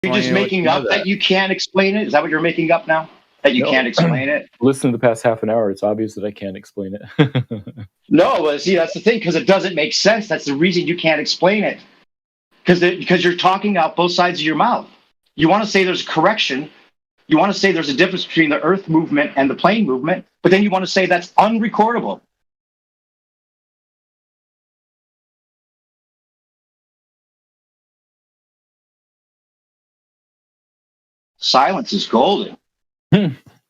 You're just making up that you can't explain it? Is that what you're making up now? That you can't explain it? Listen to the past half an hour. It's obvious that I can't explain it. No, well, see, that's the thing, because it doesn't make sense. That's the reason you can't explain it. Because you're talking out both sides of your mouth. You want to say there's a correction. You want to say there's a difference between the Earth movement and the plane movement, but then you want to say that's unrecordable. Silence is golden.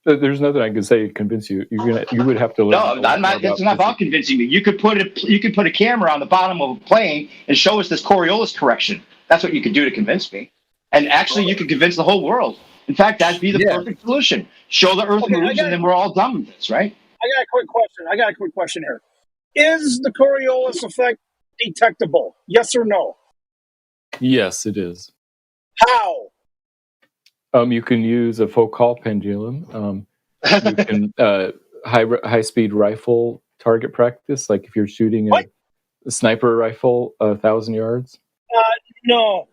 There's nothing I can say to convince you. You would have to. No, I'm not. That's not about convincing me. You could put a camera on the bottom of a plane and show us this Coriolis correction. That's what you could do to convince me. And actually, you could convince the whole world. In fact, that'd be the perfect solution. Show the Earth moves, and then we're all done with this, right? I got a quick question here. Is the Coriolis effect detectable? Yes or no? Yes, it is. How? You can use a Foucault pendulum. You can high speed rifle target practice, like if you're shooting a sniper rifle 1,000 yards. No.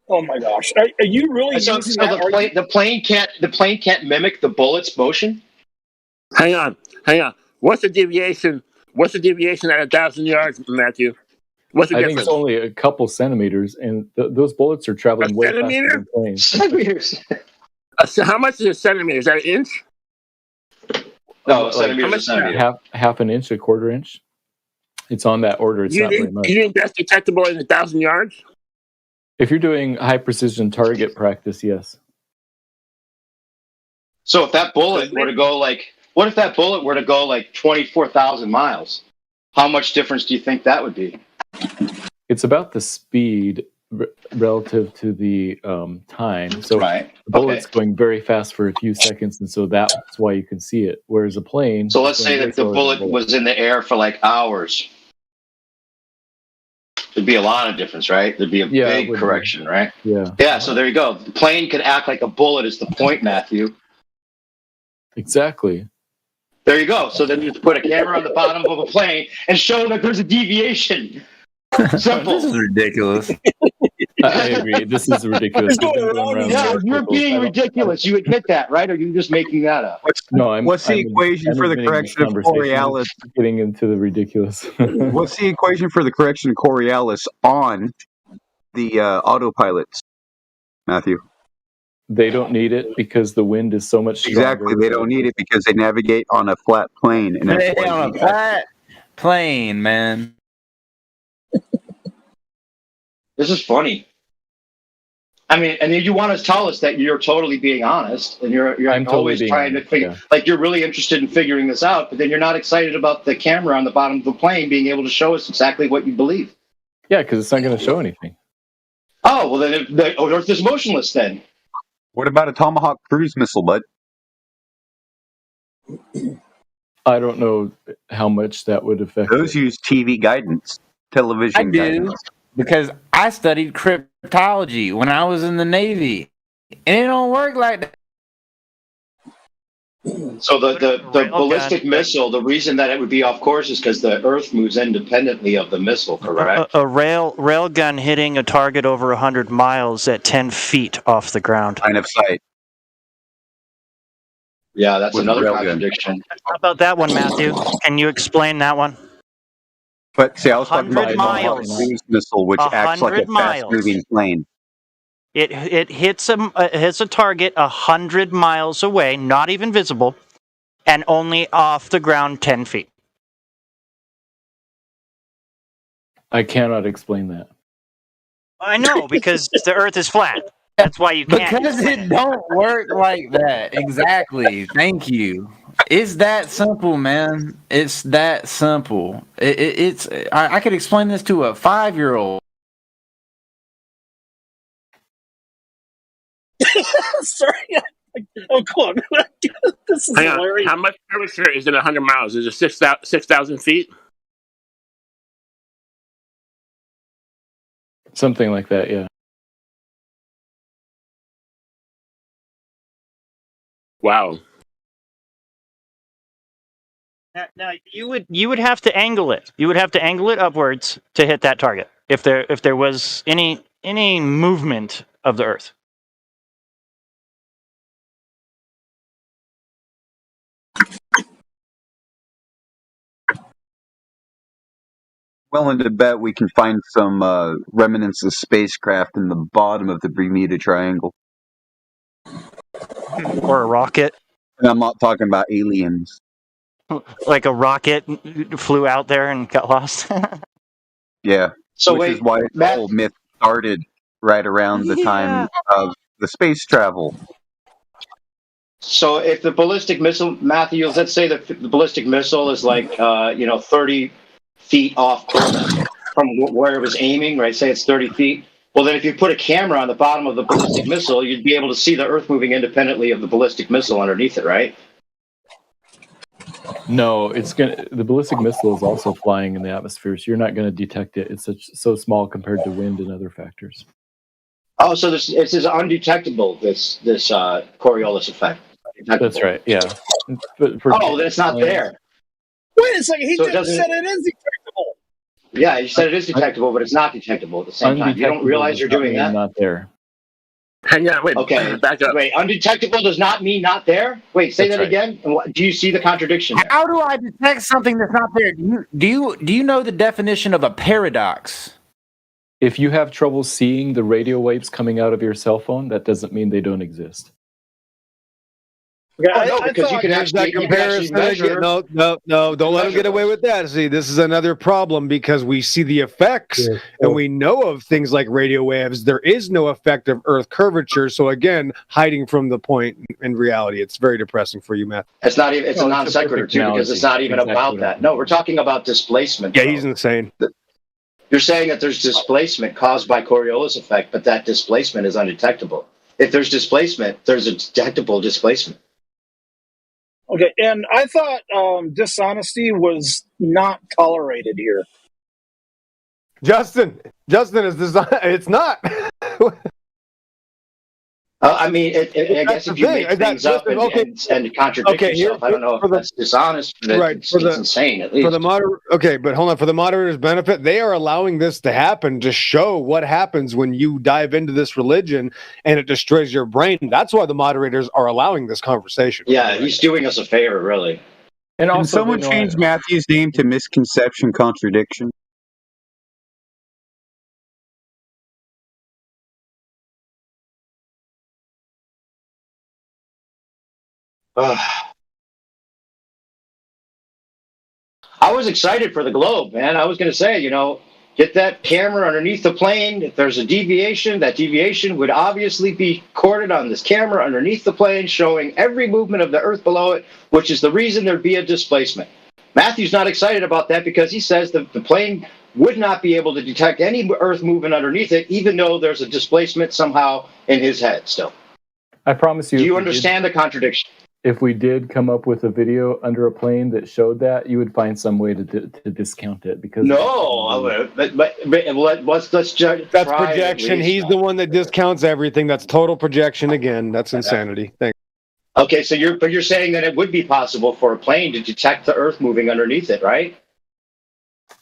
Oh my gosh! Are you really? So the plane can't mimic the bullet's motion. Hang on. What's the deviation? What's the deviation at 1,000 yards, Matthew? What's the difference? I think it's only a couple centimeters, and those bullets are traveling way faster than planes. Centimeters. How much is a centimeter? Is that an inch? No, centimeters. Half an inch, a quarter inch. It's on that order. It's not very much. You think that's detectable in 1,000 yards? If you're doing high precision target practice, yes. So if that bullet were to go what if that bullet were to go 24,000 miles? How much difference do you think that would be? It's about the speed relative to the time. So the bullet's going very fast for a few seconds, and so that's why you can see it. Whereas a plane... So let's say that the bullet was in the air for hours. There'd be a lot of difference, right? There'd be a big correction, right? Yeah, so there you go. The plane could act like a bullet is the point, Matthew. Exactly. There you go. So then you put a camera on the bottom of a plane and show that there's a deviation. Simple. This is ridiculous. I agree. This is ridiculous. Yeah, you're being ridiculous. You admit that, right? Or are you just making that up? What's the equation for the correction of Coriolis? Getting into the ridiculous. What's the equation for the correction of Coriolis on the autopilots, Matthew? They don't need it because the wind is so much stronger. Exactly. They don't need it because they navigate on a flat plane. And on a flat plane, man. This is funny. I mean, and you want to tell us that you're totally being honest, and you're always trying to figure, you're really interested in figuring this out, but then you're not excited about the camera on the bottom of the plane being able to show us exactly what you believe. Yeah, because it's not going to show anything. Oh, well, then the Earth is motionless then. What about a Tomahawk cruise missile, bud? I don't know how much that would affect. Those use TV guidance, television guidance. Because I studied cryptology when I was in the Navy, and it don't work like that. So the ballistic missile, the reason that it would be off course is because the Earth moves independently of the missile, correct? A rail gun hitting a target over 100 miles at 10 feet off the ground. Line of sight. Yeah, that's another contradiction. How about that one, Matthew? Can you explain that one? But see, I was talking about 100 miles. cruise missile, which acts like a fast-moving plane. It hits a target 100 miles away, not even visible, and only off the ground 10 feet. I cannot explain that. I know, because the Earth is flat. That's why you can't. Because it don't work like that. Exactly. Thank you. It's that simple, man. It's that simple. I could explain this to a 5-year-old. Sorry. Oh, come on. This is hilarious. How much curvature is in 100 miles? Is it 6,000 feet? Something like that, yeah. Wow. Now you would have to angle it. You would have to angle it upwards to hit that target. If there was any movement of the Earth. Willing to bet we can find some remnants of spacecraft in the bottom of the Bermuda Triangle. Or a rocket. And I'm not talking about aliens. Like a rocket flew out there and got lost. Yeah. So Which wait, is why the Matt, whole myth started right around the time of the space travel. so if the ballistic missile, Matthew, let's say the ballistic missile is like 30 feet off course from where it was aiming, right? Say it's 30 feet. Well, then if you put a camera on the bottom of the ballistic missile, you'd be able to see the Earth moving independently of the ballistic missile underneath it, right? No, the ballistic missile is also flying in the atmosphere, so you're not going to detect it. It's so small compared to wind and other factors. Oh, so this is undetectable. This Coriolis effect. Undetectable. That's right. Yeah. But Oh, then it's not there. Wait a second. He So it just doesn't- said it is detectable. Yeah, you said it is detectable, but it's not detectable at the same time. You don't undetectable realize does you're not doing mean that? Not there. Hang on, wait. Okay. Back up. Wait, undetectable does not mean not there? Wait, say That's that right. again. And do you see the contradiction there? How do I detect something that's not there? Do you know the definition of a paradox? If you have trouble seeing the radio waves coming out of your cell phone, that doesn't mean they don't exist. Okay, Oh, no, because you can There's that actually comparison measure. again. No, don't let him get away with that. See, this is another problem because we see the effects and we know of things like radio waves. There is no effect of Earth curvature. So again, hiding from the point in reality, it's very depressing for you, Matt. It's not even. It's No, a it's a non sequitur perfect too, because analogy. it's not even Exactly about what that. I'm No, we're talking about displacement. Yeah, though. he's insane. You're saying that there's displacement caused by Coriolis effect, but that displacement is undetectable. If there's displacement, there's a detectable displacement. Okay, and I thought dishonesty was not tolerated here. Justin is design. It's not. I mean, I That's guess the if you thing. make things up and, Okay. and contradict Okay, yourself, I don't know for if the- that's dishonest, but Right, it's, for the- it's insane at least. For the okay, but hold on. For the moderator's benefit, they are allowing this to happen to show what happens when you dive into this religion and it destroys your brain. That's why the moderators are allowing this conversation. Yeah, he's doing us a favor, really. And Can also, someone they know- change Matthew's name to Misconception Contradiction? Ugh. I was excited for the globe, man. I was going to say, get that camera underneath the plane. If there's a deviation, that deviation would obviously be recorded on this camera underneath the plane, showing every movement of the Earth below it, which is the reason there'd be a displacement. Matthew's not excited about that because he says the plane would not be able to detect any Earth movement underneath it, even though there's a displacement somehow in his head still. I promise you. Do you if we did- understand the contradiction? If we did come up with a video under a plane that showed that, you would find some way to discount it because No, but let's judge. That's projection. He's the one that discounts everything. That's total projection again. That's insanity. Thanks. Okay, so you're saying that it would be possible for a plane to detect the Earth moving underneath it, right?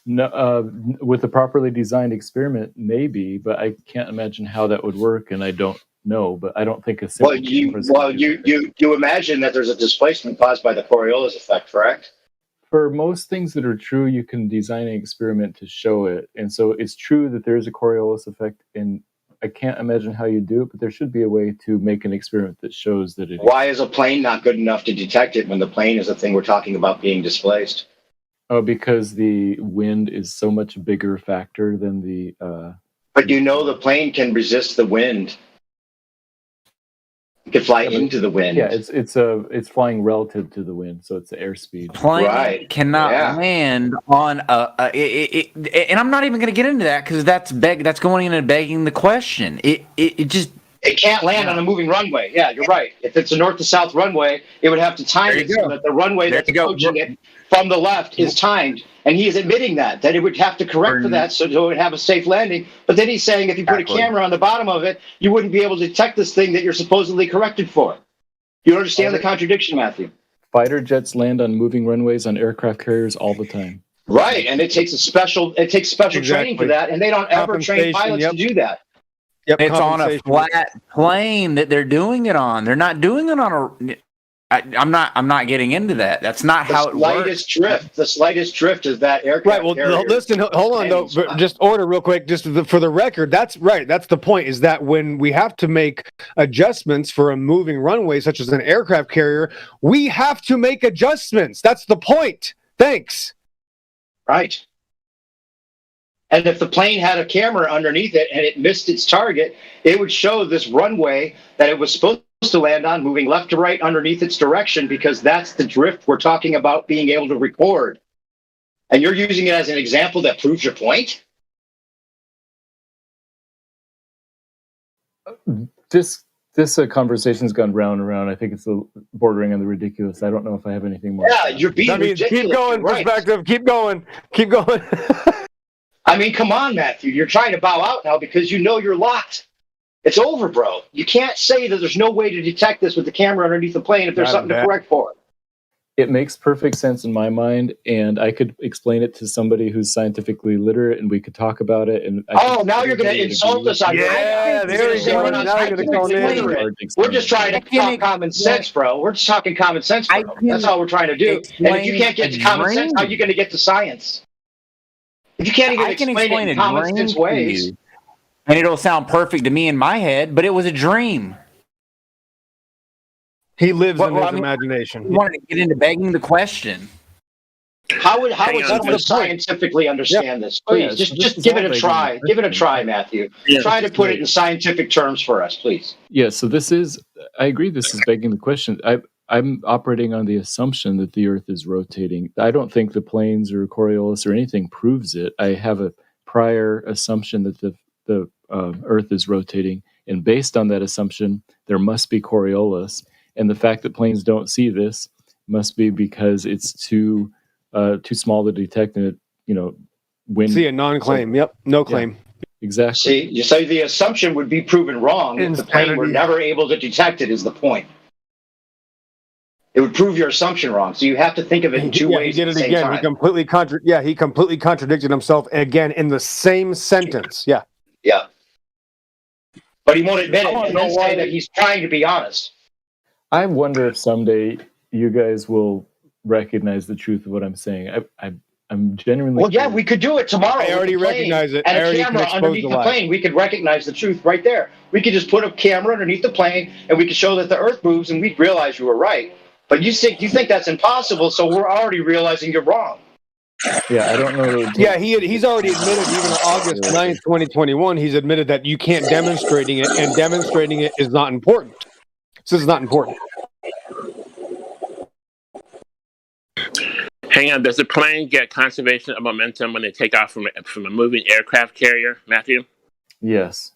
No, with a properly designed experiment, maybe, but I can't imagine how that would work, and I don't know. But I don't think a simple camera's gonna do that. You imagine that there's a displacement caused by the Coriolis effect, correct? For most things that are true, you can design an experiment to show it, and so it's true that there is a Coriolis effect, and I can't imagine how you do it, but there should be a way to make an experiment that shows that it. Why is a plane not good enough to detect it when the plane is the thing we're talking about being displaced? Oh, because the wind is so much bigger factor than the. But the plane can resist the wind. It can fly into the wind. Yeah, it's flying relative to the wind, so it's the airspeed. Plane Right. cannot Yeah. land on and I'm not even going to get into that because that's going in and begging the question. It just It can't land on a moving runway. Yeah, you're right. If it's a north to south runway, it would have to time There it you so go. that the runway There that's you go. approaching it from the left is timed. And he is admitting that it would have to correct for that so it would have a safe landing. But then he's saying if you put a camera on the bottom of it, you wouldn't be able to detect this thing that you're supposedly corrected for. You understand the contradiction, Matthew? Fighter jets land on moving runways on aircraft carriers all the time. Right, and it takes special training for Exactly. that, and they don't ever train Compensation, pilots yep. to do that. Yep, It's on a compensation. flat plane that they're doing it on. They're not doing it on a. I'm not getting into that. That's not how it works. The slightest drift is that aircraft Right. Well, carrier. listen. Hold on, though. Landing spot. Just order real quick, just for the record. That's right. That's the point. Is that when we have to make adjustments for a moving runway, such as an aircraft carrier, we have to make adjustments. That's the point. Thanks. Right. And if the plane had a camera underneath it and it missed its target, it would show this runway that it was supposed to land on, moving left to right underneath its direction, because that's the drift we're talking about being able to record. And you're using it as an example that proves your point? This conversation's gone round and round. I think it's bordering on the ridiculous. I don't know if I have anything more. Yeah, you're being ridiculous. keep going. You're right. Perspective. Keep going. Keep going. I mean, come on, Matthew. You're trying to bow out now because you know you're locked. It's over, bro. You can't say that there's no way to detect this with the camera underneath the plane if there's something to correct for. It makes perfect sense in my mind, and I could explain it to somebody who's scientifically literate, and we could talk about it. And Now you're going to insult us on Yeah, there you go. Now you're going to call in. We're just trying to talk common sense, bro. We're just talking common sense, bro. That's all we're trying to do. And if you can't get to common sense, how are you going to get to science? If you can't even explain it in common sense ways. And it'll sound perfect to me in my head, but it was a dream. He lives in his imagination. He wanted to get into begging the question. How would someone scientifically understand this? Please, just give it a try. Give it a try, Matthew. Try to put it in scientific terms for us, please. Yeah, so I agree this is begging the question. I'm operating on the assumption that the Earth is rotating. I don't think the planes or Coriolis or anything proves it. I have a prior assumption that the Earth is rotating, and based on that assumption, there must be Coriolis. And the fact that planes don't see this must be because it's too small to detect, and see a non-claim. Yep, no claim. Yeah, exactly. See, you say the assumption would be proven wrong if the plane were never able to detect it. Is the point? It would prove your assumption wrong. So you have to think of it in two ways. He did it again. He completely contradicted himself again in the same sentence. Yeah. Yeah. But he won't admit it and then say that he's trying to be honest. I wonder if someday you guys will recognize the truth of what I'm saying. I'm genuinely. Well, yeah, we could do it tomorrow. I already recognize it. And a camera underneath the plane, we could recognize the truth right there. We could just put a camera underneath the plane, and we could show that the Earth moves, and we'd realize you were right. But you think that's impossible, so we're already realizing you're wrong. Yeah, I don't know. Yeah, he's already admitted, even on August 9th, 2021, he's admitted that you can't demonstrating it, and demonstrating it is not important. This is not important. Hang on. Does the plane get conservation of momentum when they take off from a moving aircraft carrier, Matthew? Yes.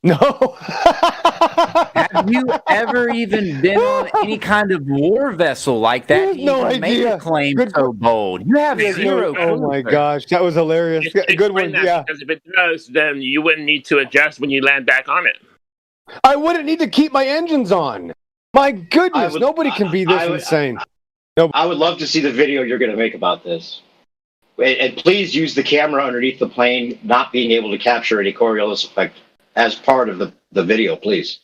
No. Have you ever even been on any kind of war vessel like that? No idea. Make a claim so bold. You have zero. Oh my gosh, that was hilarious. Good one. Yeah. Because if it does, then you wouldn't need to adjust when you land back on it. I wouldn't need to keep my engines on. My goodness, nobody can be this insane. I would love to see the video you're going to make about this. And please use the camera underneath the plane not being able to capture any Coriolis effect as part of the video, please.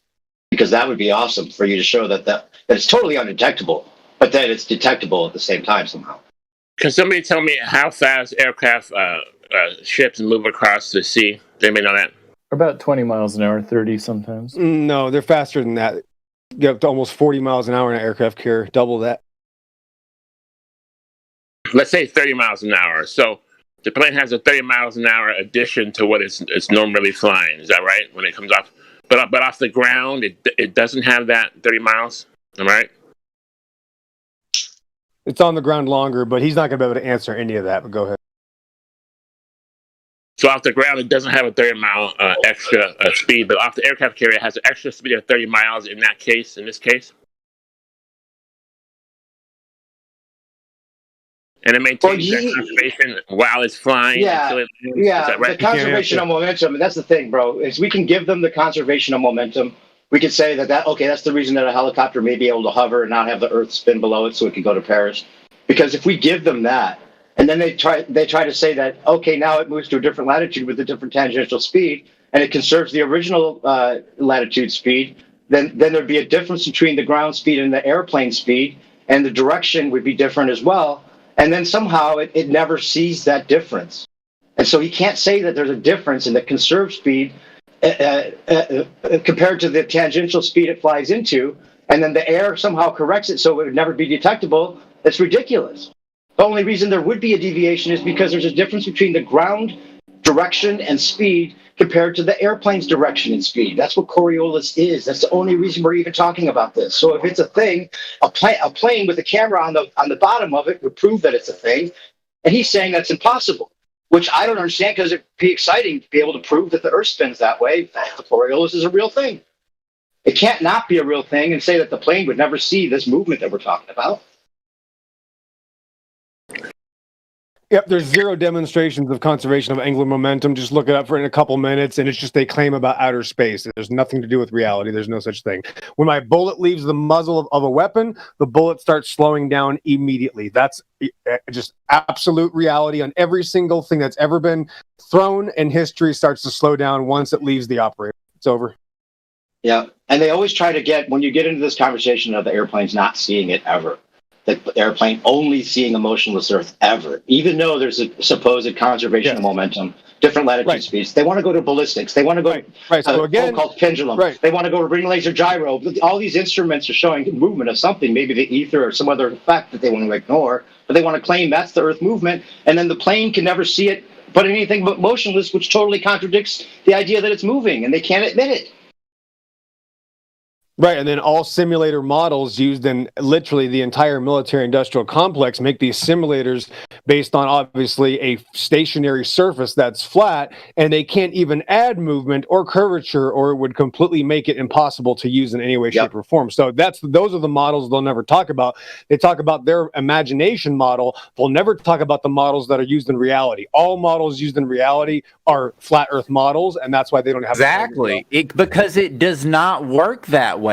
Because that would be awesome for you to show that it's totally undetectable, but that it's detectable at the same time somehow. Can somebody tell me how fast aircraft ships move across the sea? Does anybody know that? About 20 miles an hour, 30 sometimes. No, they're faster than that. You get up to almost 40 miles an hour in an aircraft carrier, double that. Let's say 30 miles an hour. So the plane has a 30 miles an hour addition to what it's normally flying. Is that right? When it comes off, but off the ground, it doesn't have that 30 miles. Am I right? It's on the ground longer, but he's not going to be able to answer any of that. But go ahead. So off the ground, it doesn't have a 30-mile extra speed, but off the aircraft carrier, it has an extra speed of 30 miles in this case. And it maintains that conservation while it's flying. Yeah, the conservation of momentum. That's the thing, bro, is we can give them the conservation of momentum. We could say that's the reason that a helicopter may be able to hover and not have the Earth spin below it so it can go to Paris. Because if we give them that, And then they try to say that, okay, now it moves to a different latitude with a different tangential speed, and it conserves the original latitude speed. Then there'd be a difference between the ground speed and the airplane speed, and the direction would be different as well. And then somehow it never sees that difference. And so he can't say that there's a difference in the conserved speed compared to the tangential speed it flies into, and then the air somehow corrects it so it would never be detectable. It's ridiculous. The only reason there would be a deviation is because there's a difference between the ground direction and speed compared to the airplane's direction and speed. That's what Coriolis is. That's the only reason we're even talking about this. So if it's a thing, a plane with a camera on the bottom of it would prove that it's a thing. And he's saying that's impossible, which I don't understand, because it'd be exciting to be able to prove that the Earth spins that way. The Coriolis is a real thing. It can't not be a real thing and say that the plane would never see this movement that we're talking about. Yep, there's zero demonstrations of conservation of angular momentum. Just look it up in a couple minutes, and it's just a claim about outer space. There's nothing to do with reality. There's no such thing. When my bullet leaves the muzzle of a weapon, the bullet starts slowing down immediately. That's just absolute reality on every single thing that's ever been thrown, and history starts to slow down once it leaves the operator. It's over. Yeah, and they always try to get, when you get into this conversation of the airplanes not seeing it ever, the airplane only seeing a motionless Earth ever, even though there's a supposed conservation of momentum, different latitude speeds. They want to go to ballistics. They want to go So again, called pendulum. They want to go to ring laser gyro. All these instruments are showing movement of something, maybe the ether or some other effect that they want to ignore, but they want to claim that's the Earth movement, and then the plane can never see it but anything but motionless, which totally contradicts the idea that it's moving, and they can't admit it. Right, and then all simulator models used in literally the entire military-industrial complex make these simulators based on obviously a stationary surface that's flat, and they can't even add movement or curvature, or it would completely make it impossible to use in any way, shape, or form. So those are the models they'll never talk about. They talk about their imagination model. They'll never talk about the models that are used in reality. All models used in reality are flat Earth models, and that's why they don't have because it does not work that way.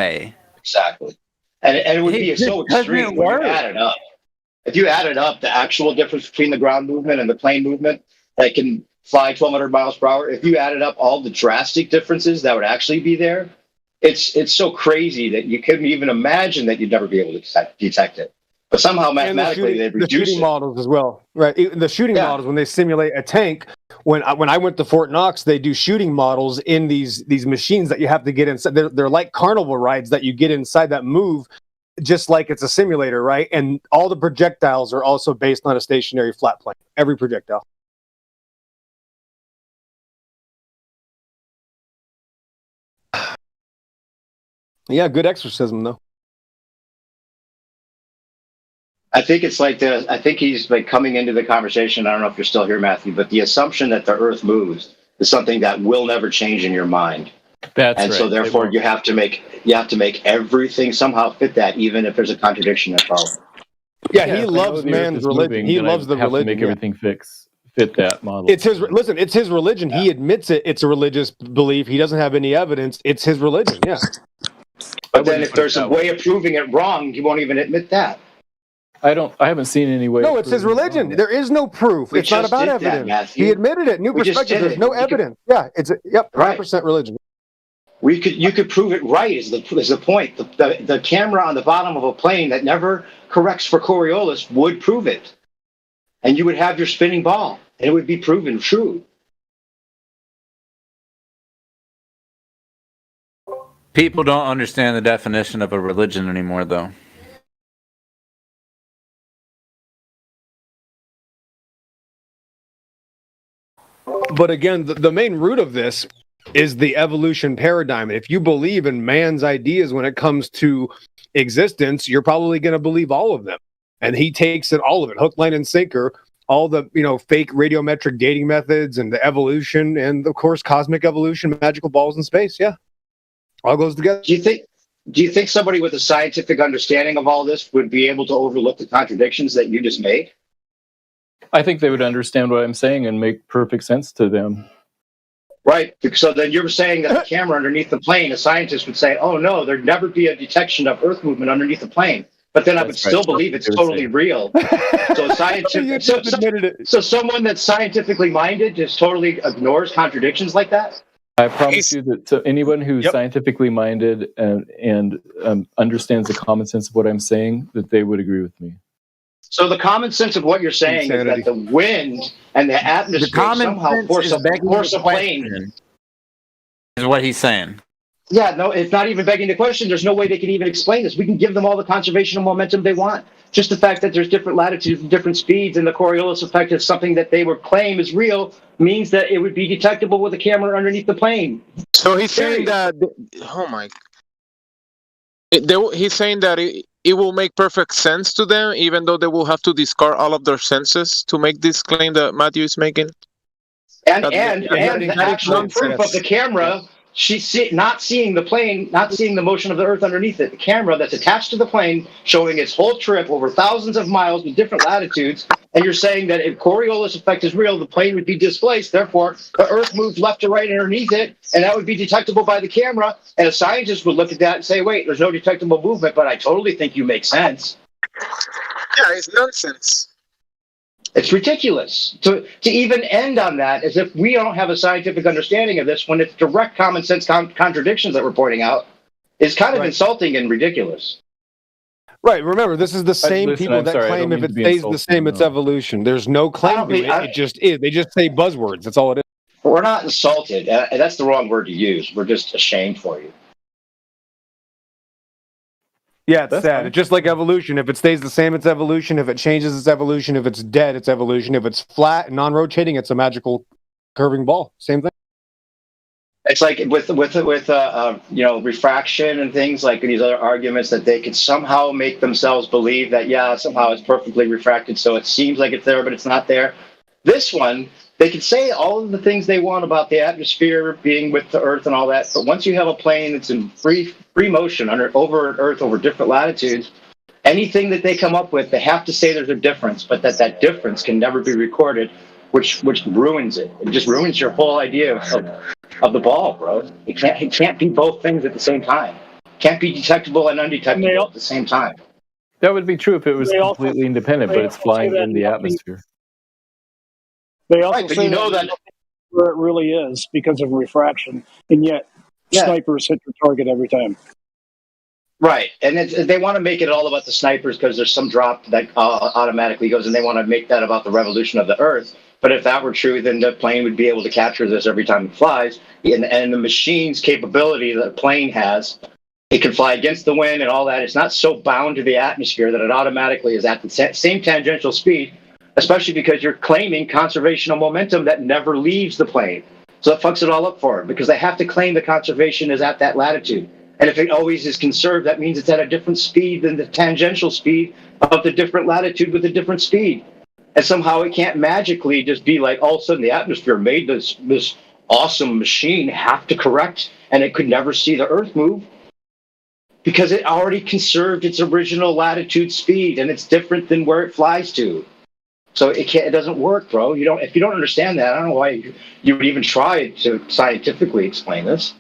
Exactly. And it would be so extreme when you add it up. If you added up the actual difference between the ground movement and the plane movement that can fly 1,200 miles per hour, if you added up all the drastic differences that would actually be there, it's so crazy that you couldn't even imagine that you'd never be able to detect it. But somehow mathematically they reduce the shooting models as well, right? The shooting models, when they simulate a tank, when I went to Fort Knox, they do shooting models in these machines that you have to get inside. They're like carnival rides that you get inside that move, just like it's a simulator, right? And all the projectiles are also based on a stationary flat plane. Every projectile. Yeah, good exorcism though. I think it's like I think he's like coming into the conversation. I don't know if you're still here, Matthew, but the assumption that the Earth moves is something that will never change in your mind. That's and right. So therefore you have to make everything somehow fit that, even if there's a contradiction at all. Yeah, he loves man's religion. He loves the religion. To make everything fit that model. It's his it's his religion. He admits it. It's a religious belief. He doesn't have any evidence. It's his religion. Yeah. But then if there's a way of proving it wrong, he won't even admit that. I haven't seen any way. No, it's his religion. There is no proof. It's not about evidence. He admitted it. New perspective. There's no evidence. Yeah, it's 100% religion. You could prove it right is the point. The camera on the bottom of a plane that never corrects for Coriolis would prove it, and you would have your spinning ball, and it would be proven true. People don't understand the definition of a religion anymore, though. But again, the main root of this is the evolution paradigm. If you believe in man's ideas when it comes to existence, you're probably going to believe all of them. And he takes it, all of it, hook, line, and sinker, all the fake radiometric dating methods and the evolution, and of course cosmic evolution, magical balls in space. Yeah, all goes together. Do you think somebody with a scientific understanding of all this would be able to overlook the contradictions that you just made? I think they would understand what I'm saying and make perfect sense to them. Right. So then you're saying that the camera underneath the plane, a scientist would say, oh no, there'd never be a detection of Earth movement underneath the plane. but then I would That's right. still believe it's They would totally say. real. So You scientific. just admitted it. So someone that's scientifically minded just totally ignores contradictions like that. I promise you that to anyone who's Yep. scientifically minded and understands the common sense of what I'm saying, that they would agree with me. So the common sense of what you're saying Insanity. is that the wind and the The atmosphere common somehow sense force is a begging the plane. question, is what he's saying. Yeah, no, it's not even begging the question. There's no way they can even explain this. We can give them all the conservational momentum they want. Just the fact that there's different latitudes and different speeds, and the Coriolis effect is something that they would claim is real, means that it would be detectable with a camera underneath the plane. So he's saying that. Oh my. He's saying that it will make perfect sense to them, even though they will have to discard all of their senses to make this claim that Matthew is making. And That- and that- and that the is actual proof nonsense. of the camera, not seeing the plane, not seeing the motion of the Earth underneath it. The camera that's attached to the plane, showing its whole trip over thousands of miles with different latitudes. And you're saying that if Coriolis effect is real, the plane would be displaced. Therefore, the Earth moves left to right underneath it, and that would be detectable by the camera. And a scientist would look at that and say, "Wait, there's no detectable movement, but I totally think you make sense." Yeah, it's nonsense. It's ridiculous to even end on that as if we don't have a scientific understanding of this when it's direct common sense contradictions that we're pointing out is kind of Right. insulting and ridiculous. Right. Remember, this is the same listen, people I'm that sorry, I claim don't if mean it to be stays the insulting, same, it's no. evolution. There's no I claim don't to mean- it. It just is. They just say buzzwords. That's all it is. We're not insulted. That's the wrong word to use. We're just ashamed for you. Yeah, it's That's sad. fine. It's just like evolution. If it stays the same, it's evolution. If it changes, it's evolution. If it's dead, it's evolution. If it's flat and non-rotating, it's a magical curving ball. Same thing. It's like with refraction and things like these other arguments that they could somehow make themselves believe that somehow it's perfectly refracted, so it seems like it's there, but it's not there. This one, they can say all of the things they want about the atmosphere being with the Earth and all that, but once you have a plane that's in free motion over Earth over different latitudes, anything that they come up with, they have to say there's a difference, but that difference can never be recorded, which ruins it. It just ruins your whole idea of the ball, bro. It can't be both things at the same time. Can't be detectable and undetectable at the same time. That would be true if it was They also- completely independent, but they it's also flying say that in the nothing- atmosphere. They also Right, but say you know that where it really is because of refraction, and yet Yeah. snipers hit the target every time. right, and they want to make it all about the snipers because there's some drop that automatically goes, and they want to make that about the revolution of the Earth. But if that were true, then the plane would be able to capture this every time it flies, and the machine's capability that a plane has, it can fly against the wind and all that. It's not so bound to the atmosphere that it automatically is at the same tangential speed, especially because you're claiming conservational momentum that never leaves the plane. So that fucks it all up for them because they have to claim the conservation is at that latitude. And if it always is conserved, that means it's at a different speed than the tangential speed of the different latitude with a different speed. And somehow it can't magically just be like all of a sudden the atmosphere made this awesome machine have to correct and it could never see the Earth move because it already conserved its original latitude speed and it's different than where it flies to. So it doesn't work, bro. If you don't understand that, I don't know why you would even try to scientifically explain this.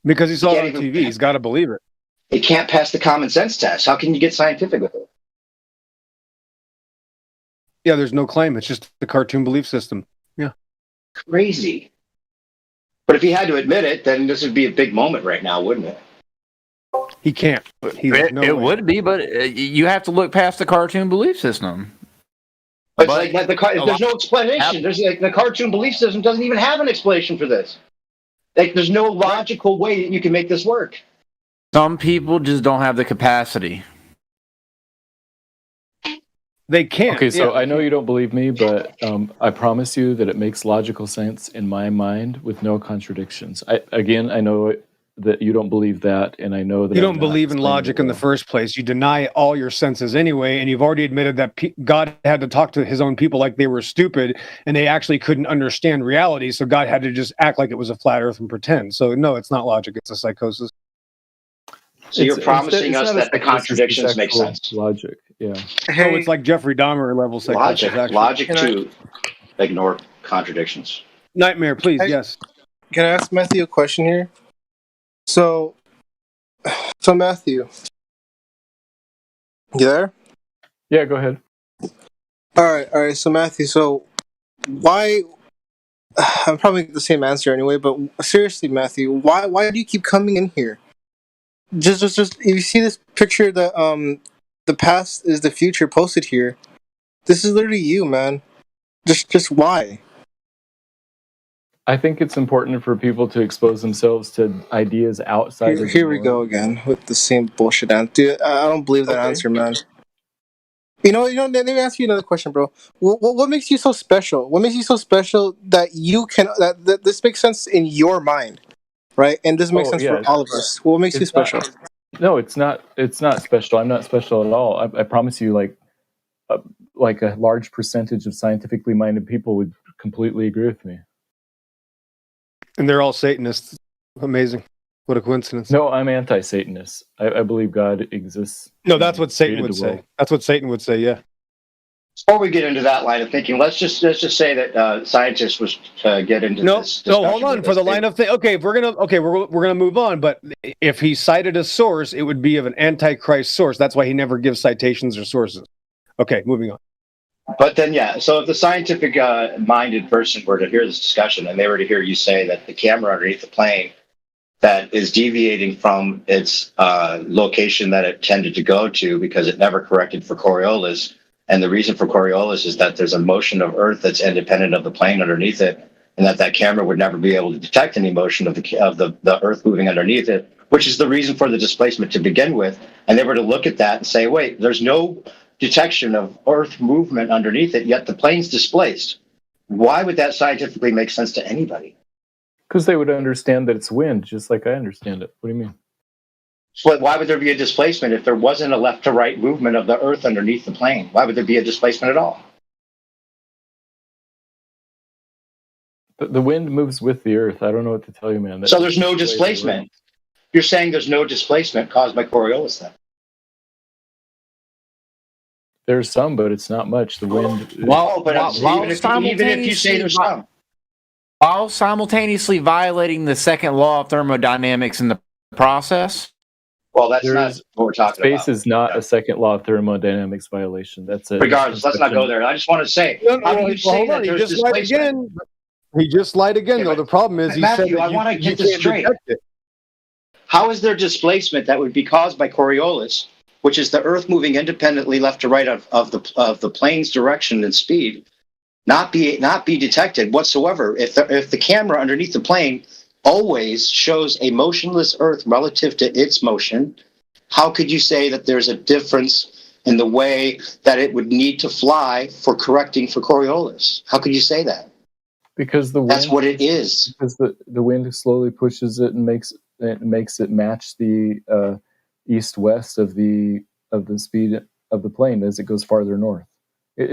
Because he saw it on Can't even- TV. He's got to believe it. It can't pass the common sense test. How can you get scientific with it? Yeah, there's no claim. It's just the cartoon belief system. Crazy. But if he had to admit it, then this would be a big moment right now, wouldn't it? He can't. It would be, but you have to look past the cartoon belief system. But But it's like there's no explanation. There's like the cartoon belief system doesn't even have an explanation for this. Like there's no logical way that you can make this work. Some people just don't have the capacity. They can't. Okay, so Yeah. I know you don't believe me, but I promise you that it makes logical sense in my mind with no contradictions. I know that you don't believe that, and I know that You I'm don't not believe in explaining logic it in the well. first place. You deny all your senses anyway, and you've already admitted that God had to talk to his own people like they were stupid, and they actually couldn't understand reality, so God had to just act like it was a flat earth and pretend. So, no, it's not logic. It's a psychosis. So you're It's promising not us a that the psychosis, contradictions it's make actual sense. Logic, yeah. So it's like Jeffrey Dahmer level psychosis. Actually. Logic Can I- to ignore contradictions. Nightmare, please. I- Yes. Can I ask Matthew a question here? So Matthew, You there? Yeah, go ahead. All right. So Matthew, so why? I'm probably the same answer anyway. But seriously, Matthew, why do you keep coming in here? Just. You see this picture that the past is the future posted here. This is literally you, man. Just why? I think it's important for people to expose themselves to ideas outside of Here we go again with the same bullshit answer. Dude, I don't believe that answer, man. You know. Let me ask you another question, bro. What makes you so special? What makes you so special that you can that this makes sense in your mind, right? And this makes sense for all of us. What makes you special? No, it's not. It's not special. I'm not special at all. I promise you, like a large percentage of scientifically minded people would completely agree with me. And they're all Satanists. Amazing. What a coincidence. No, I'm anti-Satanist. I believe God exists. No, that's what Satan would say. That's what Satan would say, yeah. Before we get into that line of thinking, let's just say that scientists was get into this. No, hold on. For the line of thing, okay, we're gonna move on. But if he cited a source, it would be of an antichrist source. That's why he never gives citations or sources. Okay, moving on. But then, yeah. So if the scientific minded person were to hear this discussion and they were to hear you say that the camera underneath the plane that is deviating from its location that it tended to go to because it never corrected for Coriolis. And the reason for Coriolis is that there's a motion of Earth that's independent of the plane underneath it, and that camera would never be able to detect any motion of the Earth moving underneath it, which is the reason for the displacement to begin with. And they were to look at that and say, wait, there's no detection of Earth movement underneath it, yet the plane's displaced. Why would that scientifically make sense to anybody? Because they would understand that it's wind, just like I understand it. What do you mean? So why would there be a displacement if there wasn't a left to right movement of the Earth underneath the plane? Why would there be a displacement at all? The wind moves with the Earth. I don't know what to tell you, man. So there's no displacement. You're saying there's no displacement caused by Coriolis then? There's some, but it's not much. The wind. Even if you say there's some. While simultaneously violating the second law of thermodynamics in the process. Well, that's not what we're talking about. Space is not a second law of thermodynamics violation. That's it. Regardless, let's not go there. I just want to say, how do you say that there's displacement? He just lied again, though. The problem is, Matthew, I want to get this straight. How is there displacement that would be caused by Coriolis, which is the Earth moving independently left to right of the plane's direction and speed, not be detected whatsoever if the camera underneath the plane always shows a motionless Earth relative to its motion? How could you say that there's a difference in the way that it would need to fly for correcting for Coriolis? How could you say that? Because the wind, that's what it is. Because the wind slowly pushes it and makes it match the east-west of the speed of the plane as it goes farther north.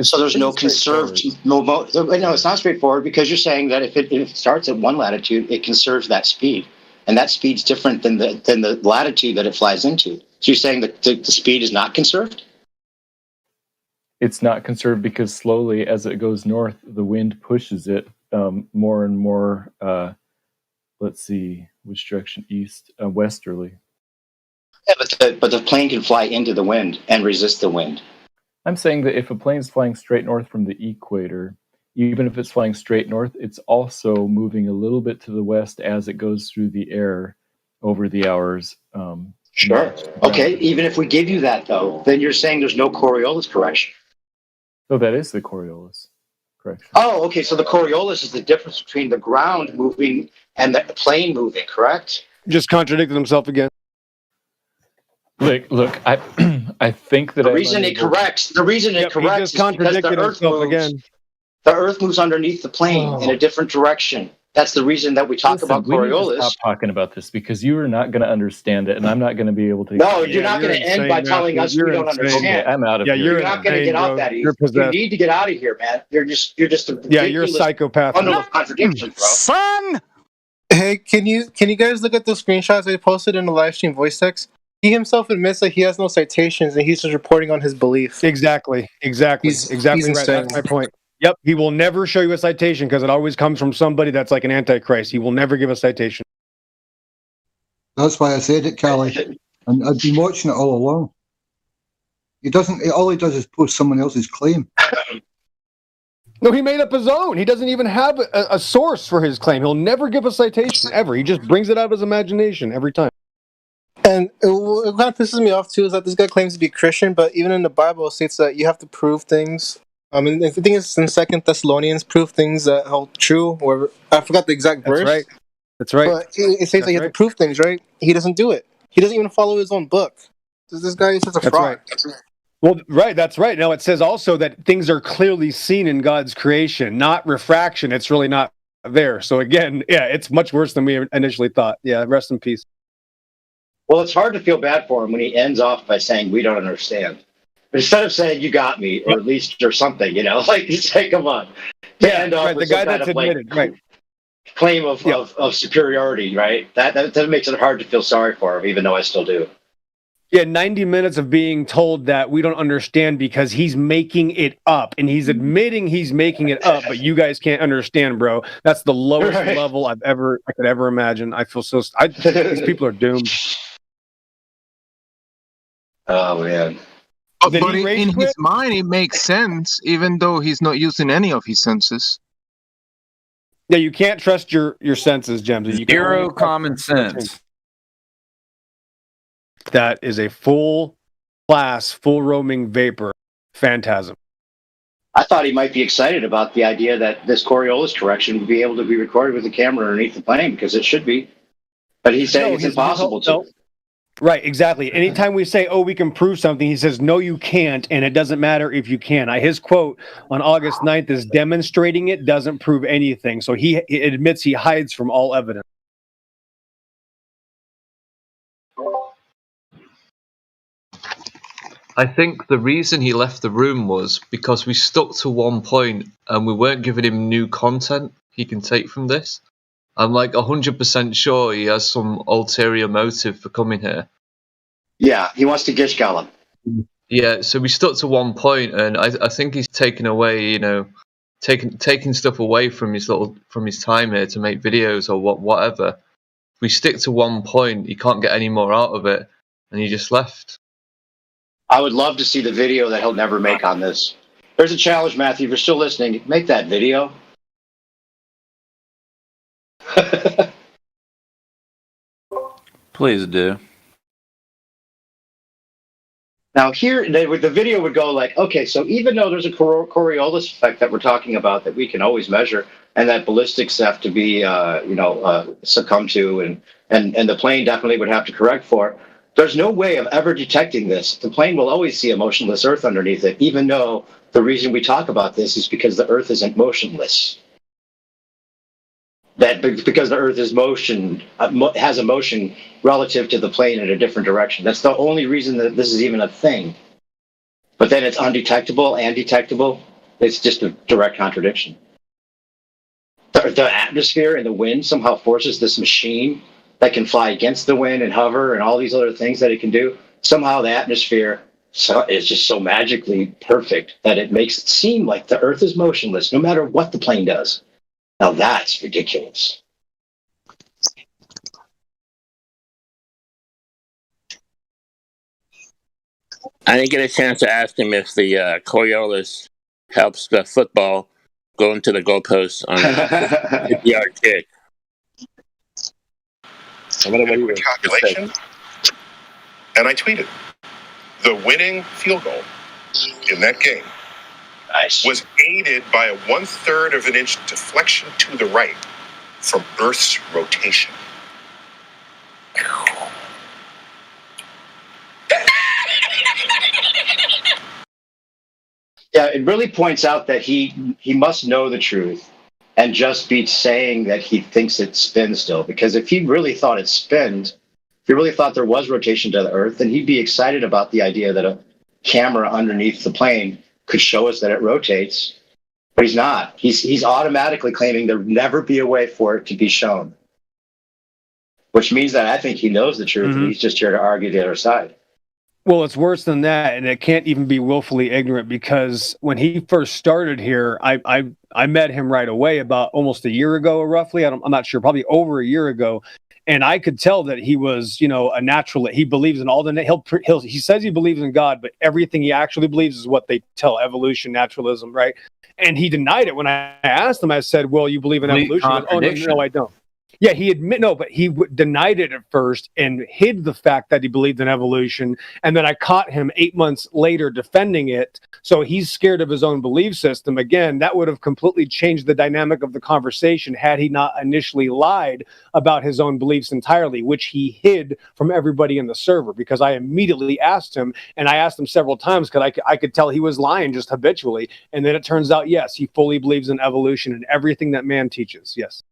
So there's no conserved. No, it's not straightforward because you're saying that if it starts at one latitude, it conserves that speed, and that speed's different than the latitude that it flies into. So you're saying that the speed is not conserved? It's not conserved because slowly, as it goes north, the wind pushes it more and more. Let's see, which direction? East, westerly. Yeah, but the plane can fly into the wind and resist the wind. I'm saying that if a plane is flying straight north from the equator, even if it's flying straight north, it's also moving a little bit to the west as it goes through the air over the hours. Sure. Okay. Even if we give you that, though, then you're saying there's no Coriolis correction. So that is the Coriolis correction. Oh, okay. So the Coriolis is the difference between the ground moving and the plane moving, correct? Just contradicted himself again. Look, I think that the reason it corrects is because the Earth moves. Again. The Earth moves underneath the plane in a different direction. That's the reason that we talk about Coriolis. We need to stop talking about this because you are not going to understand it, and I'm not going to be able to. No, you're not going to end by telling us we don't understand. Okay, I'm out of here. You're not going to get out that easy. You need to get out of here, man. You're just a you're a psychopath. Bundle of contradictions, bro. Son. Hey, can you guys look at the screenshots I posted in the live stream voice text? He himself admits that he has no citations and he's just reporting on his belief. Exactly. He's right. That's my point. Yep. He will never show you a citation because it always comes from somebody that's like an antichrist. He will never give a citation. That's why I said it, Callie. And I've been watching it all along. He doesn't. All he does is post someone else's claim. No, he made up his own. He doesn't even have a source for his claim. He'll never give a citation ever. He just brings it out of his imagination every time. And what kind of pisses me off too is that this guy claims to be Christian, but even in the Bible it states that you have to prove things. I mean, the thing is, in 2 Thessalonians, prove things that hold true. Or I forgot the exact verse. That's right. That's right. But it says that you have to prove things, right? He doesn't do it. He doesn't even follow his own book. This guy is such a fraud. Right. Well, right, that's right. Now, it says also that things are clearly seen in God's creation, not refraction. It's really not there. So again, yeah, it's much worse than we initially thought. Yeah, rest in peace. Well, it's hard to feel bad for him when he ends off by saying, we don't understand. But instead of saying, you got me, or at least, or something, like, you say, come on. End off right, with the guy some that's kind of, admitted, right. claim of superiority, right? That makes it hard to feel sorry for him, even though I still do. Yeah, 90 minutes of being told that we don't understand because he's making it up, and he's admitting he's making it up, but you guys can't understand, bro. That's the lowest level I could ever imagine. I feel so. These people are doomed. Oh man. But in his mind, it makes sense, even though he's not using any of his senses. Yeah, you can't trust your senses, Gems. Zero common sense. That is a full roaming vapor phantasm. I thought he might be excited about the idea that this Coriolis correction would be able to be recorded with a camera underneath the plane, because it should be. But he's saying it's impossible to. Right, exactly. Anytime we say, we can prove something, he says, no, you can't, and it doesn't matter if you can. His quote on August 9th is, demonstrating it doesn't prove anything. So he admits he hides from all evidence. I think the reason he left the room was because we stuck to one point and we weren't giving him new content he can take from this. I'm like 100% sure he has some ulterior motive for coming here. Yeah, he wants to gish gallop. Yeah, so we stuck to one point, and I think he's taken away, taking stuff away from his time here to make videos or whatever. If we stick to one point, he can't get any more out of it, and he just left. I would love to see the video that he'll never make on this. There's a challenge, Matthew. If you're still listening, make that video. Please do. Now here, the video would go like, okay, so even though there's a Coriolis effect that we're talking about that we can always measure, and that ballistics have to be, succumb to, and the plane definitely would have to correct for, there's no way of ever detecting this. The plane will always see a motionless Earth underneath it, even though the reason we talk about this is because the Earth isn't motionless. Because the Earth is has a motion relative to the plane in a different direction. That's the only reason that this is even a thing. But then it's undetectable and detectable. It's just a direct contradiction. The atmosphere and the wind somehow forces this machine that can fly against the wind and hover and all these other things that it can do. Somehow the atmosphere is just so magically perfect that it makes it seem like the Earth is motionless no matter what the plane does. Now that's ridiculous. I didn't get a chance to ask him if the Coriolis helps the football go into the goalpost on a 50-yard kick. I wonder what he was calculation, and I tweeted the winning field goal in that game was aided by a 1/3 of an inch deflection to the right from Earth's rotation. Yeah, it really points out that he must know the truth and just be saying that he thinks it spins still. Because if he really thought it spinned, if he really thought there was rotation to the Earth, then he'd be excited about the idea that a camera underneath the plane could show us that it rotates. But he's not. He's automatically claiming there'll never be a way for it to be shown. Which means that I think he knows the truth and he's just here to argue the other side. Well, it's worse than that, and it can't even be willfully ignorant, because when he first started here, I met him right away about almost a year ago, roughly. I'm not sure, probably over a year ago, And I could tell that he was, a natural. He believes in all the. He says he believes in God, but everything he actually believes is what they tell: evolution, naturalism, right? And he denied it when I asked him. I said, "Well, you believe in evolution?" He goes, "Oh no, I don't." Yeah, but he denied it at first and hid the fact that he believed in evolution. And then I caught him 8 months later defending it. So he's scared of his own belief system. Again, that would have completely changed the dynamic of the conversation had he not initially lied about his own beliefs entirely, which he hid from everybody in the server, because I immediately asked him, and I asked him several times because I could tell he was lying just habitually. And then it turns out, yes, he fully believes in evolution and everything that man teaches. Yes.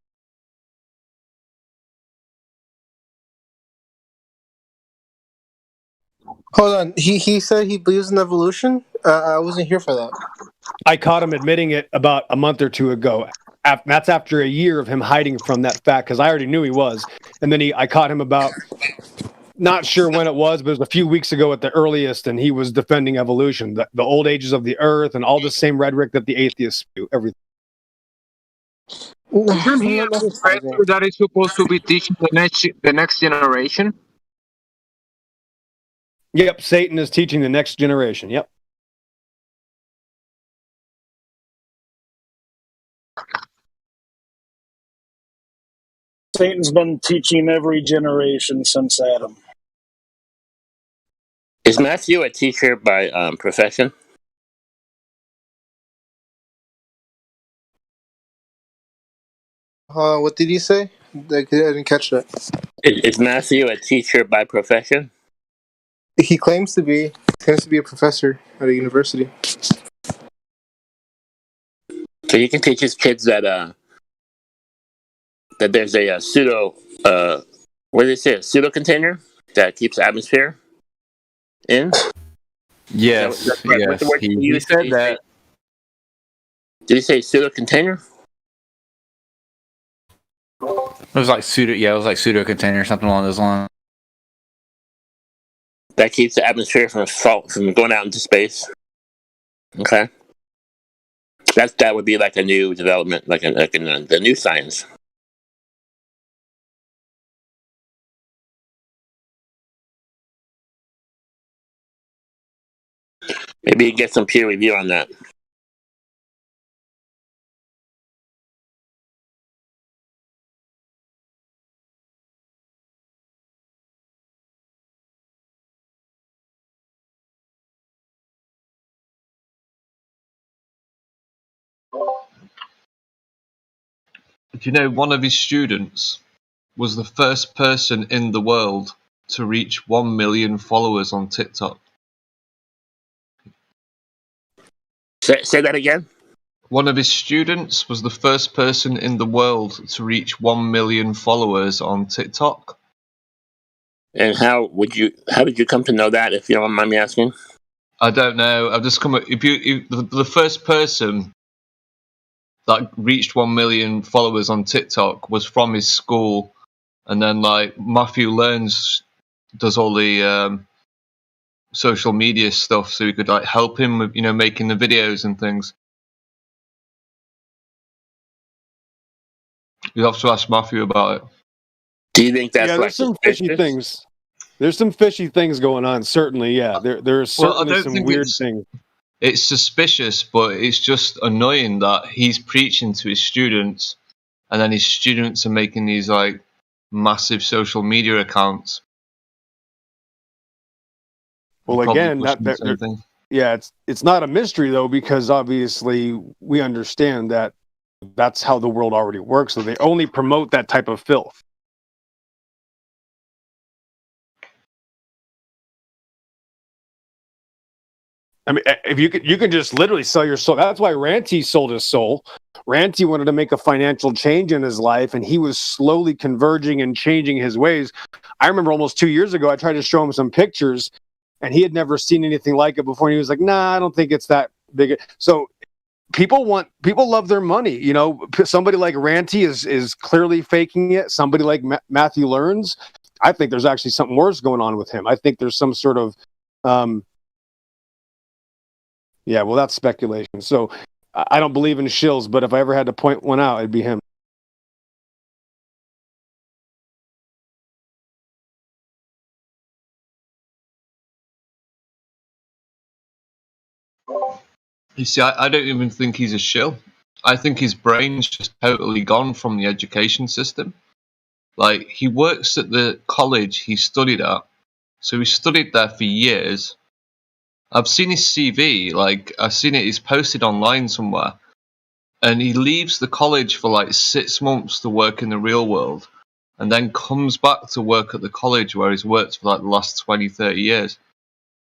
Hold on. He said he believes in evolution. I wasn't here for that. I caught him admitting it about a month or two ago. That's after a year of him hiding from that fact, because I already knew he was. And then I caught him about, not sure when it was, but it was a few weeks ago at the earliest, and he was defending evolution, the old ages of the earth, and all the same rhetoric that the atheists spew. Everything. Isn't he a professor that is supposed to be teaching the next generation? Yep, Satan is teaching the next generation. Yep. Satan's been teaching every generation since Adam. Is Matthew a teacher by profession? What did he say? I didn't catch that. Is Matthew a teacher by profession? He claims to be. He claims to be a professor at a university. So he can teach his kids that there's a pseudo what did they say, a pseudo container that keeps the atmosphere in? Yes, yes. He said that. Did he say pseudo container? It was like pseudo container, something along those lines. That keeps the atmosphere from going out into space. Okay. That would be like a new development, like in the new science. Maybe you get some peer review on that. Do you know one of his students was the first person in the world to reach 1 million followers on TikTok? Say that again? One of his students was the first person in the world to reach 1 million followers on TikTok. And how did you come to know that, if you don't mind me asking? I don't know. I've just come. The first person that reached 1 million followers on TikTok was from his school, and then like Matthew Learns does all the social media stuff, so we could like help him with making the videos and things. You have to ask Matthew about it. Do you think that's there's some fishy things? There's some fishy things going on. Certainly, yeah. There's certainly some weird things. It's suspicious, but it's just annoying that he's preaching to his students, and then his students are making these like massive social media accounts. Well, again, it's not a mystery though, because obviously we understand that that's how the world already works. So they only promote that type of filth. I mean, if you could just literally sell your soul. That's why Ranty sold his soul. Ranty wanted to make a financial change in his life, and he was slowly converging and changing his ways. I remember almost 2 years ago, I tried to show him some pictures, and he had never seen anything like it before. And he was like, "Nah, I don't think it's that big." So people love their money. Somebody like Ranty is clearly faking it. Somebody like Matthew Learns, I think there's actually something worse going on with him. I think there's some sort of yeah, well, that's speculation. So I don't believe in shills, but if I ever had to point one out, it'd be him. You see, I don't even think he's a shill. I think his brain's just totally gone from the education system. Like, he works at the college he studied at, so he studied there for years. I've seen his CV, like, I've seen it, he's posted online somewhere, and he leaves the college for like 6 months to work in the real world, and then comes back to work at the college where he's worked for like the last 20, 30 years.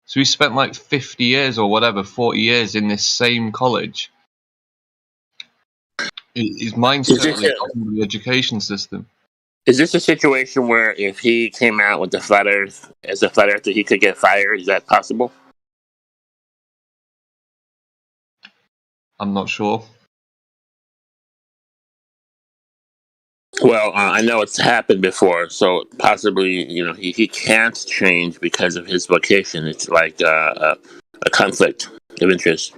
So he spent like 50 years or whatever, 40 years in this same college. His mind's Is this totally gone with the education system. is this a situation where if he came out with the flat Earth as a flat earther, he could get fired? Is that possible? I'm not sure. Well, I know it's happened before, so possibly he can't change because of his vocation. It's like a conflict of interest.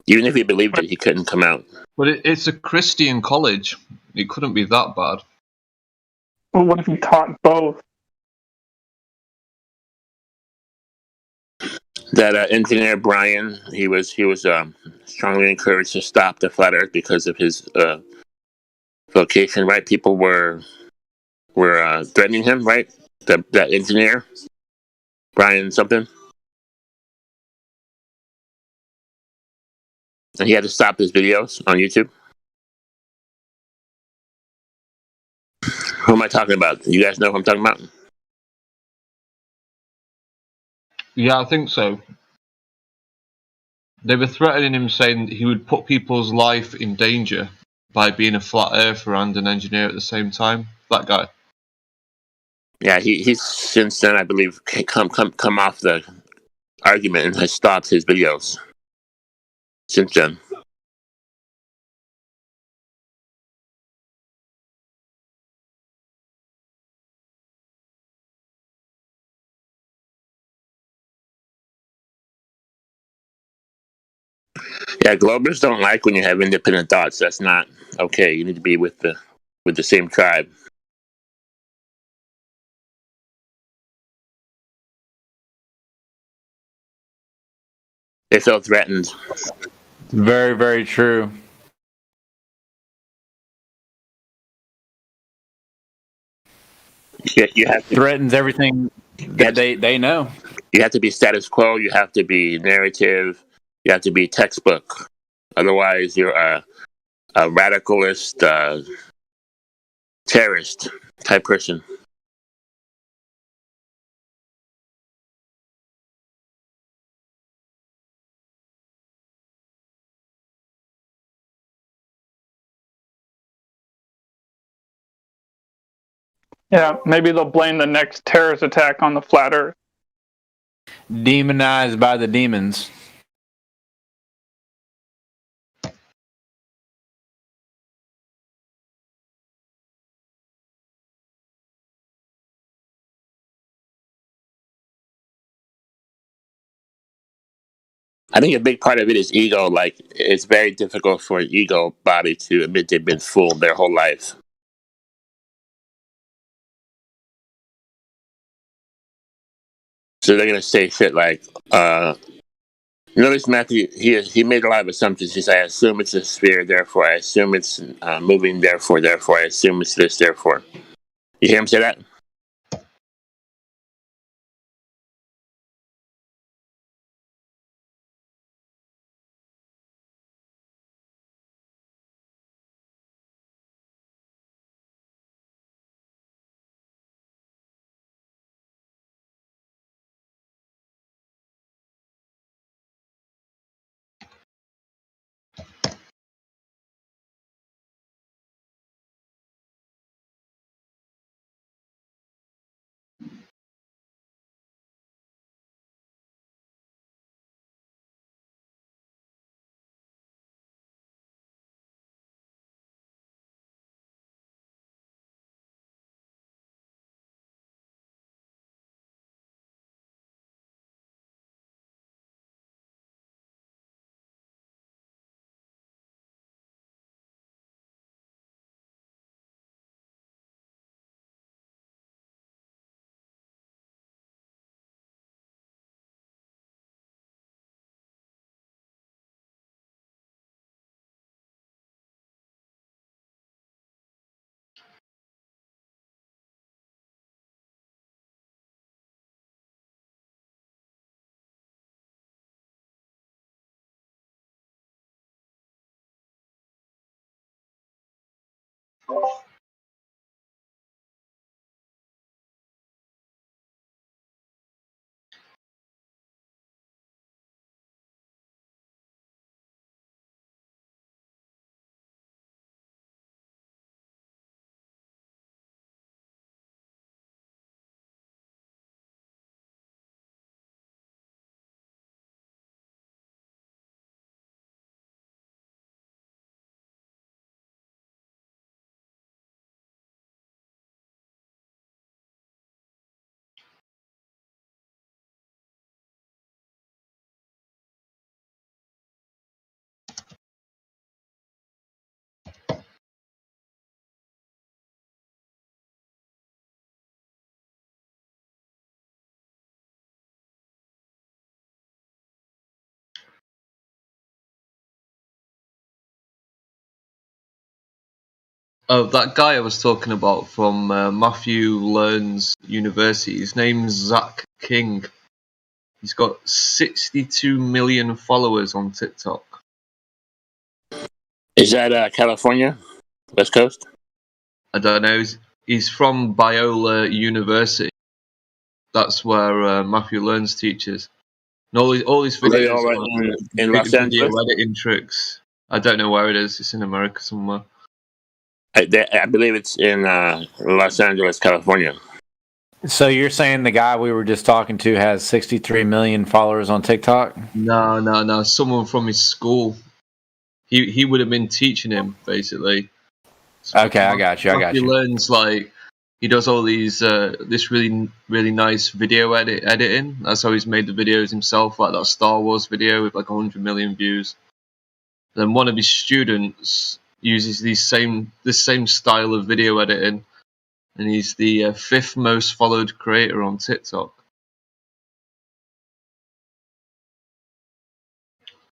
Even if he believed it, he couldn't come out. But it's a Christian college. It couldn't be that bad. Well, what if he taught both? That engineer Brian, he was strongly encouraged to stop the flat Earth because of his vocation. Right? People were threatening him. Right? That engineer Brian something, and he had to stop his videos on YouTube. Who am I talking about? You guys know who I'm talking about? Yeah, I think so. They were threatening him, saying that he would put people's life in danger by being a flat earther and an engineer at the same time. That guy. Yeah, he's since then, I believe, come off the argument and has stopped his videos since then. Yeah, Globers don't like when you have independent thoughts. That's not okay. You need to be with the same tribe. They feel threatened. Very, very true. You have to, Threatens everything that they know. You have to be status quo. You have to be narrative. You have to be textbook. Otherwise, you're a radicalist, terrorist type person. Yeah, maybe they'll blame the next terrorist attack on the flat Earth. Demonized by the demons. I think a big part of it is ego. Like, it's very difficult for an ego body to admit they've been fooled their whole life. So they're gonna say shit like, notice Matthew, he made a lot of assumptions. He said, I assume it's a sphere, therefore I assume it's moving, therefore I assume it's this, therefore. You hear him say that? Oh, that guy I was talking about from Matthew Learns University. His name's Zach King. He's got 62 million followers on TikTok. Is that California, West Coast? I don't know. He's from Biola University. That's where Matthew Learns teaches. And all his Are they videos all right are in Los video Angeles? editing tricks. I don't know where it is. It's in America somewhere. I believe it's in Los Angeles, California. So you're saying the guy we were just talking to has 63 million followers on TikTok? No. Someone from his school. He would have been teaching him, basically. So Okay, I got you. He learns, like, he does all these this really nice video editing. That's how he's made the videos himself, like that Star Wars video with like 100 million views. Then one of his students uses this same style of video editing, and he's the 5th most followed creator on TikTok.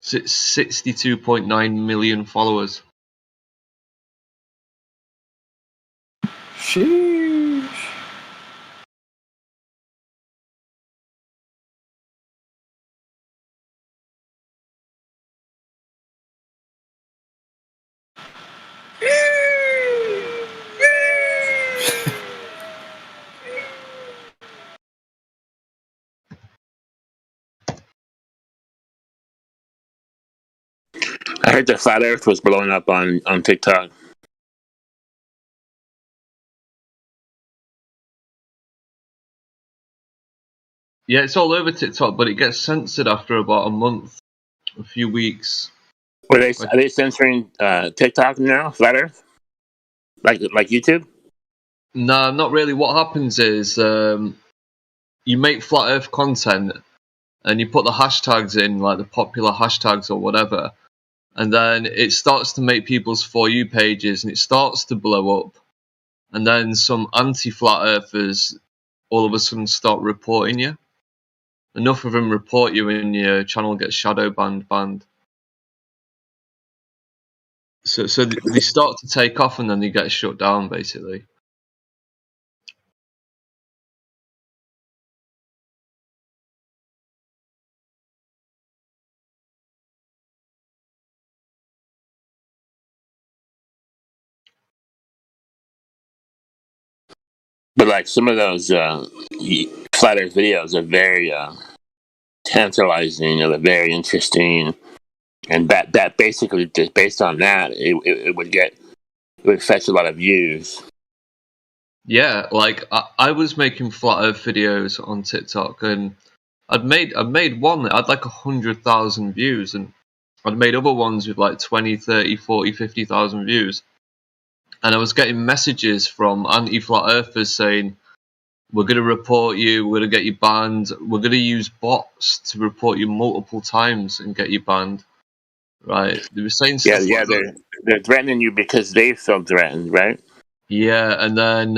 62.9 million followers. Sheesh. I heard the flat Earth was blowing up on TikTok. Yeah, it's all over TikTok, but it gets censored after about a month, a few weeks. Are they censoring TikTok now? Flat Earth, like YouTube? No, not really. What happens is you make flat Earth content, and you put the hashtags in, like the popular hashtags or whatever, and then it starts to make people's For You pages, and it starts to blow up, and then some anti-flat earthers all of a sudden start reporting you. Enough of them report you, and your channel gets shadow banned. So they start to take off, and then they get shut down, basically. But like some of those flat Earth videos are very tantalizing, they're very interesting, and that basically just based on that, it would fetch a lot of views. Yeah, like I was making flat Earth videos on TikTok, and I'd made one that had like 100,000 views, and I'd made other ones with like 20, 30, 40, 50,000 views. And I was getting messages from anti-flat earthers saying, we're going to report you, we're going to get you banned, we're going to use bots to report you multiple times and get you banned. Right? They were saying stuff like that. They're threatening you because they felt threatened, right? Yeah, and then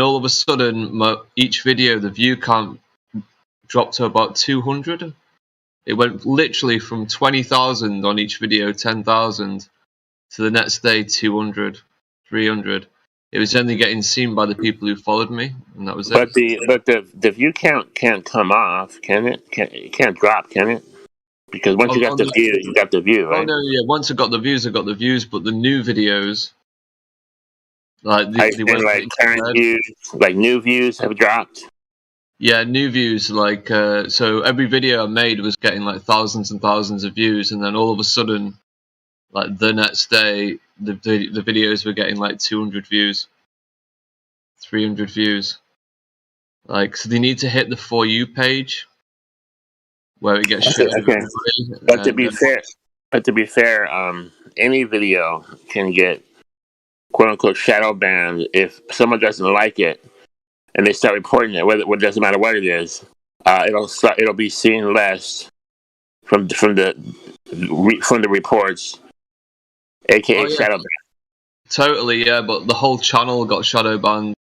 all of a sudden, each video, the view count dropped to about 200. It went literally from 20,000 on each video, 10,000, to the next day 200, 300. It was only getting seen by the people who followed me, and that was it. But the view count can't come off, can it? It can't drop, can it? Because once you got the view, you got the view, right? Oh no, yeah. Once I got the views, but the new videos, Like I they and weren't like getting current shared. views, like new views have dropped. Yeah, new views. Like so, every video I made was getting like thousands and thousands of views, and then all of a sudden, like the next day, the videos were getting like 200 views, 300 views. Like, so they need to hit the For You page where it gets shared with Okay, everybody. but And to be fair, any video can get quote unquote shadow banned if someone doesn't like it and they start reporting it. Whether it doesn't matter what it is, it'll be seen less from the reports, oh aka yeah, shadow ban. totally, yeah. But the whole channel got shadow banned.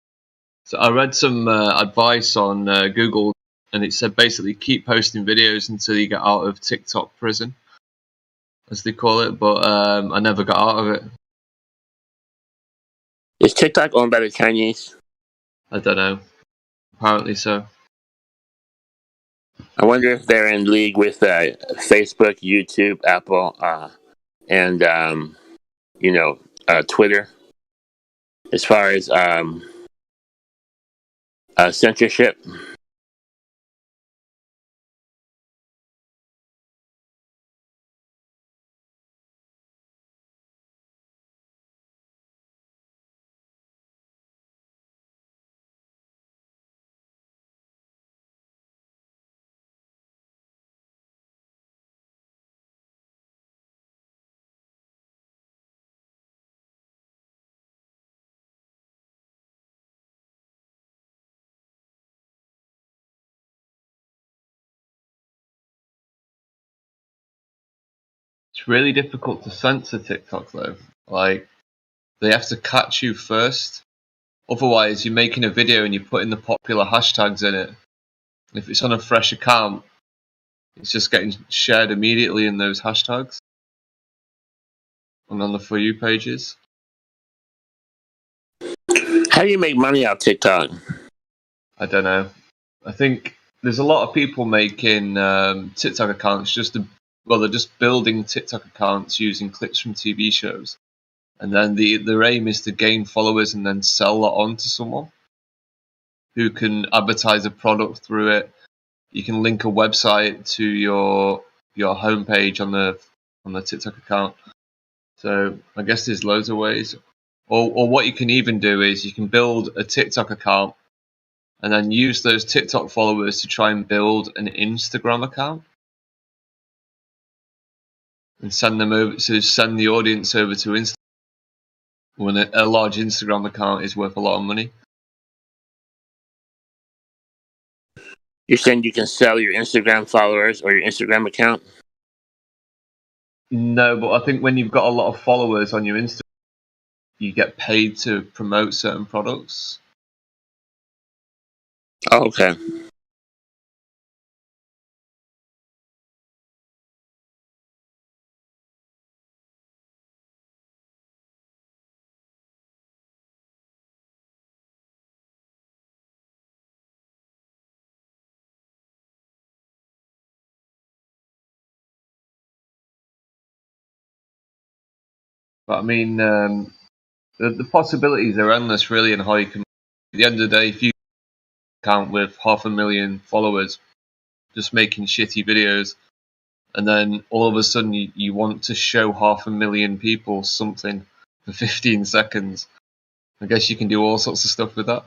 So I read some advice on Google, and it said basically keep posting videos until you get out of TikTok prison, as they call it. But I never got out of it. Is TikTok owned by the Chinese? I don't know. Apparently so. I wonder if they're in league with Facebook, YouTube, Apple, and Twitter, as far as censorship. It's really difficult to censor TikTok though. Like they have to catch you first. Otherwise, you're making a video and you're putting the popular hashtags in it. If it's on a fresh account, it's just getting shared immediately in those hashtags and on the For You pages. How do you make money off TikTok? I don't know. I think there's a lot of people making TikTok accounts they're just building TikTok accounts using clips from TV shows. And then their aim is to gain followers and then sell that on to someone who can advertise a product through it. You can link a website to your homepage on the TikTok account. So I guess there's loads of ways. Or what you can even do is you can build a TikTok account and then use those TikTok followers to try and build an Instagram account and send the audience over to Instagram when a large Instagram account is worth a lot of money. You're saying you can sell your Instagram followers or your Instagram account? No, but I think when you've got a lot of followers on your Instagram, you get paid to promote certain products. Oh, okay. But I mean, the possibilities are endless, really, and how you can. At the end of the day, if you count with 500,000 followers, just making shitty videos, and then all of a sudden you want to show 500,000 people something for 15 seconds, I guess you can do all sorts of stuff with that.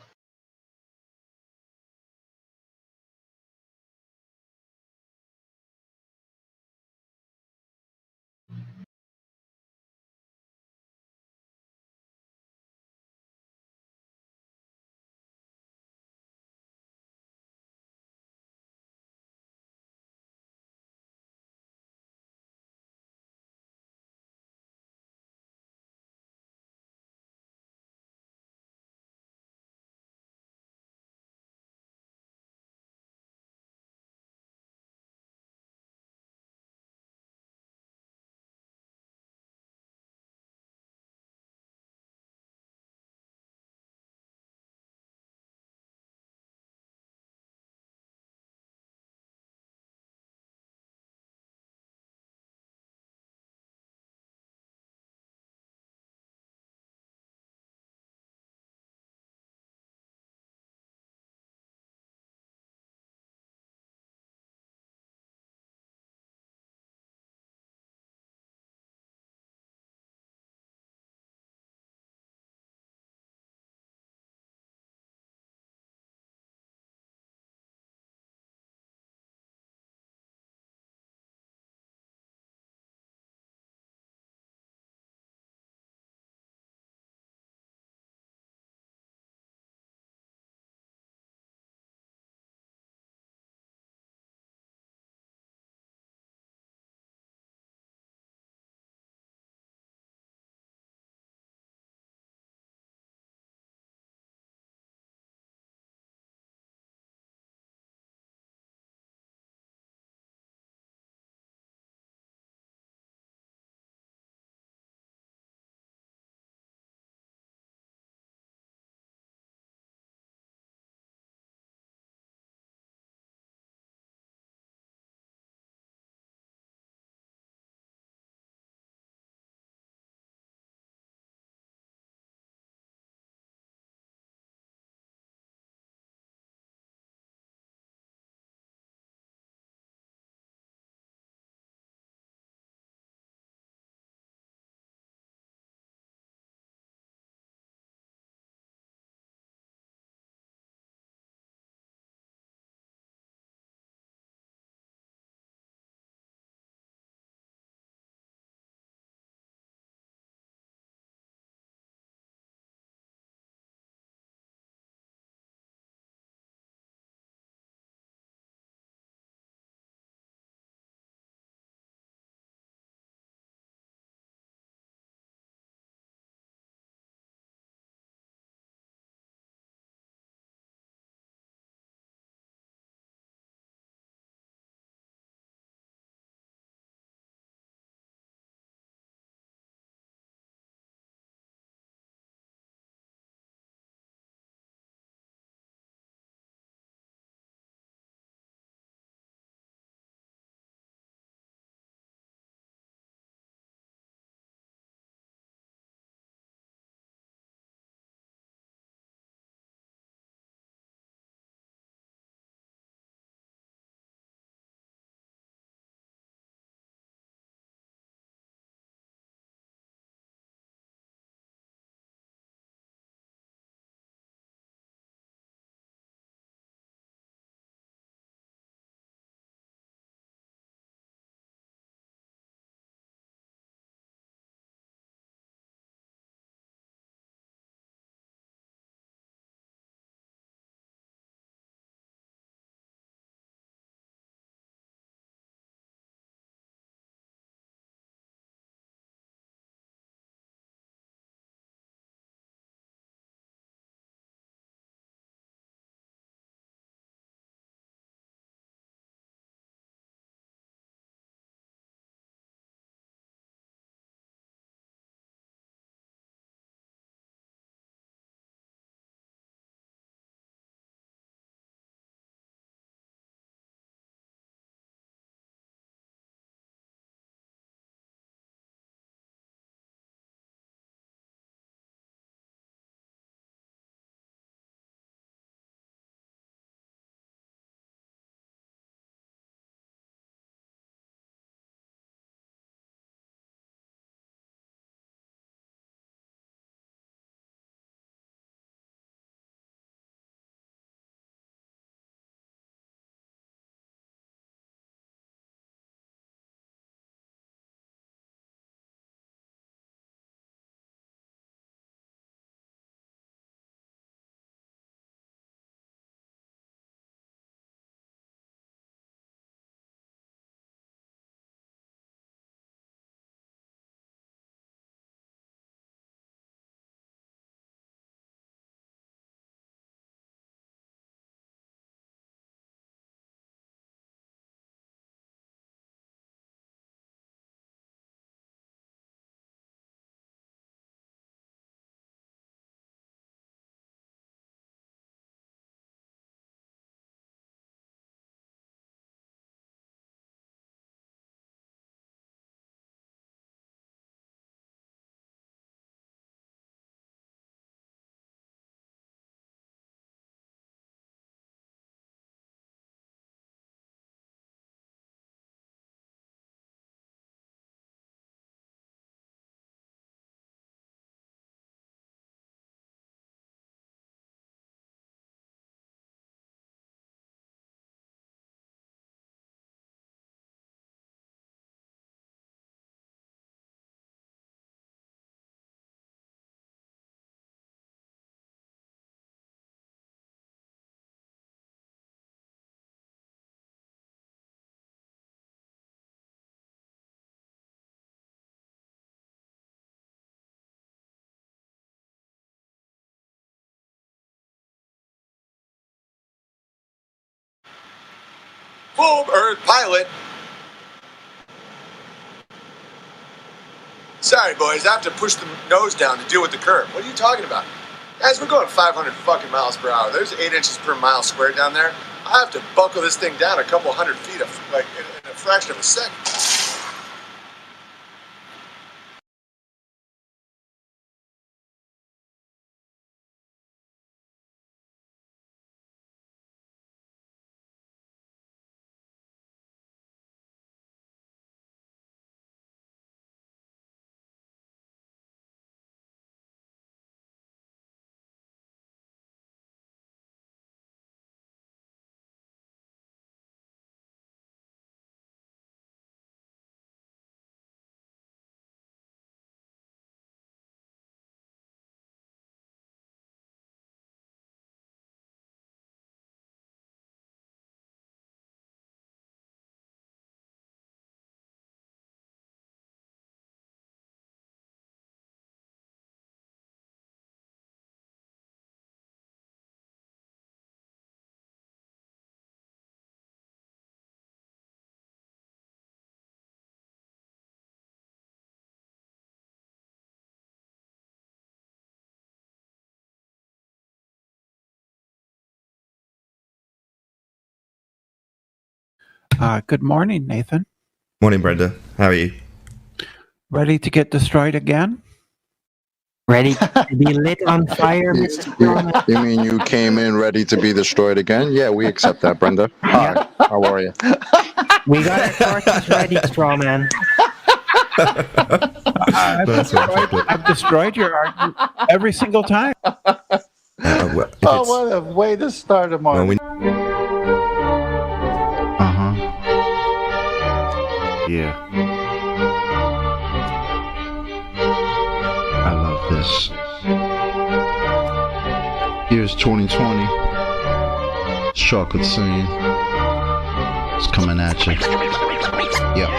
Boom, Earth pilot. Sorry, boys, I have to push the nose down to deal with the curve. What are you talking about? Guys, we're going 500 fucking miles per hour. There's 8 inches per mile squared down there. I have to buckle this thing down a couple hundred feet, like in a fraction of a second. Good morning, Nathan. Morning, Brenda. How are you? Ready to get destroyed again? Ready to be lit on fire, Mrs. Brenda? You mean you came in ready to be destroyed again? Yeah, we accept that, Brenda. Hi, how are you? We got our torches ready, straw man. I've destroyed your argument every single time. Oh, what a way to start a morning. Yeah. I love this. Here's 2020. Chocolate scene. It's coming at you. Yeah.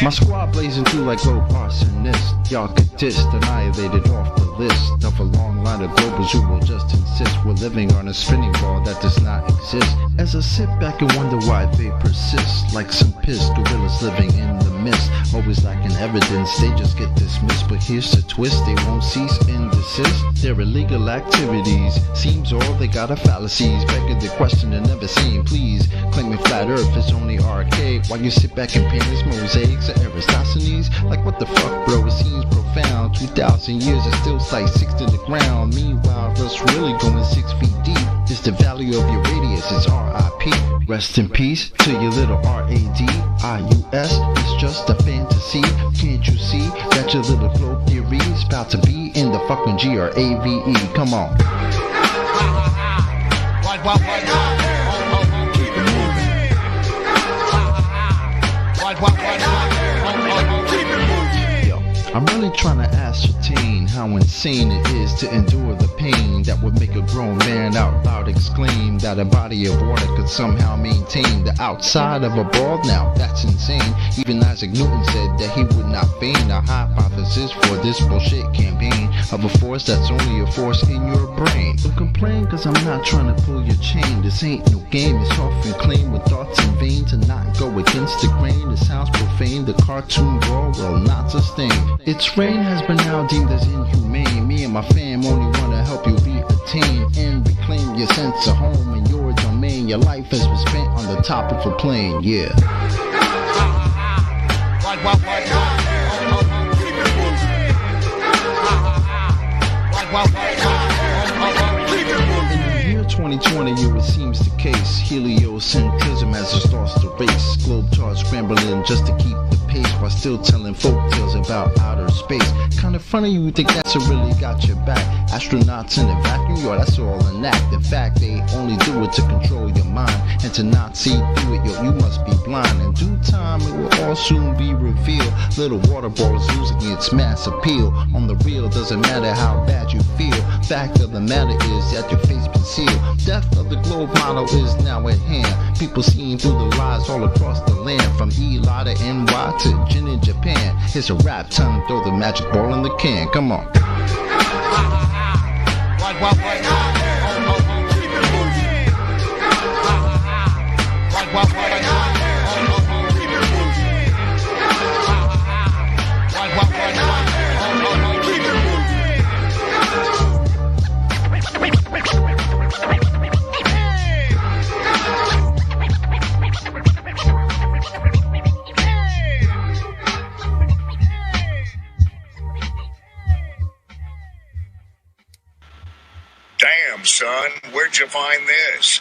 My squad blazing through like low arsonists. Y'all could diss, annihilated off the list of a long line of globals who will just insist we're living on a spinning ball that does not exist. As I sit back and wonder why they persist, like some pissed gorillas living in the mist, always lacking evidence, they just get dismissed. But here's the twist, they won't cease and desist. Their illegal activities seems all they got are fallacies, begging the question and never seen. Please claiming flat earth is only arcade, while you sit back and paint these mosaics of Aristophanes. Like what the fuck, bro, it seems profound. 2,000 years and still sight 6 to the ground. Meanwhile, us really going 6 feet deep. Is the value of your radius, it's RIP. Rest in peace to your little RADIUS. It's just a fantasy. Can't you see that your little globe theory is about to be in the fucking GRAVE? Come on. Keep it moving. I'm really trying to ascertain how insane it is to endure the pain that would make a grown man out loud exclaim that a body of water could somehow maintain the outside of a ball. Now that's insane. Even Isaac Newton said that he would not feign a hypothesis for this bullshit campaign of a force that's only a force in your brain. Don't complain cause I'm not trying to pull your chain. This ain't no game, it's often claimed with thoughts in vain to not go against the grain. It sounds profane, the cartoon ball will not sustain. Its reign has been now deemed as inhumane. Me and my fam only want to help you re-attain and reclaim your sense of home and your domain. Your life has been spent on the top of a plane, yeah. In the year 2020, it seems the case. Heliocentrism has just lost the race. Globetrotters scrambling just to keep the pace while still telling folk tales about outer space. Kinda funny you think NASA really got your back. Astronauts in a vacuum, yo, that's all an act. In fact, they only do it to control your mind. And to not see through it, yo, you must be blind. In due time, it will all soon be revealed. Little water ball is losing its mass appeal. On the real, doesn't matter how bad you feel. Fact of the matter is that your face been sealed. Death of the globe model is now at hand. People seeing through the lies all across the land. From Eli to NY to Jin in Japan. It's a rap time to throw the magic ball in the can. Come on. where'd you find this?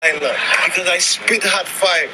I look, because I spit hot fire.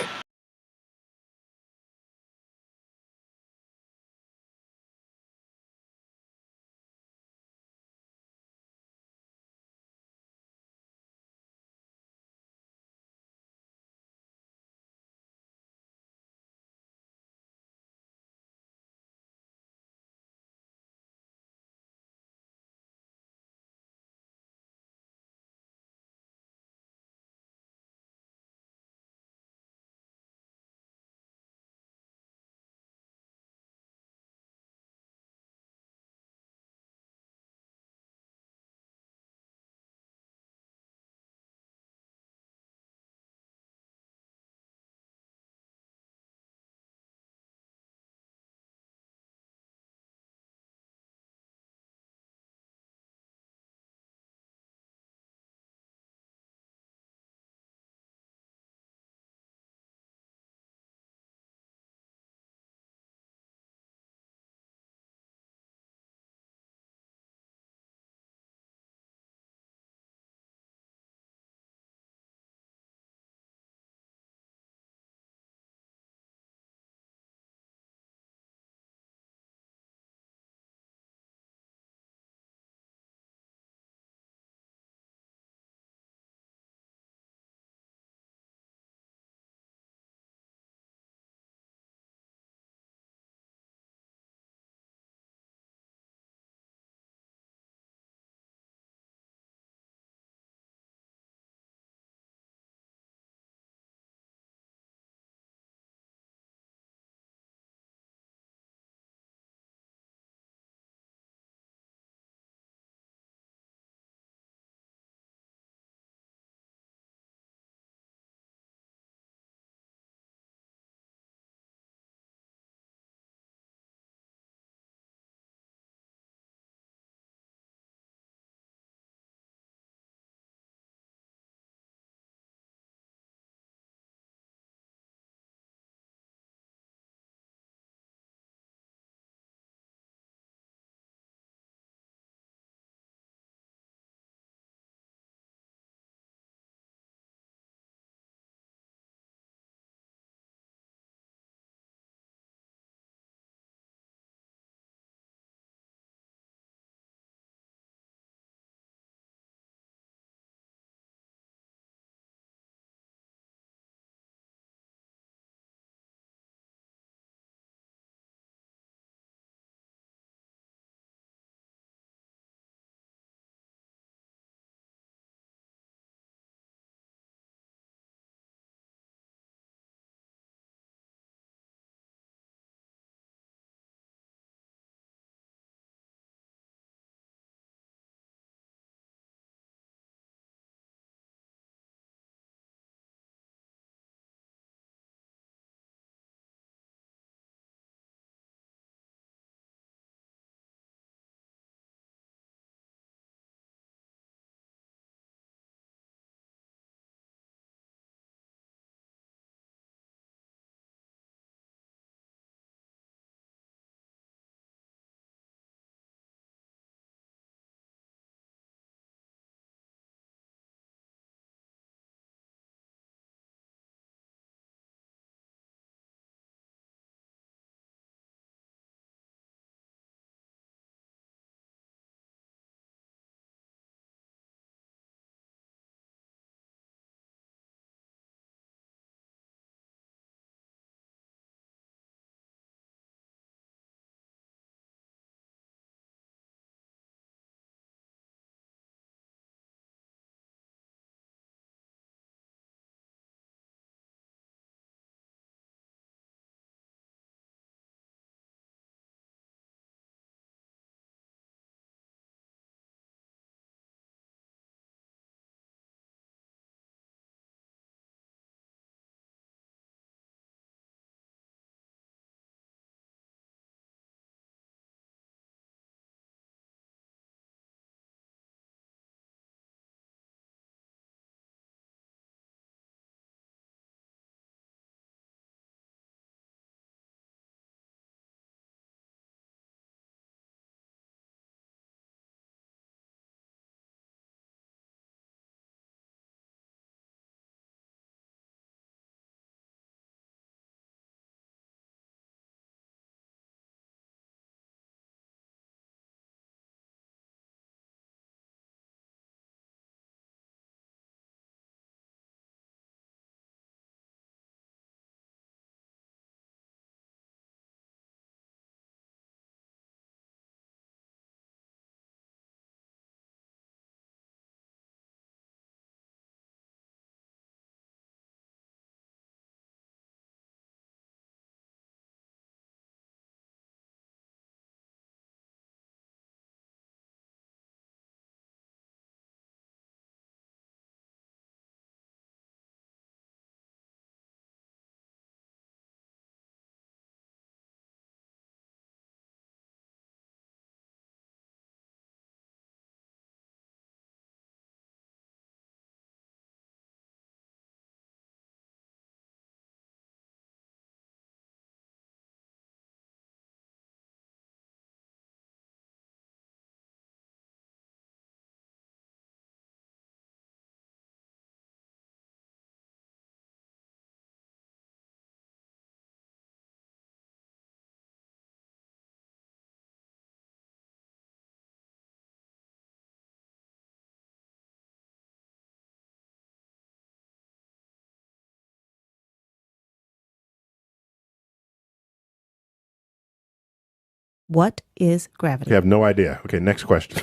What is gravity? You have no idea. Okay, next question.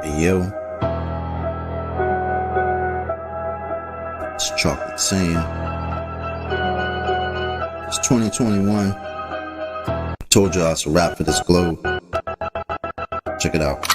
Hey, yo. It's Chocolate saying. It's 2021. Told y'all it's a wrap for this globe. Check it out.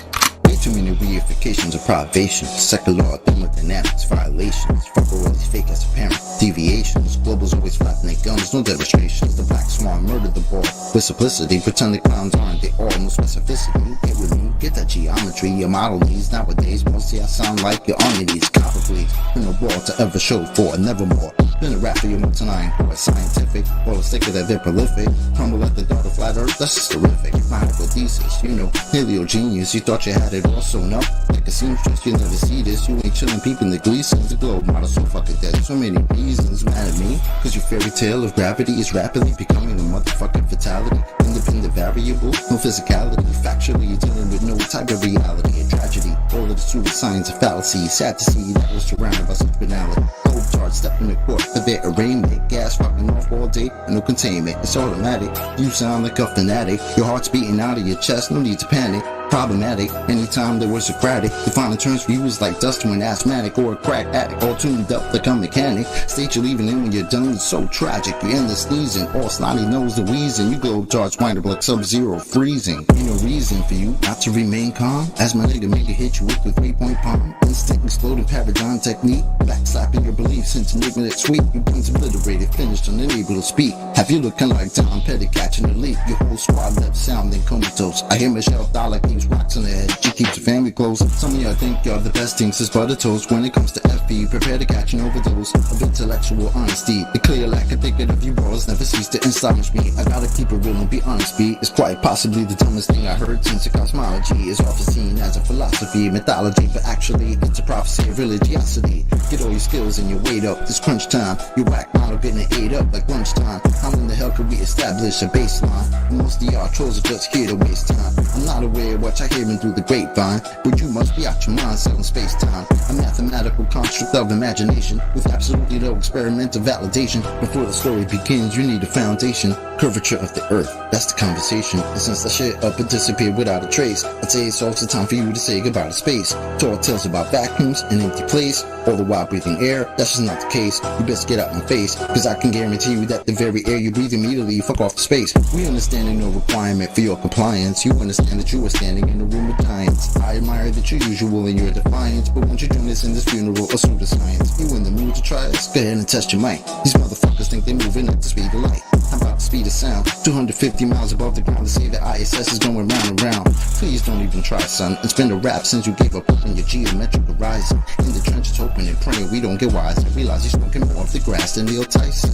Way too many reifications of privations. Secular thermodynamics violations. Fuck all these fake as apparent deviations. Globals always flapping their gums, no demonstrations. The black swan murdered the ball with simplicity. Pretend the clowns aren't they all, no specificity. Get with me, get that geometry. Your model needs nowadays. Mostly I sound like you're on your knees. Copper bleeds. Been a ball to ever show for, nevermore. Been a rap for your tonight, or scientific, or a sticker that they're prolific. Crumble at the thought of flat earth, that's just terrific. My hypothesis, you know, paleo genius. You thought you had it all sewn up like a seamstress. You never see this. You ain't chillin' peeping the Gleasons. The globe model so fucking dead. So many reasons mad at me, cause your fairy tale of gravity is rapidly becoming a motherfucking fatality. Independent variable, no physicality. Factually, you're dealing with no type of reality. A tragedy, all of the pseudoscience of fallacy. Sad to see that was surrounded by such banality. Globe charge stepping the court for their arraignment. Gas fucking off all day, and no containment. It's automatic. You sound like a fanatic. Your heart's beating out of your chest, no need to panic. Problematic, anytime there was Socratic. Defining terms for you is like dust to an asthmatic or a crack addict, all tuned up like a mechanic. State you're leaving in when you're done, it's so tragic. You end the sneezing, all snotty nose the wheezing. You globe charge wind up like sub-zero freezing. Ain't no reason for you not to remain calm. As my nigga make it hit you with the 3-point palm. Instinct exploding paradigm technique. Backslapping your beliefs into enigmatic sweep. Your brain's obliterated, finished, unable to speak. Have you looking like Tom Petty catching the leap? Your whole squad left sounding comatose. I hear Michelle Dollar keeps rocks on the head. She keeps her family close. Some of y'all think y'all the best things is butter toast. When it comes to FB, prepare to catch an overdose of intellectual honesty. The clear lack of thinking of you bros never cease to astonish me. I gotta keep it real and be honest, B. It's quite possibly the dumbest thing I heard since the cosmology is often seen as a philosophy, mythology, but actually it's a prophecy of religiosity. Get all your skills and your weight up. This crunch time. Your whack model getting ate up like lunchtime. How in the hell could we establish a baseline? Most of y'all trolls are just here to waste time. I'm not aware of what you're hearing through the grapevine, but you must be out your mind selling space-time. A mathematical construct of imagination with absolutely no experimental validation. Before the story begins, you need a foundation. Curvature of the earth, that's the conversation. And since the shit up and disappeared without a trace, I'd say it's also time for you to say goodbye to space. Tall tales about vacuums and empty place, all the while breathing air. That's just not the case. You best get out my face, cause I can guarantee you that the very air you breathe immediately fuck off the space. We understand no requirement for your compliance. You understand that you are standing in a room with giants. I admire that you're usual in your defiance, but won't you join us in this funeral of pseudoscience? You in the mood to try us? Go ahead and test your mic. These motherfuckers think they're moving at the speed of light. How about the speed of sound? 250 miles above the ground. To say the ISS is going round and round. Please don't even try, son. It's been a rap since you gave up on your geometric horizon. In the trenches hoping and praying we don't get wise. I realize you're smoking more of the grass than Neil Tyson.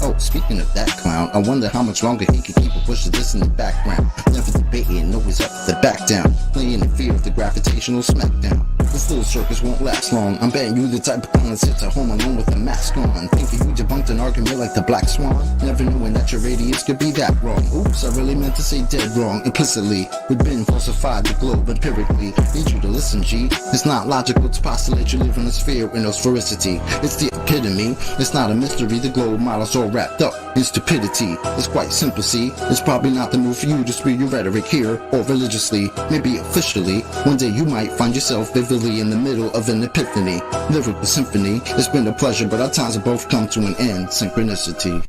Oh, speaking of that clown, I wonder how much longer he can keep a push of this in the background. Never debating, always up to the back down. Playing in fear of the gravitational smackdown. This little circus won't last long. I'm betting you the type of clown that sits at home alone with a mask on. Thinking you debunked an argument like the Black Swan. Never knowing that your radius could be that wrong. Oops, I really meant to say dead wrong. Implicitly, we've been falsified the globe empirically. Need you to listen, G. It's not logical to postulate you live in a sphere with no sphericity. It's the epitome. It's not a mystery. The globe model's all wrapped up in stupidity. It's quite simple, see. It's probably not the move for you to spew your rhetoric here or religiously. Maybe officially. One day you might find yourself vividly in the middle of an epiphany. Lyrical symphony. It's been a pleasure, but our times have both come to an end. Synchronicity.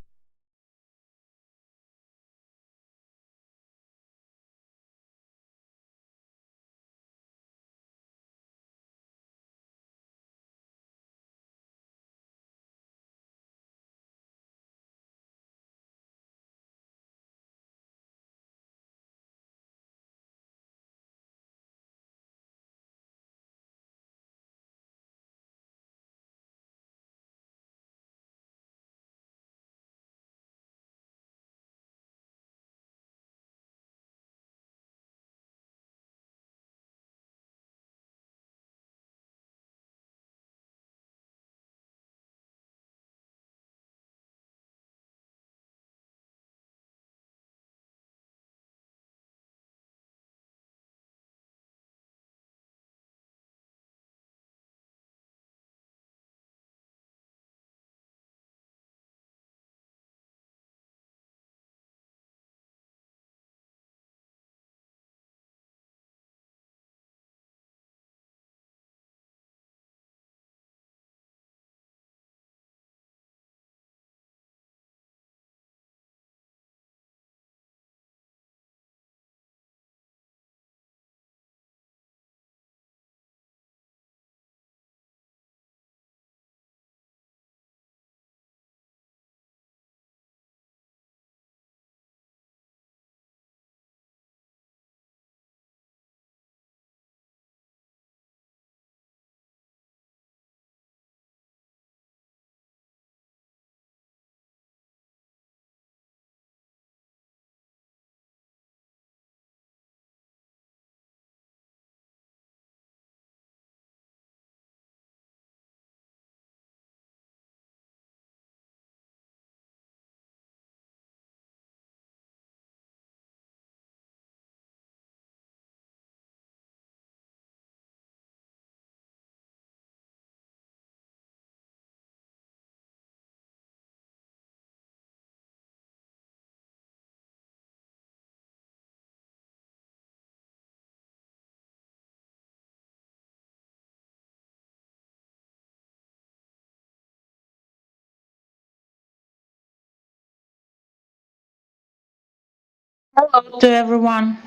Hello to everyone.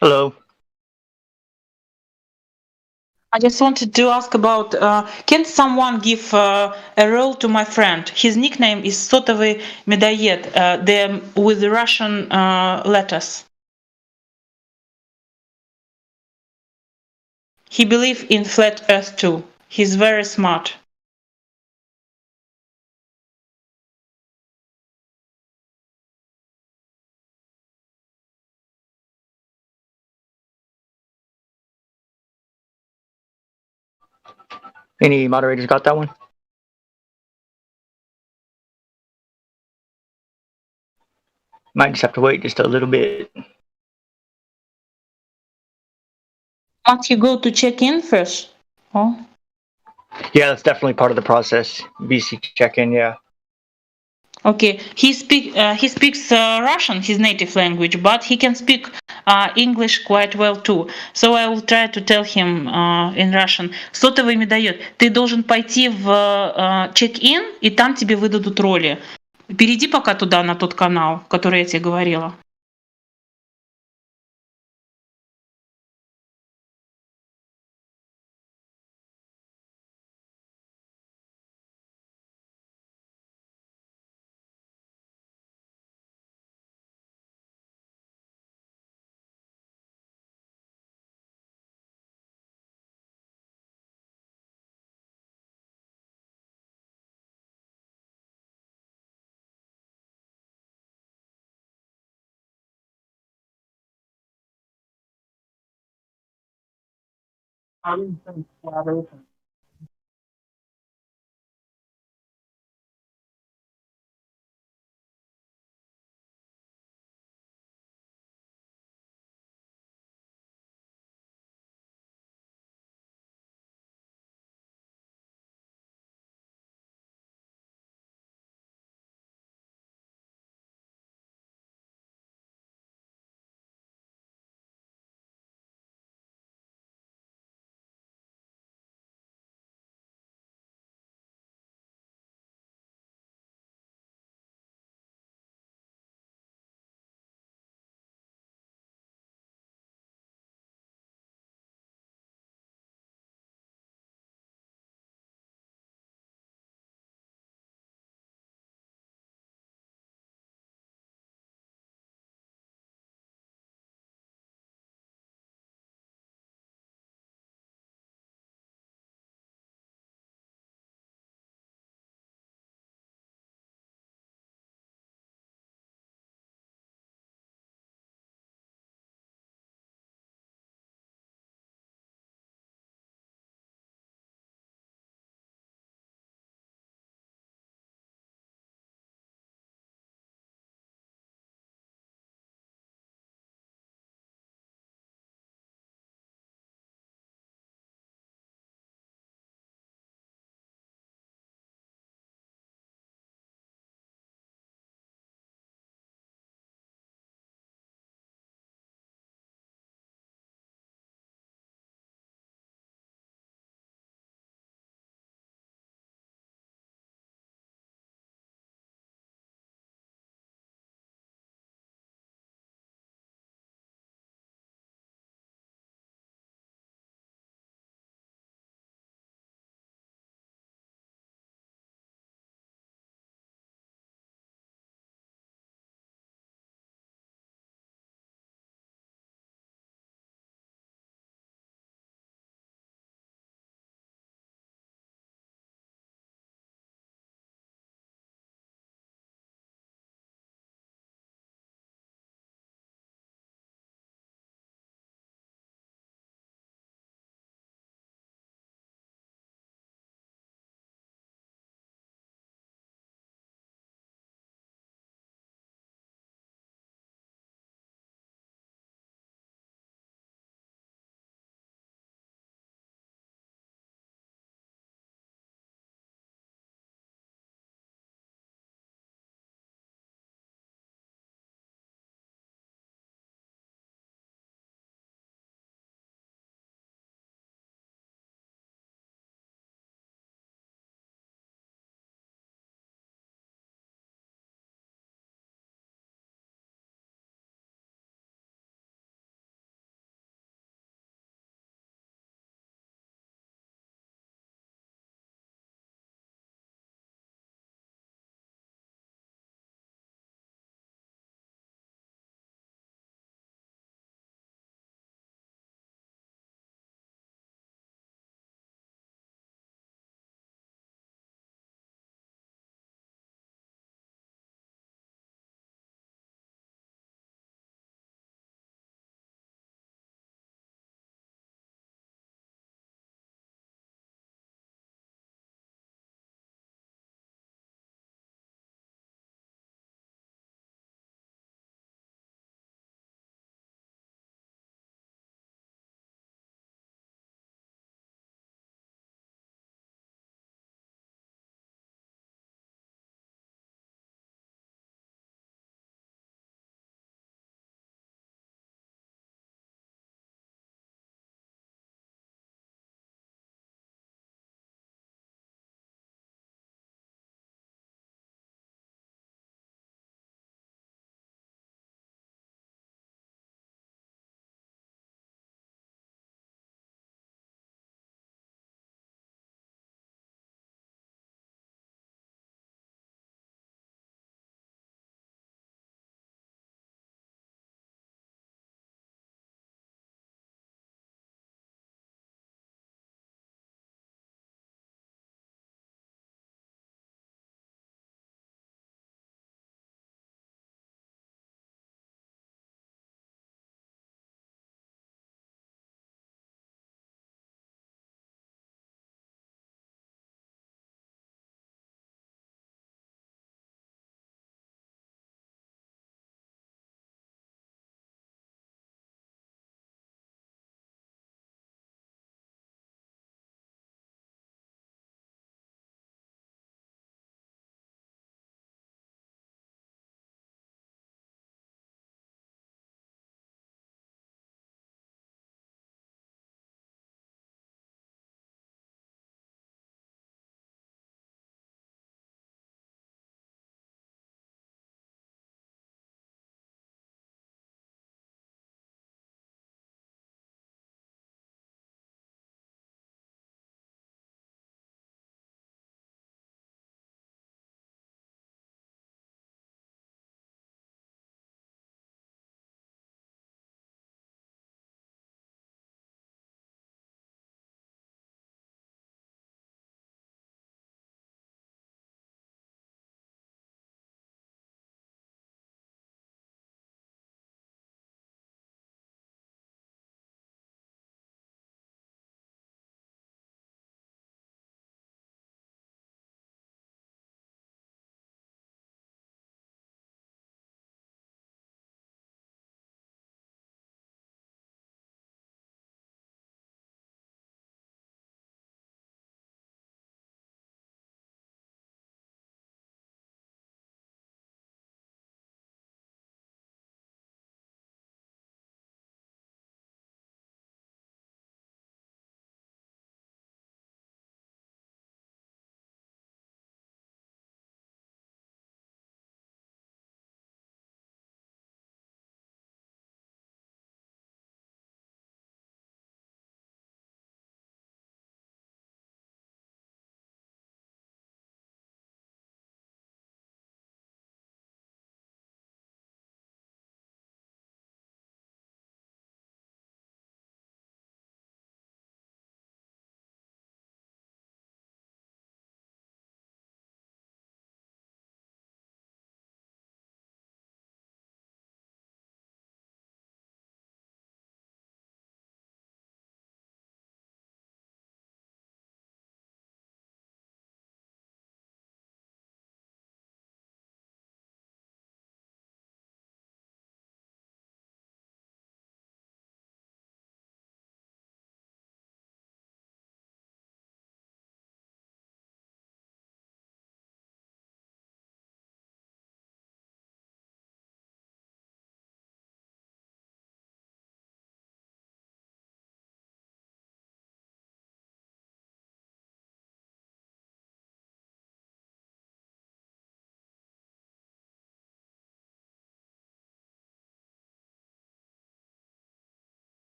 Hello. I just wanted to ask about, can someone give a role to my friend? His nickname is Sotovy Medayet, with the Russian letters. He believes in flat earth too. He's very smart. Any moderators got that one? Might just have to wait just a little bit. Must you go to check in first? Oh. Yeah, that's definitely part of the process. BC check-in, yeah. Okay, he speaks Russian, his native language, but he can speak English quite well too. So I will try to tell him in Russian. Сотовый медает. Ты должен пойти в check-in, и там тебе выдадут роли. Перейди пока туда, на тот канал, который я тебе говорила.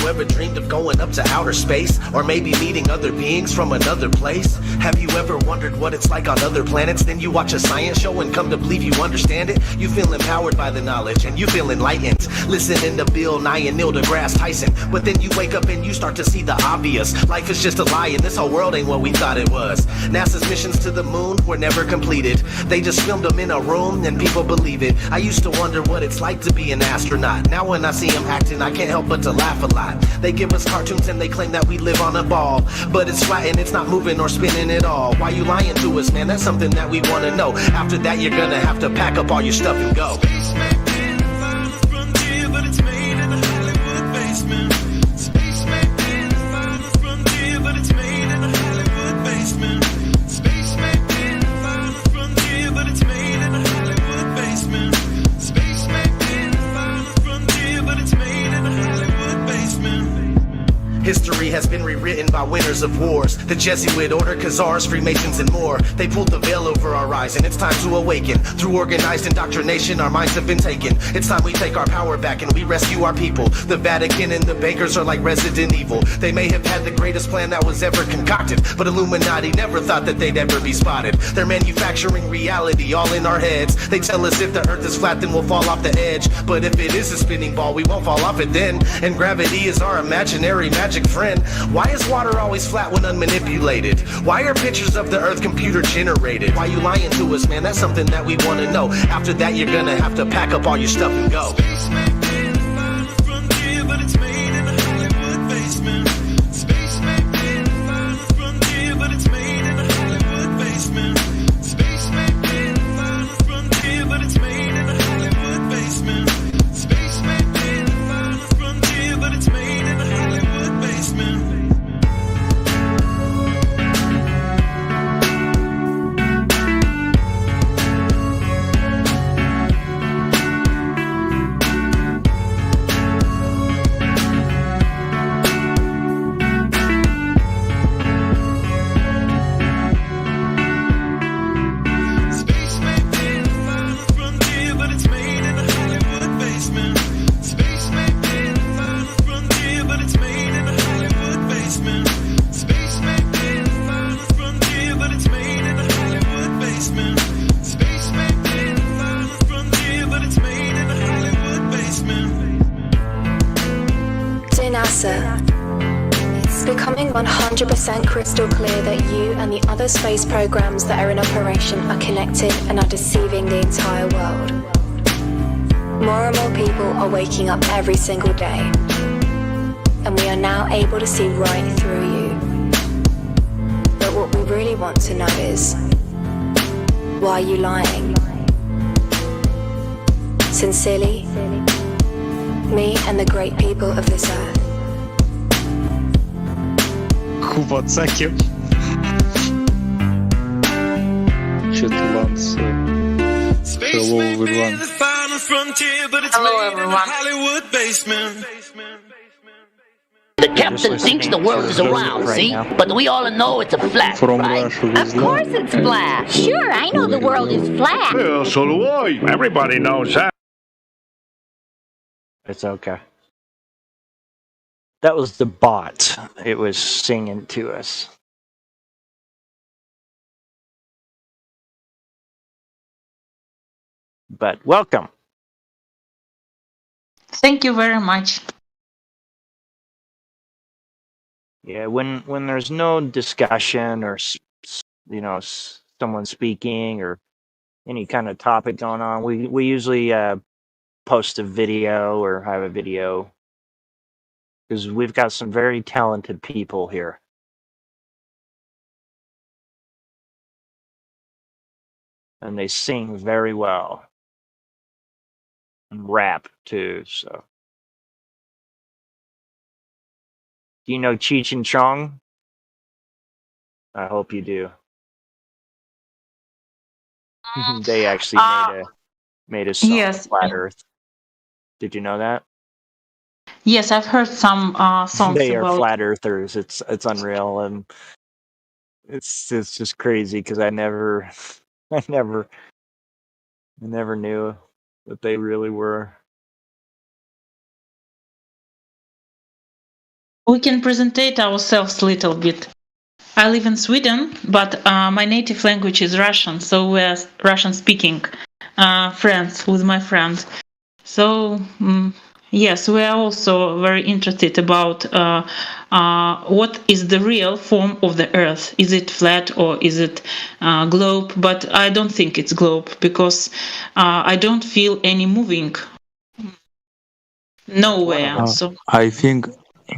ever dreamed of going up to outer space? Or maybe meeting other beings from another place? Have you ever wondered what it's like on other planets? Then you watch a science show and come to believe you understand it? You feel empowered by the knowledge and you feel enlightened, listening to Bill Nye and Neil deGrasse Tyson. But then you wake up and you start to see the obvious. Life is just a lie and this whole world ain't what we thought it was. NASA's missions to the moon were never completed. They just filmed them in a room and people believe it. I used to wonder what it's like to be an astronaut. Now when I see them acting, I can't help but to laugh a lot. They give us cartoons and they claim that we live on a ball, but it's flat and it's not moving or spinning at all. Why you lying to us, man? That's something that we want to know. After that, you're gonna have to pack up all your stuff and go. History has been rewritten by winners of wars. The Jesuit order, Khazars, Freemasons, and more. They pulled the veil over our eyes, and it's time to awaken. Through organized indoctrination, our minds have been taken. It's time we take our power back and we rescue our people. The Vatican and the bankers are like Resident Evil. They may have had the greatest plan that was ever concocted, but Illuminati never thought that they'd ever be spotted. They're manufacturing reality all in our heads. They tell us if the earth is flat, then we'll fall off the edge. But if it is a spinning ball, we won't fall off it then. And gravity is our imaginary magic friend. Why is water always flat when unmanipulated? Why are pictures of the earth computer generated? Why you lying to us, man? That's something that we want to know. After that, you're gonna have to pack up all your stuff and go. It's becoming 100% crystal clear that you and the other space programs that are in operation are connected and are deceiving the entire world. More and more people are waking up every single day, and we are now able to see right through you. But what we really want to know is, why are you lying? Sincerely, me and the great people of this earth. Kuba, thank you. Shetlands. Hello everyone. Hello everyone. The captain thinks the world is round, see? But we all know it's a flat, right? Of course it's flat. Sure, I know the world is flat. Yeah, so do I. Everybody knows that. It's okay. That was the bot. It was singing to us. But welcome. Thank you very much. Yeah, when there's no discussion or someone speaking or any kind of topic going on, we usually post a video or have a video, because we've got some very talented people here. And they sing very well. And rap too, so. Do you know Cheech and Chong? I hope you do. They actually made a song, yes. Flat Earth. Did you know that? Yes, I've heard some songs They are about flat earthers. It's unreal, and it's just crazy because I never knew that they really were. We can presentate ourselves a little bit. I live in Sweden, but my native language is Russian, so we're Russian-speaking friends with my friends. So yes, we are also very interested about what is the real form of the Earth. Is it flat or is it globe? But I don't think it's globe because I don't feel any moving nowhere. So I think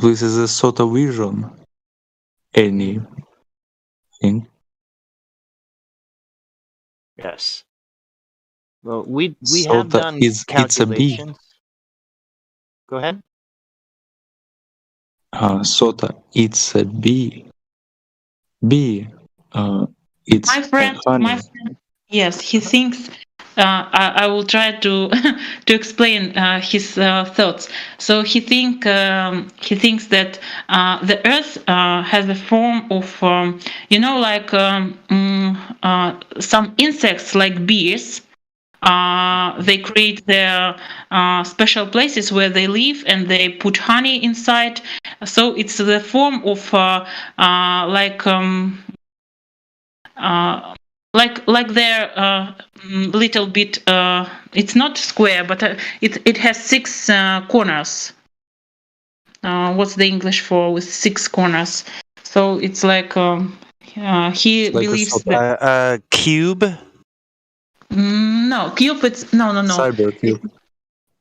this is a sort of vision. Anything. Yes. Well, we So have that done it's a B. calculations. Go ahead. Sota, it's a B. B. It's my friend, yes, he thinks. I will try to to explain his thoughts. So he thinks that the Earth has a form of like some insects like bees. They create their special places where they live and they put honey inside. So it's the form of like they're little bit. It's not square, but it has 6 corners. What's the English for with 6 corners? So it's like he like believes that A cube. No, cube. It's no. Cyber cube.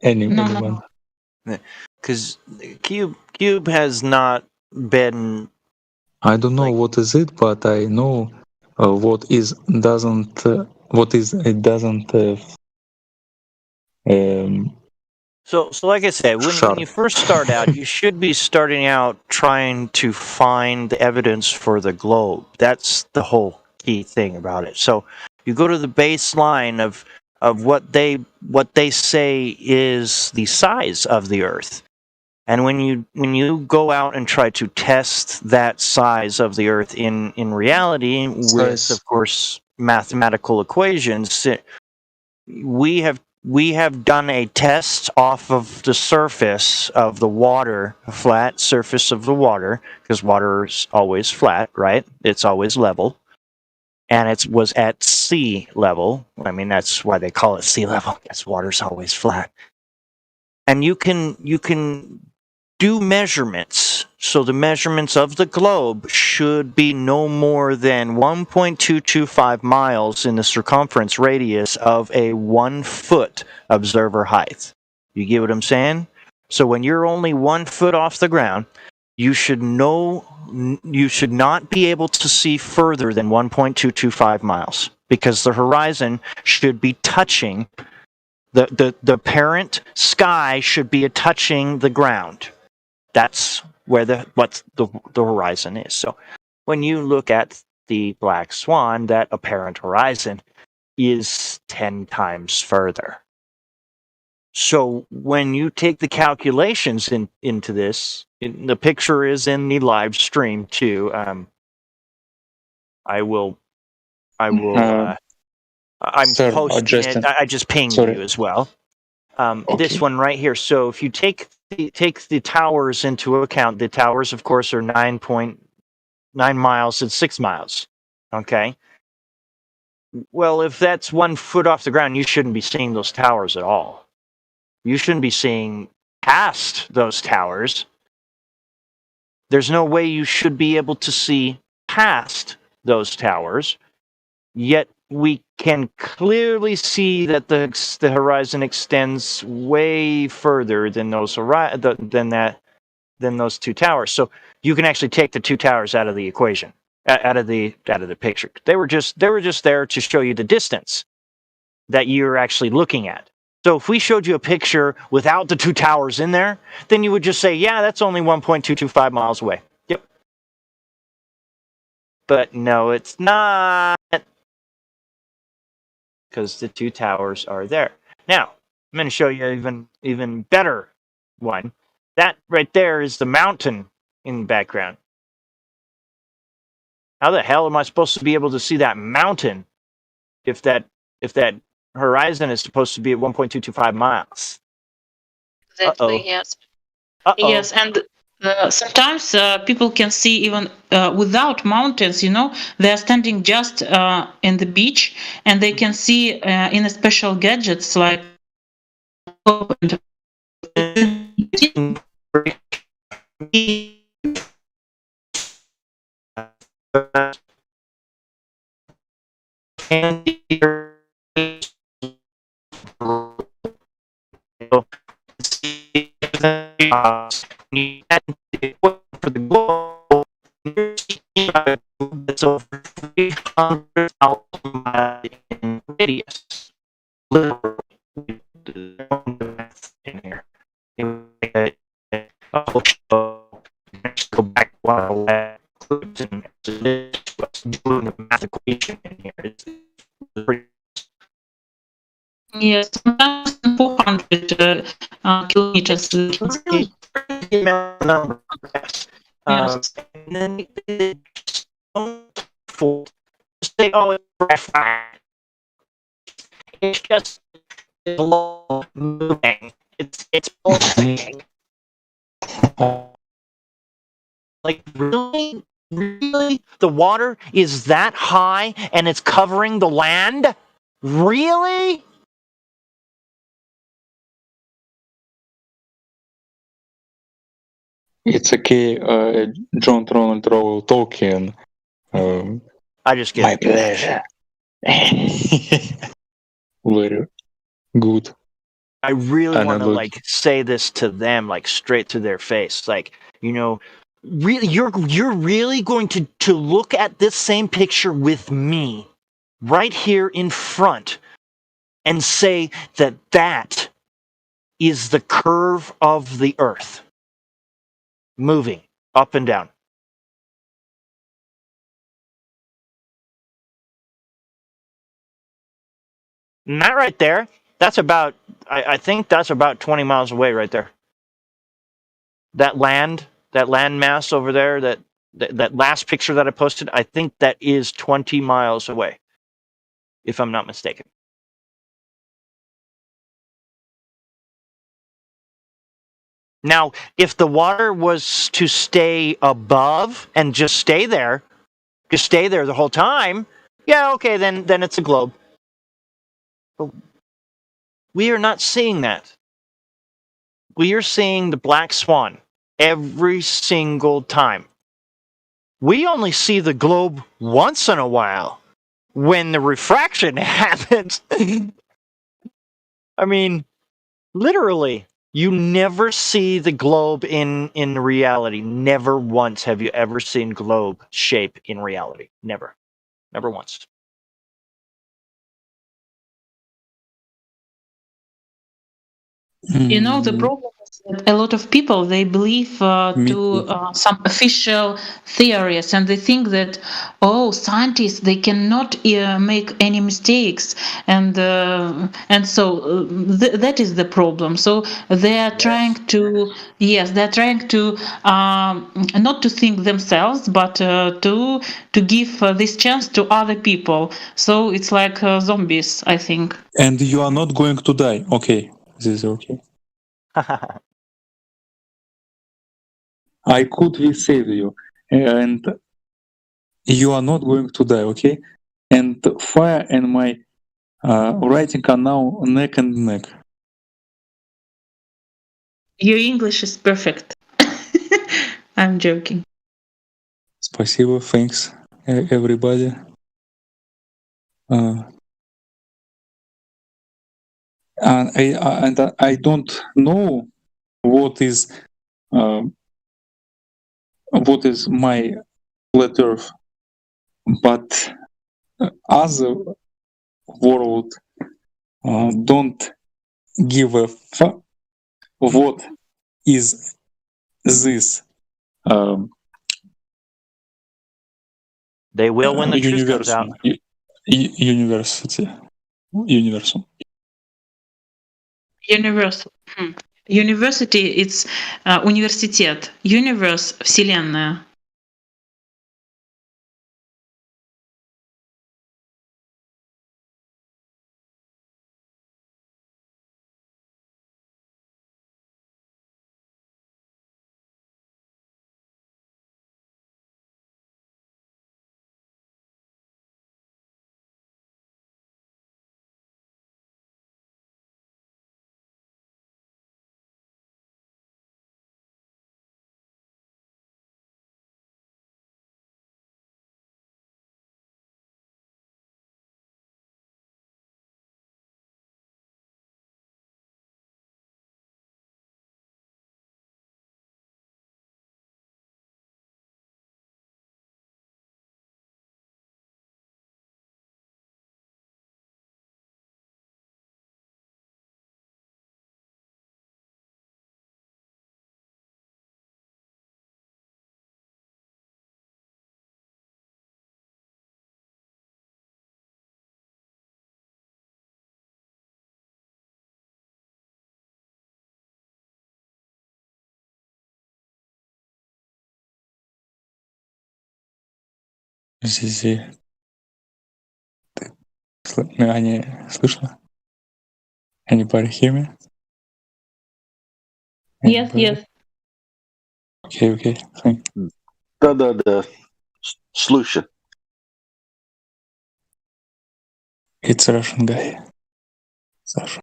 Anyone. Because cube has not been. I don't know what is it, but I know what is it doesn't. So like I said, when you first start out, you should be starting out trying to find evidence for the globe. That's the whole key thing about it. So you go to the baseline of what they say is the size of the Earth. And when you go out and try to test that size of the Earth in reality with, of course, mathematical equations, we have done a test off of the surface of the water, a flat surface of the water, because water is always flat, right? It's always level. And it was at sea level. I mean, that's why they call it sea level, because water's always flat. And you can do measurements. So the measurements of the globe should be no more than 1.225 miles in the circumference radius of a 1 foot observer height. You get what I'm saying? So when you're only 1 foot off the ground, you should not be able to see further than 1.225 miles, because the horizon should be touching the parent sky should be touching the ground. That's where the horizon is. So when you look at the black swan, that apparent horizon is 10 times further. So when you take the calculations into this, the picture is in the live stream too. I'm Sir, posting it. I just pinged you as well. This one right here. So if you take the towers into account, the towers, of course, are 9.9 miles and 6 miles. Okay. Well, if that's 1 foot off the ground, you shouldn't be seeing those towers at all. You shouldn't be seeing past those towers. There's no way you should be able to see past those towers. Yet we can clearly see that the horizon extends way further than those two towers. So you can actually take the 2 towers out of the equation, out of the picture. They were just there to show you the distance that you're actually looking at. So if we showed you a picture without the 2 towers in there, then you would just say, yeah, that's only 1.225 miles away. Yep. But no, it's not, because the 2 towers are there. Now, I'm going to show you even better one. That right there is the mountain in the background. How the hell am I supposed to be able to see that mountain if that horizon is supposed to be at 1.225 miles? Exactly. Uh-oh. Yes. Uh-oh. Yes, and sometimes people can see even without mountains, they are standing just in the beach, and they can see in a special gadgets like for the goal, it's over 300,000 miles in radius. Literally, in here. Let's go back while clips and doing the math equation in here. It's pretty. yes, sometimes 400 kilometers. Really number. Yes. And then they just don't say, oh, it's flat. It's just moving. It's pulsing. Like really, the water is that high and it's covering the land? Really? It's okay, John Ronald Rowell Tolkien. I just get my pleasure. Very good. I really want to analogy. say this to them, straight to their face, really, you're really going to look at this same picture with me, right here in front, and say that is the curve of the Earth, moving up and down. And that right there, that's about, I think that's about 20 miles away right there. That land mass over there, that last picture that I posted, I think that is 20 miles away, if I'm not mistaken. Now, if the water was to stay above and just stay there the whole time, yeah, okay, then it's a globe. But we are not seeing that. We are seeing the black swan every single time. We only see the globe once in a while when the refraction happens. I mean, literally, you never see the globe in reality. Never once have you ever seen globe shape in reality. Never. Never once. The problem is that a lot of people, they believe to some official theories, and they think that, scientists, they cannot make any mistakes, and so that is the problem. So they are trying to, they're trying to not to think themselves, but to give this chance to other people. So it's like zombies, I think. And you are not going to die. Okay, this is okay. I could we save you, and you are not going to die. Okay, and fire and my writing are now neck and neck. Your English is perfect. I'm joking. Спасибо, thanks, everybody. And I don't know what is my flat Earth, but other world don't give a fuck what is this. They will when the truth comes out. Universum. Universal. University, it's университет. Universe, вселенная. Зизи. Они слышно? Anybody hear me? Yes, yes. Okay, thank you. Да-да-да. Слушай. It's a Russian guy. Sasha.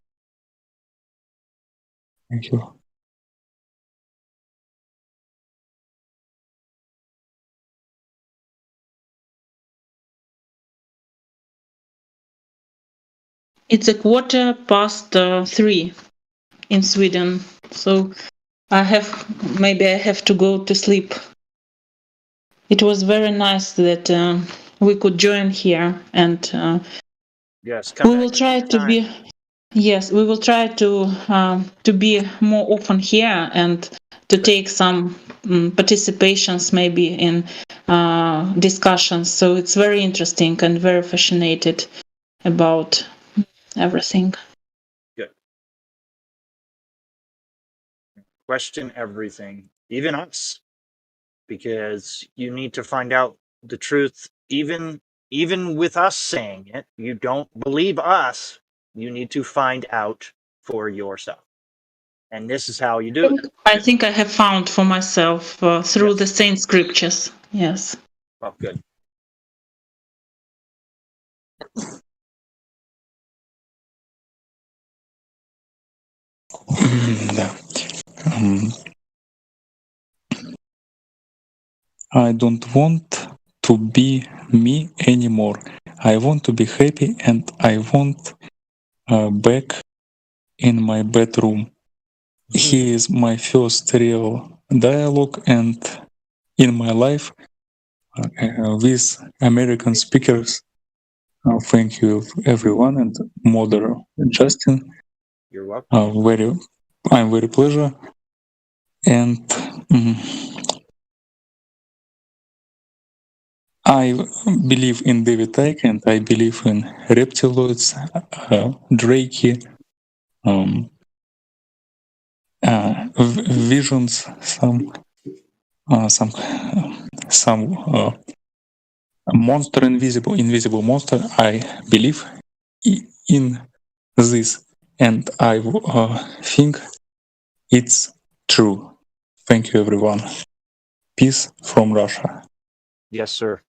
Thank you. It's 3:15 in Sweden, so maybe I have to go to sleep. It was very nice that we could join here, and Yes, come we back will try to anytime. be. Yes, we will try to be more often here and to take some participations maybe in discussions. So it's very interesting and very fascinated about everything. Good. Question everything, even us, because you need to find out the truth. Even with us saying it, you don't believe us. You need to find out for yourself, and this is how you do it. I think I have found for myself through the saint scriptures. Yes. Oh, good. Да. I don't want to be me anymore. I want to be happy and I want back in my bedroom. He is my first real dialogue and in my life with American speakers. Thank you everyone and Mother Justin. You're welcome. I'm very pleasure and I believe in David Icke and I believe in reptiloids, Drakey, visions, some monster, invisible monster. I believe in this, and I think it's true. Thank you, everyone. Peace from Russia. Yes, sir.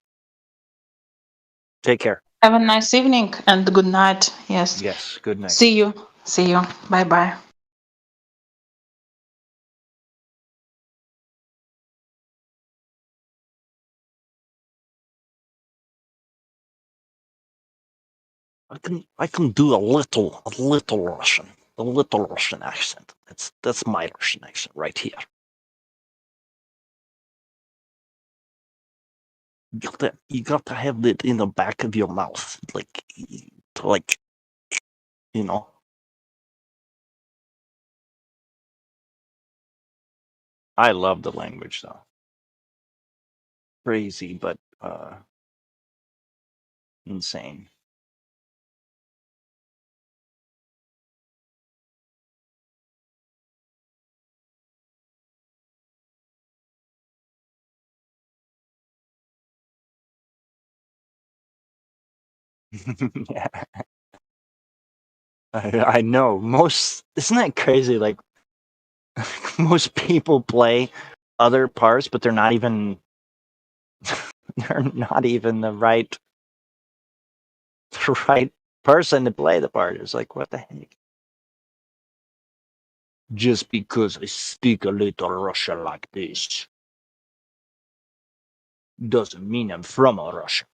Take care. Have a nice evening and good night. Yes. Yes, good night. See you. See you. Bye bye. I can do a little Russian. A little Russian accent. That's my Russian accent right here. You got to have it in the back of your mouth, like you know. I love the language though. Crazy, but insane. Yeah. I know. Isn't that crazy? Like most people play other parts, but they're not even the right person to play the part. It's like, what the heck? Just because I speak a little Russian like this doesn't mean I'm from Russia.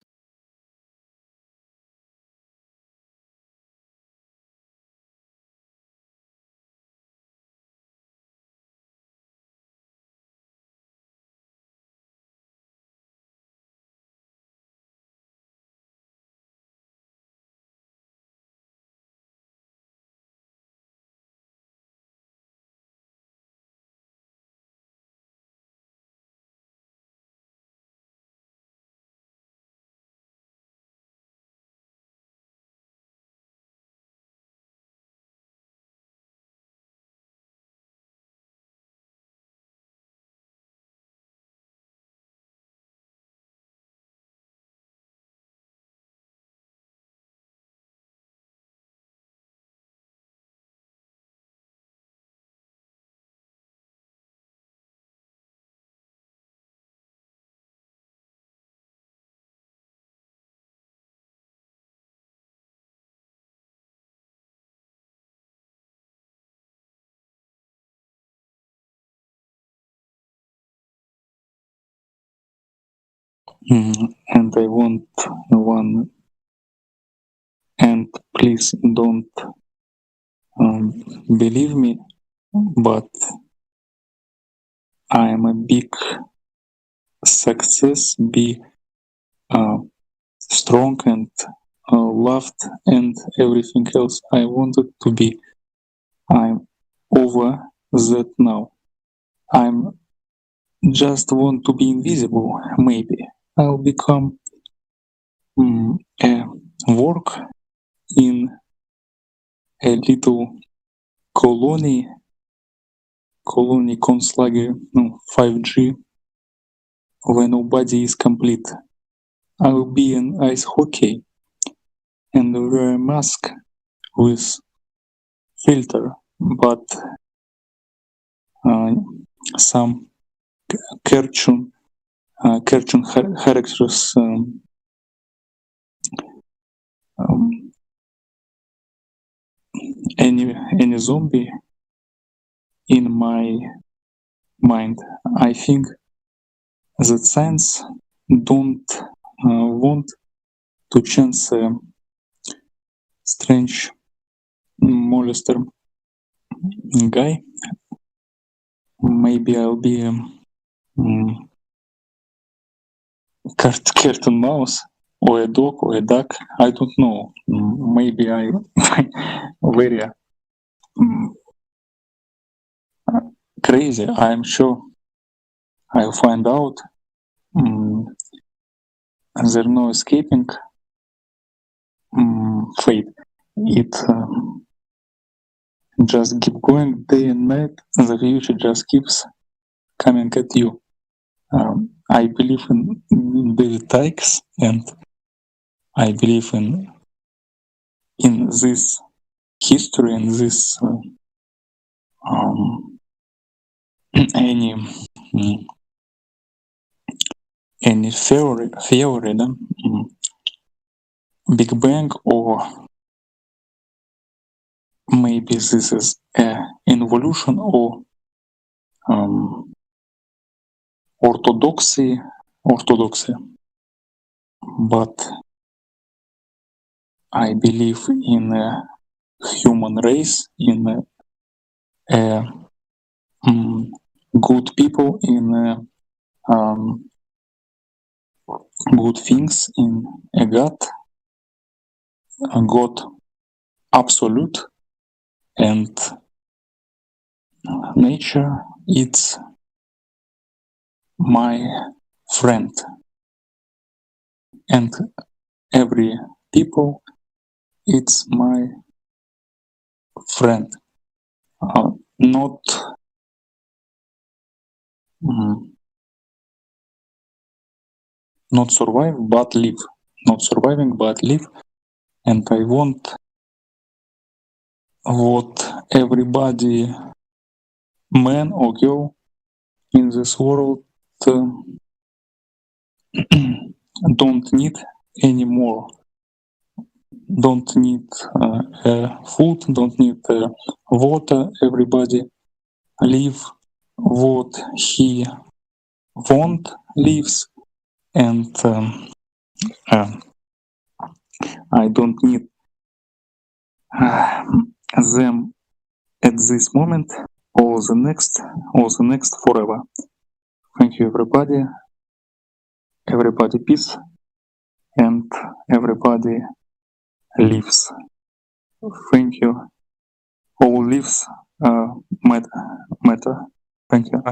And I want one. And please don't believe me, but I am a big success, be strong and loved, and everything else I wanted to be. I'm over that now. I'm just want to be invisible. Maybe I'll become a work in a little colony Konzlage 5G where nobody is complete. I'll be in ice hockey and wear a mask with filter, but some cartoon characters any zombie in my mind. I think that science don't want to chance a strange molester guy. Maybe I'll be a cat and mouse or a dog or a duck. I don't know. Maybe I very crazy. I'm sure I'll find out. There's no escaping fate. It just keep going day and night. The future just keeps coming at you. I believe in David Tykes, and I believe in this history and this any theory, Big Bang, or maybe this is an evolution or orthodoxy, but I believe in a human race, in good people, in good things, in a God absolute, and nature, it's my friend, and every people, it's my friend. Not survive but live, not surviving but live. And I want what everybody, man or girl in this world, don't need anymore. Don't need food, don't need water. Everybody live what he lives, and I don't need them at this moment or the next forever. Thank you, everybody. Everybody peace, and everybody lives. Thank you. All lives matter. Thank you.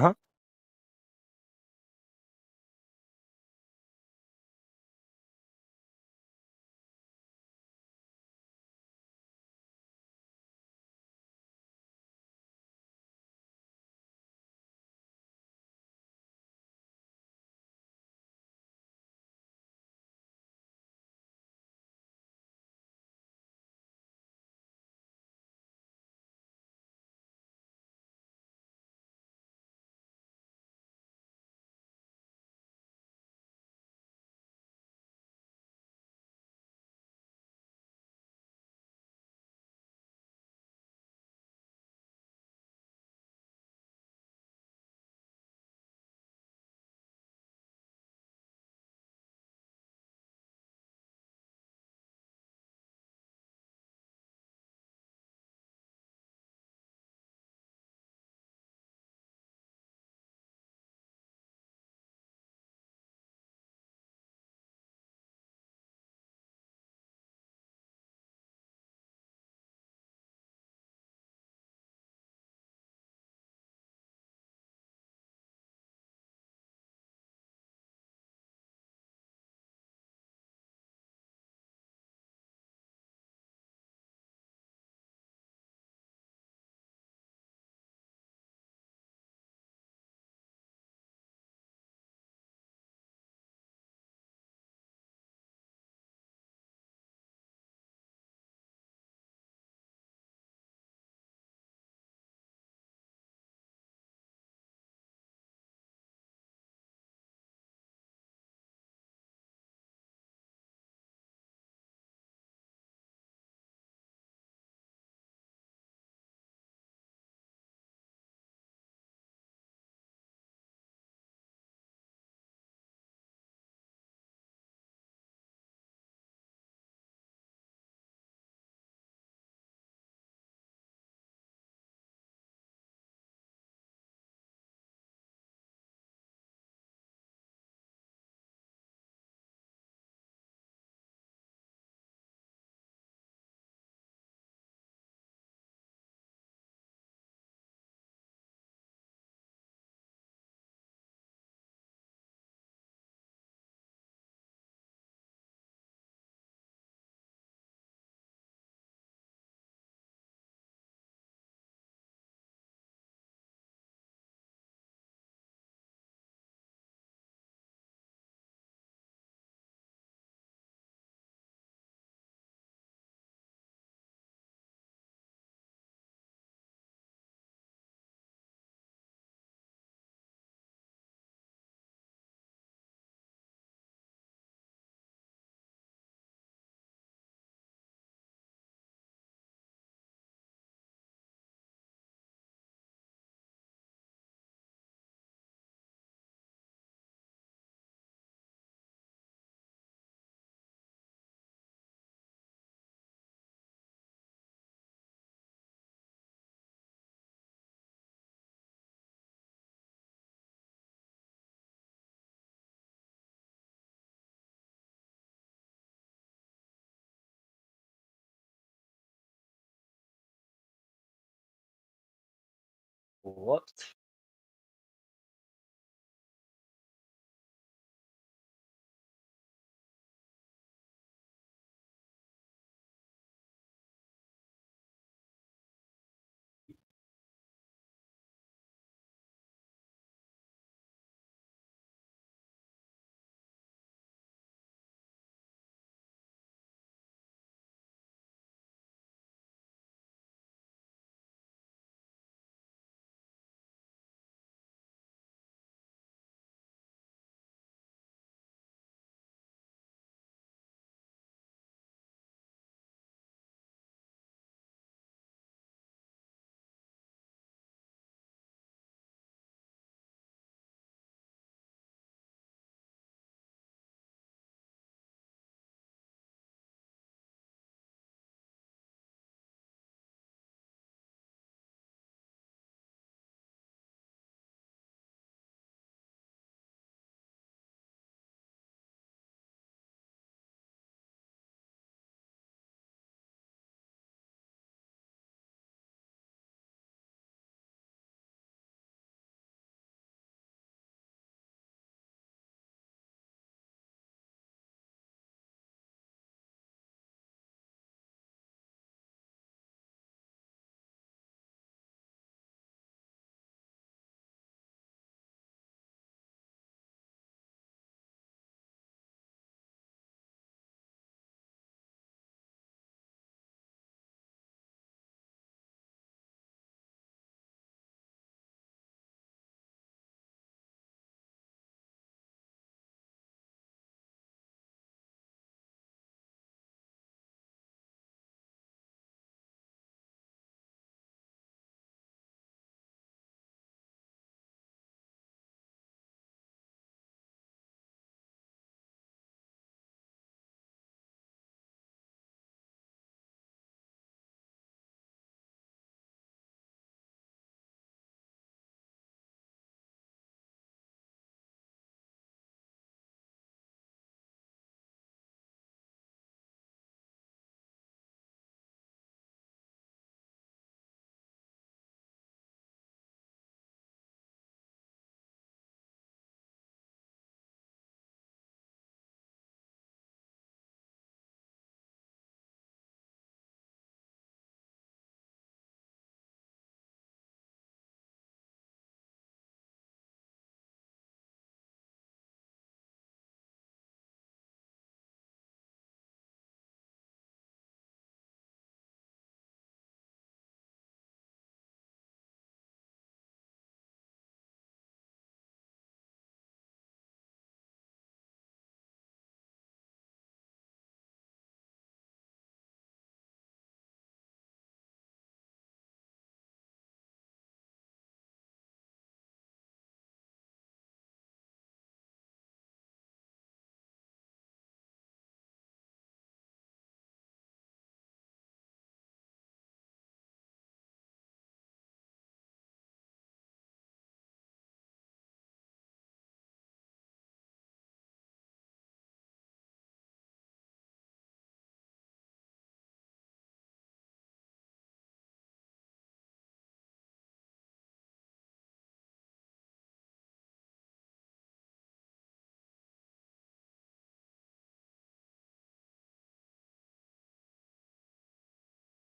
What?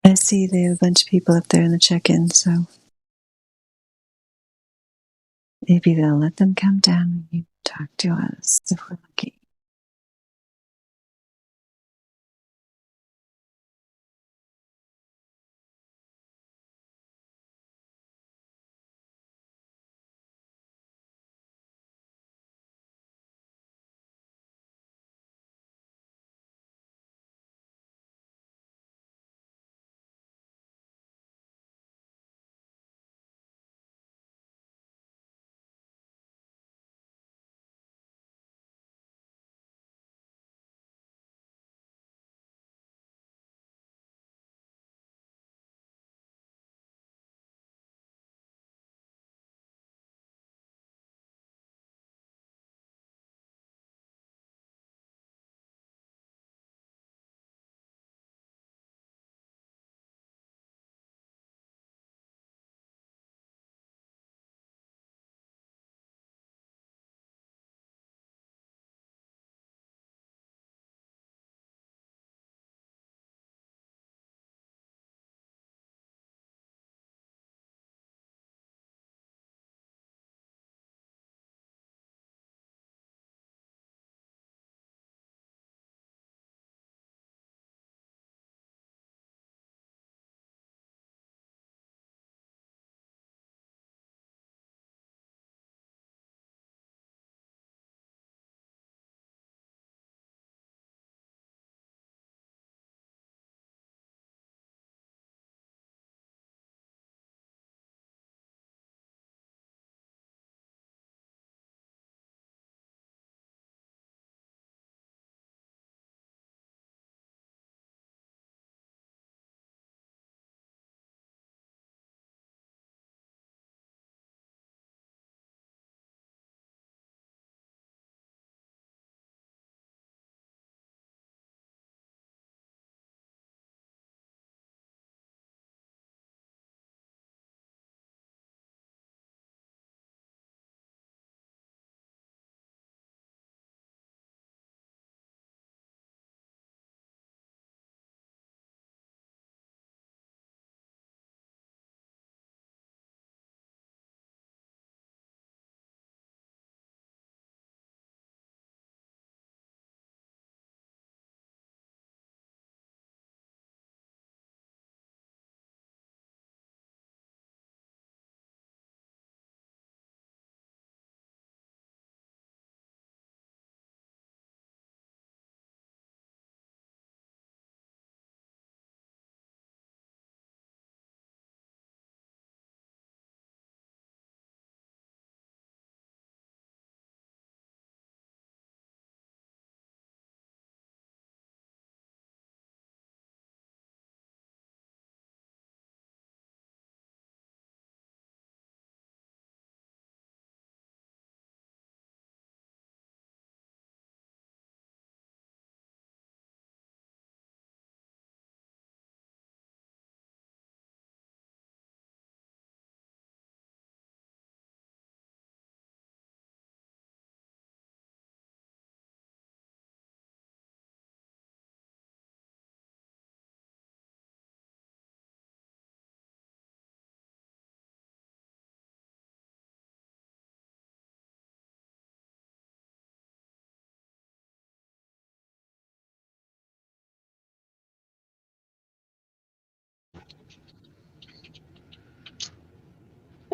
I see they have a bunch of people up there in the check-in, so maybe they'll let them come down and you talk to us if we're lucky.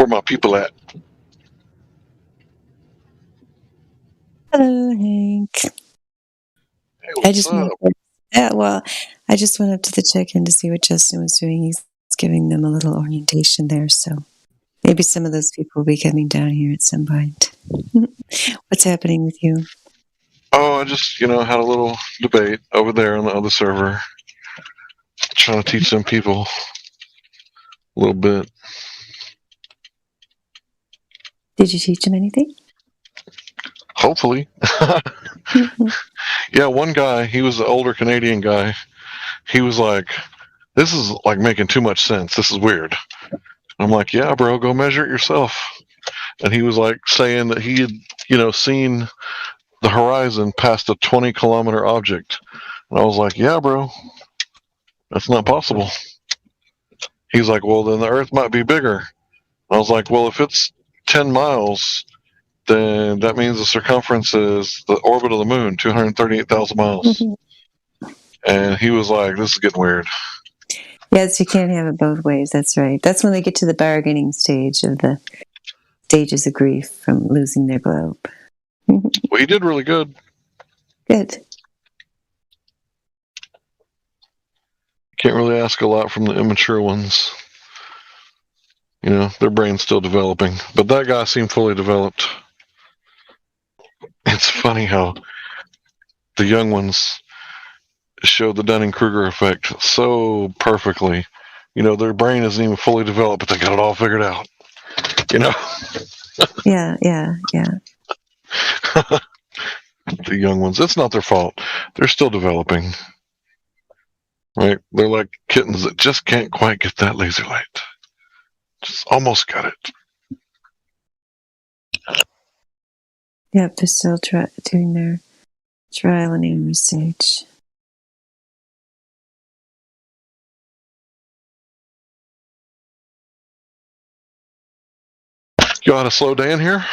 Where my people at? Hello, Hank. Hey, I what's just up? I just went up to the check-in to see what Justin was doing. He's giving them a little orientation there, so maybe some of those people will be coming down here at some point. What's happening with you? Oh, I just, had a little debate over there on the other server. Trying to teach some people a little bit. Did you teach him anything? Hopefully. Yeah, one guy, he was the older Canadian guy. He was like, this is like making too much sense. This is weird. I'm like, yeah, bro, go measure it yourself. And he was like saying that he had, seen the horizon past a 20-kilometer object. And I was like, yeah, bro, that's not possible. He's like, well, then the Earth might be bigger. I was like, well, if it's 10 miles, then that means the circumference is the orbit of the moon, 238,000 miles. And he was like, this is getting weird. Yes, you can't have it both ways. That's right. That's when they get to the bargaining stage of the stages of grief from losing their globe. Well, he did really good. Good. Can't really ask a lot from the immature ones. Their brain's still developing. But that guy seemed fully developed. It's funny how the young ones show the Dunning-Kruger effect so perfectly. Their brain isn't even fully developed, but they got it all figured out. Yeah. The young ones, it's not their fault. They're still developing. Right? They're like kittens that just can't quite get that laser light. Just almost got it. Yep, they're still doing their trial and error stage. You ought to slow down here.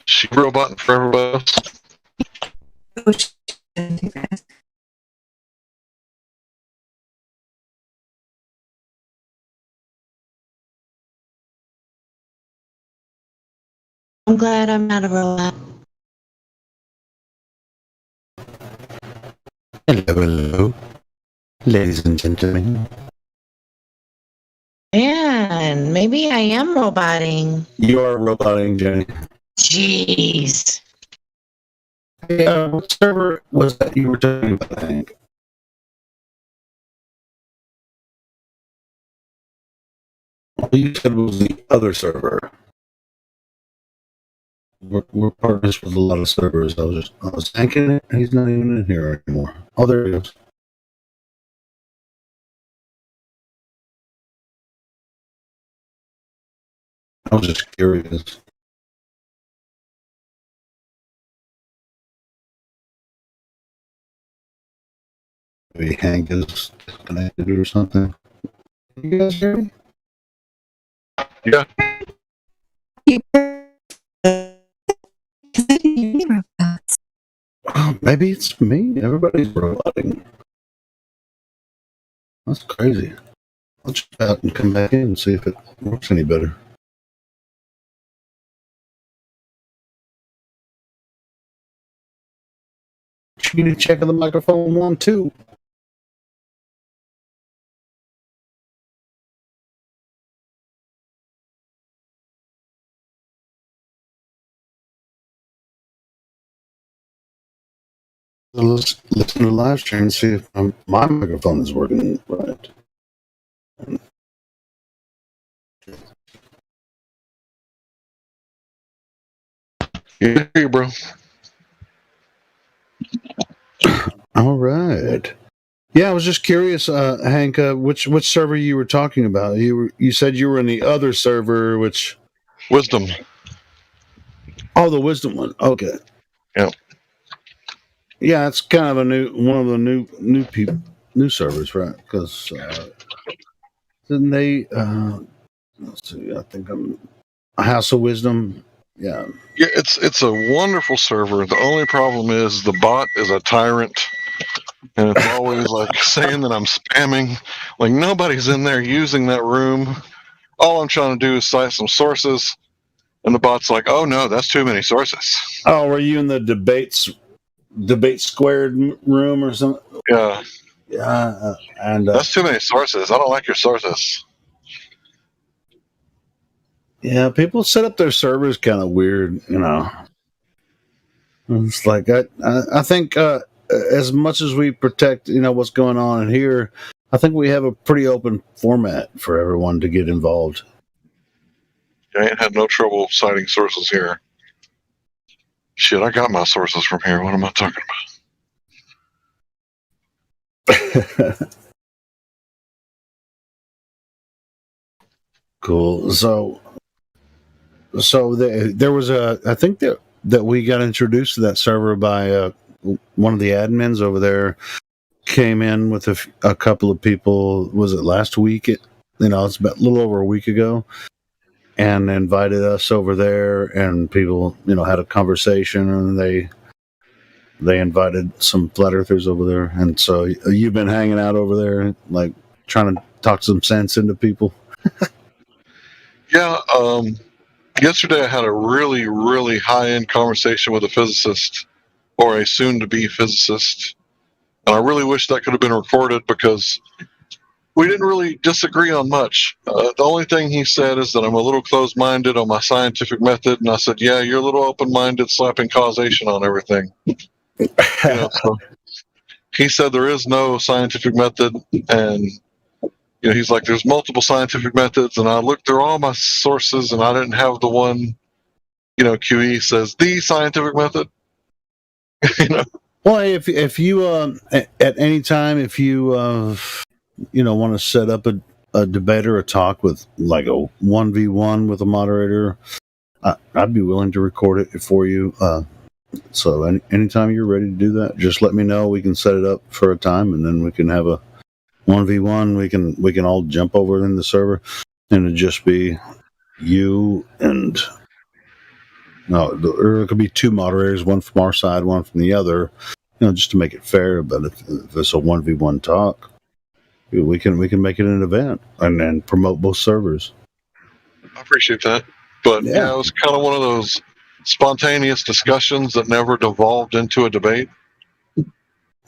She roboting for everybody else. I'm glad I'm not a robot. Hello, ladies and gentlemen. Man, maybe I am roboting. You are roboting, Jenny. Jeez. Hey, what server was that you were talking about, Hank? Well, you said it was the other server. We're partners with a lot of servers. I was thinking it. He's not even in here anymore. Oh, there he is. I was just curious. Maybe Hank is disconnected or something. You guys hear me? Yeah. Oh, maybe it's me. Everybody's roboting. That's crazy. I'll check out and come back in and see if it works any better. You need to check on the microphone one too. Let's listen to the live stream and see if my microphone is working right. Yeah, here, bro. All right. Yeah, I was just curious, Hank, which server you were talking about. You said you were in the other server, which Wisdom. Oh, the Wisdom one. Okay. Yeah. Yeah, it's kind of one of the new servers, right? Because didn't they? Let's see. I think I'm a House of Wisdom. Yeah. Yeah, it's a wonderful server. The only problem is the bot is a tyrant, and it's always like saying that I'm spamming. Like nobody's in there using that room. All I'm trying to do is cite some sources, and the bot's like, "Oh no, that's too many sources." Oh, were you in the debate squared room or something? Yeah. Yeah, and that's too many sources. I don't like your sources. Yeah, people set up their servers kind of weird, you know. It's like I think as much as we protect, you know, what's going on in here, I think we have a pretty open format for everyone to get involved. I ain't had no trouble citing sources here. Shit, I got my sources from here. What am I talking about? Cool. So there was I think that we got introduced to that server by one of the admins over there. Came in with a couple of people. Was it last week? It's about a little over a week ago, and invited us over there. And people, had a conversation, and they invited some flat earthers over there. And so you've been hanging out over there, like trying to talk some sense into people. Yeah. Yesterday I had a really, really high-end conversation with a physicist, or a soon-to-be physicist. And I really wish that could have been recorded because we didn't really disagree on much. The only thing he said is that I'm a little closed-minded on my scientific method, and I said, yeah, you're a little open-minded, slapping causation on everything. So he said there is no scientific method, and he's like, there's multiple scientific methods, and I looked through all my sources, and I didn't have the one, QE says the scientific method. Well, if you at any time, if you want to set up a debate or a talk with like a 1v1 with a moderator, I'd be willing to record it for you. So anytime you're ready to do that, just let me know. We can set it up for a time, and then we can have a 1v1. We can all jump over in the server, and it'd just be you and. No, or it could be two moderators, one from our side, one from the other, just to make it fair. But if it's a 1v1 talk, we can make it an event and then promote both servers. I appreciate that. But yeah, it was kind of one of those spontaneous discussions that never devolved into a debate.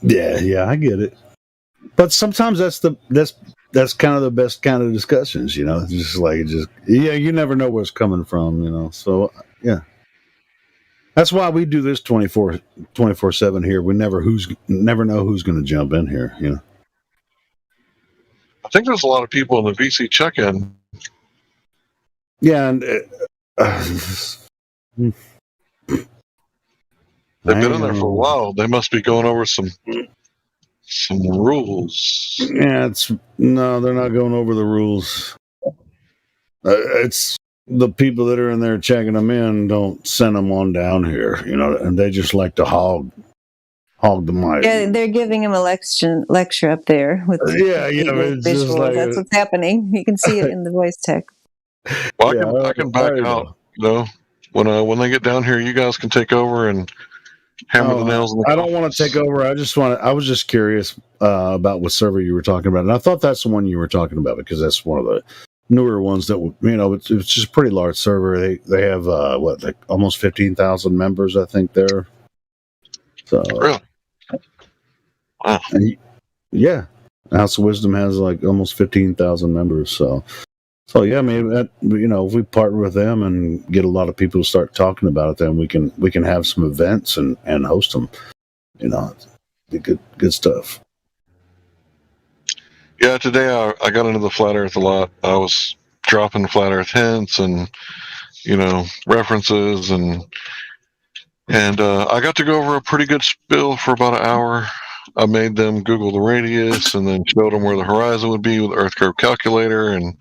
Yeah, I get it. But sometimes that's kind of the best kind of discussions, you you never know where it's coming from, So yeah. That's why we do this 24/7 here. We never know who's going to jump in here. I think there's a lot of people in the VC check-in. Yeah, and they've been in there for a while. They must be going over some rules. Yeah, they're not going over the rules. It's the people that are in there checking them in don't send them on down here, and they just like to hog the mic. Yeah, they're giving him a lecture up there with it's visual. just like That's what's happening. You can see it in the voice text. Well, I can back out. When they get down here, you guys can take over and hammer the nails in the I don't want to take over. I was just curious about what server you were talking about, and I thought that's the one you were talking about because that's one of the newer ones that it's just a pretty large server. They have like almost 15,000 members, I think there. So really, wow. And yeah, House of Wisdom has like almost 15,000 members. So yeah, maybe that if we partner with them and get a lot of people to start talking about it, then we can have some events and host them. It'd be good stuff. Yeah, today I got into the flat earth a lot. I was dropping flat earth hints and, references and I got to go over a pretty good spill for about an hour. I made them Google the radius and then showed them where the horizon would be with the Earth curve calculator, and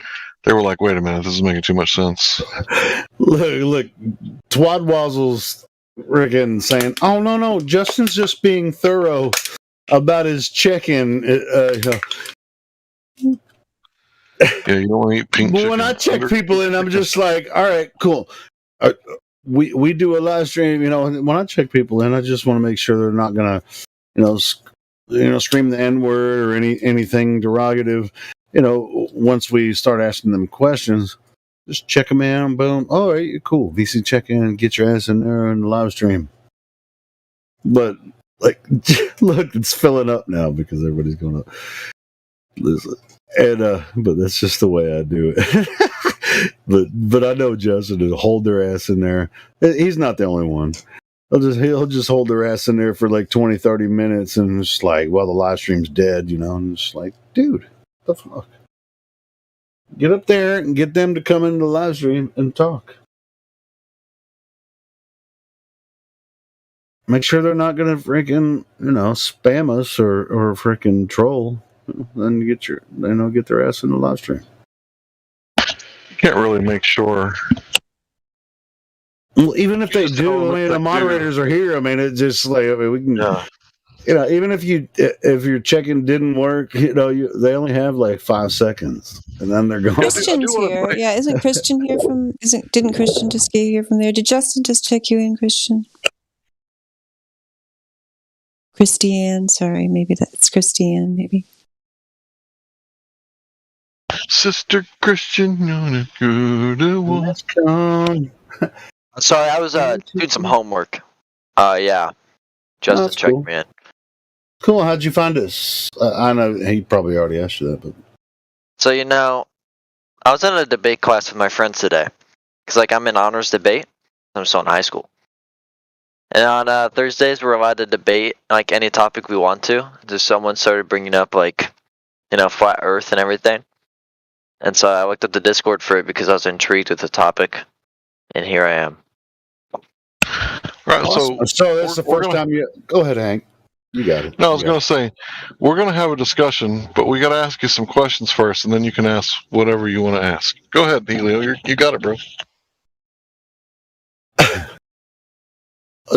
they were like, wait a minute, this is making too much sense. Look, Twadwazzle's freaking saying, oh, no, Justin's just being thorough about his check-in. Yeah, you don't want to eat pink chicken. When I check people in, I'm just like, all right, cool. we do a live stream. When I check people in, I just want to make sure they're not gonna, scream the N word or anything derogative. Once we start asking them questions, just check them in. Boom. All right, cool. VC check in, get your ass in there in the live stream. But look, it's filling up now because everybody's going to listen. And but that's just the way I do it. but I know Justin will hold their ass in there. He's not the only one. He'll just hold their ass in there for like 20, 30 minutes and it's like, well, the live stream's dead, and it's like, dude, what the fuck? Get up there and get them to come into the live stream and talk. Make sure they're not going to freaking, spam us or freaking troll. Then get their ass in the live stream. You can't really make sure. Well, even if they do, the moderators are here. It's just like, we can, even if your check-in didn't work, they only have like 5 seconds, and then they're gone. Christian's here. Yeah, isn't Christian here from? Didn't Christian just get here from there? Did Justin just check you in, Christian? Christiane, sorry, maybe that's Christiane, maybe. Sister Christian on a good one. Sorry, I was doing some homework. Yeah. Justin checked me in. Cool. How'd you find us? I know he probably already asked you that, but So I was in a debate class with my friends today, because I'm in honors debate. I'm still in high school, and on Thursdays we're allowed to debate any topic we want to. Just someone started bringing up flat Earth and everything, and so I looked up the Discord for it because I was intrigued with the topic, and here I am. Right, awesome. So that's the first time you go ahead, Hank. You got it. No, I was going to say, we're going to have a discussion, but we got to ask you some questions first, and then you can ask whatever you want to ask. Go ahead, Helio. You got it, bro.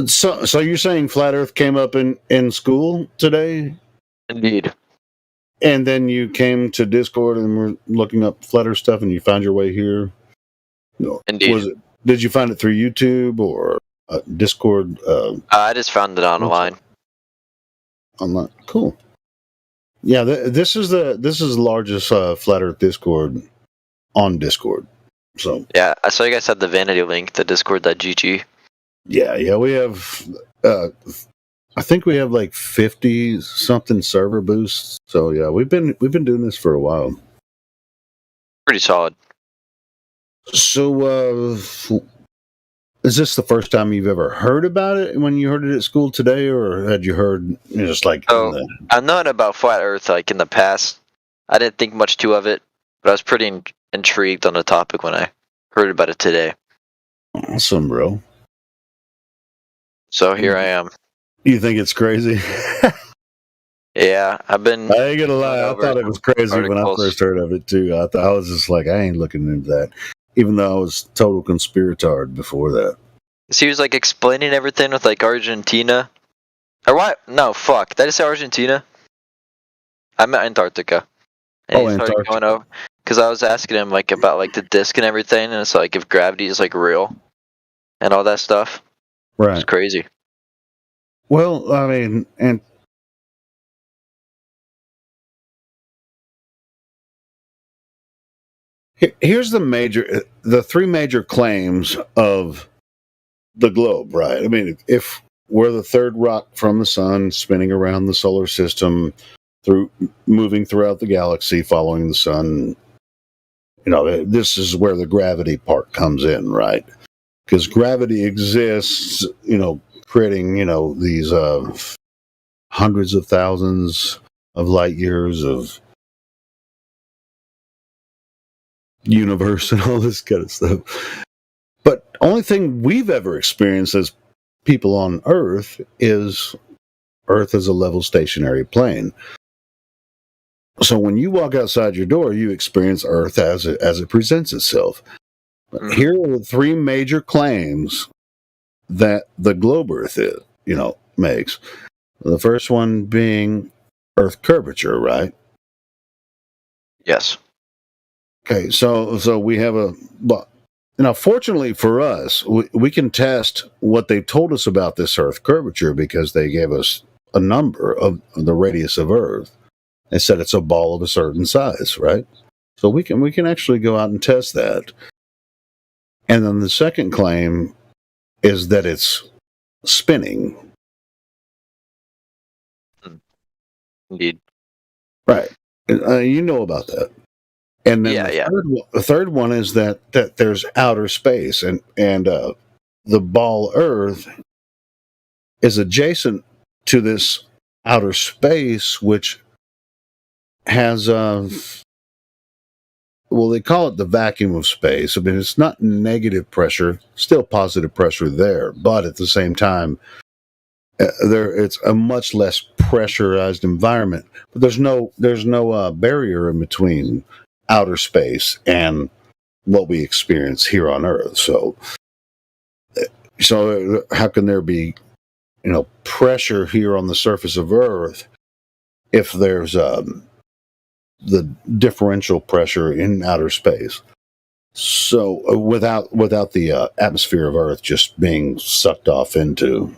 So you're saying flat Earth came up in school today? Indeed. And then you came to Discord and were looking up flat Earth stuff, and you found your way here? Indeed. Did you find it through YouTube or Discord? I just found it online. Online, cool. Yeah, this is the largest flat Earth Discord on Discord. So yeah, I saw you guys had the vanity link, the Discord.gg. Yeah, we have. I think we have like 50 something server boosts. So yeah, we've been doing this for a while. Pretty solid. So, is this the first time you've ever heard about it when you heard it at school today, or had you heard just like? I've known about flat Earth in the past. I didn't think much too of it, but I was pretty intrigued on the topic when I heard about it today. Awesome, bro. So here I am. You think it's crazy? Yeah, I ain't gonna lie. I thought it was crazy when I first heard of it too. I was just like, I ain't looking into that. Even though I was total conspirator before that. So he was explaining everything with Argentina. Or what? No, fuck. Did I just say Argentina? I meant Antarctica. And he started Antarctica. going over because I was asking him about the disk and everything, and it's if gravity is real and all that stuff. Right. It's crazy. Well, I mean, and here's the three major claims of the globe, right? I mean, if we're the third rock from the sun spinning around the solar system, moving throughout the galaxy, following the sun, this is where the gravity part comes in, right? Because gravity exists, creating, these hundreds of thousands of light years of universe and all this kind of stuff. But only thing we've ever experienced as people on Earth is Earth as a level stationary plane. So when you walk outside your door, you experience Earth as it presents itself. Here are the three major claims that the globe Earth makes. The first one being Earth curvature, right? Yes. Okay, so we have Now, fortunately for us, we can test what they've told us about this Earth curvature because they gave us a number of the radius of Earth. They said it's a ball of a certain size, right? So we can actually go out and test that. And then the second claim is that it's spinning. Indeed. Right. You know about that. And then the third one is that there's outer space, and the ball Earth is adjacent to this outer space, which has they call it the vacuum of space. I mean, it's not negative pressure, still positive pressure there, but at the same time, it's a much less pressurized environment. But there's no barrier in between outer space and what we experience here on Earth. So how can there be, pressure here on the surface of Earth if there's the differential pressure in outer space? So without the atmosphere of Earth just being sucked off into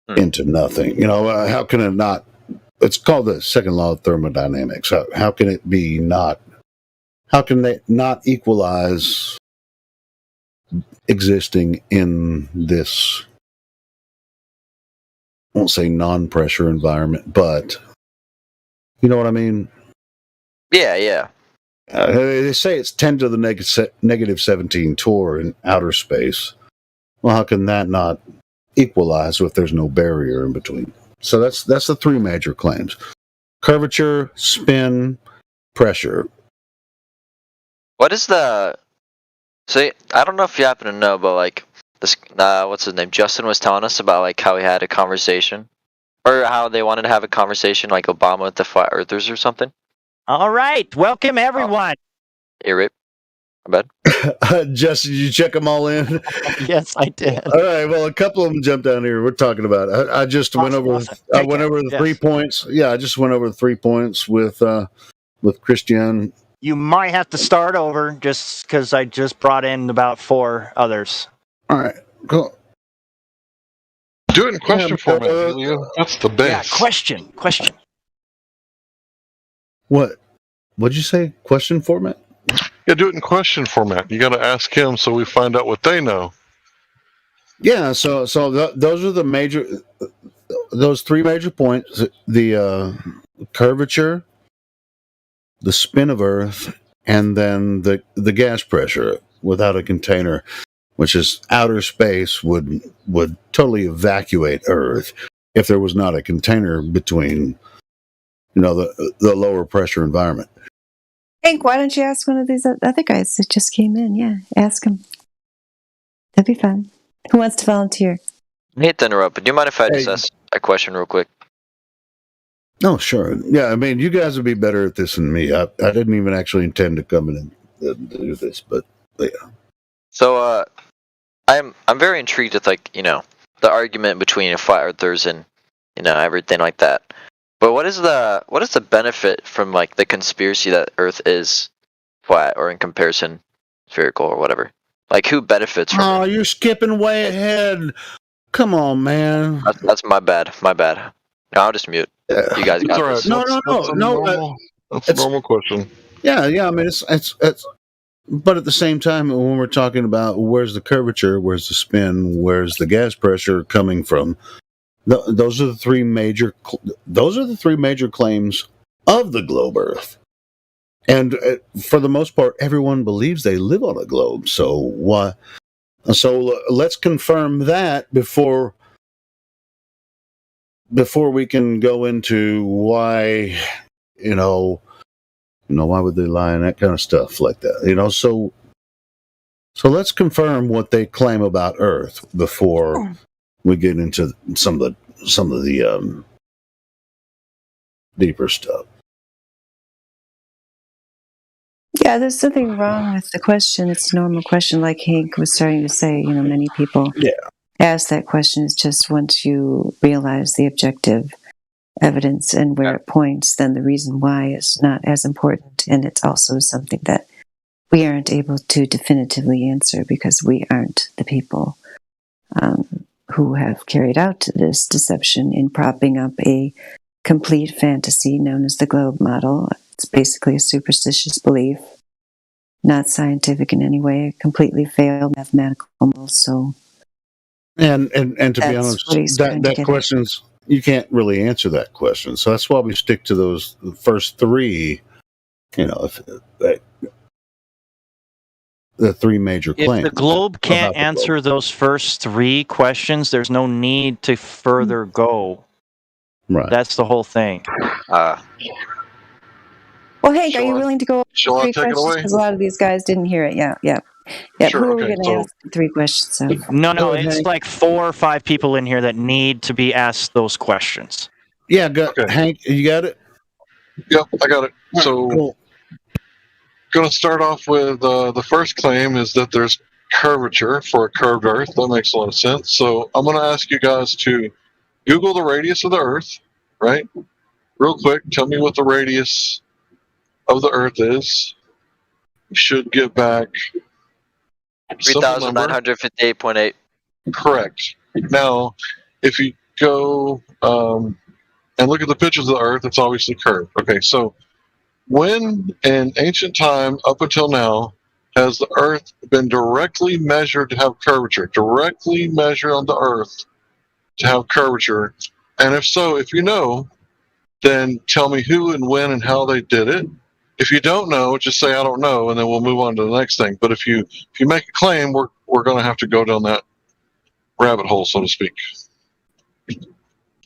nothing, how can it not? It's called the second law of thermodynamics. How can it be not? How can they not equalize existing in this, I won't say non-pressure environment, but you know what I mean? Yeah. They say it's 10 to the negative 17 torr in outer space. Well, how can that not equalize if there's no barrier in between? So that's the three major claims: curvature, spin, pressure. What is the? So I don't know if you happen to know, but like this, what's his name? Justin was telling us about like how he had a conversation, or how they wanted to have a conversation, like Obama with the flat earthers or something. All right, welcome everyone. Hey, Rip. My bad. Justin, did you check them all in? Yes, I did. All right. Well, a couple of them jumped down here. We're talking about. I just went over. I went over the 3 points. Yeah, I just went over the 3 points with Christian. You might have to start over just because I just brought in about 4 others. All right. Cool. Do it in question format, Julio. That's the best. Yeah, question. What? What'd you say? Question format? Yeah, do it in question format. You got to ask him so we find out what they know. Yeah, so those are the major, those 3 major points: the curvature, the spin of Earth, and then the gas pressure without a container, which is outer space would totally evacuate Earth if there was not a container between, the lower pressure environment. Hank, why don't you ask one of these other guys that just came in? Yeah, ask him. That'd be fun. Who wants to volunteer? I hate to interrupt, but do you mind if I just ask a question real quick? Oh, sure. Yeah, I mean, you guys would be better at this than me. I didn't even actually intend to come in and do this, but yeah. So, I'm very intrigued with the argument between flat earthers and everything like that. But what is the benefit from the conspiracy that Earth is flat or in comparison spherical or whatever? Who benefits from it? Oh, you're skipping way ahead. Come on, man. That's my bad. No, I'll just mute. Yeah. You guys got this. No. That's a normal question. Yeah. I mean, it's. But at the same time, when we're talking about where's the curvature, where's the spin, where's the gas pressure coming from, those are the 3 major. Those are the 3 major claims of the globe Earth, and for the most part, everyone believes they live on a globe. So why? So let's confirm that before we can go into why, why would they lie and that kind of stuff like that, So let's confirm what they claim about Earth before we get into some of the deeper stuff. Yeah, there's nothing wrong with the question. It's a normal question, like Hank was starting to say. Many people ask that question. It's just once you realize the objective evidence and where it points, then the reason why is not as important. And it's also something that we aren't able to definitively answer because we aren't the people who have carried out this deception in propping up a complete fantasy known as the globe model. It's basically a superstitious belief, not scientific in any way, a completely failed mathematical model. So, and to be honest, that question's, you can't really answer that question. So that's why we stick to those first three. You know, the three major claims. If the globe can't answer those first three questions, there's no need to further go. Right. That's the whole thing. Well, Hank, are you willing to go over Shall I three take it questions? away? Because a lot of these guys didn't hear it. Yeah. Sure, Who are we okay, going to ask the three questions of? No, it's like 4 or 5 people in here that need to be asked those questions. Yeah, Hank, you got it? Yep, I got it. So, cool. Going to start off with the first claim is that there's curvature for a curved Earth. That makes a lot of sense. So I'm going to ask you guys to Google the radius of the Earth, right? Real quick, tell me what the radius of the Earth is. You should get back 3,958.8. Correct. Now, if you go and look at the pictures of the Earth, it's obviously curved. Okay, so when in ancient time up until now has the Earth been directly measured to have curvature? Directly measured on the Earth to have curvature? And if so, if you know, then tell me who and when and how they did it. If you don't know, just say I don't know, and then we'll move on to the next thing. But if you make a claim, we're going to have to go down that rabbit hole, so to speak.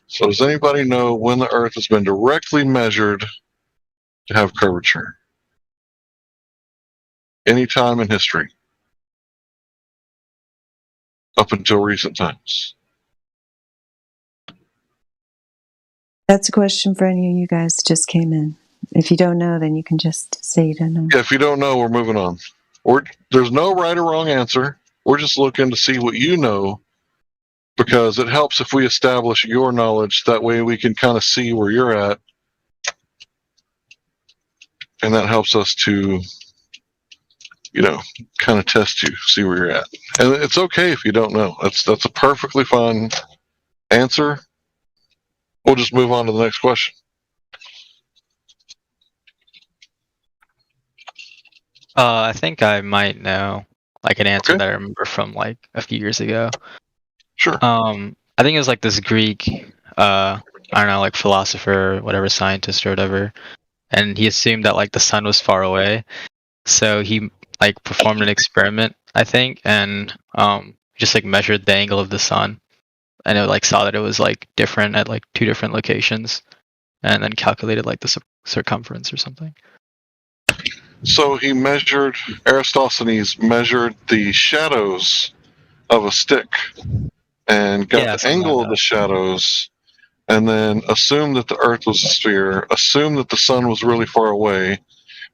So does anybody know when the Earth has been directly measured to have curvature? Any time in history. Up until recent times. That's a question for any of you guys that just came in. If you don't know, then you can just say you don't know. Yeah, if you don't know, we're moving on. There's no right or wrong answer. We're just looking to see what you know, because it helps if we establish your knowledge. That way we can kind of see where you're at. And that helps us to, kind of test you, see where you're at. And it's okay if you don't know. That's a perfectly fine answer. We'll just move on to the next question. I think I might know like an answer that I remember from like a few years ago. Sure. I think it was like this Greek, I don't know, like philosopher, whatever, scientist or whatever, and he assumed that like the sun was far away, so he like performed an experiment, I think, and just like measured the angle of the sun, and it like saw that it was like different at like 2 different locations, and then calculated like the circumference or something. So Eratosthenes measured the shadows of a stick and got the angle of the shadows, and then assumed that the Earth was a sphere, assumed that the sun was really far away,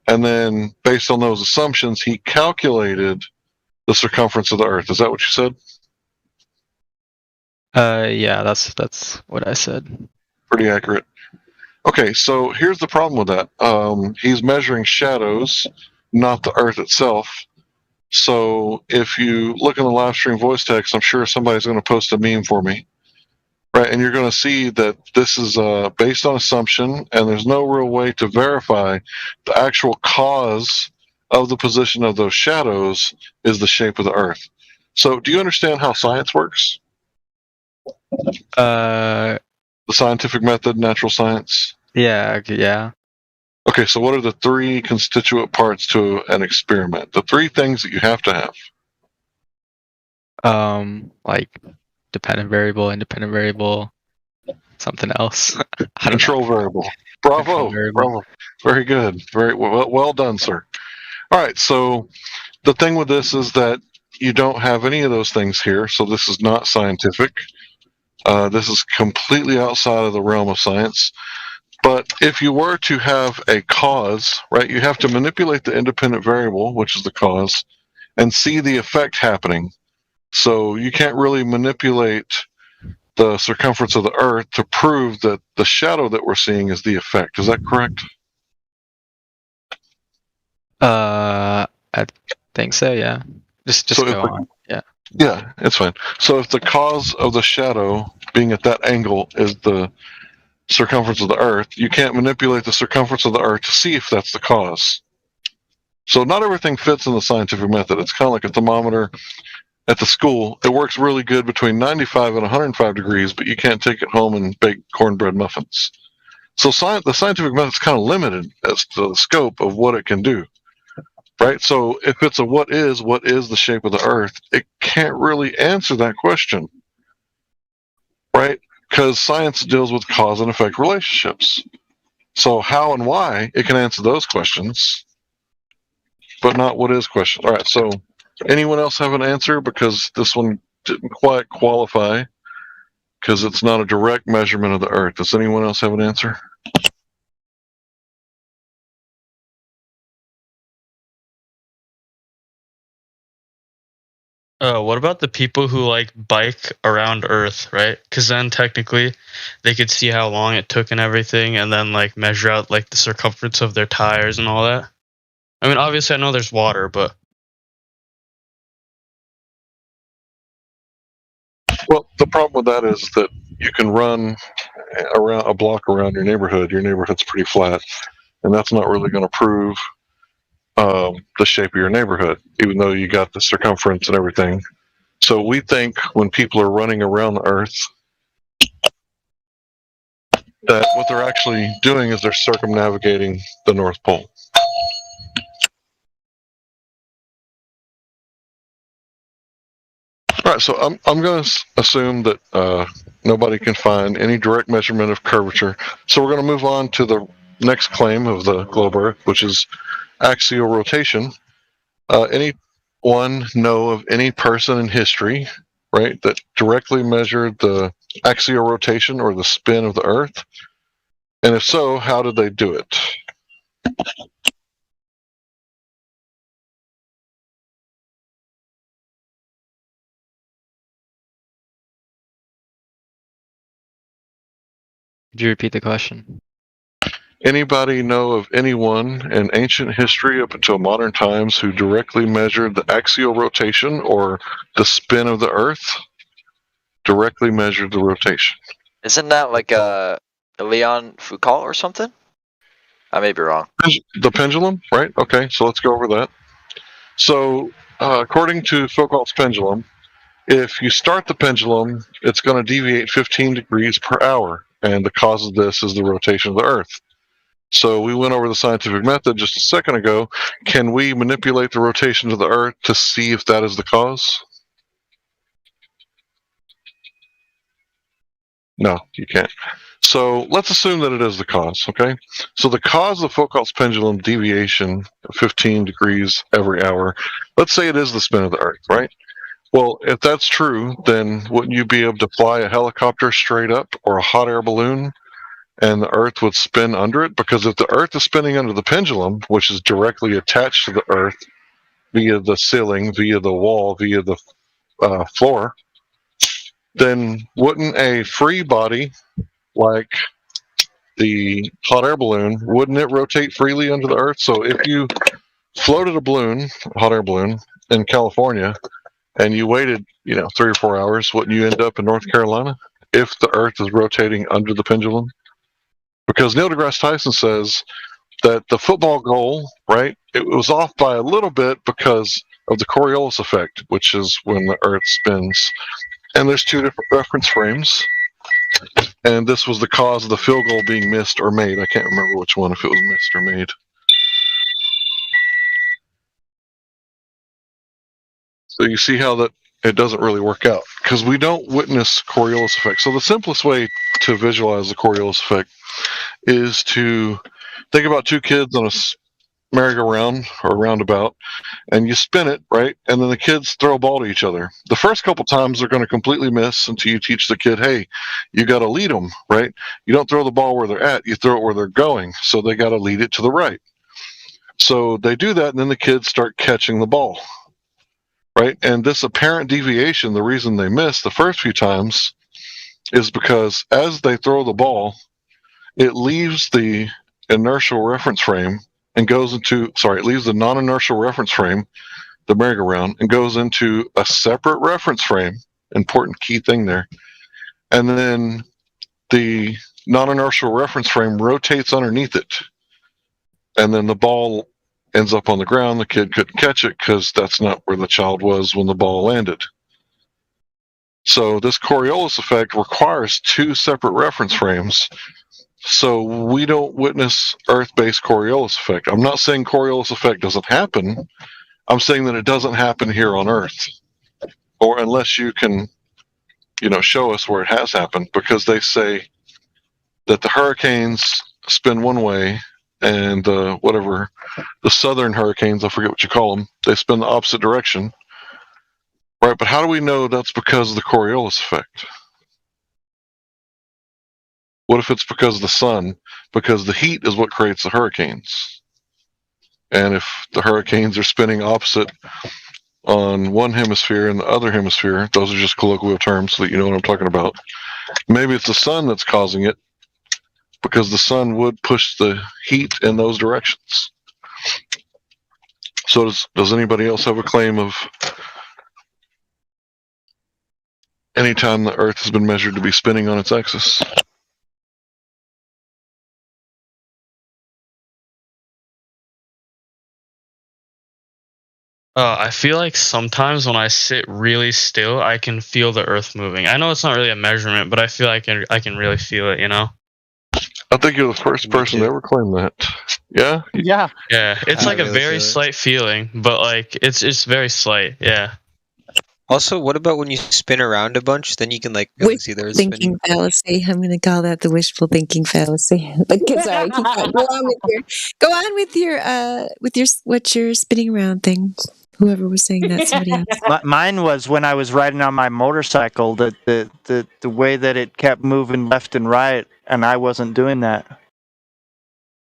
and then based on those assumptions, he calculated the circumference of the Earth. Is that what you said? Yeah, that's what I said. Pretty accurate. Okay, so here's the problem with that. He's measuring shadows, not the Earth itself. So if you look in the live stream voice text, I'm sure somebody's going to post a meme for me. Right, and you're going to see that this is based on assumption, and there's no real way to verify the actual cause of the position of those shadows is the shape of the Earth. So do you understand how science works? The scientific method, natural science? Yeah. Okay, so what are the 3 constituent parts to an experiment? The 3 things that you have to have. Like dependent variable, independent variable, something else. Control variable. Bravo. Very good. Very well done, sir. All right, so the thing with this is that you don't have any of those things here, so this is not scientific. This is completely outside of the realm of science. But if you were to have a cause, right, you have to manipulate the independent variable, which is the cause, and see the effect happening. So you can't really manipulate the circumference of the Earth to prove that the shadow that we're seeing is the effect. Is that correct? I think so. Yeah. Just So go on. Yeah. Yeah, it's fine. So if the cause of the shadow being at that angle is the circumference of the Earth, you can't manipulate the circumference of the Earth to see if that's the cause. So not everything fits in the scientific method. It's kind of like a thermometer at the school. It works really good between 95 and 105 degrees, but you can't take it home and bake cornbread muffins. So the scientific method is kind of limited as to the scope of what it can do. Right? So if it's a what is the shape of the Earth, it can't really answer that question. Right? Because science deals with cause and effect relationships. So how and why, it can answer those questions, but not what is question. All right, so anyone else have an answer? Because this one didn't quite qualify because it's not a direct measurement of the Earth. Does anyone else have an answer? What about the people who like bike around Earth, right? Because then technically they could see how long it took and everything, and then like measure out like the circumference of their tires and all that. I mean, obviously I know there's water, but Well, the problem with that is that you can run around a block around your neighborhood. Your neighborhood's pretty flat, and that's not really going to prove the shape of your neighborhood, even though you got the circumference and everything. So we think when people are running around the Earth, that what they're actually doing is they're circumnavigating the North Pole. All right, so I'm going to assume that nobody can find any direct measurement of curvature. So we're going to move on to the next claim of the globe Earth, which is axial rotation. Anyone know of any person in history, right, that directly measured the axial rotation or the spin of the Earth? And if so, how did they do it? Could you repeat the question? Anybody know of anyone in ancient history up until modern times who directly measured the axial rotation or the spin of the Earth? Directly measured the rotation. Isn't that like a Leon Foucault or something? I may be wrong. The pendulum, right? Okay, so let's go over that. So, according to Foucault's pendulum, if you start the pendulum, it's going to deviate 15 degrees per hour, and the cause of this is the rotation of the Earth. So we went over the scientific method just a second ago. Can we manipulate the rotation of the Earth to see if that is the cause? No, you can't. So let's assume that it is the cause, okay? So the cause of Foucault's pendulum deviation of 15 degrees every hour, let's say it is the spin of the Earth, right? Well, if that's true, then wouldn't you be able to fly a helicopter straight up or a hot air balloon and the Earth would spin under it? Because if the Earth is spinning under the pendulum, which is directly attached to the Earth via the ceiling, via the wall, via the floor, then wouldn't a free body like the hot air balloon, wouldn't it rotate freely under the Earth? So if you floated a balloon, a hot air balloon, in California, and you waited, 3 or 4 hours, wouldn't you end up in North Carolina if the Earth is rotating under the pendulum? Because Neil deGrasse Tyson says that the football goal, right, it was off by a little bit because of the Coriolis effect, which is when the Earth spins. And there's two different reference frames. And this was the cause of the field goal being missed or made. I can't remember which one, if it was missed or made. So you see how that it doesn't really work out because we don't witness Coriolis effect. So the simplest way to visualize the Coriolis effect is to think about two kids on a merry-go-round or roundabout, and you spin it, right? And then the kids throw a ball to each other. The first couple times they're going to completely miss until you teach the kid, hey, you got to lead them, right? You don't throw the ball where they're at, you throw it where they're going. So they got to lead it to the right. So they do that, and then the kids start catching the ball, right? And this apparent deviation, the reason they miss the first few times is because as they throw the ball, it leaves the inertial reference frame and goes into, it leaves the non-inertial reference frame, the merry-go-round, and goes into a separate reference frame. Important key thing there. And then the non-inertial reference frame rotates underneath it. And then the ball ends up on the ground. The kid couldn't catch it because that's not where the child was when the ball landed. So this Coriolis effect requires two separate reference frames. So we don't witness Earth-based Coriolis effect. I'm not saying Coriolis effect doesn't happen. I'm saying that it doesn't happen here on Earth, or unless you can, show us where it has happened, because they say that the hurricanes spin one way, and the southern hurricanes, I forget what you call them, they spin the opposite direction. Right, but how do we know that's because of the Coriolis effect? What if it's because of the sun? Because the heat is what creates the hurricanes. And if the hurricanes are spinning opposite on one hemisphere and the other hemisphere, those are just colloquial terms so that you know what I'm talking about. Maybe it's the sun that's causing it, because the sun would push the heat in those directions. So does anybody else have a claim of anytime the Earth has been measured to be spinning on its axis? I feel like sometimes when I sit really still, I can feel the Earth moving. I know it's not really a measurement, but I feel like I can really feel it, I think you're the first person to ever claim that. Yeah? Yeah. Yeah, it's I like a really very feel it. slight feeling, but like it's very slight. Yeah. Also, what about when you spin around a bunch? Then you can like really see the Earth Thinking spinning. fallacy. I'm going to call that the wishful thinking fallacy. Because sorry, keep going. Go on with your what you're spinning around thing. Whoever was saying that, somebody else. Mine was when I was riding on my motorcycle, the way that it kept moving left and right, and I wasn't doing that.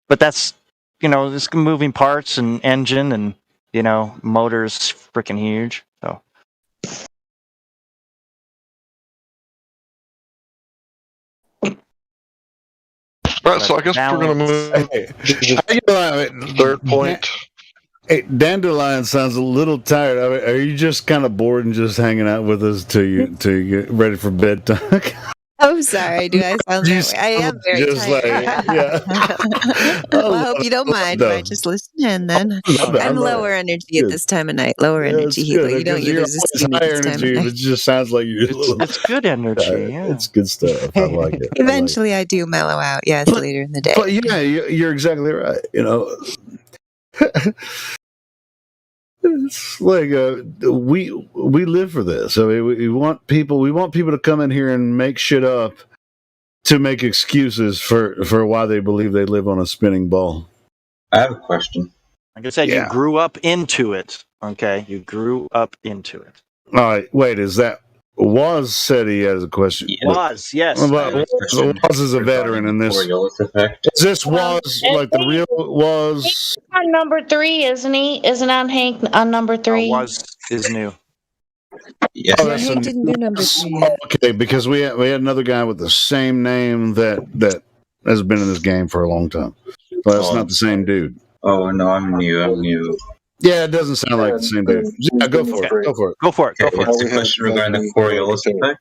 But that's, this moving parts and engine and, motor's freaking huge. So. Right, so I guess we're going to move. Third point. Hey, Dandelion sounds a little tired. Are you just kind of bored and just hanging out with us till you get ready for bedtime? I'm sorry. Do I sound that way? I am very just tired. Well, I hope you don't mind if I just listen in then. I'm lower energy at this time of night. Lower energy, Hilo. You don't resist me high this time energy. of night. It just sounds like you're It's good energy. Yeah. It's good stuff. I like it. Eventually, I do mellow out. Yes, later in the day. But yeah, you're exactly right. It's like we live for this. I mean, we want people to come in here and make shit up to make excuses for why they believe they live on a spinning ball. I have a question. Like I said, you grew up into it. Okay, you grew up into it. All right, wait. Is that Was said he has a question? Was, yes. Was is a veteran in this. Is this Was like the real Was? He's on number 3, isn't he? Isn't on Hank on number 3? Was is new. Yes. Oh, that's Hank didn't do number 3 yet. Okay, because we had another guy with the same name that has been in this game for a long time. But it's not the same dude. Oh no, I'm new. Yeah, it doesn't sound like the same dude. Yeah, go for it. Go for it. What's the question regarding the Coriolis effect?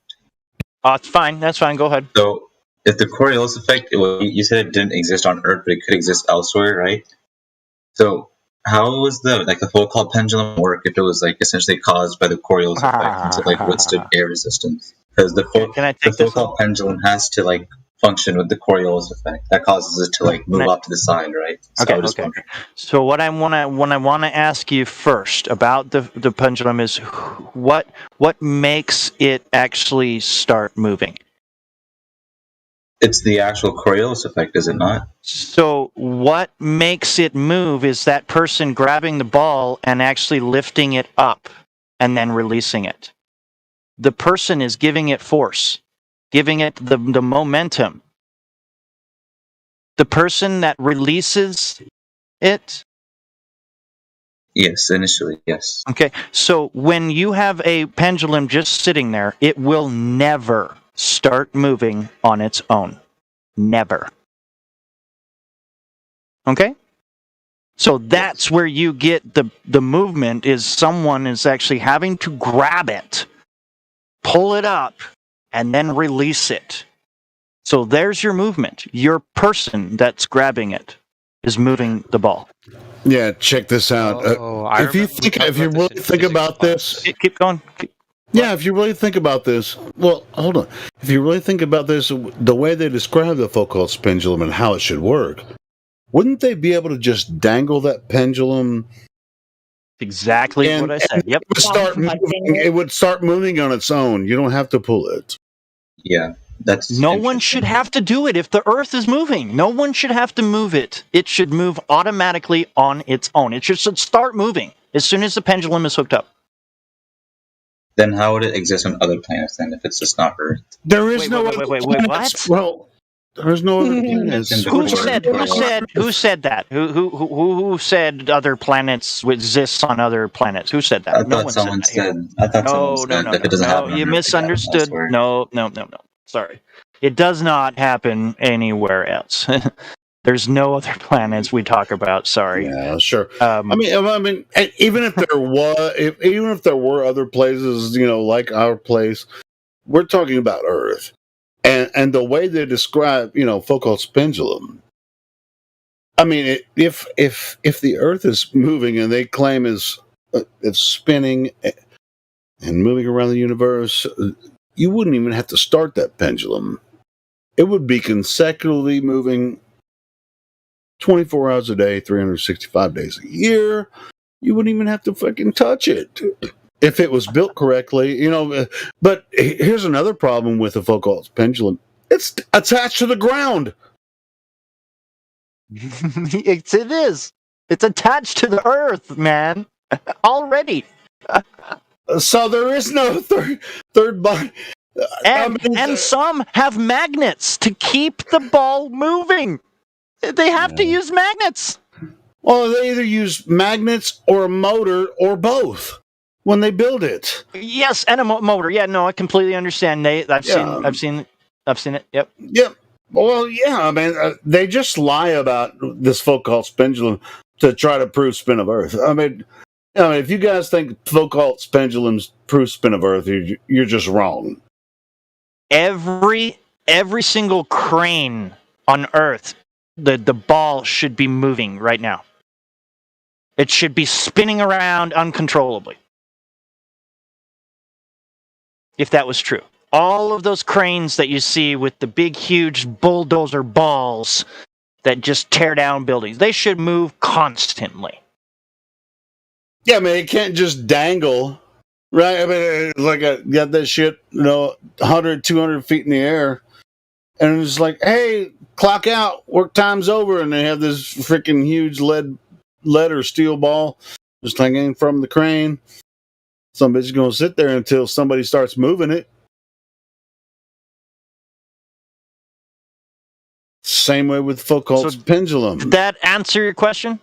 It's fine. That's fine. Go ahead. So, if the Coriolis effect, you said it didn't exist on Earth, but it could exist elsewhere, right? So, how was the Foucault pendulum work if it was essentially caused by the Coriolis effect and withstood air resistance? Because the Foucault pendulum has to function with the Coriolis effect. That causes it to move off to the side, right? So Okay. So what I want to ask you first about the pendulum is what makes it actually start moving? It's the actual Coriolis effect, is it not? So what makes it move is that person grabbing the ball and actually lifting it up and then releasing it. The person is giving it force, giving it the momentum. The person that releases it? Yes, initially, yes. Okay, so when you have a pendulum just sitting there, it will never start moving on its own. Never. Okay? So that's where you get the movement, is someone is actually having to grab it, pull it up, and then release it. So there's your movement. Your person that's grabbing it is moving the ball. Yeah, check this out. If you really think about this, keep going. Yeah, if you really think about this, well, hold on. If you really think about this, the way they describe the Foucault's pendulum and how it should work, wouldn't they be able to just dangle that pendulum? Exactly what I said. Yep. It would start moving on its own. You don't have to pull it. Yeah, that's no one should have to do it if the Earth is moving. No one should have to move it. It should move automatically on its own. It should start moving as soon as the pendulum is hooked up. Then how would it exist on other planets then if it's just not Earth? There is Wait, what? Well, there's no other planets. Who said that? Who said other planets exist on other planets? Who said that? I thought someone said that it doesn't happen on you Earth, misunderstood. No. Sorry. It does not happen anywhere else. There's no other planets we talk about. Sorry. Yeah, sure. I mean, even if there were other places, like our place, we're talking about Earth, and the way they describe, Foucault's pendulum. I mean, if the Earth is moving and they claim it's spinning and moving around the universe, you wouldn't even have to start that pendulum. It would be consecutively moving 24 hours a day, 365 days a year. You wouldn't even have to fucking touch it if it was built correctly, But here's another problem with the Foucault's pendulum. It's attached to the ground. It is. It's attached to the Earth, man. Already. So there is no third body. And some have magnets to keep the ball moving. They have to use magnets. Well, they either use magnets or a motor or both when they build it. Yes, and a motor. Yeah, no, I completely understand. I've seen it. Yep. Yep. Well, yeah. I mean, they just lie about this Foucault's pendulum to try to prove spin of Earth. I mean, if you guys think Foucault's pendulums prove spin of Earth, you're just wrong. Every single crane on Earth, the ball should be moving right now. It should be spinning around uncontrollably. If that was true. All of those cranes that you see with the big, huge bulldozer balls that just tear down buildings, they should move constantly. Yeah, I mean, it can't just dangle, right? I mean, got that shit, 100, 200 feet in the air, and it's like, hey, clock out, work time's over, and they have this freaking huge lead or steel ball just hanging from the crane. Somebody's going to sit there until somebody starts moving it. Same way with Foucault's pendulum. Did that answer your question?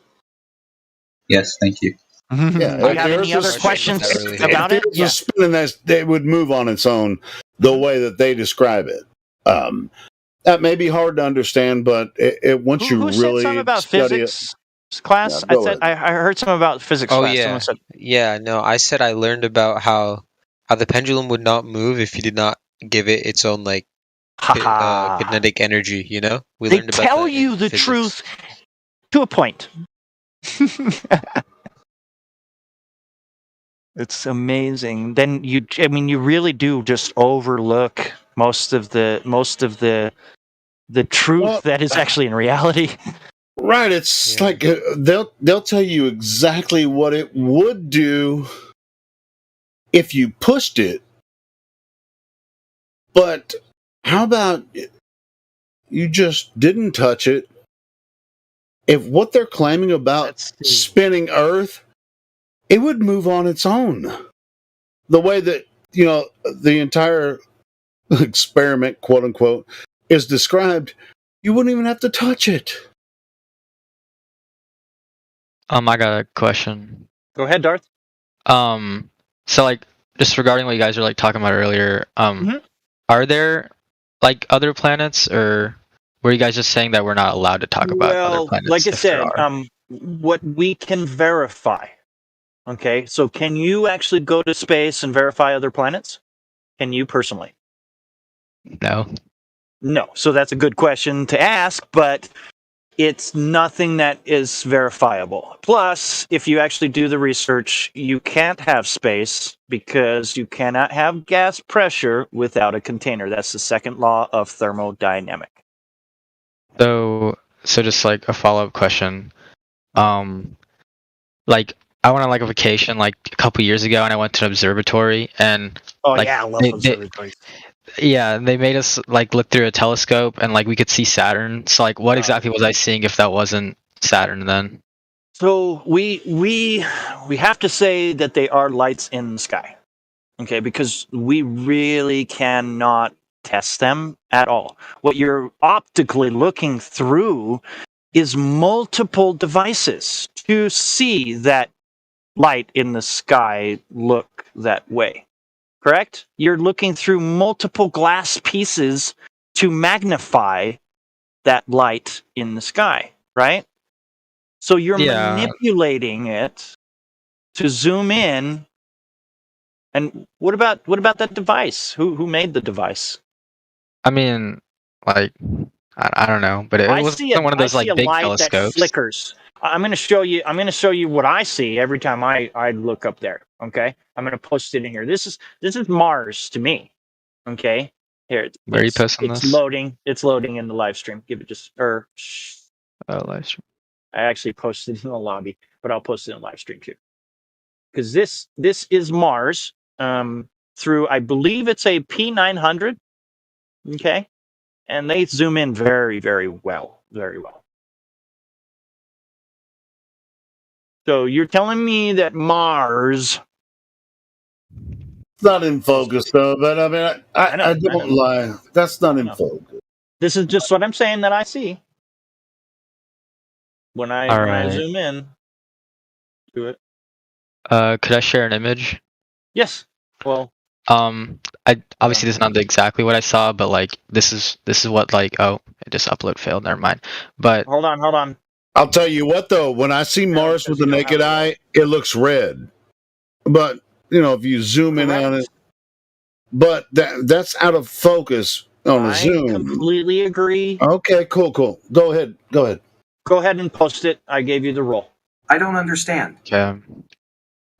Yes, thank you. Yeah, do you have any other questions about it? Yeah. Spinning it would move on its own the way that they describe it. That may be hard to understand, but once you really said something about physics class? Yeah, I heard something about physics class. Yeah. No, I said I learned about how the pendulum would not move if you did not give it its own kinetic energy. They tell you the truth to a point. It's amazing. Then you really do just overlook most of the truth that is actually in reality. Right. It's like they'll tell you exactly what it would do if you pushed it. But how about you just didn't touch it? If what they're claiming about spinning Earth, it would move on its own. The way that, the entire experiment, quote unquote, is described, you wouldn't even have to touch it. I got a question. Go ahead, Darth. So just regarding what you guys were talking about earlier, are there other planets, or were you guys just saying that we're not allowed to talk about other planets? Like I said, what we can verify. Okay, so can you actually go to space and verify other planets? Can you personally? No. No. So that's a good question to ask, but it's nothing that is verifiable. Plus, if you actually do the research, you can't have space because you cannot have gas pressure without a container. That's the second law of thermodynamics. So just like a follow-up question. Like I went on like a vacation like a couple years ago, and I went to an observatory, and Oh like yeah, I love they, observatories. yeah, they made us like look through a telescope, and like we could see Saturn. So like, what exactly was I seeing if that wasn't Saturn then? So we have to say that they are lights in the sky, okay? Because we really cannot test them at all. What you're optically looking through is multiple devices to see that light in the sky look that way. Correct? You're looking through multiple glass pieces to magnify that light in the sky, right? So you're manipulating it to zoom in. And what about that device? Who made the device? I mean, like I don't know, but it wasn't one of those like big light telescopes. that flickers. I'm going to show you what I see every time I look up there. Okay, I'm going to post it in here. This is Mars to me. Okay, here. Where are you posting it's this? loading. It's loading in the live stream. Give it just live stream. I actually posted it in the lobby, but I'll post it in live stream too. Because this is Mars. Through I believe it's a P900. Okay, and they zoom in very, very well. Very well. So you're telling me that Mars... It's not in focus, though, but I mean, I don't lie. That's not in focus. This is just what I'm saying that I see. When I zoom in to it. Could I share an image? Yes. Well... I obviously this is not exactly what I saw, but like this is what like it just upload failed. Never mind. But hold on. I'll tell you what though, when I see Mars with the naked eye, it looks red. But if you zoom in on it, but that's out of focus on a zoom. I completely agree. Okay, cool. Go ahead. Go ahead and post it. I gave you the role. I don't understand. Okay.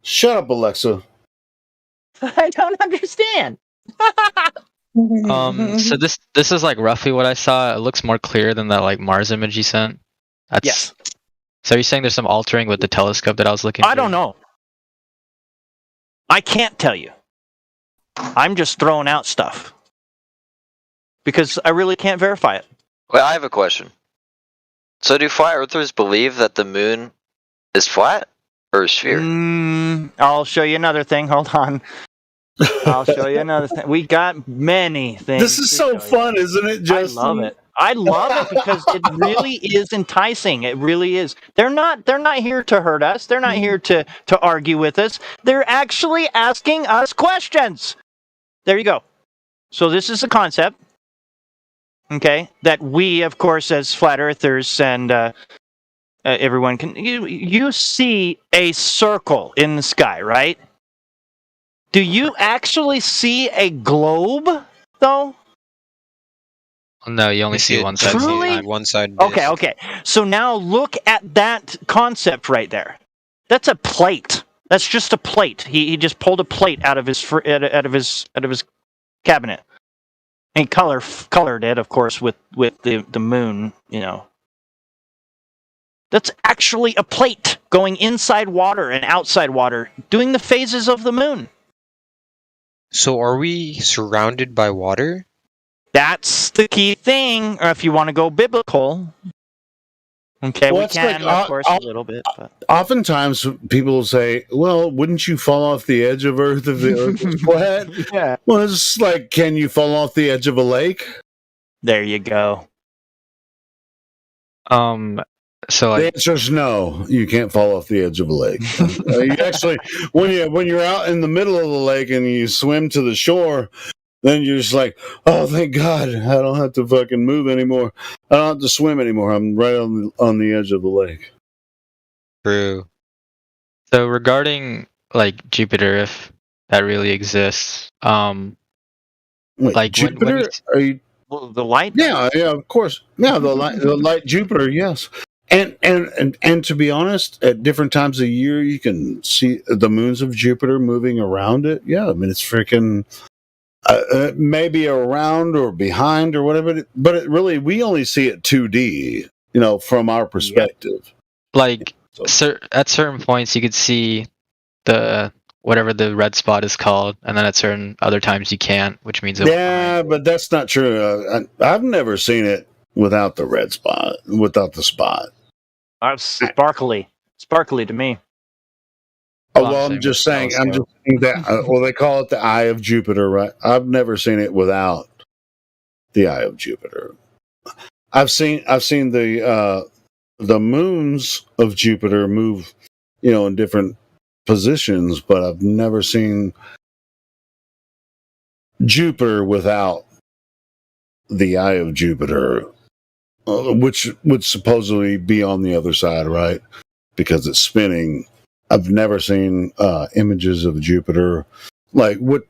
Shut up, Alexa. I don't understand. So this is like roughly what I saw. It looks more clear than that like Mars image you sent. Yes. So you're saying there's some altering with the telescope that I was looking I don't know. I can't tell you. I'm just throwing out stuff. Because I really can't verify it. Well, I have a question. So do flat earthers believe that the moon is flat or a sphere? I'll show you another thing. Hold on. I'll show you another thing. We got many things. This is so fun, isn't it, Justin? I love it. I love it because it really is enticing. It really is. They're not here to hurt us. They're not here to argue with us. They're actually asking us questions. There you go. So this is a concept, okay, that we, of course, as flat earthers and everyone can... You see a circle in the sky, right? Do you actually see a globe, though? No, you only see one side. Truly? One side. Okay. So now look at that concept right there. That's a plate. That's just a plate. He just pulled a plate out of his cabinet, and colored it, of course, with the moon. That's actually a plate going inside water and outside water, doing the phases of the moon. So are we surrounded by water? That's the key thing, or if you want to go biblical. Okay, Well, we it's can, like, of course, a little bit. But. Oftentimes, people will say, well, wouldn't you fall off the edge of Earth if the Earth was flat? Yeah. Well, it's like, can you fall off the edge of a lake? There you go. So the answer is no. You can't fall off the edge of a lake. You actually, when you're out in the middle of the lake and you swim to the shore, then you're just like, oh, thank God, I don't have to fucking move anymore. I don't have to swim anymore. I'm right on the edge of the lake. True. So regarding like Jupiter, if that really exists, Wait, like Jupiter? Are you? Well, the light. Yeah, of course. Yeah, the light Jupiter. Yes. And to be honest, at different times of year, you can see the moons of Jupiter moving around it. Yeah, I mean it's freaking maybe around or behind or whatever. But it really, we only see it 2D. From our perspective. like at certain points, you could see the whatever the red spot is called, and then at certain other times you can't, which means Yeah, but that's not true. I've never seen it without the red spot, without the spot. Sparkly to me. Oh, well, I'm just saying that. Well, they call it the Eye of Jupiter, right? I've never seen it without the Eye of Jupiter. I've seen the moons of Jupiter move, in different positions, but I've never seen Jupiter without the Eye of Jupiter, which would supposedly be on the other side, right? Because it's spinning. I've never seen images of Jupiter, like what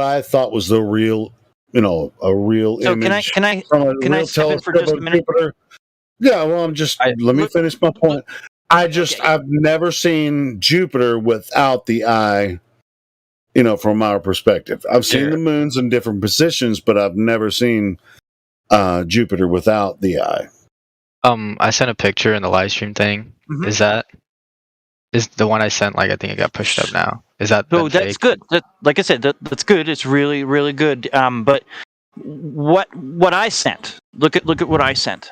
I thought was the real, a real So image. can I step in for just a minute? Jupiter. Yeah, well, let me finish my point. I've never seen Jupiter without the eye, from our perspective. I've seen the moons in different positions, but I've never seen Jupiter without the eye. I sent a picture in the live stream thing. Mhm. Is the one I sent, like, I think it got pushed up now. Is that So been that's fake? good. Like I said, that's good. It's really, really good. But what I sent? Look at what I sent.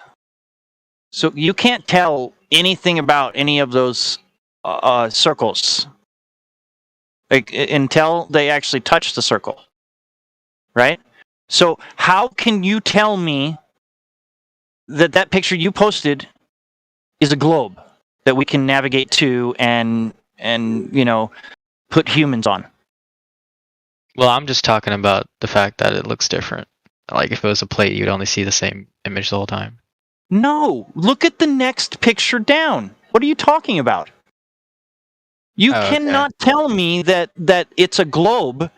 So you can't tell anything about any of those circles, like until they actually touch the circle, right? So how can you tell me that picture you posted is a globe that we can navigate to and put humans on? Well, I'm just talking about the fact that it looks different. Like, if it was a plate, you'd only see the same image the whole time. No, look at the next picture down. What are you talking about? You cannot tell me that it's a globe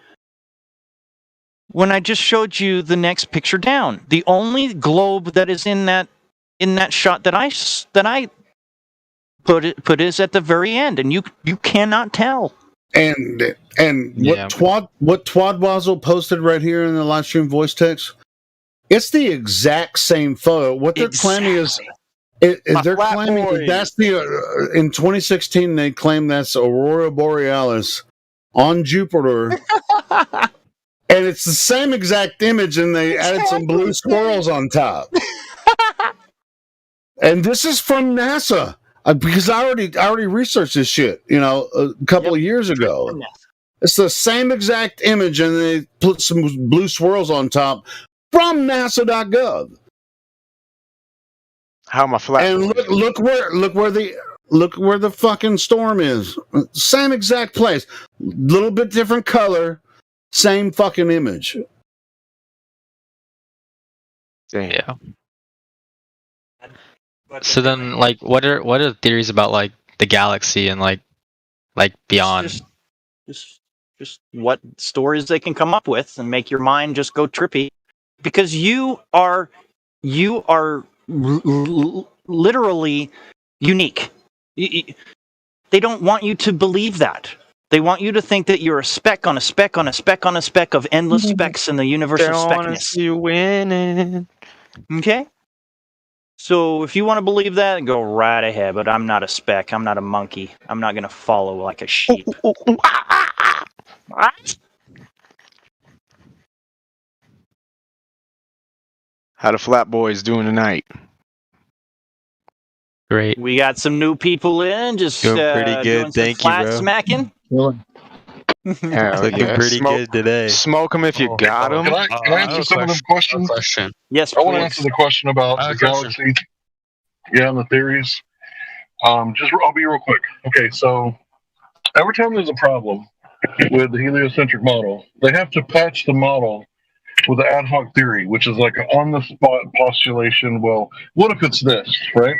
when I just showed you the next picture down. The only globe that is in that shot that I put is at the very end, and you cannot tell. And what Twadwazzle posted right here in the live stream voice text, it's the exact same photo. What they're claiming is, they're claiming that that's the in 2016 they claim that's Aurora Borealis on Jupiter, and it's the same exact image, and they added some blue swirls on top. And this is from NASA. Because I already researched this shit, a couple of years ago. It's the same exact image, and they put some blue swirls on top from NASA.gov. How am I flat? And look where the fucking storm is. Same exact place, little bit different color, same fucking image. Damn. Yeah. So then, like, what are theories about, like, the galaxy and like beyond? Just what stories they can come up with and make your mind just go trippy, because you are literally unique. They don't want you to believe that. They want you to think that you're a speck on a speck on a speck on a speck of endless specks in the universe of speckness. See you winning. Okay? So if you want to believe that, go right ahead. But I'm not a speck. I'm not a monkey. I'm not going to follow like a sheep. How the Flat Boys doing tonight? Great. We got some new people in. Just doing pretty good. Doing some Thank you, flat bro. smacking. Looking pretty good today. Smoke them if you got them. Can I answer some of them questions? Yes, I want to please. answer the question about the galaxy. Yeah, and the theories. I'll be real quick. Okay, so every time there's a problem with the heliocentric model, they have to patch the model with the ad hoc theory, which is like an on the spot postulation. Well, what if it's this, right?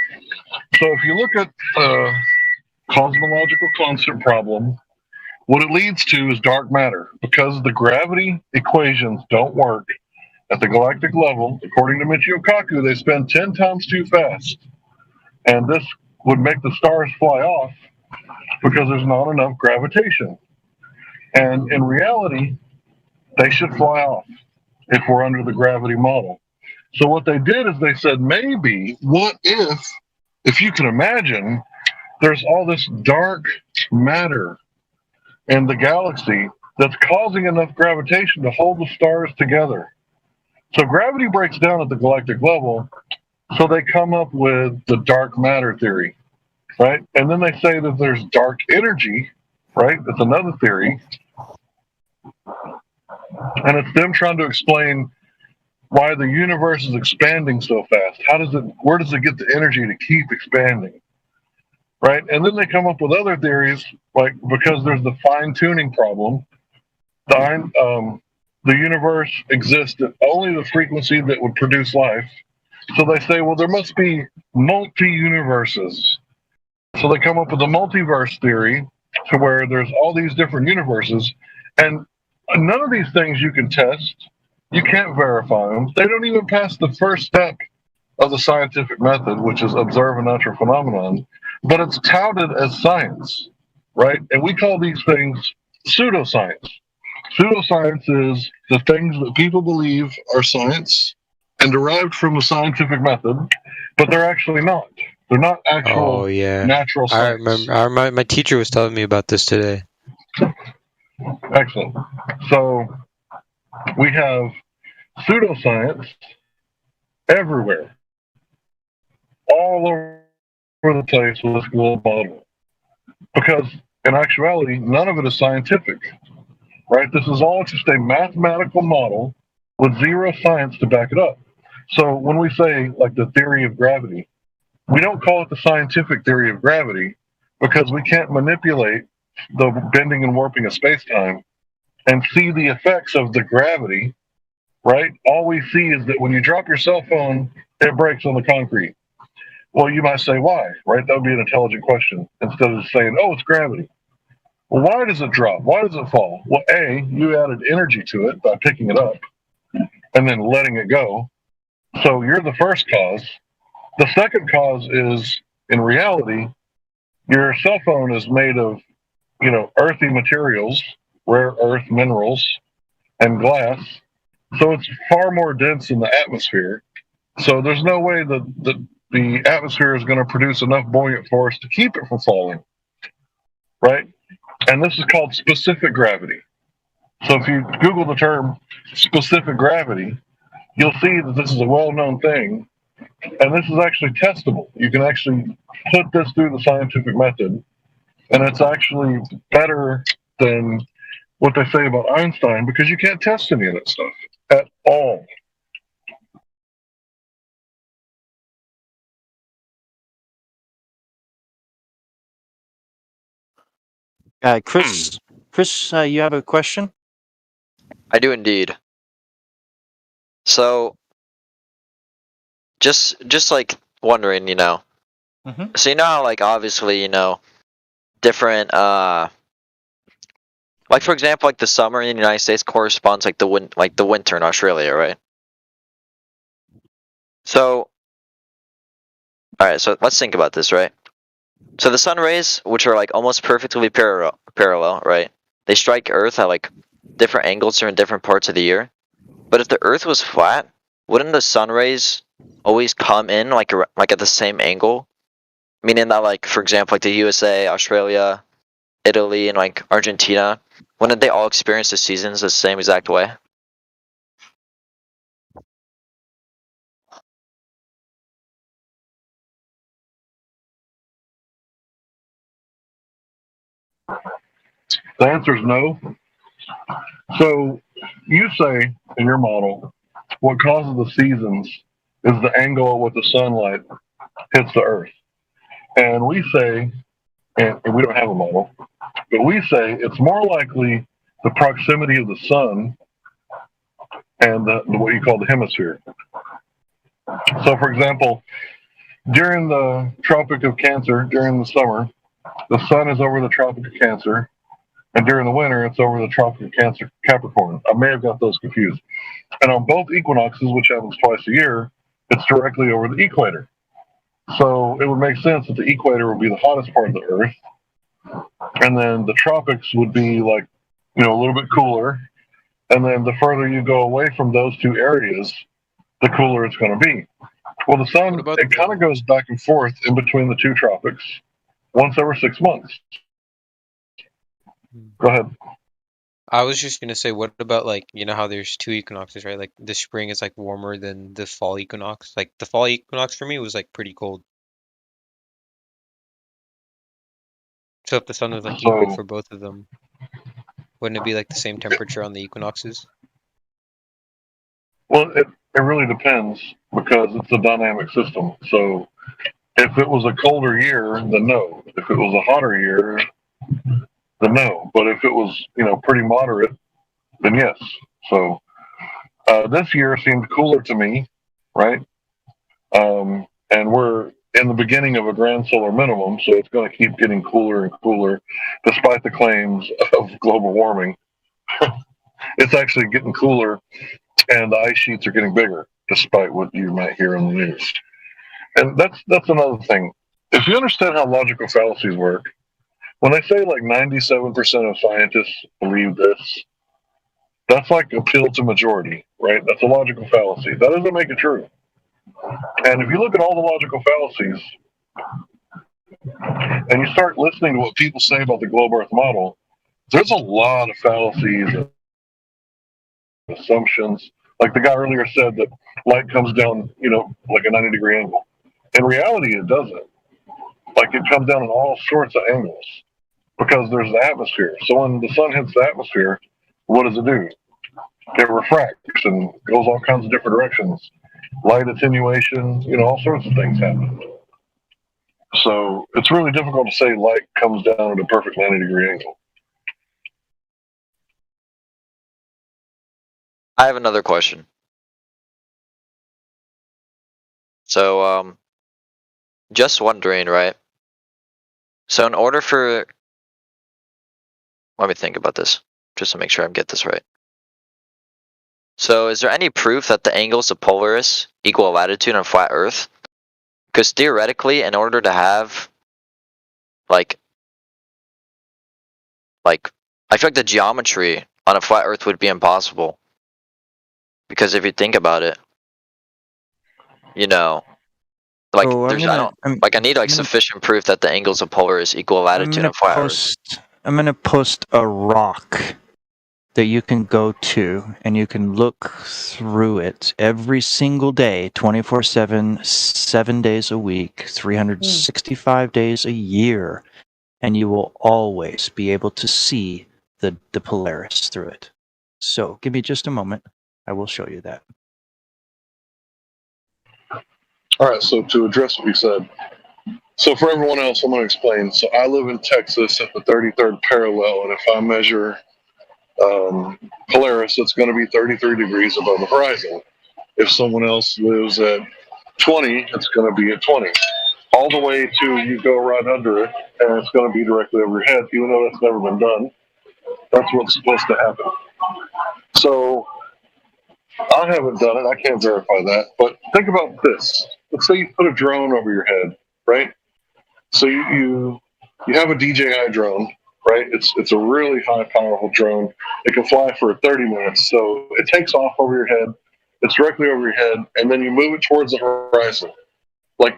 So if you look at the cosmological constant problem, what it leads to is dark matter because the gravity equations don't work at the galactic level. According to Michio Kaku, they spin 10 times too fast. And this would make the stars fly off because there's not enough gravitation. And in reality, they should fly off if we're under the gravity model. So what they did is they said, maybe, what if you can imagine, there's all this dark matter in the galaxy that's causing enough gravitation to hold the stars together. So gravity breaks down at the galactic level, so they come up with the dark matter theory, right? And then they say that there's dark energy, right? That's another theory. And it's them trying to explain why the universe is expanding so fast. Where does it get the energy to keep expanding? Right? And then they come up with other theories, like because there's the fine-tuning problem, the universe exists at only the frequency that would produce life. So they say, well, there must be multi-universes. So they come up with the multiverse theory to where there's all these different universes, and none of these things you can test. You can't verify them. They don't even pass the first step of the scientific method, which is observe a natural phenomenon, but it's touted as science, right? And we call these things pseudoscience. Pseudoscience is the things that people believe are science and derived from the scientific method, but they're actually not. They're not actual natural science. I remember my teacher was telling me about this today. Excellent. So we have pseudoscience everywhere, all over the place with this globe model, because in actuality, none of it is scientific, right? This is all just a mathematical model with zero science to back it up. So when we say like the theory of gravity, we don't call it the scientific theory of gravity because we can't manipulate the bending and warping of space-time and see the effects of the gravity, right? All we see is that when you drop your cell phone, it breaks on the concrete. Well, you might say, why, right? That would be an intelligent question instead of saying, oh, it's gravity. Well, why does it drop? Why does it fall? Well, A, you added energy to it by picking it up and then letting it go. So you're the first cause. The second cause is, in reality, your cell phone is made of, earthy materials, rare earth minerals, and glass. So it's far more dense in the atmosphere. So there's no way that the atmosphere is going to produce enough buoyant force to keep it from falling, right? And this is called specific gravity. So if you Google the term specific gravity, you'll see that this is a well-known thing, and this is actually testable. You can actually put this through the scientific method, and it's actually better than what they say about Einstein because you can't test any of that stuff at all. Chris, you have a question? I do indeed. So, just like wondering, So you know how, like, obviously, different, like for example, like the summer in the United States corresponds like the winter in Australia, right? So, all right, so let's think about this, right? So the sun rays, which are like almost perfectly parallel, right? They strike Earth at like different angles during different parts of the year. But if the Earth was flat, wouldn't the sun rays always come in like at the same angle? Meaning that, like, for example, like the USA, Australia, Italy, and like Argentina, wouldn't they all experience the seasons the same exact way? The answer is no. So you say in your model, what causes the seasons is the angle at which the sunlight hits the Earth. And we say, and we don't have a model, but we say it's more likely the proximity of the sun and what you call the hemisphere. So, for example, during the Tropic of Cancer, during the summer, the sun is over the Tropic of Cancer, and during the winter, it's over the Tropic of Cancer, Capricorn. I may have got those confused. And on both equinoxes, which happens twice a year, it's directly over the equator. So it would make sense that the equator would be the hottest part of the Earth, and then the tropics would be like, a little bit cooler. And then the further you go away from those two areas, the cooler it's going to be. Well, the sun, it kind of goes back and forth in between the two tropics once every 6 months. Go ahead. I was just gonna say, what about how there's two equinoxes, right? Like the spring is warmer than the fall equinox. Like the fall equinox for me was pretty cold. So if the sun was equal for both of them, wouldn't it be the same temperature on the equinoxes? Well, it really depends because it's a dynamic system. So if it was a colder year, then no. If it was a hotter year, then no. But if it was, pretty moderate, then yes. So this year seemed cooler to me, right? And we're in the beginning of a grand solar minimum, so it's going to keep getting cooler and cooler, despite the claims of global warming. It's actually getting cooler, and the ice sheets are getting bigger, despite what you might hear on the news. And that's another thing. If you understand how logical fallacies work, when they say 97% of scientists believe this, that's appeal to majority, right? That's a logical fallacy. That doesn't make it true. And if you look at all the logical fallacies, and you start listening to what people say about the globe Earth model, there's a lot of fallacies and assumptions. Like the guy earlier said that light comes down, like a 90-degree angle. In reality, it doesn't. It comes down in all sorts of angles because there's the atmosphere. So when the sun hits the atmosphere, what does it do? It refracts and goes all kinds of different directions. Light attenuation, all sorts of things happen. So it's really difficult to say light comes down at a perfect 90-degree angle. I have another question. So, just wondering, right? So in order for... Let me think about this, just to make sure I get this right. So is there any proof that the angles of Polaris equal latitude on flat Earth? Because theoretically, in order to have, I feel like the geometry on a flat Earth would be impossible. Because if you think about it, I need sufficient proof that the angles of Polaris equal latitude on flat Earth. I'm gonna post a rock that you can go to and you can look through it every single day, 24/7, 7 days a week, 365 days a year, and you will always be able to see the Polaris through it. So give me just a moment. I will show you that. All right, so to address what you said, so for everyone else, I'm going to explain. So I live in Texas at the 33rd parallel, and if I measure Polaris, it's going to be 33 degrees above the horizon. If someone else lives at 20, it's going to be at 20. All the way to you go right under it, and it's going to be directly over your head, even though that's never been done. That's what's supposed to happen. So I haven't done it. I can't verify that. But think about this. Let's say you put a drone over your head, right? So you have a DJI drone, right? It's a really high powerful drone. It can fly for 30 minutes. So it takes off over your head. It's directly over your head, and then you move it towards the horizon.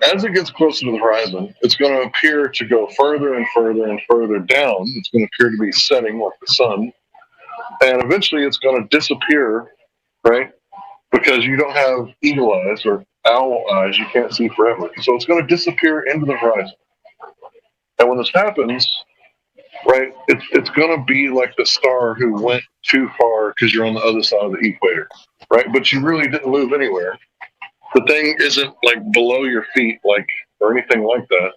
As it gets closer to the horizon, it's going to appear to go further and further and further down. It's going to appear to be setting like the sun. And eventually it's going to disappear, right? Because you don't have eagle eyes or owl eyes. You can't see forever. So it's going to disappear into the horizon. And when this happens, right, it's going to be like the star who went too far because you're on the other side of the equator, right? But you really didn't move anywhere. The thing isn't below your feet, or anything like that.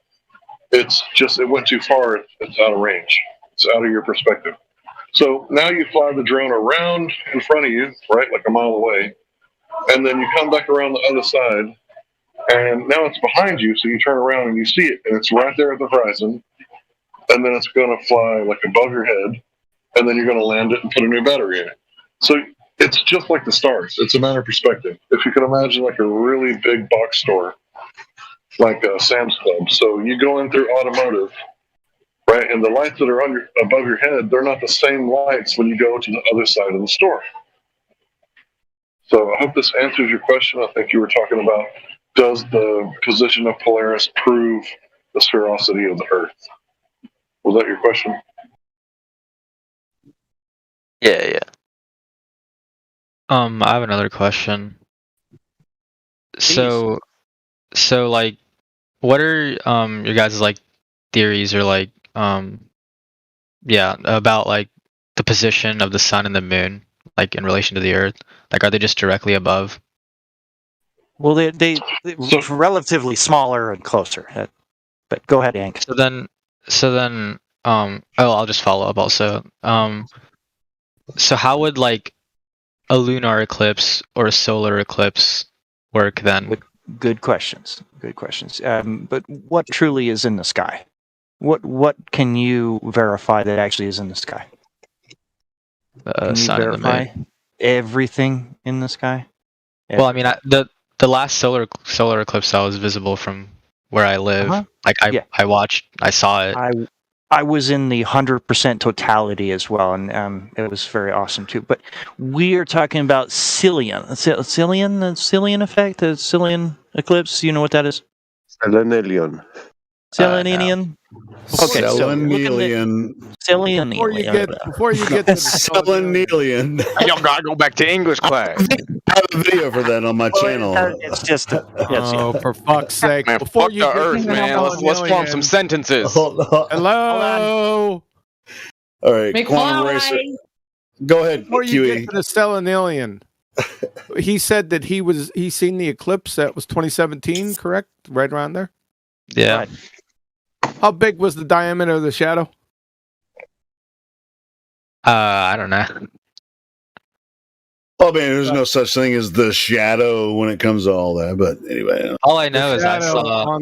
It's just, it went too far. It's out of range. It's out of your perspective. So now you fly the drone around in front of you, right, like a mile away, and then you come back around the other side, and now it's behind you, so you turn around and you see it, and it's right there at the horizon, and then it's going to fly like above your head, and then you're going to land it and put a new battery in it. So it's just like the stars. It's a matter of perspective. If you can imagine like a really big box store, like a Sam's Club. So you go in through automotive, right? And the lights that are above your head, they're not the same lights when you go to the other side of the store. So I hope this answers your question. I think you were talking about, does the position of Polaris prove the sphericity of the Earth? Was that your question? Yeah. I have another question. So like, what are your guys' like theories or like about like the position of the sun and the moon, like in relation to the Earth? Like, are they just directly above? Well, they're relatively smaller and closer. But go ahead, Hank. So then, I'll just follow up also. So how would like a lunar eclipse or a solar eclipse work then? Good questions. But what truly is in the sky? What can you verify that actually is in the sky? Can you Sun and the verify moon. everything in the sky? Well, I mean, the last solar eclipse that was visible from where I live, like I saw it. I was in the 100% totality as well, and it was very awesome too. But we are talking about Cillian, the Cillian effect, the Cillian eclipse. You know what that is? Selenelion. Selenian. Okay, Selenelion. Before you get to Selenelion. Y'all gotta go back to English class. I have a video for that on my channel. It's just for fuck's sake! Man, fuck the Earth, man. Let's form some sentences. Hello. All right, Quantum Racer. Go ahead, Before you QE. get to the Selenelion, he said that he seen the eclipse that was 2017, correct? Right around there. Yeah. Right. How big was the diameter of the shadow? I don't know. Well, I mean, there's no such thing as the shadow when it comes to all that. But anyway, All I know is I saw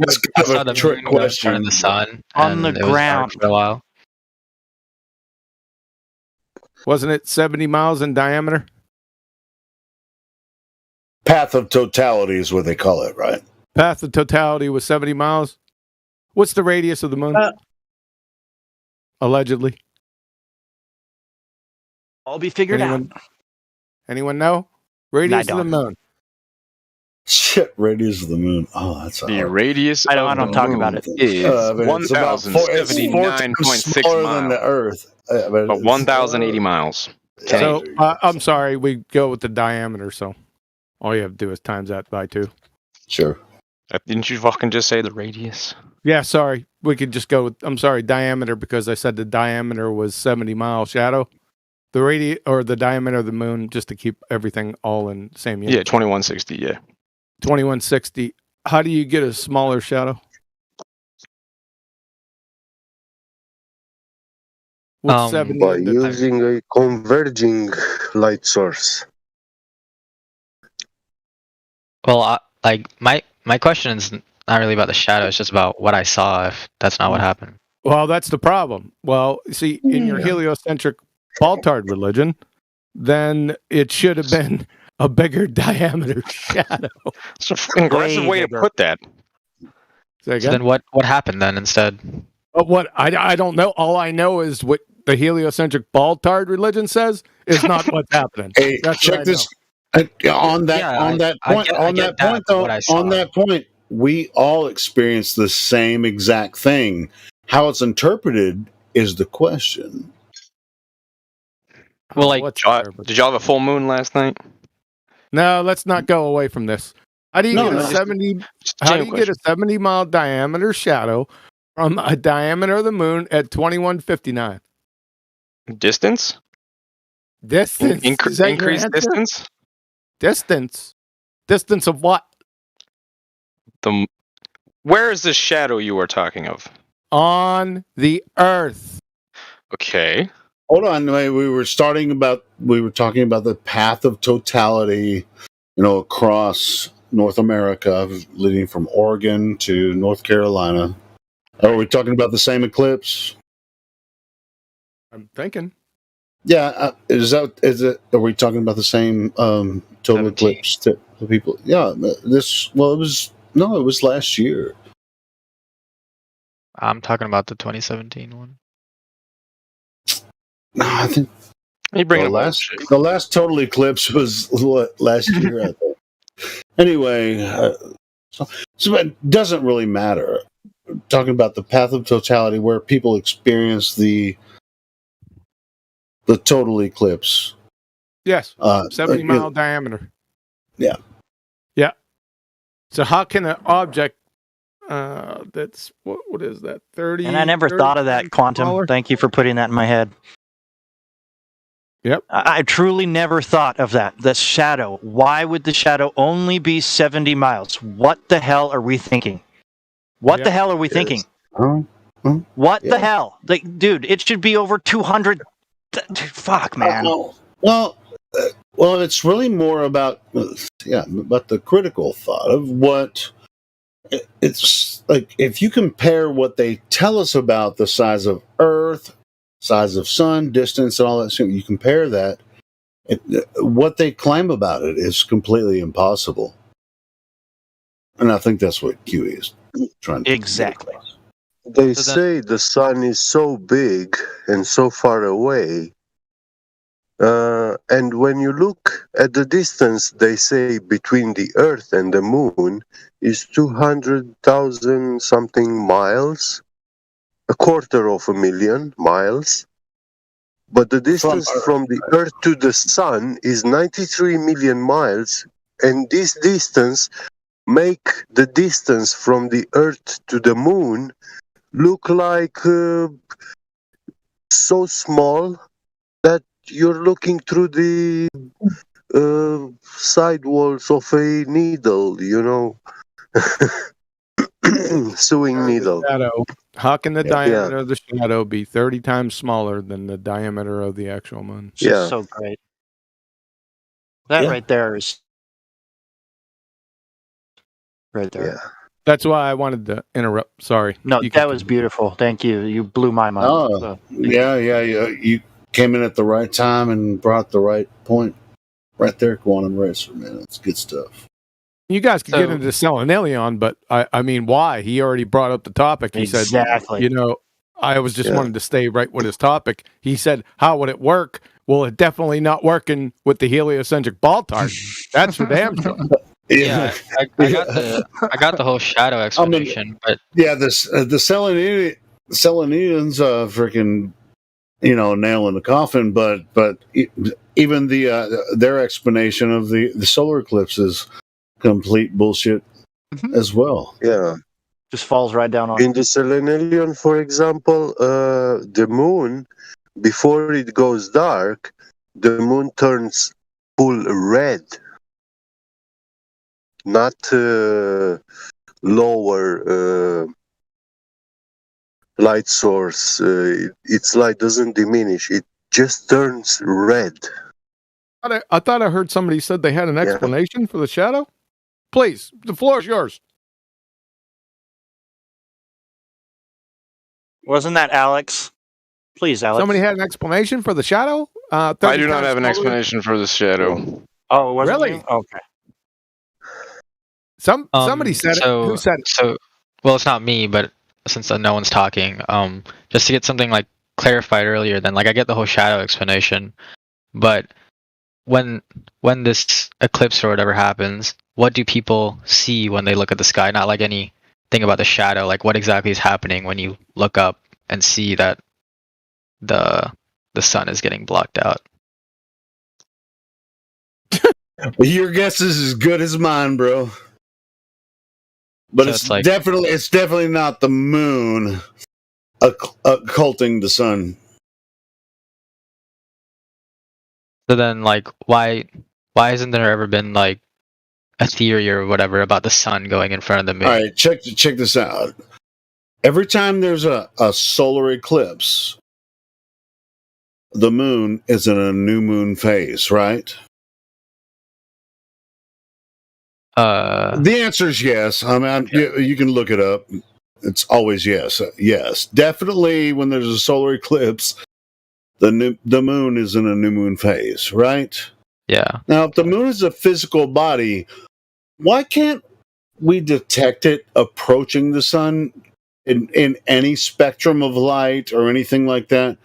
the trick moon go in question. front of the sun On and the it was dark ground. for a while. Wasn't it 70 miles in diameter? Path of totality is what they call it, right? Path of totality was 70 miles. What's the radius of the moon? Allegedly. All be figured out. Anyone know? Radius of the don't. moon. Shit, radius of the moon. Oh, that's The radius I of don't the talk moon about it. is it's about it's 1,079.6 smaller than the miles. Earth. But 1,080 miles. So I'm sorry, we go with the diameter. So all you have to do is times that by 2. Sure. Didn't you fucking just say the radius? Yeah, sorry. We could just go with, I'm sorry, diameter, because I said the diameter was 70 mile shadow. The radius or the diameter of the moon, just to keep everything all in same unit. Yeah, 2160. Yeah. 2160. How do you get a smaller shadow? What's 70 By in the using a converging light source. Well, my question is not really about the shadow. It's just about what I saw. If that's not what happened. Well, that's the problem. Well, see, in your heliocentric Baltard religion, then it should have been a bigger diameter shadow. It's a fucking aggressive way to put that. So then what happened then instead? What I don't know. All I know is what the heliocentric Baltard religion says is not what's happening. Hey, That's check what I this. know. On that point, we all experience the same exact thing. How it's interpreted is the question. Well, like, did y'all have a full moon last night? No, let's not go away from this. How do you get a just 70? a How do genuine you get a 70 mile diameter shadow from a diameter of the moon at 2159? Distance? Distance. Is that your Increased answer? distance? Distance. Distance of what? Where is this shadow you are talking of? On the Earth. Okay. Hold on, wait, we were talking about the path of totality, across North America, leading from Oregon to North Carolina. Are we talking about the same eclipse? I'm thinking. Yeah, are we talking about the same total 17. eclipse to the people? Yeah, it was last year. I'm talking about the 2017 one. No, I think You bring the last total eclipse was last year, I think. Anyway, so it doesn't really matter. We're talking about the path of totality, where people experience the total eclipse. Yes, 70-mile diameter. Yeah. Yeah. So how can an object that's what is that 30? And I never thought of that, Quantum. Smaller? Thank you for putting that in my head. Yep. I truly never thought of that. The shadow. Why would the shadow only be 70 miles? What the hell are we thinking? What the hell are we thinking? What the hell? Like, dude, it should be over 200. Fuck, man. Well, it's really more about the critical thought of what it's like. If you compare what they tell us about the size of Earth, size of sun, distance, and all that, so you compare that, what they claim about it is completely impossible. And I think that's what QE is trying to exactly. They say the sun is so big and so far away. And when you look at the distance, they say between the Earth and the Moon is 200,000 something miles, 250,000 miles. But the distance from the Earth to the Sun is 93 million miles. And this distance make the distance from the Earth to the Moon look like so small that you're looking through the side walls of a needle, sewing needle. Shadow. How can the diameter of the shadow be 30 times smaller than the diameter of the actual moon? It's just so great. That right there is right there. Yeah. That's why I wanted to interrupt. Sorry. No, that was beautiful. Thank you. You blew my mind. Oh, yeah. You came in at the right time and brought the right point right there, Quantum Racer, man. That's good stuff. You guys could get into Selenelion, but I mean, why? He already brought up the topic. He said, I was just wanted to stay right with his topic. He said, how would it work? Well, it definitely not working with the heliocentric ball tart. That's for damn sure. Yeah, I got the whole shadow explanation, but the Selenians freaking nail in the coffin, but even their explanation of the solar eclipse is complete bullshit as well. Yeah, just falls right down on. In the Selenelion, for example, the moon, before it goes dark, the moon turns full red. Not lower light source. Its light doesn't diminish. It just turns red. I thought I heard somebody said they had an explanation for the shadow. Please, the floor is yours. Wasn't that Alex? Please, Alex. Somebody had an explanation for the shadow? I do not have an explanation for the shadow. Oh, wasn't really? You? Okay. Somebody said it. Who said it? So, well, it's not me, but since no one's talking, just to get something like clarified earlier, then like I get the whole shadow explanation, but when this eclipse or whatever happens, what do people see when they look at the sky? Not like anything about the shadow. Like what exactly is happening when you look up and see that the sun is getting blocked out? Your guess is as good as mine, bro. But so it's definitely not the moon occulting the sun. So then, like, why hasn't there ever been like a theory or whatever about the sun going in front of the moon? All right, check this out. Every time there's a solar eclipse, the moon is in a new moon phase, right? The answer is yes. I mean, you can look it up. It's always yes. Yes, definitely. When there's a solar eclipse, the moon is in a new moon phase, right? Yeah. Now, if the moon is a physical body, why can't we detect it approaching the sun in any spectrum of light or anything like that?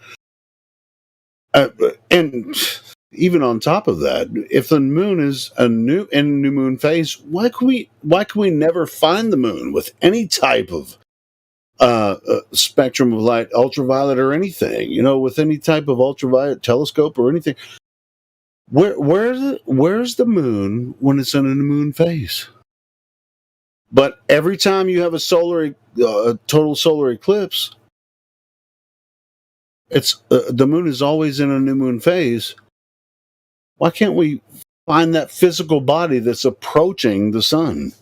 And even on top of that, if the moon is in new moon phase, why can we never find the moon with any type of spectrum of light, ultraviolet or anything? You know, with any type of ultraviolet telescope or anything. Where's the moon when it's in a new moon phase? But every time you have a total solar eclipse, it's the moon is always in a new moon phase. Why can't we find that physical body that's approaching the sun?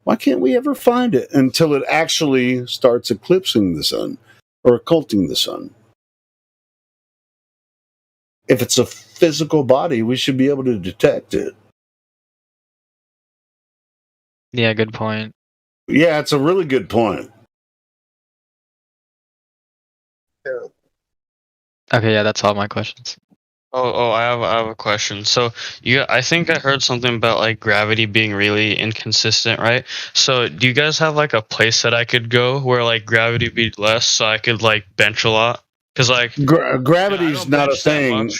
Why can't we ever find it until it actually starts eclipsing the sun or occulting the sun? If it's a physical body, we should be able to detect it. Yeah, good point. Yeah, it's a really good point. Okay, yeah, that's all my questions. I have a question. So I think I heard something about like gravity being really inconsistent, right? So do you guys have like a place that I could go where like gravity be less, so I could like bench a lot? Because like gravity's not a thing.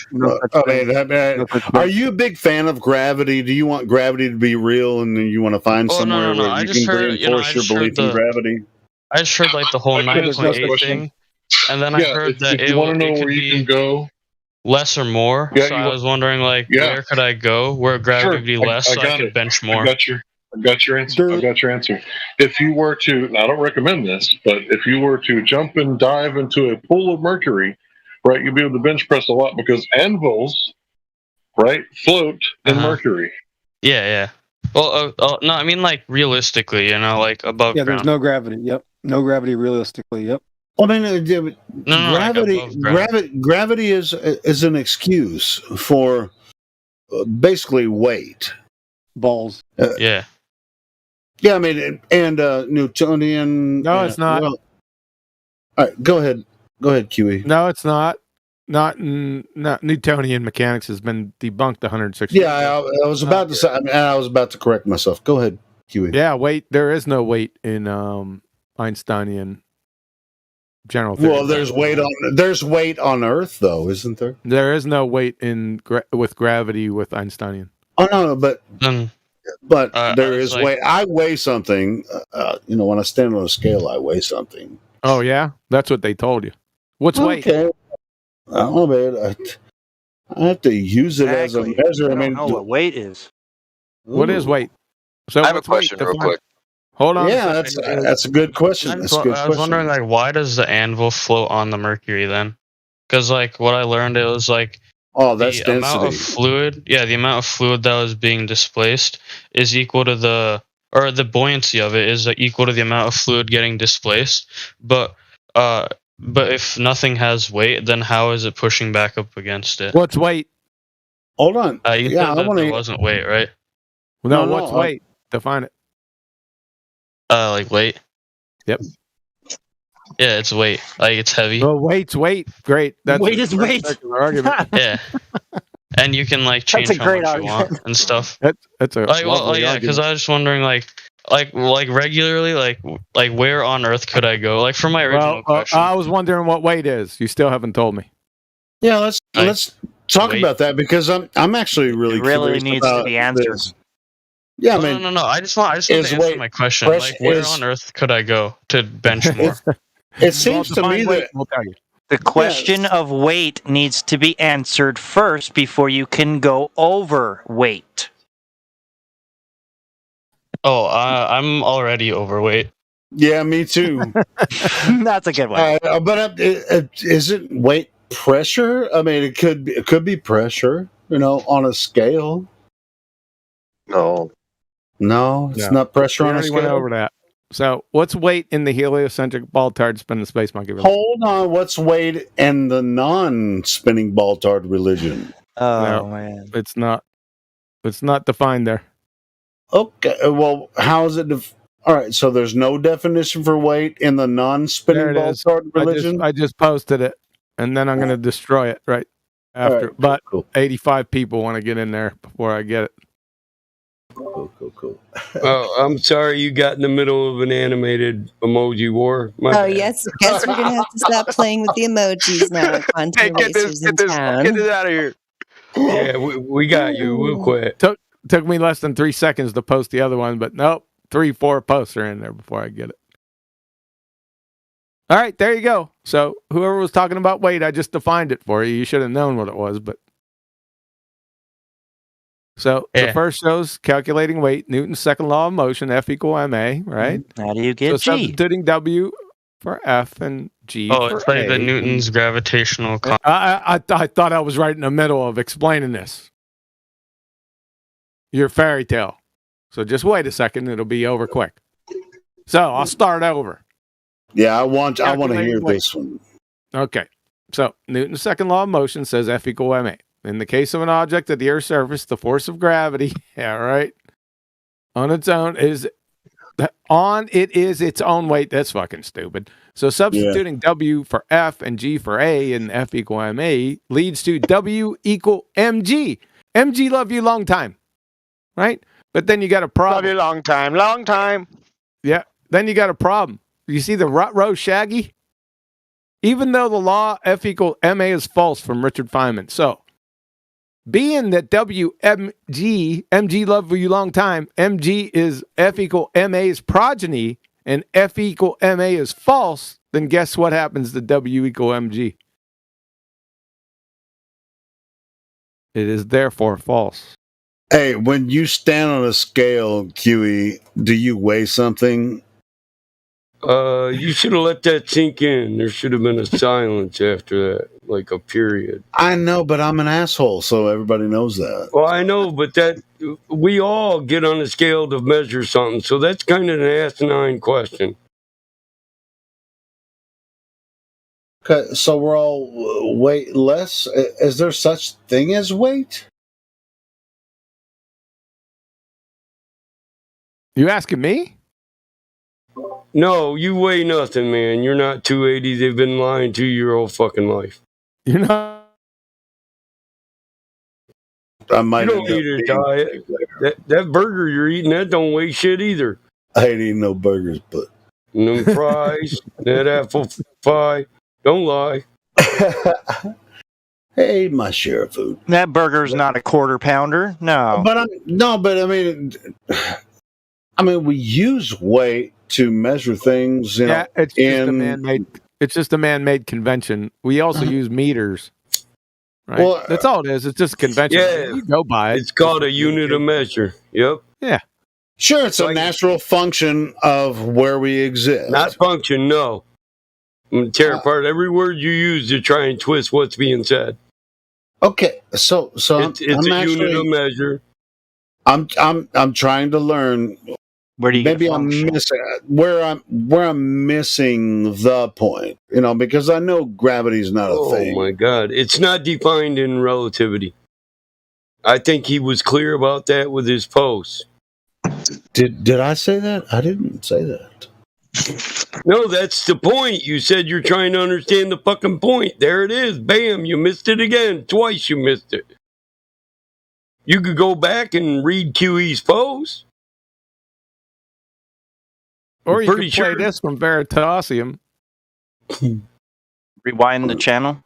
Are you a big fan of gravity? Do you want gravity to be real, and then you want to find somewhere where you can reinforce your belief in gravity? I just heard like the whole 9.8 thing, and then I heard that it could be go less or more. Yeah, so I was wondering like where could I go where gravity would be less, so I could bench more. I got your answer. If you were to, and I don't recommend this, but if you were to jump and dive into a pool of mercury, right, you'd be able to bench press a lot because anvils, right, float in mercury. Yeah. Well, no, I mean like realistically, you know, like above ground. There's no gravity. Yep, no gravity realistically. Yep. Well, I mean, gravity is an excuse for basically weight. Balls. Yeah. Yeah, I mean, and Newtonian. No, it's not. Well, all right, go ahead, QE. No, it's not. Not Newtonian mechanics has been debunked 160. Yeah, I was about to say. I mean, I was about to correct myself. Go ahead, QE. Yeah, weight. There is no weight in Einsteinian general theory. Well, there's weight on Earth, though, isn't there? There is no weight with gravity with Einsteinian. Oh no, but there is weight. I weigh something. When I stand on a scale, I weigh something. Oh yeah, that's what they told you. What's weight? I don't know, man. I have to use it as a measure. I don't know what weight is. What is weight? So I have a question real quick. Hold on. Yeah, that's a good question. I was wondering, like, why does the anvil float on the mercury then? Because, like, what I learned, it was like that's the density. amount of fluid. Yeah, the amount of fluid that was being displaced is equal to the buoyancy of it is equal to the amount of fluid getting displaced. But if nothing has weight, then how is it pushing back up against it? What's weight? Hold on. You said that there wasn't weight, right? No, what's weight? Define it. Like weight. Yep. Yeah, it's weight. Like it's heavy. Well, weight's weight. Great. That's weight is weight. Argument. Yeah. And you can like change how much you want and stuff. That's a yeah. Because I was just wondering, like regularly, like where on Earth could I go? Like for my original question. I was wondering what weight is. You still haven't told me. Yeah, let's talk about that because I'm actually really curious needs to be answered. This. Yeah, no. I just want to answer my question. Like, where on Earth could I go to bench more? It seems to me that we'll tell you. The question of weight needs to be answered first before you can go over weight. Oh, I'm already overweight. Yeah, me too. That's a good one. But is it weight pressure? I mean, it could be pressure. On a scale. No, it's not pressure on a scale. Went over that. So, what's weight in the heliocentric ball-tard spinning space monkey religion? Hold on. What's weight in the non-spinning ball-tard religion? Oh, No, man. it's not. It's not defined there. Okay. Well, how is it? All right. So there's no definition for weight in the non-spinning There it is. ball-tard religion. I just posted it, and then I'm going to destroy it right after. right, but cool. 85 people want to get in there before I get it. Cool. Oh, I'm sorry you got in the middle of an animated emoji war. My Oh, bad. yes. Guess we're going to have to stop playing with the emojis now. Hey, get this out of here. Yeah, we got you. We'll quit. Took me less than 3 seconds to post the other one, but nope, 3-4 posts are in there before I get it. All right, there you go. So whoever was talking about weight, I just defined it for you. You should have known what it was, but. So the first shows calculating weight, Newton's second law of motion, F equal ma, right? How do you get so G? Substituting W for F and G Oh, for it's like A. the Newton's gravitational constant. I thought I was right in the middle of explaining this. Your fairy tale. So just wait a second, it'll be over quick. So I'll start over. Yeah, I want to hear weight. this one. Okay. So Newton's second law of motion says F equal ma. In the case of an object at the Earth's surface, the force of gravity, yeah, right, on its own is its own weight. That's fucking stupid. So substituting W for F and G for A and F equal ma leads to W equal mg. Mg love you long time, right? But then you got a problem. Love you long time. Yeah. Then you got a problem. You see the rut row shaggy? Even though the law F equal ma is false from Richard Feynman. So, being that mg love you long time, mg is F equal ma's progeny, and F equal ma is false, then guess what happens to W equal mg? It is therefore false. Hey, when you stand on a scale, QE, do you weigh something? You should have let that sink in. There should have been a silence after that, like a period. I know, but I'm an asshole, so everybody knows that. Well, I know, but that we all get on a scale to measure something, so that's kind of an asinine question. Okay, so we're all weight less. Is there such thing as weight? You asking me? No, you weigh nothing, man. You're not 280. They've been lying to you your whole fucking life. You're not. I might you don't need a diet. That burger you're eating, that don't weigh shit either. I ain't eating no burgers, but them fries, that apple pie. Don't lie. Hey, my share of food. That burger's not a quarter pounder. No. But I mean, we use weight to measure things. You know, it's just a man-made. It's just a man-made convention. We also use meters. Right. Well, that's all it is. It's just a convention. Yeah, you go by it. It's called a unit of measure. Yep. Yeah. Sure, it's a natural function of where we exist. Not function, no. I'm gonna tear apart every word you use to try and twist what's being said. Okay, so it's a unit of measure. I'm trying to learn. Where do you maybe I'm missing where I'm missing the point, you know, because I know gravity is not a thing. Oh my God, it's not defined in relativity. I think he was clear about that with his post. Did I say that? I didn't say that. No, that's the point. You said you're trying to understand the fucking point. There it is. Bam, you missed it again. Twice you missed it. You could go back and read QE's post. Or you could play this from Veritasium. Rewind the channel?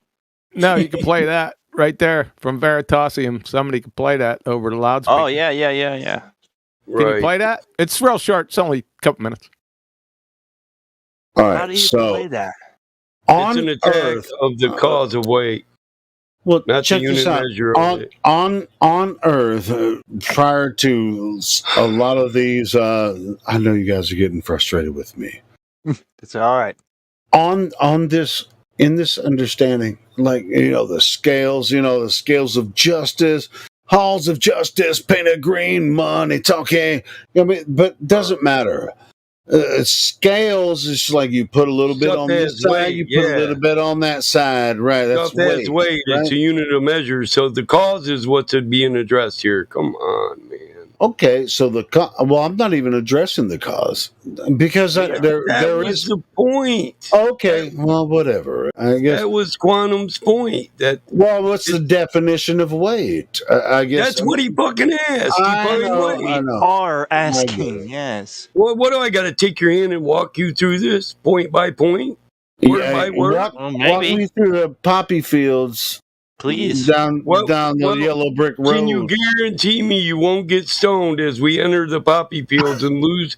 No, you can play that right there from Veritasium. Somebody could play that over the loudspeaker. Oh, yeah. Can you play that? It's real short. It's only a couple minutes. All right, How do you so play that? It's an attack of the cause of weight. Well, not check the this unit out. measure of it. On Earth, prior to a lot of these, I know you guys are getting frustrated with me. It's all right. On this, in this understanding, like, you know, the scales of justice, halls of justice, painted green, money talking. I mean, but doesn't matter. Scales is like you put a little bit Stuff on this has side, weight, you put yeah. a little bit on that side, right? That's Stuff has weight. right? It's a unit of measure. So the cause is what's being addressed here. Come on, man. Okay, so well, I'm not even addressing the cause because there was is the point. Okay, well, whatever. I guess that was Quantum's point. Well, what's the definition of weight? I guess that's what he fucking asked. I know. Are asking, yes. What do I got to take your hand and walk you through this point by point, word by word? Walk me through the poppy fields. Please. Down the yellow brick road. Can you guarantee me you won't get stoned as we enter the poppy fields and lose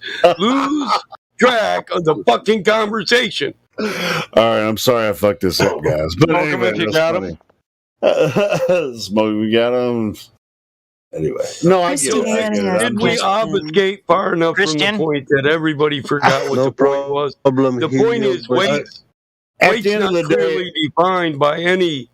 track of the fucking conversation? All right, I'm sorry I fucked this up, guys. But anyway, if you got him. Smoke, we got him. Anyway, no, I get it. Did we obfuscate far enough from the point that everybody forgot what the point was? The point is weight's not clearly defined by any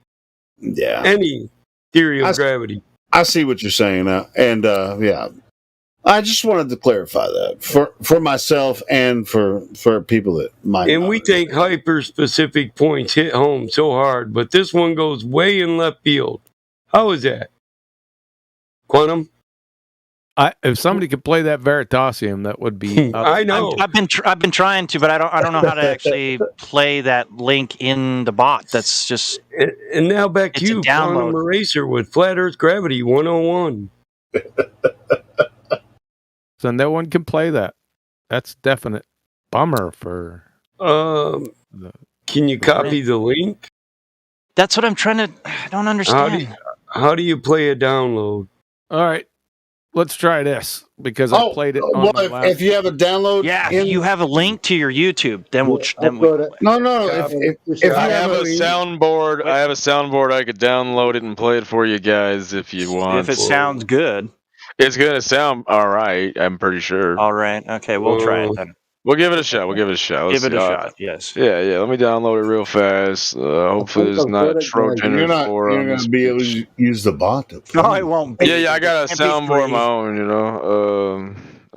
theory of gravity. I see what you're saying now, and I just wanted to clarify that for myself and for people that might. And we think hyper specific points hit home so hard, but this one goes way in left field. How is that, Quantum? If somebody could play that Veritasium, that would be. I know. I've been trying to, but I don't know how to actually play that link in the bot. That's just. And now back to you, Quantum download. Eraser with Flat Earth Gravity 101. So no one can play that. That's definite bummer for. Can you copy the link? That's what I'm trying to. I don't understand. How do you play a download? All right. Let's try this because I played it. On my last... if you have a download, if you have a link to your YouTube, then we'll. No. If I have a soundboard, I could download it and play it for you guys if you want. If it sounds good, it's gonna sound all right. I'm pretty sure. All right. Okay, we'll try it then. We'll give it a shot. Let's give it a see. shot. Yes. Yeah. Let me download it real fast. Hopefully, it's not Trojan you're not going to be able to use the bot. No, it won't be. Yeah. I got a soundboard of my own.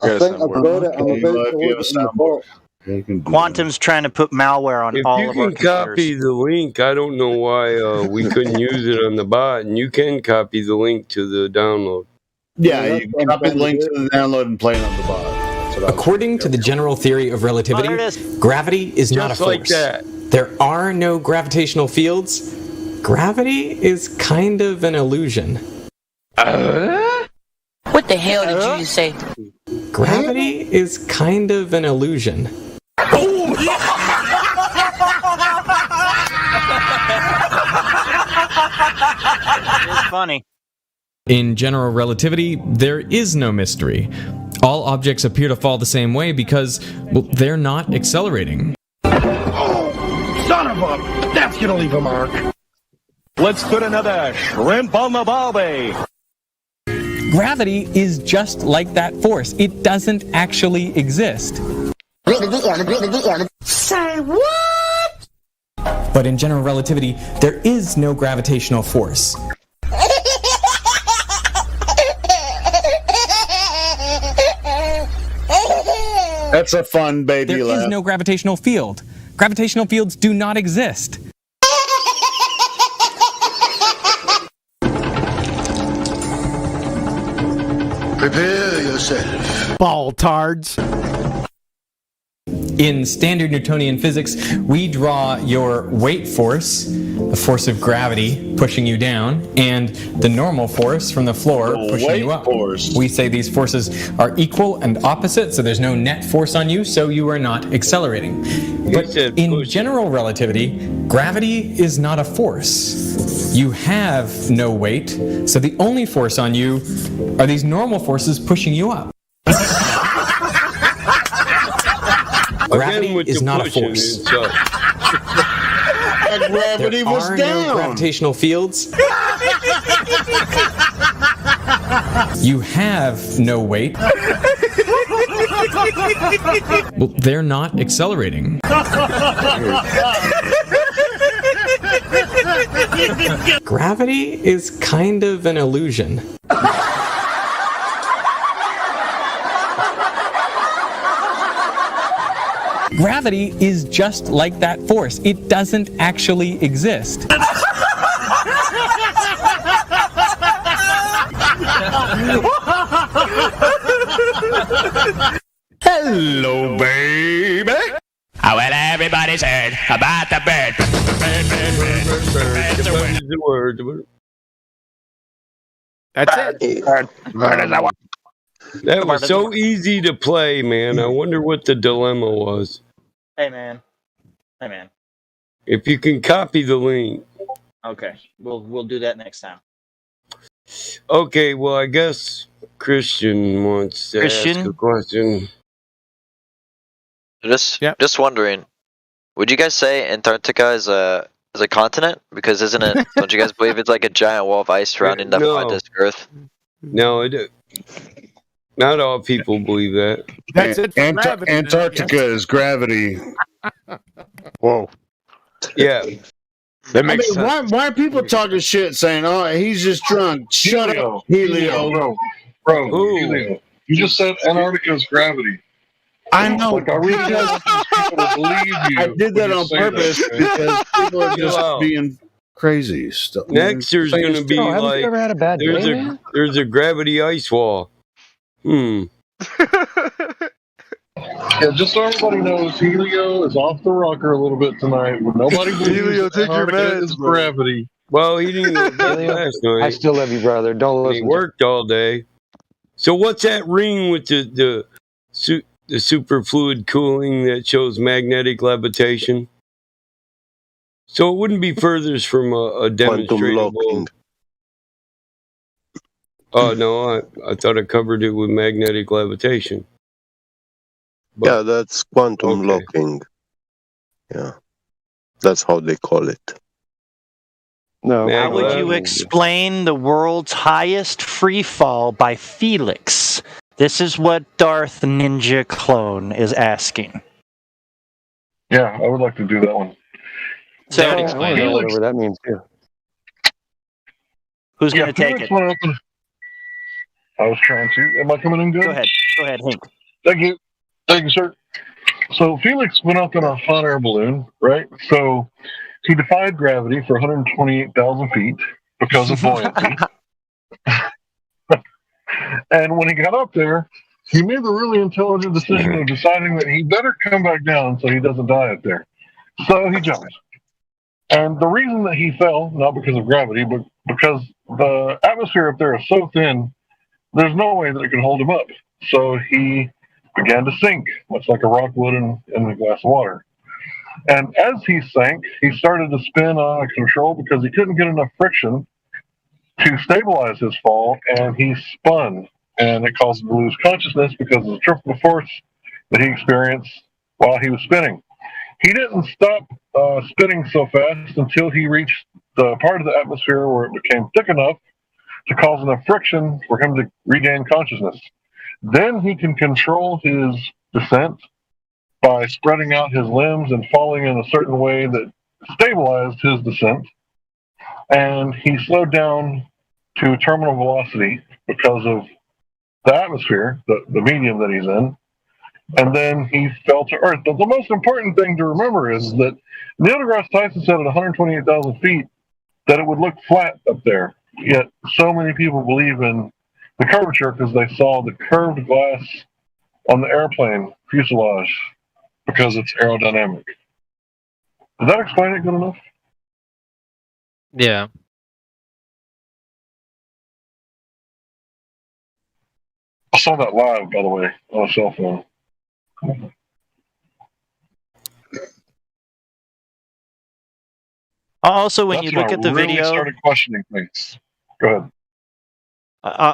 I got a soundboard. Quantum's trying to put malware on all of our computers. If you can copy the link, I don't know why we couldn't use it on the bot, and you can copy the link to the download. Yeah, you can copy the link to the download and play it on the bot. According to the general theory of relativity, gravity is not a force. Like that. There are no gravitational fields. Gravity is kind of an illusion. What the hell did you say? Gravity is kind of an illusion. It's funny. In general relativity, there is no mystery. All objects appear to fall the same way because, well, they're not accelerating. Oh, son of a... That's gonna leave a mark. Let's put another shrimp on the barbie. Gravity is just like that force. It doesn't actually exist. Say what? But in general relativity, there is no gravitational force. That's a fun baby laugh. There is no gravitational field. Gravitational fields do not exist. Prepare yourself. Ball tards. In standard Newtonian physics, we draw your weight force, the force of gravity pushing you down, and the normal force from the floor pushing you up. We say these forces are equal and opposite, so there's no net force on you, so you are not accelerating. But in general relativity, gravity is not a force. You have no weight, so the only force on you are these normal forces pushing you up. Gravity is not a force. Gravity was down. There are no gravitational fields. You have no weight. Well, they're not accelerating. Gravity is kind of an illusion. Gravity is just like that force. It doesn't actually exist. Hello, baby. Well, everybody's heard about the bird. That's it. That was so easy to play, man. I wonder what the dilemma was. Hey, man. Hey, man. If you can copy the link. Okay, we'll do that next time. Okay, well, I guess Christian wants to ask a question. Just wondering, would you guys say Antarctica is a continent? Because isn't it? Don't you guys believe it's like a giant wall of ice surrounding the flat disk Earth? No, not all people believe that. That's it for gravity, Antarctica is gravity. Whoa. Yeah. That makes sense. Why are people talking shit saying, "Oh, he's just drunk"? Shut up, Helio. Bro, Helio. You just said Antarctica is gravity. I know. Like, I really want people to believe you. I did that when you on say purpose that. because people are just being crazy. Next, there's going to be like there's a gravity ice wall. Yeah, just so everybody knows, Helio is off the rocker a little bit tonight. Nobody believes Helio, take your Antarctica meds, is bro. gravity. Well, he didn't go to bed last night. I still love you, brother. Don't He listen. worked all day. So what's that ring with the superfluid cooling that shows magnetic levitation? So it wouldn't be furthest from a demonstrable. Oh no, I thought I covered it with magnetic levitation. Yeah, that's quantum locking. Yeah, that's how they call it. No. How would you explain the world's highest free fall by Felix? This is what Darth Ninja Clone is asking. Yeah, I would like to do that one. So, I want to know whatever that means too. Who's going to take Felix it? went up and- I was trying to. Am I coming in good? Go ahead, Hank. Thank you. Thank you, sir. So Felix went up in a hot air balloon, right? So he defied gravity for 128,000 feet because of buoyancy. And when he got up there, he made the really intelligent decision of deciding that he better come back down so he doesn't die up there. So he jumped. And the reason that he fell, not because of gravity, but because the atmosphere up there is so thin, there's no way that it can hold him up. So he began to sink, much like a rock would in a glass of water. And as he sank, he started to spin out of control because he couldn't get enough friction to stabilize his fall, and he spun. And it caused him to lose consciousness because of the triple force that he experienced while he was spinning. He didn't stop spinning so fast until he reached the part of the atmosphere where it became thick enough to cause enough friction for him to regain consciousness. Then he can control his descent by spreading out his limbs and falling in a certain way that stabilized his descent. And he slowed down to terminal velocity because of the atmosphere, the medium that he's in. And then he fell to Earth. But the most important thing to remember is that Neil deGrasse Tyson said at 128,000 feet that it would look flat up there. Yet so many people believe in the curvature because they saw the curved glass on the airplane fuselage because it's aerodynamic. Does that explain it good enough? Yeah. I saw that live, by the way, on a cell phone. Also, when you That's look when at the I really video, started questioning things. Go ahead.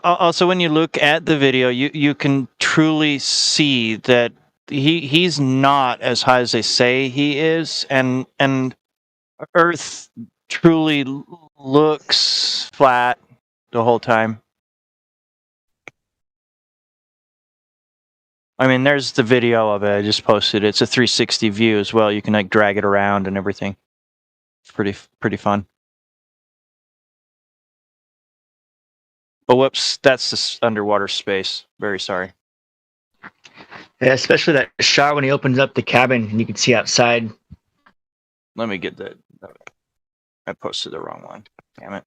also when you look at the video, you can truly see that he's not as high as they say he is, and Earth truly looks flat the whole time. I mean, there's the video of it. I just posted it. It's a 360 view as well. You can like drag it around and everything. It's pretty fun. But whoops, that's this underwater space. Very sorry. Yeah, especially that shot when he opens up the cabin and you can see outside. Let me get the. I posted the wrong one. Damn it.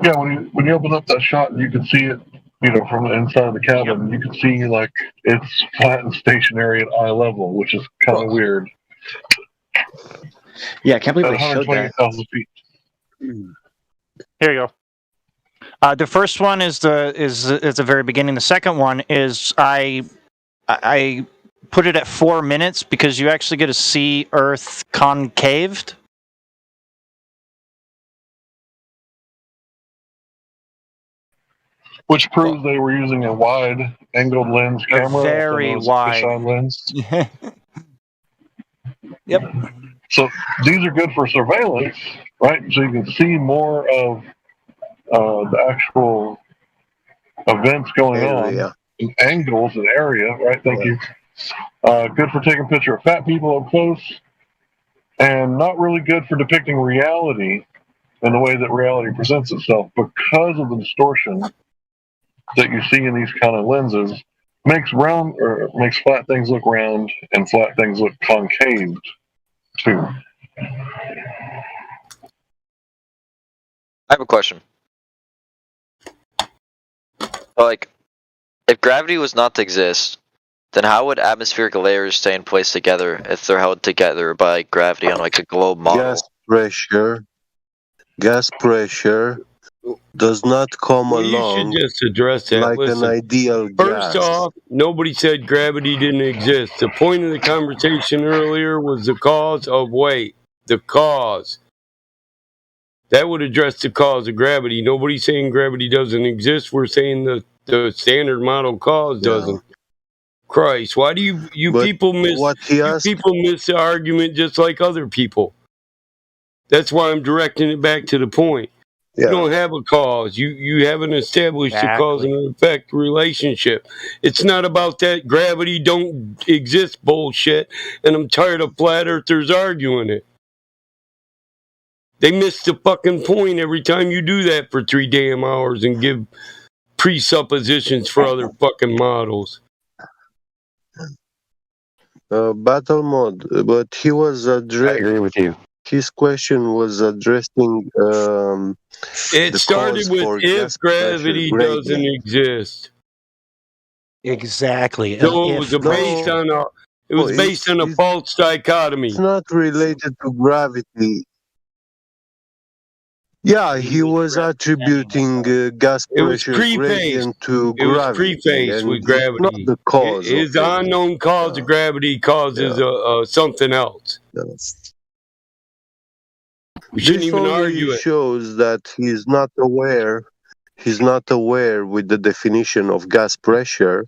Yeah, when you open up that shot and you can see it, from the inside of the cabin, you can see like it's flat and stationary at eye level, which is kind of weird. Yeah, I can't believe At they showed that. 120,000 feet. Here you go. The first one is the very beginning. The second one is I put it at 4 minutes because you actually get to see Earth concaved. Which proves they were using a wide-angled lens camera. Very wide. Fisheye lens. Yep. So these are good for surveillance, right? So you can see more of the actual events going on, and angles and area, right? Thank you. Good for taking a picture of fat people up close, and not really good for depicting reality in the way that reality presents itself because of the distortion that you see in these kind of lenses. Makes flat things look round and flat things look concave too. I have a question. Like, if gravity was not to exist, then how would atmospheric layers stay in place together if they're held together by gravity on like a globe model? Gas pressure does not come You along should just address that. like Listen, an ideal first gas. off, nobody said gravity didn't exist. The point of the conversation earlier was the cause of weight. The cause. That would address the cause of gravity. Nobody's saying gravity doesn't exist. We're saying the standard model cause doesn't. Christ, why do you people miss the argument just like other people? That's why I'm directing it back to the point. You don't have a cause. You haven't established a cause and effect relationship. It's not about that gravity don't exist bullshit, and I'm tired of flat earthers arguing it. They miss the fucking point every time you do that for 3 damn hours and give presuppositions for other fucking models. Battle mode, but he was I agree with you. His question was addressing. It started with if gravity doesn't exist. Exactly. So it was based on a false dichotomy. It's not related to gravity. Yeah, he was attributing gas pressure gradient to gravity. It was prefaced with gravity. Not the cause. His unknown cause of gravity causes something else. We shouldn't This even only argue it. shows that he's not aware. He's not aware with the definition of gas pressure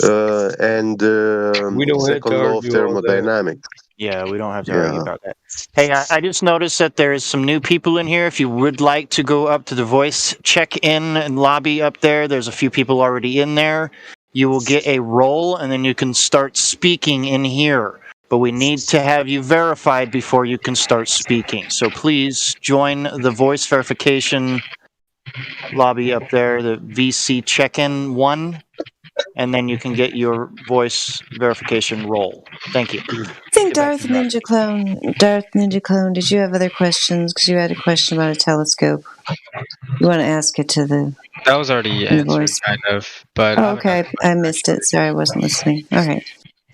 and second law of thermodynamics. Yeah, we don't have to argue about that. Hey, I just noticed that there's some new people in here. If you would like to go up to the voice check-in and lobby up there's a few people already in there. You will get a role, and then you can start speaking in here. But we need to have you verified before you can start speaking. So please join the voice verification lobby up there, the VC check-in one, and then you can get your voice verification role. Thank you. I think Darth Ninja Clone, did you have other questions? Because you had a question about a telescope. You want to ask it to the... That was already answered, kind of. But okay. I missed it. Sorry, I wasn't listening. All right.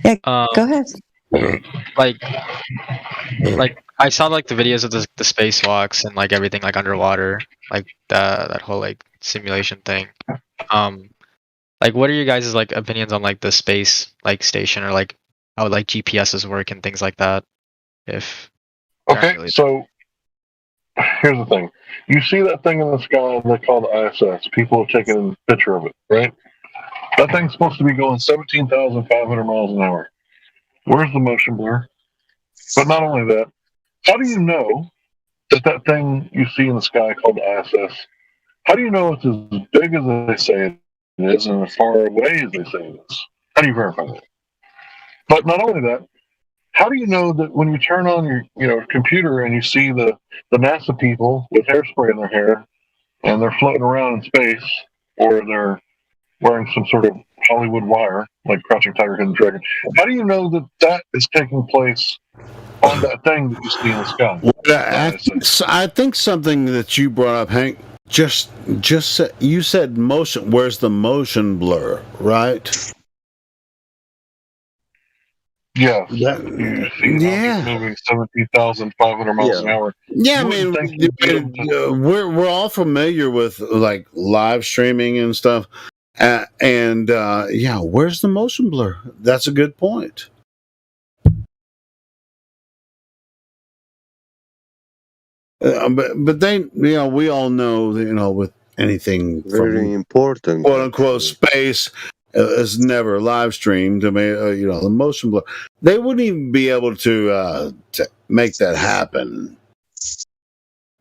Yeah, go ahead. Like I saw like the videos of the spacewalks and like everything like underwater, like that whole like simulation thing. Like what are you guys' like opinions on like the space like station or like how like GPSs work and things like that? So here's the thing. You see that thing in the sky they call the ISS. People have taken a picture of it, right? That thing's supposed to be going 17,500 miles an hour. Where's the motion blur? But not only that, how do you know that thing you see in the sky called the ISS, how do you know it's as big as they say it is and as far away as they say it is? How do you verify that? But not only that, how do you know that when you turn on your computer and you see the NASA people with hairspray in their hair and they're floating around in space, or they're wearing some sort of Hollywood wire like Crouching Tiger, Hidden Dragon? How do you know that that is taking place on that thing that you see in the sky? I think something that you brought up, Hank, just you said motion. Where's the motion blur, right? Yeah. You see objects moving 17,500 miles an hour. Yeah, I mean, we're all familiar with like live streaming and stuff, and where's the motion blur? That's a good point. But they, we all know, with anything very important, quote unquote, space is never live streamed. I mean, the motion blur, they wouldn't even be able to make that happen.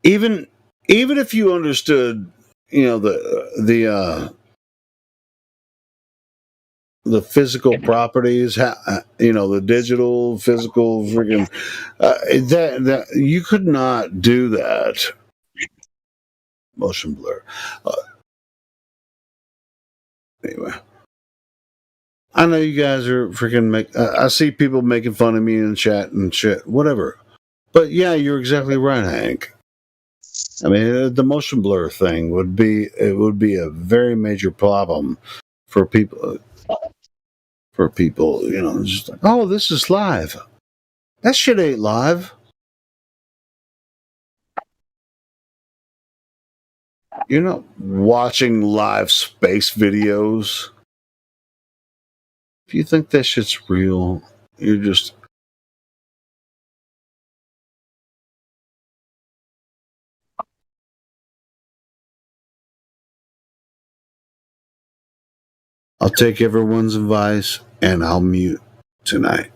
Even if you understood, the physical properties, the digital, physical, freaking, that you could not do that. Motion blur. Anyway, I know you guys are freaking I see people making fun of me in chat and shit, whatever. But yeah, you're exactly right, Hank. I mean, the motion blur thing would be a very major problem for people. Just like, oh, this is live. That shit ain't live. You're not watching live space videos. If you think that shit's real, you're just... I'll take everyone's advice and I'll mute tonight.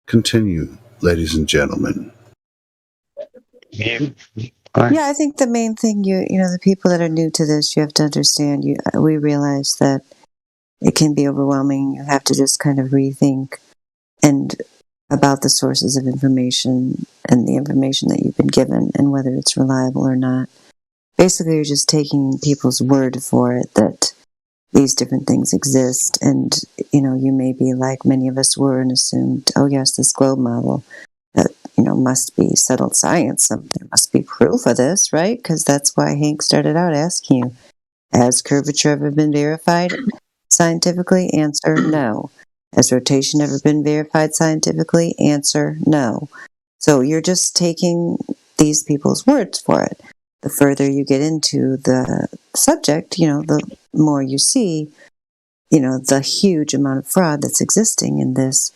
Continue, ladies and gentlemen. Yeah, I think the main thing, the people that are new to this, you have to understand, we realize that it can be overwhelming. You have to just kind of rethink and about the sources of information and the information that you've been given and whether it's reliable or not. Basically, you're just taking people's word for it that these different things exist, and you may be like many of us were and assumed, oh yes, this globe model that must be settled science. There must be proof of this, right? Because that's why Hank started out asking you, has curvature ever been verified scientifically? Answer, no. Has rotation ever been verified scientifically? Answer, no. So you're just taking these people's words for it. The further you get into the subject, the more you see, the huge amount of fraud that's existing in this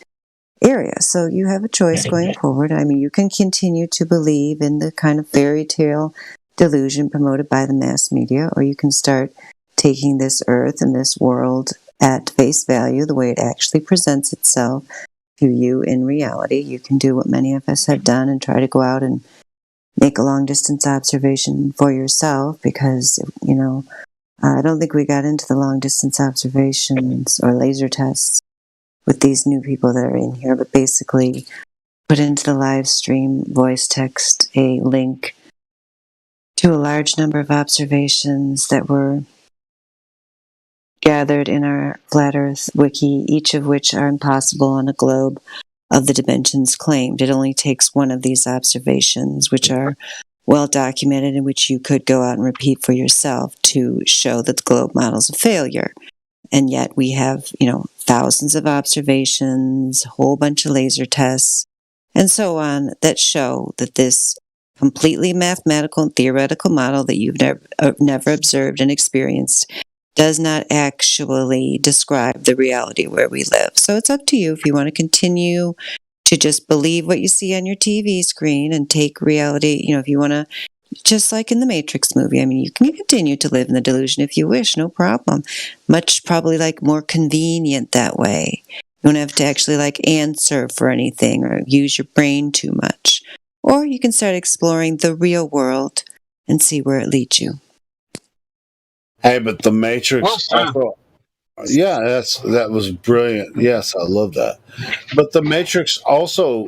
area. So you have a choice going forward. I mean, you can continue to believe in the kind of fairy tale delusion promoted by the mass media, or you can start taking this earth and this world at face value, the way it actually presents itself to you in reality. You can do what many of us have done and try to go out and make a long-distance observation for yourself, because, I don't think we got into the long-distance observations or laser tests with these new people that are in here, but basically put into the live stream voice text a link to a large number of observations that were gathered in our Flat Earth Wiki, each of which are impossible on a globe of the dimensions claimed. It only takes one of these observations, which are well documented and which you could go out and repeat for yourself, to show that the globe model is a failure. And yet we have, thousands of observations, a whole bunch of laser tests, and so on, that show that this completely mathematical and theoretical model that you've never observed and experienced does not actually describe the reality where we live. So it's up to you if you want to continue to just believe what you see on your TV screen and take reality, if you want to, just like in the Matrix movie. I mean, you can continue to live in the delusion if you wish, no problem. Much probably more convenient that way. You don't have to actually answer for anything or use your brain too much. Or you can start exploring the real world and see where it leads you. Hey, but the Matrix Yeah, that was brilliant. Yes, I love that. But the Matrix also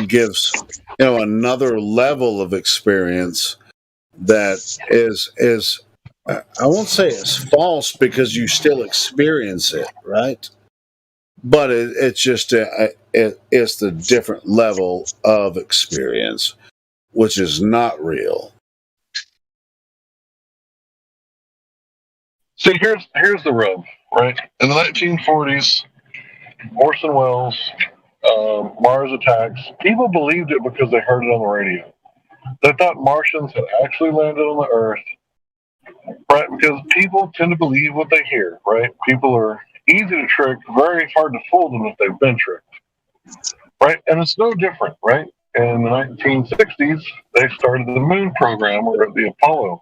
gives another level of experience that is I won't say it's false because you still experience it, right? But it's just it's the different level of experience, which is not real. See, here's the rub, right? In the 1940s, Orson Welles, Mars Attacks, people believed it because they heard it on the radio. They thought Martians had actually landed on the Earth, right? Because people tend to believe what they hear, right? People are easy to trick, very hard to fool them if they've been tricked, right? And it's no different, right? In the 1960s, they started the moon program or the Apollo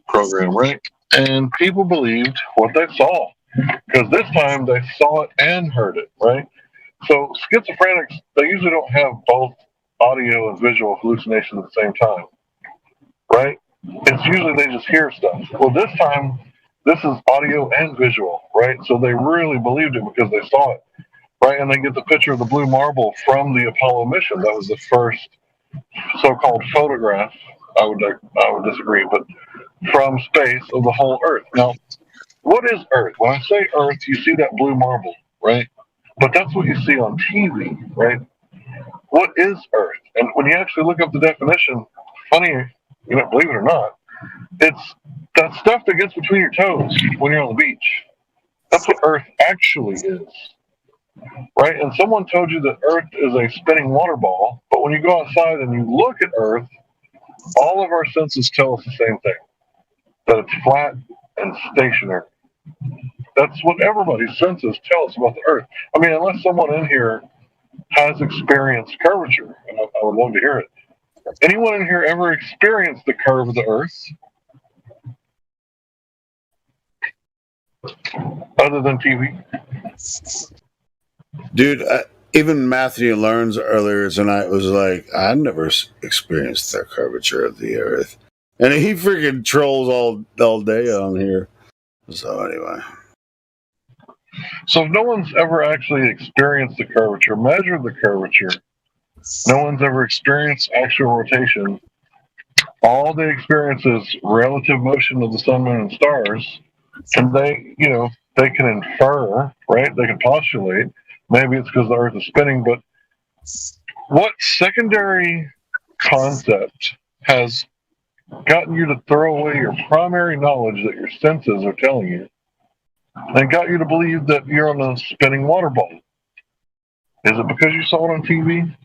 program, right? And people believed what they saw because this time they saw it and heard it, right? So schizophrenics, they usually don't have both audio and visual hallucinations at the same time, right? It's usually they just hear stuff. Well, this time, this is audio and visual, right? So they really believed it because they saw it, right? And they get the picture of the blue marble from the Apollo mission. That was the first so-called photograph. I would disagree, but from space of the whole Earth. Now, what is Earth? When I say Earth, you see that blue marble, right? But that's what you see on TV, right? What is Earth? And when you actually look up the definition, funny, you don't believe it or not, it's that stuff that gets between your toes when you're on the beach. That's what Earth actually is, right? And someone told you that Earth is a spinning water ball, but when you go outside and you look at Earth, all of our senses tell us the same thing, that it's flat and stationary. That's what everybody's senses tell us about the Earth. I mean, unless someone in here has experienced curvature, and I would love to hear it. Anyone in here ever experienced the curve of the Earth? Other than TV? Dude, even Matthew Learns earlier tonight was like, I never experienced the curvature of the Earth. And he freaking trolls all day on here. So anyway. So if no one's ever actually experienced the curvature, measured the curvature, no one's ever experienced actual rotation, all they experience is relative motion of the sun, moon, and stars, and they can infer, right? They can postulate. Maybe it's because the Earth is spinning, but what secondary concept has gotten you to throw away your primary knowledge that your senses are telling you and got you to believe that you're on a spinning water ball? Is it because you saw it on TV?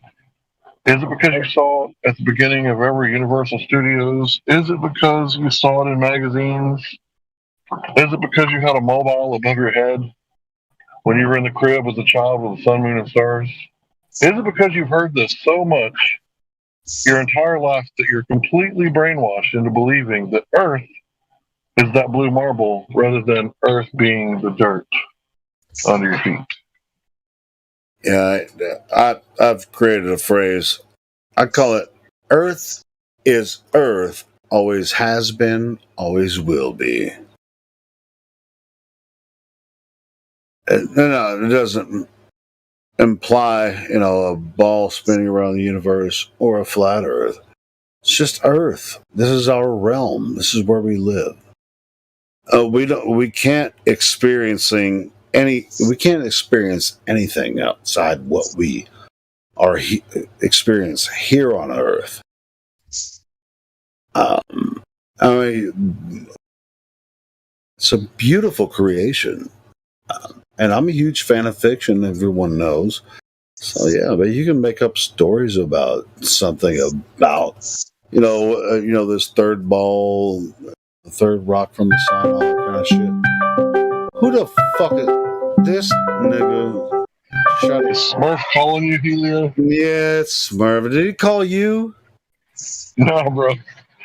Is it because you saw it at the beginning of every Universal Studios? Is it because you saw it in magazines? Is it because you had a mobile above your head when you were in the crib as a child with the sun, moon, and stars? Is it because you've heard this so much your entire life that you're completely brainwashed into believing that Earth is that blue marble rather than Earth being the dirt under your feet? Yeah, I've created a phrase. I call it Earth is Earth, always has been, always will be. No, it doesn't imply, a ball spinning around the universe or a flat Earth. It's just Earth. This is our realm. This is where we live. We can't experience anything outside what we are experience here on Earth. It's a beautiful creation. And I'm a huge fan of fiction, everyone knows. So yeah, but you can make up stories about something about, this third ball, the third rock from the sun, all that kind of shit. Who the fuck is this nigga? Shut Is Smurf calling you, Helio? Yeah, it's Smurf. Did he call you? No, bro.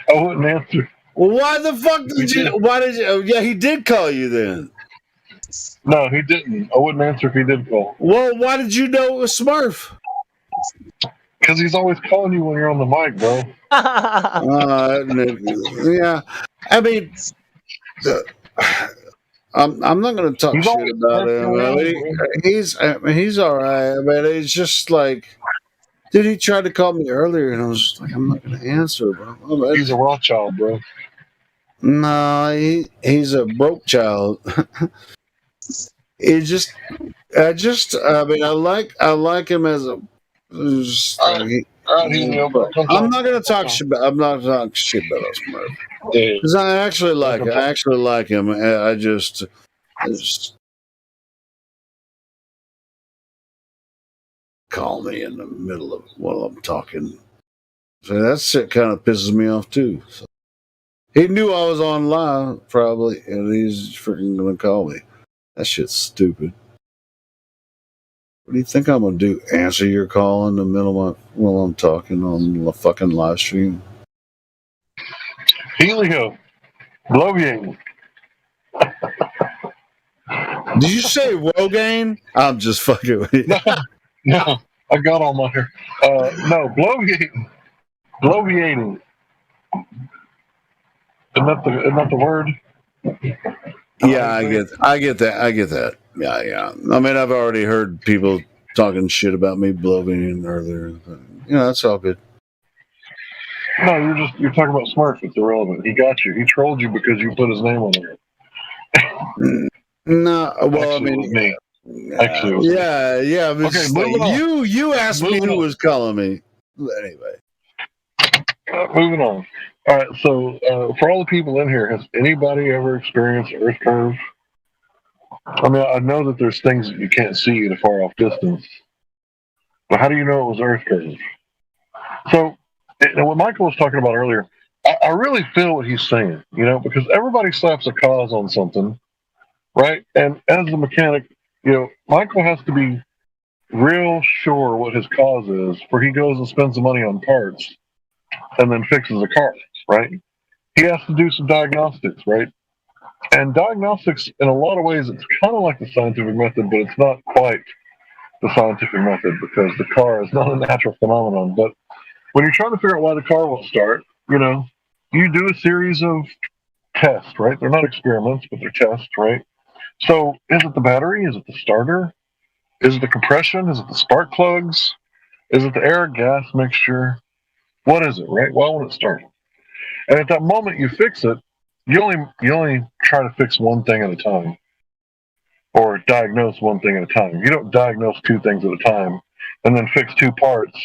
I wouldn't answer. Well, why the fuck did you? Why did you? Oh, yeah, he did call you then. No, he didn't. I wouldn't answer if he did call. Well, why did you know it was Smurf? Because he's always calling you when you're on the mic, bro. Yeah, I mean, I'm not going to talk He's shit always about him. I mean, he's all right. I mean, it's just like, dude, he tried to call me earlier, and I was just like, I'm not going to answer, bro. He's a Rothschild, bro. No, he's a broke child. I mean, I like him as a. I'm not gonna talk shit. I'm not talking shit about us, Murph. Because I actually like him. I just call me in the middle of while I'm talking. So that shit kind of pisses me off too. So. He knew I was on live, probably, and he's freaking gonna call me. That shit's stupid. What do you think I'm gonna do? Answer your call in the middle of while I'm talking on the fucking live stream? Helio, Bloviating. Did you say Rogaine? I'm just fucking with you. No, I got all my hair. No, Bloviating. Bloviating. Isn't that the word? Yeah, I get that. Yeah. I mean, I've already heard people talking shit about me bloviating earlier. But, that's all good. No, you're talking about Smurf. It's irrelevant. He got you. He trolled you because you put his name on there. No, well, Actually, I mean, it was me. Actually, it was me. Yeah. Okay, moving on. You asked me who was calling me. Anyway, moving on. All right. So, for all the people in here, has anybody ever experienced Earth curve? I mean, I know that there's things that you can't see at a far off distance, but how do you know it was Earth curve? So, what Michael was talking about earlier, I really feel what he's saying, because everybody slaps a cause on something, right? And as the mechanic, Michael has to be real sure what his cause is before he goes and spends the money on parts and then fixes a car, right? He has to do some diagnostics, right? And diagnostics, in a lot of ways, it's kind of like the scientific method, but it's not quite the scientific method because the car is not a natural phenomenon. But when you're trying to figure out why the car won't start, you do a series of tests, right? They're not experiments, but they're tests, right? So is it the battery? Is it the starter? Is it the compression? Is it the spark plugs? Is it the air-gas mixture? What is it, right? Why won't it start? And at that moment you fix it, you only try to fix one thing at a time, or diagnose one thing at a time. You don't diagnose two things at a time and then fix two parts,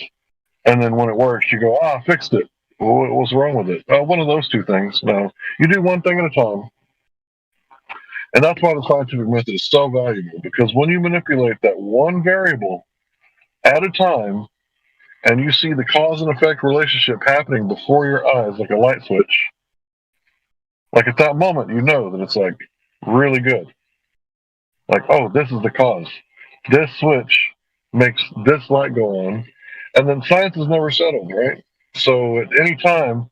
and then when it works, you go, I fixed it. Well, what's wrong with it? One of those two things. No, you do one thing at a time. And that's why the scientific method is so valuable, because when you manipulate that one variable at a time, and you see the cause and effect relationship happening before your eyes like a light switch, like at that moment, you know that it's like really good. Like, oh, this is the cause. This switch makes this light go on. And then science is never settled, right? So at any time,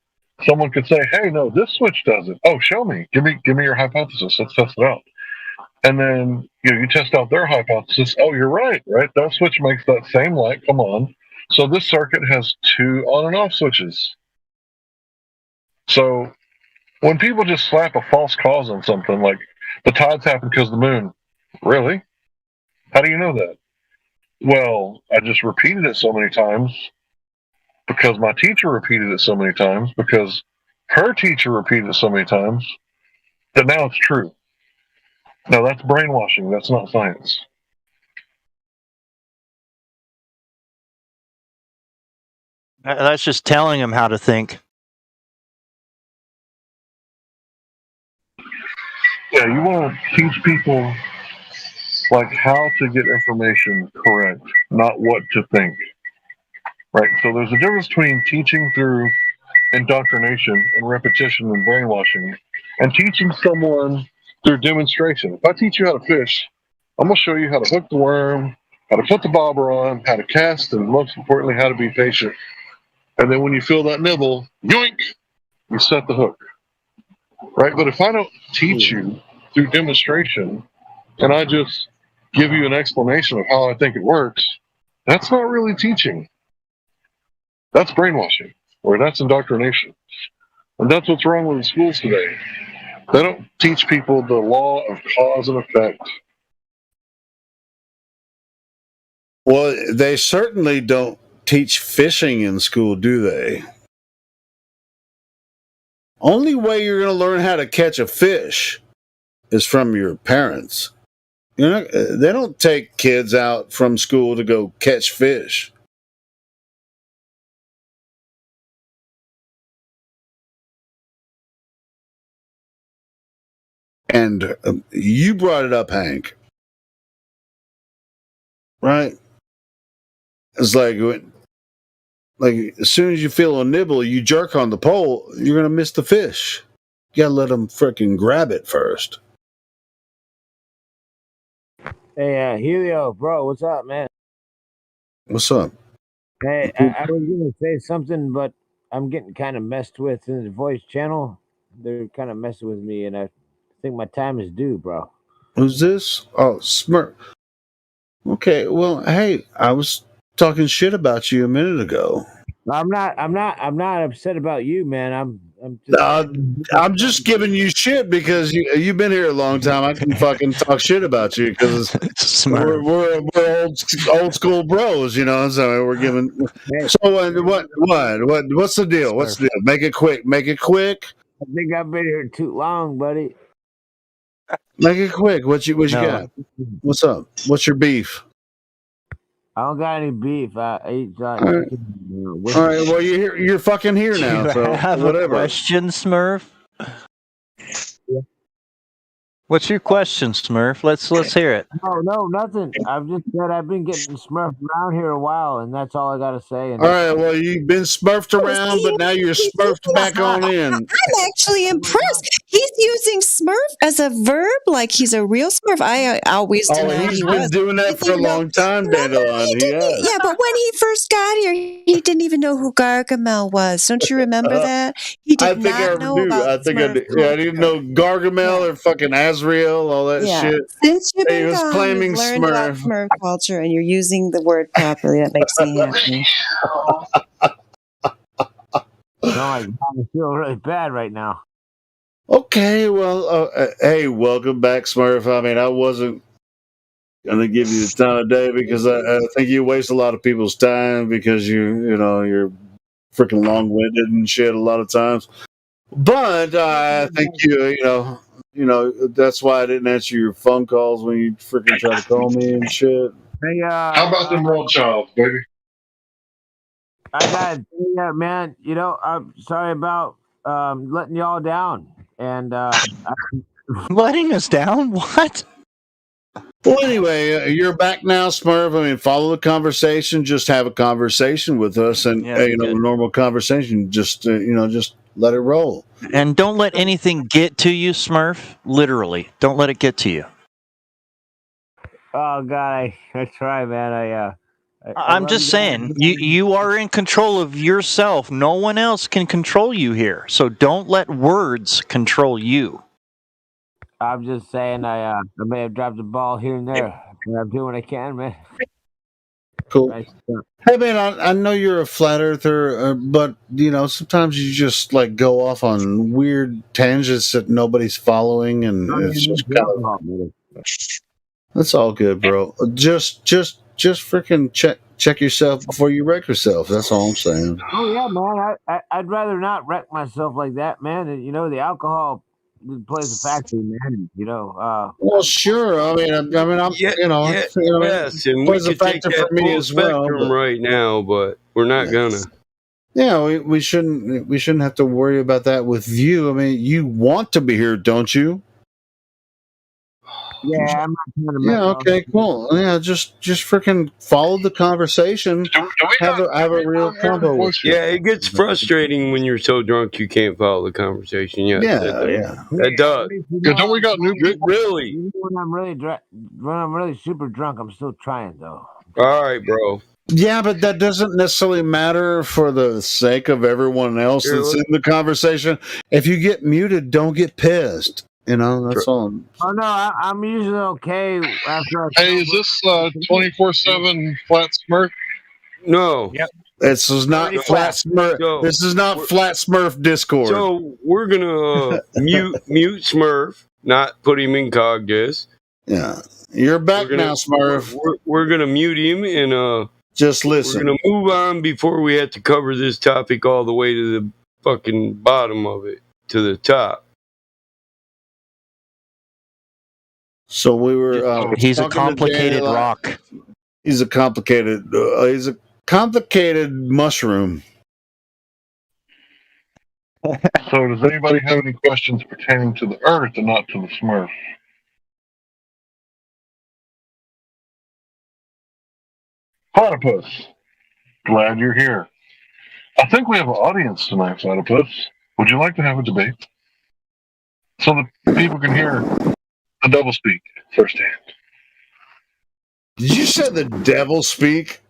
someone could say, hey, no, this switch does it. Oh, show me. Give me your hypothesis. Let's test it out. And then you test out their hypothesis. Oh, you're right? That switch makes that same light come on. So this circuit has two on and off switches. So when people just slap a false cause on something, like the tides happen because of the moon, really? How do you know that? Well, I just repeated it so many times because my teacher repeated it so many times because her teacher repeated it so many times that now it's true. No, that's brainwashing. That's not science. That's just telling them how to think. Yeah, you want to teach people like how to get information correct, not what to think. Right? So there's a difference between teaching through indoctrination and repetition and brainwashing and teaching someone through demonstration. If I teach you how to fish, I'm going to show you how to hook the worm, how to put the bobber on, how to cast, and most importantly, how to be patient. And then when you feel that nibble, yoink, you set the hook. Right? But if I don't teach you through demonstration and I just give you an explanation of how I think it works, that's not really teaching. That's brainwashing, or that's indoctrination. And that's what's wrong with the schools today. They don't teach people the law of cause and effect. Well, they certainly don't teach fishing in school, do they? Only way you're going to learn how to catch a fish is from your parents. They don't take kids out from school to go catch fish. And you brought it up, Hank. Right? It's like as soon as you feel a nibble, you jerk on the pole, you're going to miss the fish. You got to let them freaking grab it first. Hey, Helio, bro, what's up, man? What's up? Hey, I was gonna say something, but I'm getting kind of messed with in the voice channel. They're kind of messing with me, and I think my time is due, bro. Who's this? Oh, Smurf. Okay, well, hey, I was talking shit about you a minute ago. I'm not upset about you, man. I'm just giving you shit because you've been here a long time. I can fucking talk shit about you because we're old school bros, So we're giving. So what's the deal? What's the deal? Make it quick. Make it quick. I think I've been here too long, buddy. Make it quick. What you got? What's up? What's your beef? I don't got any beef. I ate. All right. Well, you're fucking here now. Do you so have whatever. a question, Smurf? Yeah. What's your question, Smurf? Let's hear it. No, nothing. I've just said I've been getting smurfed around here a while, and that's all I got to say. All right, well, you've been smurfed around, but now you're smurfed back on in. I'm actually impressed. He's using Smurf as a verb, like he's a real Smurf. I always denied he's he been was. doing that for a long time, Dandelion. Yeah, but when he first got here, he didn't even know who Gargamel was. Don't you remember that? He did not know about I didn't know Gargamel or fucking Azrael, all that shit. Since you've been He was gone, claiming you've learned about Smurf. Smurf culture, and you're using the word properly. That makes me happy. No, I feel really bad right now. Okay, well, hey, welcome back, Smurf. I mean, I wasn't gonna give you the time of day because I think you waste a lot of people's time because you're freaking long-winded and shit a lot of times. But I think that's why I didn't answer your phone calls when you freaking try to call me and shit. Hey, How about them Rothschilds, baby? I got, man. I'm sorry about letting y'all down, and letting us down. What? Well, anyway, you're back now, Smurf. I mean, follow the conversation. Just have a conversation with us, and a normal conversation. Just just let it roll. And don't let anything get to you, Smurf. Literally, don't let it get to you. Oh God, I try, man. I'm just saying, you are in control of yourself. No one else can control you here. So don't let words control you. I'm just saying, I may have dropped the ball here and there. I'm doing what I can, man. Cool. Hey, man, I know you're a flat earther, but sometimes you just like go off on weird tangents that nobody's following, and it's just kind of. That's all good, bro. Just freaking check yourself before you wreck yourself. That's all I'm saying. Oh yeah, man. I'd rather not wreck myself like that, man. And, the alcohol plays a factor, man. Well, sure. I mean, I'm yes, and we plays a could take factor for that me full as well. spectrum right now, but we're not gonna. Yeah, we shouldn't have to worry about that with you. I mean, you want to be here, don't you? Yeah, I'm not gonna. Yeah. Okay. Cool. Yeah. Just freaking follow the conversation. Have a real combo. With you. Yeah, it gets frustrating when you're so drunk you can't follow the conversation. Yes, Yeah. It does. Don't we got new people? Really? When I'm really super drunk, I'm still trying though. All right, bro. Yeah, but that doesn't necessarily matter for the sake of everyone else that's in the conversation. If you get muted, don't get pissed. That's all. Oh no, I'm usually okay after. Hey, is this 24/7 flat Smurf? No. Yep. This is not flat Smurf. So, this is not flat Smurf Discord. So we're gonna mute Smurf, not put him in Cogdis. Yeah, you're back now, Smurf. We're gonna mute him and just listen. We're gonna move on before we have to cover this topic all the way to the fucking bottom of it, to the top. So we were. He's a complicated rock. He's a complicated. He's a complicated mushroom. So, does anybody have any questions pertaining to the Earth and not to the Smurf? Platypus, glad you're here. I think we have an audience tonight, Platypus. Would you like to have a debate? So the people can hear the double speak firsthand. Did you say the devil speak?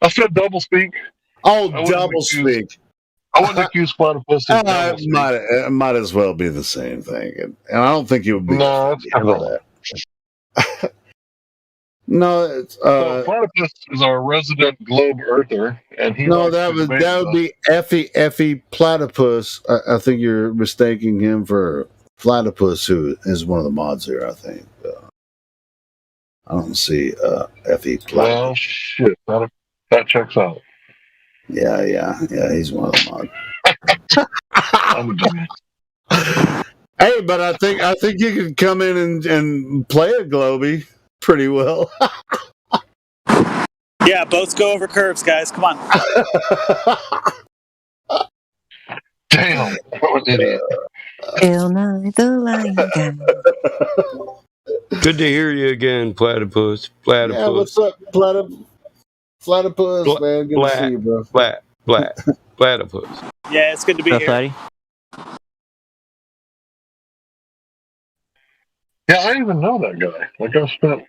I said double speak. Oh, double speak. I wouldn't accuse Platypus of double speak. It might as well be the same thing. And I don't think you would be. No, that's not that. No, it's so Platypus is our resident globe earther, and he. No, that would be Effie Platypus. I think you're mistaking him for Platypus, who is one of the mods here. I think. I don't see Effie Platypus. Well, shit, that checks out. Yeah, he's one of the mods. Hey, but I think you can come in and play a Globy pretty well. Yeah, boats go over curves, guys. Come on. Damn, what an idiot. Bill Nye the Lion Guy. Good to hear you again, Platypus. Platypus. Yeah, what's up, Platypus, man? Good to see you, bro. Platypus. Yeah, it's good to be here. Fatty? Yeah, I even know that guy. Like, I've spent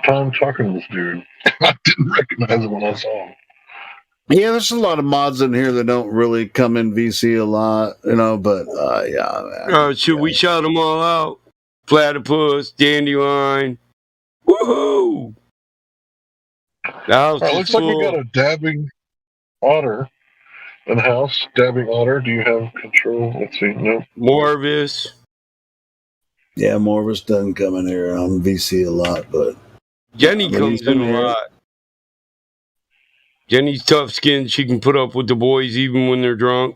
time talking to this dude. I didn't recognize him when I saw him. Yeah, there's a lot of mods in here that don't really come in VC a lot, but yeah. Man. Should we shout them all out? Platypus, Dandelion. Woohoo! The house is Looks like we full. got a dabbing otter in the house. Dabbing otter, do you have control? Let's see. No. Morvis. Yeah, Morvis doesn't come in here on VC a lot, but Jenny comes in a lot. Jenny's tough skinned. She can put up with the boys even when they're drunk.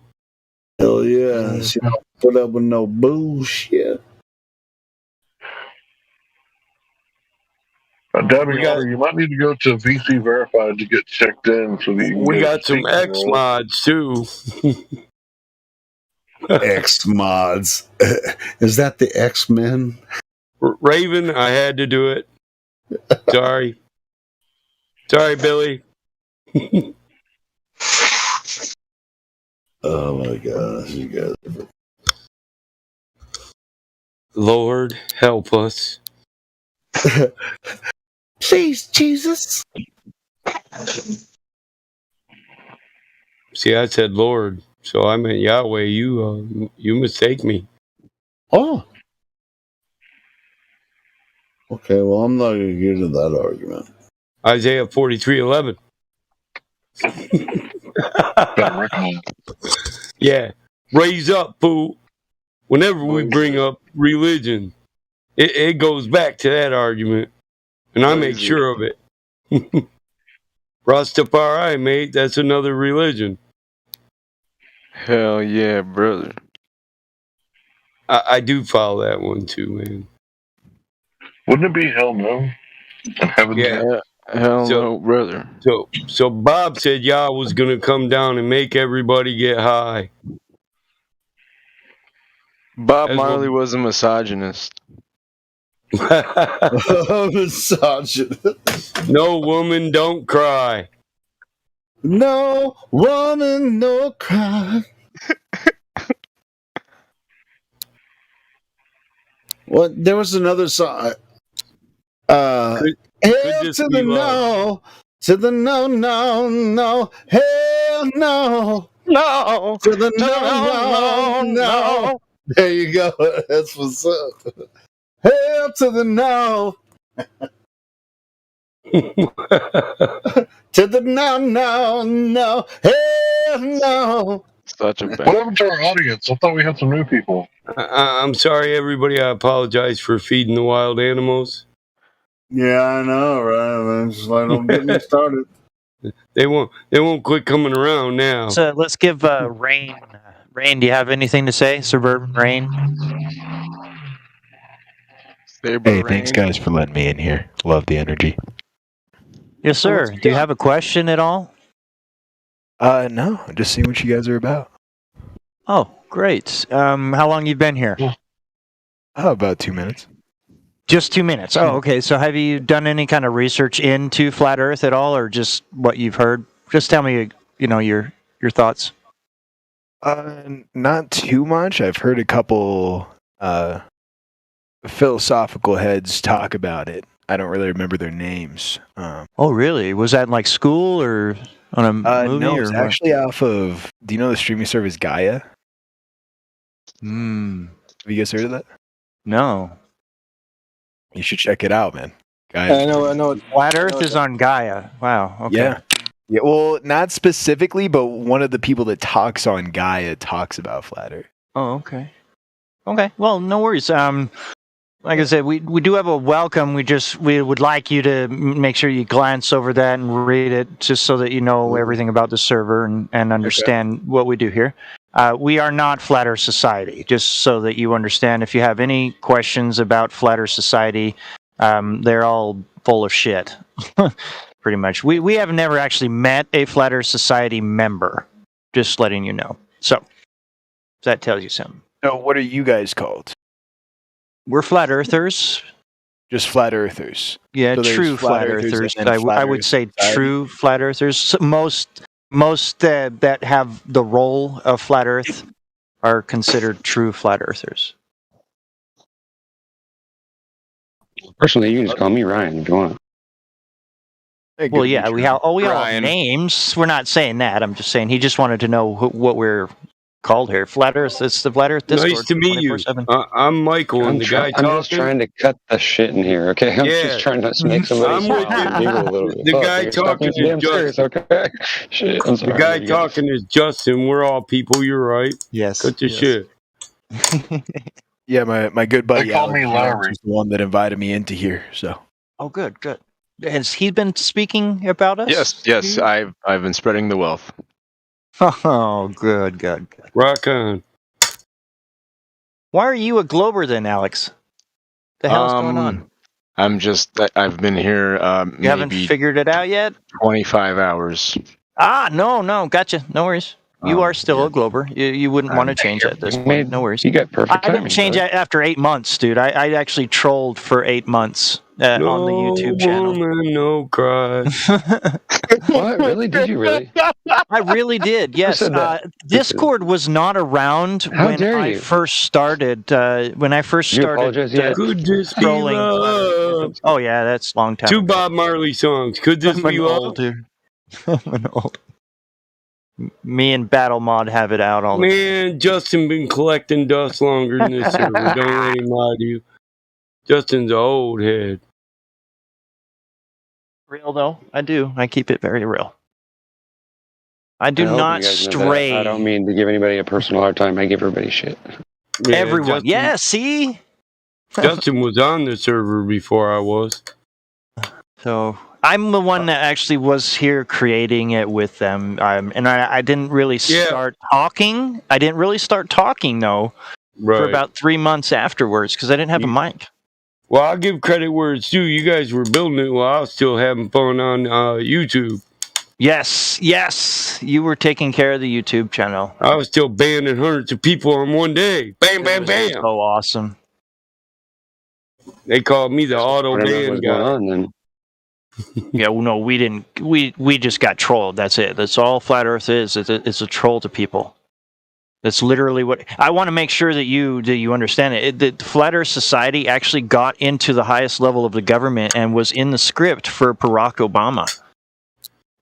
Hell yeah. She don't put up with no bullshit. Dabbing otter, you might need to go to VC Verified to get checked in. So that you can We get got some X mods too. X mods. Is that the X-Men? Raven, I had to do it. Sorry, Billy. Oh my gosh, you guys. Lord, help us. Please, Jesus. See, I said Lord, so I meant Yahweh. You mistake me. Oh. Okay, well, I'm not going to get into that argument. Isaiah 43:11. Yeah, raise up, fool. Whenever we bring up religion, it goes back to that argument, and I make sure of it. Rastafari, mate, that's another religion. Hell yeah, brother. I do follow that one too, man. Wouldn't it be hell no? Heaven Hell no, brother. So Bob said Yah was gonna come down and make everybody get high. Bob Marley was a misogynist. Misogynist. No woman, don't cry. No woman, no cry. Well, there was another song. Hell to the no, to the no, no, no. Hell no, no, to the no, no, no. There you go. That's what's up. Hell to the no. To the no, hell no. Such a What happened to our audience? I thought we had some new people. I'm sorry, everybody. I apologize for feeding the wild animals. Yeah, I know, right? It's just like, don't get me started. They won't quit coming around now. So let's give Rain. Rain, do you have anything to say? Suburban Rain? Hey, thanks guys for letting me in here. Love the energy. Yes, sir. Do you have a question at all? No, just seeing what you guys are about. Oh, great. How long you been here? About 2 minutes. Just 2 minutes. Oh, okay. So have you done any kind of research into flat Earth at all, or just what you've heard? Just tell me, your thoughts. Not too much. I've heard a couple philosophical heads talk about it. I don't really remember their names. Oh, really? Was that in like school or on a movie? No, or it's what? actually off of. Do you know the streaming service Gaia? Have you guys heard of that? No. You should check it out, man. Gaia. I know. Flat Earth is on Gaia. Wow. Okay. Yeah. Well, not specifically, but one of the people that talks on Gaia talks about flat Earth. Oh, okay. Okay. Well, no worries. Like I said, we do have a welcome. We would like you to make sure you glance over that and read it, just so that you know everything about the server and understand what we do here. We are not Flat Earth Society, just so that you understand. If you have any questions about Flat Earth Society, they're all full of shit, pretty much. We have never actually met a Flat Earth Society member, just letting you know. So, that tells you something. So, what are you guys called? We're Flat Earthers. Just Flat Earthers. Yeah, So there's true Flat Earthers. and then Flat I would Earth say Society? true Flat Earthers. Most that have the role of Flat Earth are considered true Flat Earthers. Personally, you can just call me Ryan if you want. Well, yeah, we all have names. We're not saying that. I'm just saying he just wanted to know what we're called here. Flat Earth. It's the Flat Earth Discord. Nice to meet you. 24/7. I'm Michael, and the guy talking. I'm just trying to cut the shit in here, okay? I'm Yeah. just trying to make somebody I'm with smile and giggle a little bit. The Fuck, guy dude, stop talking being is damn serious, Justin. okay? Shit, I'm sorry. The guy You got- talking is Justin. We're all people. You're right. Yes. Cut the shit. Yeah, my good buddy They call Alex me Jones Larry. is the one that invited me into here. So Oh, good. Has he been speaking about us? Yes. I've been spreading the wealth. Oh, good. Rock on. Why are you a Glober then, Alex? The hell's going on? I've been here You haven't maybe figured it out yet? 25 hours. No, gotcha. No worries. You are still a Glober. You wouldn't want to change at this point. No worries. You got perfect I didn't timing, change bud. it after 8 months, dude. I actually trolled for 8 months on the YouTube channel. Woman, no cry. What? Really? Did you really? I really did. Yes. said that? Discord was not around How when dare I you? first started. When I first You started apologize yet? Could this be trolling. love? Oh yeah, that's a long time. Two ago. Bob Marley songs. Could this I'm be an love? old dude. I'm an old. Me and Battle Mod have it out all the time. Man, Justin been collecting dust longer than this server. Don't let him lie to you. Justin's an old head. Real though, I do. I keep it very real. I do I hope not you guys know that. stray. I don't mean to give anybody a personal hard time. I give everybody shit. Yeah, Everyone. Justin, Yeah, see? Justin was on the server before I was. So I'm the one that actually was here creating it with them. And I didn't really start talking. I didn't really start talking, though, for Right. about 3 months afterwards because I didn't have a mic. Well, I'll give credit where it's due. You guys were building it while I was still having fun on YouTube. Yes. You were taking care of the YouTube channel. I was still banning hundreds of people on one day. Bam, bam, bam. So awesome. They called me the auto Whatever ban was guy. going on then. Yeah, well, no, we didn't. We just got trolled. That's it. That's all Flat Earth is. It's a troll to people. That's literally what I want to make sure that you understand it. The Flat Earth Society actually got into the highest level of the government and was in the script for Barack Obama.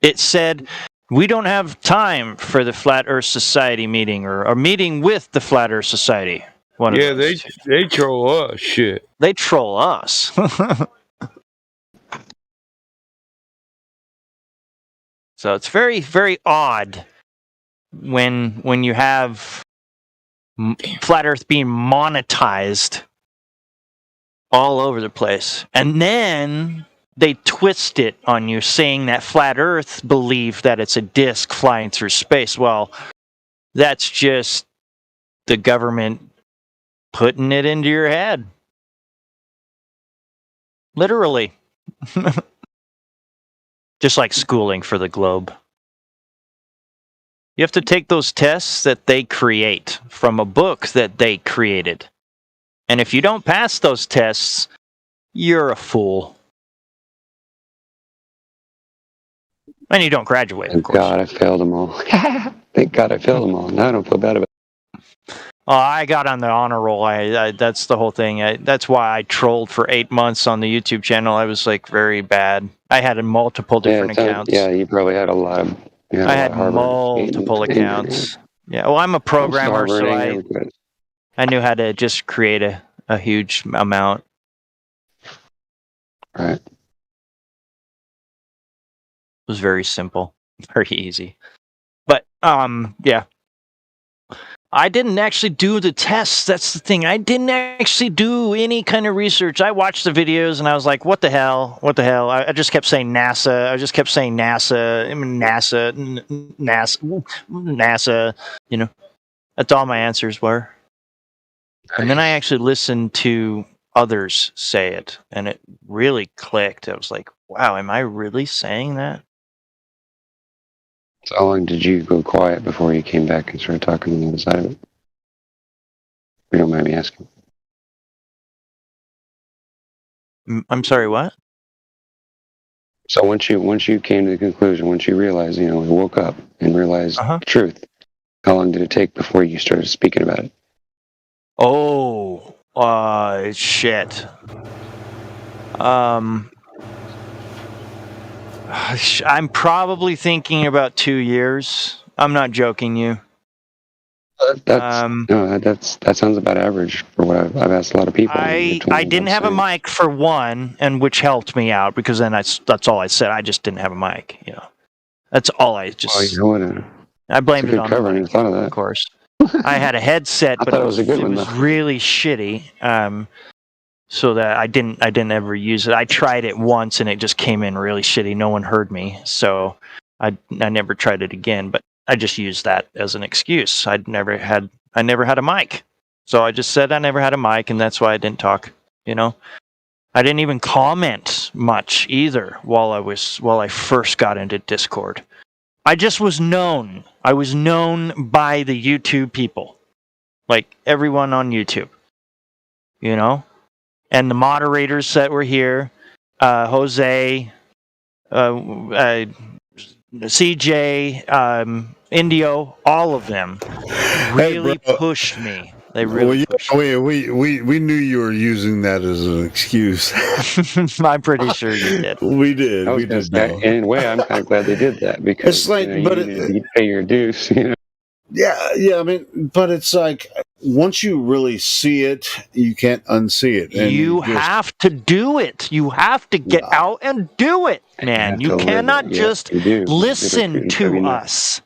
It said, "We don't have time for the Flat Earth Society meeting or a meeting with the Flat Earth Society." Yeah, they troll us. Shit. They troll us. So it's very, very odd when you have flat Earth being monetized all over the place, and then they twist it on you, saying that flat Earth believe that it's a disk flying through space. Well, that's just the government putting it into your head. Literally. Just like schooling for the globe. You have to take those tests that they create from a book that they created. And if you don't pass those tests, you're a fool. And you don't graduate, Thank God I failed them all. Thank God I failed them all. Now I don't feel bad about it. Oh, I got on the honor roll. I that's the whole thing. That's why I trolled for 8 months on the YouTube channel. I was like very bad. I had multiple different accounts. Yeah, you probably had a lot of. I had multiple accounts. Yeah, well, I'm a programmer, so I knew how to just create a huge amount. Right. It was very simple, very easy. But yeah. I didn't actually do the tests. That's the thing. I didn't actually do any kind of research. I watched the videos and I was like, what the hell? What the hell? I just kept saying NASA. I just kept saying NASA. I mean, NASA. You know, that's all my answers were. And then I actually listened to others say it, and it really clicked. I was like, wow, am I really saying that? So how long did you go quiet before you came back and started talking on the other side of it? If you don't mind me asking. I'm sorry, what? So once you came to the conclusion, once you realized, you woke up and realized the truth, how long did it take before you started speaking about it? Oh, shit. I'm probably thinking about 2 years. I'm not joking you. That sounds about average for what I've asked a lot of people. I didn't have a mic for one, and which helped me out because then that's all I said. I just didn't have a mic. That's all I just. Oh, you know what? I blamed it on cover. I thought of that. Of course. I had a headset, but it was really shitty. So that I didn't ever use it. I tried it once and it just came in really shitty. No one heard me, so I never tried it again. But I just used that as an excuse. I never had a mic, so I just said I never had a mic, and that's why I didn't talk. I didn't even comment much either while I first got into Discord. I just was known. I was known by the YouTube people, like everyone on YouTube. And the moderators that were here, Jose, CJ, Indio, all of them really pushed me. They really pushed me. We knew you were using that as an excuse. I'm pretty sure you did. We did. We did. In a way, I'm kind of glad they did that because it's like, you pay your dues. Yeah. I mean, but it's like once you really see it, you can't unsee it. And you have to do it. You have to get out and do it, man. You cannot just listen to us.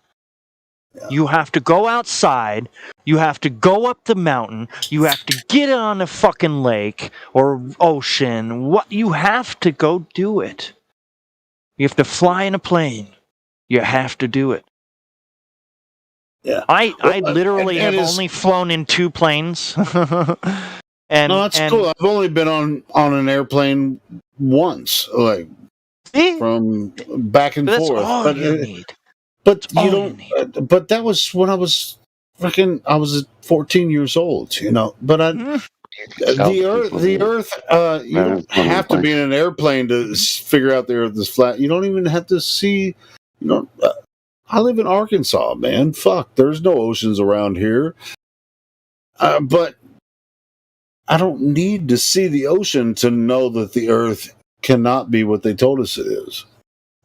You have to go outside. You have to go up the mountain. You have to get on a fucking lake or ocean. You have to go do it. You have to fly in a plane. You have to do it. Yeah, I literally have only flown in 2 planes. And no, that's cool. I've only been on an airplane once, like from back and forth. That's all you need. But you don't. But that was when I was 14 years old. But the Earth. You don't have to be in an airplane to figure out the Earth is flat. You don't even have to see. I live in Arkansas, man. Fuck, there's no oceans around here. But I don't need to see the ocean to know that the Earth cannot be what they told us it is.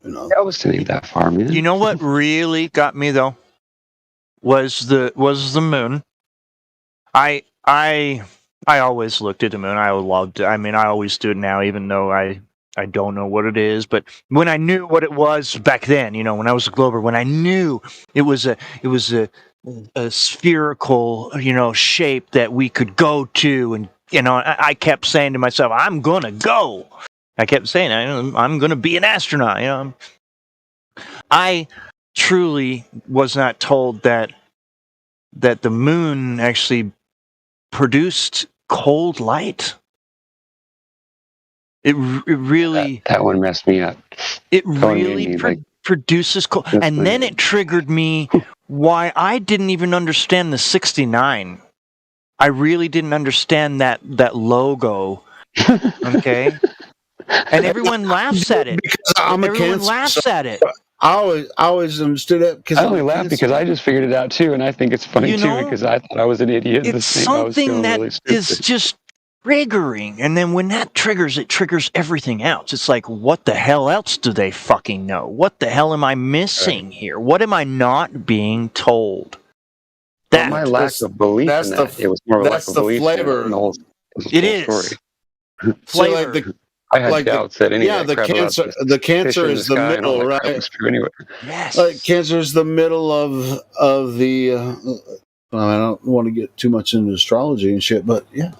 That wasn't that far, man. You know what really got me though was the moon. I always looked at the moon. I loved it. I mean, I always do it now, even though I I don't know what it is, but when I knew what it was back then, you know, when I was a Glober, when I knew it was a spherical, you know, shape that we could go to, and you know, I kept saying to myself, I'm gonna go. I kept saying, I'm gonna be an astronaut. You know, I truly was not told that the moon actually produced cold light. It really that one messed me up. It really produces cold, and then it triggered me why I didn't even understand the 69. I really didn't understand that logo. Okay, and everyone laughs at it. Because I'm a everyone cancer, laughs at it. I always understood that because I only laugh because I just figured it out too, and I think it's funny too because I thought I was an idiot. It's something that is just triggering, and then when that triggers, it triggers everything else. It's like, what the hell else do they fucking know? What the hell am I missing here? What am I not being told? That my lack of belief in that. It was more that's like the a belief flavor. in the whole It is. Story. Flavor. I had doubts that any yeah, of that crap about the cancer fish in is the sky and all middle, that crap right? was true anyway. Yes. Like cancer is the middle of the. I don't want to get too much into astrology and shit, but yeah,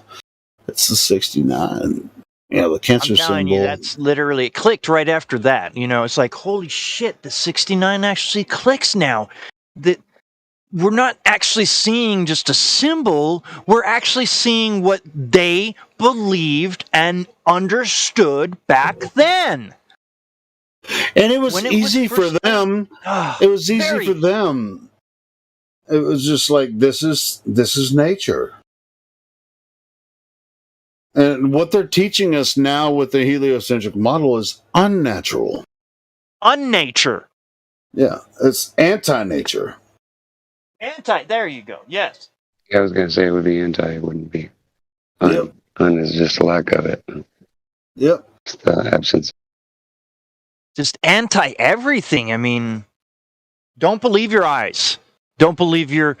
it's the 69. Yeah, the cancer I'm telling symbol. you, that's literally, it clicked right after that. You know, it's like, holy shit, the 69 actually clicks now. That we're not actually seeing just a symbol, we're actually seeing what they believed and understood back then. And it was easy for them. It was easy for them. It was just like, this is nature. And what they're teaching us now with the heliocentric model is unnatural. Unnature. Yeah, it's anti-nature. There you go. Yes. I was going to say it would be anti, it wouldn't be. Un is just a lack of it. Yep. It's the absence. Just anti everything. I mean, don't believe your eyes. Don't believe your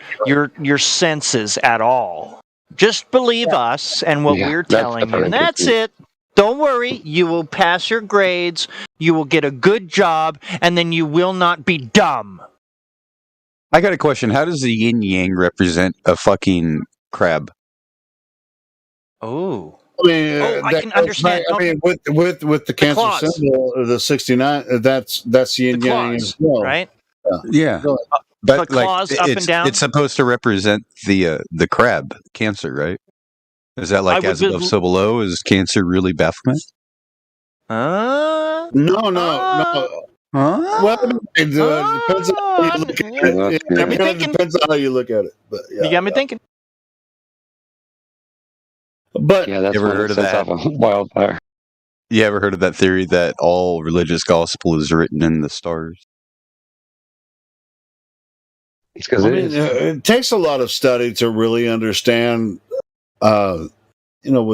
senses at all. Just believe us and what we're telling you. And that's it. Don't worry. You will pass your grades. You will get a good job, and then you will not be dumb. I got a question. How does the yin yang represent a fucking crab? Oh. I mean, I can understand. I mean, with the cancer claws. symbol, the 69, that's yin yang as well, right? Yeah. Go ahead. But the like, claws up and down? it's supposed to represent the crab, cancer, right? Is that like as above, so below? Is cancer really Baphomet? No. Well, it depends on how you look at it. It depends on how you look at it. But yeah, you got me thinking. But yeah, that's you ever heard of that? Wildfire. You ever heard of that theory that all religious gospel is written in the stars? It's because it takes a lot of study to really understand, with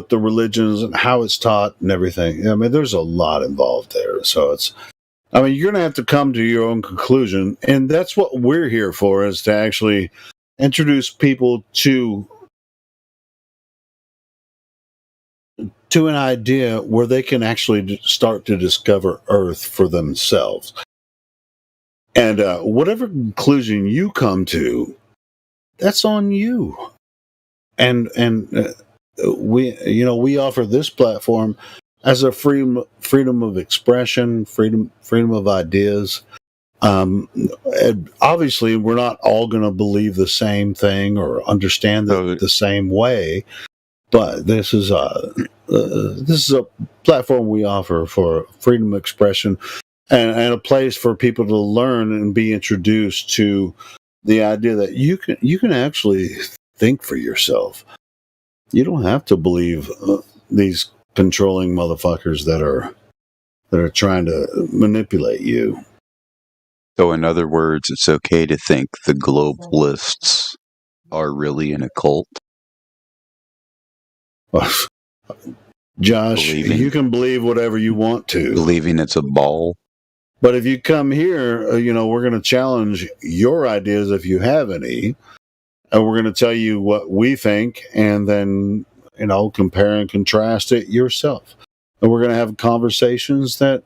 the religions and how it's taught and everything. I mean, there's a lot involved there. So you're going to have to come to your own conclusion. And that's what we're here for, is to actually introduce people to an idea where they can actually start to discover Earth for themselves. And whatever conclusion you come to, that's on you. And we offer this platform as a freedom of expression, freedom of ideas. And obviously, we're not all going to believe the same thing or understand it the same way. But this is a platform we offer for freedom of expression and a place for people to learn and be introduced to the idea that you can actually think for yourself. You don't have to believe these controlling motherfuckers that are trying to manipulate you. So, in other words, it's okay to think the globalists are really an occult. Josh, you can believe whatever you want to. Believing it's a ball. But if you come here, we're going to challenge your ideas if you have any. And we're going to tell you what we think and then, compare and contrast it yourself. and we're going to have conversations that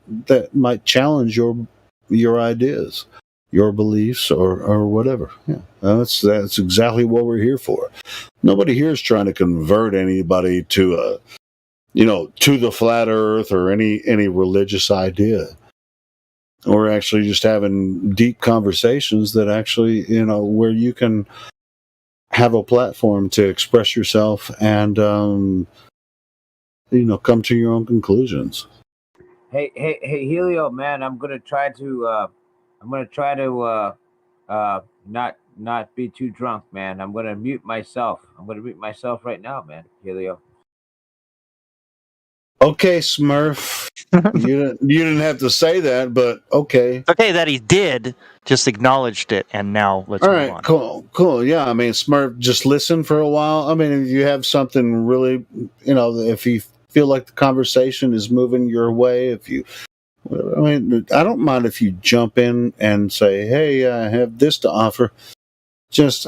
might challenge your ideas, your beliefs, or whatever. Yeah, that's exactly what we're here for. Nobody here is trying to convert anybody to to the flat Earth or any religious idea. We're actually just having deep conversations that actually, where you can have a platform to express yourself and, come to your own conclusions. Hey, Helio, man, I'm gonna try to not be too drunk, man. I'm gonna mute myself. I'm gonna mute myself right now, man. Helio. Okay, Smurf. you didn't have to say that, but okay. Okay, that he did, just acknowledged it, and now let's All move right, on. cool. Yeah, I mean, Smurf, just listen for a while. I mean, if you have something really, if you feel like the conversation is moving your way, I don't mind if you jump in and say, hey, I have this to offer. Dudes,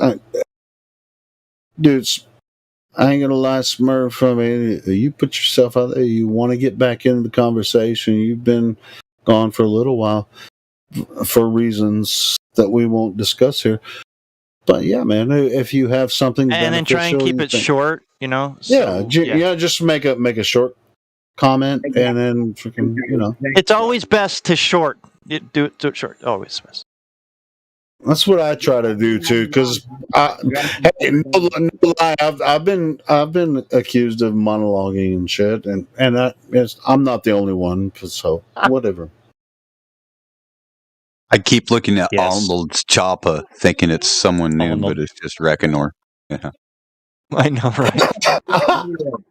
I ain't gonna lie, Smurf. I mean, you put yourself out there. You want to get back into the conversation. You've been gone for a little while for reasons that we won't discuss here. But yeah, man, if you have something and then try and keep it short, just make a short comment and then freaking, It's always best to short. Do it short. Always best. That's what I try to do too, because no lie, I've been accused of monologuing and shit, and I'm not the only one, so whatever. I keep looking at Arnold's Choppa, thinking it's someone new, but it's just Reconor. Yeah. I know, right?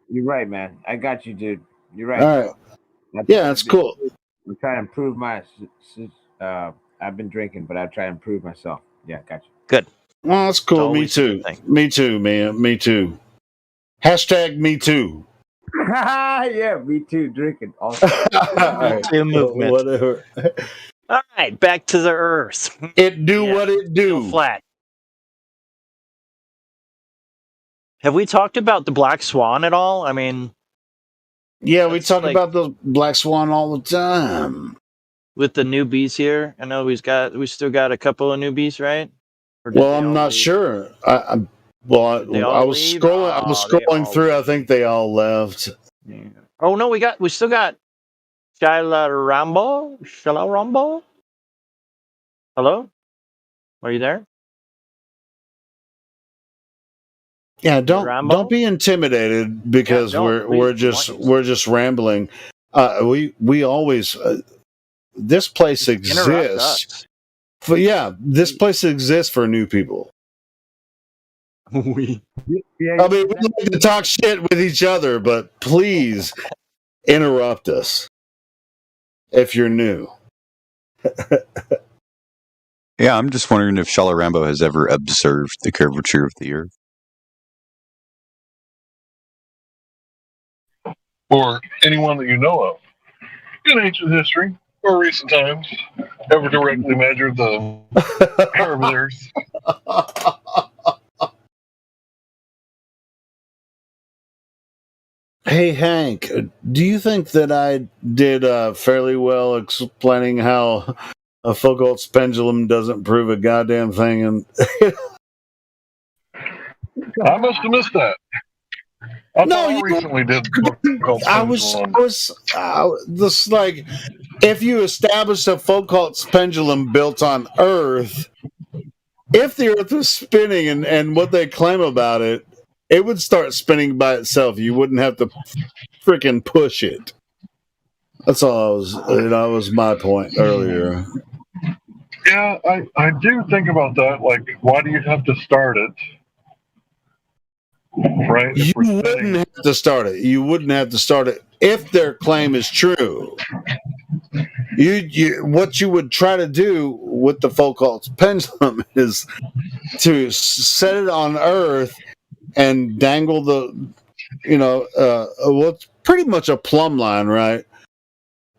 You're right, man. I got you, dude. You're right. All right. Yeah, that's cool. I'm trying to improve my. I've been drinking, but I try to improve myself. Yeah, got you. Good. Oh, that's cool. Me too. Me too, man. Me too. Hashtag me too. Yeah, me too. Drinking. Also. Me too movement. Whatever. All right, back to the Earth. It do what it do. Go flat. Have we talked about the Black Swan at all? I mean, yeah, we talk about the Black Swan all the time. With the newbies here, I know we still got a couple of newbies, right? Well, I'm not sure. I was scrolling through. I think they all left. Yeah. Oh no, we still got Shyla Rambo. Hello, are you there? Yeah, don't be intimidated because we're just rambling. We always this place exists. This place exists for new people. I mean, we like to talk shit with each other, but please interrupt us if you're new. Yeah, I'm just wondering if Shala Rambo has ever observed the curvature of the Earth. Or anyone that you know of in ancient history or recent times ever directly measured the curve of the Earth. Hey, Hank, do you think that I did fairly well explaining how a Foucault's pendulum doesn't prove a goddamn thing? And I must have missed that. You recently did. I was this like, if you establish a Foucault's pendulum built on Earth, if the Earth was spinning and what they claim about it, it would start spinning by itself. You wouldn't have to freaking push it. That's all that was my point earlier. Yeah, I do think about that. Like, why do you have to start it? Right? You wouldn't have to start it. You wouldn't have to start it if their claim is true. What you would try to do with the Foucault's pendulum is to set it on Earth and dangle what's pretty much a plumb line, right?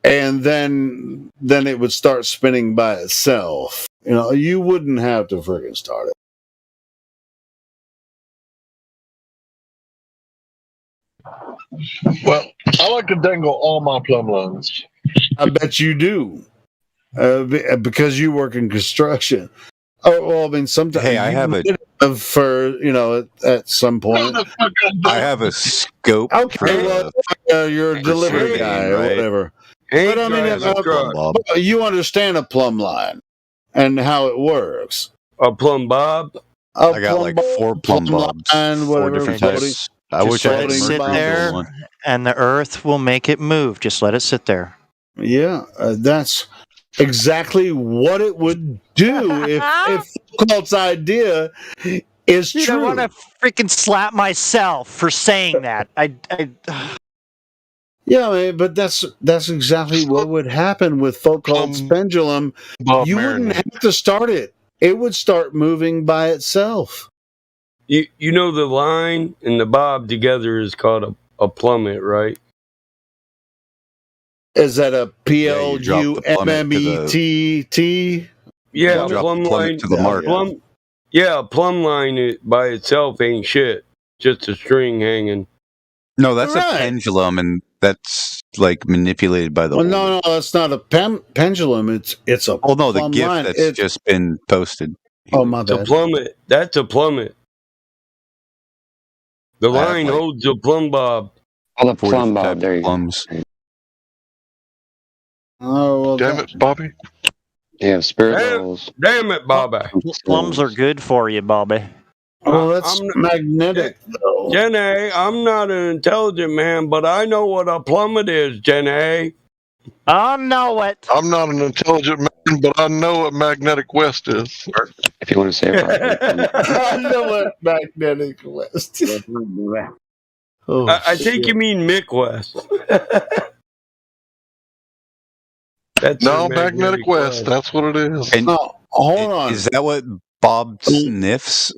And then it would start spinning by itself. You wouldn't have to friggin' start it. Well, I like to dangle all my plumb lines. I bet you do, because you work in construction. Oh well, I mean, sometimes. Hey, I have for at some point. I have a scope. Okay, well, you're a delivery guy or whatever. But I mean, you understand a plumb line and how it works. A plumb bob. I got like 4 plumb bobs, 4 different types. I wish I had sit there, and the Earth will make it move. Just let it sit there. Yeah, that's exactly what it would do if Cult's idea is Dude, true. I want to freaking slap myself for saying that. Yeah, man, but that's exactly what would happen with Foucault's pendulum. You wouldn't have to start it; it would start moving by itself. You know the line and the bob together is called a plummet, right? Is that a PLUMMETT? Yeah, plumb line to the mark. A plumb line by itself ain't shit. Just a string hanging. No, that's a pendulum, and that's like manipulated by the. Well, no, that's not a pendulum. It's a. Oh no, the GIF line. That's just been posted. Oh my bad. It's a plummet. That's a plummet. The line holds a plumb bob. All the plumb bob. There you plums. Oh, well, damn it, Bobby. Yeah, spirituals. Damn it, Bobby. Plums are good for you, Bobby. Oh, that's magnetic, though. Jenny, I'm not an intelligent man, but I know what a plummet is, Jenny. I know it. I'm not an intelligent man, but I know what magnetic west is. If you want to say it properly. I know what magnetic west is. I think you mean Mick West. No, magnetic west. That's what it is. And no, hold on. Is that what Bob sniffs?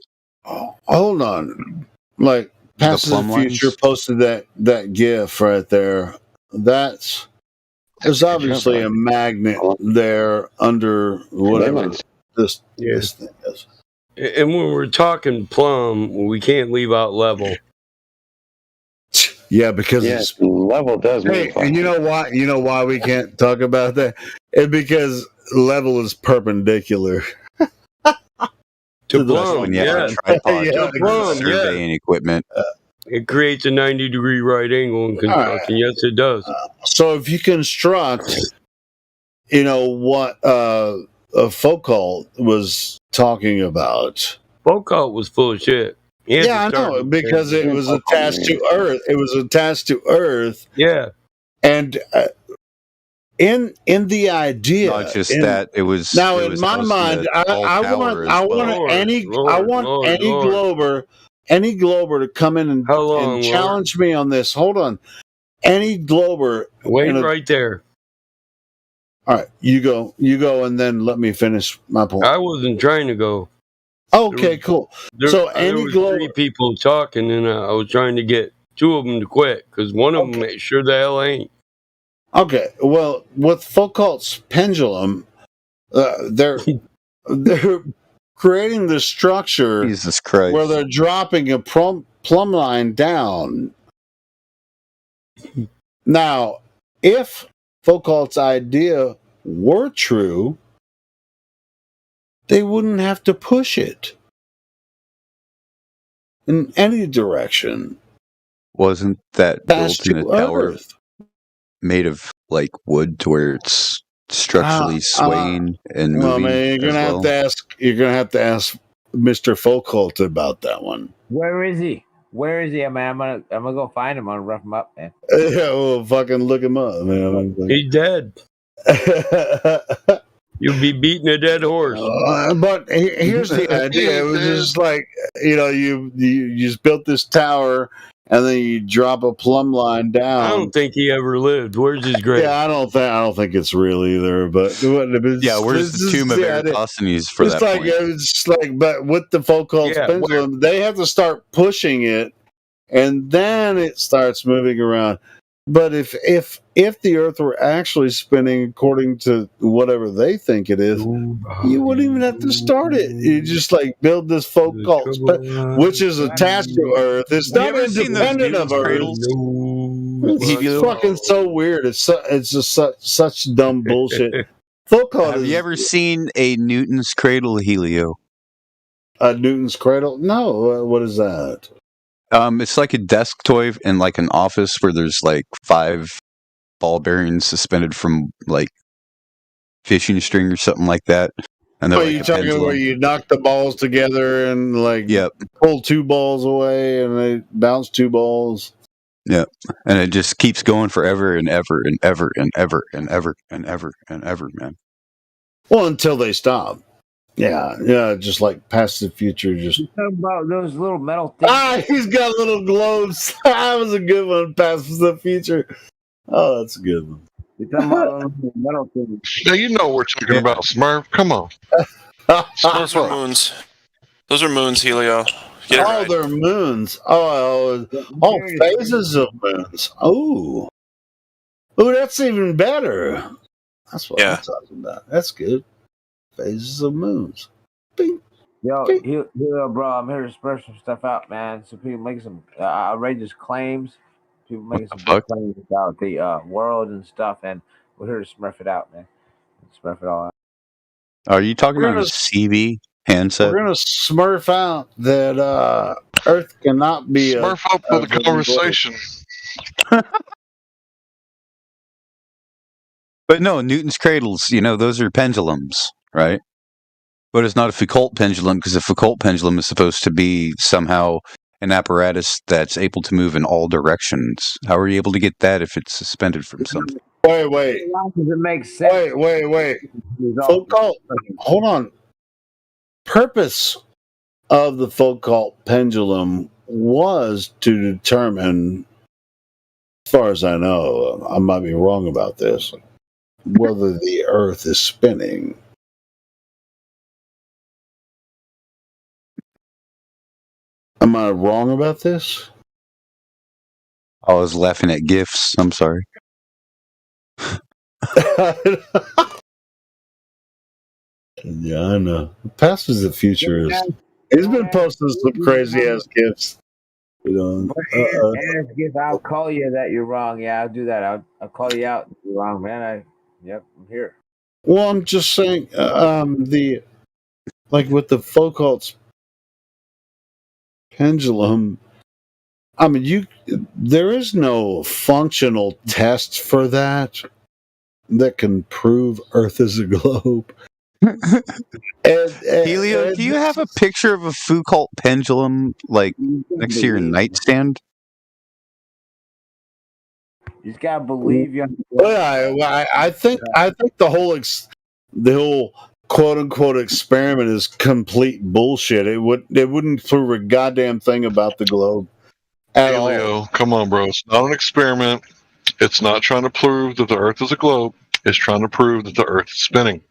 Hold on. Like Past the Future posted that GIF right there. There's obviously a magnet there under whatever this thing is. And when we're talking plumb, we can't leave out level. Yeah, because level does. Hey, and you know why? You know why we can't talk about that? It's because level is perpendicular to plumb. When you have a tripod, surveying equipment. It creates a 90-degree right angle in construction. Right. Yes, it does. So if you construct, what Foucault was talking about. Foucault was full of shit. Yeah, I know, because it was attached to Earth. It was attached to Earth. Yeah. And in the idea, not just that it was. Now, it in was my mind, I want any glober to come in and challenge me on this. Hold on, any glober. Wait right there. All right, you go, and then let me finish my point. I wasn't trying to go. Okay, cool. So there was 3 people talking, and I was trying to get 2 of them to quit because one of them sure the hell ain't. Okay, well, with Foucault's pendulum, they're creating the structure Jesus Christ. where they're dropping a plumb line down. Now, if Foucault's idea were true, they wouldn't have to push it in any direction. Wasn't that built in a tower Earth. Made of like wood to where it's structurally swaying and moving? Well, man, you're gonna have to ask Mr. Foucault about that one. Where is he? Where is he? I'm gonna go find him. I'm gonna rough him up, man. Yeah, well, fucking look him up, man. He's dead. You'll be beating a dead horse. But here's the idea: it was just like you just built this tower, and then you drop a plumb line down. I don't think he ever lived. Where's his grave? Yeah, I don't think it's real either. But where's the tomb of Eratosthenes for that point? It's like, but with the Foucault's pendulum, they have to start pushing it, and then it starts moving around. But if the Earth were actually spinning according to whatever they think it is, you wouldn't even have to start it. You just like build this folk cult, which is attached to Earth. It's Have you not ever seen those independent of Newton's Earth. cradles? It's fucking so weird. It's just such dumb bullshit. Folk cult Have you ever seen a Newton's cradle, Helio? A Newton's cradle? No. What is that? It's like a desk toy in like an office where there's like 5 ball bearings suspended from like fishing string or something like that. And they're Are like you a talking pendulum. where you knock the balls together and like pull 2 balls away and they bounce 2 balls? Yeah, and it just keeps going forever and ever and ever and ever and ever and ever and ever, man. Well, until they stop. Yeah, just like past the future. Just talking about those little metal things. He's got little globes. That was a good one. Past the future. Oh, that's a good one. You're talking about those metal things. Now you know what we're talking about, Smurf. Come on. Those are moons. Those are moons, Helio. Get it right. They're moons. Phases of moons. Oh, that's even better. That's what I'm talking about. That's good. Phases of moons. Bing. Yo, bro, I'm here to spread some stuff out, man. So people make some outrageous claims. People making some big claims about the world and stuff, and we're here to smurf it out, man. Smurf it all out. Are you talking about a CB handset? We're gonna smurf out that Earth cannot be smurf up for the conversation. But no, Newton's cradles, those are pendulums, right? But it's not a Foucault pendulum because a Foucault pendulum is supposed to be somehow an apparatus that's able to move in all directions. How are you able to get that if it's suspended from something? Wait. Does it make sense? Wait. Foucault, hold on. Purpose of the Foucault pendulum was to determine, as far as I know, I might be wrong about this, whether the Earth is spinning. Am I wrong about this? I was laughing at GIFs. I'm sorry. Yeah, I know. The past is the future. He's been posting some crazy ass gifts. I'll call you that you're wrong. Yeah, I'll do that. I'll call you out if you're wrong, man. I'm here. Well, I'm just saying, with the Foucault's pendulum, I mean, there is no functional test for that can prove Earth is a globe. Helio, do you have a picture of a Foucault pendulum next to your nightstand? You just gotta believe you. Well, I think the whole quote unquote experiment is complete bullshit. It wouldn't prove a goddamn thing about the globe at all. Come on, bro. It's not an experiment. It's not trying to prove that the Earth is a globe. It's trying to prove that the Earth is spinning.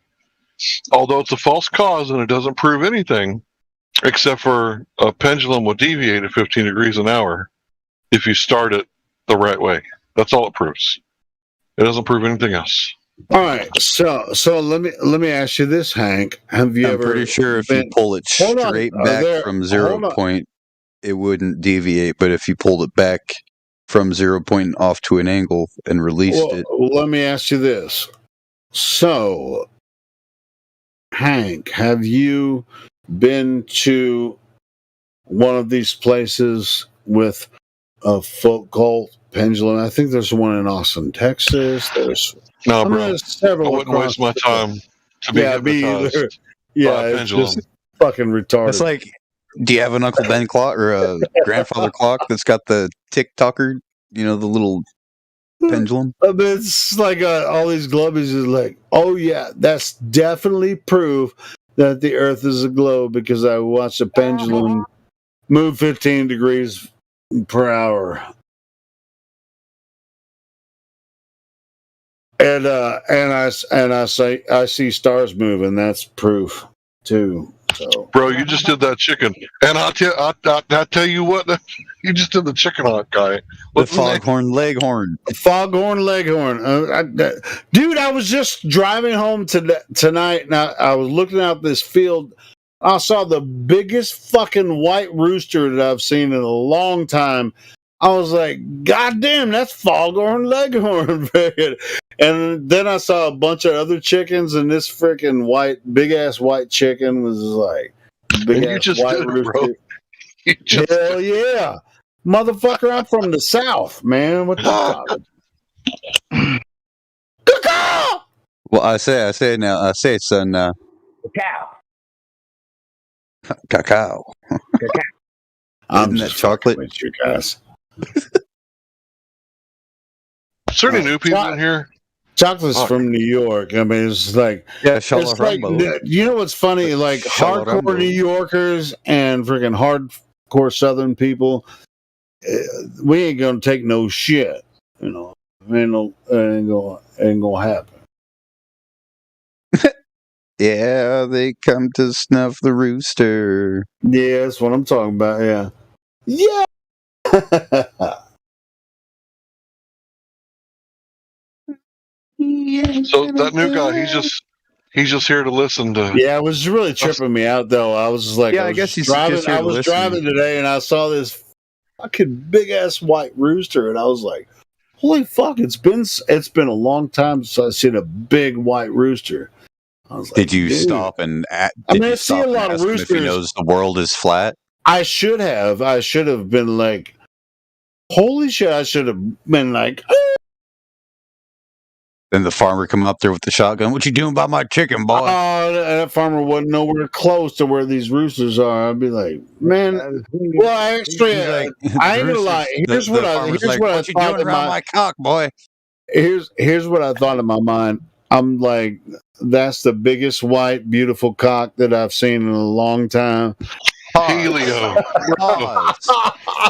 Although it's a false cause and it doesn't prove anything, except for a pendulum will deviate at 15 degrees an hour if you start it the right way. That's all it proves. It doesn't prove anything else. All right, so let me ask you this, Hank. Have you I'm ever? pretty sure if you pull it straight back from 0 point, it wouldn't deviate. But if you pulled it back from 0 point off to an angle and released it, let me ask you this. So, Hank, have you been to one of these places with a Foucault pendulum? I think there's one in Austin, Texas. No, bro. I wouldn't waste my time to be hypnotized by a pendulum. Just fucking retarded. It's like, do you have an Uncle Ben clock or a grandfather clock that's got the tick-tocker, the little pendulum? It's like all these globes is like, oh yeah, that's definitely proof that the Earth is a globe because I watched a pendulum move 15 degrees per hour. And I see stars moving. That's proof too. So, bro, you just did that chicken, and I tell you what, you just did the chicken hawk guy. The foghorn leghorn. Foghorn leghorn. Dude, I was just driving home tonight, and I was looking out this field. I saw the biggest fucking white rooster that I've seen in a long time. I was like, God damn, that's foghorn leghorn. And then I saw a bunch of other chickens, and this freaking big ass white chicken was like big ass white rooster. Hell yeah. Motherfucker, I'm from the South, man. What the fuck? Well, I say it now. I say it, son. Cacao. I'm Isn't that chocolate? With you guys. Is there any new people in here? Chocolate's from New York. I mean, it's like, it's like, you know what's funny? Like hardcore New Yorkers and freaking hardcore Southern people, we ain't gonna take no shit. You know, ain't gonna happen. Yeah, they come to snuff the rooster. Yeah, that's what I'm talking about. Yeah. Yeah. So that new guy, he's just here to listen to. Yeah, it was really tripping me out though. I was just like, I guess he's driving. just here I to was listen. driving today, and I saw this fucking big ass white rooster, and I was like, "Holy fuck!" It's been a long time since I've seen a big white rooster. I was like, Did you dude. stop and? I see a lot of roosters. If he knows the world is flat. I should have been like, "Holy shit!" I should have been like. Then the farmer come up there with the shotgun. What you doing about my chicken, boy? Oh, that farmer wasn't nowhere close to where these roosters are. I'd be like, man. Well, actually, I ain't gonna lie. Here's what I what you doing around my cock, boy? Here's what I thought in my mind. I'm like, that's the biggest white, beautiful cock that I've seen in a long time. Helio,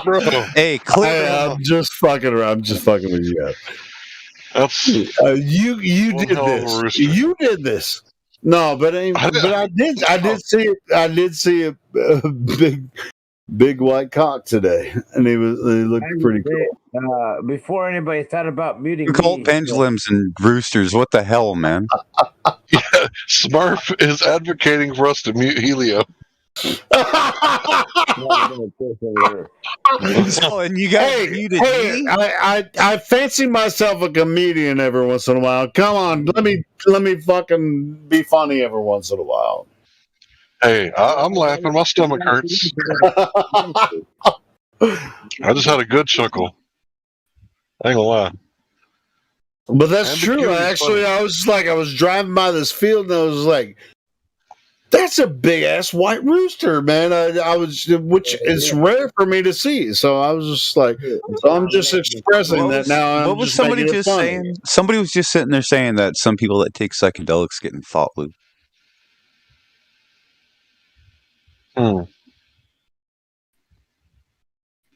bro. Hey, clear. I'm just fucking around. I'm just fucking with you guys. You did this. You did this. No, but I did see a big white cock today, and he looked pretty cool. Before anybody thought about muting, Cold pendulums and roosters. What the hell, man? Yeah, Smurf is advocating for us to mute Helio. So, and you guys muted me? I fancy myself a comedian every once in a while. Come on, let me fucking be funny every once in a while. Hey, I'm laughing. My stomach hurts. I just had a good chuckle. I ain't gonna lie. But that's true. I was driving by this field, and I was like, that's a big ass white rooster, man. Which is rare for me to see. So I was just like, I'm just expressing that now. What was somebody just saying? Somebody was just sitting there saying that some people that take psychedelics get in thought loop.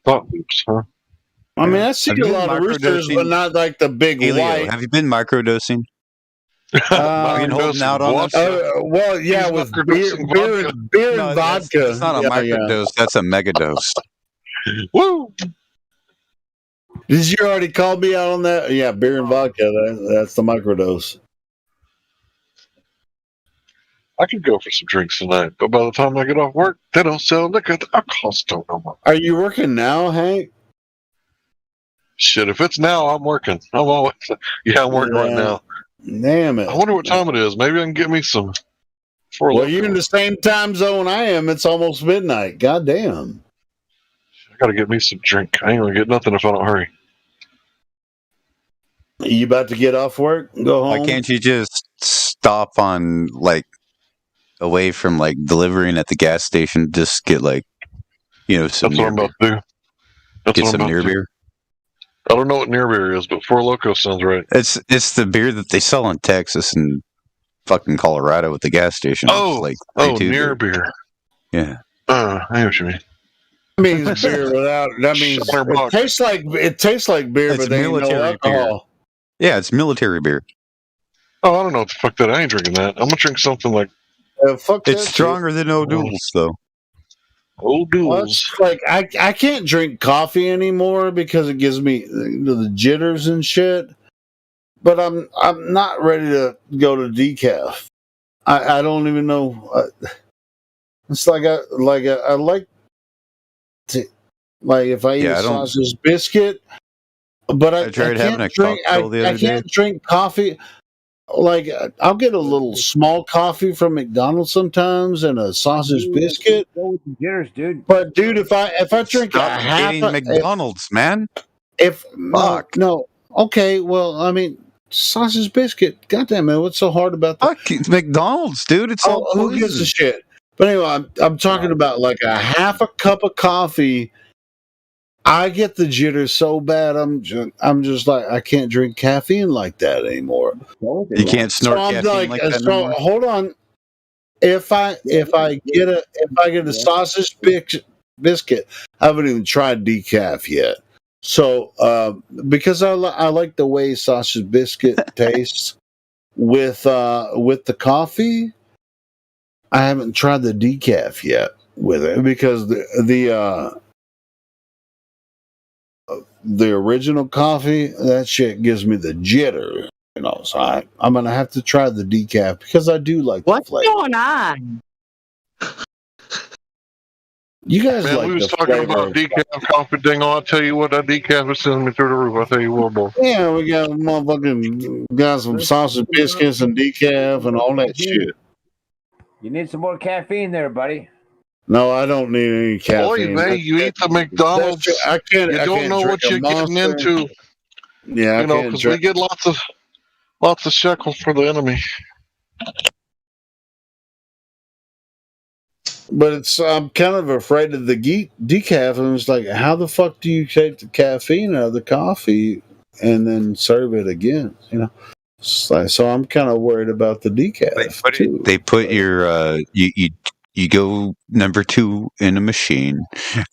Thought loops, huh? I mean, I see a lot of roosters, but not like the big white. Have you been microdosing? Holding out on that? Well, yeah, with beer and vodka. That's not a microdose. That's a megadose. Woo! Did you already call me out on that? Yeah, beer and vodka. That's the microdose. I could go for some drinks tonight, but by the time I get off work, they don't sell liquor at the alcohol store no more. Are you working now, Hank? Shit, if it's now, I'm working. I'm working right now. Damn it. I wonder what time it is. Maybe I can get me some. Well, you're in the same time zone I am. It's almost midnight. God damn. I gotta get me some drink. I ain't gonna get nothing if I don't hurry. Are you about to get off work and go home? Why can't you just stop on, away from, delivering at the gas station, just get, some That's what I'm about to do. Get some near beer? I don't know what near beer is, but Four Loko sounds right. It's the beer that they sell in Texas and fucking Colorado at the gas station. Near beer. Yeah. I know what you mean. That means beer without. That means it tastes like beer, but they ain't no alcohol. Yeah, it's military beer. Oh, I don't know what the fuck that. I ain't drinking that. I'm gonna drink something like Fuck It's that stronger than O'Doul's, though. O'Doul's. Like I can't drink coffee anymore because it gives me the jitters and shit. But I'm not ready to go to decaf. I don't even know. It's like I like to, like if I eat Yeah, a I don't- sausage biscuit, but I tried having can't a drink. cocktail the I other day. can't drink coffee. Like I'll get a little small coffee from McDonald's sometimes and a sausage biscuit. Go with the jitters, dude. But dude, if I drink Stop a half eating a, McDonald's, man. if no, okay, well, I mean, sausage biscuit. Goddamn it, what's so hard about that? Fuck, it's McDonald's, dude. It's all who gives a poison. shit? But anyway, I'm talking about like a half a cup of coffee. I get the jitters so bad. I'm just like I can't drink caffeine like that anymore. You can't snort caffeine like that no more? Hold on. If I get a sausage biscuit, I haven't even tried decaf yet. So because I like the way sausage biscuit tastes with the coffee, I haven't tried the decaf yet with it because the original coffee, that shit gives me the jitter, you know. So I'm gonna have to try the decaf because I do like the flavor. going on? You guys Man, like we was the talking flavor about of- decaf coffee. Dang, I'll tell you what, that decaf is sending me through the roof. I'll tell you what, boy. Yeah, we got some sausage biscuits and decaf and all that shit. You need some more caffeine there, buddy. No, I don't need any caffeine. Boy, man, you eat the McDonald's. I can't. You I don't can't know drink what a you're getting Monster. into. Yeah, You know, because we get lots of shekels for the enemy. But I'm kind of afraid of the decaf. And it's like, how the fuck do you take the caffeine out of the coffee and then serve it again? You know, so I'm kind of worried about the decaf too. They put your you go number 2 in a machine,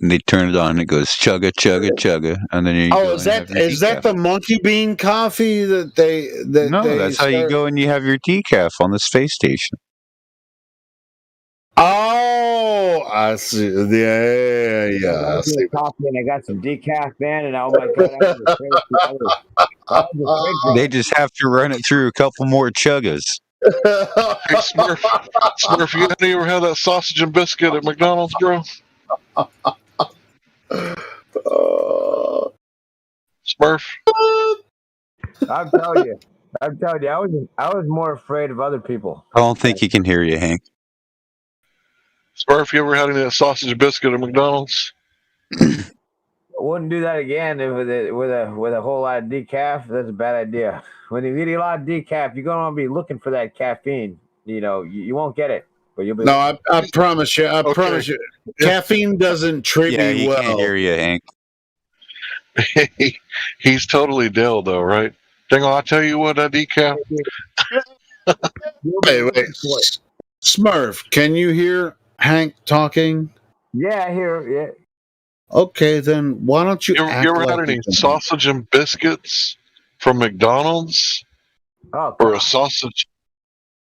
and they turn it on. And it goes chugga chugga chugga, and then you go Is and have that your is that decaf. the monkey bean coffee that they No, that's how you serve? go and you have your decaf on the space station. Oh, I see. Yeah. I see. Coffee and I got some decaf, man, and oh my god, I was afraid to They just have to run it through a couple more chuggas. Hey, Smurf, you ever had that sausage and biscuit at McDonald's, bro? Smurf? I'm telling you, I was more afraid of other people. I don't think he can hear you, Hank. Smurf, you ever had any of that sausage and biscuit at McDonald's? I wouldn't do that again with a whole lot of decaf. That's a bad idea. When you eat a lot of decaf, you're gonna be looking for that caffeine. You know, you won't get it, but you'll be. No, I promise you. I promise you. Caffeine doesn't treat Yeah, me he well. can't hear you, Hank. He's totally Dell, though, right? Dang, I'll tell you what, that decaf. Wait. Smurf, can you hear Hank talking? Yeah, I hear. Yeah. Okay, then why don't you? You act ever like had any you can- sausage and biscuits from McDonald's? Or a sausage?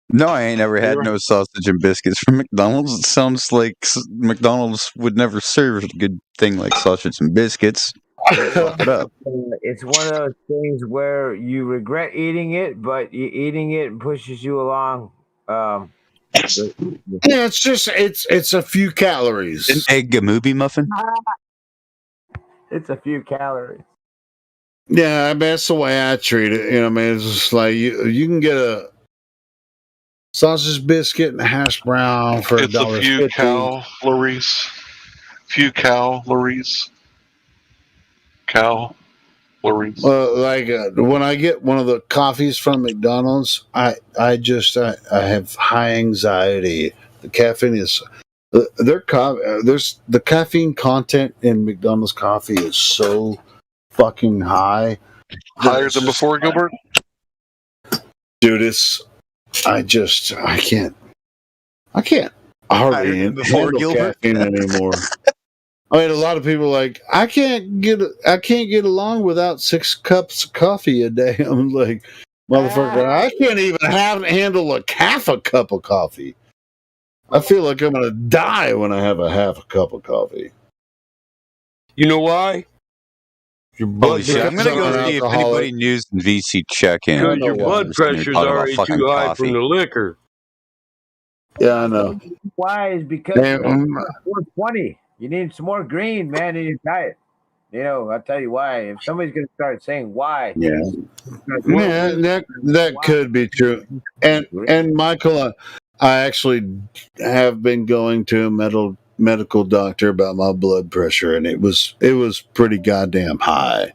No, I ain't never had no sausage and biscuits from McDonald's. It sounds like McDonald's would never serve a good thing like sausage and biscuits. Fuck it up. It's one of those things where you regret eating it, but eating it pushes you along. Yeah, it's just it's a few calories. An egg movie muffin? It's a few calories. Yeah, I mean, that's the way I treat it. You know, I mean, it's just like you can get a sausage biscuit and a hash brown for It's a few $1.50. calories. Few calories. Calories. Like when I get one of the coffees from McDonald's, I have high anxiety. The caffeine is there's the caffeine content in McDonald's coffee is so fucking high. Higher than before, Gilbert? Dude, I can't hardly Higher than before, handle Gilbert? caffeine anymore. I mean, a lot of people are like, I can't get along without 6 cups of coffee a day. I'm like, motherfucker, I can't even handle half a cup of coffee. I feel like I'm gonna die when I have a half a cup of coffee. You know why? Your Holy blood shit! I'm Because gonna I'm go an see if alcoholic. anybody news and VC check in. Because your blood pressure's Talk about already fucking too high coffee. from the liquor. Yeah, I know. Why is because Hey, 420. You need some more green, man, in your diet. You know, I'll tell you why. If somebody's gonna start saying why, yeah, that could be true. And Michael, I actually have been going to a medical doctor about my blood pressure, and it was pretty goddamn high.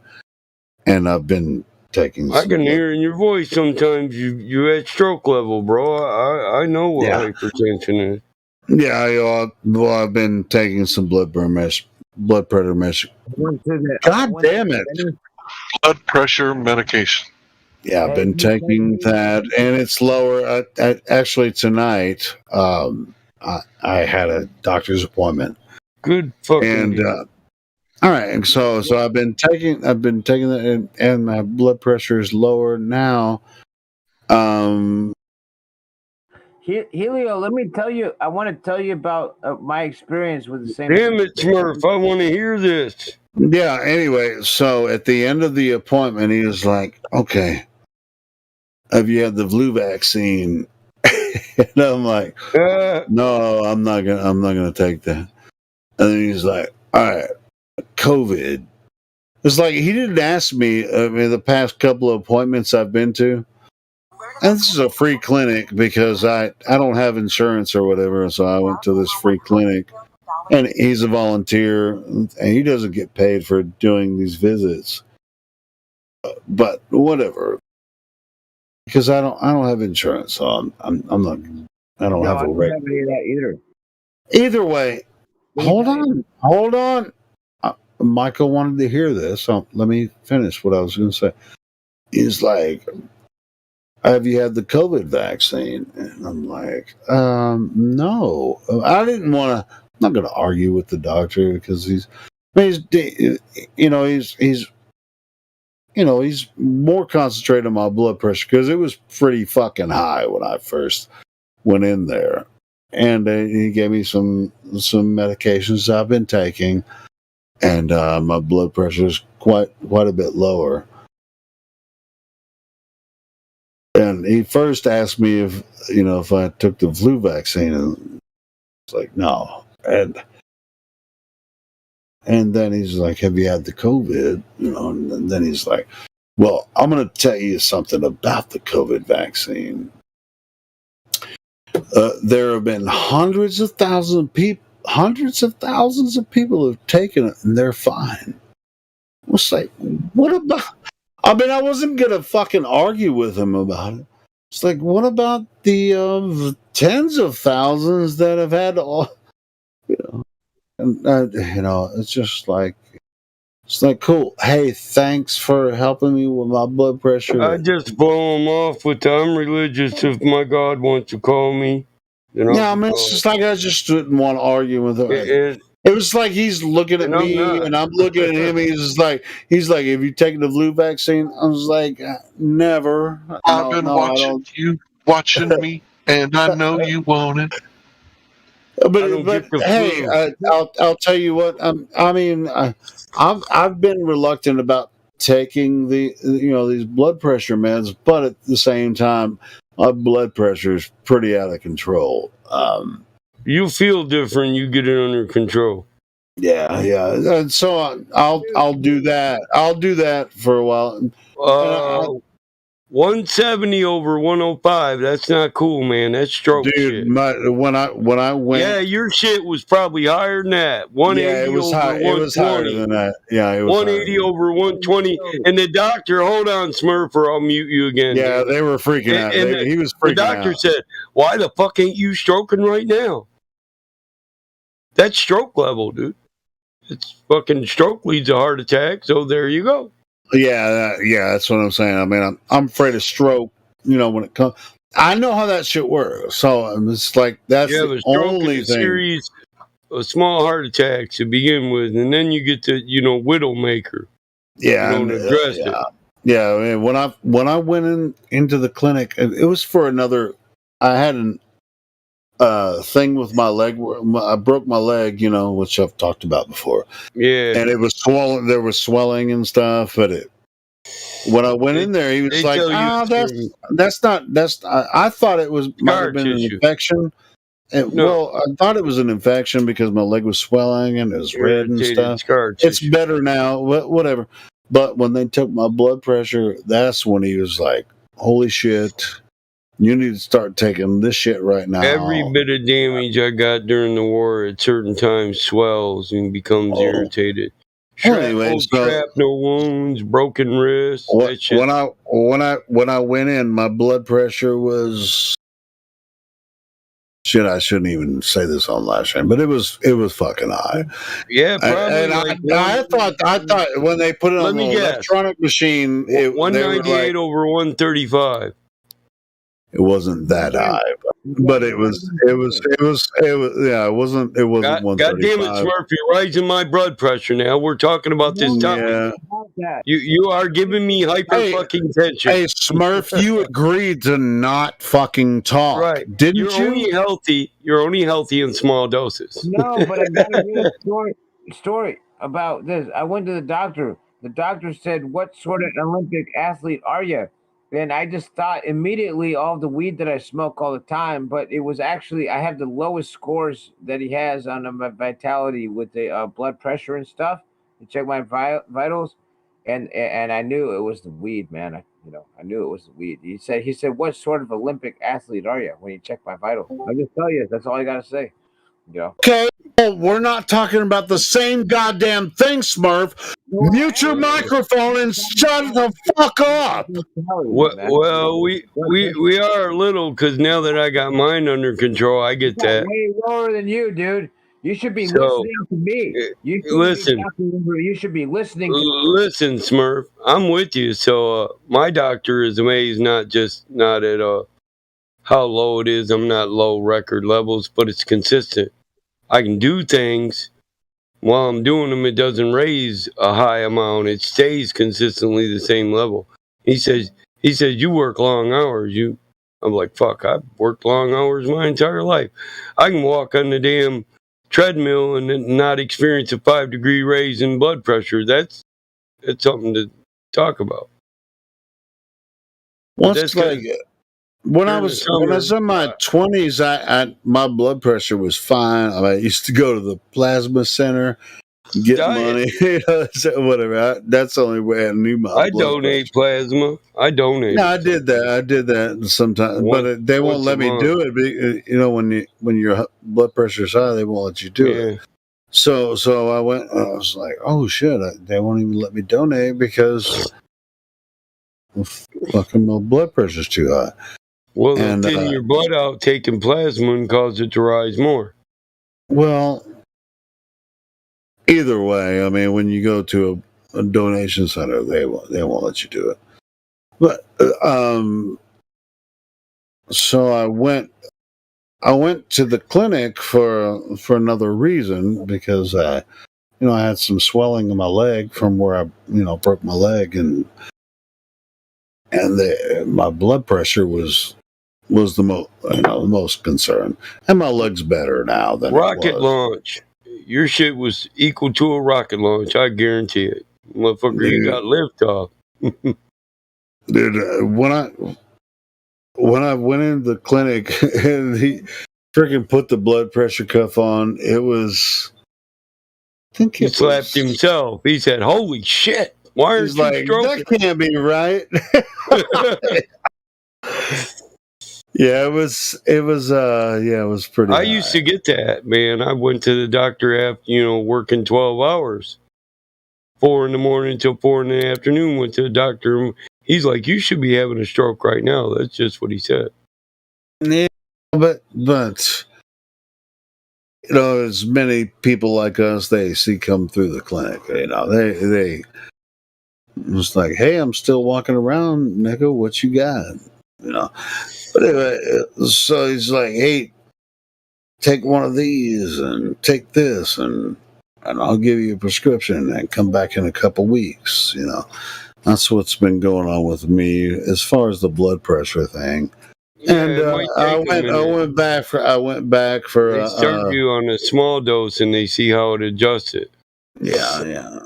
And I've been taking. I can hear in your voice sometimes you at stroke level, bro. I know what hypertension is. Yeah, I've been taking some blood pressure measure. God damn it! Blood pressure medication. Yeah, I've been taking that, and it's lower. Actually, tonight, I had a doctor's appointment. Good fucking. And all right, and so I've been taking that, and my blood pressure is lower now. Helio, let me tell you. I want to tell you about my experience with the same. Damn it, Smurf! I want to hear this. Yeah. Anyway, so at the end of the appointment, he was like, "Okay, have you had the flu vaccine?" And I'm like, "No, I'm not gonna take that." And then he's like, "All right, COVID." It's like he didn't ask me. I mean, the past couple of appointments I've been to, and this is a free clinic because I don't have insurance or whatever, so I went to this free clinic. And he's a volunteer, and he doesn't get paid for doing these visits. But whatever, because I don't have insurance, so I'm not. I don't have a rate. Have any of that either. Either way, hold on. Michael wanted to hear this, so let me finish what I was going to say. He's like, "Have you had the COVID vaccine?" And I'm like, "No." I didn't want to. I'm not going to argue with the doctor because he's more concentrated on my blood pressure because it was pretty fucking high when I first went in there, and he gave me some medications I've been taking, and my blood pressure is quite a bit lower. And he first asked me if I took the flu vaccine, and it's like no, and then he's like, "Have you had the COVID?" And then he's like, "Well, I'm going to tell you something about the COVID vaccine. There have been hundreds of thousands of people who've taken it, and they're fine." I was like, "What about?" I mean, I wasn't going to fucking argue with him about it. It's like, what about the tens of thousands that have had all, and it's just like, cool. Hey, thanks for helping me with my blood pressure. I just blow him off with the "I'm religious if my God wants to call me." Yeah, I mean, it's just like I just didn't want to argue with him. It was like he's looking at me and I'm looking at him. He's like, "Have you taken the flu vaccine?" I was like, "Never." I've been watching you, watching me, and I know you want it. But hey, I'll tell you what. I've been reluctant about taking these blood pressure meds, but at the same time, my blood pressure is pretty out of control. You feel different. You get it under control. Yeah. And so I'll do that. I'll do that for a while. 170 over 105. That's not cool, man. That's stroke shit. When I went, yeah, your shit was probably higher than that. 180 over 120. It was higher than that. Yeah, it was 180 over 120. And the doctor, hold on, Smurf, or I'll mute you again. Yeah, they were freaking out. He was freaking out. The doctor said, "Why the fuck ain't you stroking right now?" That's stroke level, dude. It's fucking stroke leads to heart attack. So there you go. Yeah, that's what I'm saying. I mean, I'm afraid of stroke. When it comes, I know how that shit works. So it's like that's the only thing. A small heart attack to begin with, and then you get to widowmaker. Yeah, address it. Yeah, I mean, when I went into the clinic, it was for another. I thing with my leg. I broke my leg, which I've talked about before. Yeah. And it was swollen. There was swelling and stuff. But when I went in there, he was like, that's not. I thought it might have been an infection. Well, I thought it was an infection because my leg was swelling and it was red and stuff. It's better now, whatever. But when they took my blood pressure, that's when he was like, holy shit, you need to start taking this shit right now. Every bit of damage I got during the war at certain times swells and becomes irritated. Shrapnel wounds, broken wrists. When I went in, my blood pressure was... Shit, I shouldn't even say this on live stream, but it was fucking high. Yeah, probably. I thought when they put it on the electronic machine, 198 over 135. It wasn't that high, but it was. Yeah, it wasn't. It wasn't 135. God damn it, Smurf! You're raising my blood pressure now. We're talking about this topic. You are giving me hyper fucking tension. Hey, Smurf, you agreed to not fucking talk, right? Didn't You're only healthy. You're only healthy in small doses. No, but I got a real story about this. I went to the doctor. The doctor said, "What sort of Olympic athlete are you?" And I just thought immediately all the weed that I smoke all the time, but it was actually I have the lowest scores that he has on my vitality with the blood pressure and stuff. He checked my vitals, and I knew it was the weed, man. I knew it was the weed. He said, "What sort of Olympic athlete are you?" When you check my vitals, I just tell you that's all I gotta say. Okay, well, we're not talking about the same goddamn thing, Smurf. Mute your microphone and shut the fuck up. Well, we are a little, because now that I got mine under control, I get that. Way lower than you, dude. You should be listening to me. You should be listening to me. Listen, Smurf, I'm with you. So my doctor is amazed, not at how low it is. I'm not low record levels, but it's consistent. I can do things. While I'm doing them, it doesn't raise a high amount. It stays consistently the same level. He says, you work long hours. I'm like, fuck, I've worked long hours my entire life. I can walk on the damn treadmill and not experience a 5-degree raise in blood pressure. That's something to talk about. When I was in my 20s, my blood pressure was fine. I used to go to the plasma center, get money, whatever. That's the only way I knew my. I donate plasma. I donate. No, I did that sometimes, but they won't let me do it. When your blood pressure is high, they won't let you do it. So I went. I was like, oh shit! They won't even let me donate because fucking my blood pressure's too high. Well, they'll thin your blood out taking plasma and cause it to rise more. Well, either way, I mean, when you go to a donation center, they won't let you do it. But so I went to the clinic for another reason because I had some swelling in my leg from where I broke my leg and my blood pressure was the most concern, and my leg's better now than rocket launch. Your shit was equal to a rocket launch. I guarantee it, motherfucker. Dude, you got liftoff. Dude, when I went into the clinic and he freaking put the blood pressure cuff on, it was. I think he slapped himself. He said, "Holy shit! Why are you stroking? That can't be right." Yeah, it was pretty. I used to get that, man. I went to the doctor after, working 12 hours, 4 a.m. till 4 p.m. Went to the doctor. He's like, "You should be having a stroke right now." That's just what he said. Yeah, but as many people like us they see come through the clinic, they just like, "Hey, I'm still walking around, nigga. What you got?" But anyway, so he's like, "Hey, take one of these and take this, and I'll give you a prescription and come back in a couple weeks." That's what's been going on with me as far as the blood pressure thing. And it might I take 'em a minute. went back for They start you on a small dose and they see how it adjusts it. yeah.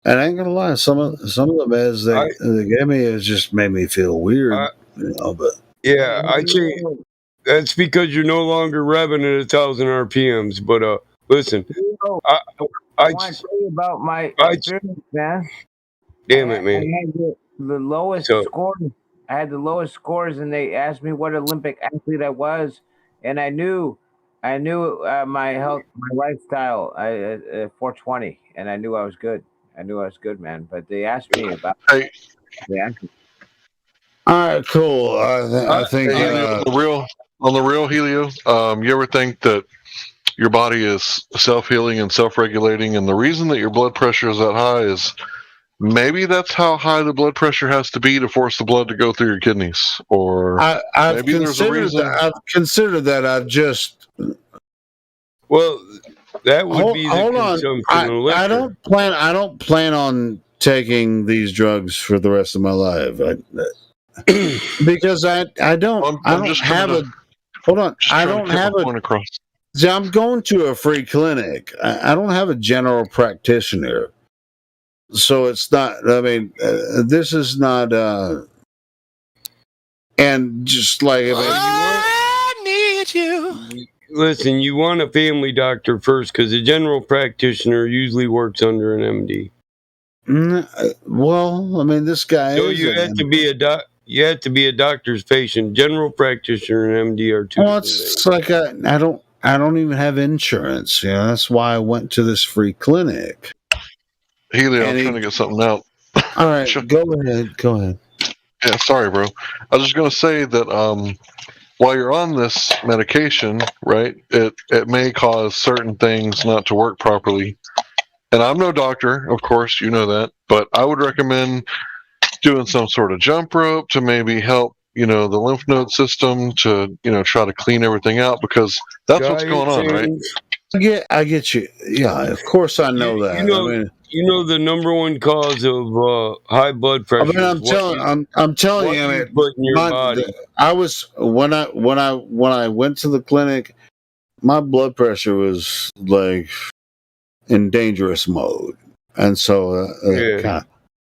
And I ain't gonna lie, some of the meds they gave me has just made me feel weird, But Yeah, I think that's because you're no longer revving at 1,000 RPMs. But listen, I want to tell you about my experience, man. Damn it, man. I had the lowest scores. I had the lowest scores, and they asked me what Olympic athlete I was, and I knew my health, my lifestyle. 420, and I knew I was good. I knew I was good, man. But they asked me about. Hey. They asked me. all right, cool. I think on the real, Helio, you ever think that your body is self-healing and self-regulating, and the reason that your blood pressure is that high is maybe that's how high the blood pressure has to be to force the blood to go through your kidneys, or I've maybe there's a reason. I've considered that. I've just that would be the hold on. consumption of liquor. I don't plan on taking these drugs for the rest of my life. Because I don't have a See, I'm going to a free clinic. I don't have a general practitioner, so it's not. I mean, this is not. And just like I need you. Listen, you want a family doctor first because a general practitioner usually works under an MD. Well, I mean, this guy. So you have to be You have to be a doctor's patient. General practitioner and MD are two. Well, it's like I don't even have insurance. You know, that's why I went to this free clinic. Helio, I'm trying to get something out. All right, go ahead. Yeah, sorry, bro. I was just gonna say that while you're on this medication, right, it may cause certain things not to work properly. And I'm no doctor, of course, you know that, but I would recommend doing some sort of jump rope to maybe help, the lymph node system to, try to clean everything out, because that's what's going on, right? I get you. Yeah, of course I know that. You know the number one cause of high blood pressure. I'm telling you, you put in your body. I was when I went to the clinic, my blood pressure was like in dangerous mode, and so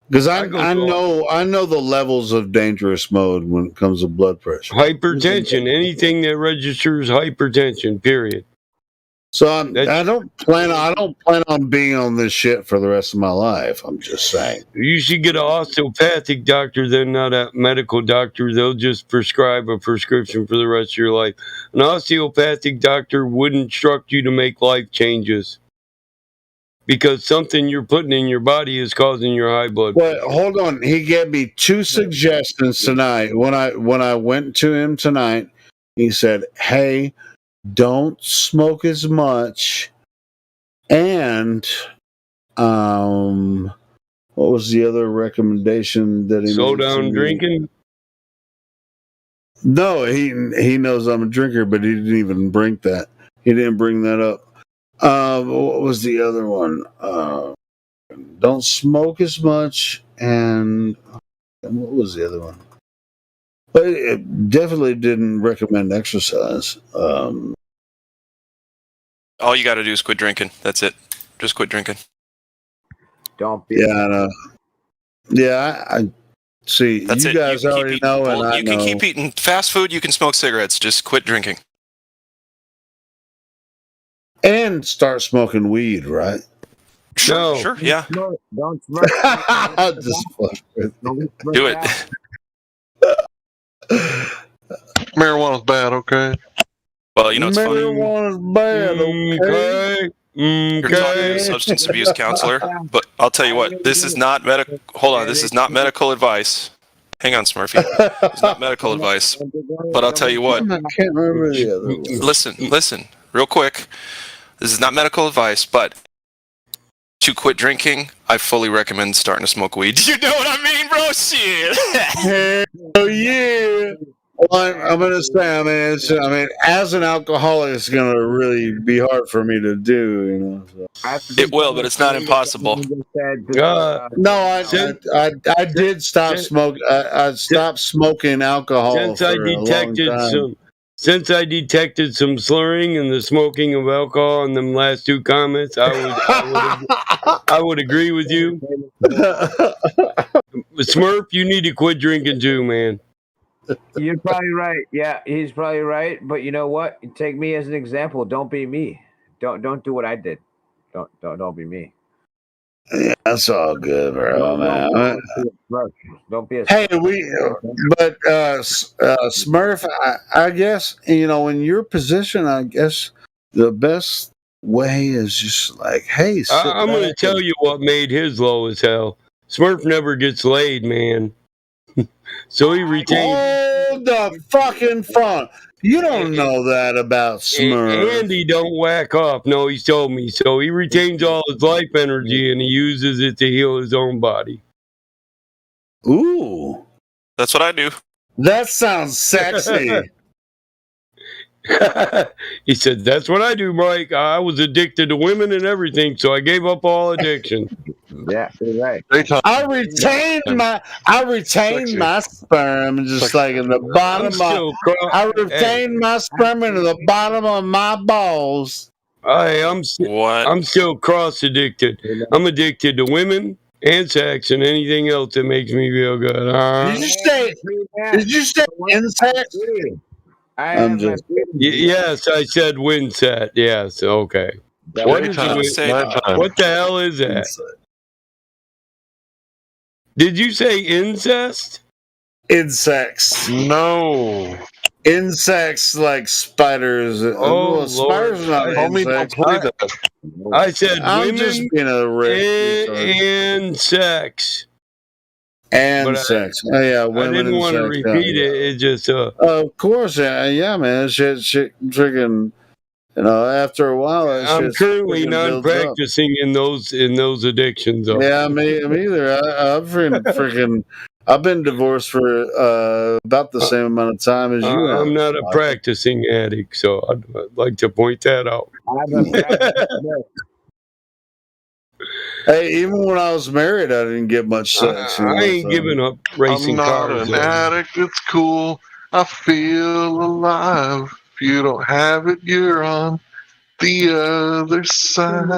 because I know the levels of dangerous mode when it comes to blood pressure. Hypertension, anything that registers hypertension, period. So I don't plan on being on this shit for the rest of my life. I'm just saying. You should get an osteopathic doctor, then not a medical doctor. They'll just prescribe a prescription for the rest of your life. An osteopathic doctor would instruct you to make life changes, because something you're putting in your body is causing your high blood pressure. Well, hold on. He gave me 2 suggestions tonight. When I went to him tonight, he said, "Hey, don't smoke as much." And what was the other recommendation that he slow down drinking? No, he knows I'm a drinker, but he didn't even bring that. He didn't bring that up. What was the other one? Don't smoke as much, and what was the other one? But it definitely didn't recommend exercise. All you got to do is quit drinking. That's it. Just quit drinking. Don't be. Yeah, I know. Yeah, I see. That's you it. guys already know, and I know. You can keep eating fast food. You can smoke cigarettes. Just quit drinking. And start smoking weed, right? Sure, yeah. Don't smoke. Do it. Marijuana's bad, okay? Well, it's funny. Marijuana's bad, okay? You're talking to a substance abuse counselor, but I'll tell you what, this is not medical. Hold on, this is not medical advice. Hang on, Smurfy. It's not medical advice, but I'll tell you what. I can't remember the other one. Listen, real quick. This is not medical advice, but to quit drinking, I fully recommend starting to smoke weed. You know what I mean, bro? Shit. Hell yeah. Well, I'm going to say, I mean, as an alcoholic, it's going to really be hard for me to do, you know. So. It will, but it's not impossible. No, I did stop smoking. I stopped smoking alcohol Since I for a long detected time. since I detected some slurring and the smoking of alcohol in them last two comments, I would agree with you. Smurf, you need to quit drinking too, man. You're probably right. Yeah, he's probably right. But you know what? Take me as an example. Don't be me. Don't do what I did. Don't be me. Yeah, that's all good, bro, man. Don't be a Hey, Smurf, I guess, you know, in your position, I guess the best way is just like, hey, I'm going to tell you what made his low as hell. Smurf never gets laid, man. So he retains. Hold the fucking phone. You don't know that about Smurf. And he don't whack off. No, he's told me. So he retains all his life energy and he uses it to heal his own body. Ooh. That's what I do. That sounds sexy. He said, "That's what I do, Mike. I was addicted to women and everything, so I gave up all addiction." Yeah, you're right. I retained my sperm just like in the bottom I retained my sperm into the bottom of my balls. I'm still cross addicted. I'm addicted to women and sex and anything else that makes me feel good. Did you say insects? Yes, I said Windset. Yes, okay. What the hell is that? Did you say incest? Insects. No. Insects like spiders. Oh, spiders are not insects. I said I'm women just being a and sex. And sex. Oh, yeah, women I didn't want to repeat it. It just. Of course, yeah, man. Shit, freaking. You know, after a while, I'm currently not practicing in those addictions. Though. Yeah, me either. I've freaking. I've been divorced for about the same amount of time as you have. I'm not a practicing addict, so I'd like to point that out. Hey, even when I was married, I didn't get much sex. I ain't giving up racing cars. I'm not an addict. It's cool. I feel alive. If you don't have it, you're on the other side.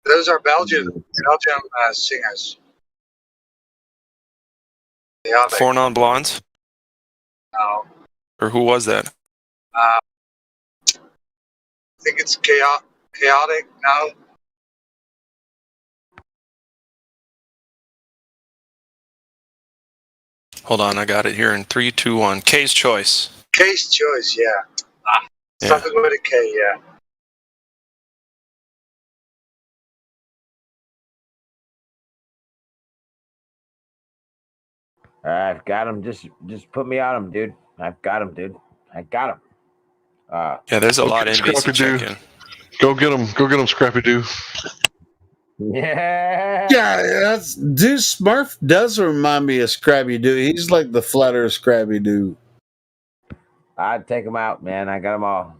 Those are Belgian singers. Yeah, Four Non-Blondes? No. Or who was that? I think it's chaotic now. Hold on, I got it here in 3, 2, 1. K's Choice. K's Choice, yeah. Yeah. Something with a K, yeah. I've got him. Just put me on him, dude. I've got him, dude. I got him. Yeah, there's a lot in NBC check-in. Go get him, Scrappy Doo. Yeah. Yeah, dude. Smurf does remind me of Scrappy Doo. He's like the flatter Scrappy Doo. I'd take him out, man. I got them all.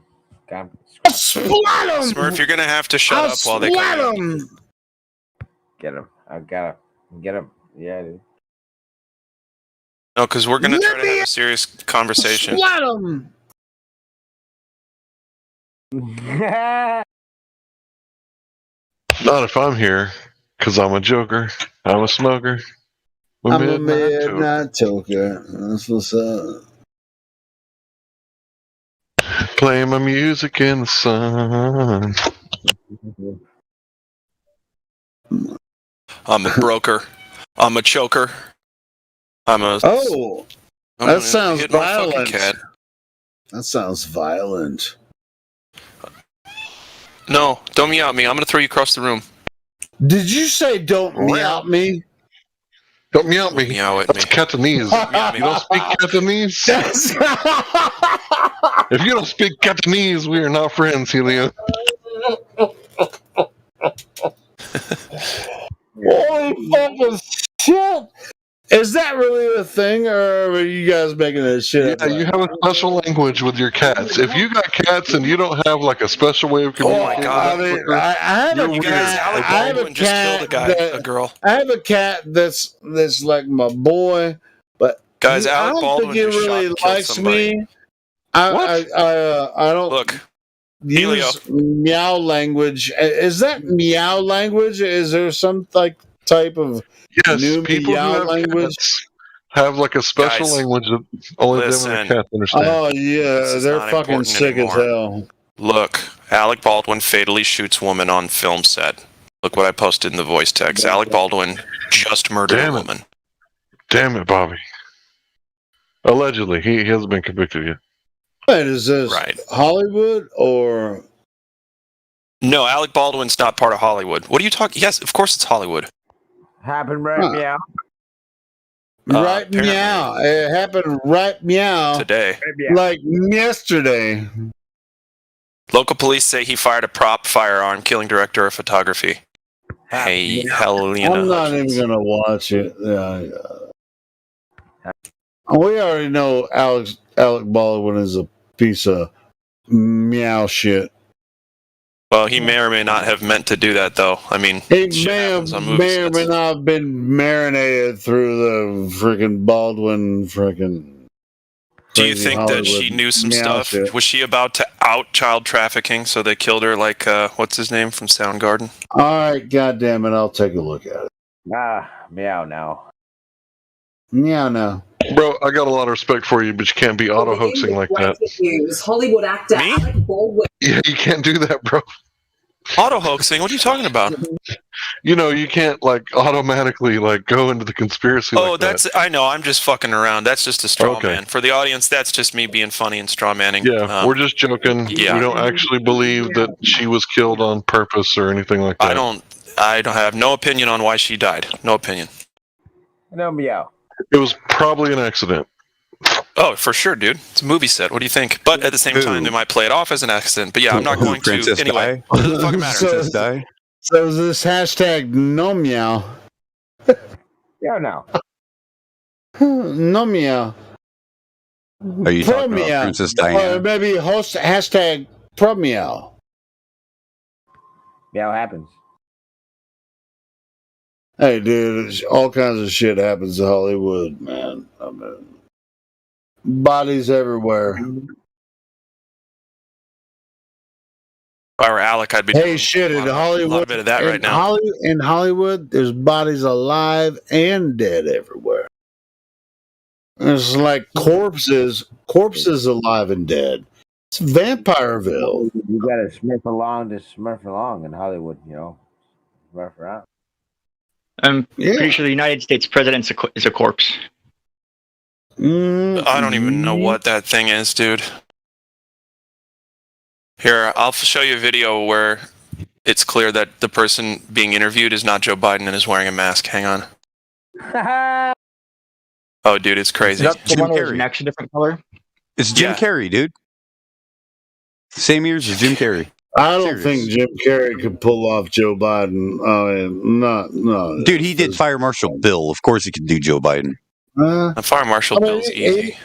Splat him! Smurf, you're gonna have to shut up while they come in. Get him. I got him. Get him. Yeah, dude. No, because we're gonna try to have a serious conversation. Splat him! Not if I'm here, because I'm a joker. I'm a smoker. I'm a midnight toker. That's what's up. Play my music in the sun. I'm a broker. I'm a choker. Oh, that sounds hit my fucking violent. cat. That sounds violent. No, don't meow at me. I'm gonna throw you across the room. Did you say don't meow at me? Don't meow at me. Meow at That's Cantonese. You don't speak Cantonese? If you don't speak Cantonese, we are not friends, Helio. Holy fucking Shit. Is that really a thing, or are you guys making this shit up? Yeah, you have a special language with your cats. If you got cats and you don't have like a special way of communicating, I mean, I have a You guys, cat. Alec I have a Baldwin just killed a cat. guy, a girl. I have a cat that's like my boy, but Guys, I Alec don't Baldwin think he just shot really and killed likes somebody. me. I don't Look, use meow language. Is that meow language? Is there some like type of yes, new people who meow have language? cats have like a special Guys, language that only them listen. and their cats understand. Oh yeah, This is they're not fucking important sick as anymore. hell. Look, Alec Baldwin fatally shoots woman on film set. Look what I posted in the voice text. Alec Baldwin just murdered a woman. Damn it, Bobby. Allegedly, he hasn't been convicted yet. Wait, is this Hollywood or? No, Alec Baldwin's not part of Hollywood. What are you talking? Yes, of course it's Hollywood. Happened right meow. Right meow. It happened right meow. Today. Like yesterday. Local police say he fired a prop firearm, killing director of photography. Hey, Helena. I'm not even gonna watch it. We already know Alec Baldwin is a piece of meow shit. Well, he may or may not have meant to do that, though. I mean, He shit happens on movie may or sets. may not have been marinated through the freaking Baldwin freaking. Do you crazy think that she Hollywood knew some meow stuff? shit. Was she about to out child trafficking, so they killed her like, what's his name from Soundgarden? All right, goddamn it, I'll take a look at it. Meow now. Meow now. Bro, I got a lot of respect for you, but you can't be auto hoaxing like that. News. Hollywood actor Alec Baldwin. Yeah, you can't do that, bro. Auto hoaxing? What are you talking about? You know, you can't like automatically like go into the conspiracy. Oh, like that's I know. I'm just fucking around. That's just a straw Okay. man. For the audience, that's just me being funny and straw manning. Yeah, we're just joking. yeah. We don't actually believe that she was killed on purpose or anything like that. I don't have no opinion on why she died. No opinion. No meow. It was probably an accident. Oh, for sure, dude. It's a movie set. What do you think? But at the same time, they might play it off as an accident. But yeah, I'm not going to. Princess Anyway, Di? it doesn't fucking matter. Princess Di? So is this hashtag no meow? Yeah, now. No meow. Are you Pro talking about meow. Princess Or Diana? maybe host hashtag pro meow. Meow happens. Hey, dude, all kinds of shit happens in Hollywood, man. I mean, bodies everywhere. If I were Alec, I'd be Hey, doing shit, in a lot Hollywood, of that right now. In Hollywood, there's bodies alive and dead everywhere. There's like corpses alive and dead. It's Vampireville. You gotta smurf along to smurf along in Hollywood, you know. Smurf around. I'm pretty sure the United States president is a corpse. I don't even know what that thing is, dude. Here, I'll show you a video where it's clear that the person being interviewed is not Joe Biden and is wearing a mask. Hang on. Oh, dude, it's crazy. Is that the one where his neck's a different color? It's Jim Carrey, dude. Same years as Jim Carrey. I don't think Jim Carrey could pull off Joe Biden. I mean, no. Dude, he did Fire Marshal Bill. Of course he could do Joe Biden. Fire Marshal Bill's easy.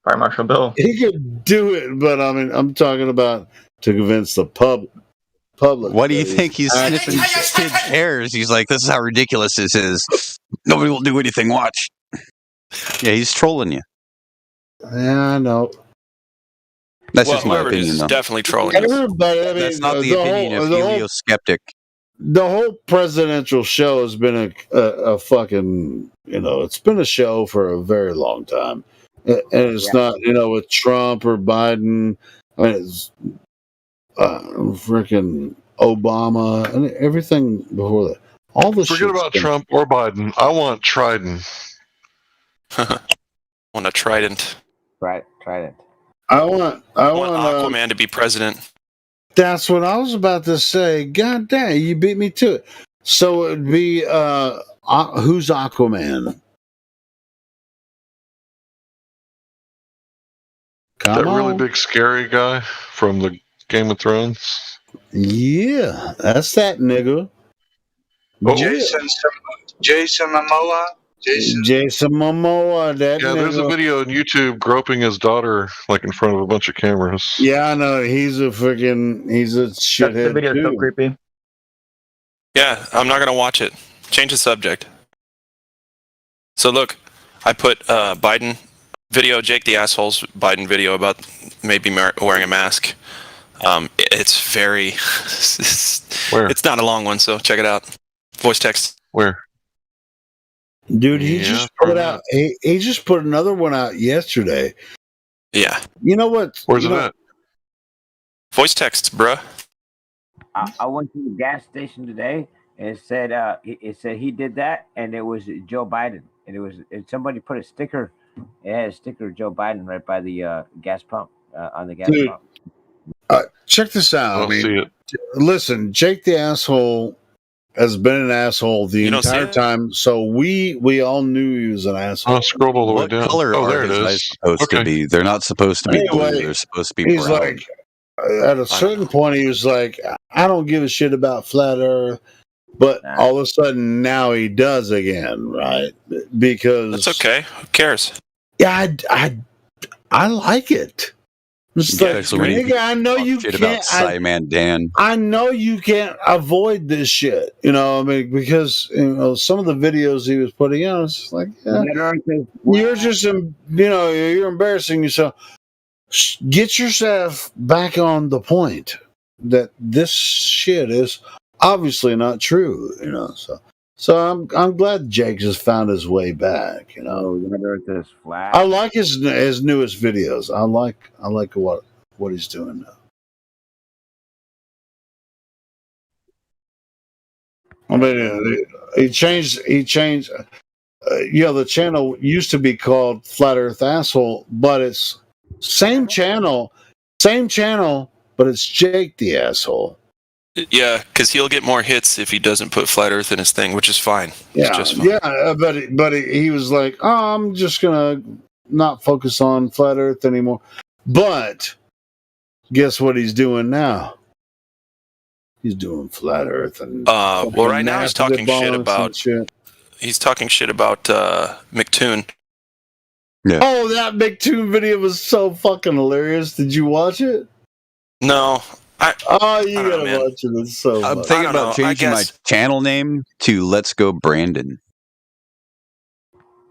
Fire Marshal Bill. He could do it, but I mean, I'm talking about to convince the public. Why do you think he's sniffing kids' hairs? He's like, this is how ridiculous this is. Nobody will do anything. Watch. Yeah, he's trolling you. Yeah, I know. That's Well, just my whoever it is opinion, is though. definitely trolling us. Everybody, I mean, That's not the opinion of Helio Skeptic. The whole presidential show has been a fucking, it's been a show for a very long time. And it's not, with Trump or Biden. I mean, it's freaking Obama and everything before that. All the Forget about Trump or Biden. I want Trident. Want a trident. Right, trident. I want Aquaman to be president. That's what I was about to say. God damn, you beat me to it. So it would be who's Aquaman? That really big scary guy from the Game of Thrones. Yeah, that's that nigga. Jason Momoa. Jason Momoa. That Yeah, there's a nigga. video on YouTube groping his daughter like in front of a bunch of cameras. Yeah, I know. He's a shithead The video's so too. creepy. Yeah, I'm not gonna watch it. Change the subject. So look, I put Biden video, Jake the Asshole's Biden video about maybe wearing a mask. It's very. It's not a long one, so check it out. Voice text. Where? Dude, he just put out. He just put another one out yesterday. Yeah. You know what? Where's it at? Voice texts, bruh. I went to the gas station today, and it said he did that, and it was Joe Biden, and somebody put a sticker. It had a sticker of Joe Biden right by the gas pump on the gas Dude, pump. check this out. I don't see it. Listen, Jake the Asshole has been an asshole the You don't see entire it? time, so we all knew he was an asshole. I'll scroll all the way What down. color Oh, are there it his eyes is. supposed to be? They're not supposed to be blue. Anyway, They're supposed to be He's brown. like, at a certain point, he was like, I don't give a shit about flat Earth. But all of a sudden, now he does again, right? Because That's okay. Who cares? yeah, I like it. It's like, Especially when you nigga, I know you shit can't. about Cyman Dan. I know you can't avoid this shit. You know, I mean, because some of the videos he was putting out, it's just like, yeah, you're just, you're embarrassing yourself. Get yourself back on the point that this shit is obviously not true. You know, so I'm glad Jake has found his way back. You know, Earth is flat. I like his newest videos. I like what he's doing now. I mean, he changed. The channel used to be called Flat Earth Asshole, but it's same channel, but it's Jake the Asshole. Yeah, because he'll get more hits if he doesn't put flat Earth in his thing, which is fine. It's just fine. Yeah, but he was like, oh, I'm just gonna not focus on Flat Earth anymore. But guess what he's doing now? He's doing Flat Earth and well, right now he's talking shit about. shit. He's talking shit about McToon. Yeah. Oh, that McToon video was so fucking hilarious. Did you watch it? No. You gotta know, man. watch it. It's so I'm funny. thinking I don't know. about changing my channel name to Let's Go Brandon.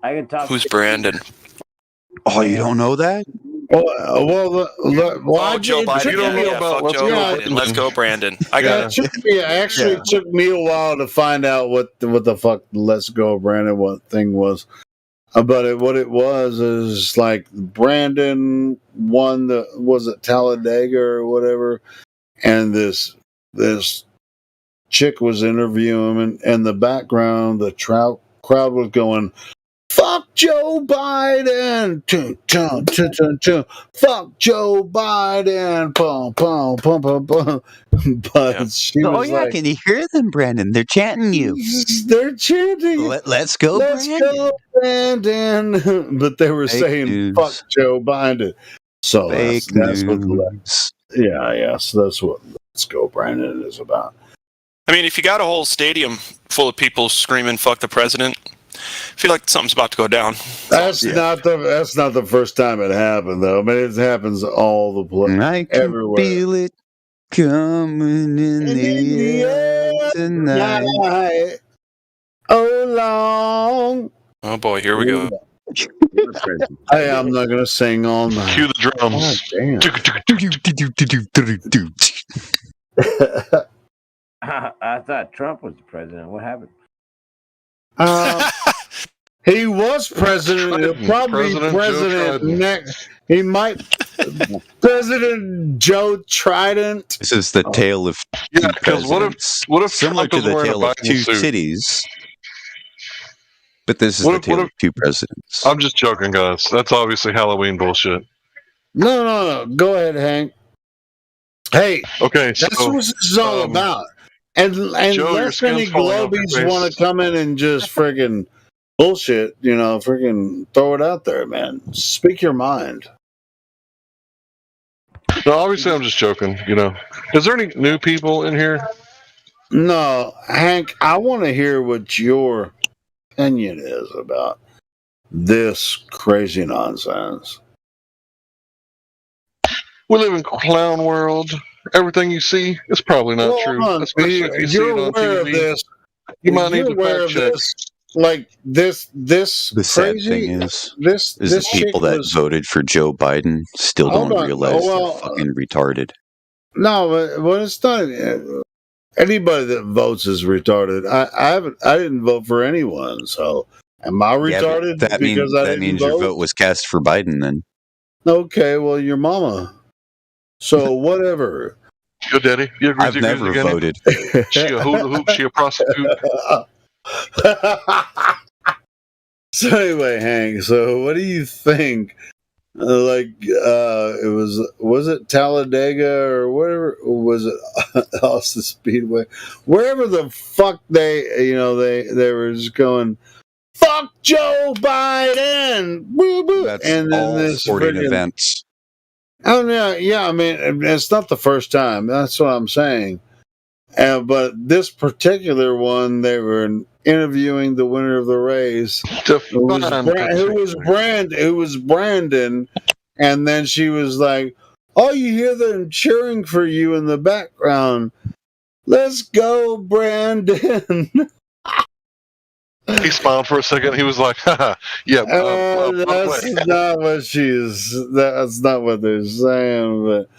I can talk. Who's Brandon? Oh, you don't know that? Joe Biden. You don't know about fuck Joe Let's Biden. Let's go, Brandon. I got it. It took me a while to find out what the fuck Let's Go Brandon what thing was. But what it was is like Brandon won was it Talladega or whatever, and this chick was interviewing him, and in the background the crowd was going, "Fuck Joe Biden!" Fuck Joe Biden! Pum pum pum pum pum. But she was like, can you hear them, Brandon? They're chanting you. They're chanting. Let's go, Let's Brandon. go, Brandon. But they were Fake saying, news. "Fuck Joe Biden." So that's what so that's what Let's Go Brandon is about. I mean, if you got a whole stadium full of people screaming "fuck the president," I feel like something's about to go down. That's not the first time it happened, though. I mean, it happens all the place, I can everywhere. feel it coming in the air tonight. Oh, long. Oh boy, here we go. Hey, I'm not gonna sing all night. Cue the drums. I thought Trump was the president. What happened? He was president. He'll probably be president next. He might. President Joe Trident. This is the tale of two because what if similar Trump to was the wearing a tale of Biden two suit? cities, but this is the tale of two presidents. I'm just joking, guys. That's obviously Halloween bullshit. No. Go ahead, Hank. Hey, okay, that's so, what this is all about. And Joe, your less any skin's falling off your globies face. want to come in and just friggin' bullshit, friggin' throw it out there, man. Speak your mind. No, obviously I'm just joking. Is there any new people in here? No, Hank, I want to hear what your opinion is about this crazy nonsense. We live in clown world. Everything you see is probably not Well, true, hold on. especially if you see You're it on aware of TV. this. You might need You're to aware fact of check. this. Like this The sad crazy. thing is This the chick people that was. voted for Joe Biden still Hold don't on. realize Well, they're fucking retarded. No, but it's not. Anybody that votes is retarded. I didn't vote for anyone. So am I Yeah, but retarded that because I didn't means your vote? vote was cast for Biden then. Okay, well, your mama. So whatever. Yo, Daddy, you agree I've with never voted. She a hula hoop, she a prostitute. So anyway, Hank. So what do you think? It was it Talladega or whatever, or was it Austin Speedway? Wherever the fuck they were just going, fuck Joe Biden, boo boo, That's and then all this sporting friggin- events. Oh yeah. I mean, it's not the first time. That's what I'm saying. But this particular one, they were interviewing the winner of the race, who was Brandon, and then she was like, "Oh, you hear them cheering for you in the background. Let's go, Brandon." He smiled for a second. He was like, haha, yeah. That's not what that's not what they're saying, but.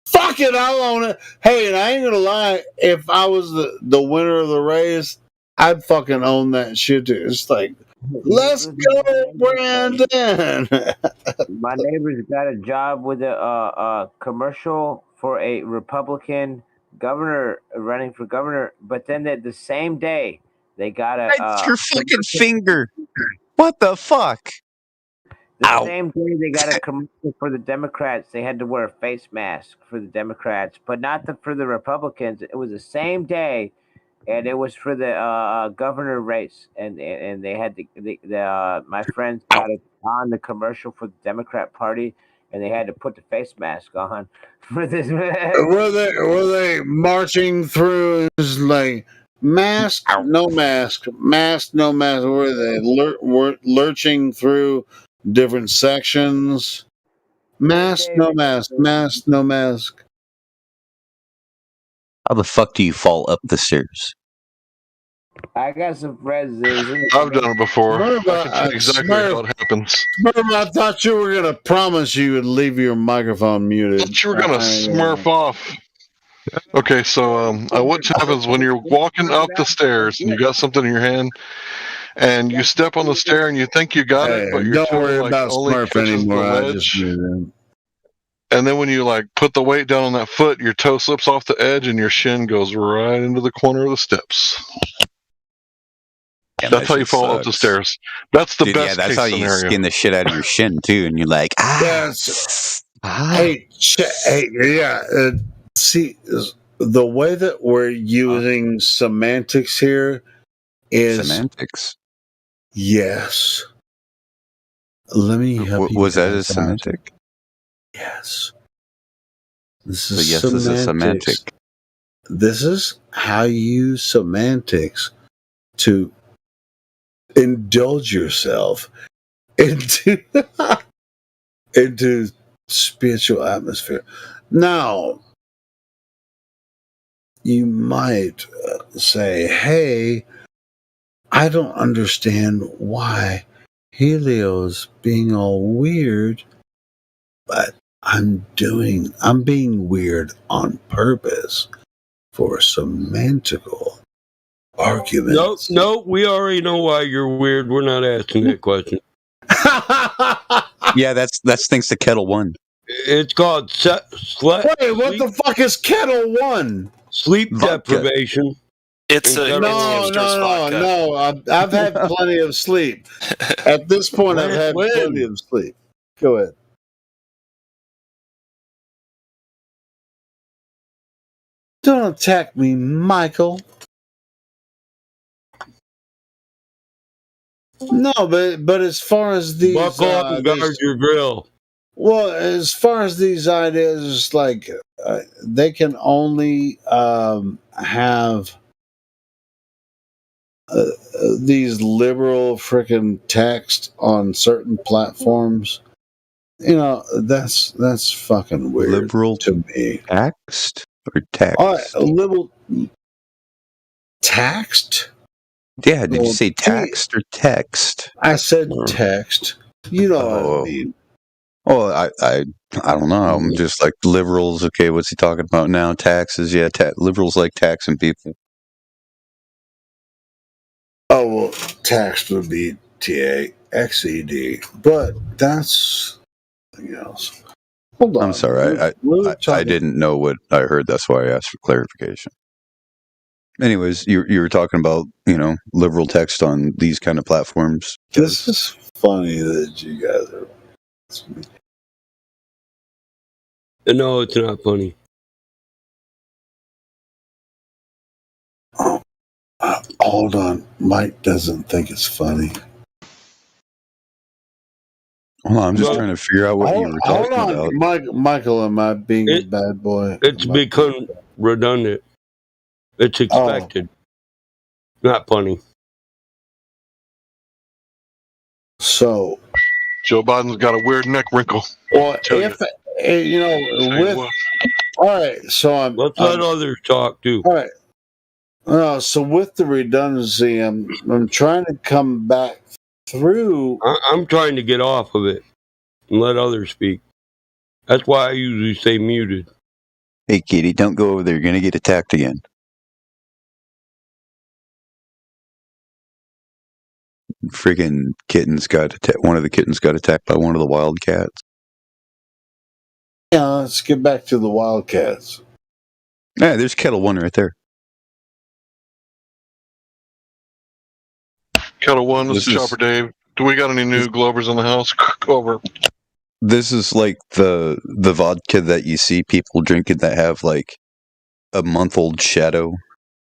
Fuck it, I own it. Hey, and I ain't gonna lie, if I was the winner of the race, I'd fucking own that shit too. It's like, let's go, Brandon. My neighbor's got a job with a commercial for a Republican governor running for governor, but then the same day they got a That's your fucking finger. What the fuck? The same day they got a commercial for the Democrats. They had to wear a face mask for the Democrats, but not for the Republicans. It was the same day, and it was for the governor race. And they had my friends got it on the commercial for the Democrat Party, and they had to put the face mask on for this. Were they marching through? It was like mask, no mask, mask, no mask. Were they lurching through different sections? Mask, no mask, mask, no mask. How the fuck do you fall up the stairs? I got some friends. I've done it before. I can tell you exactly Smurf, how it happens. Smurf, I thought you were gonna promise you would leave your microphone muted. I thought you were gonna smurf off. Okay, so what happens when you're walking up the stairs and you got something in your hand, and you step on the stair and you think you got it, but your don't toe worry like about only Smurf touches anymore. the I ledge. just knew that. And then when you like put the weight down on that foot, your toe slips off the edge and your shin goes right into the corner of the steps. Yeah, That's how you fall up the stairs. That's the Dude, best yeah, that's case how you scenario. skin the shit out of your shin too, and you're like, Hey, yeah. See, the way that we're using semantics here is semantics. Yes. Let me help you. Was that a guys out. semantic? Yes. This So is yes, semantics. is a semantic. This is how you use semantics to indulge yourself into spiritual atmosphere. Now, you might say, "Hey, I don't understand why Helio's being all weird, but I'm being weird on purpose for semantical arguments." Nope, we already know why you're weird. We're not asking that question. Yeah, that's thanks to Kettle One. It's called Wait, what the fuck is Kettle One? Sleep deprivation. It's no. I've had plenty of sleep. At this point, I've had plenty of sleep. Go ahead. Don't attack me, Michael. No, but as far as these, buckle up and guard your grill. Well, as far as these ideas, it's like they can only have these liberal freaking text on certain platforms. You know, that's fucking weird. Liberal to me. Text or text? All right, liberal text. Yeah, did you say text or text? I said text. You know what I mean. Oh, I don't know. I'm just like liberals. Okay, what's he talking about now? Taxes? Yeah, liberals like taxing people. Oh well, text would be TAXED, but that's something else. Hold on. I'm sorry. I didn't know what I heard. That's why I asked for clarification. Anyways, you were talking about, liberal text on these kind of platforms. This is funny that you guys are. No, it's not funny. Hold on. Mike doesn't think it's funny. Hold on, I'm just trying to figure out what you were talking about. Michael, am I being a bad boy? It's become redundant. It's expected. Not funny. So, Joe Biden's got a weird neck wrinkle. Well, all right. So let's let others talk too. All right. So with the redundancy, I'm trying to come back through. I'm trying to get off of it and let others speak. That's why I usually stay muted. Hey, Kitty, don't go over there. You're gonna get attacked again. Friggin' one of the kittens got attacked by one of the wildcats. Yeah, let's get back to the wildcats. Yeah, there's Kettle One right there. Kettle One, this is Chopper Dave. Do we got any new Glovers in the house? Over. This is like the vodka that you see people drinking that have like a month-old shadow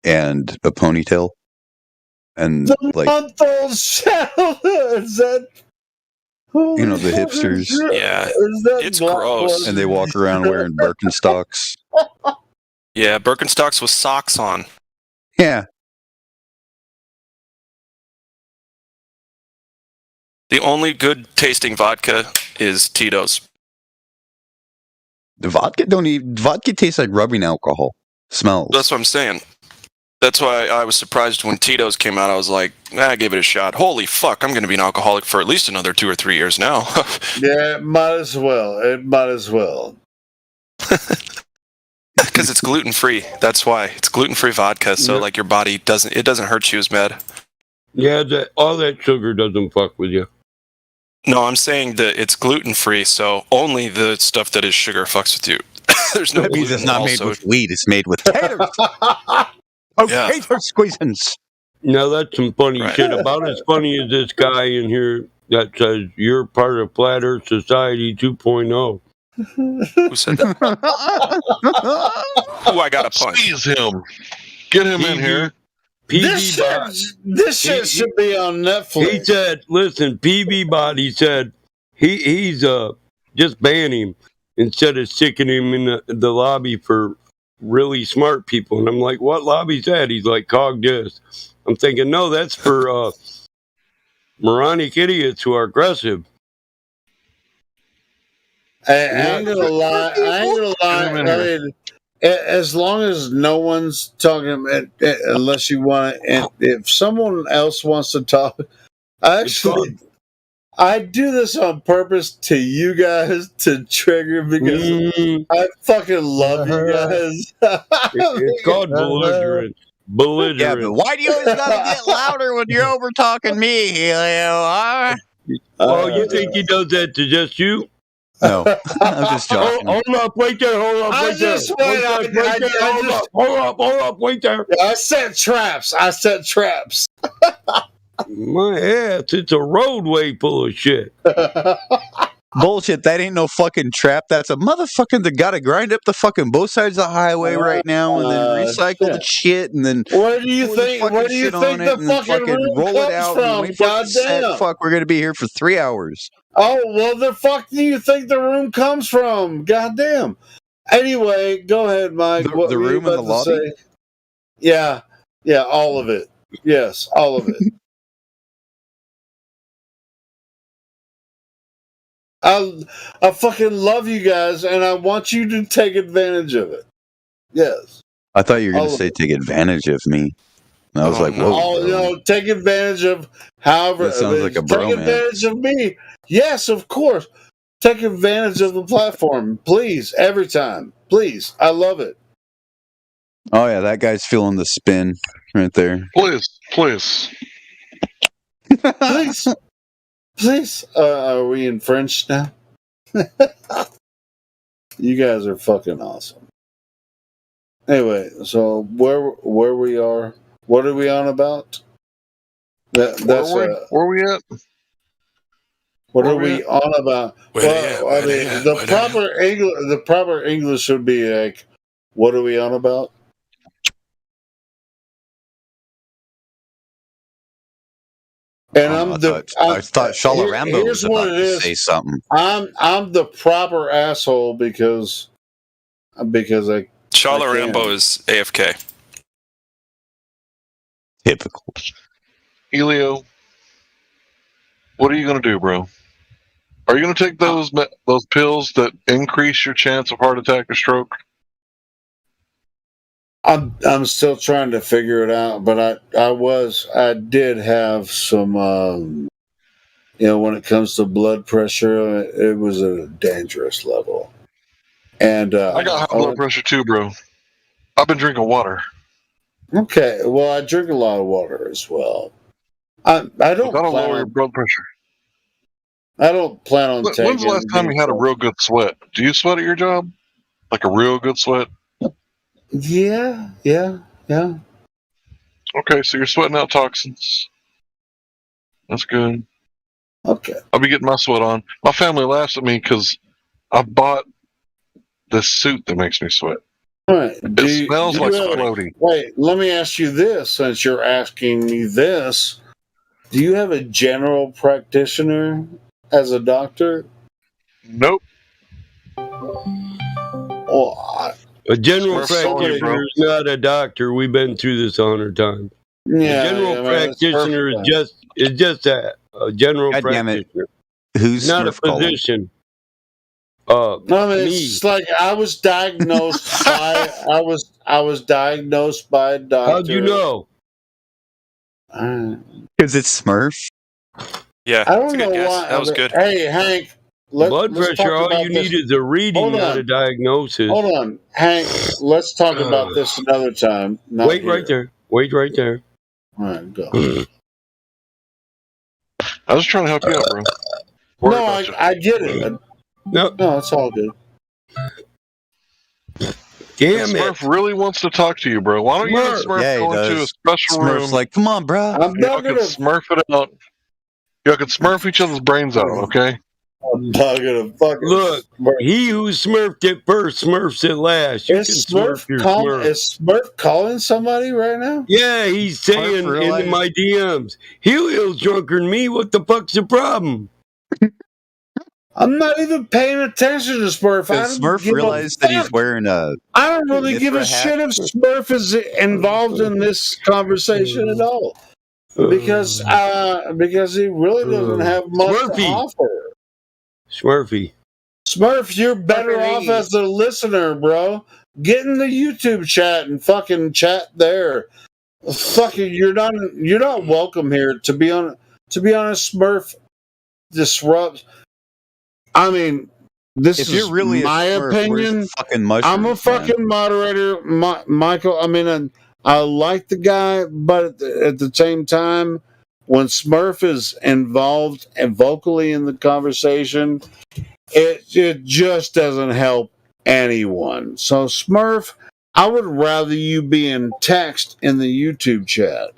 and a ponytail. And the like month-old shadow, is that? The hipsters. Yeah, it's gross. And they walk around wearing Birkenstocks. Yeah, Birkenstocks with socks on. Yeah. The only good tasting vodka is Tito's. The vodka tastes like rubbing alcohol. Smells. That's what I'm saying. That's why I was surprised when Tito's came out. I was like, I gave it a shot. Holy fuck, I'm going to be an alcoholic for at least another 2 or 3 years now. Yeah, it might as well. Because it's gluten-free. That's why. It's gluten-free vodka, so like your body doesn't hurt you as bad. Yeah, all that sugar doesn't fuck with you. No, I'm saying that it's gluten-free, so only the stuff that is sugar fucks with you. There's no That means gluten it's not made with wheat. It's made with taters. Tater squeezins. Now that's some funny shit. About as funny as this guy in here that says you're part of Flat Earth Society 2.0. Who said that? Who I got to punch? Squeeze him. Get him in here. This shit should be on Netflix. He said, listen, PB Bot, he said, he's just ban him instead of sticking him in the lobby for really smart people. And I'm like, what lobby's that? He's like, Cogdis. I'm thinking, no, that's for moronic idiots who are aggressive. I ain't gonna lie. I mean, as long as no one's talking, unless you want to, if someone else wants to talk, I do this on purpose to you guys to trigger because I fucking love you guys. It's called belligerent. Yeah, but why do you always gotta get louder when you're over talking me, Helio? Oh, you think he does that to just you? No, I'm just joking. Hold up, wait there. Hold up, wait there. Hold up, wait there. I set traps. My ass, it's a roadway full of shit. Bullshit, that ain't no fucking trap. That's a motherfucker that gotta grind up the fucking both sides of the highway right now and then recycle the shit and then where do you think the fucking room roll it out comes from? and goddamn. Fuck, we're gonna be here for 3 hours. Oh, well, the fuck do you think the room comes from? Goddamn. Anyway, go ahead, Mike. The room in the lobby? Yeah, all of it. Yes, all of it. I fucking love you guys, and I want you to take advantage of it. Yes. I thought you were going All to of say it. take advantage of me. And I was like, whoa, Oh, bro. you know, take advantage of however. That sounds like a take bromance. advantage of me. Yes, of course. Take advantage of the platform, please. Every time, please. I love it. Oh, yeah, that guy's feeling the spin right there. Please. Please, please. Are we in French now? You guys are fucking awesome. Anyway, so where we are? What are we on about? That's Where we at? What Where are we we at? on about? Well, I mean, the proper English would be like, "What are we on about?" And I thought Shalarambo here's was what about it to is. say something. I'm the proper asshole because I Shala Rambo is AFK. Typical. Elio, what are you going to do, bro? Are you going to take those pills that increase your chance of heart attack or stroke? I'm still trying to figure it out, but I did have some when it comes to blood pressure, it was at a dangerous level. And I got high blood pressure too, bro. I've been drinking water. Okay, well, I drink a lot of water as well. I don't. That'll plan lower on, your blood pressure. I don't plan on taking. When's the last time you had a real good sweat? Do you sweat at your job? Like a real good sweat? Yeah. Okay, so you're sweating out toxins. That's good. Okay. I'll be getting my sweat on. My family laughs at me because I bought this suit that makes me sweat. All right. It smells like floaty. Wait, let me ask you this. Since you're asking me this, do you have a general practitioner as a doctor? Nope. A general Smurf's telling you, bro. practitioner is not a doctor. We've been through this 100 times. Yeah, a general practitioner is just a general God damn it. practitioner. Who's not Smurf a calling? physician. No, I mean, it's like I was diagnosed by I was diagnosed by a doctor. How'd you know? Because it's Smurf. Yeah, I that's don't a know good guess. why. That was good. Hey, Hank. Blood let's pressure, talk all about you this. need is a reading, Hold not on. a diagnosis. Hold on, Hank. Let's talk about this another time. Not Wait here. right there. Wait right there. All right, go. I was trying to help you out, bro. No, I get it. No, it's all good. Damn Smurf really wants to talk to you, bro. Why don't you and Smurf Yeah, he go into a does. special Smurf's room? like, come on, bro. I'm Y'all not can gonna. Smurf it out. Y'all can Smurf each other's brains out, okay? I'm not gonna fucking Look, he who smurfed it first smurfs it last. You can smurf your smurf. Is Smurf calling somebody right now? Yeah, he's saying in my DMs, Helio's drunker than me. What the fuck's the problem? I'm not even paying attention to Smurf. I Does don't Smurf give a realize that he's fuck. wearing a... I don't really give a Mithra hat? shit if Smurf is involved in this conversation at all, because he really doesn't have much to Smurfy. offer. Smurfy. Smurf, you're better off as a listener, bro. Get in the YouTube chat and fucking chat there. Fucking, you're not welcome here. To be honest, Smurf disrupts. I mean, this If is you're really a my Smurf, where's opinion. the fucking mushrooms, I'm a fucking moderator, Michael. I mean, I like the guy, but at the same time, when Smurf is involved and vocally in the conversation, it just doesn't help anyone. So Smurf, I would rather you be in text in the YouTube chat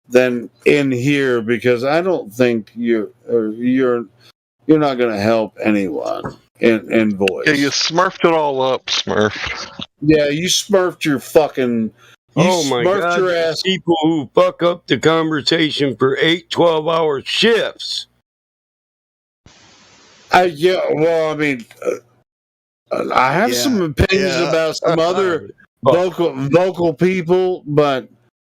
than in here, because I don't think you're not going to help anyone in voice. Yeah, you smurfed it all up, Smurf. Yeah, you smurfed your fucking. Oh my smurfed God! your there's ass. people who fuck up the conversation for 8, 12-hour shifts. Yeah, well, I mean, I have some opinions about some other vocal people, but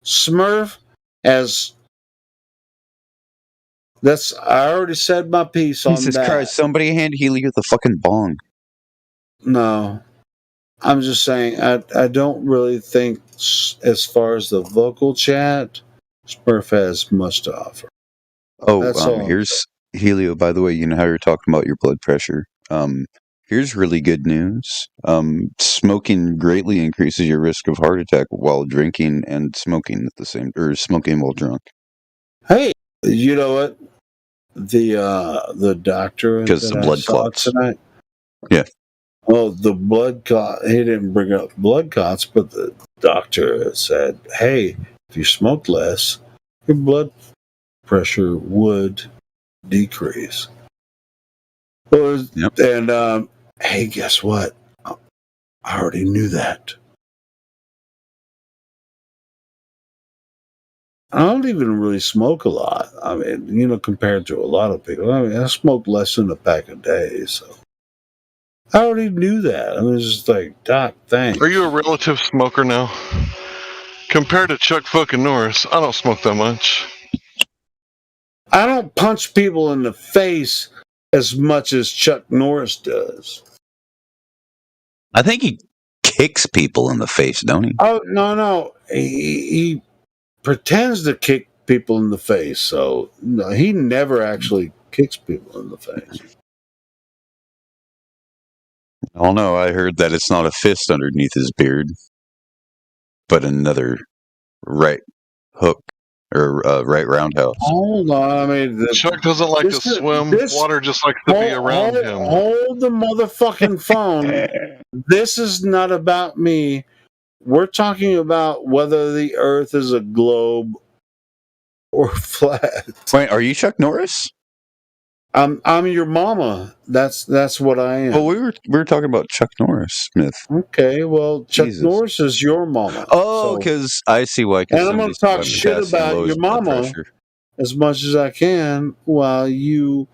Smurf, as that's. I already said my piece on Jesus that. Christ! Somebody hand Helio the fucking bong. No, I'm just saying. I don't really think, as far as the vocal chat, Smurf has much to offer. Oh, That's all. here's Helio. By the way, you know how you're talking about your blood pressure. Here's really good news. Smoking greatly increases your risk of heart attack while drinking and smoking at the same, or smoking while drunk. Hey, you know what? The doctor Because that the I blood saw clots. tonight. Yeah. Well, the blood clot. He didn't bring up blood clots, but the doctor said, "Hey, if you smoke less, your blood pressure would decrease." Well, and hey, guess what? I already knew that. I don't even really smoke a lot. I mean, compared to a lot of people. I mean, I smoke less than a pack a day, so I already knew that. I mean, it's just like, Doc, thanks. Are you a relative smoker now? Compared to Chuck fucking Norris, I don't smoke that much. I don't punch people in the face as much as Chuck Norris does. I think he kicks people in the face, don't he? Oh, no. He pretends to kick people in the face, so no, he never actually kicks people in the face. I don't know. I heard that it's not a fist underneath his beard, but another right hook or right roundhouse. Hold on. I mean, Chuck doesn't like to swim. Water just likes to be around him. Hold the motherfucking phone. This is not about me. We're talking about whether the Earth is a globe or flat. Wait, are you Chuck Norris? I'm your mama. That's what I am. Well, we were talking about Chuck Norris, Smith. Okay, well, Chuck Jesus. Norris is your mama. Oh, because I see why. And I'm going to talk shit about your mama as much as I can while you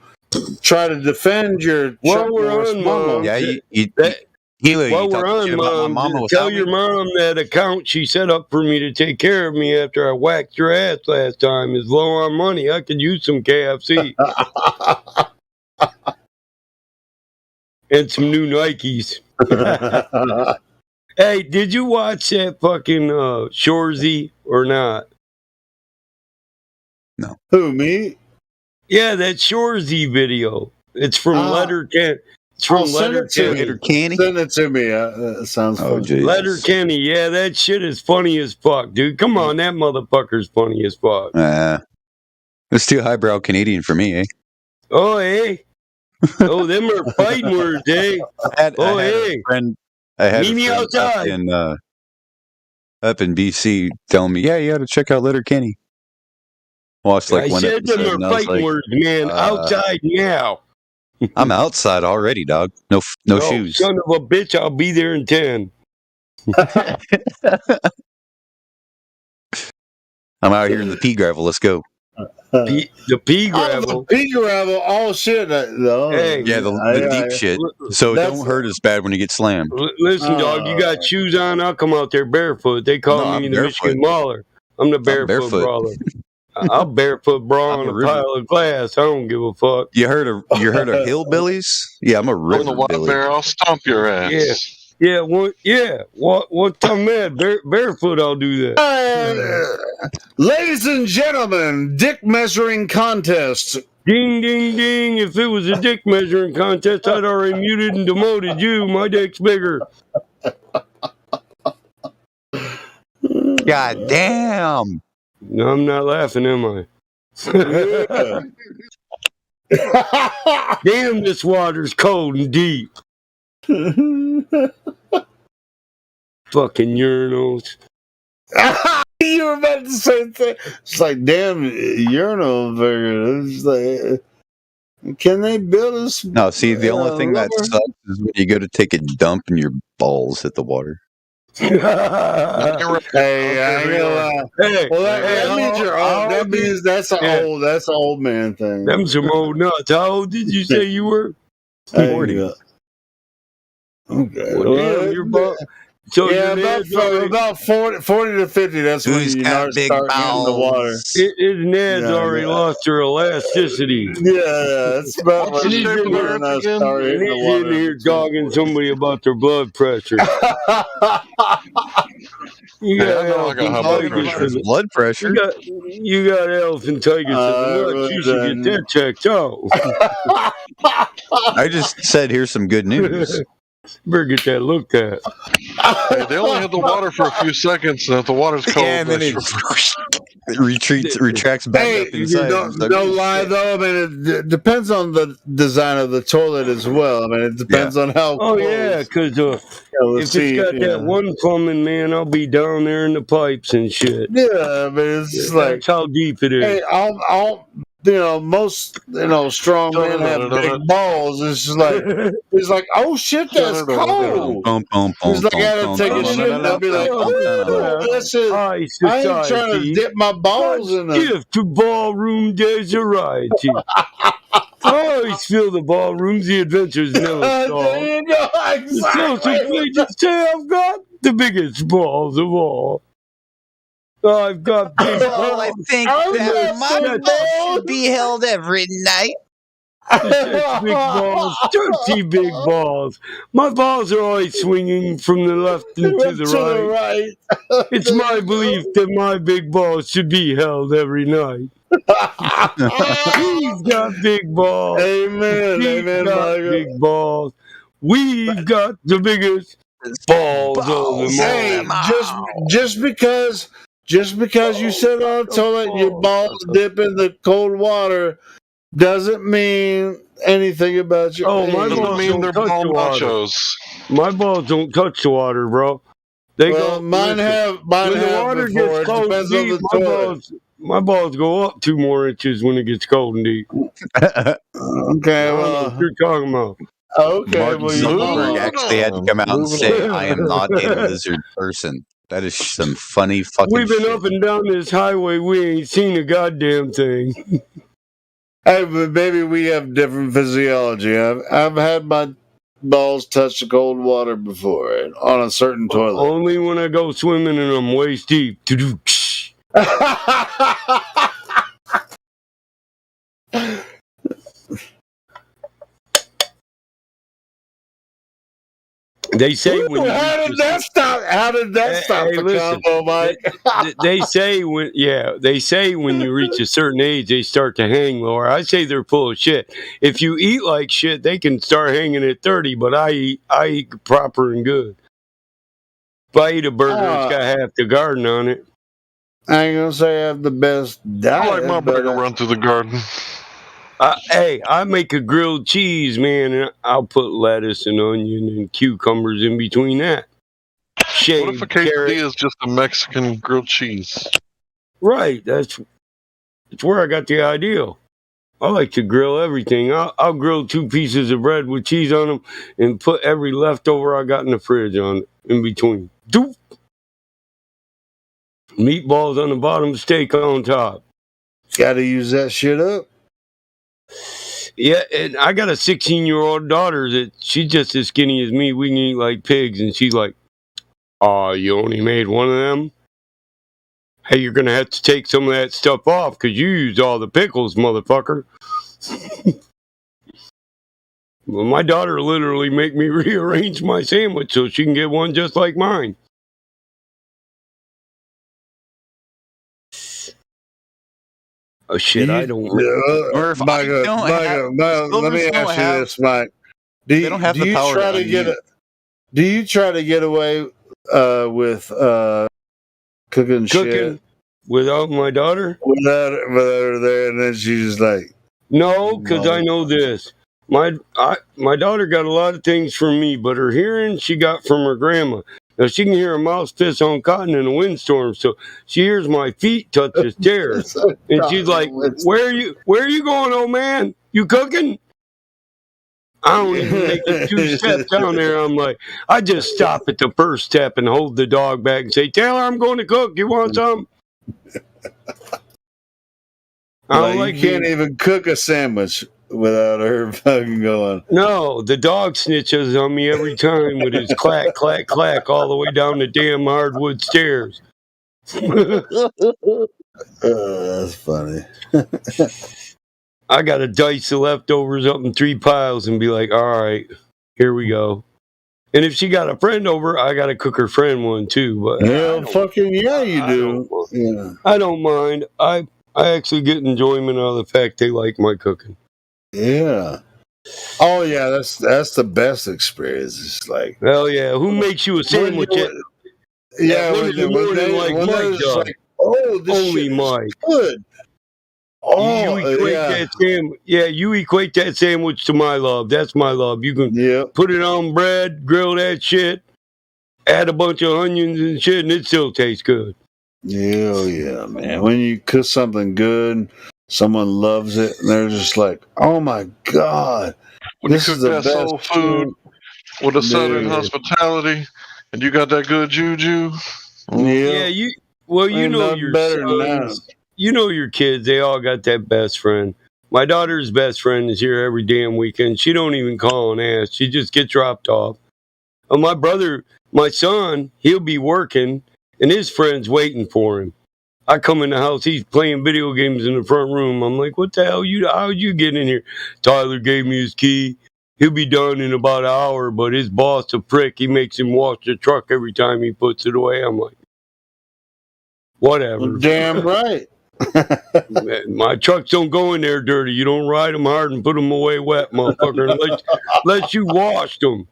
try to defend your Chuck Norris mama. Yeah, while we're on, Mom, tell your mom that account she set up for me to take care of me after I whacked your ass last time is low on money. I could use some KFC. And some new Nikes. Hey, did you watch that fucking Shorzy or not? No. Who, me? Yeah, that Shorzy video. It's from Letterkenny. It's from Letterkenny. Send it to me. That sounds funny. Letterkenny. Yeah, that shit is funny as fuck, dude. Come on, that motherfucker's funny as fuck. It's too highbrow Canadian for me, eh? Oh, hey. Oh, them are fighting words, eh? I had a friend Meet me outside. Up in BC telling me, yeah, you got to check out Letterkenny. Watched like one said them episode, are fighting words, man. Outside now. I'm outside already, dog. No shoes. Son of a bitch, I'll be there in 10. I'm out here in the pea gravel. Let's go. The pea gravel. The pea gravel. Oh, shit. Hey, yeah, the deep shit. So it don't hurt as bad when you get slammed. Listen, dog, you got shoes on. I'll come out there barefoot. They call me the Michigan Mauler. I'm the barefoot brawler. I'll barefoot brawl on a pile of glass. I don't give a fuck. You heard of hillbillies? Yeah, I'm a river On the white bear, I'll stomp your ass. Yeah. What time that? Barefoot, I'll do that. Ladies and gentlemen, dick measuring contest. Ding, ding, ding. If it was a dick measuring contest, I'd already muted and demoted you. My dick's bigger. God damn. No, I'm not laughing, am I? Damn, this water's cold and deep. Fucking urinals. You were about to say that. It's like, damn, urinal burger. It's like, can they build us? No, see, the only thing that sucks is when you go to take a dump and your balls hit the water. Hey, I ain't gonna lie. Well, that means you're old. That means that's an old man thing. Them some old nuts. How old did you say you were? 40. Okay. Well, damn, So yeah, your about, Ned's already, about 40 to 50. That's when Who's you got big start hitting the water. balls? his Ned's Yeah, already lost her elasticity. yeah, it's about What's when the And he's shape in of the here, Earth again? start and hitting the he's water. in here dogging somebody about their blood pressure. You Hey, got I know I got high blood pressure. Blood pressure. you got elephantitis in the nuts. You should get that checked out. I just said, here's some good news. Better get that looked at. Hey, they only hit the water for a few seconds, and if the water's cold, Yeah, and then it retracts back Hey, up inside. don't lie though. I mean, it depends on the design of the toilet as well. I mean, it depends on how. Oh yeah, because if it's got that one plumbing, man, I'll be down there in the pipes and shit. Yeah, I mean, it's just like that's how deep it is. Hey, most strong men have big balls. It's just like it's like, oh shit, that's cold. It's like I gotta take a shit and I'll be like, oh, that's it. I ain't trying to dip my balls in them. Gift to ballroom deseriety. I always feel the ballrooms, the adventures never stop. There you go, exactly. So please say I've got the biggest balls of all. I've got big balls. Well, I think that my balls should be held every night. Big balls, dirty big balls. My balls are always swinging from the left and to the right. It's my belief that my big balls should be held every night. He's got big balls. Amen. He's Amen. got big balls. We've got the biggest balls of them Hey, all. just because you sit on a toilet and your balls dip in the cold water doesn't mean anything about your. Oh, my balls don't touch the water. My balls don't touch the water, bro. They go. Mine have. When the water gets cold and deep, my balls go up 2 more inches when it gets cold and deep. Okay, well, what you're talking about. Okay, Mark well, Zuckerberg actually had to come out and say, "I am not a lizard person." That is some funny fucking. We've been shit. up and down this highway. We ain't seen a goddamn thing. Hey, but maybe we have different physiology. I've had my balls touch the cold water before on a certain toilet. Only when I go swimming and I'm waist deep. They say when you How did that stop? How did that stop the combo, Mike? They say when you reach a certain age, they start to hang lower. I say they're full of shit. If you eat like shit, they can start hanging at 30. But I eat proper and good. If I eat a burger, it's got half the garden on it. I ain't gonna say I have the best diet. I like my burger run through the garden. Hey, I make a grilled cheese, man, and I'll put lettuce and onion and cucumbers in between that. What if a quesadilla is just a Mexican grilled cheese? Right, that's where I got the idea. I like to grill everything. I'll grill 2 pieces of bread with cheese on them and put every leftover I got in the fridge on in between. Doop. Meatballs on the bottom, steak on top. Got to use that shit up. Yeah, and I got a 16-year-old daughter that she's just as skinny as me. We can eat like pigs, and she's like, "Oh, you only made one of them? Hey, you're gonna have to take some of that stuff off because you used all the pickles, motherfucker." Well, my daughter literally make me rearrange my sandwich so she can get one just like mine. Oh shit! I don't. Or if Mike, I don't have, let me ask you this, Mike. They don't have the power to unmute. Do you try to get away with cooking shit without my daughter? Without her there, and then she's just like, no, because I know this. My daughter got a lot of things from me, but her hearing she got from her grandma. Now she can hear a mouse piss on cotton in a windstorm, so she hears my feet touch the stairs, and she's like, "Where are you going, old man? You cooking?" I don't even make it 2 steps down there. I'm like, I just stop at the first step and hold the dog back and say, "Taylor, I'm going to cook. You want some?" you can't even cook a sandwich. without her fucking going. No, the dog snitches on me every time with his clack, clack, clack all the way down the damn hardwood stairs. That's funny. I got to dice the leftovers up in 3 piles and be like, all right, here we go. And if she got a friend over, I got to cook her friend one too. But hell, fucking yeah, you do. Yeah. I don't mind. I actually get enjoyment out of the fact they like my cooking. Yeah. Oh yeah, that's the best experience. It's like, hell yeah. Who makes you a sandwich? Yeah, when when Mike does. Like, oh, this only shit Mike. is good. Oh, you equate that you equate that sandwich to my love. That's my love. You can put it on bread, grill that shit, add a bunch of onions and shit, and it still tastes good. Hell yeah, man. When you cook something good, someone loves it, and they're just like, oh my God. When this you is cook the that best soul food with a southern Dude. hospitality, and you got that good juju. Yeah, you Ain't know nothing your better than sons, you know your kids, they all got that best friend. My daughter's best friend is here every damn weekend. She don't even call and ask. She just gets dropped off. My son, he'll be working, and his friend's waiting for him. I come in the house, he's playing video games in the front room. I'm like, what the hell? How'd you get in here? Tyler gave me his key. He'll be done in about an hour, but his boss, a prick, he makes him wash the truck every time he puts it away. I'm like, whatever. Damn right. My trucks don't go in there dirty. You don't ride them hard and put them away wet, motherfucker, unless you washed them.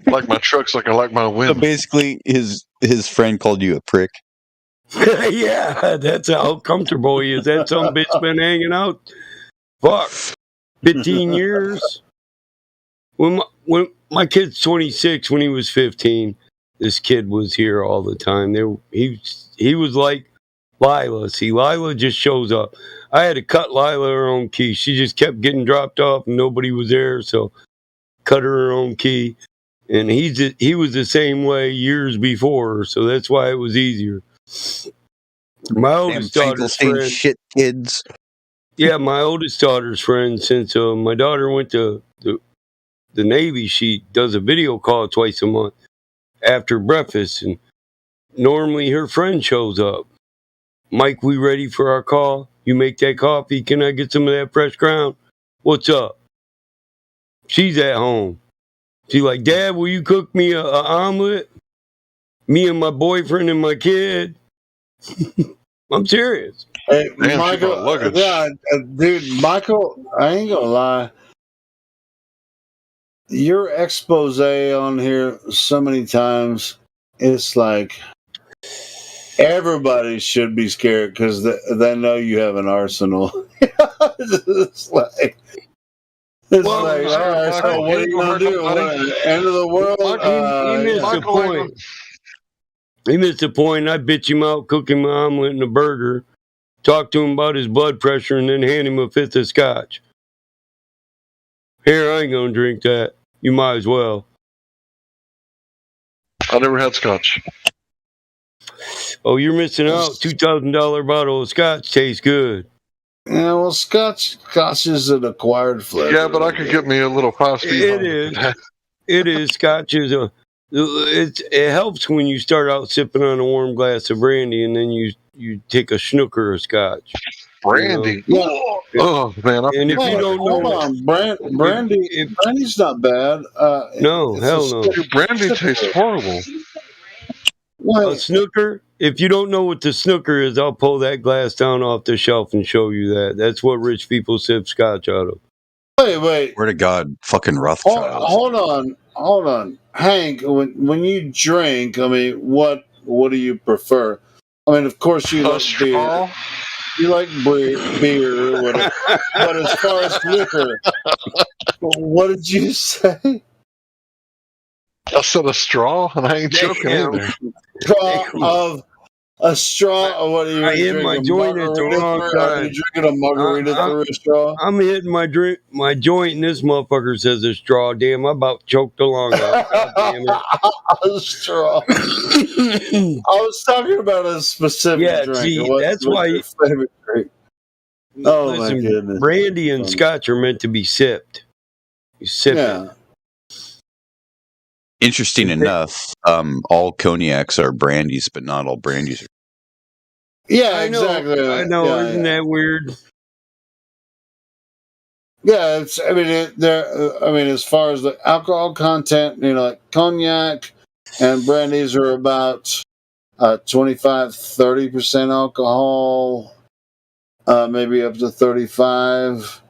Like my trucks, like I like my So wind. basically, his friend called you a prick. Yeah, that's how comfortable he is. That some bitch been hanging out. Fuck, 15 years. When my kid's 26, when he was 15, this kid was here all the time. He was like Lila. See, Lila just shows up. I had to cut Lila her own key. She just kept getting dropped off and nobody was there, so cut her own key. And he was the same way years before, so that's why it was easier. My oldest daughter's friend, shit kids. Yeah, my oldest daughter's friend. Since my daughter went to the Navy, she does a video call twice a month after breakfast, and normally her friend shows up. Mike, we ready for our call? You make that coffee? Can I get some of that fresh ground? What's up? She's at home. She's like, Dad, will you cook me a omelet? Me and my boyfriend and my kid. I'm serious. Hey, Damn, Michael, yeah, dude, Michael, I ain't gonna lie. Your expose on here so many times, it's like everybody should be scared because they know you have an arsenal. It's like, all right, so what are you gonna do? End of the world? He missed the point. He missed the point. I bitch him out, cook him an omelet and a burger, talk to him about his blood pressure, and then hand him a fifth of scotch. Here, I ain't gonna drink that. You might as well. I never had scotch. Oh, you're missing out. $2,000 bottle of scotch tastes good. Yeah, well, scotch is an acquired flavor. Yeah, but I could get me a little 5 speed. It is. It is. Scotch is it helps when you start out sipping on a warm glass of brandy and then you take a snooker of scotch. Brandy. Yeah. Oh man! And if you don't know, hold on, brandy's not bad. No, hell no. Dude, brandy tastes horrible. A snooker. If you don't know what the snooker is, I'll pull that glass down off the shelf and show you that. That's what rich people sip scotch out of. Wait. Word to God, fucking Rothschild. Hold on, Hank. When you drink, I mean, what do you prefer? I mean, of course you like beer. You like beer, or whatever. But as far as liquor, what did you say? I said a straw, and I ain't joking either. A straw, or what are you? I hit my joint at the wrong time. Are you drinking a margarita through a straw? I'm hitting my joint, and this motherfucker says a straw. Damn, I about choked the lung out. God damn it. A straw. I was talking about a specific drink. See, What's your favorite drink? Oh, Listen, my goodness. brandy and scotch are meant to be sipped. You sip it. Interesting enough, all cognacs are brandies, but not all brandies are. Yeah, I know, exactly. I know. Yeah, Isn't that weird? Yeah, it's. I mean, as far as the alcohol content, like cognac and brandies are about 25-30% alcohol, maybe up to 35.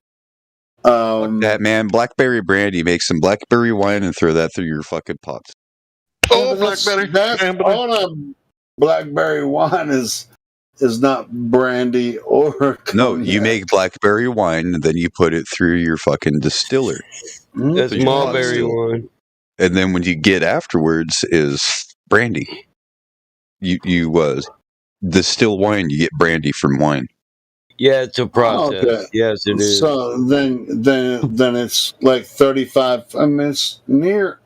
Fuck that, man. Blackberry brandy. Make some blackberry wine and throw that through your fucking pots. Oh, blackberry! All blackberry wine is not brandy or cognac. No, you make blackberry wine, and then you put it through your fucking distiller. That's So your pot mulberry still. wine. And then when you get afterwards is brandy. You distill wine, you get brandy from wine. Yeah, it's a process. Okay. Yes, it is. So then it's like 35. I mean, it's near.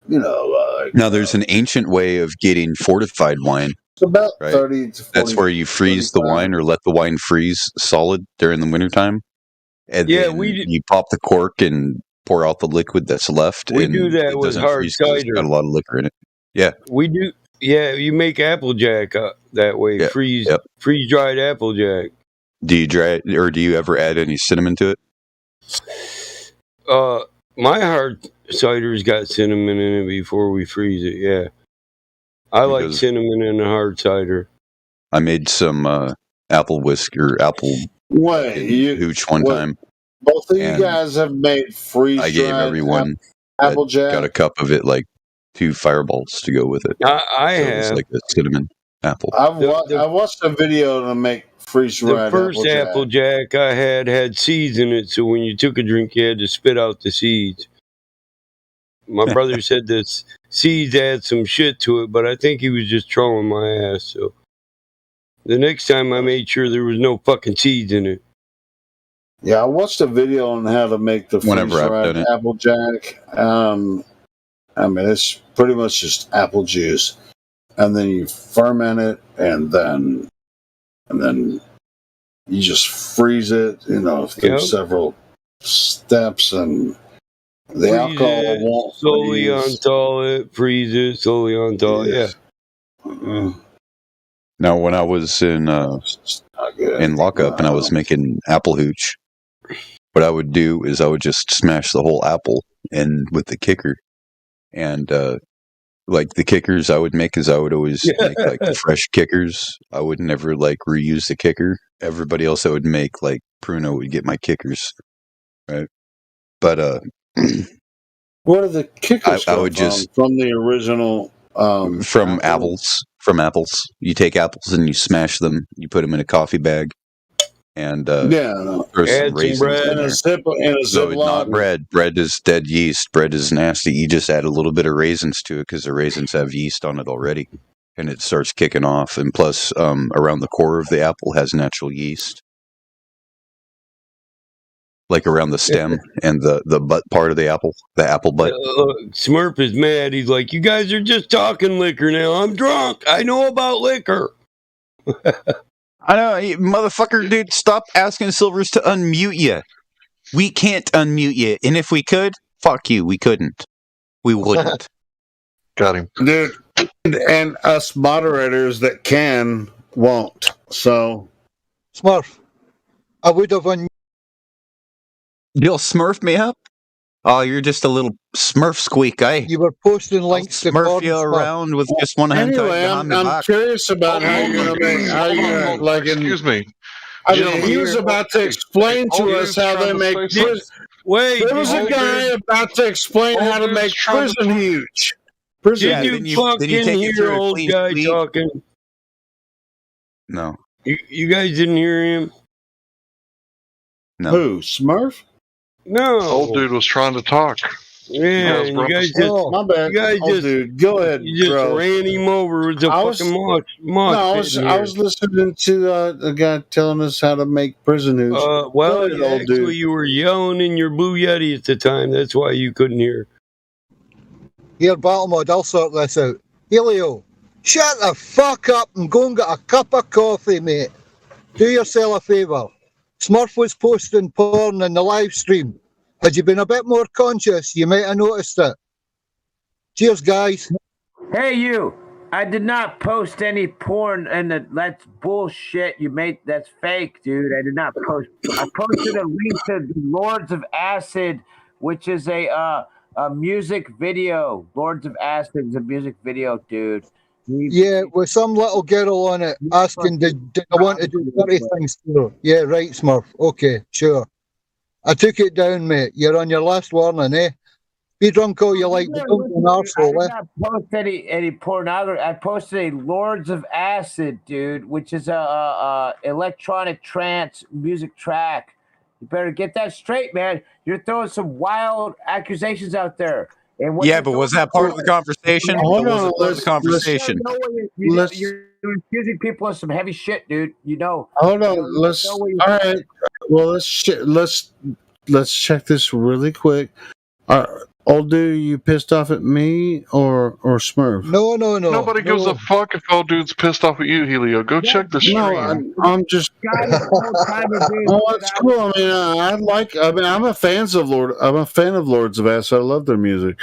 Now there's an ancient way of getting fortified wine. It's about right? 30 to 40. That's where you freeze the wine or let the wine freeze solid during the wintertime. And then you pop the cork and pour out the liquid that's left. We and do that it with doesn't hard freeze 'cause it's cider. got a lot of liquor in it. Yeah. We do. Yeah, you make Applejack that way. Yeah, Freeze yep. dried Applejack. Do you dry it, or do you ever add any cinnamon to it? My hard cider's got cinnamon in it before we freeze it. Yeah, I like cinnamon in a hard cider. I made some apple whiskey or apple hooch one time. Both of you and guys have made freeze. I gave everyone Applejack. got a cup of it, like 2 fireballs to go with it. I so it was have. like a cinnamon apple. I watched a video to make freeze The dried first Applejack I had seeds in it, so when you took a drink, you had to spit out the seeds. My brother said that seeds add some shit to it, but I think he was just trolling my ass. So the next time I made sure there was no fucking seeds in it. Yeah, I watched a video on how to make the Whenever I've done freeze-dried it. Applejack. I mean, it's pretty much just apple juice, and then you ferment it, and then you just freeze it. Through several steps, and the Freeze alcohol it, won't slowly freeze. unthaw it, freeze it, slowly unthaw it. Yeah. Now, when I was in lockup and I was making apple hooch, what I would do is I would just smash the whole apple in with the kicker. And like the kickers I would make is I would always make like the fresh kickers. I would never like reuse the kicker. Everybody else that would make like Pruno would get my kickers. Right. But Where do the kickers I come would just from the original? from apples. From apples. You take apples and you smash them. You put them in a coffee bag. And throw some raisins in there. No, not bread. Bread is dead yeast. Bread is nasty. You just add a little bit of raisins to it because the raisins have yeast on it already, and it starts kicking off. And plus, around the core of the apple has natural yeast, like around the stem and the butt part of the apple butt. Smurf is mad. He's like, "You guys are just talking liquor now. I'm drunk. I know about liquor." I know, motherfucker, dude. Stop asking Silvers to unmute you. We can't unmute you, and if we could, fuck you. We couldn't. We wouldn't. Got him, dude. And us moderators that won't. So, Smurf, I would have unmuted. You'll Smurf me up? Oh, you're just a little Smurf squeak, eh? You were posting links to Smurf you around with just one hand tied anyway, behind my I'm back. curious about how you're going to make. How you're like in. Excuse me. I mean, he was about to explain to us how they make prison. Wait, there was a guy about to explain how to make prison huge. Did you fucking hear old guy talking? No. You guys didn't hear him? No. Who? Smurf? No. Old dude was trying to talk. Yeah, you guys just, my bad. You guys just, dude, go ahead. You just bro. ran him over with the fucking mosh. I was listening to the guy telling us how to make prison news. Well, actually, you were yelling in your Blue Yeti at the time. That's why you couldn't hear. Here, Battle Mod, I'll sort this out. Helio, shut the fuck up and go and get a cup of coffee, mate. Do yourself a favour. Smurf was posting porn in the live stream. Had you been a bit more conscious, you might have noticed it. Cheers, guys. Hey, you! I did not post any porn, and that's bullshit. You made that's fake, dude. I did not post. I posted a link to Lords of Acid, which is a music video. Lords of Acid is a music video, dude. Yeah, with some little girl on it asking, did I want to do dirty things to her? Yeah, right, Smurf. Okay, sure. I took it down, mate. You're on your last warning, eh? Be drunk all you like, but don't be an arsehole, I eh? did not post any pornography. I posted a Lords of Acid, dude, which is a electronic trance music track. You better get that straight, man. You're throwing some wild accusations out there. And what Yeah, you're but was throwing that part of the conversation? Hold Or was on, it part of the conversation? you're accusing people of some heavy shit, dude. You know. Hold on. You know Let's. what All you're right. Well, let's check this really quick. Old dude, you pissed off at me or Smurf? No. Nobody gives a fuck if old dude's pissed off at you, Helio. Go check the stream. No, I'm just. Oh, it's cool. I mean, I'm a fan of Lords of Acid. I love their music.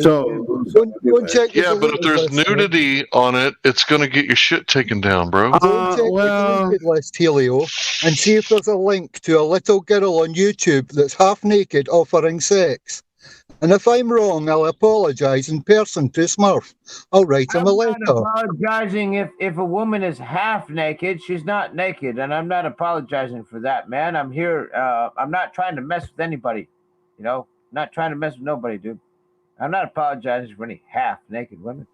So Go check yeah, but if there's nudity on it, it's gonna get your shit taken down, bro. Go check the deleted list, Helio, and see if there's a link to a little girl on YouTube that's half naked offering sex. And if I'm wrong, I'll apologise in person to Smurf. I'll write him a I'm letter. not apologizing if a woman is half naked. She's not naked, and I'm not apologizing for that, man. I'm here. I'm not trying to mess with anybody. You know, not trying to mess with nobody, dude. I'm not apologizing for any half naked women.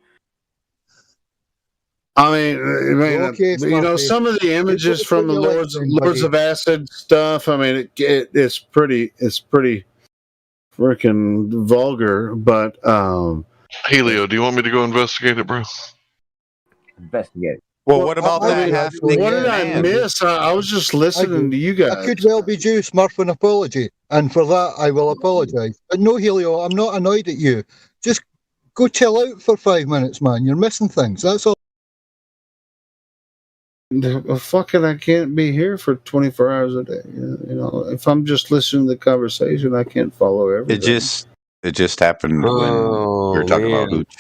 I mean, Okay, you know, Smarty. some of the images Put from the your Lords link in, buddy. of Acid stuff. I mean, it's pretty freaking vulgar. But Helio, do you want me to go investigate it, bro? Investigate. Well, what about I that would half actually, what did I man? miss? I was just listening to you I guys. could well be due Smurf an apology, and for that I will apologise. But no, Helio, I'm not annoyed at you. Just go chill out for 5 minutes, man. You're missing things. That's all. Fucking, I can't be here for 24 hours a day. You know, if I'm just listening to the conversation, I can't follow everything. It just happened when we were talking about hooch.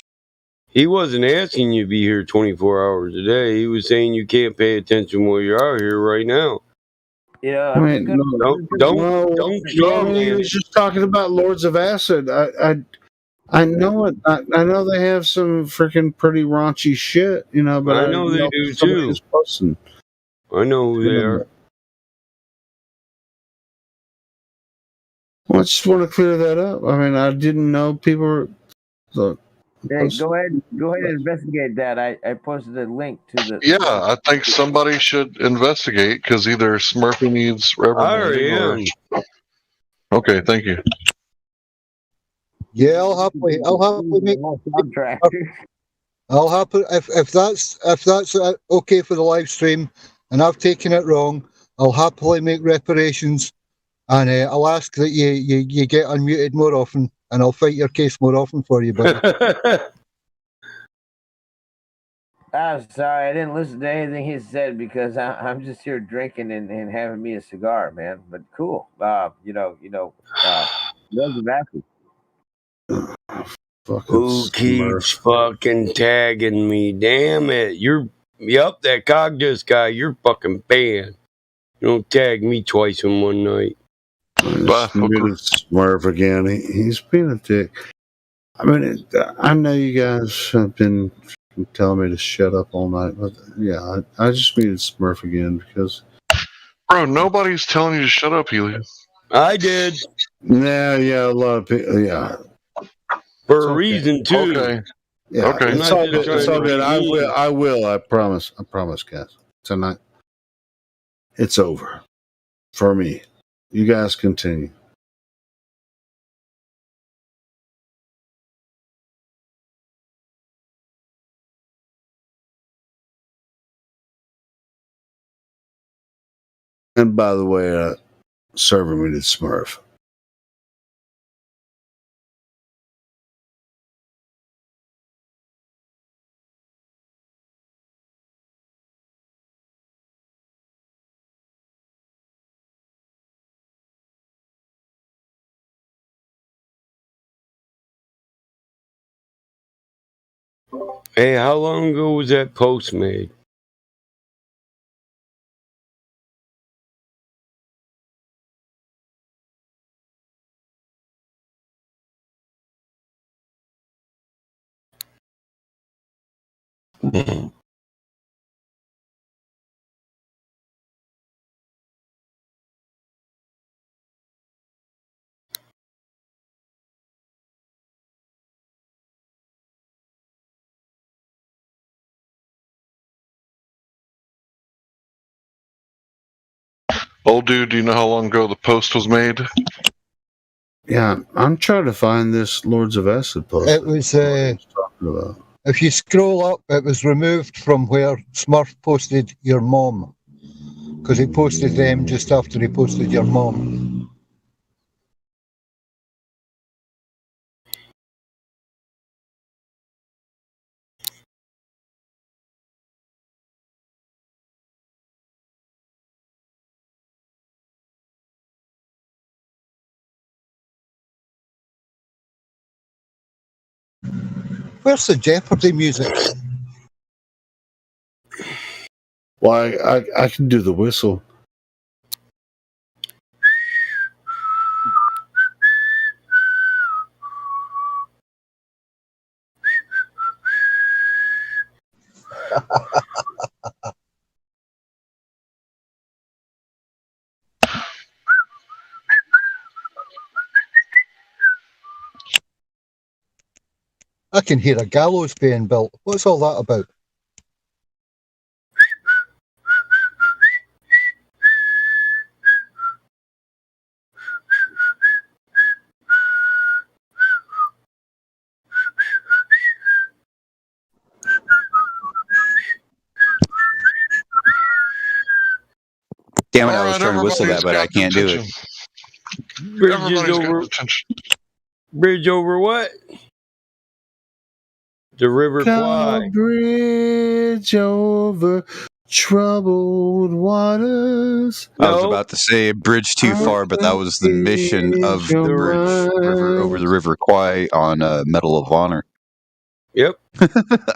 He wasn't asking you to be here 24 hours a day. He was saying you can't pay attention while you're out here right now. Yeah, I mean, Don't he was just talking about Lords of Acid. I know it. I know they have some freaking pretty raunchy shit, you know. But I know they do too. I know who they are. Well, I just want to clear that up. I mean, I didn't know people were. Hey, go ahead and investigate that. I posted a link to the. Yeah, I think somebody should investigate because either Smurfy needs reprimanding or. Okay, thank you. Yeah, I'll happily make. I'll happily if that's okay for the live stream, and I've taken it wrong, I'll happily make reparations, and I'll ask that you get unmuted more often, and I'll fight your case more often for you, buddy. I'm sorry, I didn't listen to anything he said because I'm just here drinking and having me a cigar, man. But cool, Lords of Acid. Who keeps fucking tagging me? Damn it. Yup, that Cogdus guy, you're fucking banned. You don't tag me twice in one night. Smurf again. He's being a dick. I mean, I know you guys have been telling me to shut up all night, but yeah, I just muted Smurf again because. Bro, nobody's telling you to shut up, Helio. I did. Yeah, a lot of people. Yeah. For a reason, too. Okay. Yeah, okay. It's all good. It's all good. I will. I promise, guys. Tonight, it's over for me. You guys continue. And by the way, server muted Smurf. Hey, how long ago was that post made? Old dude, do you know how long ago the post was made? Yeah, I'm trying to find this Lords of Acid post. It was, talking about. if you scroll up, it was removed from where Smurf posted your mom. Because he posted them just after he posted your mom. Where's the Jeopardy music? Why, I can do the whistle. I can hear a gallows being built. What's all that about? Damn it, I was trying to whistle that, but I can't do it. Bridge over what? The River Kwai. Bridge over troubled waters. I was about to say bridge too far, but that was the mission of the bridge over the River Kwai on Medal of Honor. Yep.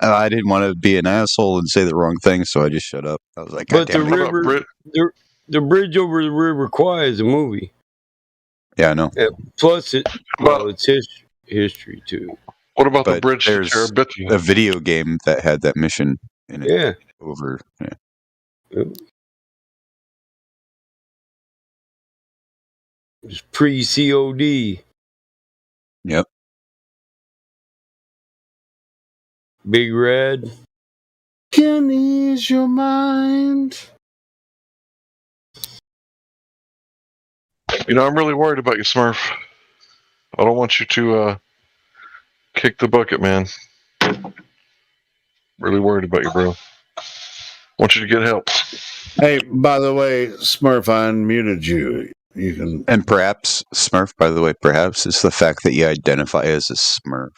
I didn't want to be an asshole and say the wrong thing, so I just shut up. I was like, God But the damn it. river, the bridge over the River Kwai is a movie. Yeah, I know. Plus, it's history too. What about But the bridge to there's Terabithia? a video game that had that mission in it. Yeah. Over. Yeah. It was pre-COD. Yep. Big Red. Can ease your mind. You know, I'm really worried about you, Smurf. I don't want you to kick the bucket, man. Really worried about you, bro. Want you to get help. Hey, by the way, Smurf, I unmuted you. You can. And perhaps, Smurf, by the way, perhaps it's the fact that you identify as a Smurf.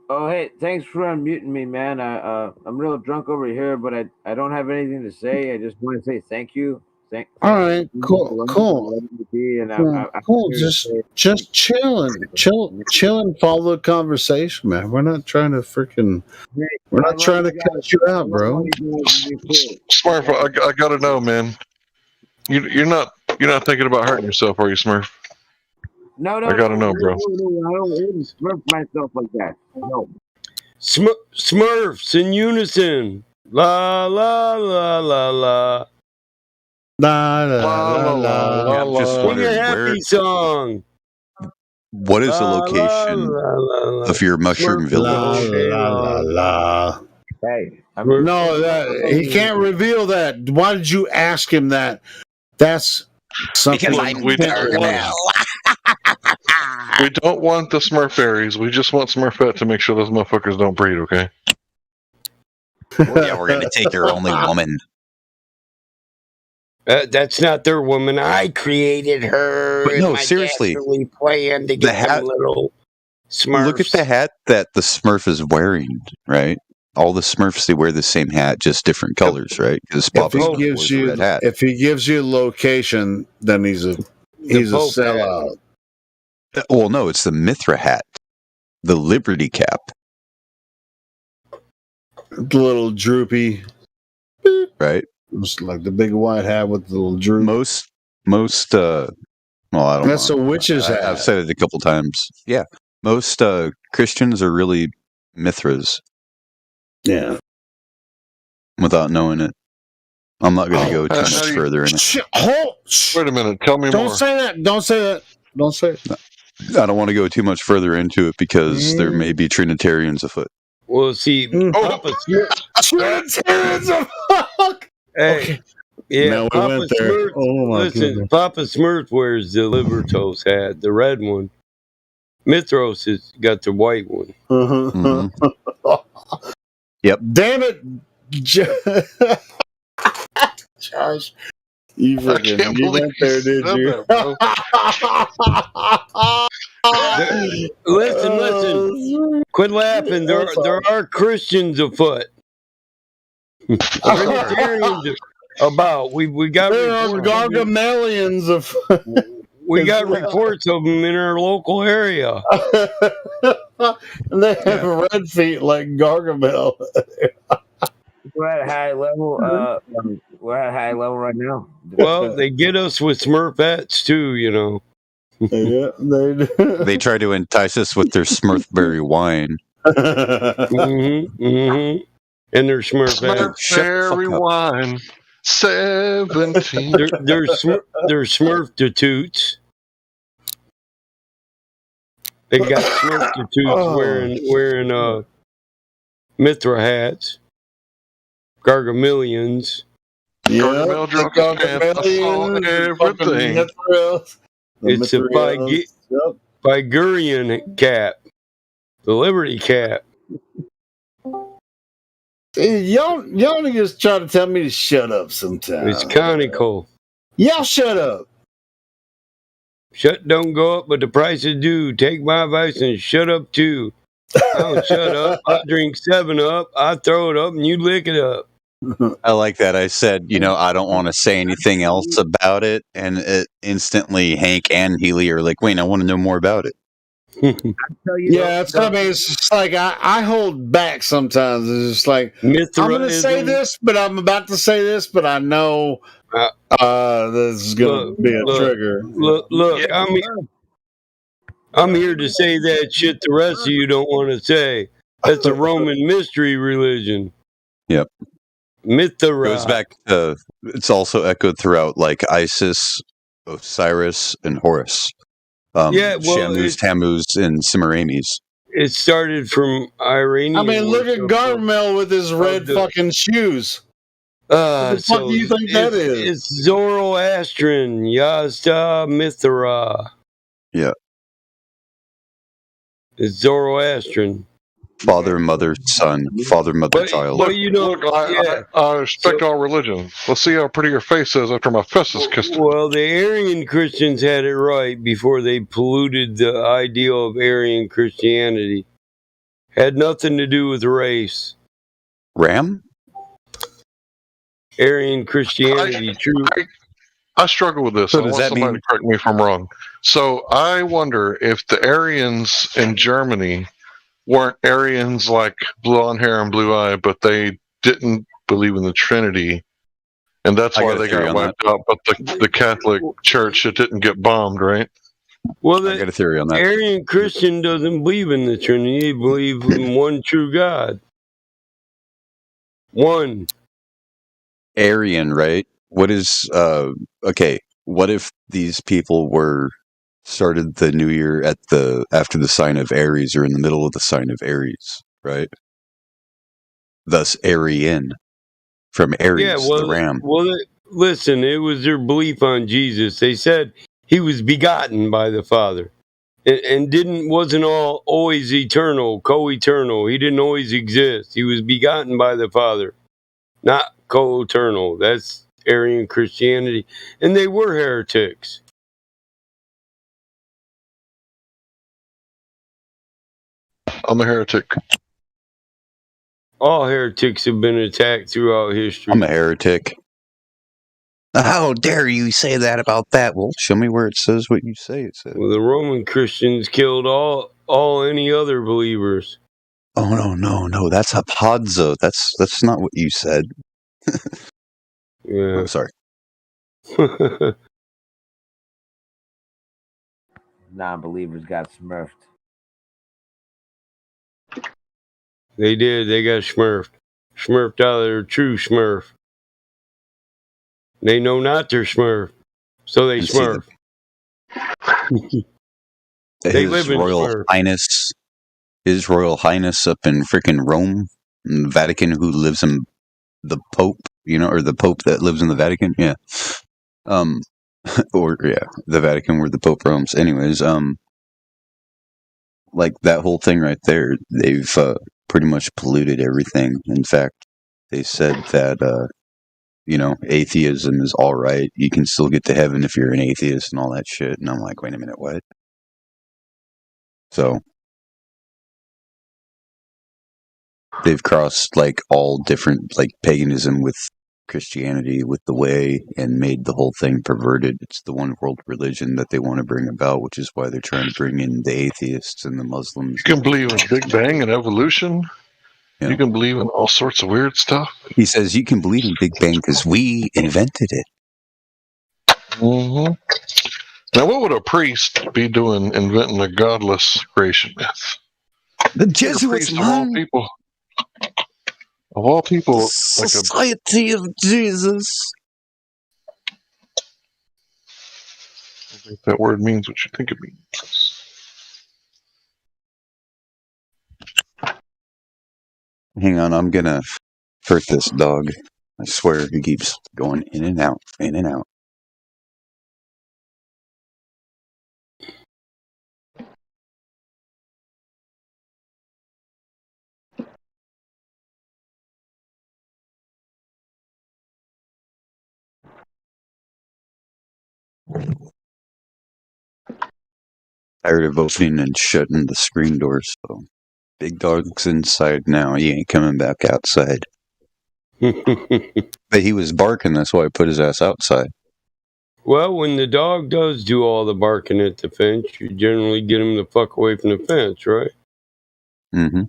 Oh, hey, thanks for unmuting me, man. I'm real drunk over here, but I don't have anything to say. I just want to say thank you. All right, cool. Just chill and follow the conversation, man. We're not trying to we're not trying to cut you out, bro. Smurf, I gotta know, man. You're not thinking about hurting yourself, are you, Smurf? No, I gotta know, bro. I don't smurf myself like that. No. Smurfs in unison. La la la la la. La la la la la. Sing a happy song. What is the location of your mushroom village? La la la. Hey, no, he can't reveal that. Why did you ask him that? That's something we don't want the Smurf fairies. We just want Smurfette to make sure those motherfuckers don't breed, okay? Yeah, we're gonna take their only woman. That's not their woman. I created her. But no, seriously. Playing to get them little Smurfs. Look at the hat that the Smurf is wearing, right? All the Smurfs, they wear the same hat, just different colors, right? Because if he gives you location, then he's a sellout. Well, no, it's the Mithra hat. the Liberty Cap. The little droopy, right? Just like the big white hat with the little droop. Most. Well, I don't That's know. a witch's hat. I've said it a couple times. Yeah, most Christians are really Mithras. Yeah. Without knowing it, I'm not going to go too much further in it. Wait a minute. Tell me Don't more. say that. Don't say that. Don't say it. I don't want to go too much further into it because there may be Trinitarians afoot. Well, see, Papa Trinitarians afoot. Hey, Okay. yeah, Now we Papa went there. Smurf. Oh my Listen, goodness. Papa Smurf wears the Libertos hat, the red one. Mithros has got the white one. Yep. Damn it, Josh. You freaking you went there, did you? Listen. Quit laughing. There are Christians afoot. Trinitarians about. We got there are Gargamelians of. We got reports of them in our local area. And they have red feet like Gargamel. We're at high level. We're at high level right now. Well, they get us with Smurfettes too, you know. Yeah, they do. They try to entice us with their Smurfberry wine. And their Smurfettes. Smurfberry wine. 17. They're Smurf-de-toots. They got Smurf-de-toots wearing Mithra hats. Gargamelians. Yeah, Gargamelians, everything. It's a Figurian cap. The Liberty cap. Y'all niggas try to tell me to shut up sometimes. It's conical. Y'all shut up. Shut don't go up, but the prices do. Take my advice and shut up too. I don't shut up. I drink 7-Up. I throw it up and you lick it up. I like that. I said, I don't want to say anything else about it, and instantly Hank and Healy are like, wait, I want to know more about it. Yeah, it's just like I hold back sometimes. It's just like I'm going to say this, but I'm about to say this, but I know this is going to be a trigger. Look, I'm here to say that shit the rest of you don't want to say. That's a Roman mystery religion. Yep. Mithra. Goes back to, it's also echoed throughout, like Isis, Osiris, and Horus. Shammuz, Tammuz, and Semiramis. It started from Iranian. I mean, look at Gargamel with his red fucking shoes. What the fuck do you think that is? It's Zoroastrian, Yazda Mithra. Yeah. It's Zoroastrian. Father, mother, son. Father, mother, child. Well, Look, I respect all religions. Let's see how pretty your face is after my fist is kissed. Well, the Aryan Christians had it right before they polluted the ideal of Aryan Christianity. Had nothing to do with race. Ram? Aryan Christianity, true. I struggle with this. So I does want that somebody mean- to correct me if I'm wrong. So I wonder if the Aryans in Germany weren't Aryans like blonde hair and blue eye, but they didn't believe in the Trinity, and that's I why got a they theory got on wiped out. But the Catholic Church, it didn't get bombed, right? Well, I got a theory on that. Aryan Christian doesn't believe in the Trinity. They believe in one true God. One. Aryan, right? What is, okay, what if these people started the new year after the sign of Aries or in the middle of the sign of Aries, right? Thus Aryan from Aries, the ram. Well, listen, it was their belief on Jesus. They said he was begotten by the Father, and wasn't always eternal, co-eternal. He didn't always exist. He was begotten by the Father, not co-eternal. That's Aryan Christianity, and they were heretics. I'm a heretic. All heretics have been attacked throughout history. I'm a heretic. How dare you say that about that? Well, show me where it says what you say it says. Well, the Roman Christians killed all all any other believers. Oh no! That's hapazo. That's not what you said. Yeah. Oh, sorry. Non-believers got smurfed. They did. They got smurfed. Smurfed out of their true smurf. They know not their smurf, so they smurf. They live in Smurf. His Royal Highness up in frickin' Rome, in the Vatican, who lives in the Pope, or the Pope that lives in the Vatican, yeah. The Vatican where the Pope roams. Anyways, like that whole thing right there, they've pretty much polluted everything. In fact, they said that atheism is all right. You can still get to heaven if you're an atheist and all that shit. And I'm like, wait a minute, what? So they've crossed like all different like paganism with Christianity with the way and made the whole thing perverted. It's the one world religion that they want to bring about, which is why they're trying to bring in the atheists and the Muslims. You can believe in Big Bang and evolution. Yeah. You can believe in all sorts of weird stuff. He says you can believe in Big Bang because we invented it. Mm-hmm. Now, what would a priest be doing inventing a godless creation myth? The Jesuits, man. Of all people, Society of Jesus. I think that word means what you think it means. Hang on, I'm gonna hurt this dog. I swear he keeps going in and out, in and out. Tired of opening and shutting the screen doors, so big dog's inside now. He ain't coming back outside. But he was barking, that's why I put his ass outside. Well, when the dog does do all the barking at the fence, you generally get him the fuck away from the fence, right? Mm-hmm.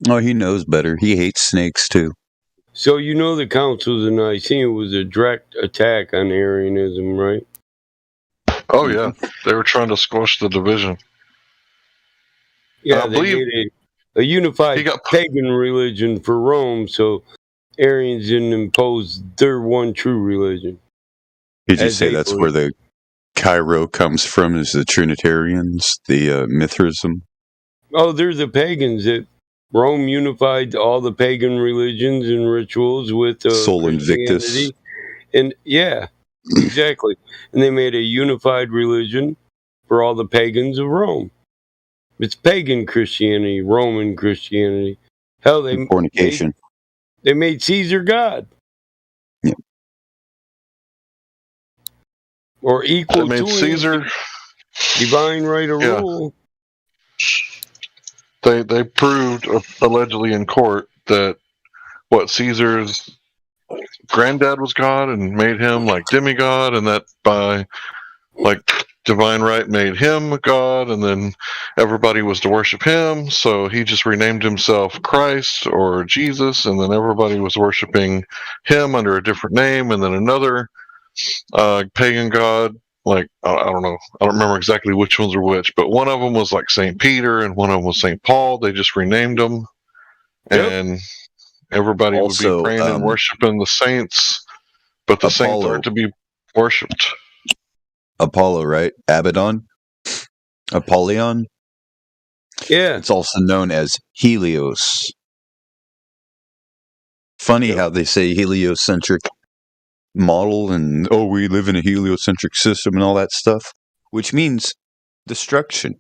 Oh, he knows better. He hates snakes, too. So you know the Councils of Nicaea was a direct attack on Arianism, right? Oh, yeah. They were trying to squash the division. Yeah, they made a unified pagan religion for Rome, so Arians didn't impose their one true religion. Did you say that's where the Cairo comes from, is the Trinitarians, the Mithraism? Oh, they're the pagans that Rome unified all the pagan religions and rituals with Sol Invictus. And yeah, exactly. And they made a unified religion for all the pagans of Rome. It's pagan Christianity, Roman Christianity. Hell, they fornication. They made Caesar God. Yeah. Or equal they made to Caesar him. Divine right of rule. They proved allegedly in court that Caesar's granddad was God and made him like demigod, and that by like divine right made him God, and then everybody was to worship him, so he just renamed himself Christ or Jesus, and then everybody was worshiping him under a different name, and then another pagan god, like I don't know, I don't remember exactly which ones were which, but one of them was like St. Peter and one of them was St. Paul. They just renamed them. Yep. And everybody would be praying and worshiping the saints, but the saints aren't to be worshipped. Apollo, right? Abaddon? Apollyon? Yeah. It's also known as Helios. Funny how they say heliocentric model and, we live in a heliocentric system and all that stuff, which means destruction.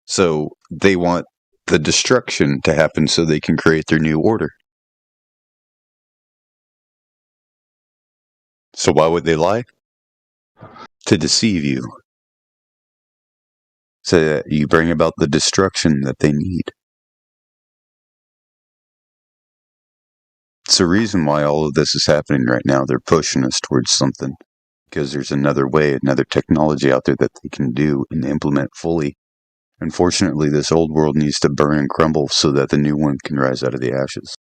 So they want the destruction to happen so they can create their new order. So why would they lie? To deceive you. So that you bring about the destruction that they need. It's the reason why all of this is happening right now. They're pushing us towards something. because there's another way, another technology out there that they can do and implement fully. Unfortunately, this old world needs to burn and crumble so that the new one can rise out of the ashes.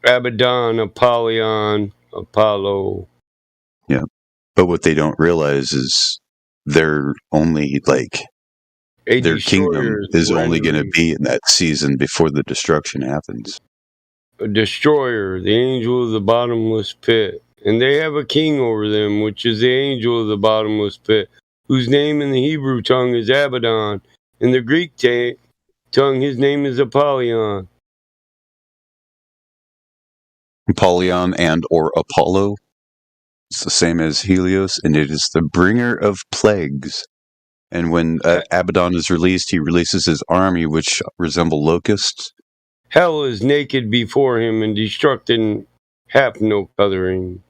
Abaddon, Apollyon, Apollo. Yeah. But what they don't realize is they're only their kingdom is only going to be in that season before the destruction happens. A destroyer, the angel of the bottomless pit. And they have a king over them, which is the angel of the bottomless pit, whose name in the Hebrew tongue is Abaddon. In the Greek tongue, his name is Apollyon. Apollyon and or Apollo. It's the same as Helios, and it is the bringer of plagues. And when Abaddon is released, he releases his army, which resemble locusts. Hell is naked before him, and destruction hath no coloring.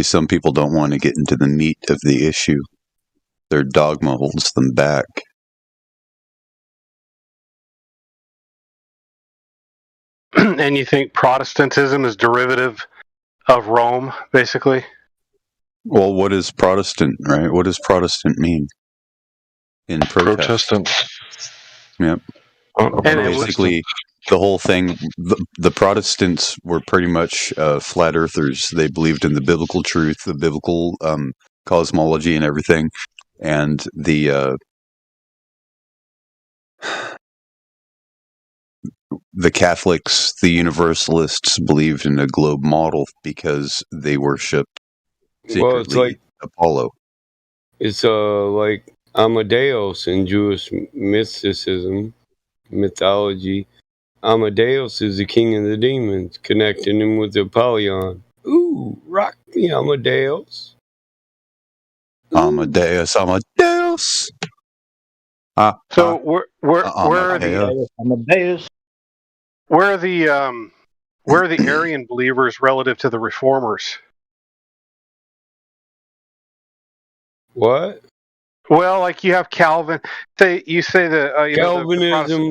Some people don't want to get into the meat of the issue. Their dogma holds them back. And you think Protestantism is derivative of Rome, basically? Well, what is Protestant, right? What does Protestant mean? In protest? Protestant. Yep. And basically, the whole thing, the Protestants were pretty much flat earthers. They believed in the biblical truth, the biblical cosmology and everything. And the Catholics, the Universalists, believed in a globe model because they worshipped secretly it's like Apollo. It's like Amadeus in Jewish mythology. Amadeus is the king of the demons, connecting him with Apollyon. Ooh, rock me, Amadeus. Amadeus. So where are the Arian believers relative to the Reformers? What? Well, like you have Calvin. You say Calvinism,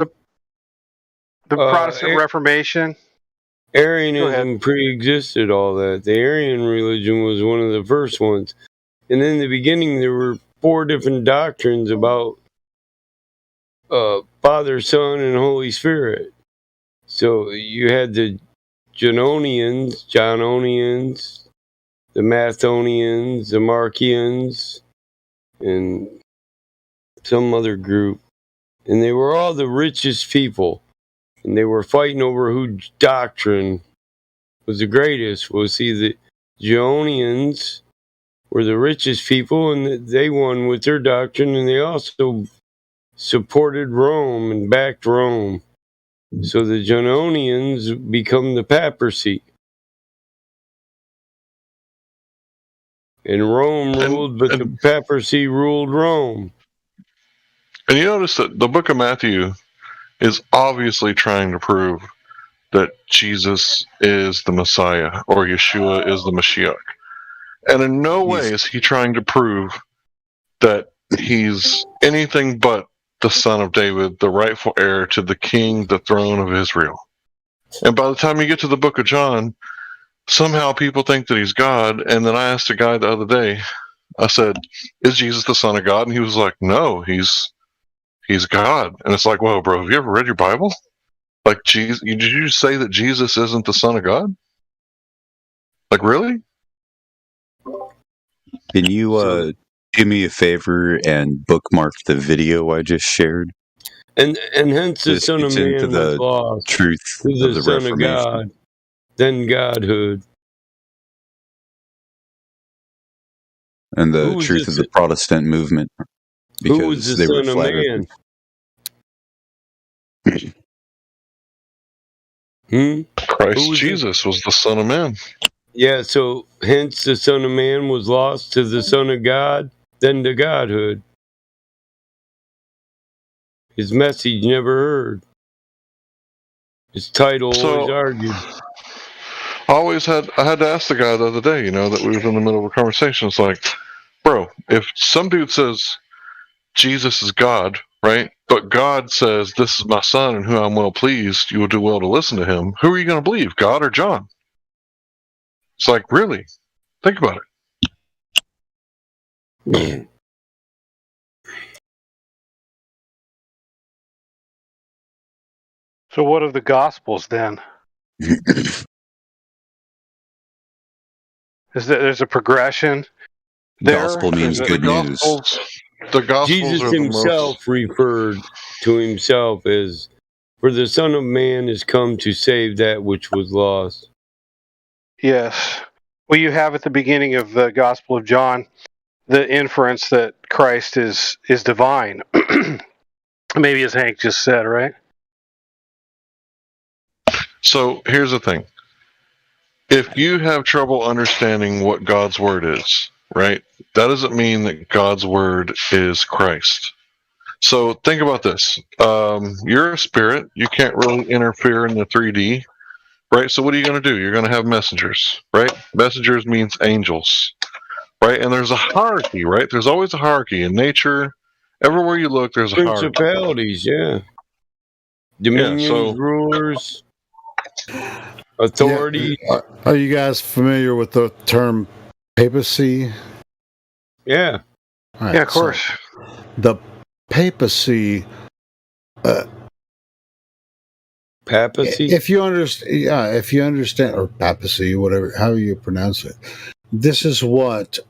the Protestant Reformation. Arianism pre-existed all that. The Arian religion was one of the first ones. And in the beginning, there were 4 different doctrines about Father, Son, and Holy Spirit. So you had the Johnonians, the Mathonians, the Markians, and some other group. And they were all the richest people. And they were fighting over whose doctrine was the greatest. Well, see, the Johnonians were the richest people, and they won with their doctrine, and they also supported Rome and backed Rome. So the Johnonians become the papacy. And Rome ruled, but the papacy ruled Rome. And you notice that the book of Matthew is obviously trying to prove that Jesus is the Messiah or Yeshua is the Mashiach. And in no way is he trying to prove that he's anything but the son of David, the rightful heir to the king, the throne of Israel. And by the time you get to the book of John, somehow people think that he's God. And then I asked a guy the other day, I said, is Jesus the son of God? And he was like, no, he's God. And it's like, whoa, bro, have you ever read your Bible? Like, Jesus, did you say that Jesus isn't the son of God? Like, really? Can you do me a favor and bookmark the video I just shared? And hence the Son of Man into the was lost truth to of the the Son of Reformation. God, then Godhood. And the Who was truth this- of the Protestant movement, Who was the because they were Son of flat Man? Christ Jesus was the Son of Man. Yeah, so hence the Son of Man was lost to the Son of God, then to Godhood. his message never heard. His title always argued. I had to ask the guy the other day, that we was in the middle of a conversation. It's like, bro, if some dude says Jesus is God, right? But God says, this is my son in whom I'm well pleased, you will do well to listen to him. Who are you going to believe, God or John? It's like, really? Think about it. So what of the Gospels then? There's a progression there? Gospel means good news. The Gospels Jesus are the himself referred to himself as, for the Son of Man is come to save that which was lost. Yes. Well, you have at the beginning of the Gospel of John the inference that Christ is divine. Maybe as Hank just said, right? So here's the thing. If you have trouble understanding what God's word is, right, that doesn't mean that God's word is Christ. So think about this. You're a spirit. You can't really interfere in the 3D, right? So what are you going to do? You're going to have messengers, right? Messengers means angels, right? And there's a hierarchy, right? There's always a hierarchy in nature. Everywhere you look, there's a hierarchy. Principalities, yeah. Dominions, rulers, authority. Yeah. Are you guys familiar with the term papacy? Yeah. Right, yeah, of course. The papacy. Papacy. If you understand, or papacy, whatever, how you pronounce it. This is what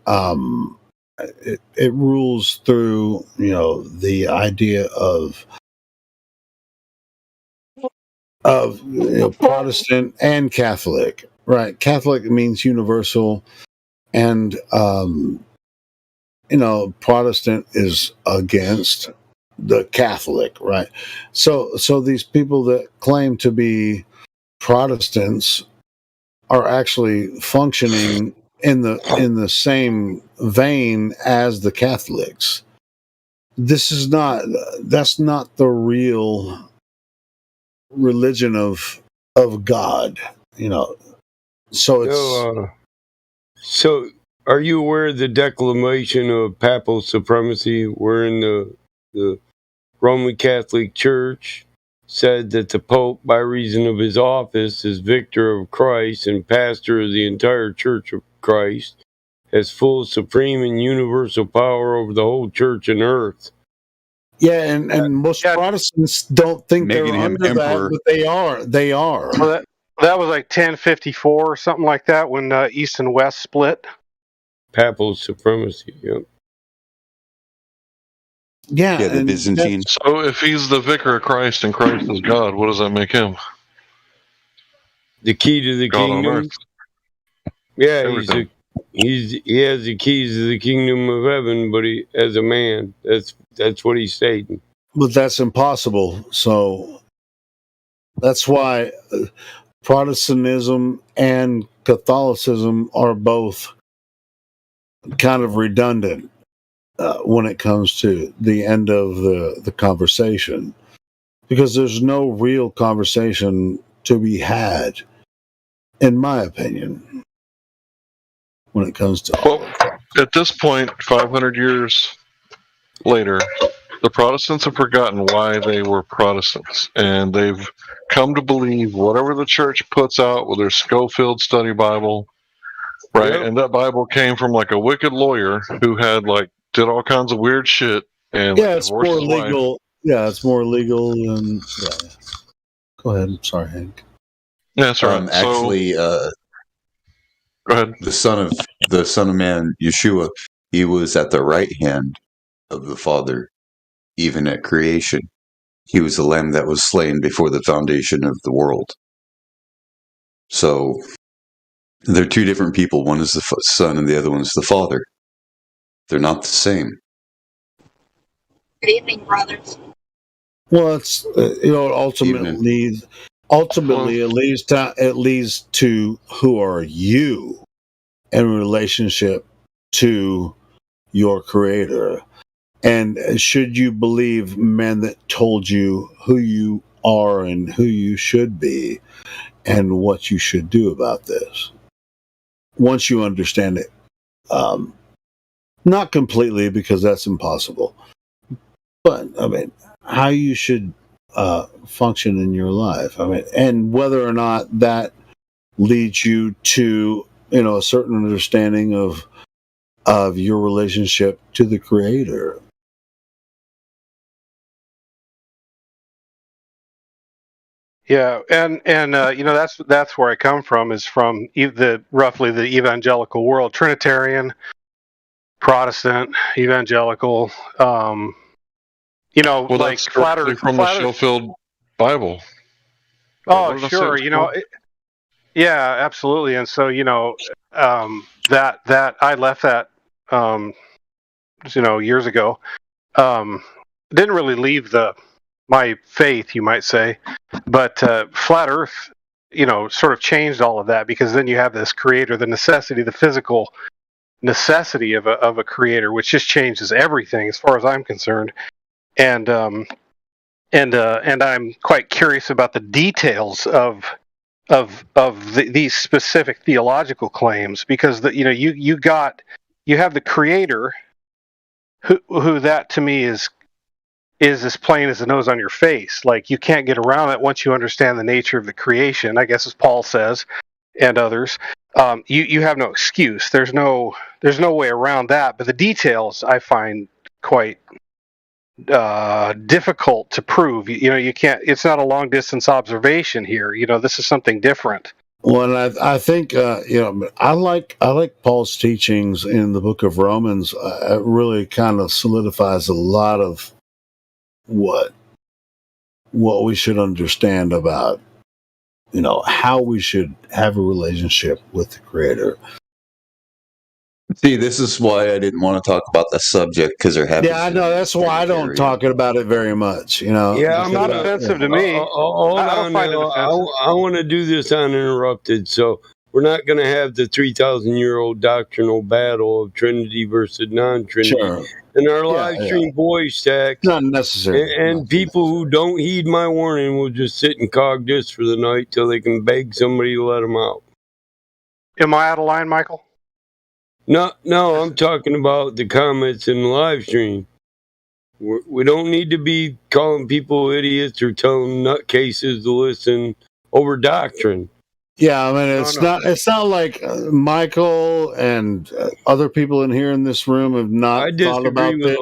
it rules through. The idea of Protestant and Catholic, right? Catholic means universal, and Protestant is against the Catholic, right? So these people that claim to be Protestants are actually functioning in the same vein as the Catholics. That's not the real religion of God, so it's so are you aware of the declaration of papal supremacy, wherein the Roman Catholic Church said that the Pope, by reason of his office as victor of Christ and pastor of the entire Church of Christ, has full, supreme, and universal power over the whole church and earth? Yeah, and most Protestants don't think they're under that, but they are. They are. Well, that was like 1054 or something like that when East and West split. Papal supremacy, yep. Yeah, the Byzantine. So if he's the vicar of Christ and Christ is God, what does that make him? The key to the God on kingdom. earth. Yeah, he has the keys to the kingdom of heaven, but he, as a man, that's what he's stating. But that's impossible. So that's why Protestantism and Catholicism are both kind of redundant when it comes to the end of the conversation, because there's no real conversation to be had, in my opinion, when it comes to. Well, at this point, 500 years later, the Protestants have forgotten why they were Protestants, and they've come to believe whatever the church puts out with their Schofield Study Bible, right? Yep. And that Bible came from like a wicked lawyer who had did all kinds of weird shit and it's more legal. Wife. Yeah, it's more legal and yeah. Go ahead. I'm sorry, Hank. Yeah, that's right. Actually, go ahead. The Son of Man, Yeshua, he was at the right hand of the Father, even at creation. He was the Lamb that was slain before the foundation of the world. So they're two different people. One is the Son, and the other one is the Father. They're not the same. Good evening, brothers. Well, it's ultimately it leads to who are you in relationship to your Creator. And should you believe men that told you who you are and who you should be and what you should do about this? Once you understand it, not completely, because that's impossible, but I mean, how you should function in your life. I mean, and whether or not that leads you to, a certain understanding of your relationship to the Creator. Yeah, and that's where I come from, is from roughly the evangelical world, Trinitarian, Protestant, evangelical. Well, like that's directly from the Schofield Bible. Oh, sure. Yeah, absolutely. And so that I left that years ago. Didn't really leave my faith, you might say, but flat Earth, sort of changed all of that, because then you have this Creator, the physical necessity of a Creator, which just changes everything as far as I'm concerned. And I'm quite curious about the details of these specific theological claims, because you have the Creator, who that to me is as plain as the nose on your face. Like, you can't get around it once you understand the nature of the creation, I guess, as Paul says, and others. You have no excuse. There's no way around that. But the details I find quite difficult to prove. You can't. It's not a long distance observation here. This is something different. Well, and I think I like Paul's teachings in the book of Romans. It really kind of solidifies a lot of what we should understand about how we should have a relationship with the Creator. See, this is why I didn't want to talk about the subject, because they're having. Yeah, I know. That's why I don't talk about it very much. Yeah, it's not offensive to me. Hold on, I want to do this uninterrupted. So we're not going to have the 3,000-year-old doctrinal battle of Trinity versus non-Trinity. Sure. In our live stream voice text, not necessary. And people who don't heed my warning will just sit and cog this for the night till they can beg somebody to let them out. Am I out of line, Michael? No, I'm talking about the comments in the live stream. We don't need to be calling people idiots or telling nutcases to listen over doctrine. Yeah, I mean, it's not like Michael and other people in here in this room have not thought about this.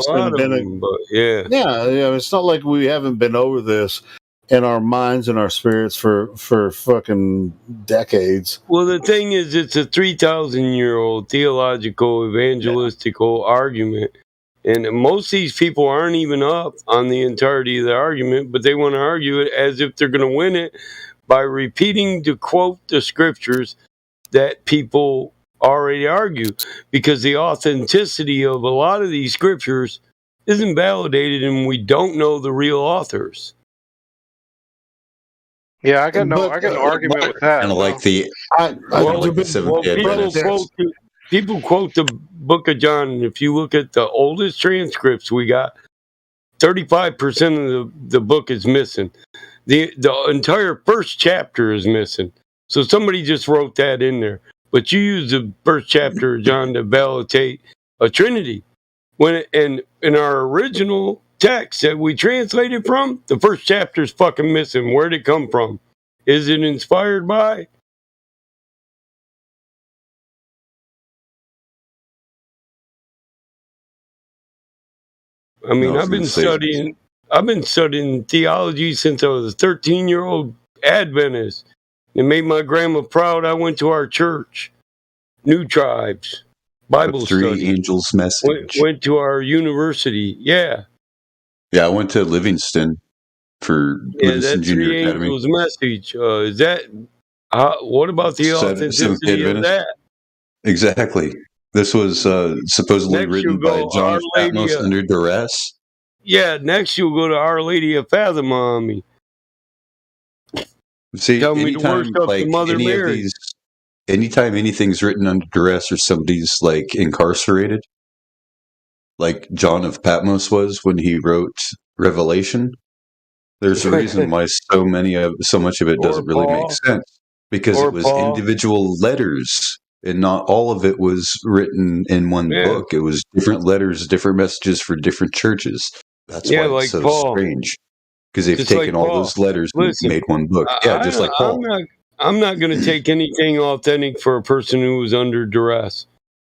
It's not like we haven't been over this in our minds and our spirits for fucking decades. Well, the thing is, it's a 3,000-year-old theological, evangelistical argument. And most of these people aren't even up on the entirety of the argument, but they want to argue it as if they're going to win it by repeating to quote the scriptures that people already argue, because the authenticity of a lot of these scriptures isn't validated and we don't know the real authors. Yeah, I got no argument with that. Kind of like the people quote the book of John, and if you look at the oldest transcripts we got, 35% of the book is missing. The entire first chapter is missing. So somebody just wrote that in there. But you use the first chapter of John to validate a Trinity. And in our original text that we translated from, the first chapter is fucking missing. Where'd it come from? Is it inspired by? I mean, I've been studying theology since I was a 13-year-old Adventist. It made my grandma proud. I went to our church, New Tribes, Bible study. Three Angels Message. Went to our university. Yeah, I went to Livingston for Livingston that's Junior Three Academy. Angels Message. Is that what about the authenticity of that? Exactly. This was supposedly written by John Patmos under duress. Yeah, next you'll go to Our Lady of Fathom on me. See, tell me to worship the Mother Mary. Anytime anything's written under duress or somebody's like incarcerated, like John of Patmos was when he wrote Revelation. There's a reason why so much of it doesn't really make sense, because it was individual letters, and not all of it was written in one book. It was different letters, different messages for different churches. That's why it's so strange, because they've taken all those letters and made one book. Yeah, just like Paul. I'm not going to take anything authentic for a person who was under duress.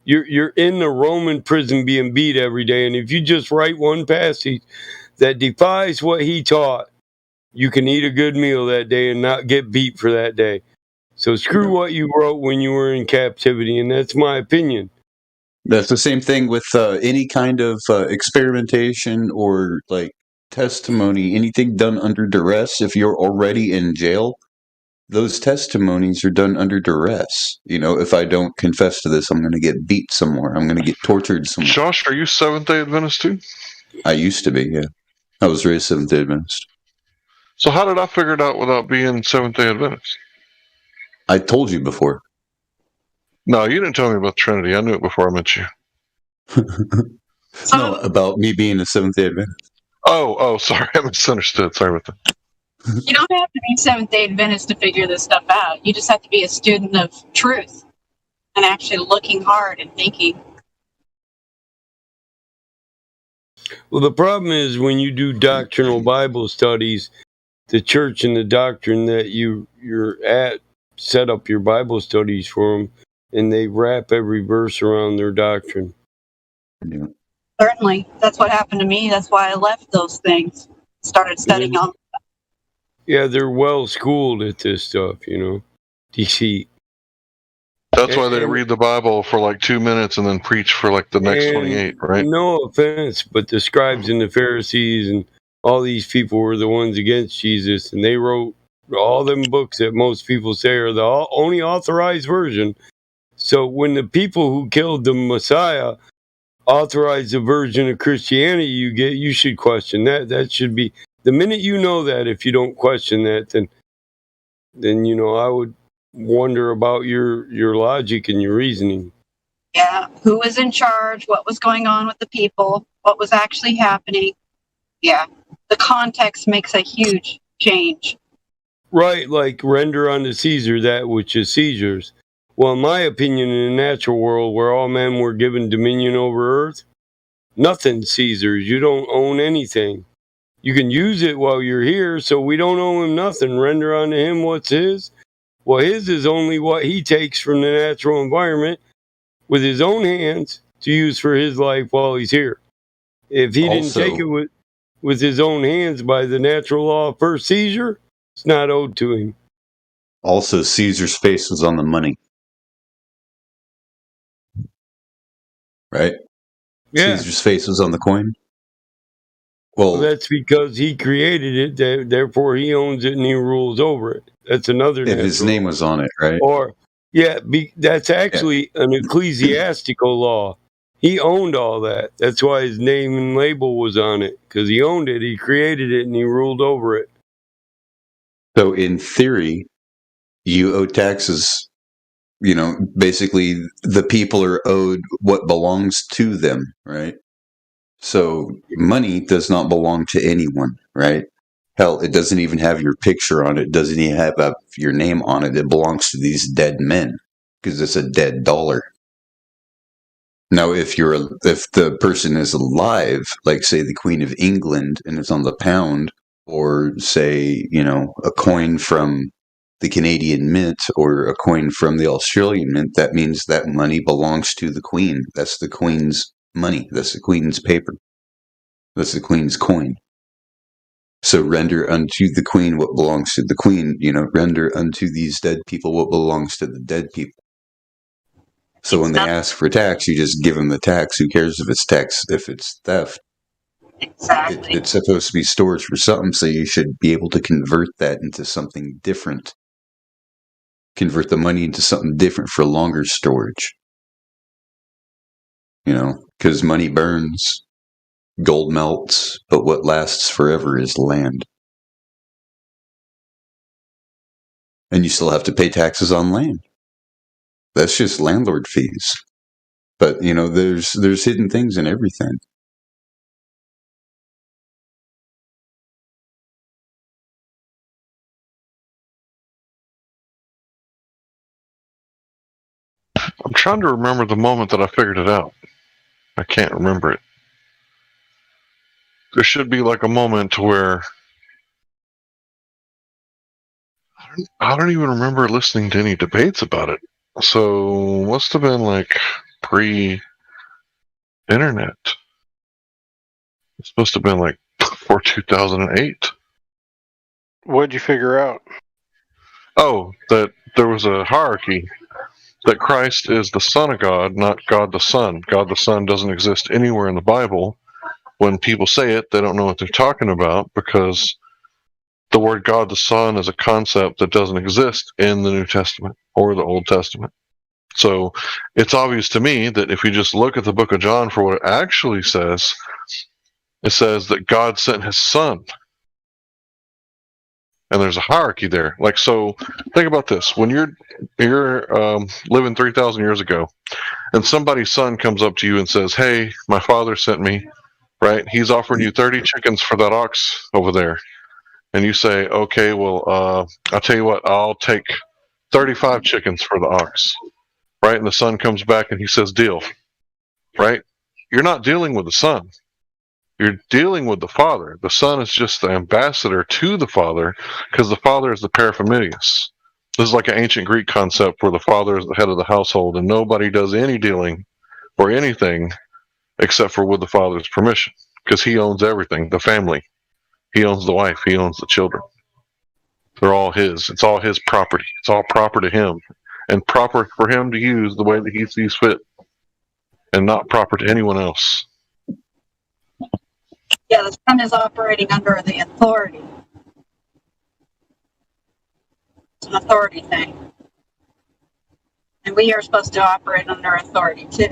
You're in the Roman prison being beat every day, and if you just write one passage that defies what he taught, you can eat a good meal that day and not get beat for that day. So screw what you wrote when you were in captivity, and that's my opinion. That's the same thing with any kind of experimentation or like testimony, anything done under duress. If you're already in jail, those testimonies are done under duress. You know, if I don't confess to this, I'm going to get beat somewhere. I'm going to get tortured somewhere. Josh, are you Seventh-day Adventist too? I used to be, yeah. I was raised Seventh-day Adventist. So how did I figure it out without being Seventh-day Adventist? I told you before. No, you didn't tell me about Trinity. I knew it before I met you. No, about me being a Seventh-day Adventist. Oh, sorry. I misunderstood. Sorry about that. You don't have to be Seventh-day Adventist to figure this stuff out. You just have to be a student of truth and actually looking hard and thinking. Well, the problem is when you do doctrinal Bible studies, the church and the doctrine that you're at set up your Bible studies for them, and they wrap every verse around their doctrine. Yeah. Certainly. That's what happened to me. That's why I left those things. Started studying on. Yeah, they're well schooled at this stuff, you know. Deceit. That's why they read the Bible for like 2 minutes and then preach for like the next 28, right? No offense, but the scribes and the Pharisees and all these people were the ones against Jesus, and they wrote all them books that most people say are the only authorized version. So when the people who killed the Messiah authorized the version of Christianity you should question that. That should be the minute you know that. If you don't question that, then you know I would wonder about your logic and your reasoning. Yeah, who was in charge, what was going on with the people, what was actually happening. Yeah, the context makes a huge change. Right, like render unto Caesar that which is Caesar's. Well, in my opinion, in the natural world where all men were given dominion over earth, nothing's Caesar's. You don't own anything. You can use it while you're here, so we don't owe him nothing. Render unto him what's his. Well, his is only what he takes from the natural environment with his own hands to use for his life while he's here. If he didn't take it with his own hands by the natural law of first seizure, it's not owed to him. Also, Caesar's face was on the money. Right? Yeah. Caesar's face was on the coin. Well, that's because he created it, therefore he owns it and he rules over it. That's another. If his name was on it, right? Or, that's actually an ecclesiastical law. He owned all that. That's why his name and label was on it, because he owned it, he created it, and he ruled over it. So in theory, you owe taxes. You know, basically the people are owed what belongs to them, right? So money does not belong to anyone, right? Hell, it doesn't even have your picture on it. It doesn't even have your name on it. It belongs to these dead men because it's a dead dollar. Now, if the person is alive, like say the Queen of England, and it's on the pound, or say, you know, a coin from the Canadian Mint or a coin from the Australian Mint, that means that money belongs to the Queen. That's the Queen's money. That's the Queen's paper. That's the Queen's coin. So render unto the Queen what belongs to the Queen. You know, render unto these dead people what belongs to the dead people. So when they ask for tax, you just give them the tax. Who cares if it's tax, if it's theft? Exactly. It's supposed to be storage for something, so you should be able to convert that into something different. Convert the money into something different for longer storage. You know, because money burns, gold melts, but what lasts forever is land. And you still have to pay taxes on land. That's just landlord fees. But there's hidden things in everything. I'm trying to remember the moment that I figured it out. I can't remember it. There should be like a moment where I don't even remember listening to any debates about it. So must have been like pre-internet. It's supposed to have been like before 2008. What'd you figure out? Oh, that there was a hierarchy. That Christ is the Son of God, not God the Son. God the Son doesn't exist anywhere in the Bible. When people say it, they don't know what they're talking about because the word God the Son is a concept that doesn't exist in the New Testament or the Old Testament. So it's obvious to me that if you just look at the book of John for what it actually says, it says that God sent his Son. And there's a hierarchy there. Like, so think about this. When you're living 3,000 years ago and somebody's son comes up to you and says, hey, my father sent me, right? He's offering you 30 chickens for that ox over there. And you say, okay, well, I'll tell you what, I'll take 35 chickens for the ox, right? And the son comes back and he says, deal, right? You're not dealing with the son. You're dealing with the Father. The Son is just the ambassador to the Father because the Father is the parakletos. This is like an ancient Greek concept where the Father is the head of the household and nobody does any dealing or anything except for with the Father's permission because he owns everything, the family. He owns the wife. He owns the children. They're all his. It's all his property. It's all proper to him and proper for him to use the way that he sees fit and not proper to anyone else. Yeah, the Son is operating under the authority. It's an authority thing. And we are supposed to operate under authority too.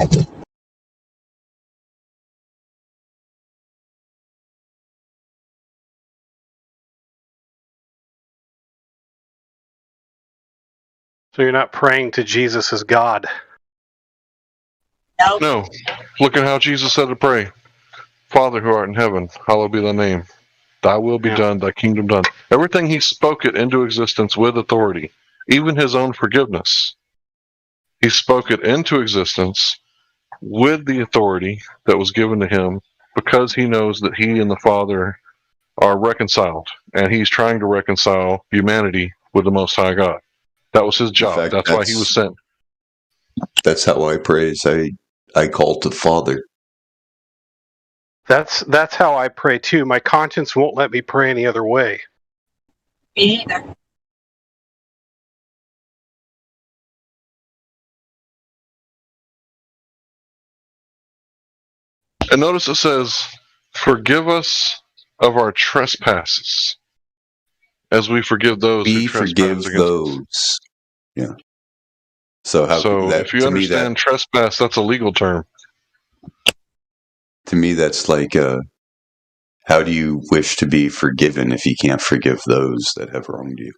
So you're not praying to Jesus as God? No. Look at how Jesus said to pray. Father who art in heaven, hallowed be thy name. Thy will be done, thy kingdom done. Everything he spoke it into existence with authority, even his own forgiveness. He spoke it into existence with the authority that was given to him because he knows that he and the Father are reconciled, and he's trying to reconcile humanity with the Most High God. That was his job. Fact, that's why he was sent. That's how I praise. I call to the Father. That's how I pray too. My conscience won't let me pray any other way. Me either. And notice it says, forgive us of our trespasses as we forgive those who trespass against us. Yeah. So if you understand trespass, that's a legal term. To me, that's like, how do you wish to be forgiven if you can't forgive those that have wronged you?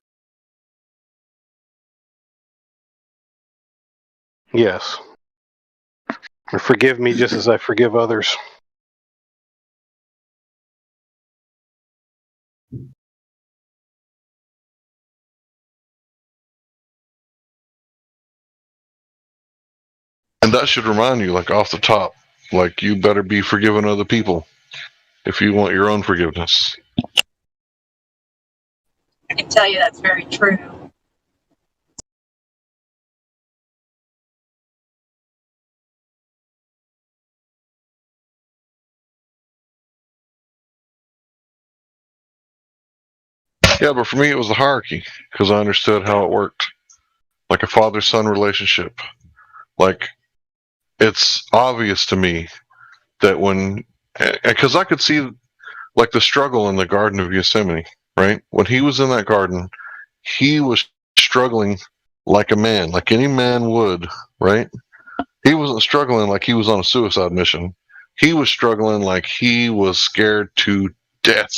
Yes. Or forgive me just as I forgive others. And that should remind you, like off the top, like you better be forgiving other people if you want your own forgiveness. I can tell you that's very true. Yeah, but for me, it was the hierarchy because I understood how it worked, like a father-son relationship. Like, it's obvious to me that because I could see, like, the struggle in the Garden of Gethsemane, right? When he was in that garden, he was struggling like a man, like any man would, right? He wasn't struggling like he was on a suicide mission. He was struggling like he was scared to death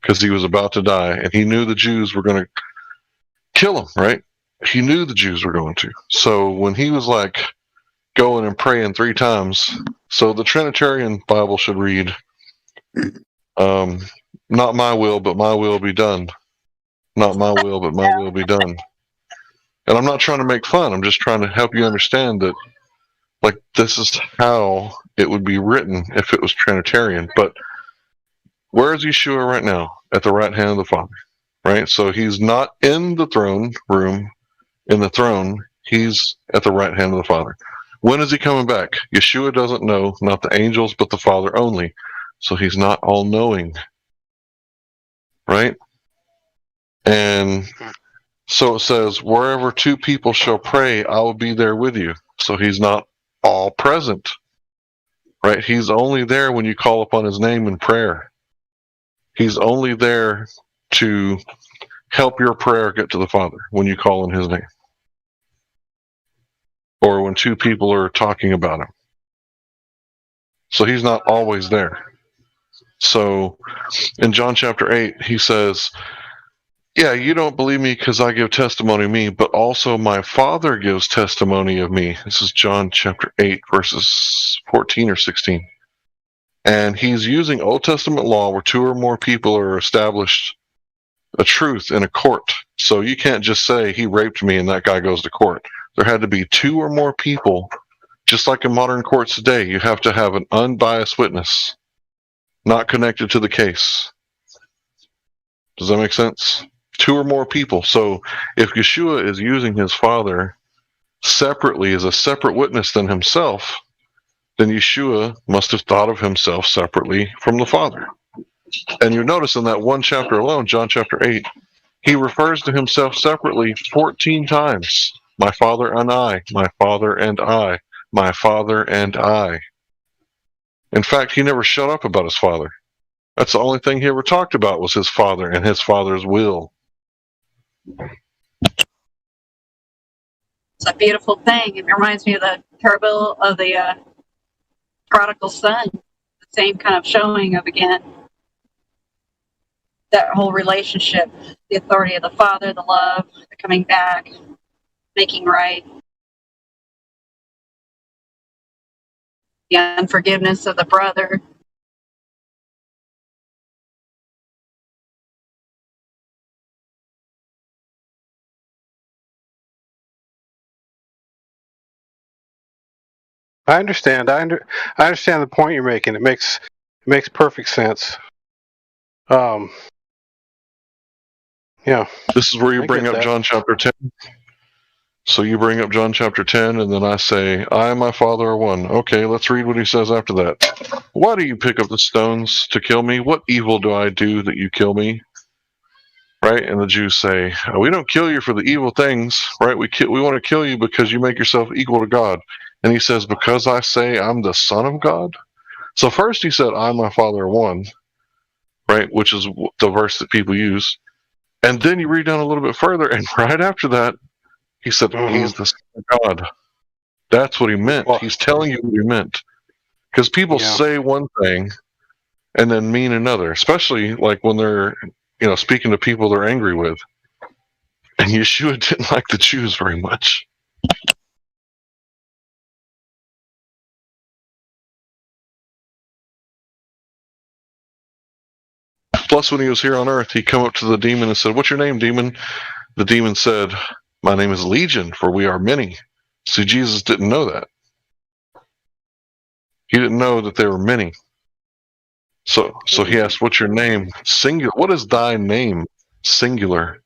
because he was about to die, and he knew the Jews were going to kill him, right? He knew the Jews were going to. So when he was like, going and praying 3 times. So the Trinitarian Bible should read, not my will, but my will be done. Not my will, but my will be done. And I'm not trying to make fun. I'm just trying to help you understand that, like, this is how it would be written if it was Trinitarian. But where is Yeshua right now? At the right hand of the Father, right? So he's not in the throne room, in the throne. He's at the right hand of the Father. When is he coming back? Yeshua doesn't know, not the angels, but the Father only. So he's not all-knowing, right? And so it says, wherever 2 people shall pray, I will be there with you. So he's not all present, right? He's only there when you call upon his name in prayer. He's only there to help your prayer get to the Father when you call on his name. Or when 2 people are talking about him. So he's not always there. So in John chapter 8, he says, yeah, you don't believe me because I give testimony of me, but also my Father gives testimony of me. This is John chapter 8, verses 14 or 16. And he's using Old Testament law where 2 or more people are established a truth in a court. So you can't just say he raped me and that guy goes to court. There had to be 2 or more people, just like in modern courts today. You have to have an unbiased witness, not connected to the case. Does that make sense? 2 or more people. So if Yeshua is using his Father separately as a separate witness than himself, then Yeshua must have thought of himself separately from the Father. And you notice in that one chapter alone, John chapter 8, he refers to himself separately 14 times. My Father and I, my Father and I, my Father and I. In fact, he never shut up about his Father. That's the only thing he ever talked about was his Father and his Father's will. It's a beautiful thing. It reminds me of the parable of the prodigal son. The same kind of showing of, again, that whole relationship, the authority of the Father, the love, the coming back, making right, the unforgiveness of the brother. I understand. I understand the point you're making. It makes perfect sense. Yeah. This is where you bring up John chapter 10. So you bring up John chapter 10, and then I say, I and my Father are one. Okay, let's read what he says after that. Why do you pick up the stones to kill me? What evil do I do that you kill me? Right? And the Jews say, we don't kill you for the evil things, right? We want to kill you because you make yourself equal to God. And he says, because I say I'm the Son of God? So first he said, I and my Father are one, right? Which is the verse that people use. And then you read down a little bit further, and right after that, he said, he's the Son of God. That's what he meant. He's telling you what he meant. Because people say one thing and then mean another, especially like when they're, speaking to people they're angry with. And Yeshua didn't like the Jews very much. Plus, when he was here on earth, he come up to the demon and said, what's your name, demon? The demon said, my name is Legion, for we are many. See, Jesus didn't know that. He didn't know that there were many. So he asked, what's your name? Singular. What is thy name? Singular.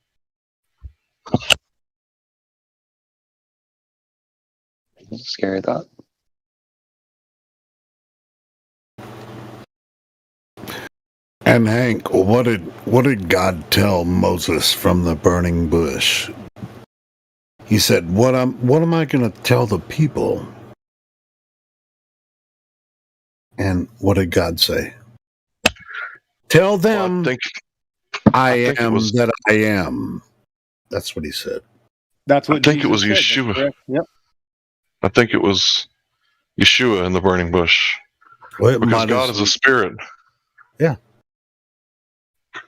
Scary thought. And Hank, what did God tell Moses from the burning bush? He said, what am I going to tell the people? And what did God say? Tell them I am that I am. That's what he said. That's what I think it was Yeshua. Yep. I think it was Yeshua in the burning bush. Well, because God is a spirit. Yeah.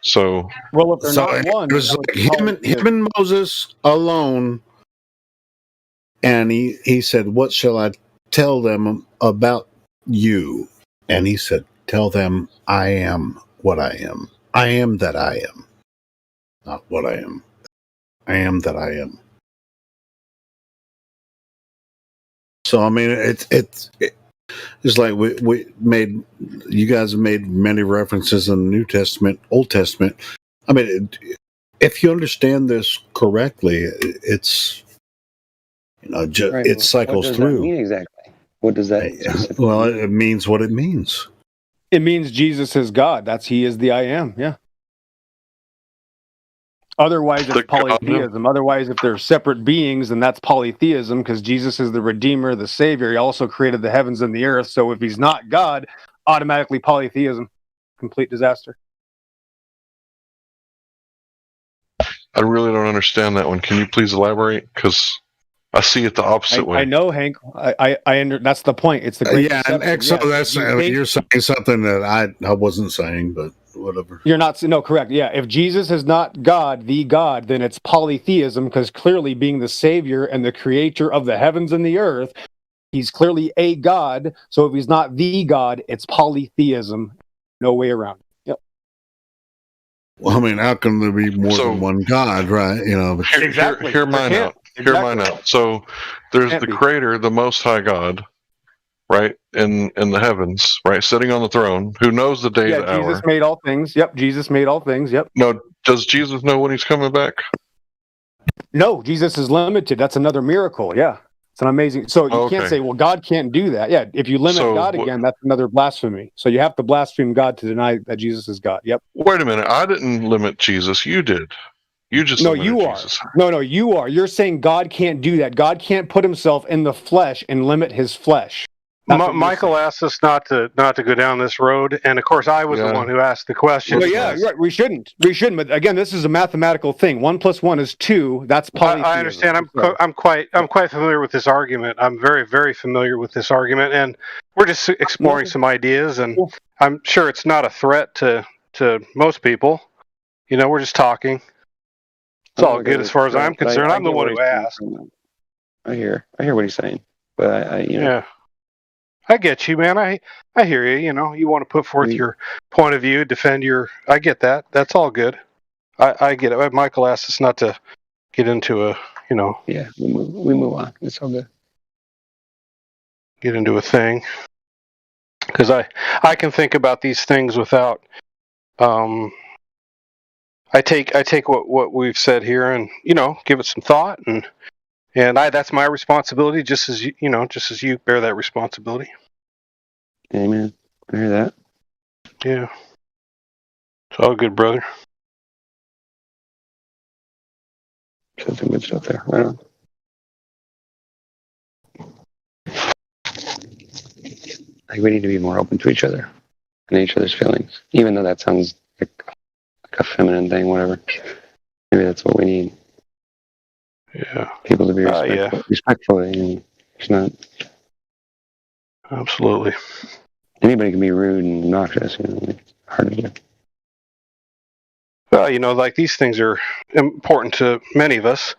So, well, if they're not one, it was like him and Moses alone. And he said, what shall I tell them about you? And he said, tell them I am what I am. I am that I am. Not what I am. I am that I am. So, I mean, it's like we made, you guys have made many references in the New Testament, Old Testament. I mean, if you understand this correctly, it's, Right. it cycles what does through. That mean exactly? What does that? Well, it means what it means. It means Jesus is God. He is the I am. Yeah. Otherwise, it's polytheism. Otherwise, if they're separate beings, then that's polytheism, because Jesus is the Redeemer, the Savior. He also created the heavens and the earth. So if he's not God, automatically polytheism. Complete disaster. I really don't understand that one. Can you please elaborate? Because I see it the opposite way. I know, Hank. That's the point. It's the great deception. And so that's you're saying something that I wasn't saying, but whatever. You're not. No, correct. Yeah. If Jesus is not God, the God, then it's polytheism, because clearly being the Savior and the creator of the heavens and the earth, he's clearly a God. So if he's not the God, it's polytheism. No way around it. Yep. Well, I mean, how can there be more than one God, right? But Hear mine out. Hear mine out. So there's the Creator, the Most High God, right, in the heavens, right, sitting on the throne, who knows the day, the hour. Jesus made all things. Yep. Jesus made all things. Yep. No, does Jesus know when he's coming back? No, Jesus is limited. That's another miracle. Yeah. It's an amazing. So you can't say, well, God can't do that. Yeah. If you limit God again, that's another blasphemy. So you have to blaspheme God to deny that Jesus is God. Yep. Wait a minute. I didn't limit Jesus. You did. You just no, you are. Jesus. No, you are. You're saying God can't do that. God can't put himself in the flesh and limit his flesh. Michael asked us not to go down this road, and of course, I was the one who asked the question. Well, yeah, right. We shouldn't. But again, this is a mathematical thing. 1 + 1 is 2. That's polytheism. I understand. I'm quite familiar with this argument. I'm very, very familiar with this argument, and we're just exploring some ideas. And I'm sure it's not a threat to most people. We're just talking. It's all good as far as I'm concerned. I'm the one who asked. I hear what he's saying, but yeah. I get you, man. I hear you. You want to put forth your point of view, defend your. I get that. That's all good. I get it. Michael asked us not to get into a. Yeah, we move on. It's all good. Get into a thing, because I can think about these things without. I take what we've said here and give it some thought and that's my responsibility, just as you bear that responsibility. Amen. I hear that. Yeah. It's all good, brother. Said some good stuff there. Right on. I think we need to be more open to each other and each other's feelings, even though that sounds like a feminine thing, whatever. Maybe that's what we need. Yeah. People to be respectful. And it's not. Absolutely. Anybody can be rude and obnoxious. It's hard to do. Well, like these things are important to many of us,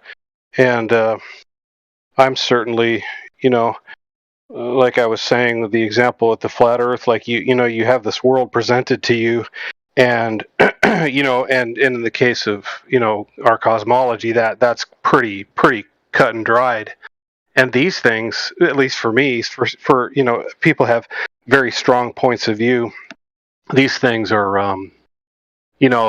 and I'm certainly, like I was saying with the example at the flat Earth, like you have this world presented to you, and and in the case of our cosmology, that's pretty cut and dried. And these things, at least for me, for people have very strong points of view. These things are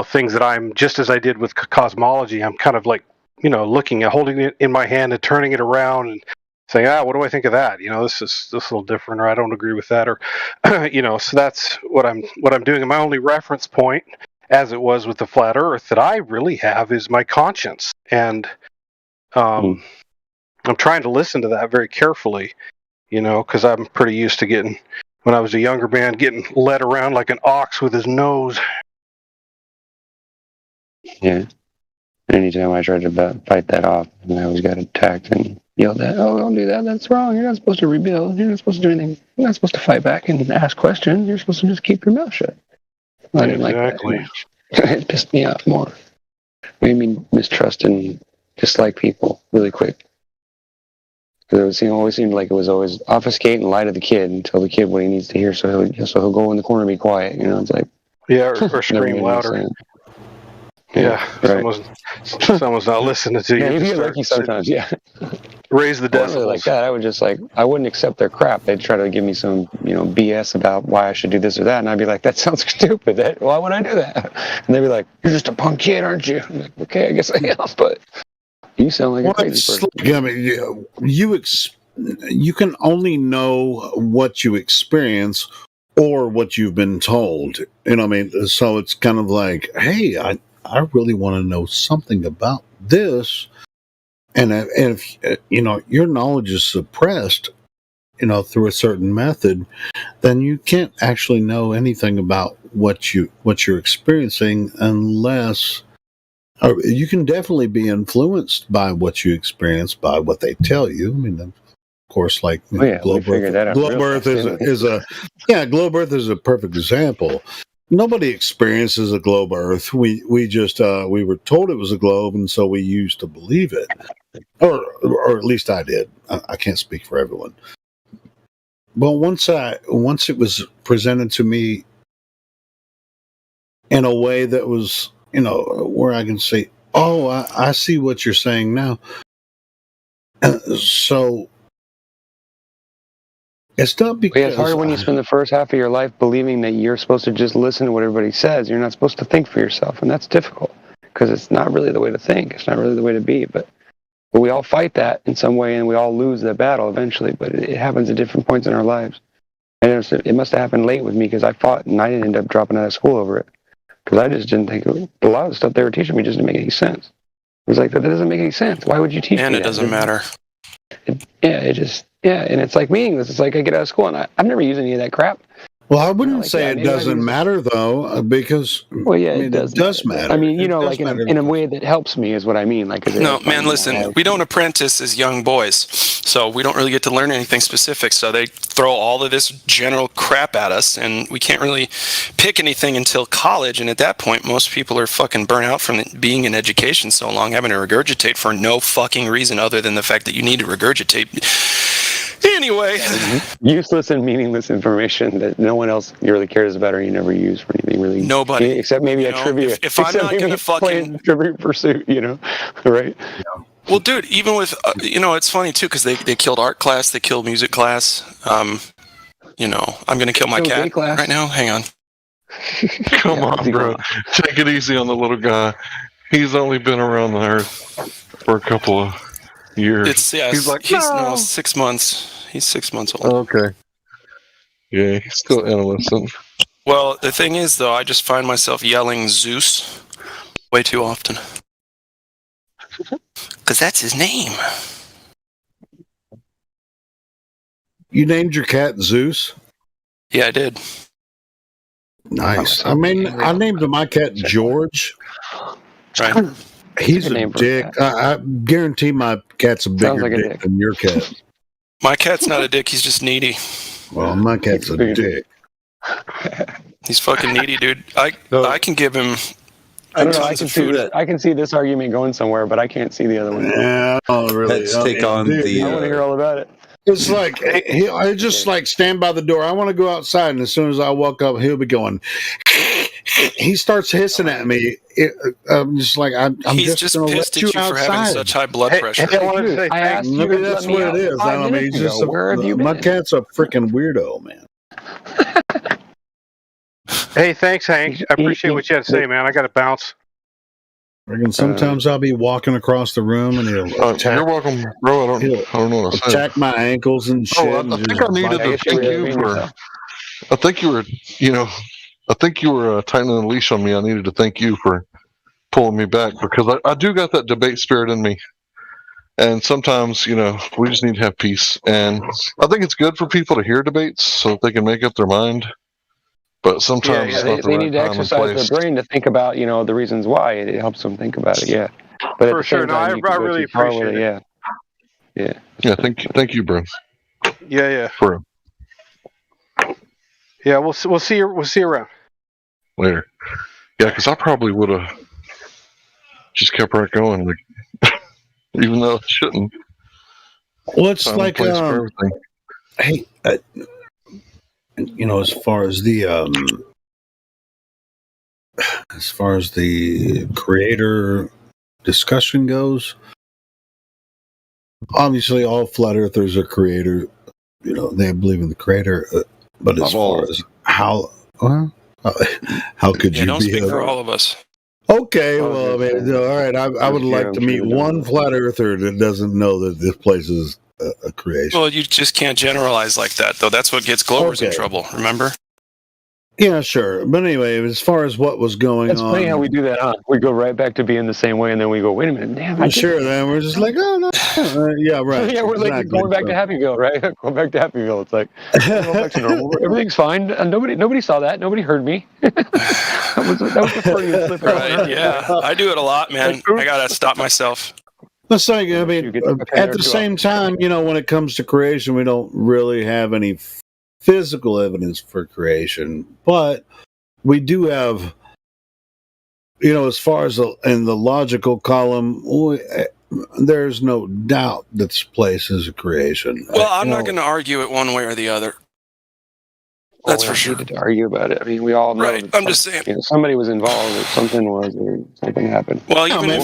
things that I'm, just as I did with cosmology, I'm kind of like looking at, holding it in my hand and turning it around and saying, what do I think of that? This is a little different, or I don't agree with that, or so that's what I'm doing. And my only reference point, as it was with the flat Earth, that I really have is my conscience, and I'm trying to listen to that very carefully, because I'm pretty used to when I was a younger man, getting led around like an ox with his nose. Yeah. Anytime I tried to fight that off, and I always got attacked and yelled at, don't do that, that's wrong, you're not supposed to rebuild, you're not supposed to do anything, you're not supposed to fight back and ask questions, you're supposed to just keep your mouth shut. I didn't like that. It pissed me off more. It made me mistrust and dislike people really quick. Because it always seemed like it was always obfuscate and lie to the kid and tell the kid what he needs to hear, so he'll go in the corner and be quiet. It's like or scream louder. Yeah, right. someone's not listening to you. Yeah, you get lucky sometimes. Yeah, raise the decibels. Really like that. I would just I wouldn't accept their crap. They'd try to give me some BS about why I should do this or that, and I'd be like, that sounds stupid. Why would I do that? And they'd be like, you're just a punk kid, aren't you? I'm like, okay, I guess I am, but you sound like a crazy person. I mean, you can only know what you experience or what you've been told. You know what I mean? So it's kind of like, hey, I really want to know something about this. And if your knowledge is suppressed, through a certain method, then you can't actually know anything about what you're experiencing unless. Or you can definitely be influenced by what you experience, by what they tell you. I mean, of course, like globe birth is a perfect example. Nobody experiences a globe Earth. We were told it was a globe, and so we used to believe it, or at least I did. I can't speak for everyone. Well, once it was presented to me in a way that was, where I can say, oh, I see what you're saying now. So it's not because it's hard when you spend the first half of your life believing that you're supposed to just listen to what everybody says. You're not supposed to think for yourself, and that's difficult because it's not really the way to think. It's not really the way to be. But we all fight that in some way, and we all lose that battle eventually. But it happens at different points in our lives, and it must have happened late with me because I fought and I didn't end up dropping out of school over it because I just didn't think a lot of the stuff they were teaching me just didn't make any sense. It was like, that doesn't make any sense. Why would you teach me And that? it doesn't matter. And it's like meaningless. It's like I get out of school and I've never used any of that crap. Well, I wouldn't say it doesn't matter though, because it does matter. I mean, like in a way that helps me is what I mean. Like, no, man, listen, we don't apprentice as young boys, so we don't really get to learn anything specific. So they throw all of this general crap at us, and we can't really pick anything until college. And at that point, most people are fucking burnt out from being in education so long, having to regurgitate for no fucking reason other than the fact that you need to regurgitate. Anyway, useless and meaningless information that no one else really cares about or you never use for anything really. Nobody, except maybe a trivia. If I'm not gonna fucking Trivia Pursuit, right? Well, dude, even with it's funny too because they killed art class, they killed music class. I'm gonna kill my cat right now. Hang on. Come on, bro. Take it easy on the little guy. He's only been around the earth for a couple of years. He's like, no, 6 months. He's 6 months old. Okay. Yeah, he's still innocent. Well, the thing is, though, I just find myself yelling Zeus way too often. Because that's his name. You named your cat Zeus? Yeah, I did. Nice. I mean, I named my cat George. Right. He's a dick. I guarantee my cat's a bigger dick than your cat. My cat's not a dick. He's just needy. Well, my cat's a dick. He's fucking needy, dude. I can give him. I don't know. I can see this argument going somewhere, but I can't see the other one. Yeah, really. Let's take on the. I want to hear all about it. It's like I just like stand by the door. I want to go outside, and as soon as I walk up, he'll be going. He starts hissing at me. I'm just like He's just pissed at you for having such high blood pressure. I wanted to say, maybe that's what it is. I mean, he's just my cat's a freaking weirdo, man. Hey, thanks, Hank. I appreciate what you had to say, man. I got to bounce. Sometimes I'll be walking across the room and he'll attack. You're welcome, bro. I don't know what to say. Attack my ankles and shit. I think I needed to thank you for. I think you were, I think you were tightening the leash on me. I needed to thank you for pulling me back because I do got that debate spirit in me. And sometimes, we just need to have peace. And I think it's good for people to hear debates so that they can make up their mind. But sometimes they need to exercise their brain to think about, the reasons why. It helps them think about it, yeah. But for sure, no, I really appreciate it. Yeah. Thank you, bro. Yeah. For yeah, we'll see you around later. Yeah, because I probably would have just kept right going, like, even though I shouldn't. Well, it's Time and like, place for everything. hey, as far as the creator discussion goes, obviously all flat earthers are creator. They believe in the creator, but as far as how could you don't be speak for all of us. Okay, well, I mean, all right. I would like to meet one flat earther that doesn't know that this place is a creation. Well, you just can't generalize like that, though. That's what gets Glovers in trouble. Remember? Yeah, sure. But anyway, as far as what was going That's on, funny how we do that, huh? We go right back to being the same way, and then we go, wait a minute, damn. Then we're just like, oh no, yeah, right. Yeah, we're like going back to Happyville, right? Going back to Happyville. It's like go back to normal. Everything's fine. Nobody saw that. Nobody heard me. that was the Freudian slip. Right? Yeah, I do it a lot, man. I gotta stop myself. That's like, I mean, at the same time, when it comes to creation, we don't really have any physical evidence for creation, but we do have, as far as in the logical column, there's no doubt that this place is a creation. Well, I'm not going to argue it one way or the other. That's for sure. To argue about it. I mean, we all know. Right. I'm just saying. Somebody was involved, or something happened. Well, we can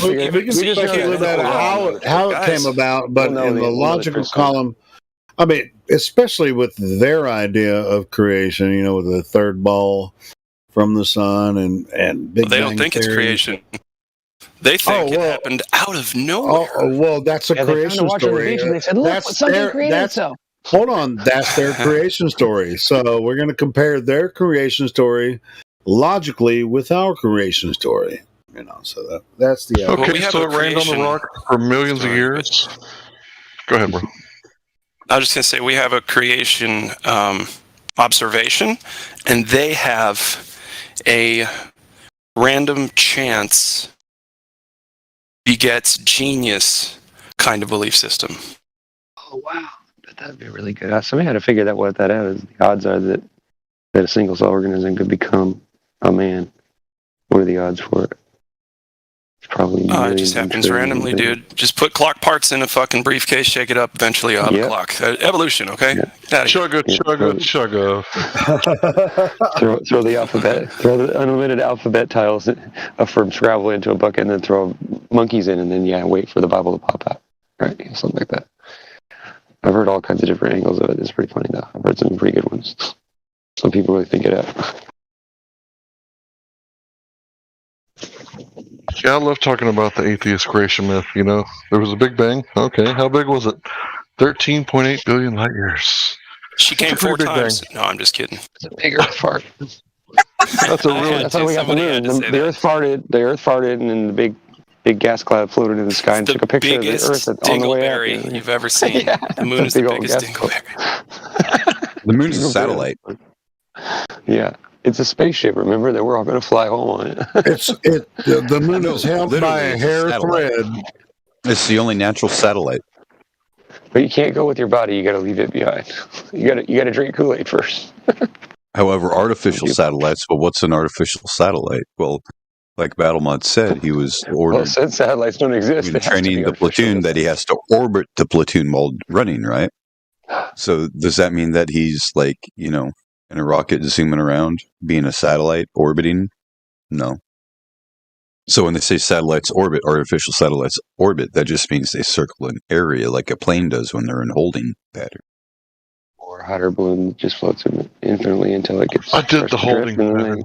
speculate about how it came about, but in the logical column, I mean, especially with their idea of creation, with the third ball from the sun and Big Bang they don't think theory. It's creation. They think it happened out of nowhere. Well, that's a creation story. They said, "Look, something created itself." Hold on, that's their creation story. So we're going to compare their creation story logically with our creation story. So that's the okay. So it rained on the rock for millions of years. Go ahead, bro. I was just going to say we have a creation observation, and they have a random chance begets genius kind of belief system. Oh, wow. That'd be really good. Somebody had to figure out what that is. The odds are that a single cell organism could become a man. What are the odds for it? It's probably it just happens randomly, dude. Just put clock parts in a fucking briefcase, shake it up, eventually you'll have a clock. Evolution, okay? Yeah. Chug. throw the alphabet, throw the unlimited alphabet tiles from Scrabble into a bucket, and then throw monkeys in, and then wait for the Bible to pop out. Right? Something like that. I've heard all kinds of different angles of it. It's pretty funny, though. I've heard some pretty good ones. Some people really think it out. Yeah, I love talking about the atheist creation myth. There was a Big Bang. Okay, how big was it? 13.8 billion light years. She came 4 times. No, I'm just kidding. It's a big Earth fart. That's how we got the moon. The Earth farted, and then the big gas cloud floated in the sky and took a picture of the Earth on the way out. You've ever seen. The moon is the biggest dingleberry. The moon is a satellite. Yeah. It's a spaceship, remember, that we're all going to fly home on it. The moon is held by a hair thread. It's the only natural satellite. But you can't go with your body, you got to leave it behind. You got to drink Kool-Aid first. However, artificial satellites, well, what's an artificial satellite? Well, like Battlemod said, he was ordered. Well, since satellites don't exist, training the platoon that he has to orbit the platoon while running, right? So does that mean that he's in a rocket zooming around, being a satellite orbiting? No. So when they say satellites orbit, artificial satellites orbit, that just means they circle an area like a plane does when they're in holding pattern. Or a hot air balloon just floats infinitely until it gets. I did the holding pattern.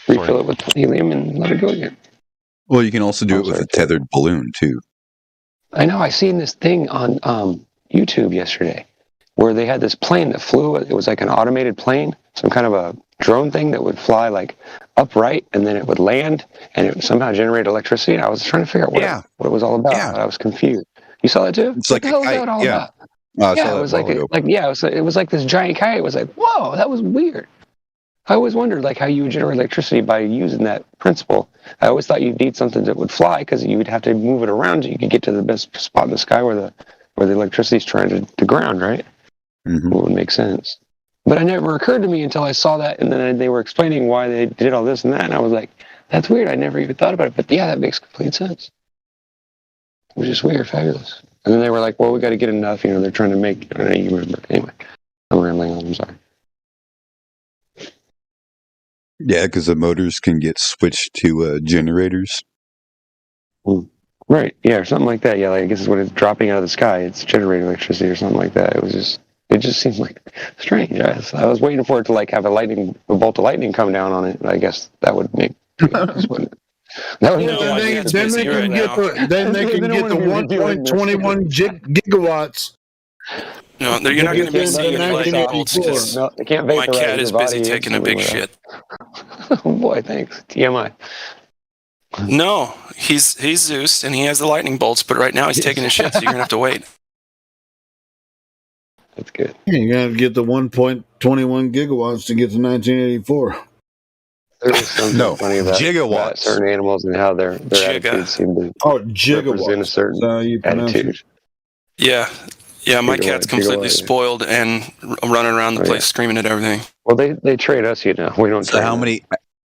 Refill it with helium and let it go again. Well, you can also do it with a tethered balloon too. I know. I seen this thing on YouTube yesterday, where they had this plane that flew. It was like an automated plane, some kind of a drone thing that would fly upright, and then it would land, and it would somehow generate electricity. And I was trying to figure out what it was all about. Yeah. I was confused. You saw that too? It's like what the hell was that all about? It was it was like this giant kite. It was like, whoa, that was weird. I always wondered how you would generate electricity by using that principle. I always thought you'd need something that would fly because you would have to move it around so you could get to the best spot in the sky where the electricity is trying to ground, right? Mm-hmm. It would make sense. But it never occurred to me until I saw that, and then they were explaining why they did all this and that, and I was like, that's weird. I never even thought about it. But yeah, that makes complete sense. Which is weird, fabulous. And then they were like, well, we got to get enough. They're trying to make. I don't know, you remember. Anyway, I'm rambling on. I'm sorry. Yeah, because the motors can get switched to generators. Right. Yeah, or something like that. Yeah, like I guess when it's dropping out of the sky, it's generating electricity or something like that. It just seemed like strange. I was waiting for it to like have a bolt of lightning come down on it. I guess that would make. Then they can get the 1.21 gigawatts. No, you're not going to be seeing lightning bolts because no, they can't my cat is busy taking a big shit. Oh boy, thanks. TMI. No, he's Zeus and he has the lightning bolts, but right now he's taking a shit, so you're going to have to wait. That's good. You're going to get the 1.21 gigawatts to get to 1984. There is something funny about certain animals and how their attitudes seem to represent a certain attitude. Yeah, my cat's completely spoiled and running around the place screaming at everything. Well, they trade us, we don't. So how many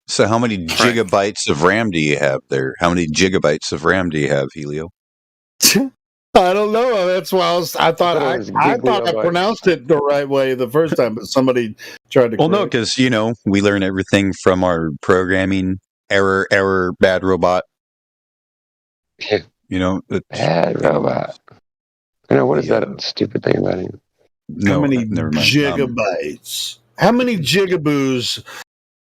gigabytes of RAM do you have there? How many gigabytes of RAM do you have, Helio? I don't know. That's why I thought I pronounced it the right way the first time, but somebody tried to. Well, no, because we learn everything from our programming. Error, bad robot. Bad robot. I know what is that stupid thing about him? How many gigabytes? How many gigaboos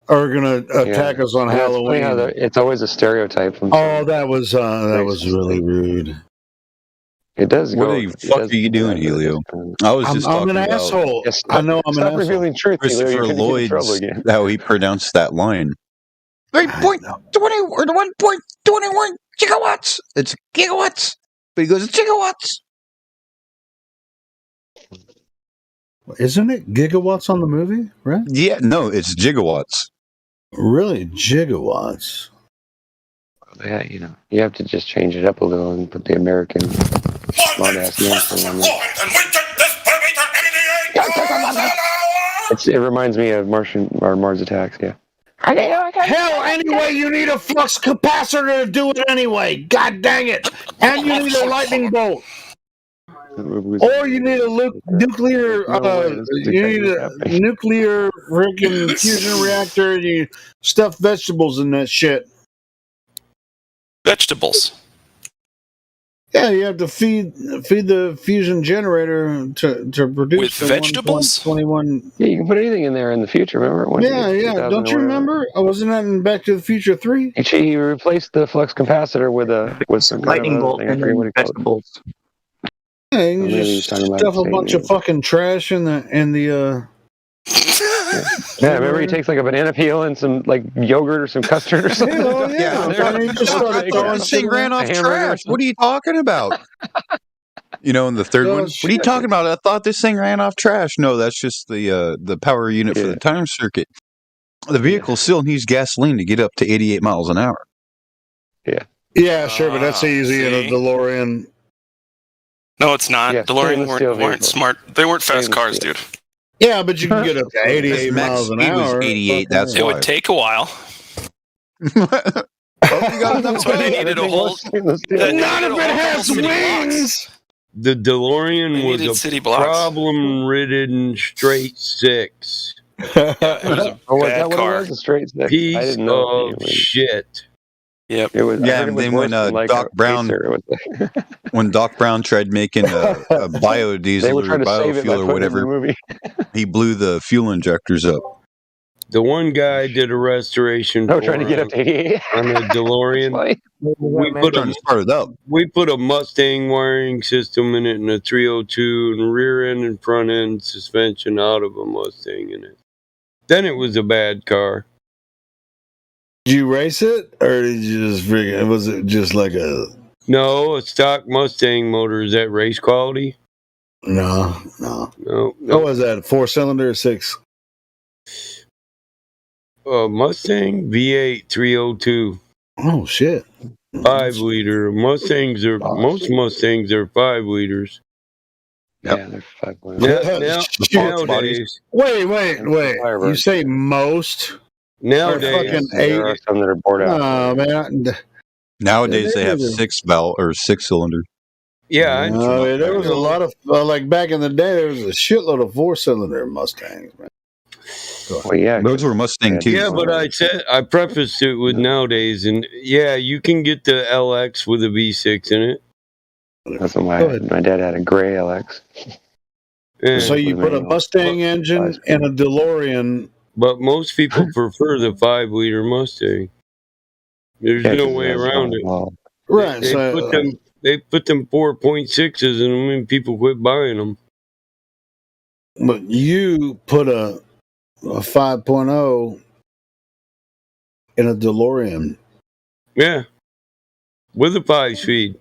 are going to attack us on Halloween? It's always a stereotype. That was really rude. It does. What the fuck are you doing, Helio? I was just talking about. I'm an asshole. I know I'm an asshole. Revealing truth, Christopher Lloyd's how he pronounced that line. 3.20 or 1.21 gigawatts. It's gigawatts, but he goes, it's gigawatts. Isn't it gigawatts on the movie? Right? Yeah, no, it's gigawatts. Really, gigawatts. Yeah, you have to just change it up a little and put the American smart-ass name on it. It reminds me of Mars Attacks, yeah. Hell, anyway, you need a flux capacitor to do it anyway. God dang it. And you need a lightning bolt. Or you need a nuclear freaking fusion reactor, and you stuff vegetables in that shit. Vegetables. Yeah, you have to feed the fusion generator to produce with the vegetables. 21. Yeah, you can put anything in there in the future. Remember? Yeah. Don't you remember? Wasn't that in Back to the Future 3? He replaced the flux capacitor with some lightning bolt and vegetables. Yeah, you just stuff a bunch of fucking trash in the. Yeah, remember he takes like a banana peel and some like yogurt or some custard or something. This thing ran off trash. What are you talking about? In the third one, what are you talking about? I thought this thing ran off trash. No, that's just the power unit for the time circuit. The vehicle still needs gasoline to get up to 88 miles an hour. Yeah, sure, but that's easy in a DeLorean. No, it's not. Yeah, DeLorean weren't smart. They weren't fast cars, dude. Yeah, but you can get up to 88 miles an hour. Was 88. That's it would take a while. That's why they needed a whole. None of it has wings. The DeLorean was a problem-ridden straight six. It was a bad car. A straight six? Piece of shit. Yep. It was. Yeah, and then when Doc Brown, when Doc Brown tried making a biodiesel or biofuel or whatever, he blew the fuel injectors up. The one guy did a restoration. Trying to get up to 88 on a DeLorean. We put a Mustang wiring system in it and a 302 and rear end and front end suspension out of a Mustang in it. Then it was a bad car. Did you race it, or did you just freaking? Was it just like a? No, a stock Mustang motor. Is that race quality? No. What was that? 4-cylinder or 6? Mustang V8 302. Oh shit! 5 liter. Most Mustangs are 5 liters. Yep. Yeah, they're 5 liters. Nowadays. Wait! You say most? Nowadays, there are some that are bored out. Oh man! Nowadays they have 6 cylinder. Yeah, I know. There was a lot of like back in the day. There was a shitload of 4-cylinder Mustangs, man. Well, yeah, Those were Mustang too. Yeah, but I prefaced it with nowadays, and yeah, you can get the LX with a V6 in it. That's what my dad had a gray LX. Yeah. So you put a Mustang engine and a DeLorean. But most people prefer the 5-liter Mustang. There's no way around it. Right. They put them 4.6s in them, and people quit buying them. But you put a 5.0 in a DeLorean. Yeah, with a 5-speed.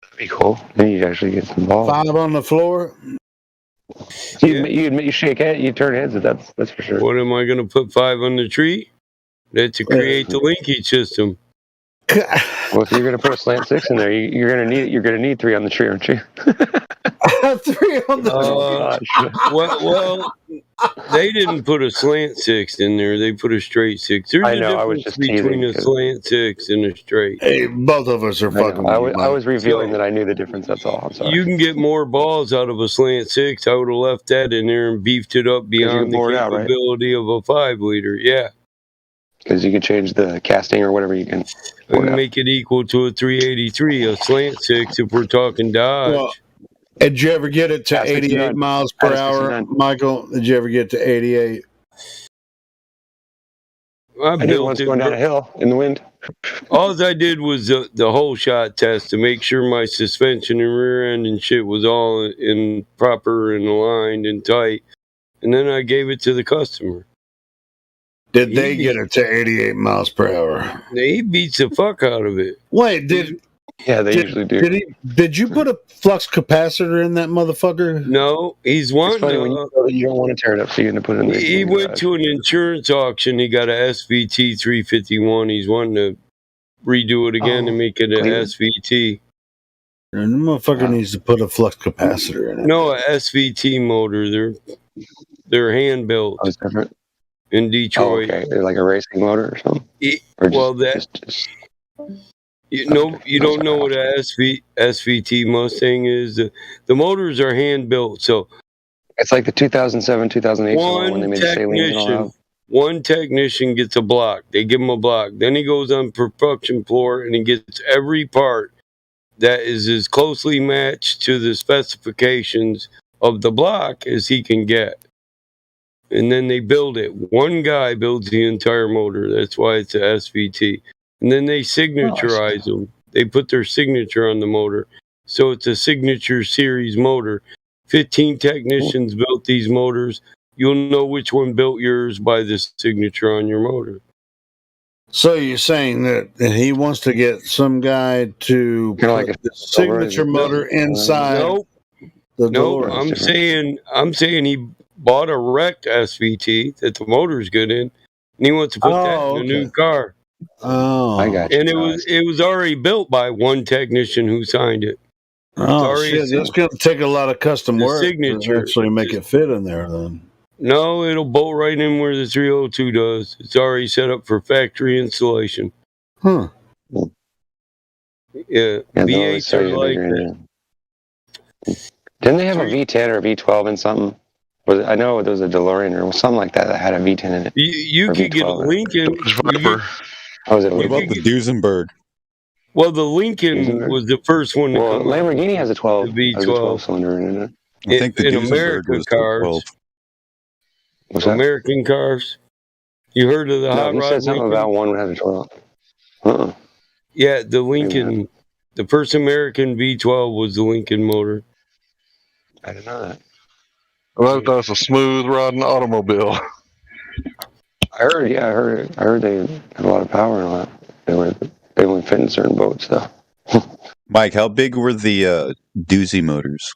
That'd be cool. Then you actually get some balls. 5 on the floor. You shake head, you turn heads. That's for sure. What am I going to put 5 on the tree? That's to create the linkage system. Well, if you're going to put a slant 6 in there, you're going to need it. You're going to need 3 on the tree, aren't you? 3 on the tree. Well, they didn't put a slant 6 in there. They put a straight 6. There's I a know. I was difference just between teasing, a slant 6 and a straight. Hey, both of us are fucking. I was revealing that I knew the difference. That's all. I'm sorry. You can get more balls out of a slant 6. I would have left that in there and beefed it up beyond the capability of a 5-liter. Yeah. Because you can change the casting or whatever you can. Make it equal to a 383, a slant 6 if we're talking Dodge. Well, did you ever get it to 88 miles per hour, Michael? Did you ever get to 88? I did once going down a hill in the wind. All I did was the whole shot test to make sure my suspension and rear end and shit was all in proper and aligned and tight. And then I gave it to the customer. Did they get it to 88 miles per hour? He beats the fuck out of it. Wait, Yeah, they usually do. Did you put a flux capacitor in that motherfucker? No, he's one. It's funny when you don't want to tear it up, so you're going to put it in there. He went to an insurance auction. He got a SVT 351. He's wanting to redo it again and make it a SVT. And the motherfucker needs to put a flux capacitor in it. No, a SVT motor. They're hand built. Oh, it's different. In Detroit. Oh, okay. They're like a racing motor or something? You don't know what a SVT Mustang is. The motors are hand built, so it's like the 2007, 2008 when they made the Salines and all that. One technician gets a block. They give him a block. Then he goes on production floor and he gets every part that is as closely matched to the specifications of the block as he can get. And then they build it. One guy builds the entire motor. That's why it's a SVT. And then they signaturize them. They put their signature on the motor. So it's a signature series motor. 15 technicians built these motors. You'll know which one built yours by the signature on your motor. So you're saying that he wants to get some guy to put the signature motor inside? Nope. I'm saying he bought a wrecked SVT that the motor's good in, and he wants to put that in a new car. Oh, I got you. And it was already built by one technician who signed it. Oh shit! That's going to take a lot of custom work to actually make it fit in there. Then no, it'll bolt right in where the 302 does. It's already set up for factory installation. Huh? Yeah, V8s are like that. Didn't they have a V10 or a V12 in something? I know there was a DeLorean or something like that had a V10 in it. You could get a Lincoln. Was it a What about the Duesenberg? Well, the Lincoln was the first one to come Lamborghini has a 12. V12 has a 12 cylinder in it. I think the in Duesenberg American was cars. What's that? American cars. You heard of the hot he rod said something Lincoln? about one that had a 12. Yeah, the Lincoln. The first American V12 was the Lincoln motor. I didn't know that. Well, that's a smooth riding automobile. I heard they had a lot of power and all that. They only fit in certain boats, though. Mike, how big were the doozy motors?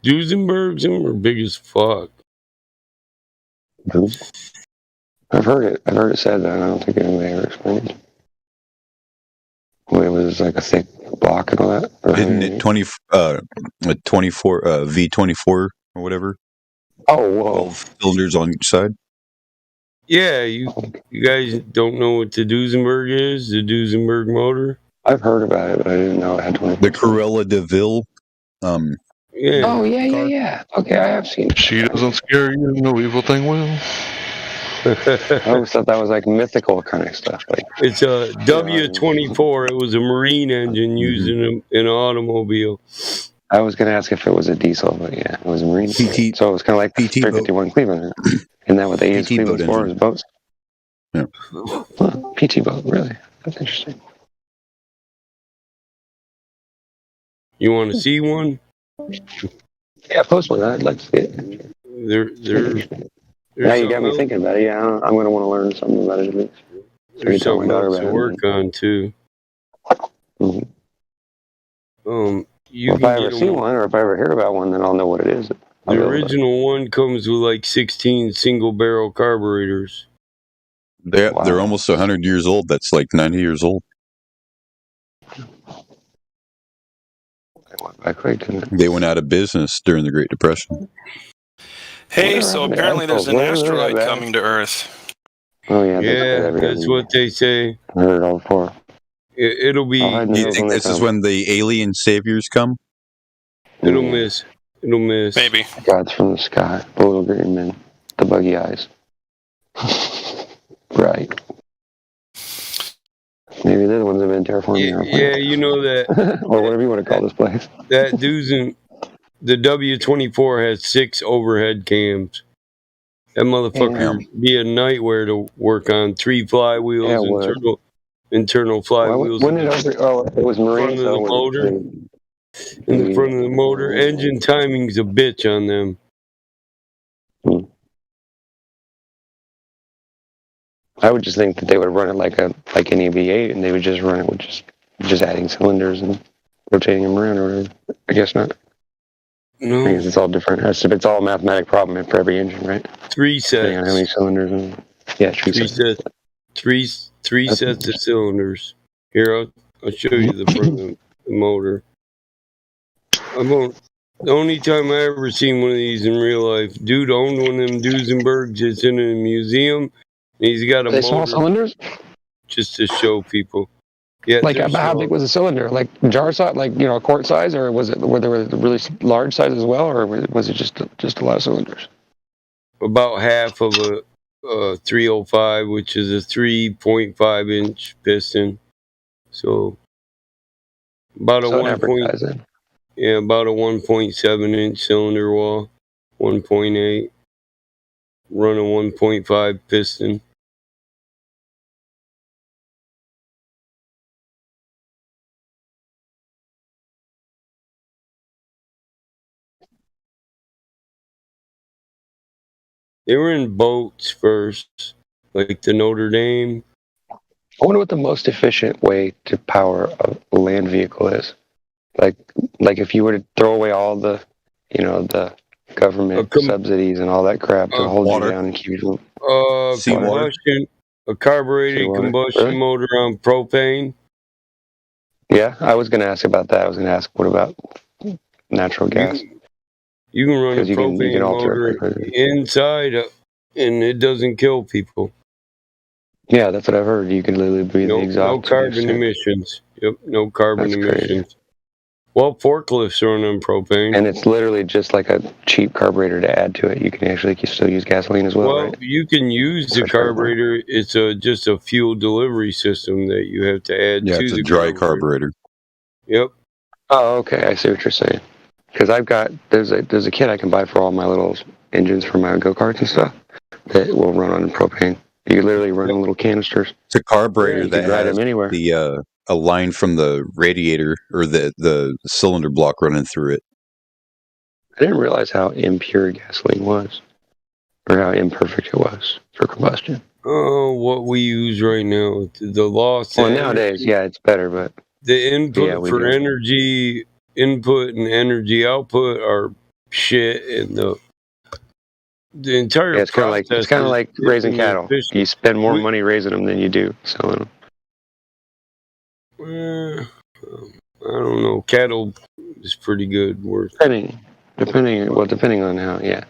Duesenbergs were big as fuck. I've heard it said that. I don't think anybody ever explained it. Well, it was like a thick block and all that. Isn't it 24 V24 or whatever? Oh, whoa! 12 cylinders on each side. Yeah, you guys don't know what the Duesenberg is? The Duesenberg motor? I've heard about it, but I didn't know it had 24. The Cruella de Vil. Yeah. Oh, yeah. Okay, I have seen it. She doesn't scare you, no evil thing will. I always thought that was like mythical kind of stuff. Like It's a W-24. It was a marine engine used in an automobile. I was going to ask if it was a diesel, but yeah, it was a marine. PT, so it was kind of like PT 351 Cleveland. Isn't that what they use Cleveland for? Is boats? Yeah. Huh, PT boat, really? That's interesting. You want to see one? Yeah, post one. I'd like to see it. Now you got me thinking about it. Yeah, I'm going to want to learn something about it at least. There's something else to work on too. You if I ever see one, or if I ever hear about one, then I'll know what it is. The original one comes with like 16 single barrel carburetors. They're almost 100 years old. That's like 90 years old. They went out of business during the Great Depression. Hey, so apparently there's an asteroid coming to Earth. Oh yeah, that's what they say. I heard it all before. It'll be. Do you think this is when the alien saviors come? It'll miss. Maybe. Gods from the sky, the little green men, the buggy eyes. Right. Maybe they're the ones that have been terraforming our planet. Yeah, you know that. Or whatever you want to call this place. That the W-24 has 6 overhead cams. That motherfucker be a nightmare to work on. 3 flywheels, internal flywheels. It was marine. In the motor. In the front of the motor. Engine timing's a bitch on them. I would just think that they would run it like an EV8, and they would just run it with just adding cylinders and rotating them around, or whatever. I guess not. No, because it's all different. It's all a mathematic problem for every engine, right? 3 sets. Depending on how many cylinders? Three sets. Three sets of cylinders. Here, I'll show you the front of the motor. The only time I ever seen one of these in real life, dude owned one of them Duesenbergs. It's in a museum. And he's got a motor. Small cylinders? Just to show people. Yeah, like how big was the cylinder? Like jar size, like a quart size, or were there really large size as well, or was it just a lot of cylinders? About half of a 305, which is a 3.5 inch piston. So about about a 1.7 inch cylinder wall, 1.8, run a 1.5 piston. They were in boats first, like the Notre Dame. I wonder what the most efficient way to power a land vehicle is. Like if you were to throw away all the government subsidies and all that crap to hold you down and keep you from combustion, a carbureted combustion motor on propane. Yeah, I was going to ask about that. I was going to ask, what about natural gas? You can run a propane motor inside, and it doesn't kill people. Yeah, that's what I've heard. You can literally breathe the exhaust. No carbon emissions. Yep, no carbon emissions. Crazy. Well, forklifts run on propane. And it's literally just like a cheap carburetor to add to it. You can actually still use gasoline as well. Well, right? You can use the carburetor. It's just a fuel delivery system that you have to add to the it's a dry carburetor. Yep. Oh, okay. I see what you're saying. Because there's a kit I can buy for all my little engines for my go-karts and stuff that will run on propane. You literally run in little canisters. It's a carburetor that ride has them anywhere. A line from the radiator or the cylinder block running through it. I didn't realize how impure gasoline was, or how imperfect it was for combustion. Oh, what we use right now, the loss. Well, nowadays, yeah, it's better, but the input for energy input and energy output are shit, and the entire it's kind of like raising cattle. You spend more money raising them than you do selling them. I don't know. Cattle is pretty good. Depending on how. Yeah,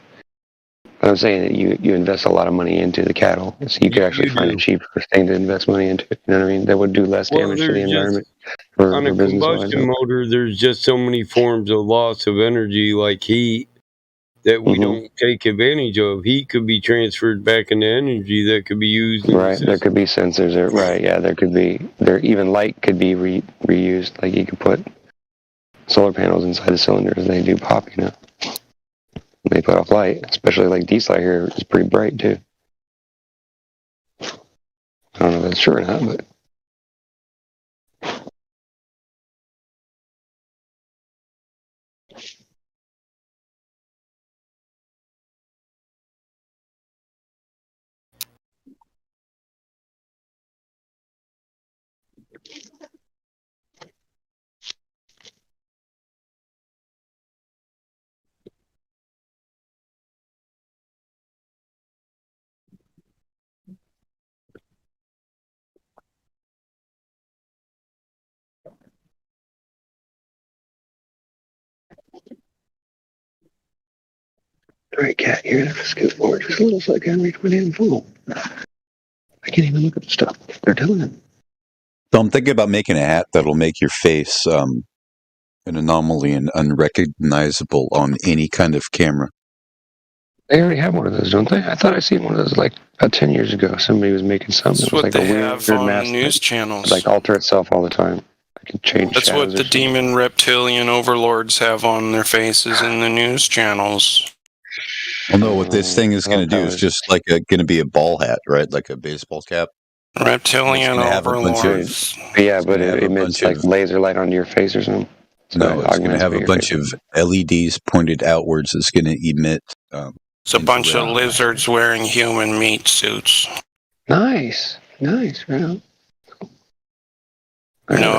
but I'm saying that you invest a lot of money into the cattle, so you could actually find a cheaper thing to invest money into. You know what I mean? That would do less damage to the environment. On a combustion motor, there's just so many forms of loss of energy, like heat, that we don't take advantage of. Heat could be transferred back into energy that could be used. Right, there could be sensors. Right, yeah, there could be. Even light could be reused. Like you could put solar panels inside the cylinders. They do pop, you know. They put off light, especially like D-Sly here is pretty bright too. I don't know if that's true or not, but. Alright, cat, you're gonna have to scoot forward just a little so I can reach my damn phone. I can't even look at the stuff. They're telling him. So I'm thinking about making a hat that'll make your face an anomaly and unrecognizable on any kind of camera. They already have one of those, don't they? I thought I seen one of those like about 10 years ago. Somebody was making something. That's It was what like they a weird have on mask news that channels. would, like alter itself all the time. I could change That's what shadows the or something. demon reptilian overlords have on their faces in the news channels. Well, no, what this thing is going to do is just like going to be a ball hat, right? Like a baseball cap. Reptilian have a bunch of- overlords. Yeah, but gonna have it a emits bunch like of- laser light onto your face or something. So No, it it's going to augments have what a your bunch face of LEDs pointed outwards. It's going to emit. It's a bunch of lizards wearing human meat suits. Nice, nice, right? No,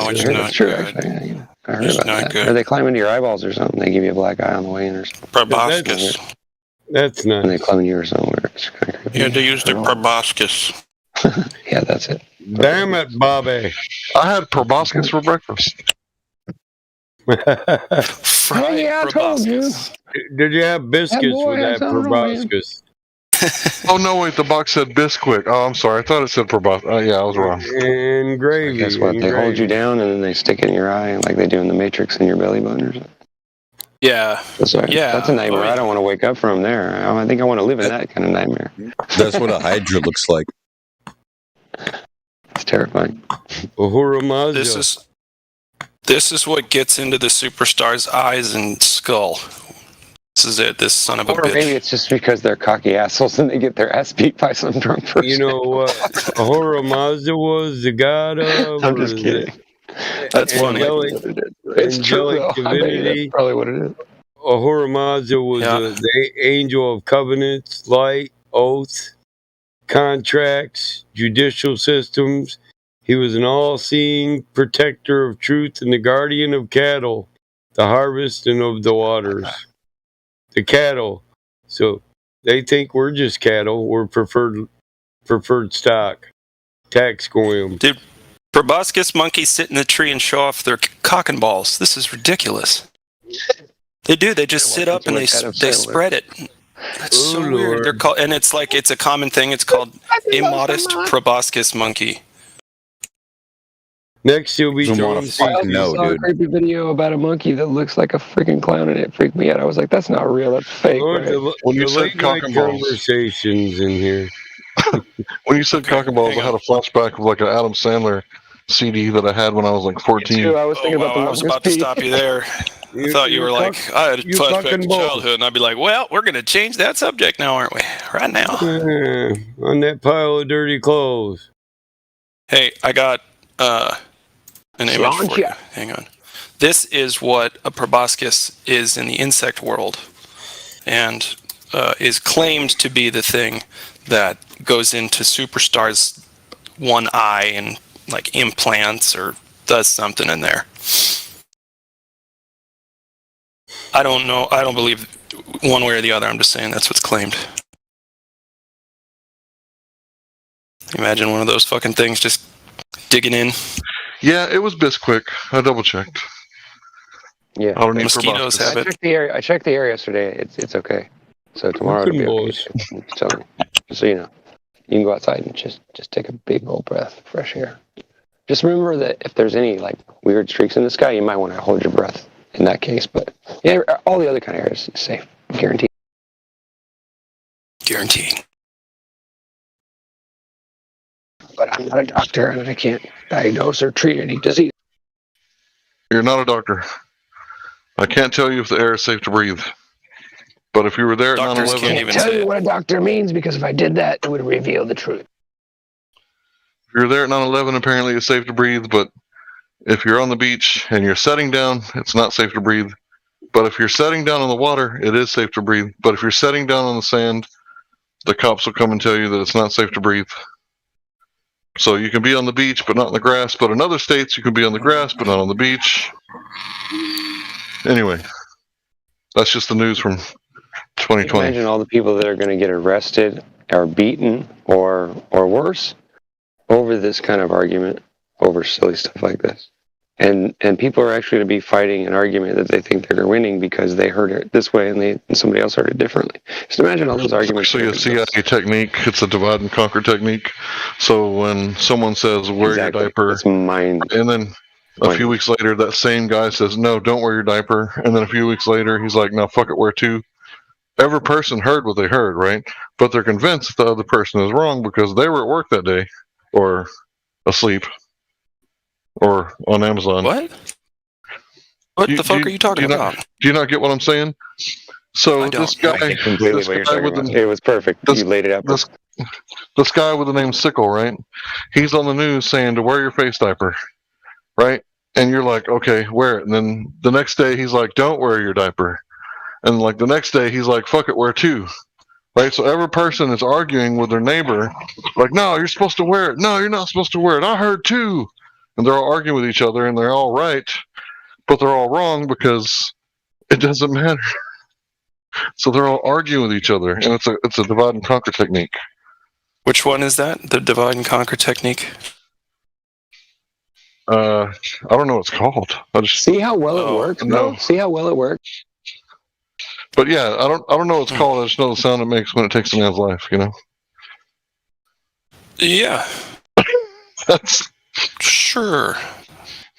it's not true, good. actually. Yeah. I heard It's about not that. good. Or they climb into your eyeballs or something. They give you a black eye on the way in or something. Proboscis. That's nice. And they climb you or somewhere. It's kind of creepy. You had to use the proboscis. Yeah, that's it. Damn it, Bobby. I had proboscis for breakfast. Fried yeah, I told you. Did you have biscuits boy with had that something wrong with him. proboscis? Oh no, wait, the box said Bisquick. Oh, I'm sorry. I thought it said proboscis. Oh yeah, I was wrong. And gravy. Guess what? They hold you down and then they stick it in your eye like they do in the Matrix in your belly button or something. Yeah. That's right. Yeah. That's a nightmare. I don't want to wake up from there. I think I want to live in that kind of nightmare. That's what a Hydra looks like. It's terrifying. This is what gets into the superstar's eyes and skull. This is it. This son of a Or bitch. maybe it's just because they're cocky assholes and they get their ass beat by some drunk person. You know what Ahura Mazda was the god of? I'm just kidding. That's funny. It's true, though. I bet you that's probably what it is. Ahura Mazda was the angel of covenants, light, oath, contracts, judicial systems. He was an all-seeing protector of truth and the guardian of cattle, the harvest and of the waters. The cattle. So they think we're just cattle. We're preferred stock. Tax squam. Dude, proboscis monkeys sit in the tree and show off their cock and balls. This is ridiculous. They do. They just sit up and they spread it. That's so weird. They're called, and it's a common thing. It's called immodest proboscis monkey. Next, you'll be I saw a creepy video about a monkey that looks like a freaking clown, and it freaked me out. I was like, "That's not real. That's fake." Lord, Right? When you the said late cock night and balls. conversations in here. When you said cock and balls, I had a flashback of like an Adam Sandler CD that I had when I was like 14. Too. I was thinking about the I was about to stop you there. I thought you were like, I had a flashback to childhood, and I'd be like, well, we're going to change that subject now, aren't we? Right now. On that pile of dirty clothes. Hey, I got an image for you. Hang on. This is what a proboscis is in the insect world, and is claimed to be the thing that goes into superstars' one eye and like implants or does something in there. I don't know. I don't believe one way or the other. I'm just saying that's what's claimed. Imagine one of those fucking things just digging in. Yeah, it was Bisquick. I double checked. Yeah, I don't need mosquitoes proboscis. have it. I checked the area yesterday. It's okay. So tomorrow it'll be okay. So you know, you can go outside and just take a big old breath of fresh air. Just remember that if there's any like weird streaks in the sky, you might want to hold your breath in that case. But yeah, all the other kind of areas is safe, guaranteed. Guaranteeing. But I'm not a doctor, and I can't diagnose or treat any disease. You're not a doctor. I can't tell you if the air is safe to breathe. But if you were there at 9/11, I can't tell you what a doctor means because if I did that, it would reveal the truth. If you're there at 9/11, apparently it's safe to breathe. But if you're on the beach and you're setting down, it's not safe to breathe. But if you're setting down on the water, it is safe to breathe. But if you're setting down on the sand, the cops will come and tell you that it's not safe to breathe. So you can be on the beach, but not in the grass. But in other states, you can be on the grass, but not on the beach. Anyway, that's just the news from 2020. Imagine all the people that are going to get arrested or beaten or worse over this kind of argument, over silly stuff like this. And people are actually going to be fighting an argument that they think they're winning because they heard it this way and somebody else heard it differently. Just imagine all those arguments. Actually, a CIA technique. It's a divide and conquer technique. So when someone says wear your diaper, and then a few weeks later that same guy says no, don't wear your diaper, and then a few weeks later he's like, no, fuck it, wear two. Every person heard what they heard, right? But they're convinced the other person is wrong because they were at work that day, or asleep, or on Amazon. What? What the fuck are you talking about? Do you not get what I'm saying? So this guy, It was perfect. You laid it out. This guy with the name Sickle, right? He's on the news saying to wear your face diaper, right? And you're like, okay, wear it. And then the next day he's like, don't wear your diaper. And like the next day he's like, fuck it, wear two. Right? So every person is arguing with their neighbor, like, no, you're supposed to wear it. No, you're not supposed to wear it. I heard two. And they're all arguing with each other and they're all right, but they're all wrong because it doesn't matter. So they're all arguing with each other, and it's a divide and conquer technique. Which one is that? The divide and conquer technique? I don't know what it's called. I just see how well it works. No, see how well it works. But yeah, I don't know what it's called. I just know the sound it makes when it takes a man's life. You know. Yeah. That's sure.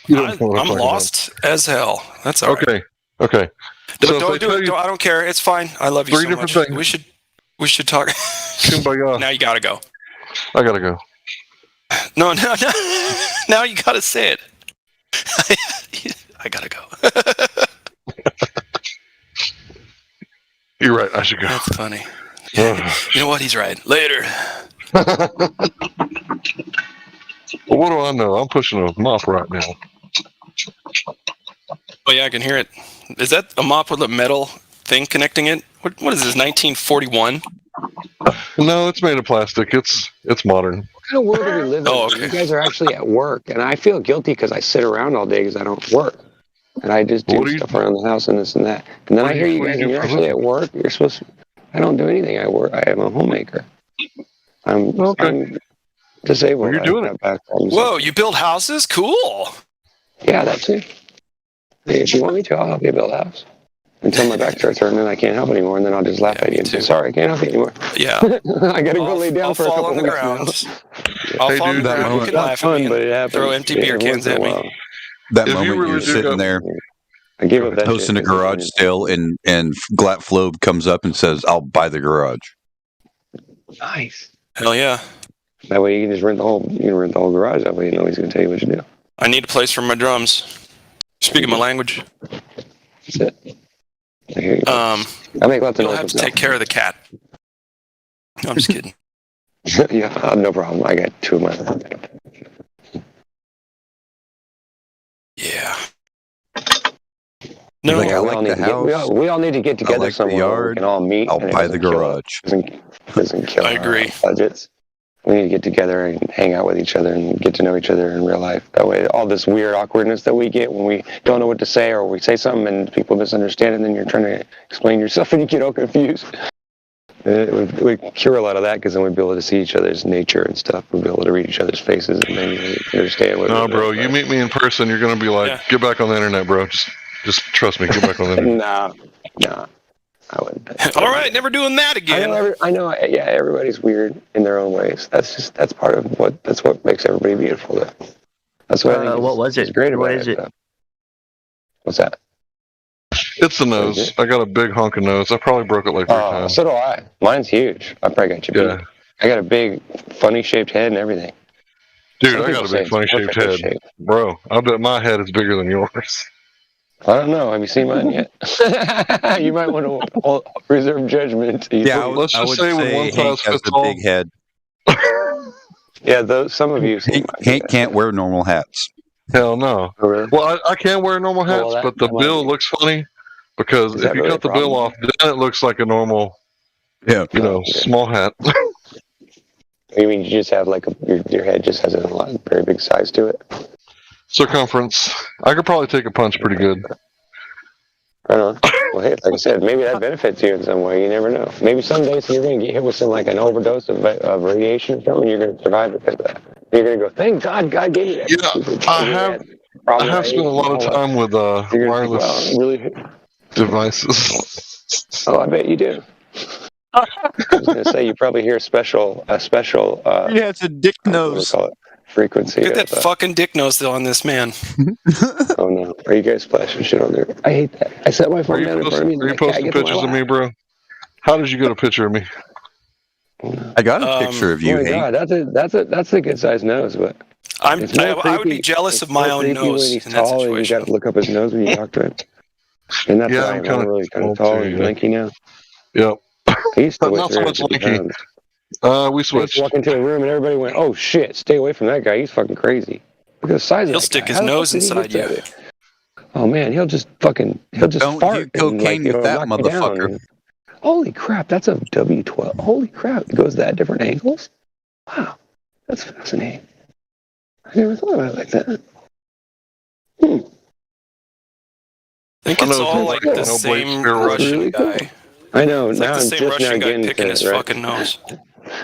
I'm lost as hell. That's all okay. Right. Okay. So don't do it. I don't care. It's fine. I love you so much. Things. We should talk. Kumbaya. Now you gotta go. I gotta go. No. Now you gotta say it. I gotta go. You're right. I should go. That's funny. You know what? He's right. Later. Well, what do I know? I'm pushing a mop right now. Oh yeah, I can hear it. Is that a mop with a metal thing connecting it? What is this? 1941? No, it's made of plastic. It's modern. What kind of world do we live in? Oh, okay. You guys are actually at work, and I feel guilty because I sit around all day because I don't work, and I just do stuff around the house and this and that. And then I hear you guys, and you're actually at work. You're supposed to. I don't do anything. I work. I am a homemaker. I'm disabled. Well, you're doing it. Whoa, you build houses? Cool. Yeah, that too. Hey, if you want me to, I'll help you build a house. Until my back starts hurting and I can't help anymore, and then I'll just laugh at you and say, sorry, I can't help you anymore. Yeah. I gotta go lay down for a couple weeks now. I'll fall on the ground. You can laugh at me and throw empty beer cans at me. That moment you're sitting there, I give up that hosting a garage sale, and Glat Flobe comes up and says, "I'll buy the garage." Nice. Hell yeah. That way you can just rent the whole garage. That way you know he's gonna tell you what to do. I need a place for my drums. Speaking my language. That's it. I hear you. I make lots of You'll noise have to myself. take care of the cat. No, I'm just kidding. Yeah, no problem. I got two of my. Yeah. No, we all need to get together somewhere where we can all meet. I'll buy the garage. Doesn't kill I agree. Budgets. We need to get together and hang out with each other and get to know each other in real life. That way, all this weird awkwardness that we get when we don't know what to say, or we say something and people misunderstand it, and then you're trying to explain yourself and you get all confused. We cure a lot of that because then we'd be able to see each other's nature and stuff. We'd be able to read each other's faces and then you understand what. No, bro, you meet me in person, you're gonna be like, get back on the internet, bro. Just trust me, get back on the internet. No. I wouldn't. All right, never doing that again. I know. Yeah, everybody's weird in their own ways. That's part of what makes everybody beautiful. That's what I think. What was it? It's great about What is it? though. What's that? It's the nose. I got a big honking nose. I probably broke it like 3 times. So do I. Mine's huge. I probably got you beat. I got a big, funny shaped head and everything. Dude, Some I people got a say big it's funny shaped perfectly head. shaped. Bro, I bet my head is bigger than yours. I don't know. Have you seen mine yet? You might want to reserve judgment. Yeah, Let's I just would say when say one Hank size has fits a all. big head. Yeah, some of you. Hank can't wear normal hats. Hell no. Oh, really? Well, I can wear normal hats, but the bill looks funny because Is if that you really cut the a bill problem? off, then it looks like a normal, small hat. You mean you just have like your head just has a very big size to it? Circumference. I could probably take a punch pretty good. I don't know. Well, hey, like I said, maybe that benefits you in some way. You never know. Maybe some days you're going to get hit with an overdose of radiation or something. You're going to survive because of that. You're going to go, thank God, God gave you that. Yeah, I have spent a lot of time with wireless devices. Oh, I bet you do. I was going to say you probably hear a special. Yeah, it's a dick nose. Call it frequency. Look at that fucking dick nose on this man. Oh no! Are you guys flashing shit on there? I hate that. I set my phone down in front of me. Are you posting pictures of me, bro? How did you get a picture of me? I got a picture of you, Oh my Hank. God, that's a good sized nose, but I would be jealous of my own nose when he's in that tall and you got to look up his nose when you talk to him. And that's why I'm really kind of tall and lanky now. Yep. He used to weigh Not so much 350 lanky. pounds. We I used switched. to walk into a room and everybody went, "Oh shit, stay away from that guy. He's fucking crazy." Look at the size of that He'll stick guy. his How the nose fuck did he inside get you. that? Oh man, he'll just fart do and, cocaine with that knock me down. motherfucker. Holy crap, that's a W12. Holy crap, it goes that different angles. Wow, that's fascinating. I never thought about it like that. I think it's all like the same Russian guy. I know. It's now like the I'm same just Russian now guy getting picking to his it, right? fucking nose.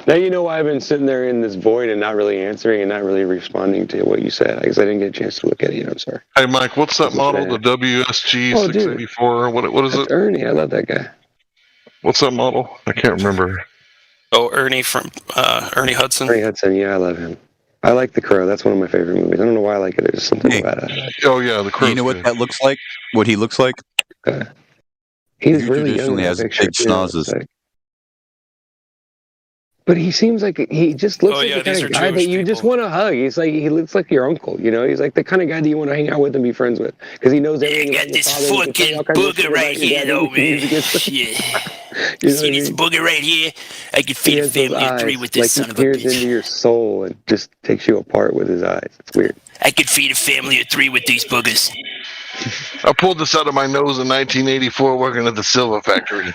Now you know why I've been sitting there in this void and not really answering and not really responding to what you said because I didn't get a chance to look at it yet. I'm sorry. Hey, Mike, what's that model? The WSG 684? What is it? Ernie, I love that guy. What's that model? I can't remember. Oh, Ernie from Ernie Hudson. Ernie Hudson, yeah, I love him. I like The Crow. That's one of my favorite movies. I don't know why I like it. There's something about it. Oh yeah, The Crow. You know what that looks like? What he looks like? He's He really young. traditionally in that has picture, big too. schnozzes. But he seems like he just looks Oh, like yeah, the kind these of are guy that Jewish you just want to hug. He looks like your uncle, you know. He's like the kind of guy that you want to hang out with and be friends with because he knows everything. I got this fucking booger right here, though, man. Yeah. See this booger right here? I could feed a family of 3 with this son of a bitch. He peers bitch. into your soul and just takes you apart with his eyes. It's weird. I could feed a family of 3 with these boogers. I pulled this out of my nose in 1984 working at the Silver Factory.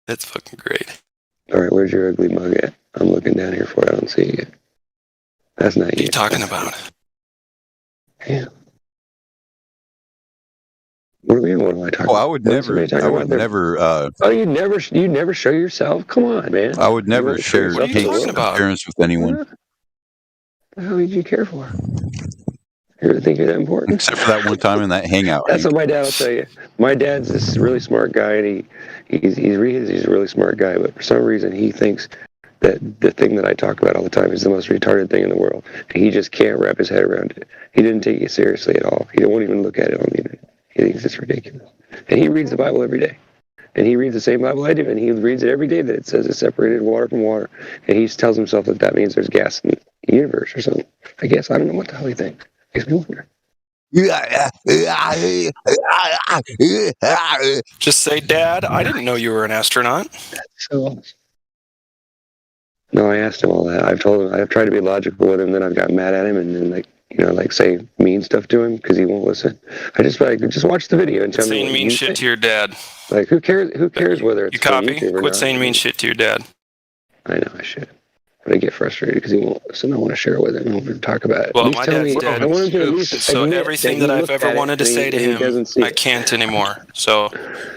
That's fucking great. All right, where's your ugly mug at? I'm looking down here for it. I don't see it yet. That's not What are you. you talking about? Yeah. What am I talking Oh, I about? would What is never. somebody talking I would about there? never. Oh, you never show yourself? Come on, man. I would never You share want to show yourself to the Hank's world? appearance with anyone, What the hell did you care for? You really think you're that important? except for that one time in that hangout. That's what my dad will tell you. My dad's this really smart guy, and he's a really smart guy. But for some reason, he thinks that the thing that I talk about all the time is the most retarded thing in the world. And he just can't wrap his head around it. He didn't take it seriously at all. He won't even look at it on the internet. He thinks it's ridiculous. And he reads the Bible every day. And he reads the same Bible I do, and he reads it every day that it says it's separated water from water. And he tells himself that means there's gas in the universe or something. I guess I don't know what the hell he thinks. Makes me wonder. Just say, Dad, I didn't know you were an astronaut. So awesome. No, I asked him all that. I've told him, I've tried to be logical with him, then I've got mad at him and then say mean stuff to him because he won't listen. I just watch the video and tell me Saying what mean you shit think. to your dad. Like who cares whether it's You copy? on YouTube or Quit not. saying mean shit to your dad. I know I should. But I get frustrated because he won't listen. I want to share it with him. I want to talk about it. Well, At least my tell dad's me, dead. I want him to at least So admit everything that that he I've looked ever at it wanted to and say to he doesn't him, see I it. can't anymore. So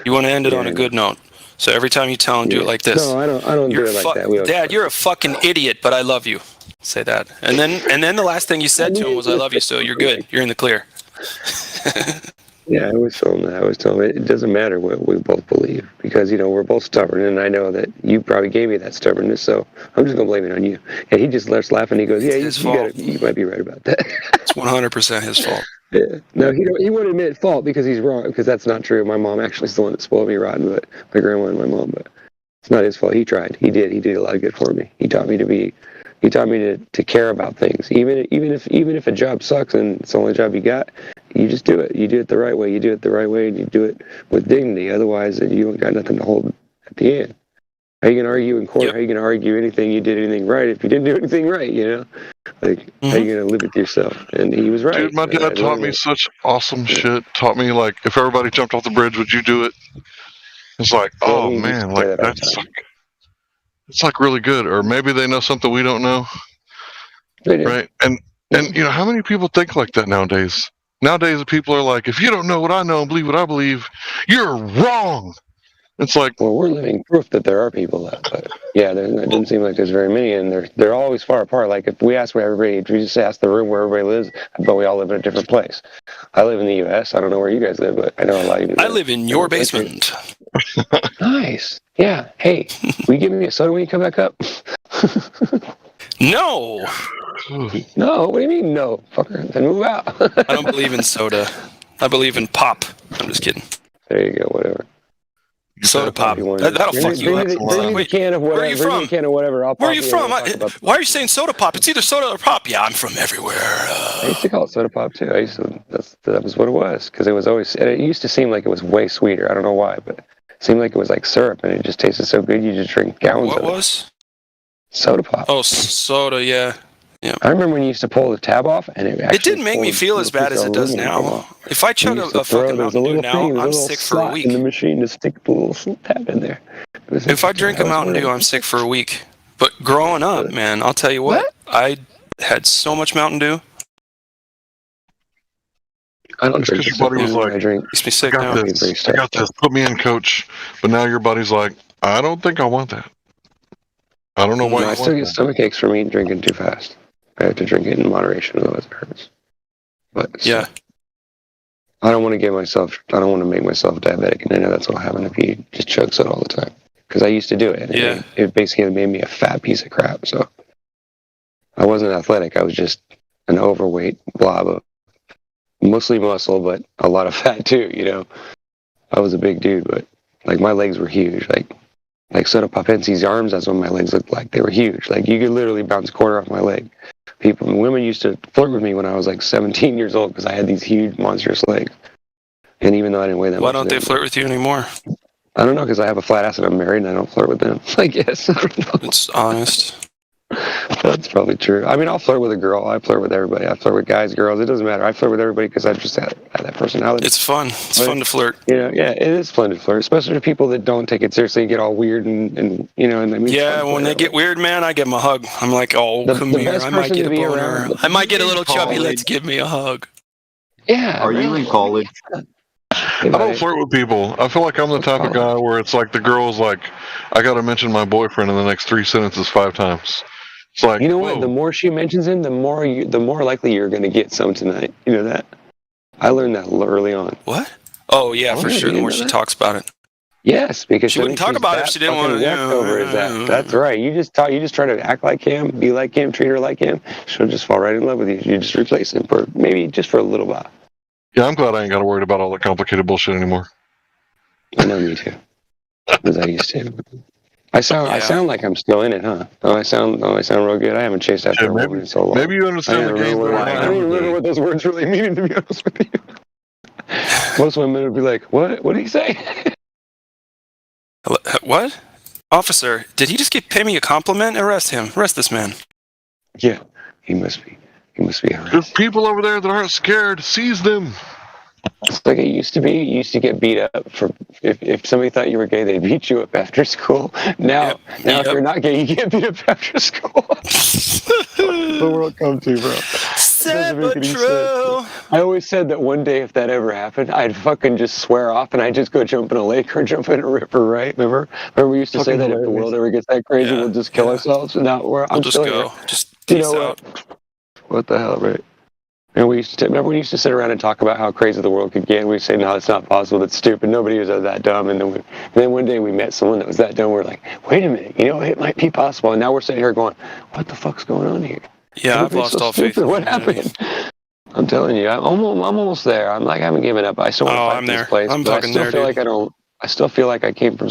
you want to end it on a good note. So every time you tell him, do it like this. No, I don't do it like that. We always Dad, you're a fucking idiot, but I love you. Say that. And then the last thing you said to him was, I love you, so you're good. You're in the clear. Yeah, I always tell him that. I always tell him it doesn't matter what we both believe because, we're both stubborn, and I know that you probably gave me that stubbornness, so I'm just going to blame it on you. And he just starts laughing. He goes, yeah, you might be right about that. It's 100% his fault. Yeah. No, he won't admit fault because he's wrong, because that's not true. My mom actually is the one that spoiled me rotten, but my grandma and my mom, but it's not his fault. He tried. He did a lot of good for me. He taught me to care about things. Even if a job sucks and it's the only job you got, you just do it. You do it the right way. You do it the right way, and you do it with dignity. Otherwise, you don't got nothing to hold at the end. How are you going to argue in court? Yep. How are you going to argue anything you did anything right if you didn't do anything right, Like, how are you going to live with yourself? And he was right. Dude, my dad taught me such awesome shit. Taught me, like, if everybody jumped off the bridge, would you do it? It's like, oh, man, like, it's like really good. Or maybe they know something we don't know. Right? And how many people think like that nowadays? Nowadays, people are like, if you don't know what I know and believe what I believe, you're wrong. It's like, well, we're living proof that there are people that, but yeah, it doesn't seem like there's very many, and they're always far apart. Like if we ask where everybody, if we just ask the room where everybody lives, but we all live in a different place. I live in the U.S. I don't know where you guys live, but I know a lot of you. I live in your basement. Nice. Yeah. Hey, will you give me a soda when you come back up? No. No. What do you mean no, fucker? Then move out. I don't believe in soda. I believe in pop. I'm just kidding. There you go. Whatever. Soda pop. That'll fuck you up. Bring me a can of whatever. Where are you from? Bring me a can of whatever. Where are you from? Why are you saying soda pop? It's either soda or pop. Yeah, I'm from everywhere. I used to call it soda pop too. That was what it was, because it was always. And it used to seem like it was way sweeter. I don't know why, but it seemed like it was like syrup, and it just tasted so good. You just drink gallons of it. What was? Soda pop. Oh, soda. Yeah. Yeah. I remember when you used to pull the tab off, and it didn't make me feel as bad as it does now. If I chug a fucking Mountain Dew now, I'm sick for a week. In the machine to stick the little tab in there. If I drink a Mountain Dew, I'm sick for a week. But growing up, man, I'll tell you what, I had so much Mountain Dew. I don't drink. Your buddy was like, makes me sick now. I got this. Put me in, coach. But now your buddy's like, I don't think I want that. I don't know why. I still get stomach aches from eating drinking too fast. I have to drink it in moderation, otherwise it hurts. But yeah, I don't want to make myself diabetic, and I know that's what'll happen if you just chug soda all the time. Because I used to do it, and it basically made me a fat piece of crap. So I wasn't athletic. I was just an overweight blob of mostly muscle, but a lot of fat too. I was a big dude, but like my legs were huge. Like Soda Pop NC's arms, that's what my legs looked like. They were huge. Like you could literally bounce a quarter off my leg. Women used to flirt with me when I was like 17 years old because I had these huge, monstrous legs. And even though I didn't weigh that much. Why don't they flirt with you anymore? I don't know, because I have a flat ass and I'm married and I don't flirt with them. I guess. I don't know. It's honest. That's probably true. I mean, I'll flirt with a girl. I flirt with everybody. I flirt with guys, girls. It doesn't matter. I flirt with everybody because I just have that personality. It's fun. It's fun to flirt. Yeah, it is fun to flirt, especially to people that don't take it seriously and get all weird and and they mean. Yeah, when they get weird, man, I give them a hug. I'm like, come here. I might get a boner. I might get a little chubby. Let's give me a hug. Yeah. Are you in college? I don't flirt with people. I feel like I'm the type of guy where it's like the girl's like, I got to mention my boyfriend in the next 3 sentences 5 times. It's like, what? The more she mentions him, the more likely you're going to get some tonight. You know that? I learned that early on. What? Oh yeah, for sure. The more she talks about it. Yes, because she wouldn't talk about it if she didn't want to. That's right. You just try to act like him, be like him, treat her like him. She'll just fall right in love with you. You just replace him for a little while. Yeah, I'm glad I ain't got to worry about all that complicated bullshit anymore. I know, me too. As I used to. I sound like I'm still in it, huh? I sound real good. I haven't chased after a woman in so long. Maybe you understand the game. I don't even remember what those words really mean, to be honest with you. Most women would be like, "What? What did he say?" What? Officer, did he just pay me a compliment? Arrest him. Arrest this man. Yeah, he must be arrested. There's people over there that aren't scared. Seize them. It's like it used to be. You used to get beat up for if somebody thought you were gay, they'd beat you up after school. Now if you're not gay, you get beat up after school. The world come to, bro. Sad but true. I always said that one day if that ever happened, I'd fucking just swear off and I'd just go jump in a lake or jump in a river, right? Remember we used to say that if the world ever gets that crazy, we'll just kill ourselves. And now we'll just go. Just peace out. What the hell, right? And we used to remember we used to sit around and talk about how crazy the world could get. We'd say, "No, it's not possible. That's stupid. Nobody was that dumb." And then one day we met someone that was that dumb. We're like, "Wait a minute, it might be possible." And now we're sitting here going, "What the fuck's going on here?" Yeah, I've lost all faith. What happened? I'm telling you, I'm almost there. I haven't given up. I still want to fight this place. I'm but fucking I still feel like I still feel like I came from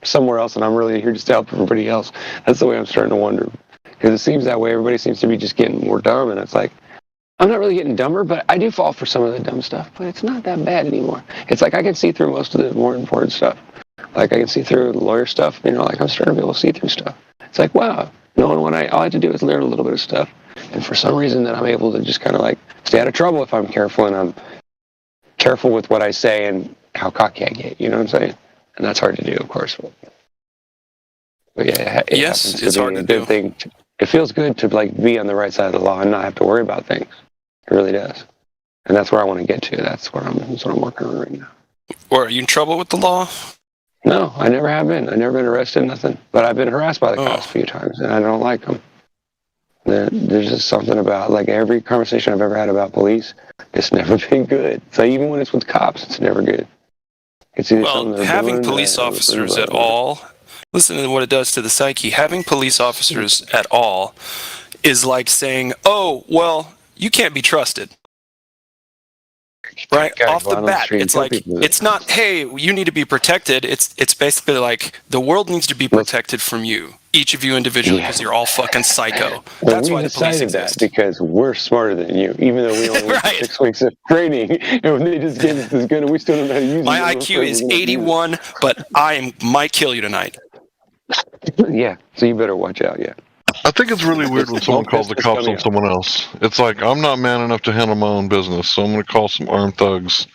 somewhere else, and I'm really here just to help everybody else. That's the way I'm starting to wonder, because it seems that way. Everybody seems to be just getting more dumb, and it's like, I'm not really getting dumber, but I do fall for some of the dumb stuff. But it's not that bad anymore. It's like I can see through most of the more important stuff. Like I can see through the lawyer stuff. Like I'm starting to be able to see through stuff. It's like, wow, knowing all I have to do is learn a little bit of stuff, and for some reason, then I'm able to just kind of like stay out of trouble if I'm careful, and I'm careful with what I say and how cocky I get. You know what I'm saying? And that's hard to do, of course. But yeah, yes, it's hard to do. It feels good to like be on the right side of the law and not have to worry about things. It really does, and that's where I want to get to. That's what I'm working on right now. Or are you in trouble with the law? No, I never have been. I've never been arrested, nothing. But I've been harassed by the cops a few times, and I don't like them. There's just something about, like, every conversation I've ever had about police, it's never been good. So even when it's with cops, it's never good. It's either having police officers at all, listen to what it does to the psyche. Having police officers at all is like saying, "Oh, well, you can't be trusted." Right off the bat, it's like, it's not, "Hey, you need to be protected." It's basically like, the world needs to be protected from you, each of you individually, because you're all fucking psycho. That's why the police exist. Because we're smarter than you, even though we only went 6 weeks of training, and when they just gave us this gun, and we still don't know how to use it. My IQ is 81, but I might kill you tonight. Yeah, so you better watch out. Yeah. I think it's really weird when someone calls the cops on someone else. It's like, I'm not man enough to handle my own business, so I'm going to call some armed thugs,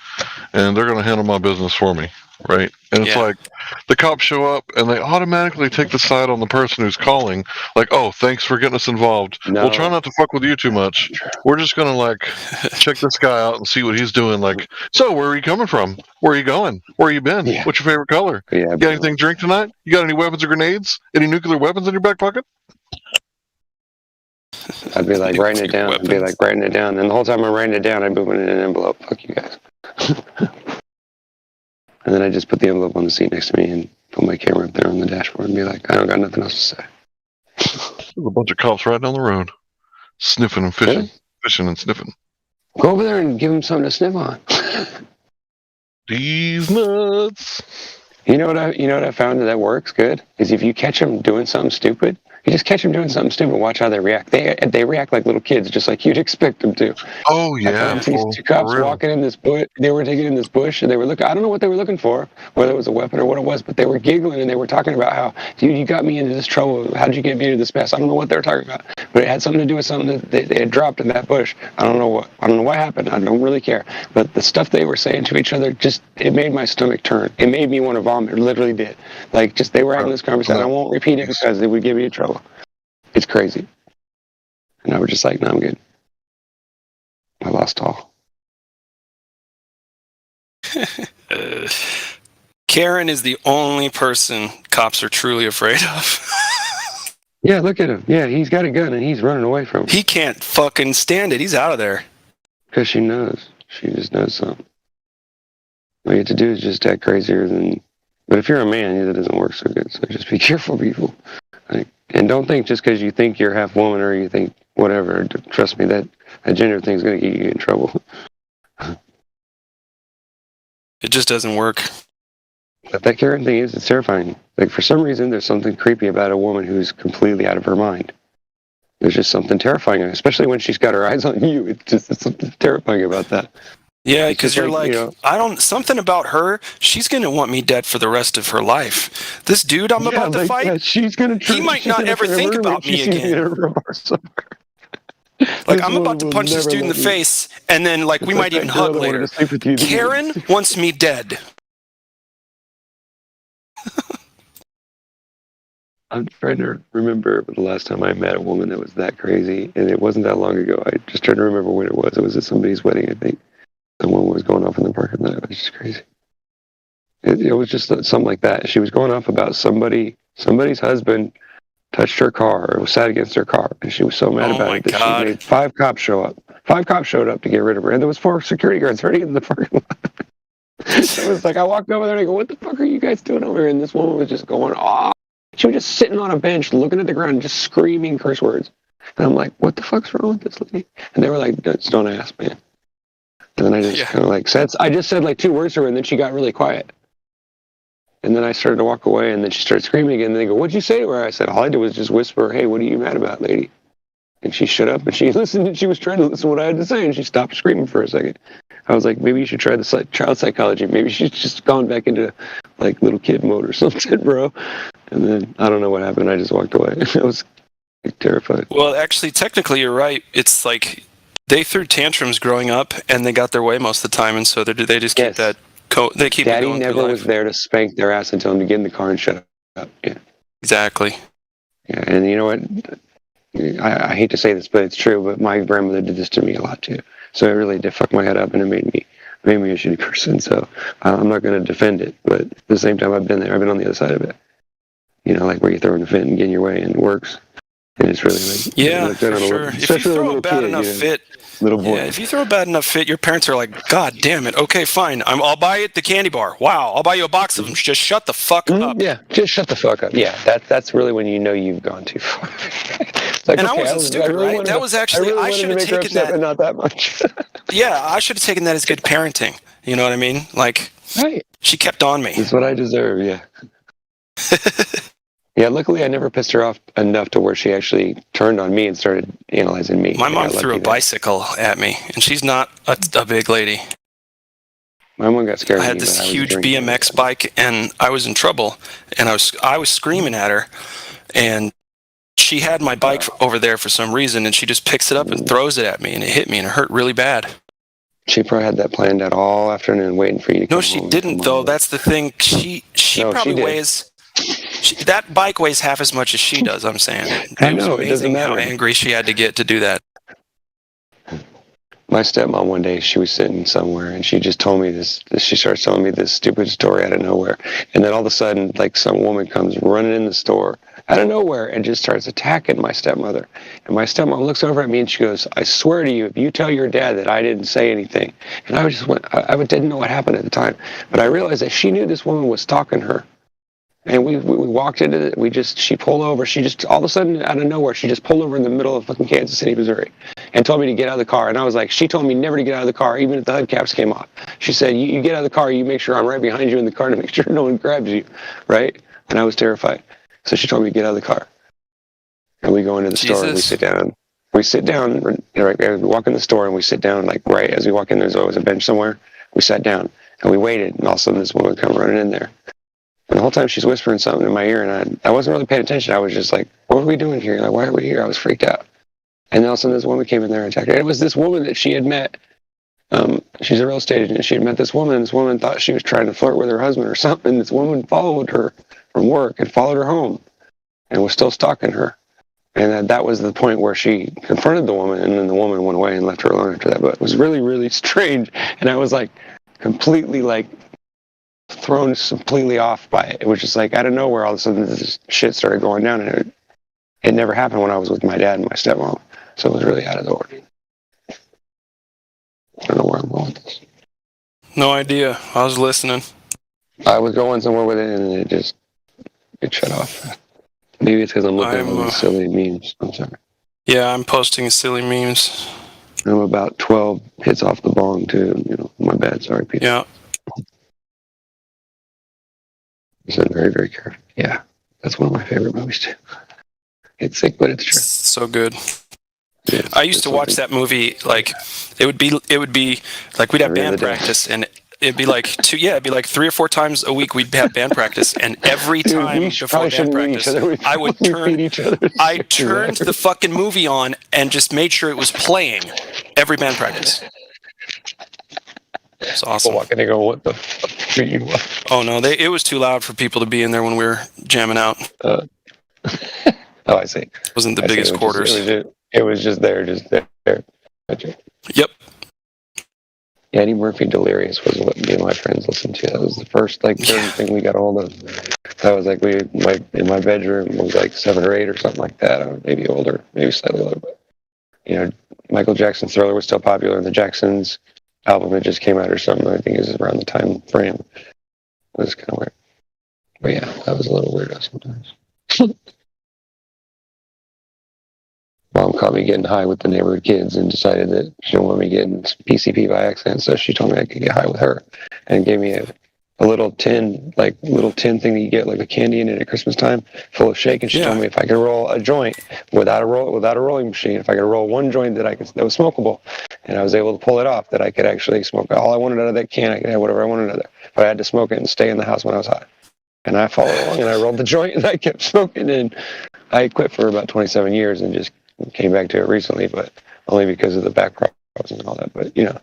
and they're going to handle my business for me, right? And it's like, the cops show up, and they automatically take the side on the person who's calling, like, "Oh, thanks for getting us involved. We'll try not to fuck with you too much. We're just going to, like, check this guy out and see what he's doing. Like, so, where are you coming from? Where are you going? Where you been? What's your favorite color? You got anything to drink tonight? You got any weapons or grenades? Any nuclear weapons in your back pocket?" I'd be like writing it down. And the whole time I'm writing it down, I'd put it in an envelope. Fuck you guys. And then I just put the envelope on the seat next to me and put my camera up there on the dashboard and be like, "I don't got nothing else to say." There's a bunch of cops right down the road, sniffing and fishing, fishing and sniffing. Go over there and give them something to sniff on. These nuts. You know what I found that works good is if you catch them doing something stupid. You just catch them doing something stupid and watch how they react. They react like little kids, just like you'd expect them to. Oh, yeah. These two cops walking in this bush. They were digging in this bush, and they were looking. I don't know what they were looking for, whether it was a weapon or what it was, but they were giggling, and they were talking about how, "Dude, you got me into this trouble. How did you get me into this mess?" I don't know what they were talking about, but it had something to do with something that they had dropped in that bush. I don't know what happened. I don't really care. But the stuff they were saying to each other, it made my stomach turn. It made me want to vomit. It literally did. Like, just they were having this conversation. I won't repeat it because it would give me trouble. It's crazy. And I was just like, "No, I'm good. I lost all." Karen is the only person cops are truly afraid of. Yeah, look at him. Yeah, he's got a gun and he's running away from it. He can't fucking stand it. He's out of there. Because she knows. She just knows something. All you have to do is just act crazier than... But if you're a man, that doesn't work so good. So just be careful, people. And don't think just because you think you're half woman or you think whatever, trust me, that gender thing's going to get you in trouble. It just doesn't work. But that Karen thing it's terrifying. Like, for some reason, there's something creepy about a woman who's completely out of her mind. There's just something terrifying, especially when she's got her eyes on you. It's something terrifying about that. Yeah, because you're like, something about her, she's going to want me dead for the rest of her life. This dude I'm about to fight, he might not ever think about me again. Like, I'm about to punch this dude in the face, and then, like, we might even hug later. Karen wants me dead. I'm trying to remember the last time I met a woman that was that crazy, and it wasn't that long ago. I just trying to remember when it was. It was at somebody's wedding, I think. Someone was going off in the parking lot. It was just crazy. It was just something like that. She was going off about somebody's husband touched her car or sat against her car, and she was so mad about it that she made 5 cops show up. 5 cops showed up to get rid of her, and there was 4 security guards already in the parking lot. So it was like I walked over there and I go, "What the fuck are you guys doing over here?" And this woman was just going off. She was just sitting on a bench, looking at the ground, just screaming curse words. And I'm like, "What the fuck's wrong with this lady?" And they were like, "Don't ask, man." And then I just kind of like said, I just said like 2 words to her, and then she got really quiet. And then I started to walk away, and then she started screaming again. And they go, "What'd you say to her?" I said, "All I did was just whisper, 'Hey, what are you mad about, lady?'" And she shut up, and she listened, and she was trying to listen to what I had to say, and she stopped screaming for a second. I was like, maybe you should try the child psychology. Maybe she's just gone back into like little kid mode or something, bro. And then I don't know what happened. I just walked away. I was terrified. Well, actually, technically, you're right. It's like they threw tantrums growing up, and they got their way most of the time, and so they just keep that. They keep. Daddy it going never was there to spank their ass and tell them to get in the car and shut up. Yeah. Exactly. Yeah, and you know what? I hate to say this, but it's true. But my grandmother did this to me a lot too. So it really did fuck my head up, and it made me a shitty person. So I'm not going to defend it, but at the same time, I've been there. I've been on the other side of it. You know, like where you're throwing a fit and getting your way, and it works. And it's really like for sure. If you throw a bad enough fit, little boy. Yeah, if you throw a bad enough fit, your parents are like, "God damn it! Okay, fine. I'll buy it the candy bar. Wow, I'll buy you a box of them. Just shut the fuck up." Yeah, just shut the fuck up. Yeah, that's really when you know you've gone too far. Like, and I wasn't stupid, right? That was actually I should have taken that. Not that much. Yeah, I should have taken that as good parenting. You know what I mean? Like, she kept on me. That's what I deserve. Yeah. Yeah, luckily I never pissed her off enough to where she actually turned on me and started analyzing me. My mom threw a bicycle at me, and she's not a big lady. My mom got scared. I had this huge BMX bike, and I was in trouble, and I was screaming at her, and she had my bike over there for some reason, and she just picks it up and throws it at me, and it hit me, and it hurt really bad. She probably had that planned out all afternoon, waiting for you to come home. No, she didn't, though. That's the thing. She probably weighs. That bike weighs half as much as she does. I'm saying. It was amazing how angry she had to get to do that. My stepmom one day, she was sitting somewhere, and she just told me this. She starts telling me this stupid story out of nowhere, and then all of a sudden, like some woman comes running in the store out of nowhere and just starts attacking my stepmother. And my stepmom looks over at me and she goes, "I swear to you, if you tell your dad that I didn't say anything," and I just went. I didn't know what happened at the time, but I realized that she knew this woman was stalking her. And we walked into it. She pulled over. She just, all of a sudden, out of nowhere, she just pulled over in the middle of fucking Kansas City, Missouri, and told me to get out of the car. And I was like, she told me never to get out of the car, even if the hubcaps came off. She said, you get out of the car, you make sure I'm right behind you in the car to make sure no one grabs you, right? And I was terrified. So she told me to get out of the car. And we go into the store and we sit down. We sit down, right, we walk in the store and we sit down, like right as we walk in, there's always a bench somewhere. We sat down and we waited, and all of a sudden this woman would come running in there. And the whole time she's whispering something in my ear, and I wasn't really paying attention. I was just like, what are we doing here? Like, why are we here? I was freaked out. And then all of a sudden this woman came in there and attacked her. And it was this woman that she had met. She's a real estate agent. She had met this woman, and this woman thought she was trying to flirt with her husband or something. This woman followed her from work and followed her home and was still stalking her. And that was the point where she confronted the woman, and then the woman went away and left her alone after that. But it was really, really strange. And I was like completely like thrown completely off by it. It was just like out of nowhere, all of a sudden this shit started going down, and it never happened when I was with my dad and my stepmom. So it was really out of the ordinary. I don't know where I'm going with this. No idea. I was listening. I was going somewhere with it, and it shut off. Maybe it's because I'm looking at all these silly memes. I'm sorry. Yeah, I'm posting silly memes. I'm about 12 hits off the bong too. You know, my bad. Sorry, Peter. Yeah. So very, very careful. Yeah, that's one of my favorite movies too. It's sick, but it's true. So good. Yeah, I used to watch that movie. Like, it would be like we'd have band practice, and it'd be like 3 or 4 times a week we'd have band practice, and every time before band practice, I would I turned the fucking movie on and just made sure it was playing every band practice. It's awesome. Walking and go, what the fuck are you? Oh no, it was too loud for people to be in there when we were jamming out. Oh, I see. It wasn't the biggest quarters. It was just there. Yep. Eddie Murphy Delirious was what me and my friends listened to. That was the first like thing we got a hold of. That was like in my bedroom was like 7 or 8 or something like that. Or maybe older, maybe slightly older, but you know, Michael Jackson's Thriller was still popular. The Jacksons album that just came out or something, I think is around the time frame. It was kind of weird. But yeah, that was a little weird sometimes. Mom caught me getting high with the neighborhood kids and decided that she didn't want me getting PCP by accident, so she told me I could get high with her and gave me a little tin thing that you get like a candy in it at Christmas time, full of shake, and she told me if I could roll a joint without a rolling machine, if I could roll one joint that was smokable, and I was able to pull it off, that I could actually smoke all I wanted out of that can. I could have whatever I wanted out of there, but I had to smoke it and stay in the house when I was high. And I followed along and I rolled the joint and I kept smoking, and I quit for about 27 years and just came back to it recently, but only because of the back problems and all that. But yeah,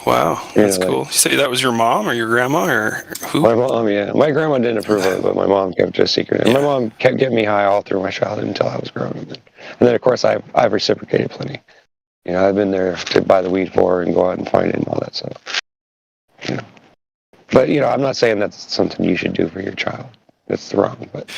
wow, that's cool. You say that was your mom or your grandma or who? My mom, yeah. My grandma didn't approve of it, but my mom kept it a secret. And my mom kept getting me high all through my childhood until I was grown. And then of course I've reciprocated plenty. You know, I've been there to buy the weed for her and go out and find it and all that stuff. You know. But you know, I'm not saying that's something you should do for your child. That's wrong. But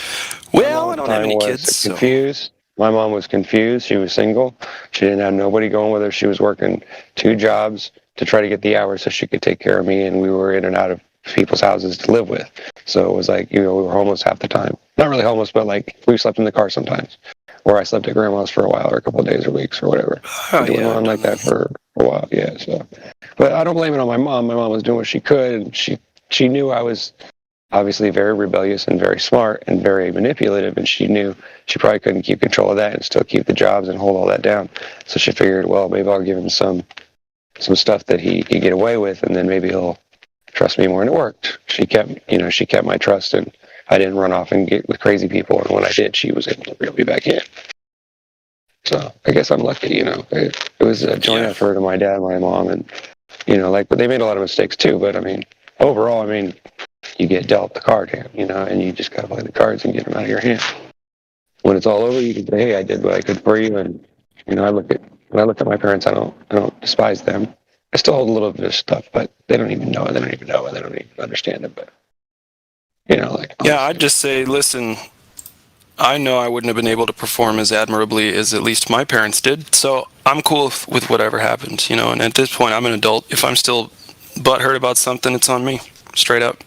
well, I don't have any kids. Confused. My mom was confused. She was single. She didn't have nobody going with her. She was working 2 jobs to try to get the hours so she could take care of me, and we were in and out of people's houses to live with. So it was like, you know, we were homeless half the time. Not really homeless, but like we slept in the car sometimes. Or I slept at grandma's for a while, or a couple of days or weeks or whatever. It went on like that for a while, yeah. So, but I don't blame it on my mom. My mom was doing what she could, and she knew I was obviously very rebellious and very smart and very manipulative, and she knew she probably couldn't keep control of that and still keep the jobs and hold all that down. So she figured, well, maybe I'll give him some stuff that he could get away with, and then maybe he'll trust me more. And it worked. She kept my trust, and I didn't run off and get with crazy people. And when I did, she was able to reel me back in. So I guess I'm lucky, you know. It was a joint effort of my dad and my mom, and you know, like, but they made a lot of mistakes too. But I mean, overall, I mean, you get dealt the card hand, you know, and you just got to play the cards and get them out of your hand. When it's all over, you can say, hey, I did what I could for you. And, you know, when I look at my parents, I don't despise them. I still hold a little bit of stuff, but they don't even know it. They don't even know it. They don't even understand it. But, you know, like. Yeah, I'd just say, listen, I know I wouldn't have been able to perform as admirably as at least my parents did. So I'm cool with whatever happened, you know, and at this point, I'm an adult. If I'm still butthurt about something, it's on me, straight up.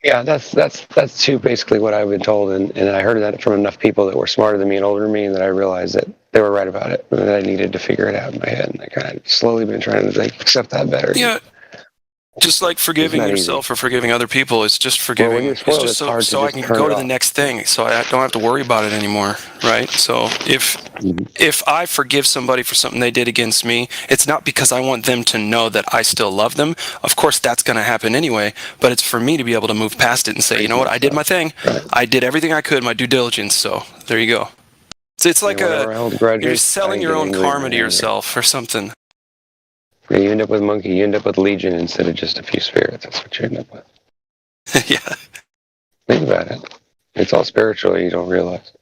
Yeah, that's too basically what I've been told, and I heard that from enough people that were smarter than me and older than me, that I realized that they were right about it, and that I needed to figure it out in my head. And I kind of slowly been trying to like accept that better. Yeah, just like forgiving yourself or forgiving other people, it's just forgiving. It's just so I can go to the next thing, so I don't have to worry about it anymore, right? So if I forgive somebody for something they did against me, it's not because I want them to know that I still love them. Of course, that's going to happen anyway, but it's for me to be able to move past it and say, you know what, I did my thing. I did everything I could, my due diligence, so there you go. It's like you're selling your own karma to yourself or something. You end up with monkey, you end up with legion instead of just a few spirits. That's what you end up with. Yeah. Think about it. It's all spiritual, you don't realize.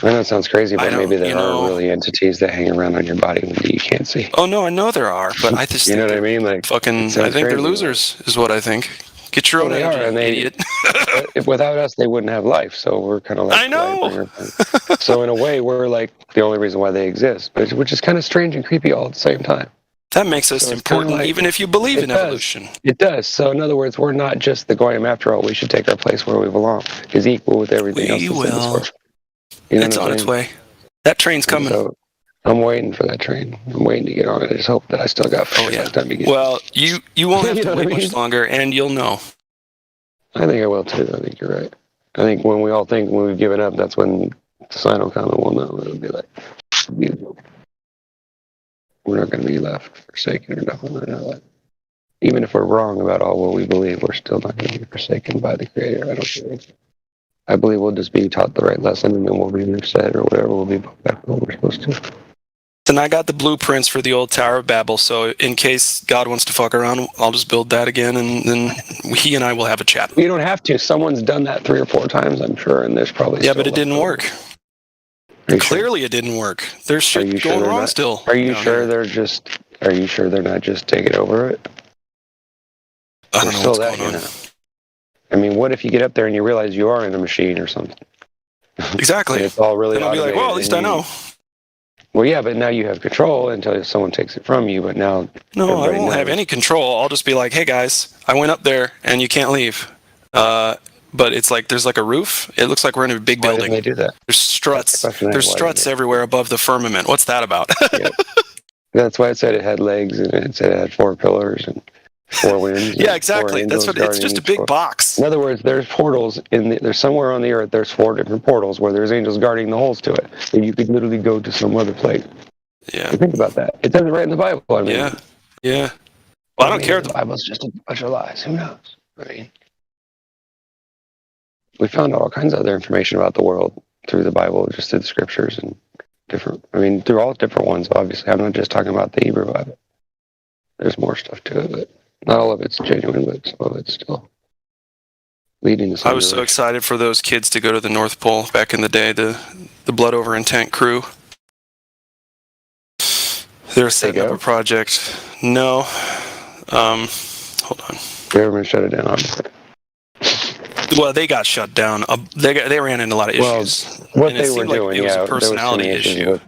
I know it sounds crazy, but maybe there are really entities that hang around on your body that you can't see. Oh no, I know there are, but I just you know what I mean? Like fucking, I think they're losers, is what I think. Get your own energy, idiot. If without us, they wouldn't have life. So we're kind of like. I know. So in a way, we're like the only reason why they exist, which is kind of strange and creepy all at the same time. That makes us important, even if you believe in evolution. It does. So in other words, we're not just the goyim after all. We should take our place where we belong, is equal with everything else. We will. It's on its way. That train's coming. So I'm waiting for that train. I'm waiting to get on it. I just hope that I still got by the time you get. Well, you won't have to wait much longer, and you'll know. I think I will too. I think you're right. I think when we all think when we've given up, that's when the sign will come and we'll know. It'll be like, we're not going to be left forsaken or nothing like that. Even if we're wrong about all what we believe, we're still not going to be forsaken by the Creator. I don't think. I believe we'll just be taught the right lesson, and then we'll be reset or whatever. We'll be back to what we're supposed to. And I got the blueprints for the old Tower of Babel, so in case God wants to fuck around, I'll just build that again, and then he and I will have a chat. You don't have to. Someone's done that 3 or 4 times, I'm sure, and there's probably. Yeah, but it didn't work. Clearly, it didn't work. There's shit going wrong still. Are you sure they're just? Are you sure they're not just taking over it? I don't know what's going on. I mean, what if you get up there and you realize you are in a machine or something? Exactly. It's all really. Then I'll be like, well, at least I know. Well, yeah, but now you have control until someone takes it from you. But now, no, I won't have any control. I'll just be like, hey guys, I went up there and you can't leave. But it's like there's like a roof. It looks like we're in a big building. Why didn't they do that? There's struts. There's struts everywhere above the firmament. What's that about? Yep. That's why it said it had legs and it said it had 4 pillars and 4 winds. Yeah, exactly. That's what. It's just a big box. In other words, there's portals there's somewhere on the earth. There's 4 different portals where there's angels guarding the holes to it, and you could literally go to some other place. Yeah. Think about that. It doesn't right in the Bible. I mean, yeah. Well, I don't care. The Bible's just a bunch of lies. Who knows? I mean, we found all kinds of other information about the world through the Bible, just through the scriptures and through all different ones. Obviously, I'm not just talking about the Hebrew Bible. There's more stuff to it, but not all of it's genuine, but some of it's still leading to something. I was so excited for those kids to go to the North Pole back in the day, the Blood Over Intent crew. They're setting up a project. No. Hold on. Government shut it down, obviously. Well, they got shut down. They ran into a lot of issues. What they were doing, it was a personality issue.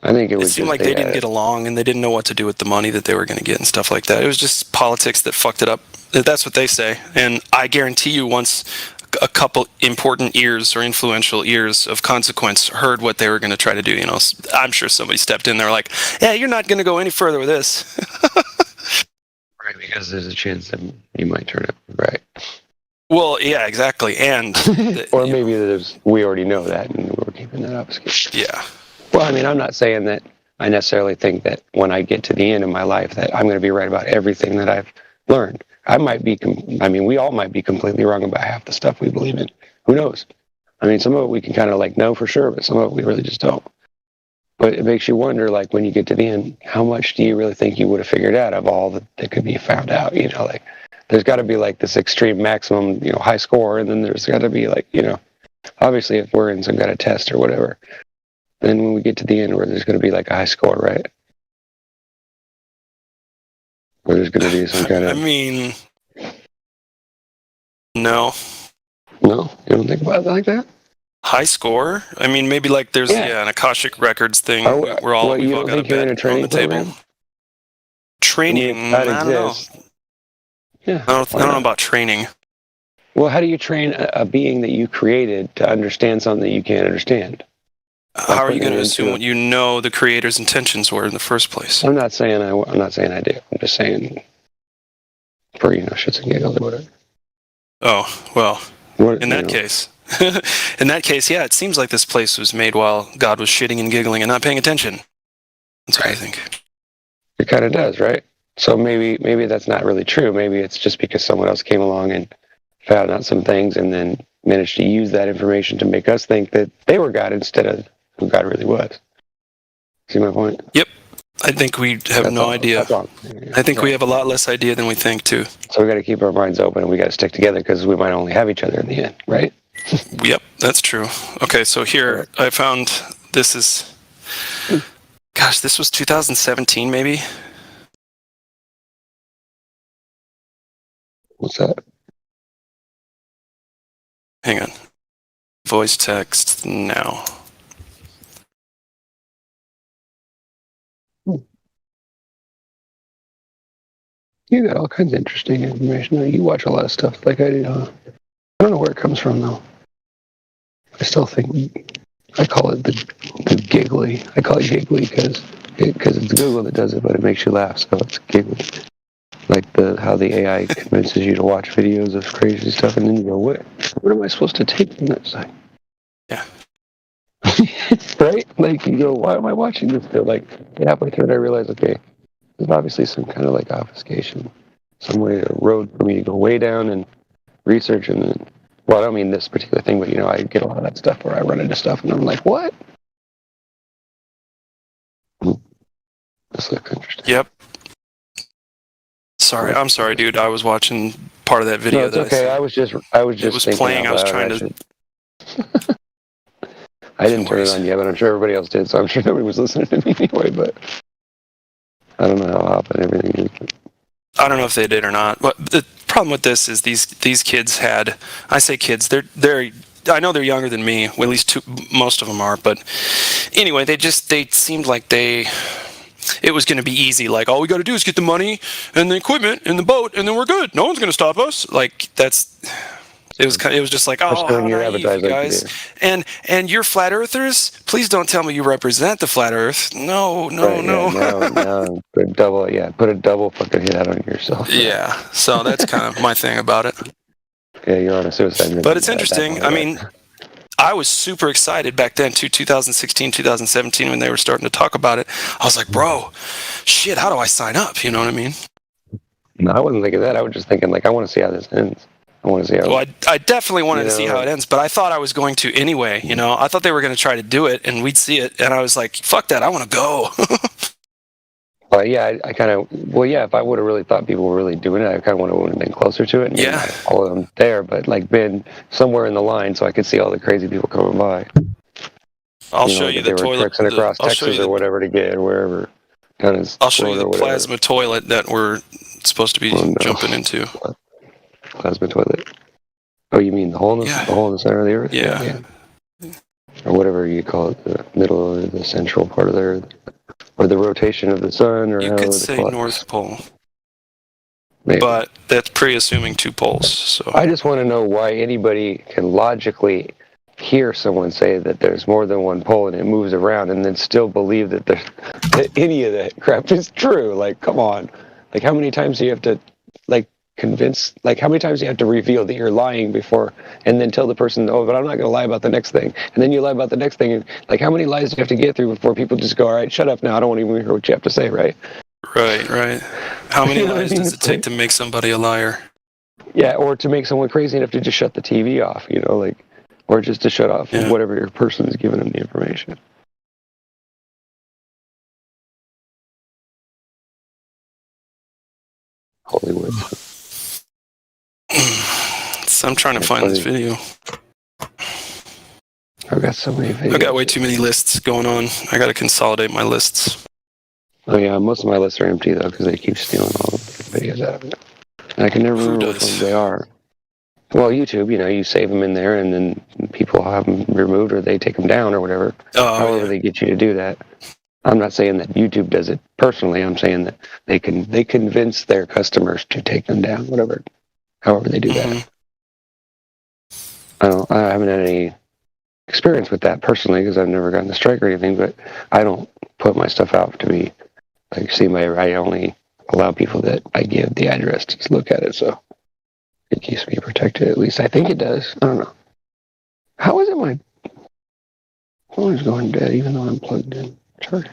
I think it seemed like they didn't get along, and they didn't know what to do with the money that they were going to get and stuff like that. It was just politics that fucked it up. That's what they say. And I guarantee you, once a couple important ears or influential ears of consequence heard what they were going to try to do, I'm sure somebody stepped in there like, "Yeah, you're not going to go any further with this." Right, because there's a chance that you might turn it right. Well, yeah, exactly. And or maybe we already know that, and we're keeping that obfuscated. Yeah. Well, I mean, I'm not saying that I necessarily think that when I get to the end of my life that I'm going to be right about everything that I've learned. We all might be completely wrong about half the stuff we believe in. Who knows? I mean, some of it we can kind of know for sure, but some of it we really just don't. But it makes you wonder, when you get to the end, how much do you really think you would have figured out of all that could be found out? There's got to be this extreme maximum, high score, and then there's got to be obviously if we're in some kind of test or whatever, then when we get to the end where there's going to be a high score, right? Where there's going to be some kind of... No. No? You don't think about it like that? High score? Maybe there's an Akashic Records thing. We're all we've all got a bet on the table. Training? I don't know. Yeah. I don't know about training. Well, how do you train a being that you created to understand something that you can't understand? How are you going to assume what you know the creator's intentions were in the first place? I'm not saying I do. I'm just saying for shits and giggles or whatever. Oh well. In that case, yeah, it seems like this place was made while God was shitting and giggling and not paying attention. That's what I think. It kind of does, right? So maybe that's not really true. Maybe it's just because someone else came along and found out some things and then managed to use that information to make us think that they were God instead of who God really was. See my point? Yep. I think we have no idea. I think we have a lot less idea than we think, too. So we got to keep our minds open and we got to stick together because we might only have each other in the end, right? Yep, that's true. Okay, so here I found this is... Gosh, this was 2017, maybe? What's that? Hang on. Voice text now. You got all kinds of interesting information. You watch a lot of stuff like I do. I don't know where it comes from, though. I still think I call it the giggly. I call it giggly because it's Google that does it, but it makes you laugh, so it's giggly. Like how the AI convinces you to watch videos of crazy stuff, and then you go, "What am I supposed to take from this thing?" Yeah. Right? You go, "Why am I watching this?" They're halfway through it, I realize, okay, there's obviously some kind of obfuscation, some way, a road for me to go way down and research, and then, well, I don't mean this particular thing, but I get a lot of that stuff where I run into stuff, and I'm like, "What?" This looks interesting. Yep. I'm sorry, dude. I was watching part of that video. No, it's okay. I was just. It was playing. I was trying to. I didn't turn it on yet, but I'm sure everybody else did, so I'm sure nobody was listening to me anyway, but I don't know how often everything is. I don't know if they did or not. But the problem with this is these kids had, I say kids, they're I know they're younger than me, well, at least most of them are, but anyway, they seemed like it was going to be easy. Like, all we got to do is get the money and the equipment and the boat, and then we're good. No one's going to stop us. Like, it was just like, oh, how naive, you guys. And you're flat earthers? Please don't tell me you represent the flat earth. No. Put a double fucking hit out on yourself. Yeah, so that's kind of my thing about it. Yeah, you're on a suicide mission. But it's interesting. I mean, I was super excited back then, too, 2016, 2017, when they were starting to talk about it. I was like, bro, shit, how do I sign up? You know what I mean? No, I wasn't thinking that. I was just thinking, like, I want to see how this ends. I want to see how. Well, I definitely wanted to see how it ends, but I thought I was going to anyway. You know, I thought they were going to try to do it, and we'd see it, and I was like, "Fuck that! I want to go." Well, yeah, if I would have really thought people were really doing it, I kind of would have been closer to it. And all of them there, but like been somewhere in the line, so I could see all the crazy people coming by. I'll show you the toilet. Trexing across Texas or whatever to get, or wherever. I'll show you the plasma toilet that we're supposed to be jumping into. Plasma toilet. Oh, you mean the hole in the center of the Earth? Yeah. Or whatever you call it, the middle or the central part of the Earth, or the rotation of the sun, or you could say North Pole. Maybe. But that's pre-assuming two poles. So I just want to know why anybody can logically hear someone say that there's more than one pole and it moves around, and then still believe that any of that crap is true. Like, come on. Like, how many times do you have to, like, convince, like, how many times do you have to reveal that you're lying before, and then tell the person, oh, but I'm not going to lie about the next thing, and then you lie about the next thing, and like, how many lies do you have to get through before people just go, all right, shut up now, I don't want to even hear what you have to say, right? Right. How many lies does it take to make somebody a liar? Yeah, or to make someone crazy enough to just shut the TV off, you know, like, or just to shut off whatever your person is giving them the information. Hollywood. So I'm trying to find this video. I've got so many videos. I got way too many lists going on. I got to consolidate my lists. Oh yeah, most of my lists are empty though because they keep stealing all the videos out of it. And I can never remember which ones they are. Well, YouTube, you know, you save them in there, and then people have them removed, or they take them down, or whatever. However, they get you to do that. I'm not saying that YouTube does it personally. I'm saying that they convince their customers to take them down, whatever. However, they do that. I haven't had any experience with that personally because I've never gotten a strike or anything. But I don't put my stuff out to be like seen by. I only allow people that I give the address to look at it. So. It keeps me protected, at least I think it does. I don't know. How is it my phone is going dead even though I'm plugged in? Charge.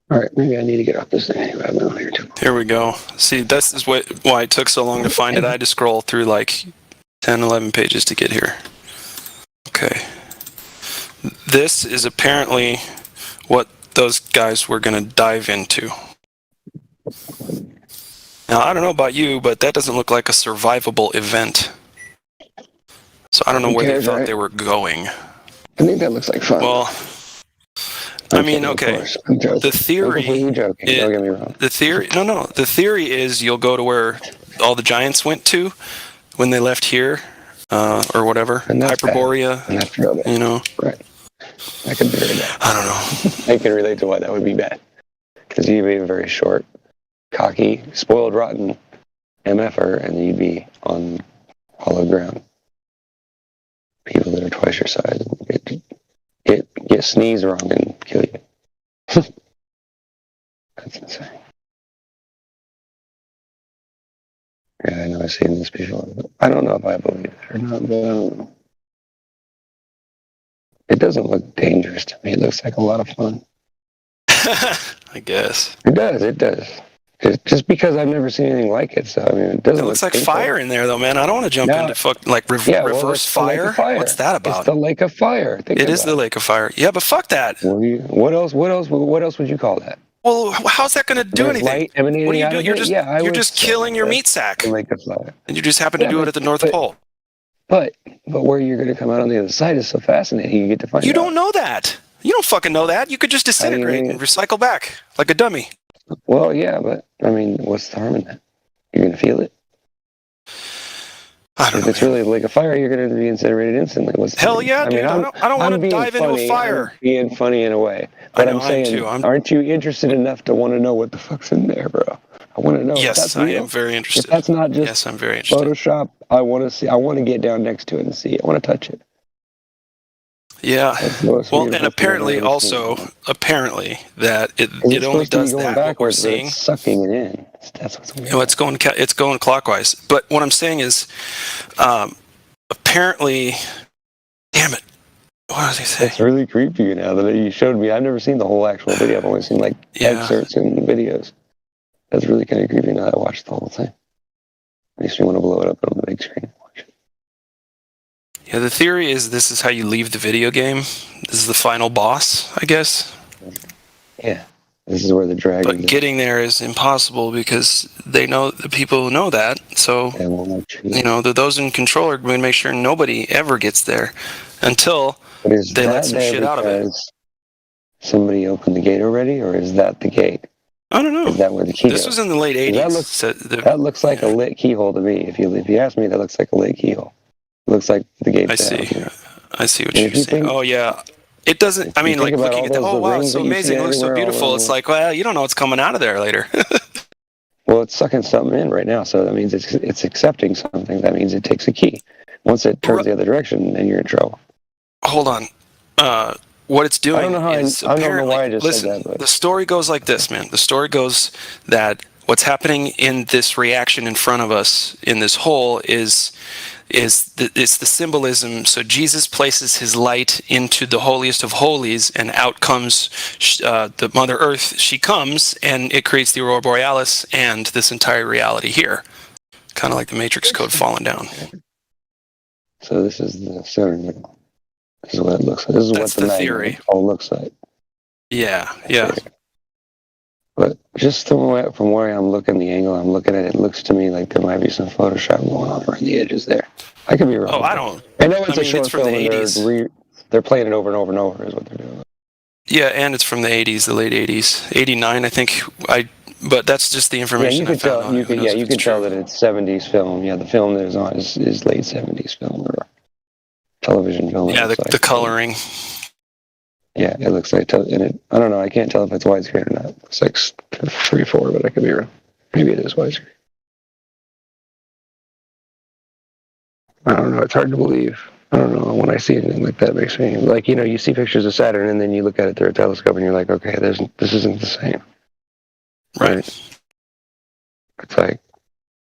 Alright, maybe I need to get off this thing anyway. I've been on here too long. Here we go. See, this is why it took so long to find it. I had to scroll through like 10, 11 pages to get here. Okay. This is apparently what those guys were going to dive into. Now, I don't know about you, but that doesn't look like a survivable event. So I don't know where they thought they were going. I think that looks like fun. Well, I mean, okay. The theory. Don't get me wrong. The theory is you'll go to where all the giants went to when they left here, or whatever. Hyperborea. And that's real bad. You know. Right. I can figure it out. I don't know. I can relate to why that would be bad. Because you'd be very short, cocky, spoiled, rotten MFer, and you'd be on hollow ground. People that are twice your size get sneeze wrong and kill you. That's insane. Yeah, I know I've seen this before. I don't know if I believe it or not, but I don't know. It doesn't look dangerous to me. It looks like a lot of fun. I guess. It does. Just because I've never seen anything like it, so I mean, it doesn't. It looks like fire in there, though, man. I don't want to jump into reverse fire. What's that about? It's the Lake of Fire. It is the Lake of Fire. Yeah, but fuck that. What else would you call that? Well, how's that going to do anything? What are you doing? You're just killing your meat sack. The Lake of Fire. And you just happen to do it at the North Pole. But where you're going to come out on the other side is so fascinating. You get to find You out. don't know that. You don't fucking know that. You could just disintegrate and recycle back like a dummy. Well, yeah, but I mean, what's the harm in that? You're going to feel it. I don't if know, it's really like a fire, you're going to be incinerated instantly. Hell yeah, dude. I don't want to dive into a fire. I'm being funny in a way. But I'm saying, aren't you interested enough to want to know what the fuck's in there, bro? I want to know. Yes, I am very interested. If that's not just I'm very interested. Photoshop, I want to see. I want to get down next to it and see it. I want to touch it. Yeah. Well, and apparently that it only does that. What we're seeing, it's sucking it in. That's what's weird. It's going clockwise. But what I'm saying is, apparently, damn it. What does he say? It's really creepy now that you showed me. I've never seen the whole actual video. I've only seen excerpts and videos. That's really kind of creepy now that I watched the whole thing. Makes me want to blow it up on the big screen. Yeah, the theory is this is how you leave the video game. This is the final boss, I guess. Yeah, this is where the dragon. But getting there is impossible because they know the people who know that. So those in control are going to make sure nobody ever gets there until they let some shit out of it. Somebody opened the gate already, or is that the gate? I don't know. Is that where the key This goes? was in the late 80s. That looks like a lit keyhole to me. If you ask me, that looks like a lit keyhole. Looks like the gate. I see what you're saying. Oh yeah, it doesn't. I mean, like looking at wow, it's so amazing. It looks so beautiful. It's like, well, you don't know what's coming out of there later. Well, it's sucking something in right now, so that means it's accepting something. That means it takes a key. Once it turns the other direction, then you're in trouble. Hold on. What it's doing I don't know how is I don't know why I just listen, said that. But the story goes like this, man. The story goes that what's happening in this reaction in front of us in this hole is it's the symbolism. So Jesus places his light into the holiest of holies, and out comes the Mother Earth. She comes, and it creates the Aurora Borealis and this entire reality here. Kind of like the Matrix code falling down. So this is the center. This is what it looks like. This is That's what the theory. all looks like. Yeah. But just from where I'm looking, the angle I'm looking at, it looks to me like there might be some Photoshop going on around the edges there. I could be wrong. Oh, I don't. I know it's a short it's from film. the 80s. They're playing it over and over and over is what they're doing. Yeah, and it's from the 80s, the late 80s. 89, I think. But that's just the information I found on it. You can tell that it's 70s film. Yeah, the film that is on is late 70s film or television film. Yeah, the coloring. Yeah, it looks like, and I don't know, I can't tell if it's widescreen or not. It's like 3/4, but I could be wrong. Maybe it is widescreen. I don't know, it's hard to believe. I don't know, when I see anything like that, it makes me, like, you see pictures of Saturn and then you look at it through a telescope and you're like, okay, this isn't the same. Right. It's like,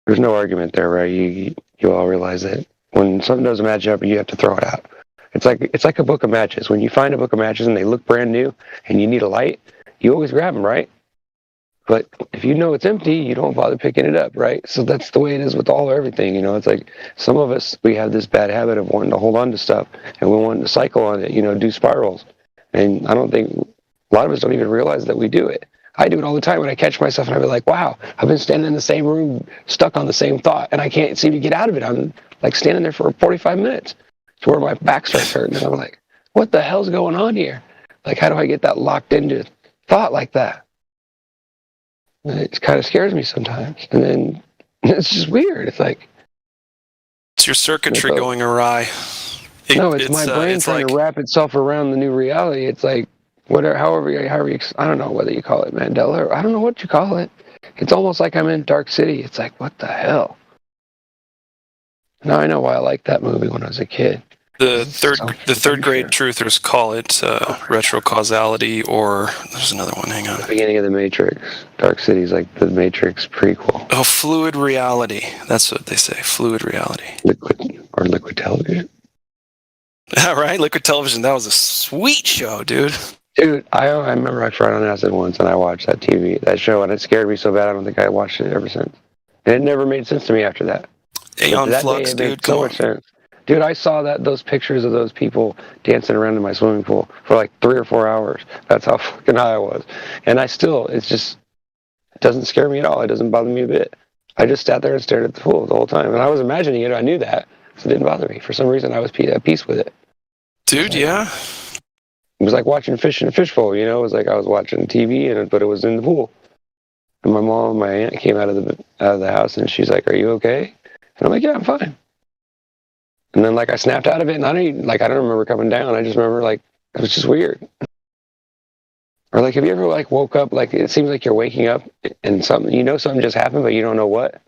there's no argument there, right? You all realize that when something doesn't match up, you have to throw it out. It's like a book of matches. When you find a book of matches and they look brand new and you need a light, you always grab them, right? But if you know it's empty, you don't bother picking it up, right? So that's the way it is with everything. It's like some of us, we have this bad habit of wanting to hold on to stuff and we want to cycle on it, do spirals. And I don't think, a lot of us don't even realize that we do it. I do it all the time when I catch myself and I'll be like, wow, I've been standing in the same room, stuck on the same thought, and I can't seem to get out of it. I'm like standing there for 45 minutes. To where my back starts hurting, and I'm like, what the hell's going on here? Like, how do I get that locked into thought like that? And it kind of scares me sometimes. And then it's just weird. It's like... It's your circuitry going awry. It's my brain trying to wrap itself around the new reality. It's like, however you, I don't know whether you call it Mandela, or I don't know what you call it. It's almost like I'm in Dark City. It's like, what the hell? Now I know why I liked that movie when I was a kid. The third grade truthers call it retrocausality, or there's another one. Hang on. The beginning of the Matrix. Dark City's like the Matrix prequel. Oh, fluid reality. That's what they say. Fluid reality. Liquid television. Right, Liquid Television. That was a sweet show, dude. Dude, I remember I tried on acid once and I watched that show, and it scared me so bad I don't think I watched it ever since. And it never made sense to me after that. Aeon Flux, dude. So much sense. Dude, I saw those pictures of those people dancing around in my swimming pool for like 3 or 4 hours. That's how fucking high I was. And it doesn't scare me at all. It doesn't bother me a bit. I just sat there and stared at the pool the whole time. And I was imagining it. I knew that. So it didn't bother me. For some reason, I was at peace with it. Dude, yeah. It was like watching fish in a fishbowl, you know? It was like I was watching TV, but it was in the pool. And my mom and my aunt came out of the house, and she's like, "Are you okay?" And I'm like, "Yeah, I'm fine." And then like I snapped out of it, and I don't remember coming down. I just remember like it was just weird. Or like, have you ever like woke up, like it seems like you're waking up and something just happened, but you don't know what,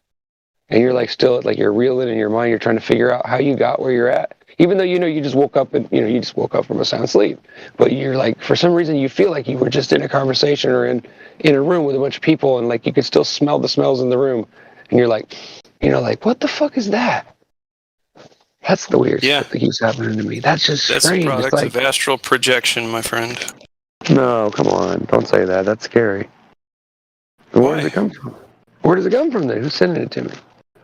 and you're like still like you're reeling in your mind. You're trying to figure out how you got where you're at, even though you just woke up and you just woke up from a sound sleep. But you're like, for some reason, you feel like you were just in a conversation or in a room with a bunch of people, and like you could still smell the smells in the room, and you're like, what the fuck is that? That's the weird shit that keeps happening to me. That's just strange. That's a product of astral projection, my friend. No, come on. Don't say that. That's scary. Where does it come from? Where does it come from then? Who's sending it to me?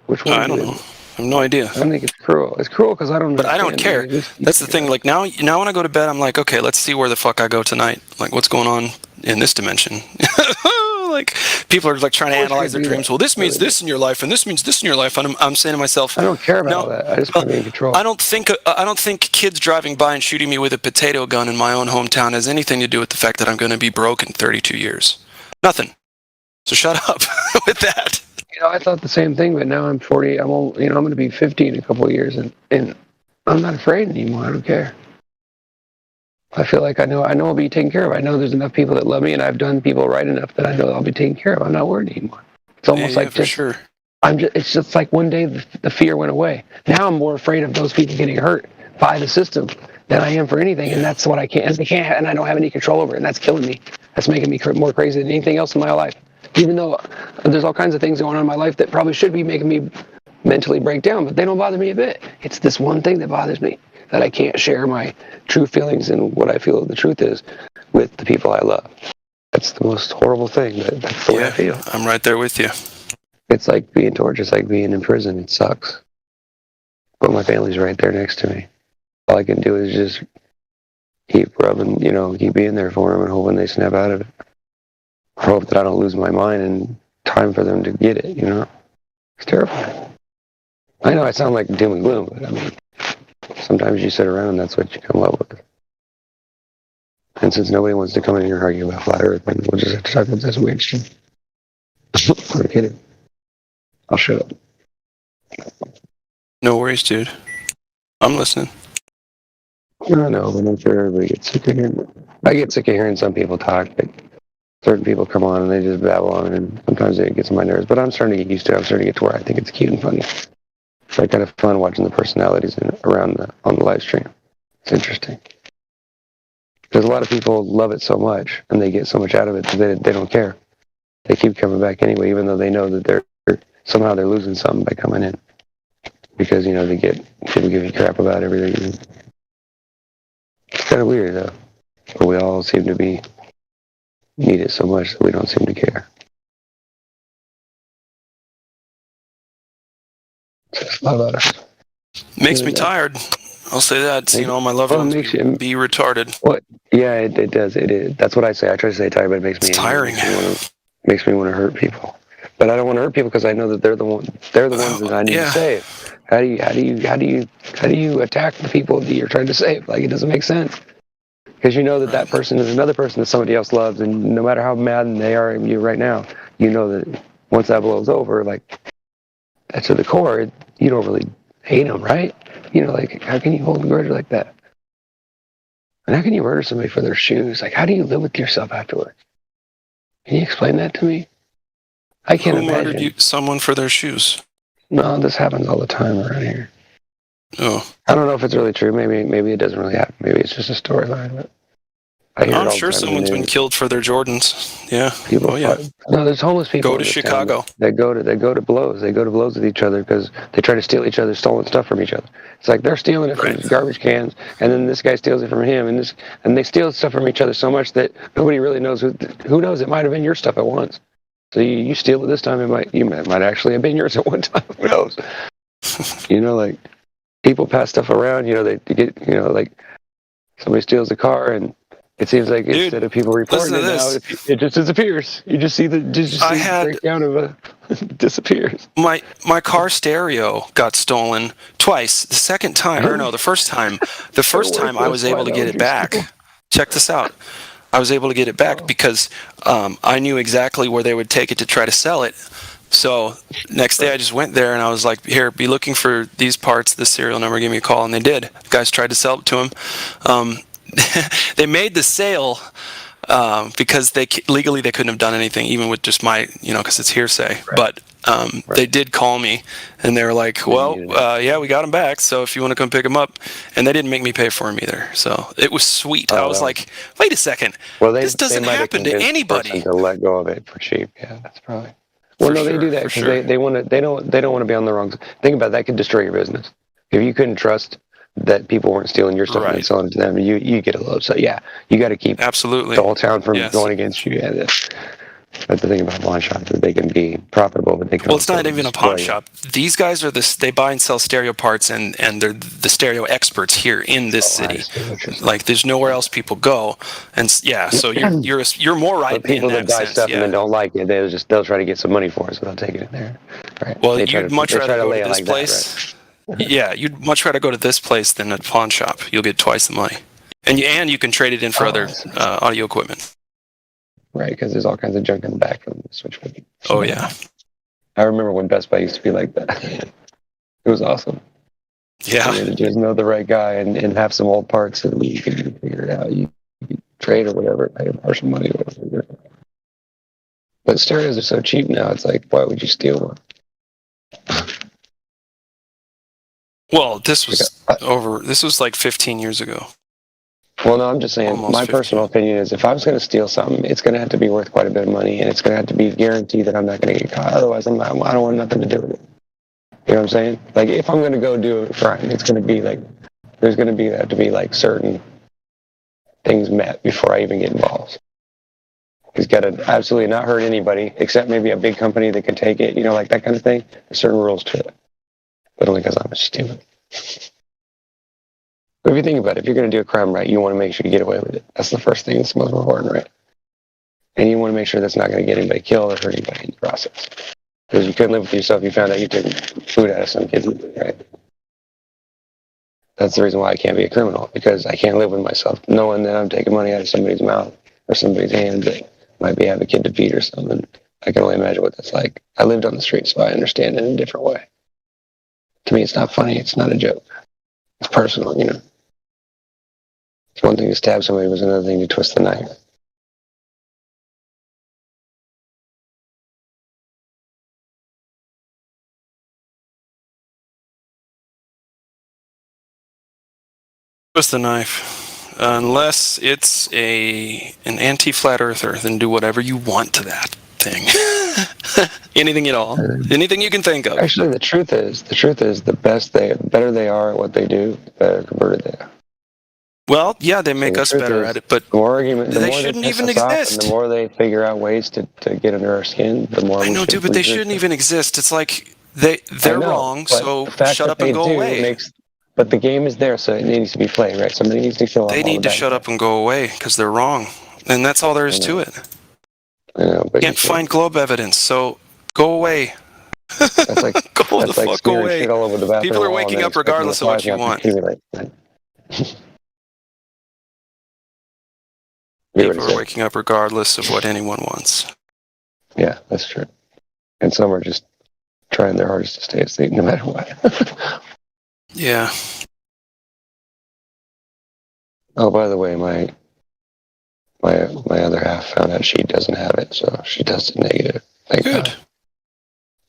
Which one? I don't know. I have no idea. I think it's cruel. It's cruel because I don't know. But I don't care. That's the thing. Like now when I go to bed, I'm like, okay, let's see where the fuck I go tonight. Like, what's going on in this dimension? Like, people are like trying to analyze their dreams. Well, this means this in your life, and this means this in your life. And I'm saying to myself, I don't care about all that. I just want to be in control. I don't think kids driving by and shooting me with a potato gun in my own hometown has anything to do with the fact that I'm going to be broke in 32 years. Nothing. So shut up with that. I thought the same thing, but now I'm 40. I'm going to be 50 in a couple of years, and I'm not afraid anymore. I don't care. I feel like I know I'll be taken care of. I know there's enough people that love me, and I've done people right enough that I know I'll be taken care of. I'm not worried anymore. It's almost like for sure. It's just like one day the fear went away. Now I'm more afraid of those people getting hurt by the system than I am for anything, and that's what I can't, and I don't have any control over it, and that's killing me. That's making me more crazy than anything else in my life. Even though there's all kinds of things going on in my life that probably should be making me mentally break down, but they don't bother me a bit. It's this one thing that bothers me, that I can't share my true feelings and what I feel the truth is with the people I love. That's the most horrible thing. That's the way I feel. I'm right there with you. It's like being tortured. It's like being in prison. It sucks. But my family's right there next to me. All I can do is just keep rubbing, keep being there for them and hoping they snap out of it. I hope that I don't lose my mind in time for them to get it, It's terrible. I know I sound like doom and gloom, but I mean, sometimes you sit around and that's what you come up with. And since nobody wants to come in here and argue about flat Earth, then we'll just have to talk about this weird shit. I'm kidding. I'll shut up. No worries, dude. I'm listening. I know, but I'm sure everybody gets sick of hearing it. I get sick of hearing some people talk, but certain people come on and they just babble on, and sometimes it gets on my nerves. But I'm starting to get used to it. I'm starting to get to where I think it's cute and funny. It's like kind of fun watching the personalities on the live stream. It's interesting. Because a lot of people love it so much, and they get so much out of it that they don't care. They keep coming back anyway, even though they know that they're losing something by coming in. Because, people give you crap about everything. It's kind of weird, though. But we all seem to need it so much that we don't seem to care. It's a lot about us. Makes me tired. I'll say that. Seeing all my loved ones be retarded. What? Yeah, it does. It is. That's what I say. I try to say tired, but it makes me tiring. Makes me want to hurt people. But I don't want to hurt people because I know that they're the ones that I need to save. How do you attack the people that you're trying to save? Like, it doesn't make sense. Because you know that person is another person that somebody else loves, and no matter how mad they are at you right now, you know that once that blows over, like, that's to the core, you don't really hate them, right? Like, how can you hold a grudge like that? And how can you murder somebody for their shoes? Like, how do you live with yourself afterwards? Can you explain that to me? I can't imagine. Who murdered someone for their shoes? No, this happens all the time around here. Oh. I don't know if it's really true. Maybe it doesn't really happen. Maybe it's just a storyline. But I'm sure someone's been killed for their Jordans. Yeah. No, there's homeless people. Go to Chicago. They go to blows. They go to blows with each other because they try to steal each other's stolen stuff from each other. It's like they're stealing it from garbage cans, and then this guy steals it from him, and they steal stuff from each other so much that nobody really knows who knows. It might have been your stuff at once. So you steal it this time. It might actually have been yours at one time. Who knows? Like people pass stuff around. They get like somebody steals a car and It seems like instead of people reporting it now, it just disappears. You just see the breakdown of a disappears. My car stereo got stolen twice. The second time, or no, the first time. The first time I was able to get it back. Check this out. I was able to get it back because I knew exactly where they would take it to try to sell it. So next day I just went there and I was like, here, be looking for these parts, this serial number, give me a call. And they did. The guys tried to sell it to him. They made the sale because legally they couldn't have done anything, even with just my, because it's hearsay. Right. But they did call me and they were like, well, yeah, we got them back. So if you want to come pick them up. And they didn't make me pay for them either. So it was sweet. I was like, wait a second. Well, this doesn't happen to anybody. To let go of it for cheap. Yeah, that's probably. Well, no, they do that because they want to. They don't want to be on the wrong. Think about it, that could destroy your business. If you couldn't trust that people weren't stealing your stuff and selling it to them, you get a load. So yeah, you got to keep absolutely the whole town from going against you. Yeah, that's the thing about pawn shops, is they can be profitable, but they can. Well, it's not even a pawn shop. These guys are they buy and sell stereo parts, and they're the stereo experts here in this city. Like, there's nowhere else people go, and yeah, so you're more right. But people in that that buy sense, stuff and then don't like it, they'll try to get some money for it, so they'll take it in there. Right. Well, you'd much rather go to this place. Yeah, you'd much rather go to this place than a pawn shop. You'll get twice the money, and you can trade it in for other audio equipment. Right, because there's all kinds of junk in the back of the switch. Oh yeah, I remember when Best Buy used to be like that. It was awesome. Yeah, to just know the right guy and have some old parts and you can figure it out. You can trade or whatever, pay a partial money or whatever. But stereos are so cheap now. It's like, why would you steal one? Well, this was like 15 years ago. Well, no, I'm just saying, my personal opinion is if I was going to steal something, it's going to have to be worth quite a bit of money, and it's going to have to be guaranteed that I'm not going to get caught. Otherwise, I don't want nothing to do with it. You know what I'm saying? Like, if I'm going to go do a crime, it's going to be like, there's going to have to be like certain things met before I even get involved. He's got to absolutely not hurt anybody, except maybe a big company that can take it, like that kind of thing. There's certain rules to it. But only because I'm stupid. But if you think about it, if you're going to do a crime right, you want to make sure you get away with it. That's the first thing that's most important, right? And you want to make sure that's not going to get anybody killed or hurt anybody in the process. Because you couldn't live with yourself, you found out you took food out of some kid's mouth, right? That's the reason why I can't be a criminal, because I can't live with myself knowing that I'm taking money out of somebody's mouth or somebody's hand that might have a kid to feed or something. I can only imagine what that's like. I lived on the street, so I understand it in a different way. To me, it's not funny. It's not a joke. It's personal, It's one thing to stab somebody, it was another thing to twist the knife. Twist the knife. Unless it's an anti-flat earther, then do whatever you want to that thing. Anything at all. Anything you can think of. Actually, the truth is, the better they are at what they do, the better converted they are. Well, yeah, they make us better at it, but they shouldn't even exist. The more they figure out ways to get under our skin, the more I know, dude, but they shouldn't even exist. It's like they're wrong, so shut up and go away. But the game is there, so it needs to be played, right? Somebody needs to show up. They need to shut up and go away because they're wrong, and that's all there is to it. I know, but can't find globe evidence, so go away. That's like go the fuck away. Shit all over the bathroom. People are waking up regardless of what you want. People are waking up regardless of what anyone wants. Yeah, that's true. And some are just trying their hardest to stay asleep no matter what. Yeah. Oh, by the way, my other half found out she doesn't have it, so she tested negative. Thank God.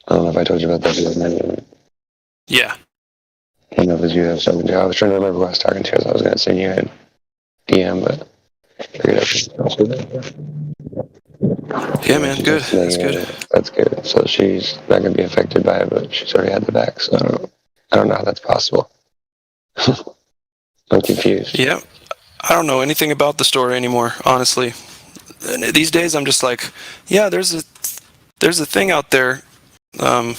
I don't know if I told you about that the other night. Yeah. I don't know if it was you I was talking to. I was trying to remember who I was talking to, so I was going to send you a DM, but figured out yeah, man, good. That's good. That's good. So she's not going to be affected by it, but she's already had the vax, so I don't know how that's possible. I'm confused. Yeah. I don't know anything about the story anymore, honestly. These days I'm just like, yeah, there's a thing out there, and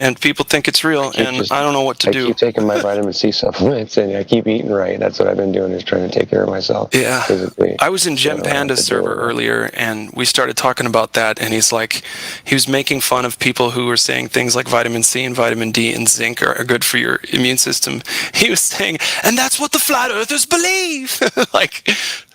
and people think it's real, and I don't know what to do. I keep taking my vitamin C supplements, and I keep eating right. That's what I've been doing, is trying to take care of myself. Yeah. Physically. I was in Gem Panda's server earlier, and we started talking about that, and he was making fun of people who were saying things like vitamin C and vitamin D and zinc are good for your immune system. He was saying, and that's what the flat earthers believe. Like,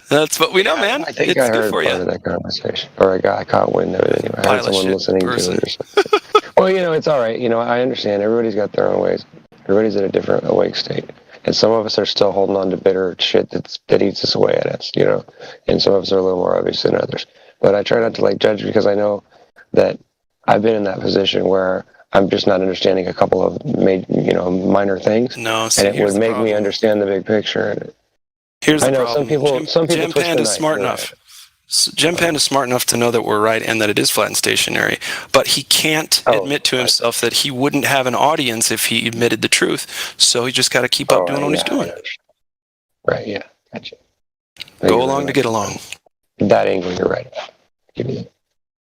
that's what we know, man. I think it's I good heard for part you. of that conversation, or I caught wind of it anyway. I heard someone listening to it or something. Well, it's all right. I understand. Everybody's got their own ways. Everybody's at a different awake state. And some of us are still holding on to bitter shit that eats us away at us, and some of us are a little more obvious than others. But I try not to judge, because I know that I've been in that position where I'm just not understanding a couple of minor things. No, and it would make me understand the big picture. And here's I the know problem. some people Gem twist the Panda's knife, smart enough. Gem Panda's smart enough to know that we're right and that it is flat and stationary, but he can't admit to himself that he wouldn't have an audience if he admitted the truth. So he just got to keep up doing what he's doing. Right? Yeah. Gotcha. Go along to get along. That angle, you're right about. Give you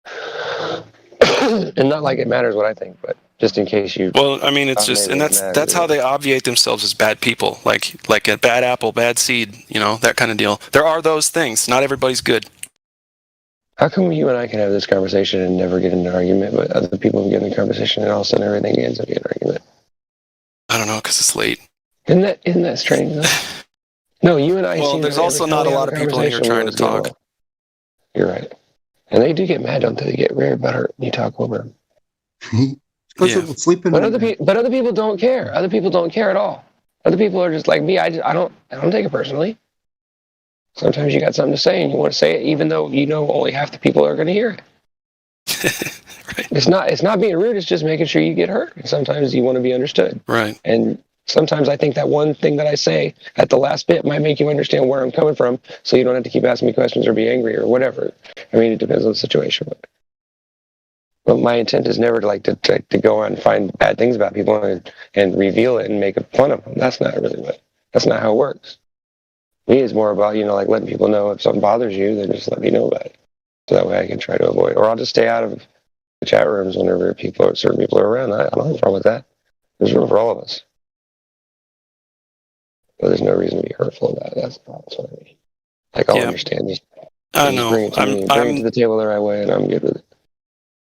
that. And not like it matters what I think, but just in case you. Well, I mean, it's just, and that's how they obviate themselves as bad people, like a bad apple, bad seed, that kind of deal. There are those things. Not everybody's good. How come you and I can have this conversation and never get into an argument, but other people can get in the conversation and all of a sudden everything ends up being an argument? I don't know, because it's late. Isn't that strange, though? No, you and I. Well, there's also not a lot of people in here trying to talk. You're right, and they do get mad, don't they? They get very butthurt when you talk over them. Sleeping. But other people don't care. Other people don't care at all. Other people are just like me. I don't take it personally. Sometimes you got something to say and you want to say it, even though only half the people are going to hear it. Right. It's not being rude. It's just making sure you get heard. And sometimes you want to be understood. Right. And sometimes I think that one thing that I say at the last bit might make you understand where I'm coming from, so you don't have to keep asking me questions or be angry or whatever. I mean, it depends on the situation. But my intent is never to go on and find bad things about people and reveal it and make fun of them. That's not how it works. Me is more about, letting people know if something bothers you, then just let me know about it. So that way I can try to avoid, or I'll just stay out of the chat rooms whenever certain people are around. I don't have a problem with that. There's room for all of us. But there's no reason to be hurtful about it. That's what I mean. I'll understand. I know. Bring it to the table the right way, and I'm good with it.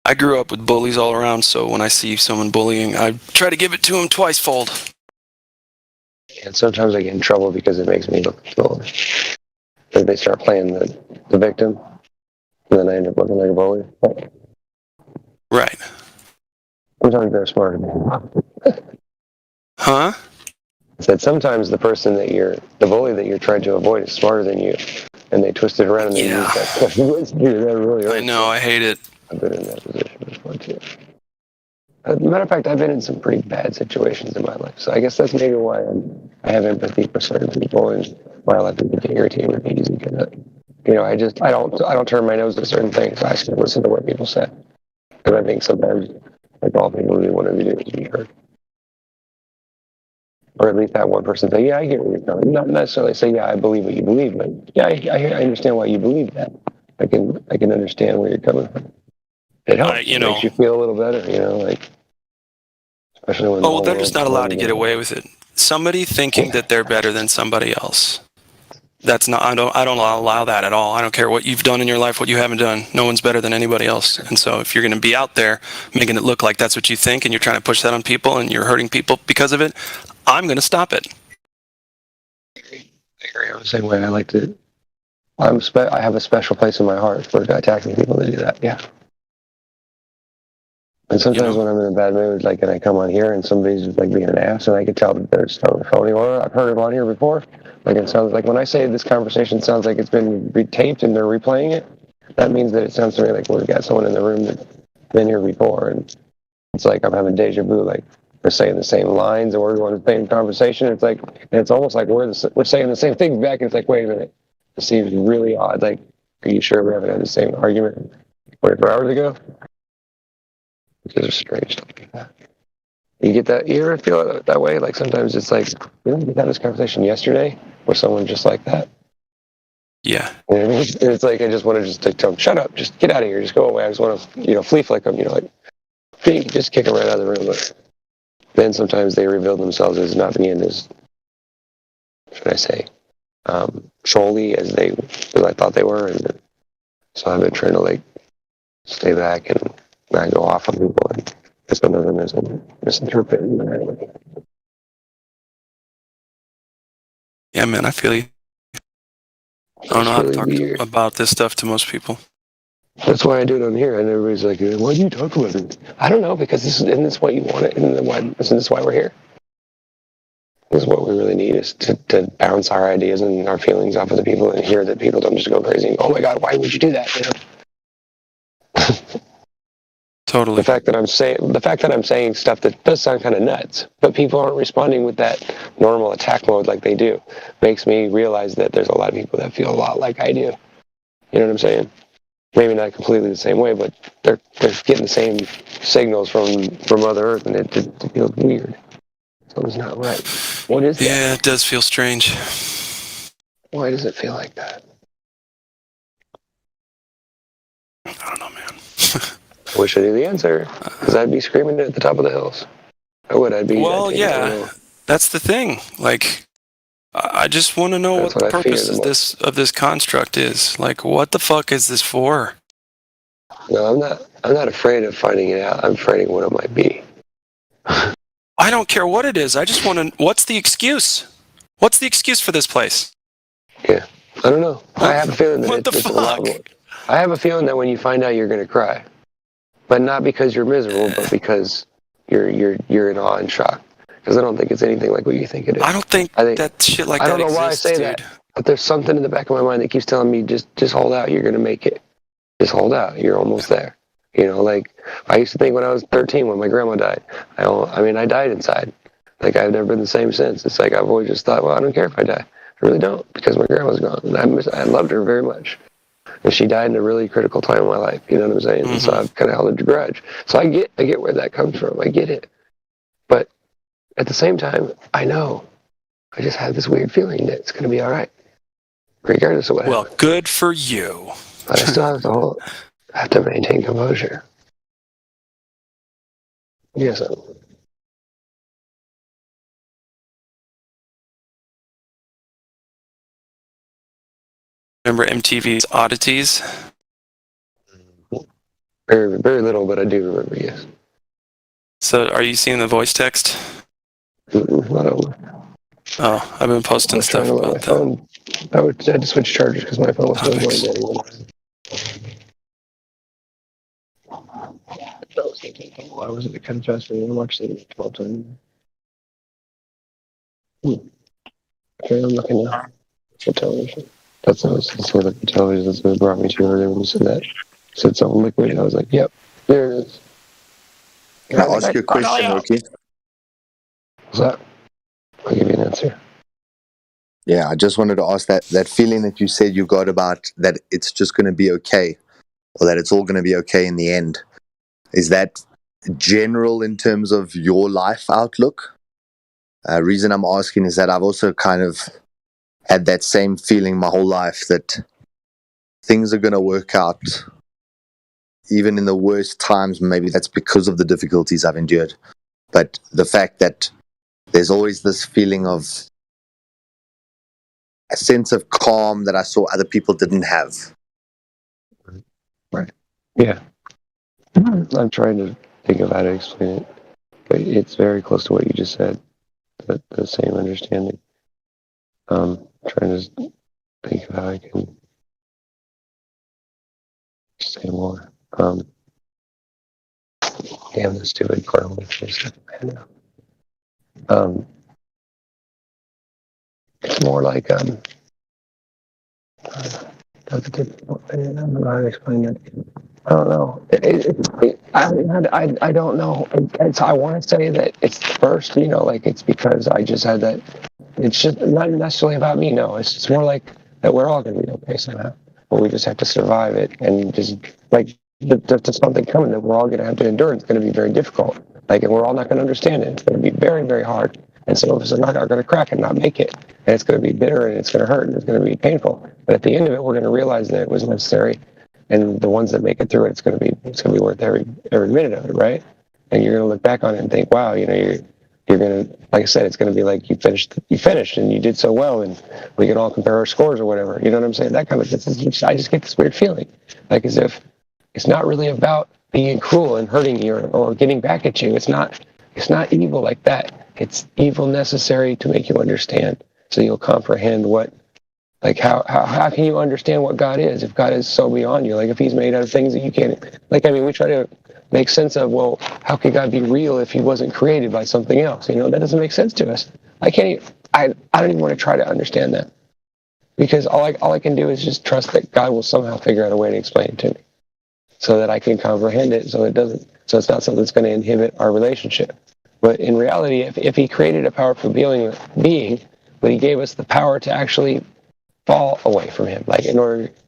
I grew up with bullies all around, so when I see someone bullying, I try to give it to them twice-fold. And sometimes I get in trouble because it makes me look slower. Because they start playing the victim, and then I end up looking like a bully. Right. Sometimes they're smarter than me. Huh? I said sometimes the bully that you're trying to avoid is smarter than you, and they twist it around and they use that. Dude, that really hurts. I know, I hate it. I've been in that position before too. As a matter of fact, I've been in some pretty bad situations in my life, so I guess that's maybe why I have empathy for certain people, and why I let people get irritated with me easy. Because I don't turn my nose at certain things. I still listen to what people say, because I think sometimes all people really want to do is be heard, or at least have one person say, "Yeah, I get where you're coming." Not necessarily say, "Yeah, I believe what you believe," but yeah, I understand why you believe that. I can understand where you're coming from. It helps. It makes you feel a little better, especially when. Oh, well, they're just not allowed to get away with it. Somebody thinking that they're better than somebody else. That's not. I don't allow that at all. I don't care what you've done in your life, what you haven't done. No one's better than anybody else. And so, if you're going to be out there making it look like that's what you think, and you're trying to push that on people, and you're hurting people because of it, I'm going to stop it. I agree. I'm the same way. I like to. I have a special place in my heart for attacking people that do that. Yeah. And sometimes when I'm in a bad mood, and I come on here and somebody's just being an ass, and I can tell that they're just totally phony, or I've heard it on here before. It sounds like when I say this conversation sounds like it's been retaped and they're replaying it, that means that it sounds to me like we've got someone in the room that's been here before, and it's like I'm having deja vu, we're saying the same lines and we're going the same conversation. And it's almost like we're saying the same thing back, and it's like, wait a minute, this seems really odd. Are you sure we haven't had the same argument 24 hours ago? Because it's strange stuff like that. You get that? You ever feel it that way? Sometimes it's like, we had this conversation yesterday with someone just like that. Yeah. And it's like I just want to tell them, shut up, just get out of here, just go away. I just want to, flea flick them, you can just kick them right out of the room. But then sometimes they reveal themselves as not being as, should I say, trolly as I thought they were, and so I've been trying to like stay back and not go off on people and just another misinterpret. Yeah, man, I feel you. I don't know how to talk about this stuff to most people. That's why I do it on here, and everybody's like, "Why do you talk about it?" I don't know, because isn't this what you want? Isn't this why we're here? This is what we really need, is to bounce our ideas and our feelings off of the people and hear that people don't just go crazy and go, "Oh my God, why would you do that?" You know? Totally. The fact that I'm saying stuff that does sound kind of nuts, but people aren't responding with that normal attack mode like they do, makes me realize that there's a lot of people that feel a lot like I do. You know what I'm saying? Maybe not completely the same way, but they're getting the same signals from Mother Earth, and it feels weird. Something's not right. What is that? Yeah, it does feel strange. Why does it feel like that? I don't know, man. I wish I knew the answer, because I'd be screaming it at the top of the hills. I would. I'd Yeah, that's the thing. Like, I just want to know what the purpose of this construct is. Like, what the fuck is this for? No, I'm not afraid of finding it out. I'm afraid of what it might be. I don't care what it is. I just want to. What's the excuse? What's the excuse for this place? Yeah, I don't know. I have a feeling that it's a lot more. I have a feeling that when you find out, you're going to cry, but not because you're miserable, but because you're in awe and shock. Because I don't think it's anything like what you think it is. I think that shit like that exists, I don't know why I say that, but there's something in the back of my mind that keeps telling me, just hold out. You're going to make it. Just hold out. You're almost there. You know, like, I used to think when I was 13, when my grandma died, I died inside. Like, I've never been the same since. It's like, I've always just thought, well, I don't care if I die. I really don't, because my grandma's gone, and I loved her very much. And she died in a really critical time in my life, you know what I'm saying? Mm-hmm. And so I've kind of held a grudge. So I get where that comes from. I get it. But at the same time, I know. I just have this weird feeling that it's going to be all right, regardless of what happens. Well, good for you. But I still have to maintain composure. Yes. Remember MTV's Oddities? Very, very little, but I do remember, yes. So are you seeing the voice text? Not over. Oh, I've been posting stuff about that. Phone. I had to switch chargers because my phone was still going dead. Why was it kind of fast for you to watch the 12 times? Okay, I'm looking now. For television. That's sort of the television that's what brought me to earlier when you said that. Said something liquid. I was like, yep, there it is. Can I ask you a question, Loki? What's that? I'll give you an answer. Yeah, I just wanted to ask that feeling that you said you got about that it's just going to be okay, or that it's all going to be okay in the end. Is that general in terms of your life outlook? Reason I'm asking is that I've also kind of had that same feeling my whole life that things are going to work out, even in the worst times. Maybe that's because of the difficulties I've endured. But the fact that there's always this feeling of a sense of calm that I saw other people didn't have. Right. Yeah. I'm trying to think of how to explain it, but it's very close to what you just said. The same understanding. Trying to think of how I can say more. Damn, the stupid part. It's more like I don't know how to explain it. I don't know. I don't know. I want to say that it's the first, like it's because I just had that. It's just not necessarily about me. No, it's more like that we're all going to be okay somehow. But we just have to survive it, and just like there's something coming that we're all going to have to endure. It's going to be very difficult. Like, and we're all not going to understand it. It's going to be very, very hard. And some of us are going to crack and not make it. And it's going to be bitter, and it's going to hurt, and it's going to be painful. But at the end of it, we're going to realize that it was necessary. And the ones that make it through it, it's going to be worth every minute of it, right? and you're gonna look back on it and think, wow, you're gonna, like I said, it's gonna be like you finished and you did so well, and we can all compare our scores or whatever. You know what I'm saying? That kind of thing. I just get this weird feeling, like as if it's not really about being cruel and hurting you or getting back at you. It's not evil like that. It's evil necessary to make you understand, so you'll comprehend what, like how can you understand what God is if God is so beyond you? Like if He's made out of things that you can't. Like I mean, we try to make sense of, well, how could God be real if He wasn't created by something else? That doesn't make sense to us. I don't even want to try to understand that, because all I can do is just trust that God will somehow figure out a way to explain it to me, so that I can comprehend it. So it's not something that's going to inhibit our relationship. But in reality, if He created a powerful being, but He gave us the power to actually fall away from Him, like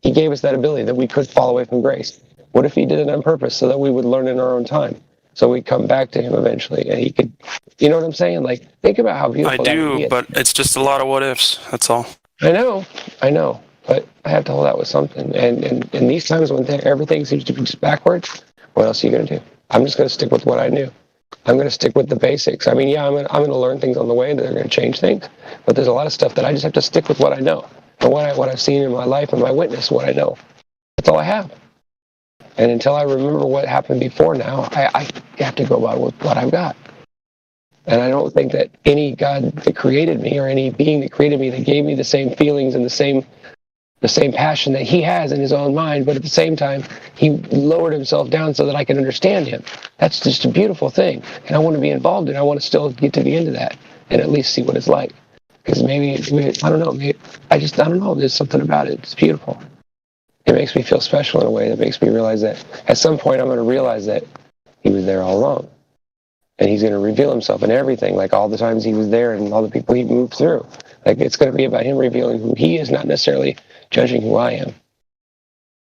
He gave us that ability that we could fall away from grace. What if He did it on purpose so that we would learn in our own time? So we'd come back to Him eventually, and He could, you know what I'm saying? Like, think about how beautiful I do, but it's just a lot of what ifs. That's all. I know, but I have to hold out with something. And in these times when everything seems to be just backwards, what else are you going to do? I'm just going to stick with what I knew. I'm going to stick with the basics. I mean, yeah, I'm going to learn things on the way that are going to change things, but there's a lot of stuff that I just have to stick with what I know and what I've seen in my life and my witness, what I know. That's all I have. And until I remember what happened before now, I have to go by with what I've got. And I don't think that any God that created me or any being that created me that gave me the same feelings and the same passion that He has in His own mind, but at the same time, He lowered Himself down so that I can understand Him. That's just a beautiful thing. And I want to be involved in it. I want to still get to the end of that and at least see what it's like. Because maybe, I don't know, I don't know. There's something about it. It's beautiful. It makes me feel special in a way that makes me realize that at some point I'm going to realize that He was there all along. And He's going to reveal Himself in everything, like all the times He was there and all the people He moved through. Like it's going to be about Him revealing who He is, not necessarily judging who I am.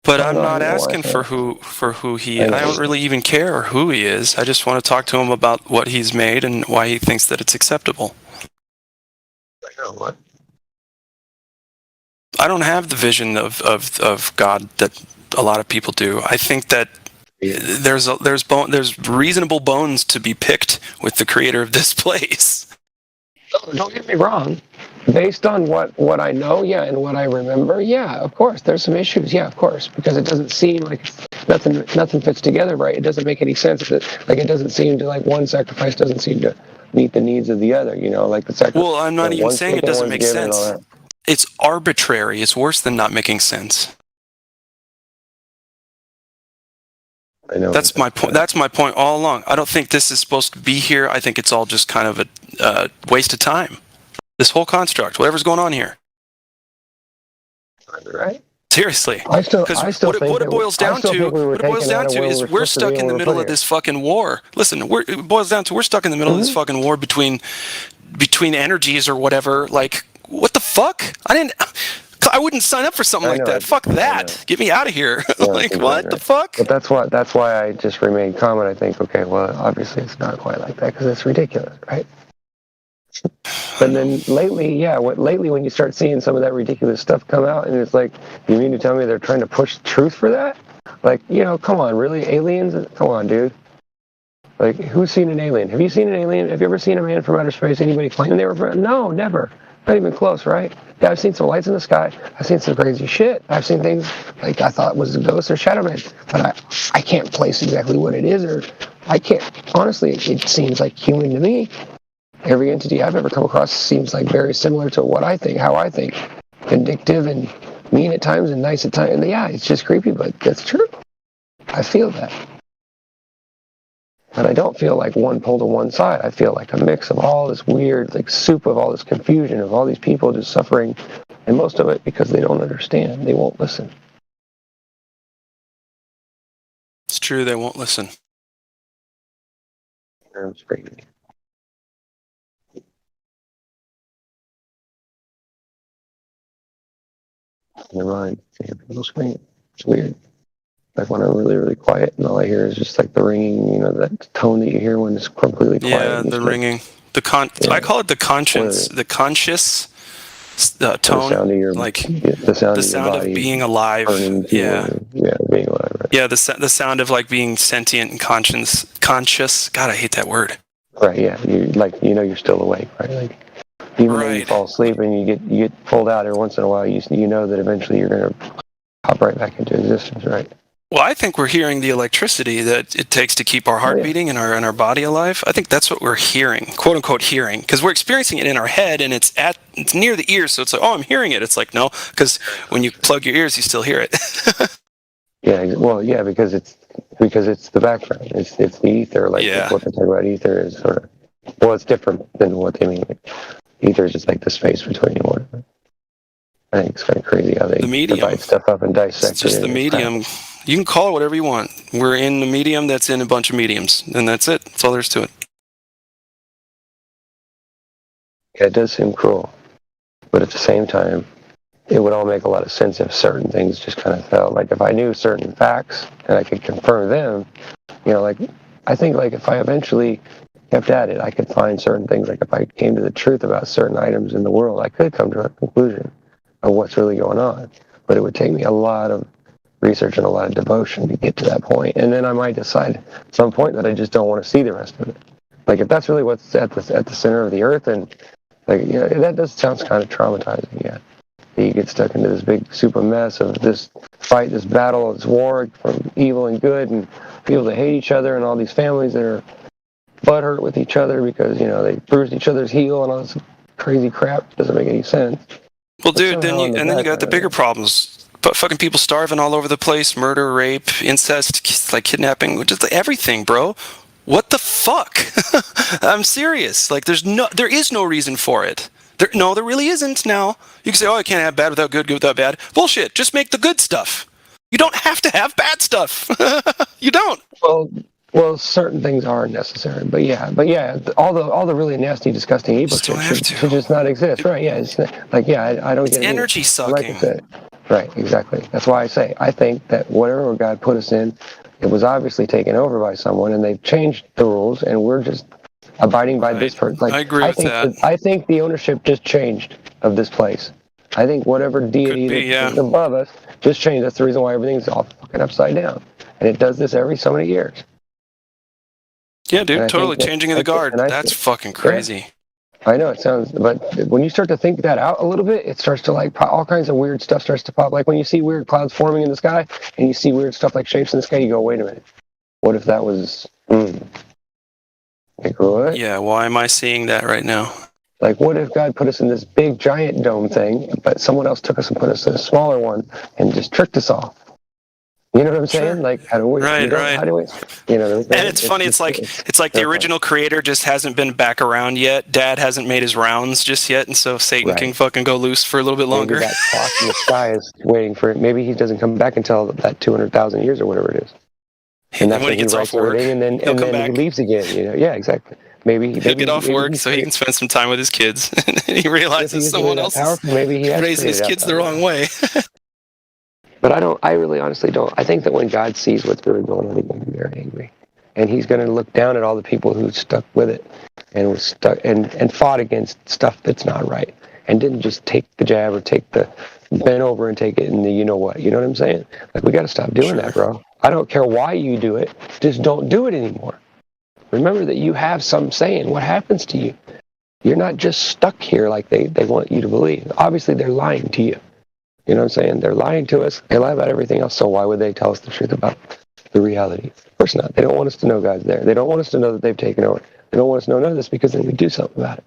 But I'm not asking for who He is. I don't really even care who He is. I just want to talk to Him about what He's made and why He thinks that it's acceptable. I know what. I don't have the vision of God that a lot of people do. I think that there's reasonable bones to be picked with the creator of this place. Don't get me wrong. Based on what I know, yeah, and what I remember, yeah, of course, there's some issues, yeah, of course, because it doesn't seem like nothing fits together right. It doesn't make any sense. It doesn't seem to, like, one sacrifice doesn't seem to meet the needs of the other, like the sacrifice. Well, I'm not even saying it doesn't make sense. It's arbitrary. It's worse than not making sense. I know. That's my point. That's my point all along. I don't think this is supposed to be here. I think it's all just kind of a waste of time. This whole construct, whatever's going on here. Right. Seriously. Because what it boils down to is we're stuck in the middle of this fucking war. Listen, it boils down to we're stuck in the middle of this fucking war between energies or whatever. Like, what the fuck? I wouldn't sign up for something like that. Fuck that. Get me out of here. Like, what the fuck? But that's why I just remain calm, and I think, okay, well, obviously it's not quite like that because it's ridiculous, right? But then lately, when you start seeing some of that ridiculous stuff come out, and it's like, you mean to tell me they're trying to push truth for that? Like, come on, really? Aliens? Come on, dude. Like, who's seen an alien? Have you seen an alien? Have you ever seen a man from outer space? Anybody claim they were from? No, never. Not even close, right? Yeah, I've seen some lights in the sky. I've seen some crazy shit. I've seen things like I thought was a ghost or shadow man, but I can't place exactly what it is, or I can't. Honestly, it seems like human to me. Every entity I've ever come across seems like very similar to what I think, how I think. Vindictive and mean at times and nice at times. And yeah, it's just creepy, but that's true. I feel that. And I don't feel like one pulled to one side. I feel like a mix of all this weird, like soup of all this confusion, of all these people just suffering, and most of it because they don't understand. They won't listen. It's true, they won't listen. It's crazy. Never mind. It's weird. Like when I'm really, really quiet and all I hear is just like the ringing, that tone that you hear when it's completely quiet. Yeah, the ringing. I call it the conscience. The conscious. tone, sound of your, like the sound of, your body being alive. Yeah, being alive. Right? Yeah, the sound of like being sentient and conscious. God, I hate that word. Right. Yeah. You're still awake. Right. Like even when you fall asleep and you get pulled out every once in a while, you know that eventually you're going to pop right back into existence. Right. Well, I think we're hearing the electricity that it takes to keep our heart beating and our body alive. I think that's what we're hearing, quote unquote hearing, because we're experiencing it in our head and it's near the ear. So it's like, oh, I'm hearing it. It's like, no, because when you plug your ears, you still hear it. Yeah. Well, yeah, because it's the background. It's the ether. Like what they talk about ether is sort of, well, it's different than what they mean. Like, ether is just like the space between you. Whatever. I think it's kind of crazy how they divide stuff up and dissect it. It's just the medium. You can call it whatever you want. We're in the medium that's in a bunch of mediums, and that's it. That's all there is to it. Yeah, it does seem cruel, but at the same time, it would all make a lot of sense if certain things just kind of fell. Like if I knew certain facts and I could confirm them, like I think like if I eventually kept at it, I could find certain things. Like if I came to the truth about certain items in the world, I could come to a conclusion of what's really going on. But it would take me a lot of research and a lot of devotion to get to that point. And then I might decide at some point that I just don't want to see the rest of it. Like if that's really what's at the center of the earth, and that does sound kind of traumatizing. Yeah, you get stuck into this big super mess of this fight, this battle, this war from evil and good, and people that hate each other, and all these families that are butthurt with each other because they bruised each other's heel and all this crazy crap. Doesn't make any sense. Well, dude, then you got the bigger problems. Fucking people starving all over the place, murder, rape, incest, like kidnapping, just everything, bro. What the fuck? I'm serious. Like, there is no reason for it. There really isn't now. You can say, oh, I can't have bad without good, good without bad. Bullshit. Just make the good stuff. You don't have to have bad stuff. You don't. Well, certain things are necessary, but yeah, all the really nasty, disgusting, evil shit should just not exist, right? Yeah, it's like I don't get it. Energy sucking. Right, exactly. That's why I think that whatever God put us in, it was obviously taken over by someone, and they've changed the rules, and we're just abiding by this person. Like, I agree with that. I think the ownership just changed of this place. I think whatever deity that's above us just changed. That's the reason why everything's all fucking upside down, and it does this every so many years. Yeah, dude, totally changing of the guard. That's fucking crazy. Yeah. I know it sounds, but when you start to think that out a little bit, it starts to like all kinds of weird stuff starts to pop. Like when you see weird clouds forming in the sky, and you see weird stuff like shapes in the sky, you go, "Wait a minute, what if that was?" Like what? Yeah, why am I seeing that right now? Like, what if God put us in this big giant dome thing, but someone else took us and put us in a smaller one and just tricked us all? You know what I'm saying? Like, how do we? Right. How do we? And it's funny. It's like the original creator just hasn't been back around yet. Dad hasn't made his rounds just yet, and so Satan can fucking go loose for a little bit longer. Maybe that clock in the sky is waiting for it. Maybe he doesn't come back until that 200,000 years or whatever it is. And that's when he gets off work, and then he leaves again. Yeah, exactly. Maybe he'll get off work so he can spend some time with his kids. And he realizes someone else is raising his kids the wrong way. But I really honestly don't. I think that when God sees what's really going on, he's going to be very angry. And he's going to look down at all the people who stuck with it and was stuck and fought against stuff that's not right. And didn't just take the jab or bend over and take it and you know what? You know what I'm saying? Like, we got to stop doing that, bro. I don't care why you do it. Just don't do it anymore. Remember that you have some say in what happens to you. You're not just stuck here like they want you to believe. Obviously, they're lying to you. You know what I'm saying? They're lying to us. They lie about everything else. So why would they tell us the truth about the reality? Of course not. They don't want us to know God's there. They don't want us to know that they've taken over. They don't want us to know none of this because then we do something about it.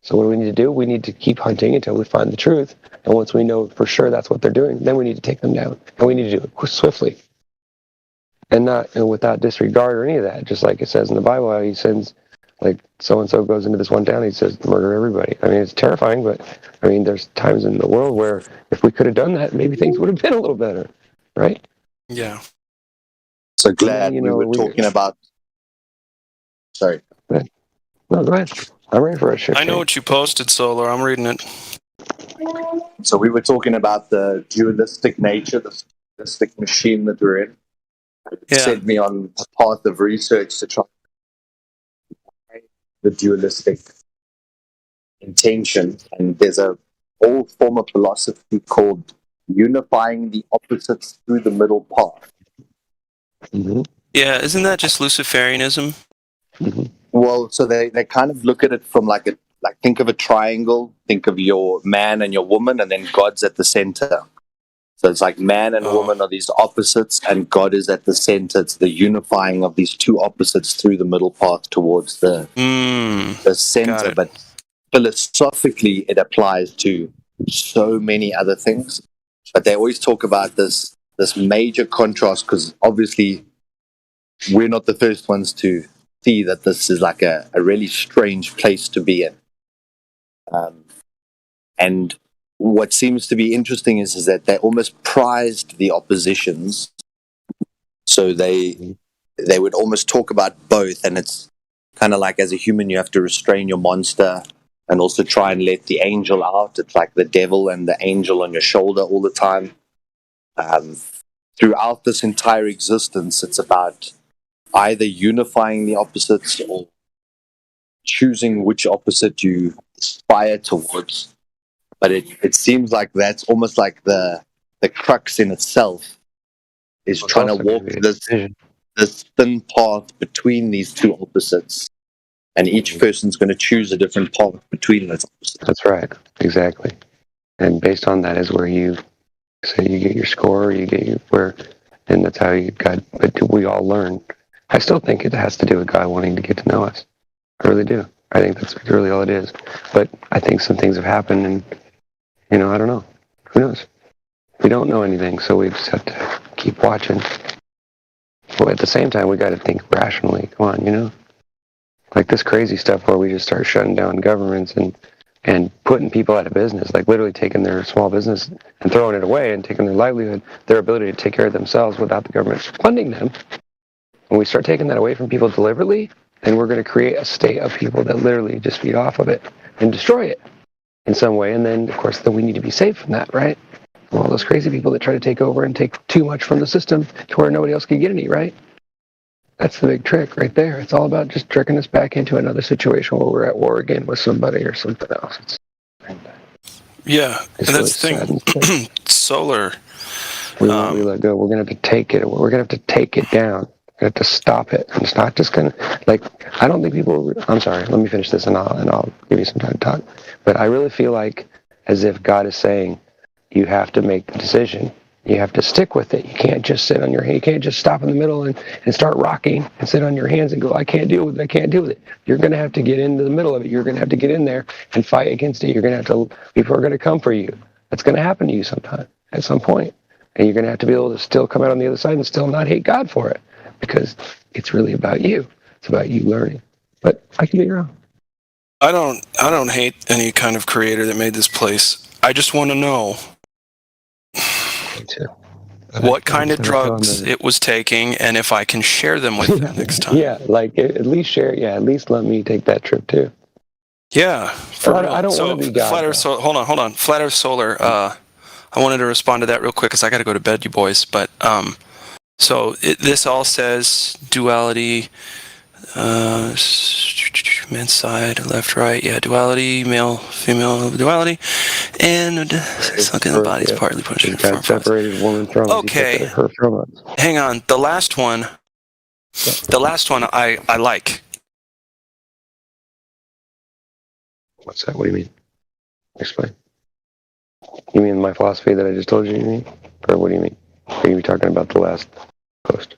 So what do we need to do? We need to keep hunting until we find the truth. And once we know for sure that's what they're doing, then we need to take them down. And we need to do it swiftly. And without disregard or any of that. Just like it says in the Bible, how he sends, like, so-and-so goes into this one town, he says, murder everybody. I mean, it's terrifying, but, I mean, there's times in the world where if we could have done that, maybe things would have been a little better, right? Yeah. So glad we were talking about... Sorry. No, go ahead. I'm ready for a shift. I know what you posted, Solar. I'm reading it. So we were talking about the dualistic nature, the dualistic machine that we're in. It sent me on a path of research to try the dualistic intention. And there's a whole form of philosophy called unifying the opposites through the middle path. Yeah, isn't that just Luciferianism? Well, so they kind of look at it from like think of a triangle, think of your man and your woman, and then God's at the center. So it's like man and woman are these opposites, and God is at the center. It's the unifying of these two opposites through the middle path towards the center. But philosophically, it applies to so many other things. But they always talk about this major contrast, because obviously we're not the first ones to see that this is like a really strange place to be in. And what seems to be interesting is that they almost prized the oppositions. So they would almost talk about both, and it's kind of like, as a human, you have to restrain your monster and also try and let the angel out. It's like the devil and the angel on your shoulder all the time. Throughout this entire existence, it's about either unifying the opposites or choosing which opposite you aspire towards. But it seems like that's almost like the crux in itself, is trying to walk this thin path between these two opposites, and each person's going to choose a different path between those opposites. That's right, exactly. And based on that is where you say you get your score, you get your where, and that's how you got. But we all learn. I still think it has to do with God wanting to get to know us. I really do. I think that's really all it is. But I think some things have happened, and I don't know. Who knows? We don't know anything, so we just have to keep watching. But at the same time, we got to think rationally. Come on, like this crazy stuff where we just start shutting down governments and putting people out of business, like literally taking their small business and throwing it away and taking their livelihood, their ability to take care of themselves without the government funding them. When we start taking that away from people deliberately, then we're going to create a state of people that literally just feed off of it and destroy it in some way. And then, of course, then we need to be safe from that, right? From all those crazy people that try to take over and take too much from the system to where nobody else can get any, right? That's the big trick right there. It's all about just tricking us back into another situation where we're at war again with somebody or something else. Yeah, and that's the thing. Solar. We won't let go. We're going to have to take it. We're going to have to take it down. We're going to have to stop it. It's not just going to, I don't think people, I'm sorry, let me finish this and I'll give you some time to talk. But I really feel like as if God is saying, you have to make the decision. You have to stick with it. You can't just sit on your hand. You can't just stop in the middle and start rocking and sit on your hands and go, I can't deal with it. I can't deal with it. You're going to have to get into the middle of it. You're going to have to get in there and fight against it. You're going to have to, people are going to come for you. That's going to happen to you sometime, at some point. And you're going to have to be able to still come out on the other side and still not hate God for it, because it's really about you. It's about you learning. But I can be wrong. I don't hate any kind of creator that made this place. I just want to know what kind of drugs it was taking, and if I can share them with them next time. Yeah, at least share. Yeah, at least let me take that trip too. Yeah, for real. I don't want to be God. Flat Earth hold on. Flat Earth Solar. I wanted to respond to that real quick because I got to go to bed, you boys. But this all says duality. Men's side, left, right, yeah, duality, male, female, duality, and sunken in the body is partly pushing. Separated woman from. Okay, hang on. The last one I like. What's that? What do you mean? Explain. You mean my philosophy that I just told you? You mean, or what do you mean? Are you talking about the last post?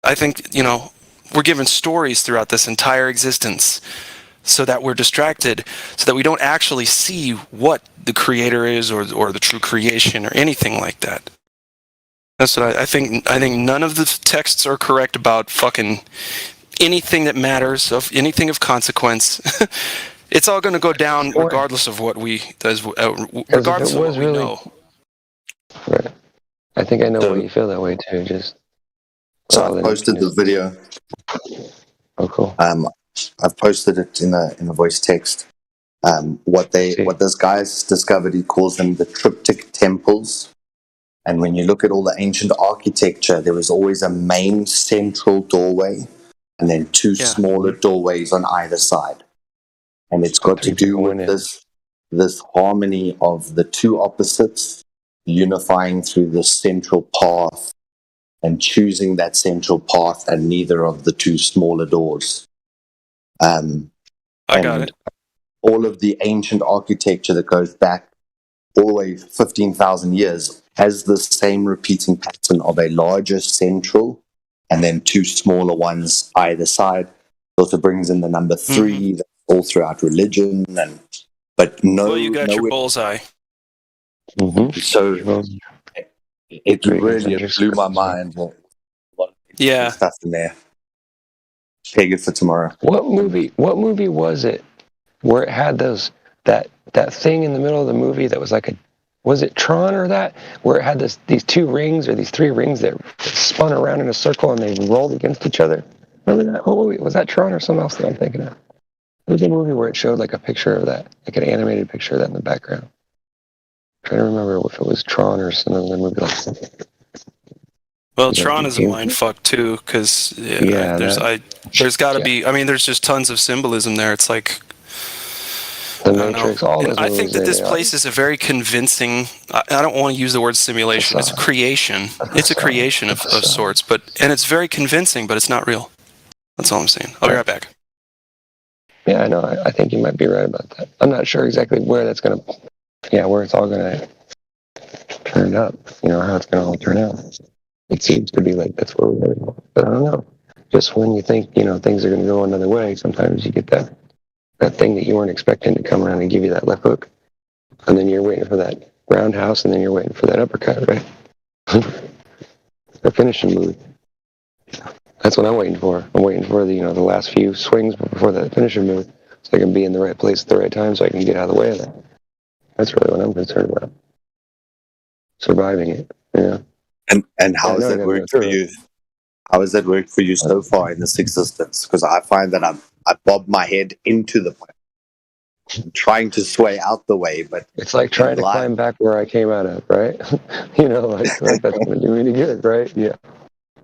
I think, we're given stories throughout this entire existence so that we're distracted, so that we don't actually see what the creator is or the true creation or anything like that. That's what I think. I think none of the texts are correct about fucking anything that matters, of anything of consequence. It's all going to go down regardless of what we know. I think I know why you feel that way too. Just so I posted the video. Oh, cool. I've posted it in a voice text. What this guy's discovered, he calls them the triptych temples. And when you look at all the ancient architecture, there was always a main central doorway and then two smaller doorways on either side. And it's got to do with this harmony of the two opposites unifying through the central path and choosing that central path and neither of the two smaller doors. I got it. All of the ancient architecture that goes back all the way 15,000 years has the same repeating pattern of a larger central and then two smaller ones either side. It also brings in the number 3 that's all throughout religion, Well, you got your bullseye. So it really blew my mind. Yeah, stuff in there. Take it for tomorrow. What movie was it where it had that thing in the middle of the movie that was like was it Tron or that, where it had these 2 rings or these 3 rings that spun around in a circle and they rolled against each other? Remember that? Oh, was that Tron or something else that I'm thinking of? There was a movie where it showed like a picture of that, like an animated picture of that in the background. I'm trying to remember if it was Tron or some other movie like that. Well, Tron is a mind fuck too, because there's got to be. I mean, there's just tons of symbolism there. It's like The Matrix, all those I think that this place is a very convincing. I don't want to use the word simulation. It's a creation. It's a creation of sorts, and it's very convincing, but it's not real. That's all I'm saying. I'll be right back. Yeah, I know. I think you might be right about that. I'm not sure exactly where that's going to, where it's all going to turn up, how it's going to all turn out. It seems to be like that's where we're headed. But I don't know. Just when you think, things are going to go another way, sometimes you get that thing that you weren't expecting to come around and give you that left hook. And then you're waiting for that roundhouse, and then you're waiting for that uppercut, right? The finishing move. That's what I'm waiting for. I'm waiting for the last few swings before that finishing move, so I can be in the right place at the right time, so I can get out of the way of that. That's really what I'm concerned about. Surviving it, yeah. And how has that worked for you? How has that worked for you so far in this existence? Because I find that I bob my head into the pipe, trying to sway out the way, but it's like trying to climb back where I came out of, right? Like that's going to do really good, right? Yeah.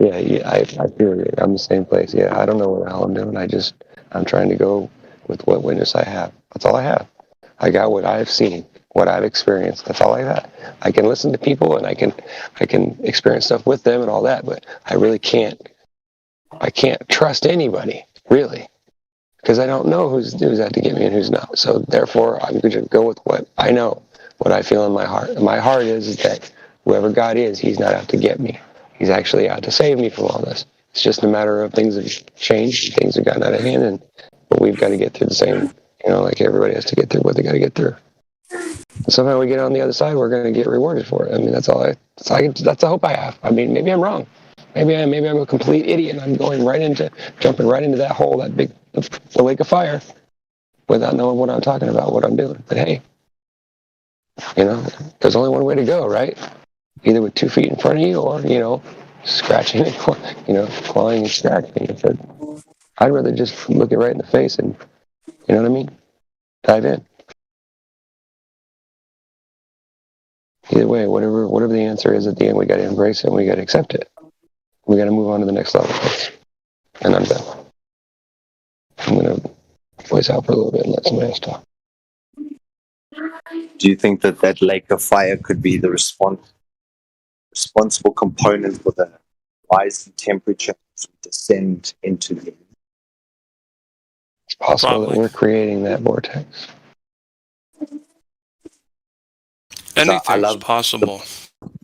I feel it. I'm the same place. Yeah, I don't know what the hell I'm doing. I'm trying to go with what witness I have. That's all I have. I got what I've seen, what I've experienced. That's all I got. I can listen to people and I can experience stuff with them and all that, but I really can't. I can't trust anybody, really, because I don't know who's out to get me and who's not. So therefore, I'm going to go with what I know, what I feel in my heart. And my heart is that whoever God is, He's not out to get me. He's actually out to save me from all this. It's just a matter of things have changed and things have gotten out of hand, but we've got to get through the same, like everybody has to get through what they got to get through. And somehow we get on the other side, we're going to get rewarded for it. I mean, that's the hope I have. I mean, maybe I'm wrong. Maybe I'm a complete idiot and I'm jumping right into that hole, the lake of fire, without knowing what I'm talking about, what I'm doing. But hey, there's only one way to go, right? Either with 2 feet in front of you or, scratching and, clawing and scratching. But I'd rather just look it right in the face and, you know what I mean? Dive in. Either way, whatever the answer is at the end, we got to embrace it and we got to accept it. We got to move on to the next level. And I'm done. I'm going to voice out for a little bit and let somebody else talk. Do you think that lake of fire could be the responsible component for the rise in temperature as we descend into the... It's possible that we're creating that vortex. Anything's possible.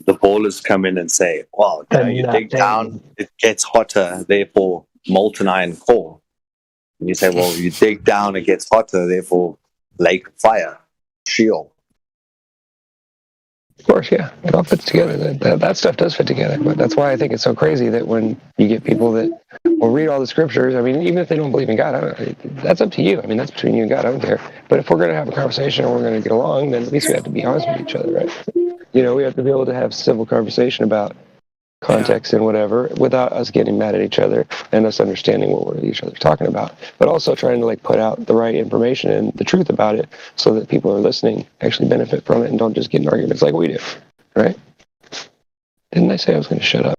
The ballers come in and say, well, you dig down, it gets hotter, therefore molten iron core. And you say, well, you dig down, it gets hotter, therefore lake of fire, Sheol. Of course, yeah. It all fits together. That stuff does fit together. But that's why I think it's so crazy that when you get people that will read all the scriptures, I mean, even if they don't believe in God, that's up to you. I mean, that's between you and God. I don't care. But if we're going to have a conversation and we're going to get along, then at least we have to be honest with each other, right? You know, we have to be able to have civil conversation about context and whatever without us getting mad at each other and us understanding what we're each other talking about, but also trying to like put out the right information and the truth about it so that people are listening actually benefit from it and don't just get in arguments like we do, right? Didn't I say I was going to shut up?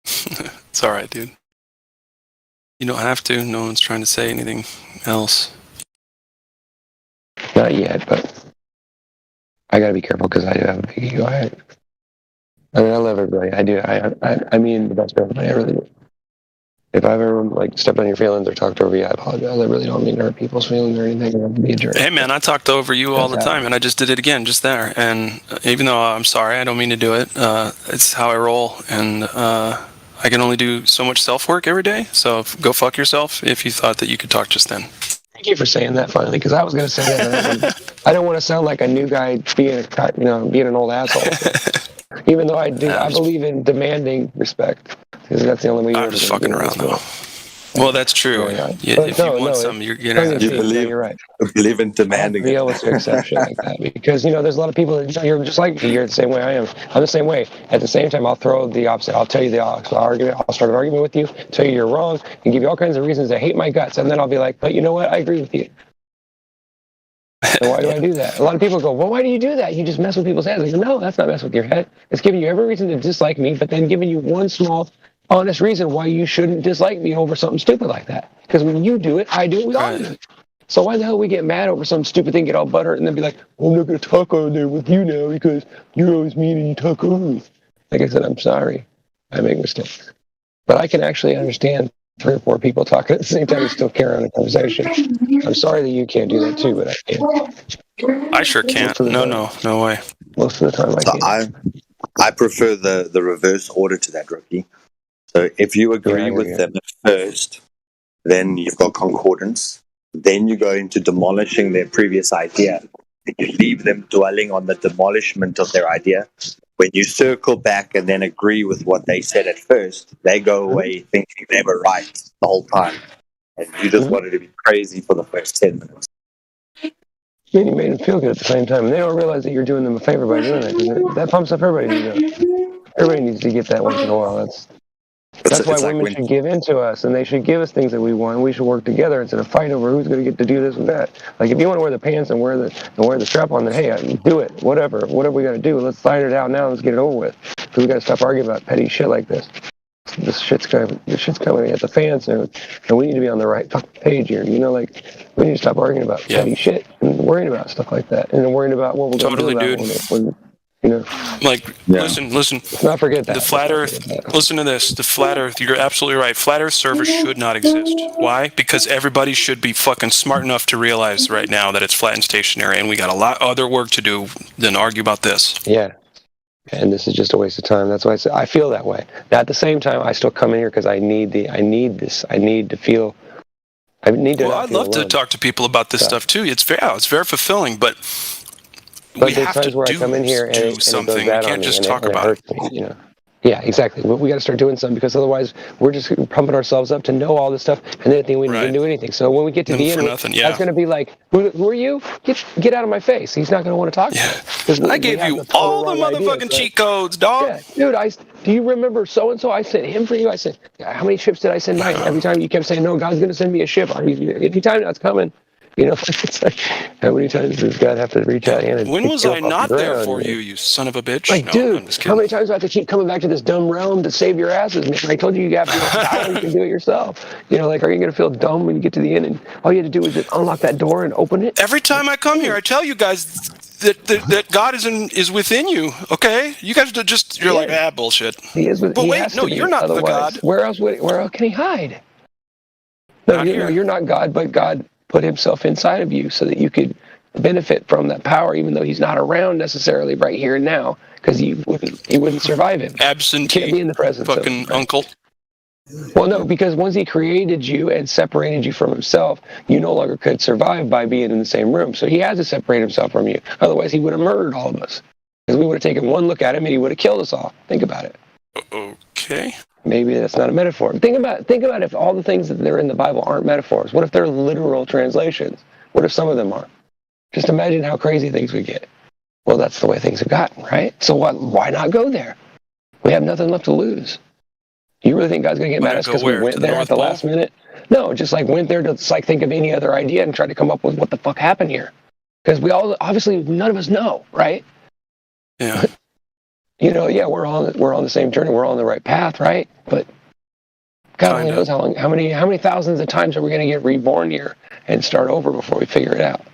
It's all right, dude. You don't have to. No one's trying to say anything else. Not yet, but I got to be careful because I do have a big ego. I mean, I love everybody. I do. I mean the best for everybody. I really do. If I've ever like stepped on your feelings or talked over you, I apologize. I really don't mean to hurt people's feelings or anything. I have to be a jerk. Hey, man, I talked over you all the time, and I just did it again just there. And even though I'm sorry, I don't mean to do it. It's how I roll, and I can only do so much self-work every day. So go fuck yourself if you thought that you could talk just then. Thank you for saying that finally, because I was going to say that. I don't want to sound like a new guy being an old asshole. Even though I do, I believe in demanding respect, because that's the only way you're just fucking around, though. Well, that's true. If you want some, you're gonna have to. You're right. Believe in demanding. Be able to accept shit like that, because there's a lot of people that you're just like me. You're the same way I am. I'm the same way. At the same time, I'll throw the opposite. I'll tell you the opposite argument. I'll start an argument with you, tell you you're wrong, and give you all kinds of reasons to hate my guts, and then I'll be like, but you know what? I agree with you. So why do I do that? A lot of people go, well, why do you do that? You just mess with people's heads. I go, no, that's not messing with your head. It's giving you every reason to dislike me, but then giving you one small, honest reason why you shouldn't dislike me over something stupid like that. Because when you do it, I do it, we all do it. So why the hell we get mad over some stupid thing, get all butthurt, and then be like, well, I'm not going to talk on there with you now because you're always mean and you talk over me. Like I said, I'm sorry. I make mistakes. But I can actually understand 3 or 4 people talking at the same time and still carry on a conversation. I'm sorry that you can't do that too, but I can. I sure can't. No way. Most of the time I can. I prefer the reverse order to that, Rookie. So if you agree with them at first, then you've got concordance. Then you go into demolishing their previous idea. You leave them dwelling on the demolishment of their idea. When you circle back and then agree with what they said at first, they go away thinking they were right the whole time. And you just wanted to be crazy for the first 10 minutes. You made them feel good at the same time. And they don't realize that you're doing them a favor by doing it. That pumps up everybody. Everybody needs to get that once in a while. That's why women should give in to us, and they should give us things that we want, and we should work together instead of fight over who's going to get to do this and that. Like, if you want to wear the pants and wear the strap on, then hey, do it. Whatever we got to do, let's iron it out now. Let's get it over with. Because we got to stop arguing about petty shit like this. This shit's coming at the fans, and we need to be on the right page here. We need to stop arguing about petty shit and worrying about stuff like that, and then worrying about what we're going to do about it. Listen. Let's not forget that. The flat Earth. Listen to this. The flat Earth. You're absolutely right. Flat Earth servers should not exist. Why? Because everybody should be fucking smart enough to realize right now that it's flat and stationary, and we got a lot other work to do than argue about this. Yeah. And this is just a waste of time. That's why I feel that way. But at the same time, I still come in here because I need this. I need to feel. I'd love to talk to people about this stuff too. It's very fulfilling, but we have to do something. We can't just talk about it. Yeah, exactly. We got to start doing something, because otherwise we're just pumping ourselves up to know all this stuff, and then at the end we didn't do anything. So when we get to the end, that's going to be like, who are you? Get out of my face. He's not going to want to talk to me. I gave you all the motherfucking cheat codes, dog. Yeah, dude, do you remember so-and-so? I sent him for you. I said, how many ships did I send back? Every time you kept saying, no, God's going to send me a ship. Anytime that's coming. It's like, how many times does God have to reach out and when was I not there for you, you son of a bitch? Like, dude, how many times do I have to keep coming back to this dumb realm to save your asses? Man, I told you have to die, you can do it yourself. Are you going to feel dumb when you get to the end and all you had to do is just unlock that door and open it? Every time I come here, I tell you guys that God is within you. Okay, you guys you're like bullshit. He is but wait, no, you're not the God. Where else can he hide? No, you're not God, but God put himself inside of you so that you could benefit from that power, even though he's not around necessarily right here and now, because you wouldn't survive him. Absentee. You can't be in the presence fucking uncle. Well, no, because once he created you and separated you from himself, you no longer could survive by being in the same room. So he has to separate himself from you. Otherwise, he would have murdered all of us. Because we would have taken one look at him and he would have killed us all. Think about it. Okay. Maybe that's not a metaphor. Think about if all the things that are in the Bible aren't metaphors. What if they're literal translations? What if some of them are? Just imagine how crazy things would get. Well, that's the way things have gotten, right? So why not go there? We have nothing left to lose. You really think God's going to get mad at us because we went there at the last minute? No, just like went there to like think of any other idea and try to come up with what the fuck happened here. Because we all, obviously, none of us know, right? Yeah. You know, yeah, we're on the same journey. We're on the right path, right? But God only knows how many thousands of times are we going to get reborn here and start over before we figure it out.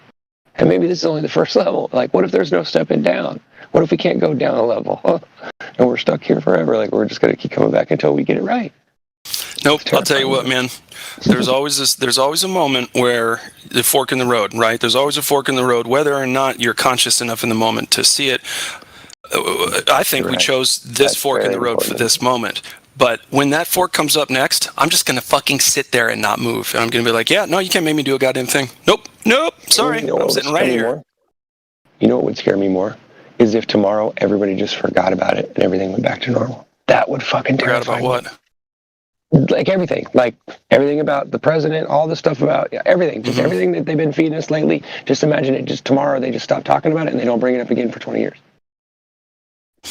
And maybe this is only the first level. Like, what if there's no stepping down? What if we can't go down a level? And we're stuck here forever? Like, we're just going to keep coming back until we get it right. Nope. I'll tell you what, man. There's always a moment where the fork in the road, right? There's always a fork in the road, whether or not you're conscious enough in the moment to see it. I think we chose this fork in the road for this moment. But when that fork comes up next, I'm just going to fucking sit there and not move. And I'm going to be like, yeah, no, you can't make me do a goddamn thing. Nope. Sorry. I'm sitting right here. You know what would scare me more? Is if tomorrow everybody just forgot about it and everything went back to normal. That would fucking terrify me. Forgot about what? Like everything. Like everything about the president, all the stuff about everything. Just everything that they've been feeding us lately. Just imagine it just tomorrow they just stop talking about it and they don't bring it up again for 20 years.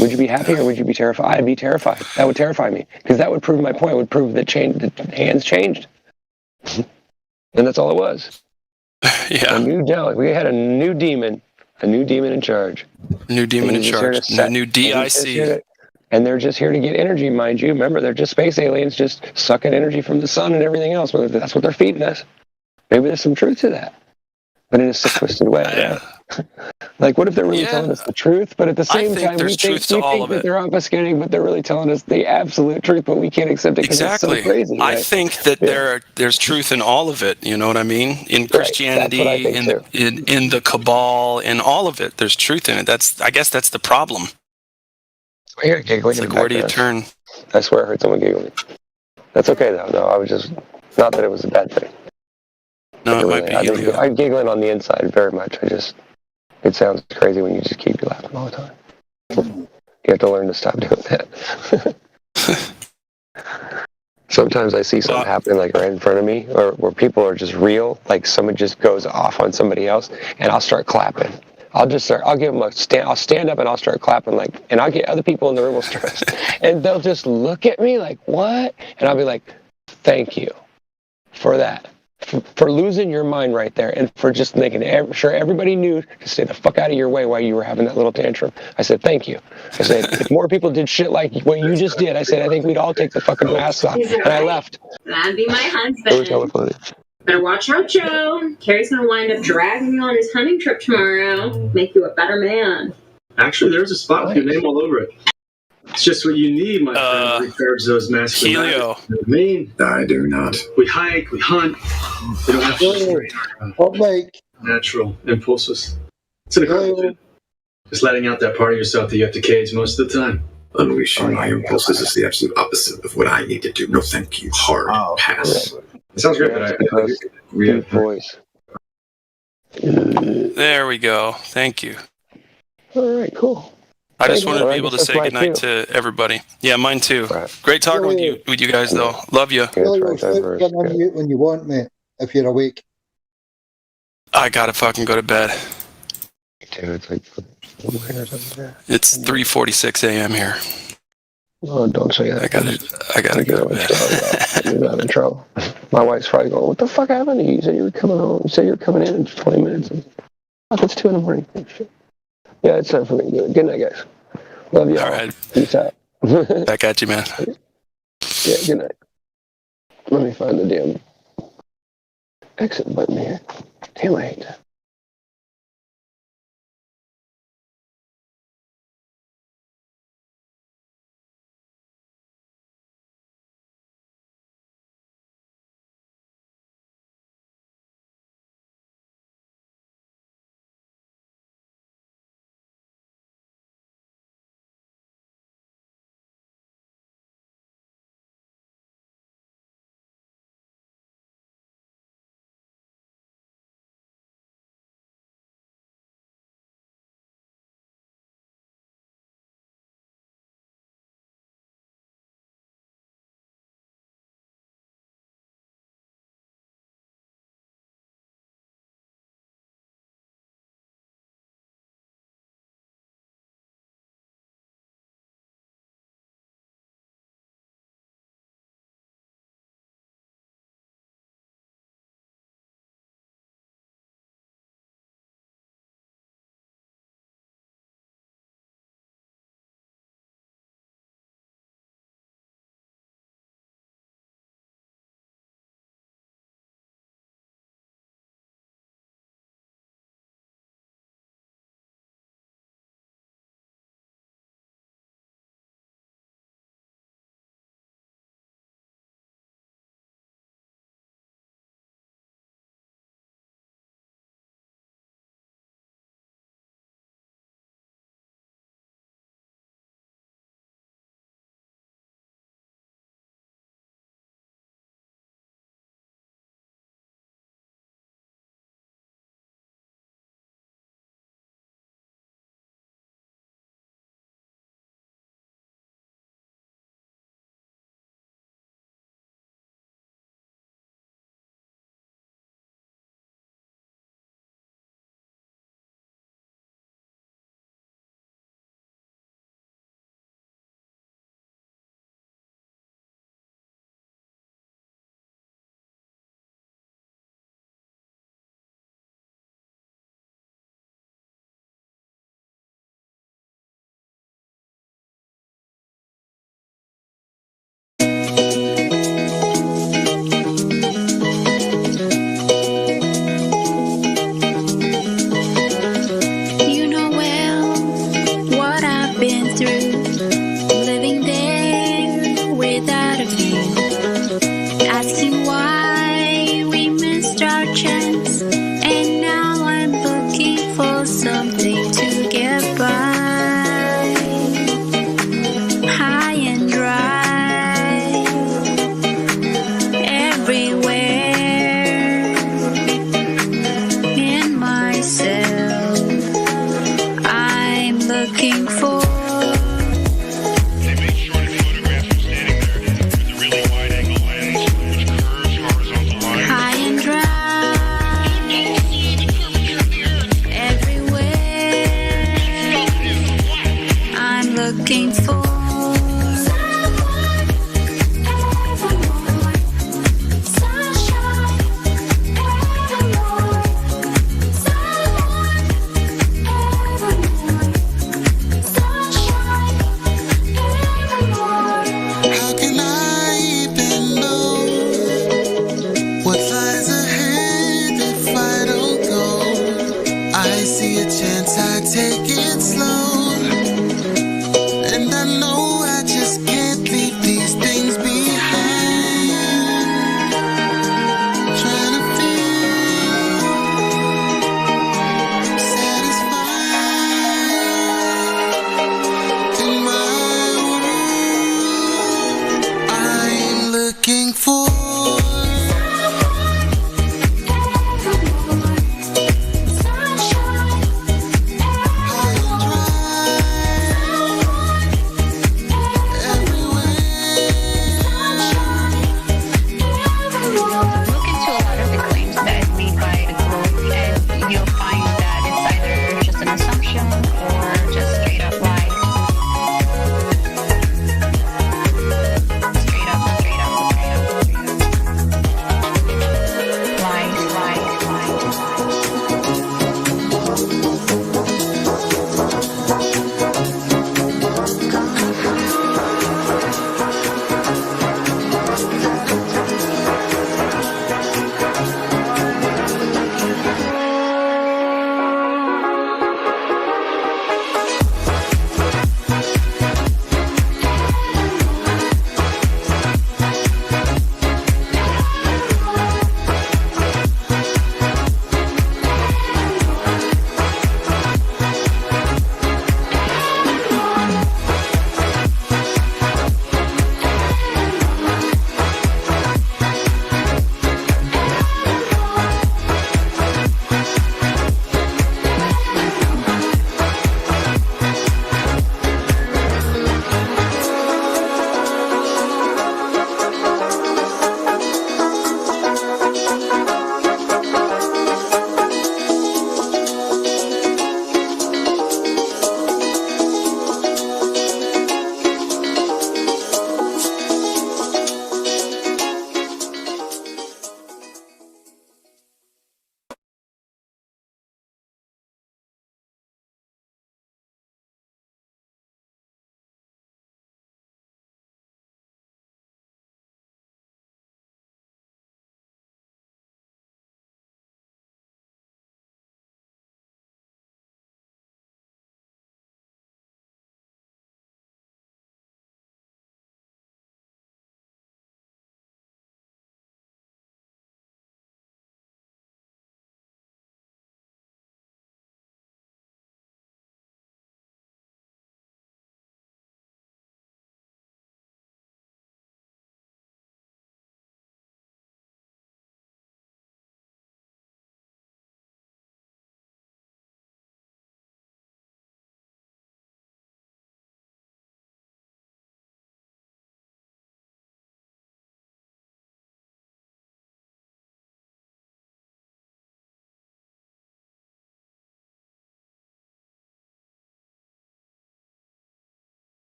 Would you be happy or would you be terrified? I'd be terrified. That would terrify me because that would prove my point. It would prove that the hands changed. And that's all it was. Yeah. We had a new demon in charge. New demon in charge. New DIC. And they're just here to get energy, mind you. Remember, they're just space aliens just sucking energy from the sun and everything else. That's what they're feeding us. Maybe there's some truth to that. But in a sick, twisted way, right? Like, what if they're really telling us the truth, but at the same time, we think that they're obfuscating, but they're really telling us the absolute truth, but we can't accept it because it's so crazy. Right? I think that there's truth in all of it. You know what I mean? In Christianity, in the Cabal, in all of it, there's truth in it. I guess that's the problem. It's like, where do you turn? I swear I heard someone giggling. That's okay though. No, I was just not that it was a bad thing. No, it might be. I'm giggling on the inside very much. It sounds crazy when you just keep laughing all the time. You have to learn to stop doing that. Sometimes I see something happening like right in front of me, or where people are just real, like someone just goes off on somebody else, and I'll start clapping. I'll give them I'll stand up and I'll start clapping, and I'll get other people in the room will start, and they'll just look at me like, what? And I'll be like, thank you for that. For losing your mind right there and for just making sure everybody knew to stay the fuck out of your way while you were having that little tantrum. I said, thank you. I said, if more people did shit like what you just did, I said, I think we'd all take the fucking masks off. And I left. That'd be my husband. Better watch out, Joe. Carrie's gonna wind up dragging you on his hunting trip tomorrow. Make you a better man. Actually, there's a spot with your name all over it. It's just what you need, my friend, to recharge those masculine. Helio. You know what I mean? I do not. We hike, we hunt. We don't have to natural impulses. It's an encouragement. Just letting out that part of yourself that you have to cage most of the time. Unleashing my impulses is the absolute opposite of what I need to do. No, thank you. Hard pass. It sounds great, but we have voice. There we go. Thank you. All right, cool. I just wanted to be able to say goodnight to everybody. Yeah, mine too. Great talking with you guys, though. Love you. Get on mute when you want, mate, if you're awake. I gotta fucking go to bed. Dude, It's 3:46 a.m. here. Oh, don't say that. I gotta go to bed. You're not in trouble. My wife's probably going, what the fuck happened to you? You said you were coming home. You said you were coming in 20 minutes. Fuck, it's 2 a.m. Oh, shit. Yeah, it's time for me to do it. Good night, guys. Love you all. Right. Peace out. Back at you, man. Yeah, good night. Let me find the damn exit button here. Damn, I hate that. looking for. High and dry, everywhere. I'm looking for. How can I even know what lies ahead if I don't go? I see a chance, I take it slow, and I know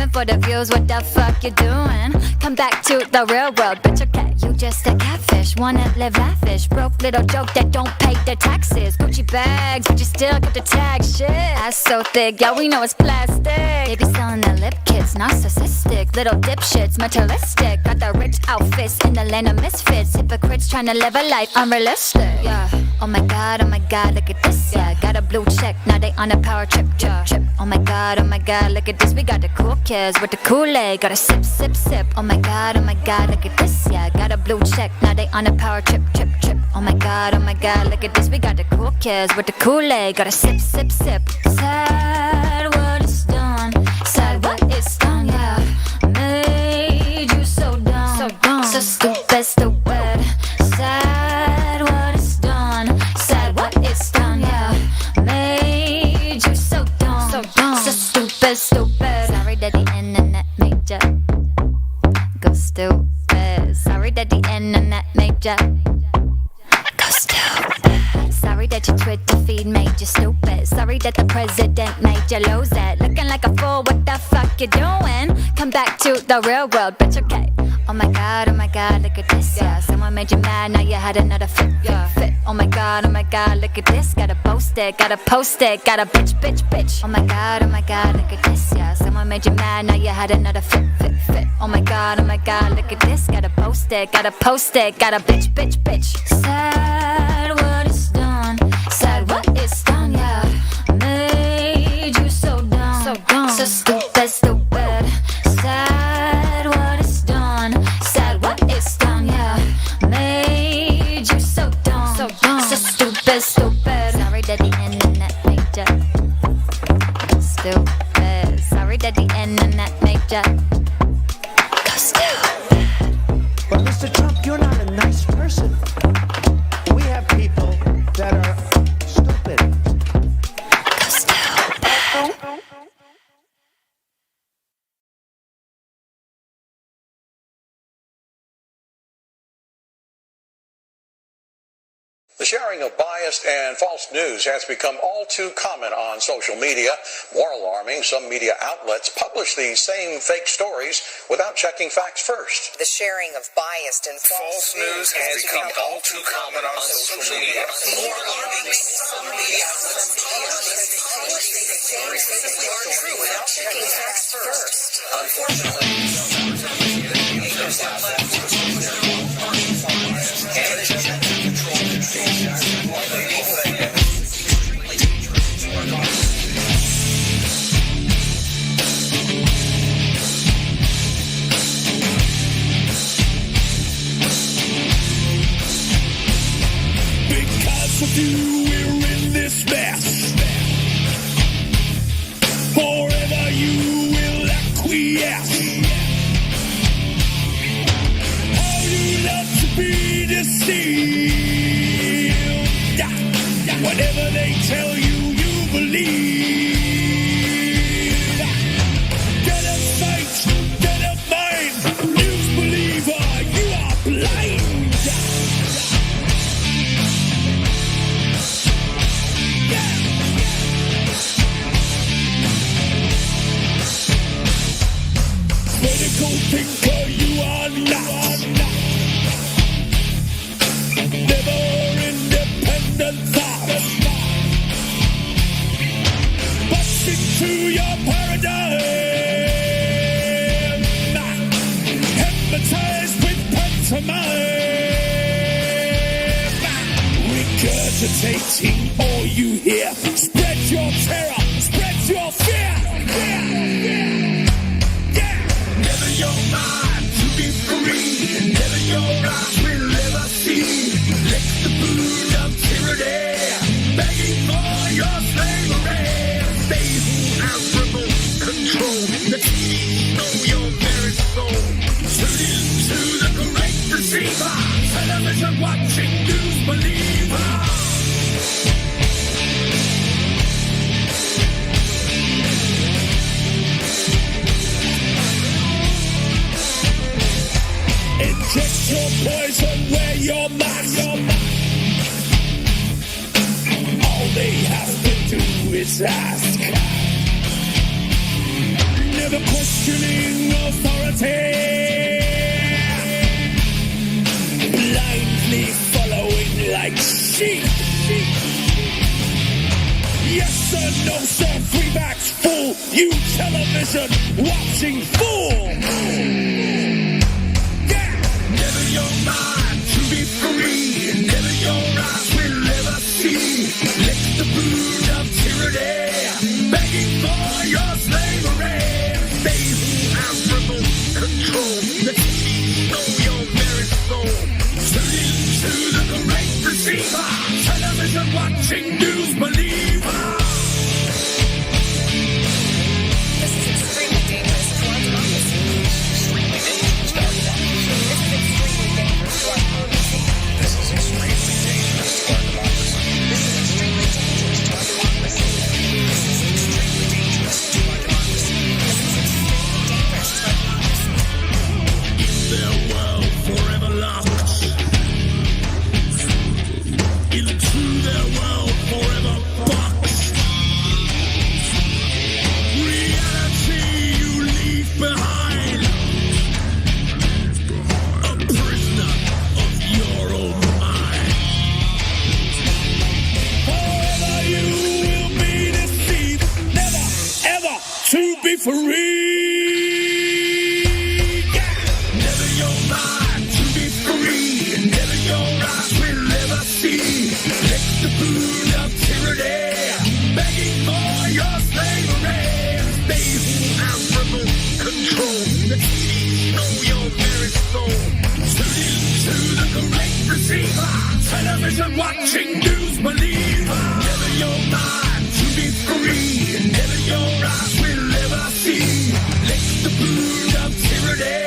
living for the views, what the fuck you doing? Come back to the real world, bitch, okay. You just a catfish, wanna live lavish. Broke little joke that don't pay the taxes. Gucci bags, but you still got the tag shit. Ass so thick, yeah, we know it's plastic. They be selling their lip kits, narcissistic. Little dipshits, materialistic. Got the rich outfits in the land of misfits. Hypocrites trying to live a life unrealistic. Yeah, oh my god, look at this, yeah. Got a blue check, now they on a power trip, trip. Oh my god, look at this. We got the cool kids with the Kool-Aid. Got a sip, sip, sip. Oh my god, look at this, yeah. Got a blue check, now they on a power trip, trip. Oh my god, look at this. We got the cool kids with the Kool-Aid. Got a sip, sip, sip. Sad what it's done, sad what it's done, yeah. Made you so dumb, so stupid, stupid. Sad what it's done, sad what it's done, yeah. Made you so dumb, so stupid, stupid. Sorry that the internet made ya go stupid. Sorry that the internet made ya go stupid. Sorry that your Twitter feed made you stupid. Sorry that the president made you lose it. Looking like a fool, what the fuck you doing? Come back to the real world, bitch, okay. Oh my god, look at this, yeah. Someone made you mad, now you had another fit, yeah. Fit. Oh my god, look at this. Gotta post it, gotta post it. Gotta bitch, bitch, bitch. Oh my god, look at this, yeah. Someone made you mad, now you had another fit, fit, fit. Oh my god, look at this. Gotta post it, gotta post it. Gotta bitch, bitch, bitch. Sad what it's done, sad what it's done, yeah. Made you so dumb, so stupid, stupid. Sad what it's done, sad what it's done, yeah. Made you so dumb, so stupid, stupid. Sorry that the internet made ya stupid. Sorry that the internet made ya go stupid. But Mr. Trump, you're not a nice person. We have people that are stupid. Go stupid. The sharing of biased and false news has become all too common on social media. More alarming, some media outlets publish these same fake stories without checking facts first. The sharing of biased and false news has become all too common on social media. More alarming, some media outlets publish these fake stories without checking facts first. Unfortunately, those outlets Because of you, we're in this mess. Forever you will acquiesce. How you love to be deceived. Whatever they tell you, you believe. Get a sight, get a mind. News believer, you are blind. Critical thinker, you are not. Never independent thought. Busting through your paradigm. Hypnotized with pantomime. Regurgitating all you hear. Spread your terror, spread your fear. Never your mind to be free. Never your eyes will ever see. Lick the boot of tyranny, begging for your slavery. They who have remote control, the keys know your very soul. Tune into the great deceiver. Television watching news believer. Inject your poison where your mind. All they have to do is ask. never questioning authority, blindly following like sheep. Yes sir, no sir, freebacks, fool, you television watching fool. Yeah, never your mind to be free, never your eyes will ever see. Lick the boot of tyranny, begging for your slavery. They who have remote control, the teach know your very soul. Turn into the great receiver, television watching news believer. This is extremely dangerous to our democracy. Extremely dangerous to our democracy. This is extremely dangerous to our democracy. This is extremely dangerous to our democracy. This is extremely dangerous to our democracy. This is extremely dangerous to our democracy. In their world forever locked, into their world forever boxed. Reality you leave behind, a prisoner of your own mind. Forever you will be deceived, never ever to be free. Yeah. Never your mind to be free, never your eyes will ever see. Lick the boot of tyranny, begging for your slavery. They who have remote control, the teach know your very soul. Tune into the great receiver, television watching news believer. Never your mind to be free, never your eyes will ever see. Lick the boot of tyranny,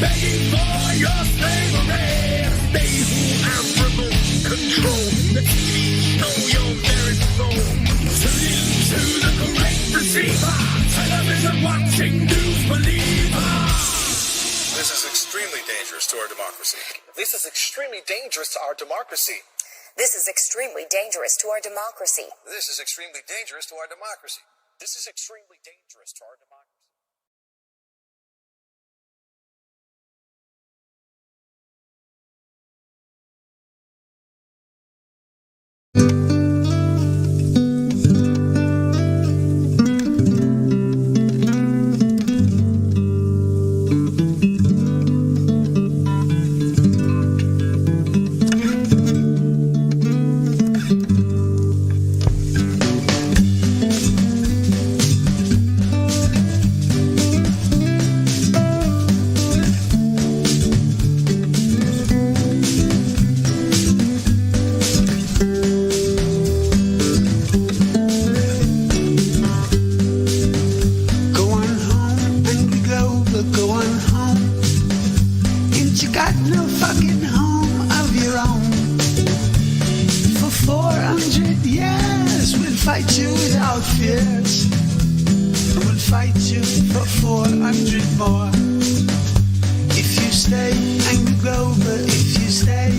begging for your slavery. They who have remote control, the teach know your very soul. Tune into the great receiver, television watching news believer. This is extremely dangerous to our democracy. This is extremely dangerous to our democracy. This is extremely dangerous to our democracy. This is extremely dangerous to our democracy. This is extremely dangerous to our democracy. Go on home, angry Glover, go on home. Ain't you got no fucking home of your own? For 400 years we'll fight you without fears. We'll fight you for 400 more. If you stay, angry Glover, if you stay,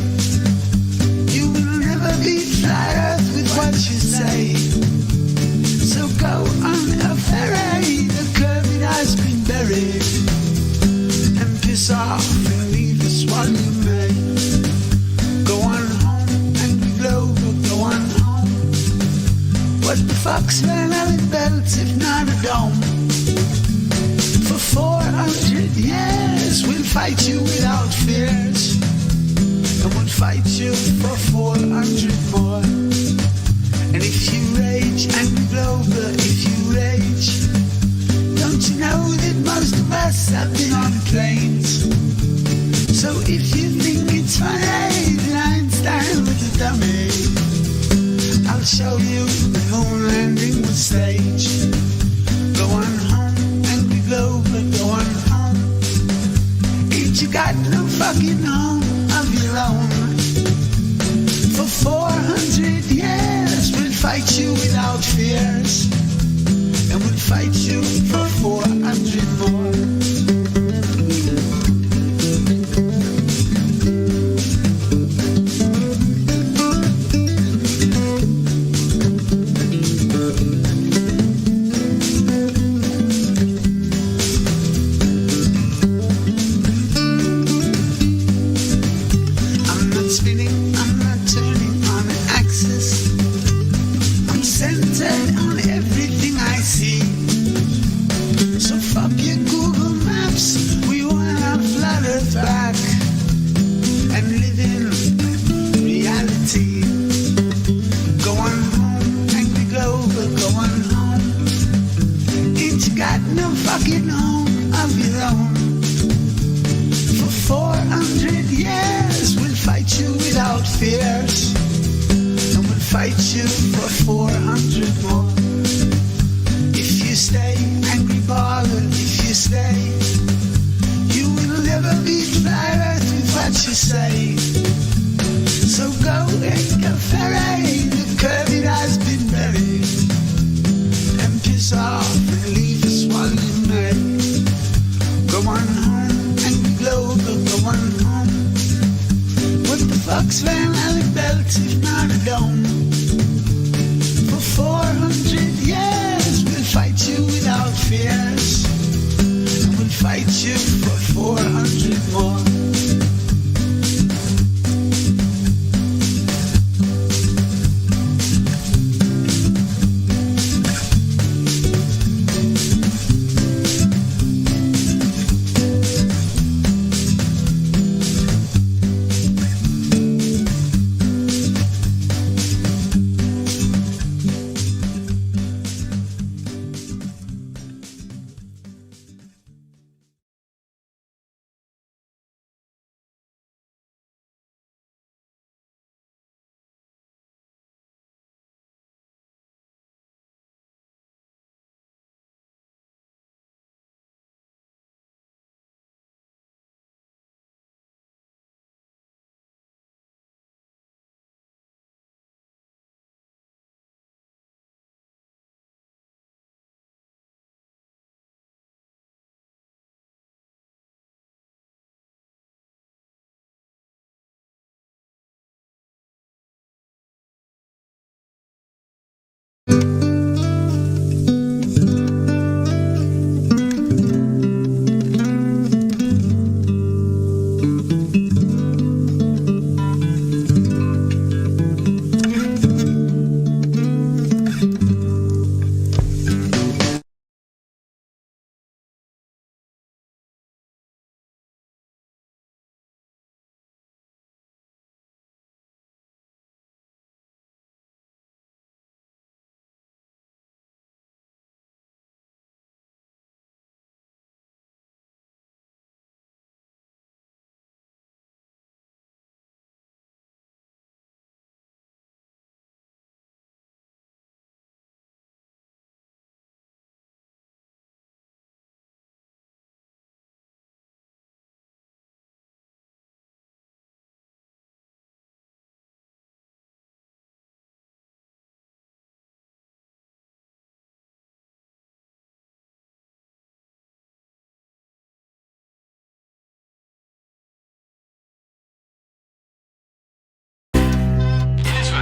you will never be fly earth with what you say. So go on a ferry, the curving has been buried, and piss off and leave us while you may. Go on home, angry Glover, go on home. What the fuck's Van Allen belts if not a dome? For 400 years we'll fight you without fears, and we'll fight you for 400 more. And if you rage, angry Glover, if you rage, don't you know that most of us have been on planes? So if you think it's funny that Einstein was a dummy, I'll show you the moon landing was staged. Go on home, angry Glover, go on home. Ain't you got no fucking home of your own? For 400 years we'll fight you without fears, and we'll fight you for 400 more. hearts, we wanna flood Earth back and live in reality. Going home, angry Glover, going home. Ain't you got no fucking home of your own? For 400 years, we'll fight you without fears. And we'll fight you for 400 more. If you stay, angry baller, if you stay, you will never be flattered with what you say. So go take a ferry, the curvy has been buried, and piss off and leave us one in May. Go on home, angry Glover, go on home. What the fuck's Van Allen belt if not a dome? For 400 years, we'll fight you without fears, and we'll fight you for 400 more.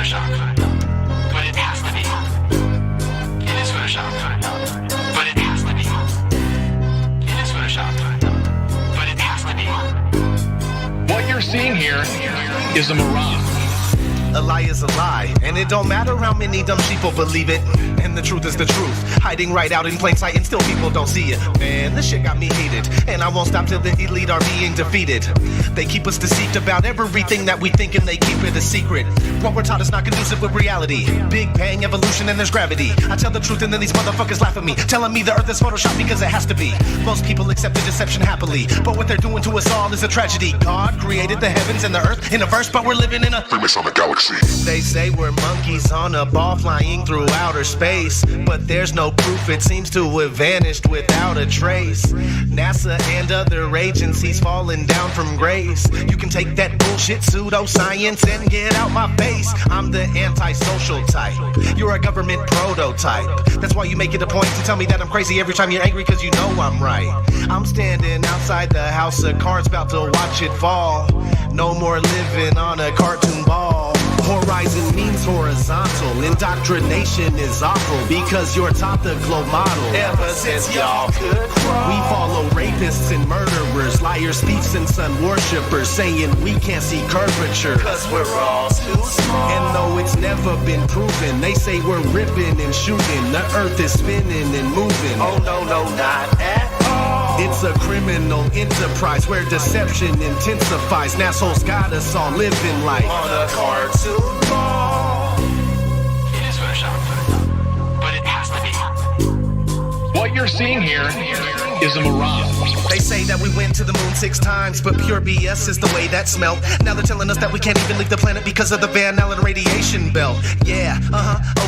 Photoshop, but it has to be. It is Photoshop, but it has to be. It is Photoshop, but it has to be. What you're seeing here is a mirage. A lie is a lie, and it don't matter how many dumb people believe it. And the truth is the truth, hiding right out in plain sight, and still people don't see it. Man, this shit got me heated, and I won't stop till the elite are being defeated. They keep us deceived about everything that we think, and they keep it a secret. What we're taught is not conducive with reality. Big bang, evolution, and there's gravity. I tell the truth, and then these motherfuckers laugh at me, telling me the earth is Photoshop because it has to be. Most people accept the deception happily, but what they're doing to us all is a tragedy. God created the heavens and the earth in a verse, but we're living in a Freemasonic galaxy. They say we're monkeys on a ball flying through outer space, but there's no proof, it seems to have vanished without a trace. NASA and other agencies falling down from grace. You can take that bullshit pseudoscience and get out my face. I'm the antisocial type, you're a government prototype. That's why you make it a point to tell me that I'm crazy every time you're angry, cause you know I'm right. I'm standing outside the house of cards about to watch it fall. No more living on a cartoon ball. Horizon means horizontal, indoctrination is awful because you're taught the globe model. Ever since y'all could crawl, we follow rapists and murderers, liars, thieves, and sun worshippers, saying we can't see curvature cause we're all too small. And though it's never been proven, they say we're ripping and shooting, the earth is spinning and moving. Oh no, no, not at all. It's a criminal enterprise where deception intensifies. Assholes got us all living life on a cartoon ball. It is Photoshop, but it has to be. What you're seeing here is a mirage. They say that we went to the moon 6 times, but pure BS is the way that smelled. Now they're telling us that we can't even leave the planet because of the Van Allen radiation belt. Yeah,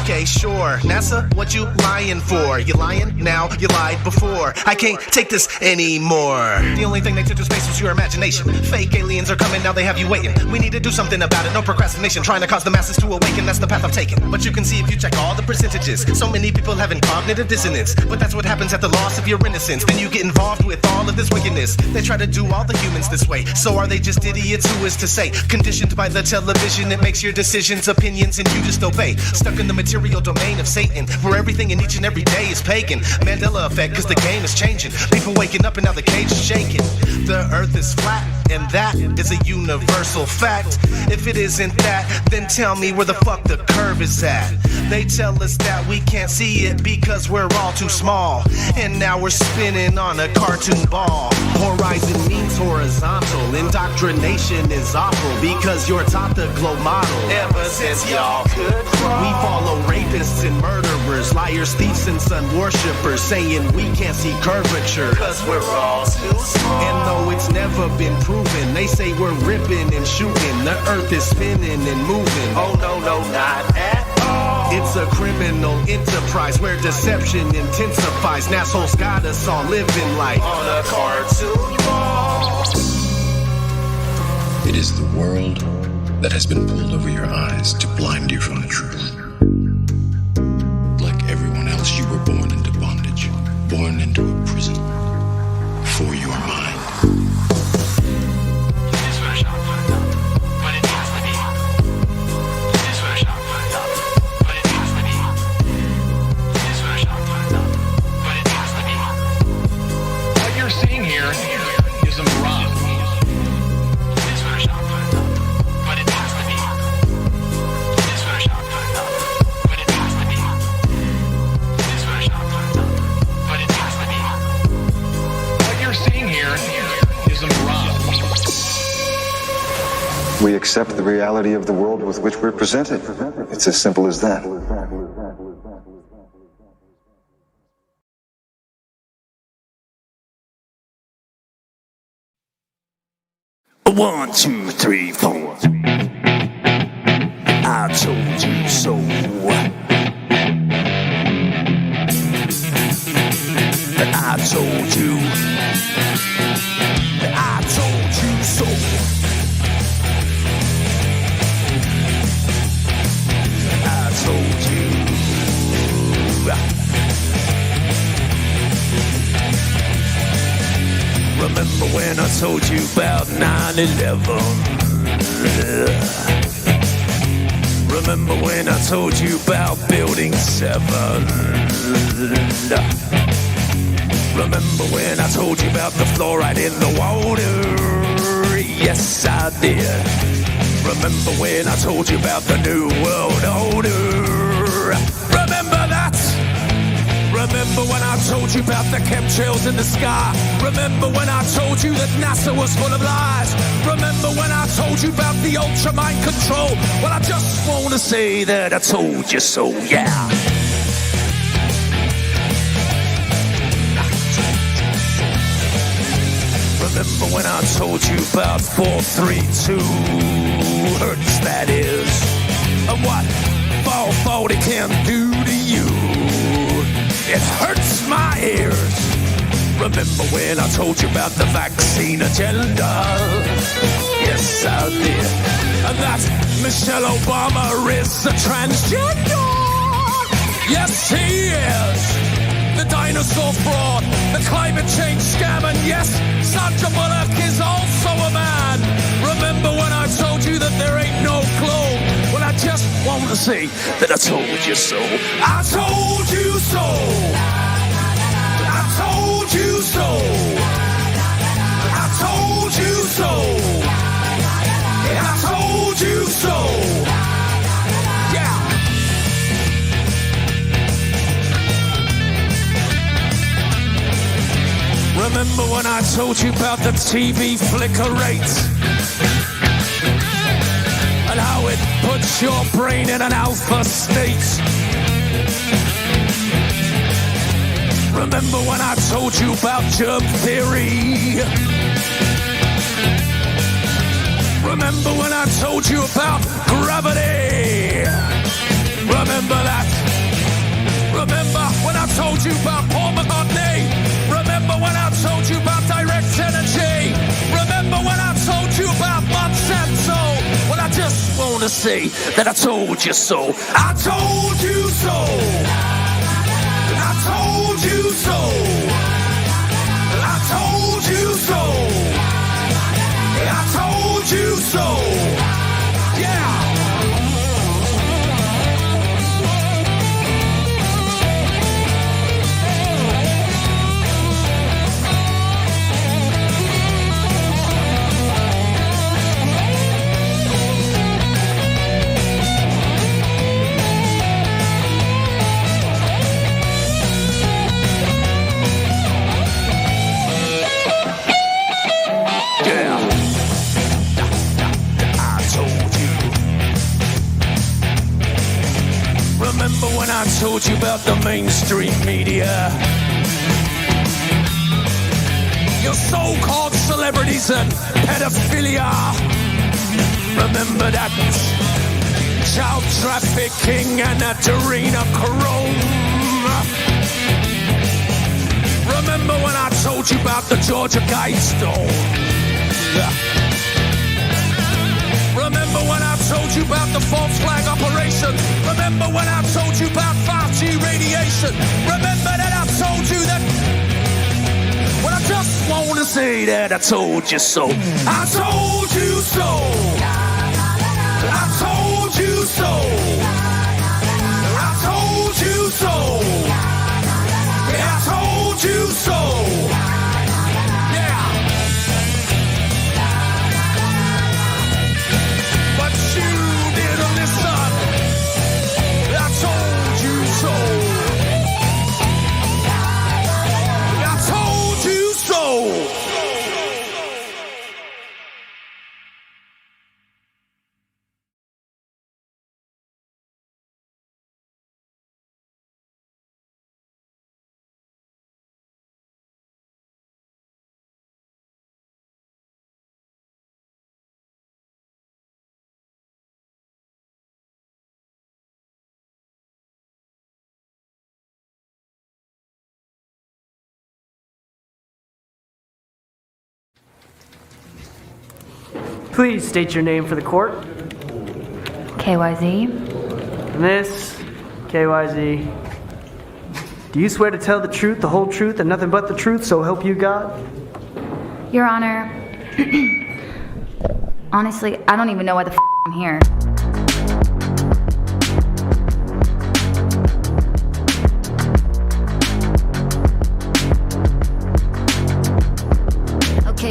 okay, sure. NASA, what you lying for? You lying now? You lied before. I can't take this anymore. The only thing they took to space was your imagination. Fake aliens are coming, now they have you waiting. We need to do something about it, no procrastination. Trying to cause the masses to awaken, that's the path I've taken. But you can see if you check all the percentages. So many people having cognitive dissonance. But that's what happens at the loss of your innocence. Then you get involved with all of this wickedness. They try to do all the humans this way. So are they just idiots? Who is to say? Conditioned by the television, it makes your decisions, opinions, and you just obey. Stuck in the material domain of Satan, where everything in each and every day is pagan. Mandela effect, cause the game is changing. People waking up and now the cage is shaking. The earth is flat, and that is a universal fact. If it isn't that, then tell me where the fuck the curve is at. They tell us that we can't see it because we're all too small. And now we're spinning on a cartoon ball. Horizon means horizontal. Indoctrination is awful because you're taught the glow model. Ever since y'all could crawl. We follow rapists and murderers, liars, thieves, and sun worshippers, saying we can't see curvature cause we're all too small. And though it's never been proven, they say we're ripping and shooting. The earth is spinning and moving. Oh no, not at all. It's a criminal enterprise where deception intensifies. Assholes got us all living life on a cartoon ball. It is the world that has been pulled over your eyes to blind you from the truth. Like everyone else, you were born into bondage, born into a prison for your mind. Is a mirage. What you're seeing here is a mirage. We accept the reality of the world with which we're presented. It's as simple as that. 1, 2, 3, 4. I told you so. I told you. I told you so. I told you. Remember when I told you about 9/11? Remember when I told you about Building 7? Remember when I told you about the fluoride in the water? Yes, I did. Remember when I told you about the New World Order? Remember that? Remember when I told you about the chemtrails in the sky? Remember when I told you that NASA was full of lies? Remember when I told you about the ultra mind control? Well, I just want to say that I told you so, yeah. Remember when I told you about 432 hertz, that is, and what 440 can do to you? It hurts my ears. Remember when I told you about the vaccine agenda? Yes, I did. And that Michelle Obama is a transgender. Yes, he is. The dinosaur fraud, the climate change scam, and yes, Sandra Bullock is also a man. Remember when I told you that there ain't no clone? Well, I just want to say that I told you so. I told you so. I told you so. I told you so. I told you so. Yeah. Remember when I told you about the TV flicker rate? And how it puts your brain in an alpha state? Remember when I told you about germ theory? Remember when I told you about gravity? Remember that? Remember when I told you about Paul McCartney? Remember when I told you about direct energy? Remember when I told you about Monsanto? Well, I just want to say that I told you so. I told you so. I told you so. I told you so. I told you so. Yeah. Remember when I told you about the mainstream media? Your so-called celebrities and pedophilia. Remember that child trafficking and adrenochrome. Remember when I told you about the Georgia Guidestone? Remember when I told you about the false flag operation? Remember when I told you about 5G radiation? Remember that I told you that? Well, I just want to say that I told you so. I told you so. I told you so. I told you so. I told you so. Please state your name for the court. KYZ. Miss KYZ, do you swear to tell the truth, the whole truth, and nothing but the truth, so help you God? Your Honor, honestly, I don't even know why the I'm here.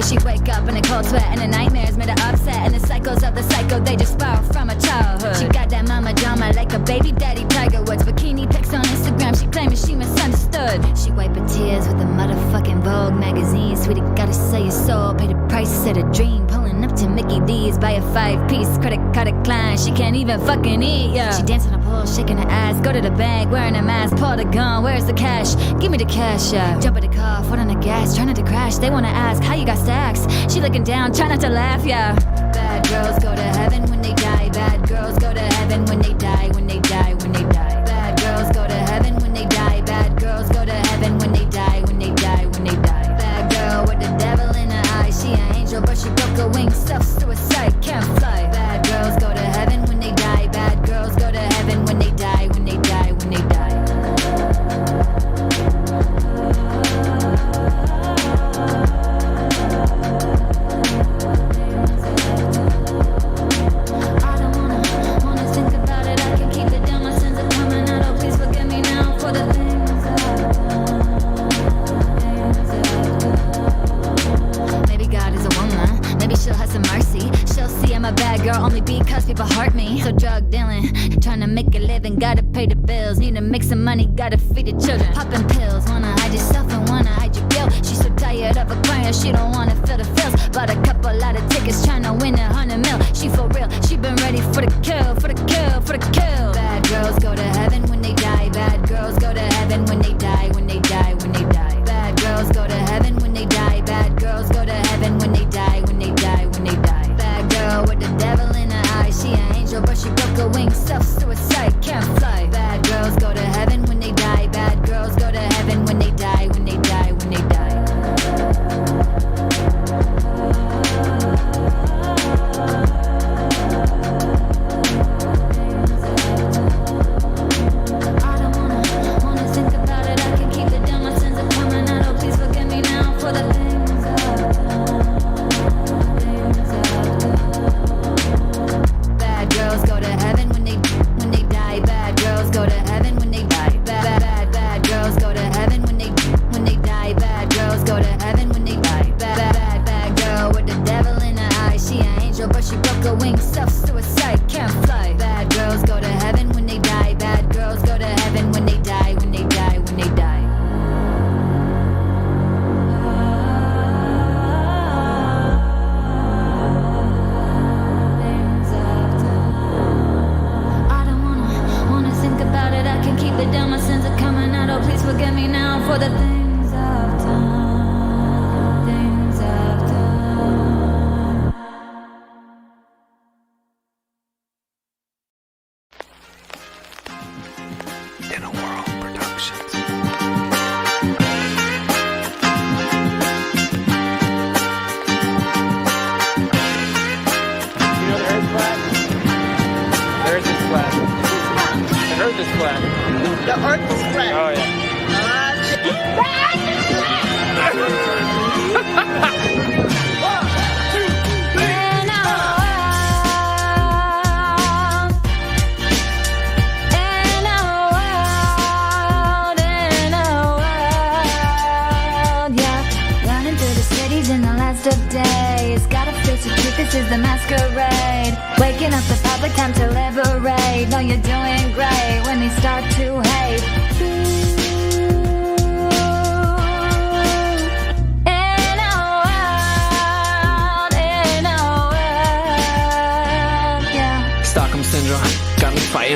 She wake up in a cold sweat and the nightmares made her upset. And the cycles of the psycho, they just spiral from her childhood. She got that mama drama like a baby daddy Tiger Woods. Bikini pics on Instagram, she claiming she misunderstood. She wiped her tears with a motherfucking Vogue magazine. Sweetie, gotta sell your soul, pay the price of a dream. Pulling up to Mickey D's, buy a 5-piece credit card decline. She can't even fucking eat, yeah. She dance on a pole, shaking her ass. Go to the bank, wearing a mask, pull the gun. Where's the cash? Give me the cash, yeah. Jump in the car, foot on the gas, trying not to crash. They wanna ask how you got stacks. She looking down, try not to laugh, yeah. Bad girls go to heaven when they die. Bad girls go to heaven when they die, when they die, when they die. Bad girls go to heaven when they die. Bad girls go to heaven when they die, when they die, when they die. Bad girl with the devil in her eye. She an angel, but she broke her wings. Self-suicide, can't fly. Bad girls go to heaven when they die. Bad girls go to heaven when they die, when they die, when they die. Only because people hurt me. So drug dealing, trying to make a living, gotta pay the bills. Need to make some money, gotta feed the children. Popping pills, wanna hide yourself and wanna hide your guilt. She's so tired tired of her crying, she don't wanna feel the feels. Bought a couple lot of tickets, tryna win 100 mil. She for real, she been ready for the kill, for the kill, for the kill. Bad girls go to heaven when they die. Bad girls go to heaven when they die, when they die, when they die. Bad girls go to heaven when they die. Bad girls go to heaven when they die, when they die, when they die. Bad girl with the devil in her eye. She an angel, but she broke her wings. Self-suicide, can't fly. Bad girls go to heaven when they die. Bad girls go to heaven when they die, when they die, when they die.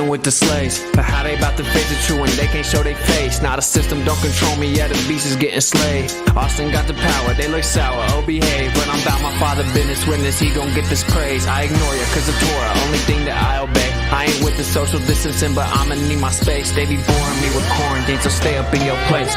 With the slaves, but how they about to face the truth when they can't show their face? Now the system don't control me, yeah, the beast is getting slayed. Austin got the power, they look sour, oh behave. But I'm about my father business, witness, he gon' get this praise. I ignore ya, cause of Torah, only thing that I obey. I ain't with the social distancing, but I'ma need my space. They be boring me with quarantine, so stay up in your place.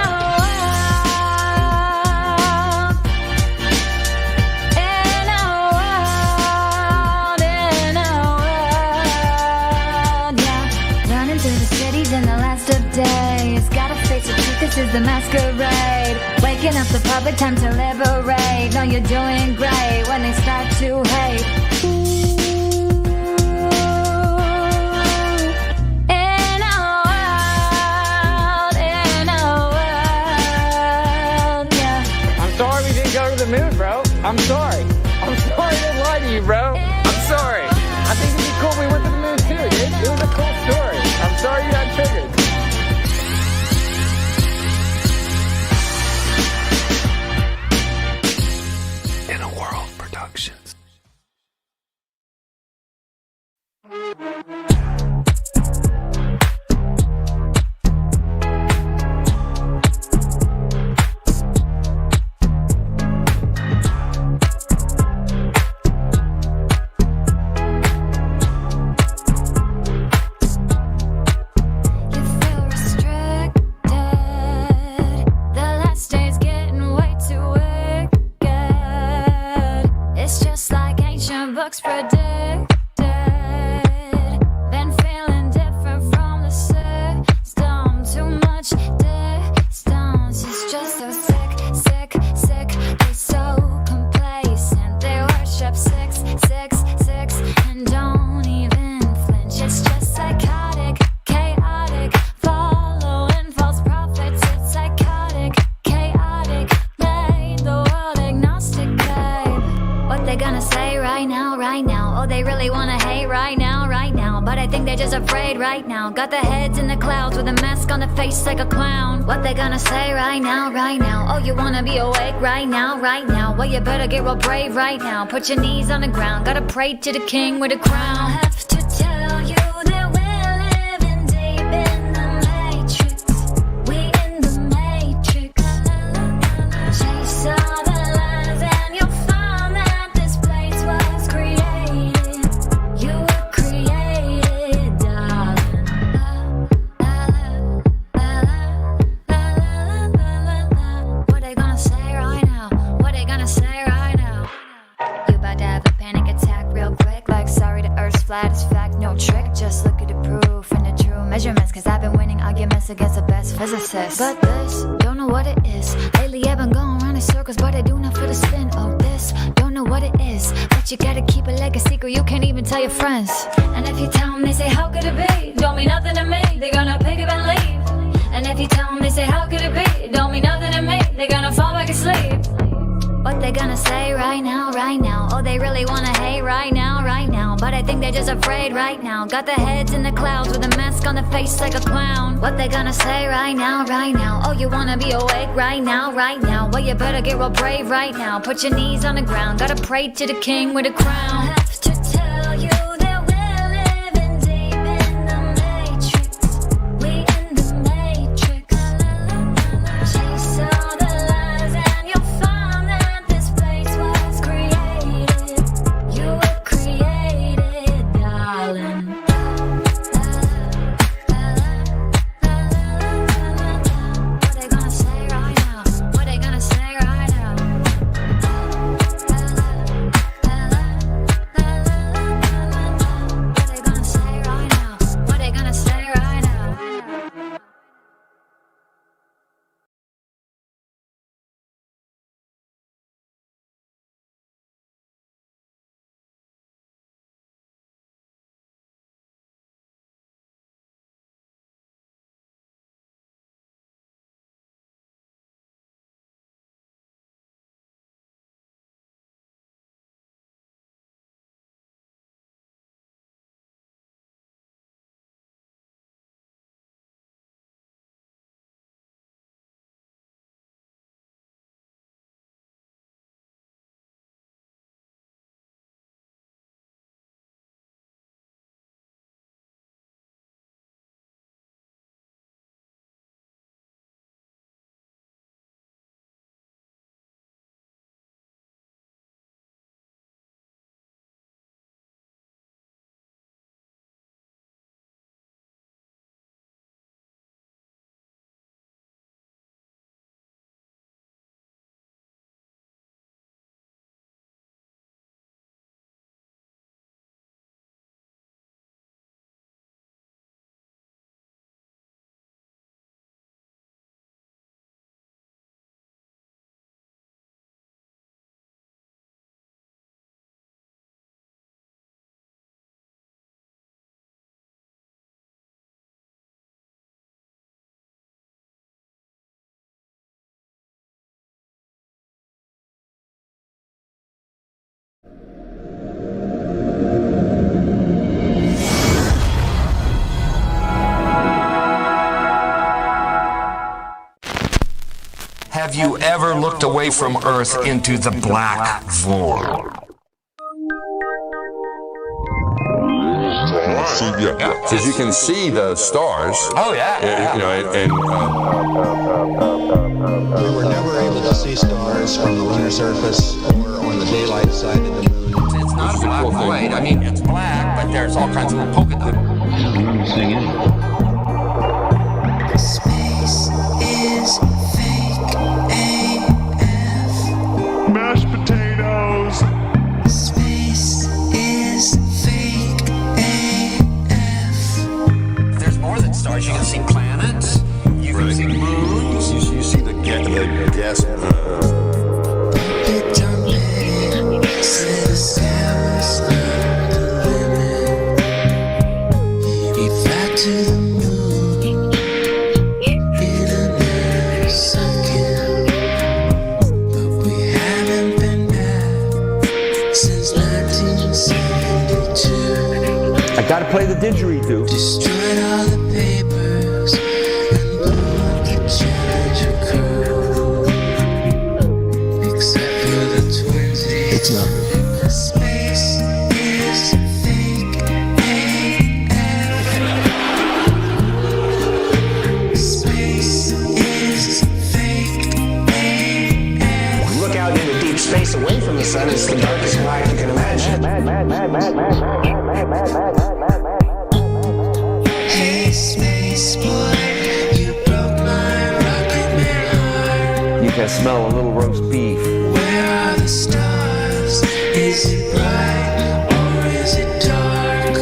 Days. Gotta face the truth, this is the masquerade. Waking up the public, time to liberate. No, you're doing great when they start to hate. In a world, yeah. I'm sorry we didn't go to the moon, bro. I'm sorry. I'm sorry I didn't lie to you, bro. I'm sorry. I think it'd be cool if we went to the moon too, dude. It was a cool story. I'm sorry you got triggered. They gonna say right now, oh they really wanna hate right now, now, but I think they're just afraid right now. Got their heads in the clouds with a mask on the face like a clown. What they gonna say right now, right now? Oh, you wanna be awake right now, right now? Well, you better get real brave right now. Put your knees on the ground, gotta pray to the king with a crown. I have to tell you that we're living deep in the matrix. We in the matrix. Chase all the lies and you'll find that this place was created. You were created, darling. What they gonna say right now? What they gonna say right now? You about to have a panic attack real quick. Like, sorry, the earth's flat is fact, no trick. Just look at the proof and the true measurements. Cause I've been winning arguments against the best physicists. But this, don't know what it is. Lately I've been going around in circles, but I do not for the spin. Oh, this, don't know what it is. But you gotta keep it like a secret, you can't even tell your friends. And if you tell them, they say, how could it be? Don't mean nothing to me, they're gonna pick up and leave. And if you tell them, they say, how could it be? Don't mean nothing to me, they're gonna fall back asleep. What they gonna say right now, right now? Oh, they really wanna hate right now, right now. But I think they're just afraid right now. Got their heads in the clouds with a mask on the face like a clown. What they gonna say right now, right now? Oh, you wanna be awake right now, right now? Well, you better get real brave right now. Put your knees on the ground, gotta pray to the king with a crown. I have to tell you that we're living deep in the matrix. We in the matrix. Chase all the lies and you'll find that this place was created. You were created, darling. What they gonna say right now? What they gonna say right now? What they gonna say right now? What they gonna say right now? Have you ever looked away from Earth into the black void? Because you can see the stars. Oh, yeah. You know, and we were never able to see stars from the lunar surface or on the daylight side of the moon. It's not a black void. I mean, it's black, but there's all kinds of little polka dots. Space is fake AF. Mashed potatoes. Space is fake AF. There's more than stars. You can see planets. You can see moons. you see the gas. Get done letting say the sky was not the limit. You fly to the moon in another second, but we haven't been back. Gotta play the didgeridoo. Destroyed all the papers and blew up the Challenger crew. Except for the twinsies. It's not. Space is fake AF. Space is fake AF. Look out into deep space away from the sun. It's the darkest night you can imagine. Hey, space boy, you broke my rocket man heart. You can smell a little roast beef. Where are the stars? Is it bright or is it dark?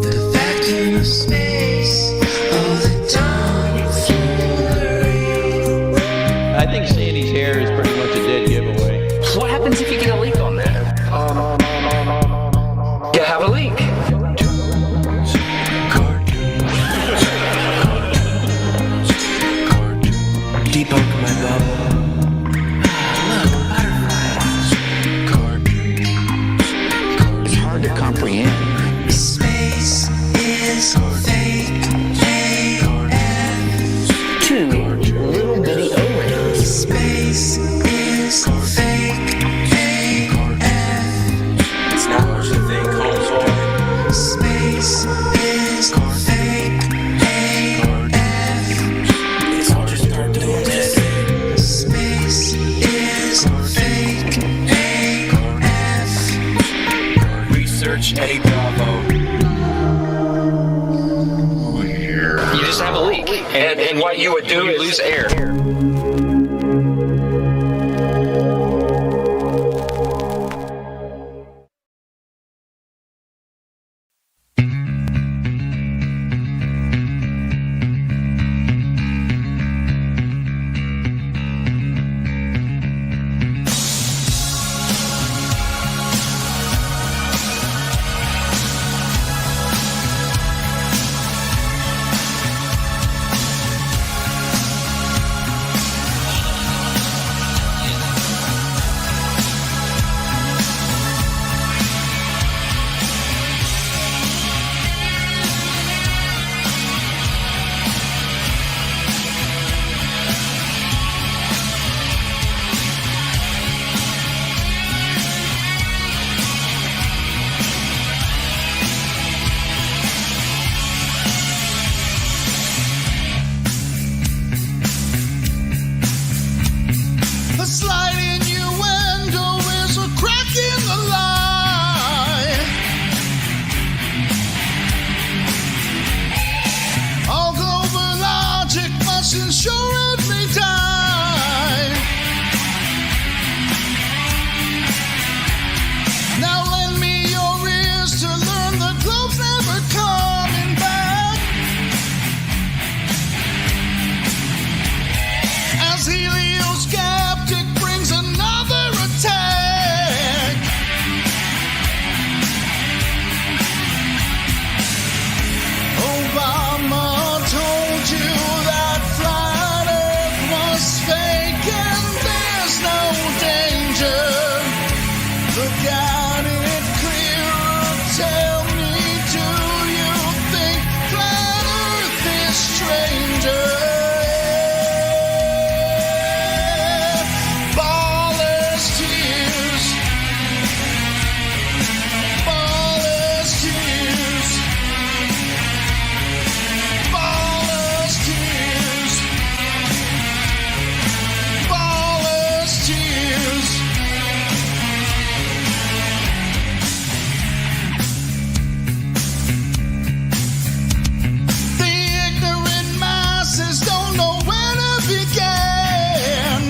The vacuum of space, oh the tomfoolery. I think Sandy's hair is pretty much a dead giveaway. What happens if you get a leak on that? You have a leak. Debunk my bubble. Look, butterflies. It's hard to comprehend. Space is fake AF. Two little bitty O-rings. Space is fake AF. It's not what you think, homeboy. Space is fake AF. It's all just start doing this. Space is fake AF. Research Eddie Bravo. You just have a leak. And what you would do is lose air. A sliding innuendo is a crack in the lie. All global logic must ensure it may die. Now lend me your ears to learn the globe's never coming back. As Helios skeptic brings another attack. Obama told you that flat Earth was fake and there's no danger. Look at it clearer, tell me, do you think flat Earth is stranger? Ballers tears. Ballers tears. Ballers tears. Ballers tears. The ignorant masses don't know where to begin.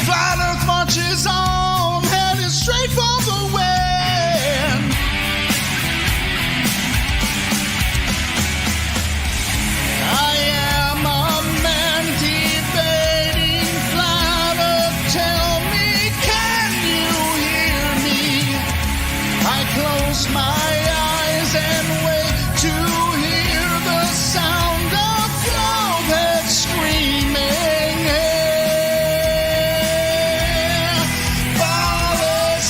Flat Earth marches on, headed straight for the wind. I am a man debating flat Earth. Tell me, can you hear me? I close my eyes and wait to hear the sound of cloudhead screaming. Ballers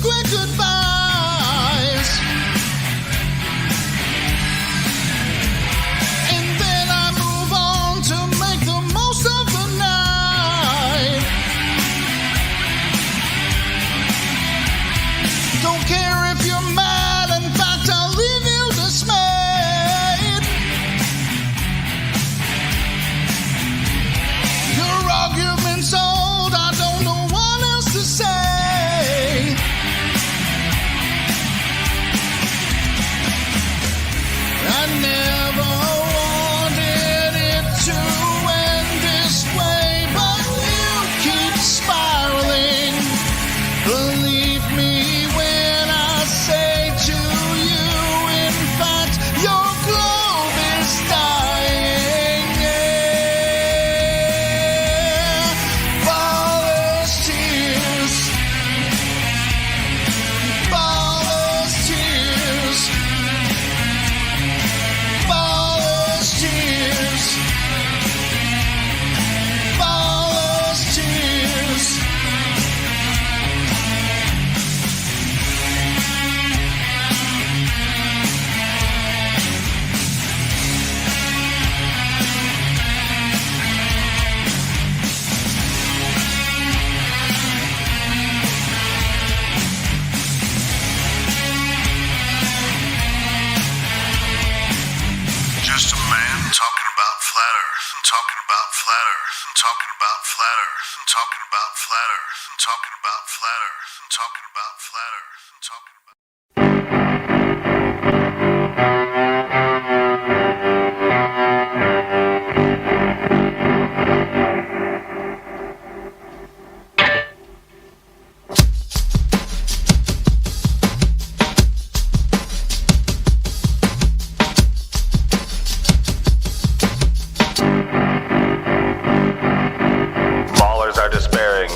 quick goodbyes. And then I move on to make the most of the night. Don't care if you're mad, in fact I'll leave you dismayed. Your argument's old, I don't know what else to say. I never wanted it to end this way, but you keep spiraling. Believe me when I say to you, in fact, your globe is dying. Yeah. Ballers tears. Ballers tears. Ballers tears. Ballers tears. Just a man talking about flat earth, and talking about flat earth, and talking about flat earth, and talking about flat earth, and talking about flat earth, and talking about flat earth, and talking about Ballers are despairing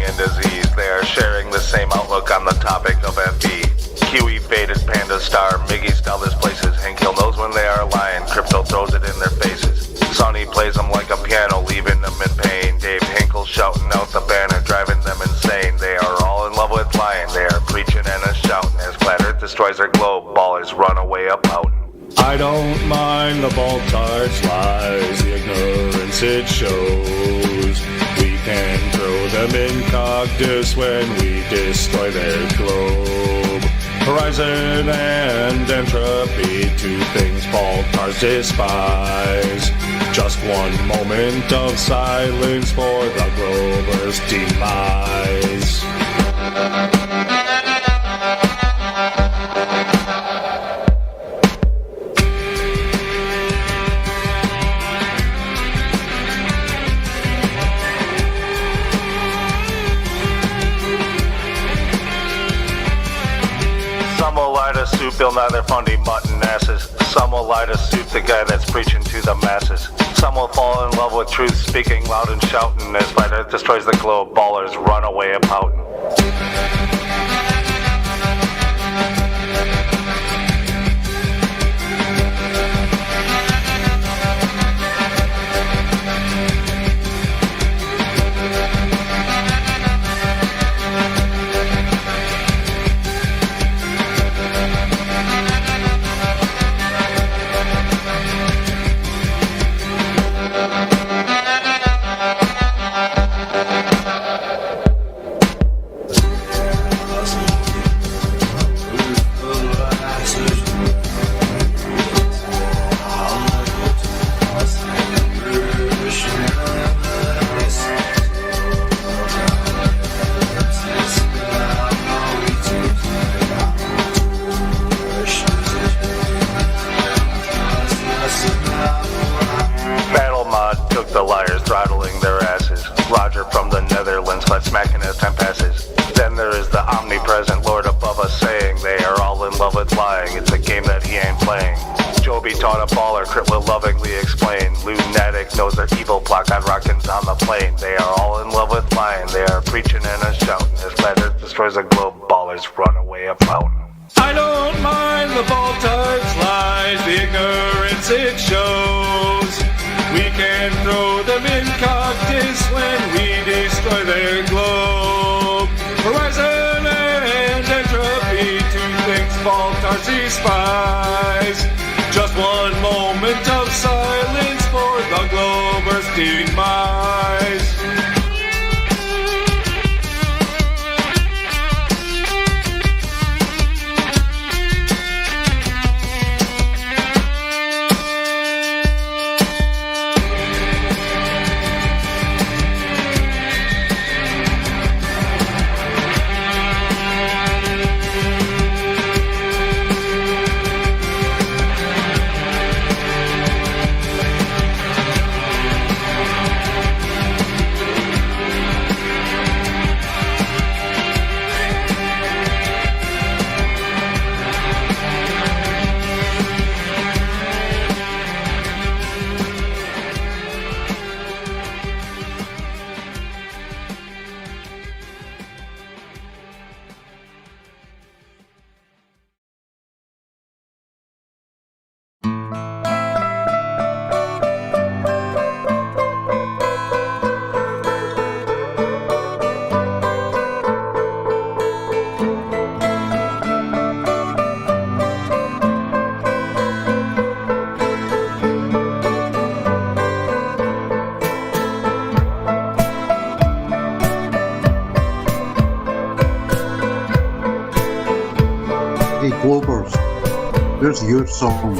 in disease. They are sharing the same outlook on the topic of FB. QE faded Panda Star, Miggy Stella's places. Hank Hill knows when they are lying, Crypto throws it in their faces. Sonny plays them like a piano, leaving them in pain. Dave Hinkle shouting out the banner, driving them insane. They are all in love with lying, they are preaching and a shouting. As Flat Earth destroys their globe, ballers run away a pouting. I don't mind the Baltar's lies, the ignorance it shows. We can throw them in cactus when we destroy their globe. Horizon and entropy, two things Baltars despise. Just one moment of silence for the Glober's demise. Some will lie to soup, they'll neither fundy mutton asses. Some will lie to soup, the guy that's preaching to the masses. Some will fall in love with truth, speaking loud and shouting. As Flat Earth destroys the globe, ballers run away a pouting. throttling their asses. Roger from the Netherlands, but smacking as time passes. Then there is the omnipresent Lord above us saying they are all in love with lying. It's a game that he ain't playing. Joby taught a baller, Crit will lovingly explain. Lunatic knows their evil plot, got Rockins on the plane. They are all in love with lying, they are preaching and a shouting. As Flat Earth destroys a globe, ballers run away a pouting. I don't mind the Baltar's lies, the ignorance it shows. We can throw them in cactus when we destroy their globe. Horizon and Darcy spies. Just one moment of silence for the Glober's demise. Hey Globers, there's your songs.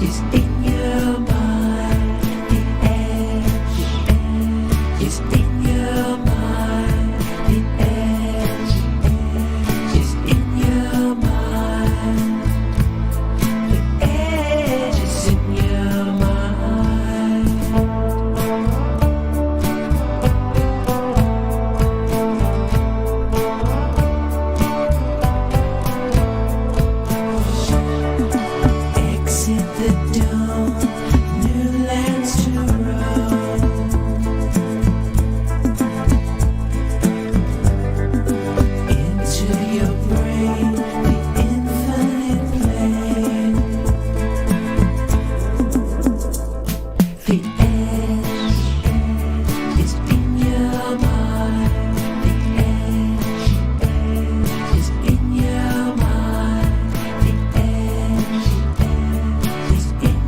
Is in your mind. The edge is in your mind. The edge is in your mind. The edge is in your mind. Exit the dome, new lands to roam. Into your brain, the infinite plane. The edge is in your mind. The edge is in your mind. The edge is in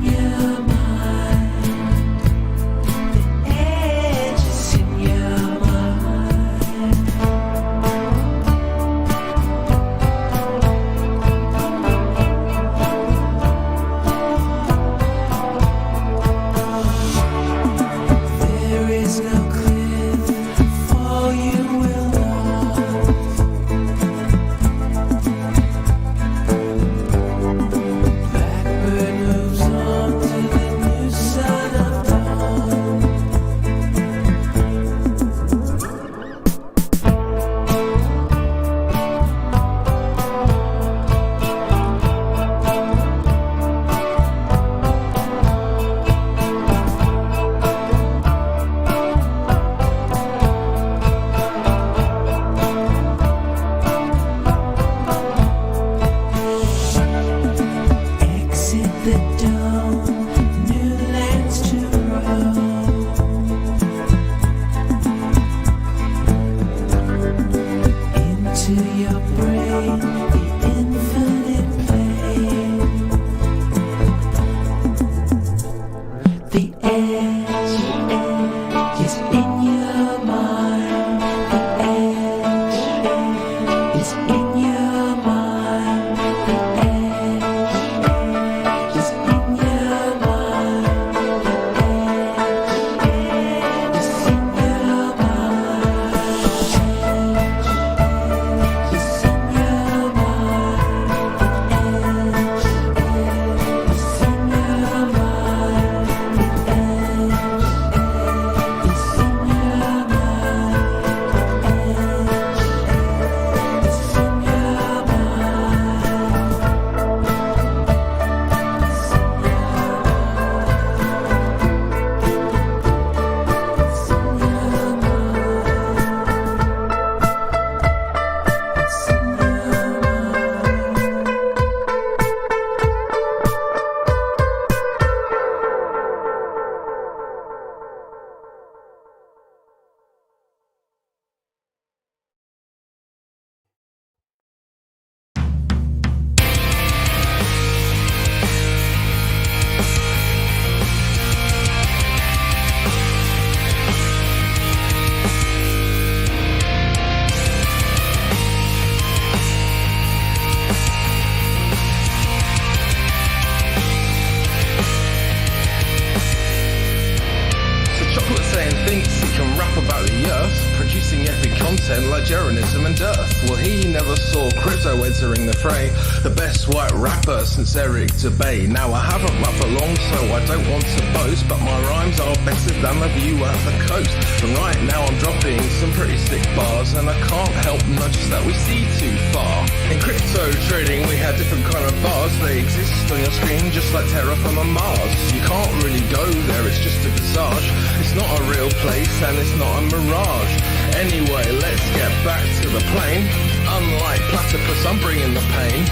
rap about the earth, producing epic content like Jeranism and Dearth. Well, he never saw crypto entering the fray. The best white rapper since Eric Dubay. Now I haven't rapped for long, so I don't want to boast, but my rhymes are better than the view at the coast. And right now I'm dropping some pretty sick bars, and I can't help notice that we see too far. In crypto trading we have different kind of bars. They exist on your screen just like terraforming Mars. You can't really go there, it's just a visage. It's not a real place and it's not a mirage. Anyway, let's get back to the plane. Unlike platypus, I'm bringing the pain.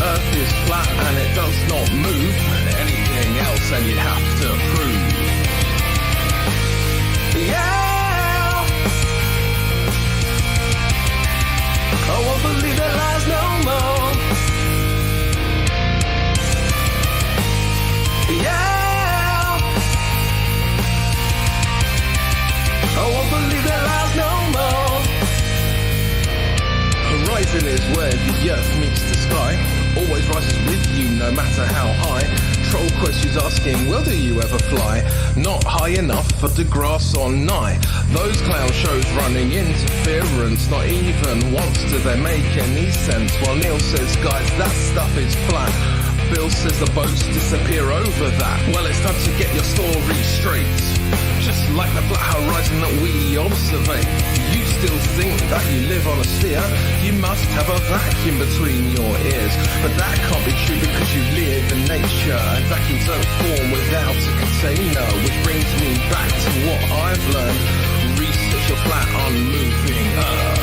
Earth is flat and it does not move. Anything else and you'd have to prove. Yeah, I won't believe their lies no more. Yeah, I won't believe their lies no more. Horizon is where the earth meets the sky. Always rises with you no matter how high. Troll questions asking, well, do you ever fly? Not high enough for the grass on nigh. Those clown shows running interference. Not even once do they make any sense. While Neil says, guys, that stuff is flat. Bill says the boats disappear over that. Well, it's time to get your story straight. Just like the flat horizon that we observe. You still think that you live on a sphere? You must have a vacuum between your ears. But that can't be true because you live in nature. And vacuums don't form without a container. Which brings me back to what I've learned. Research a flat unmoving earth.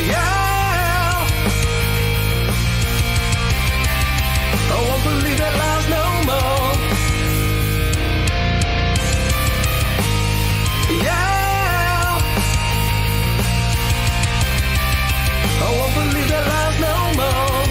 Yeah, I won't believe that lies no more. Yeah, I won't believe that lies no more.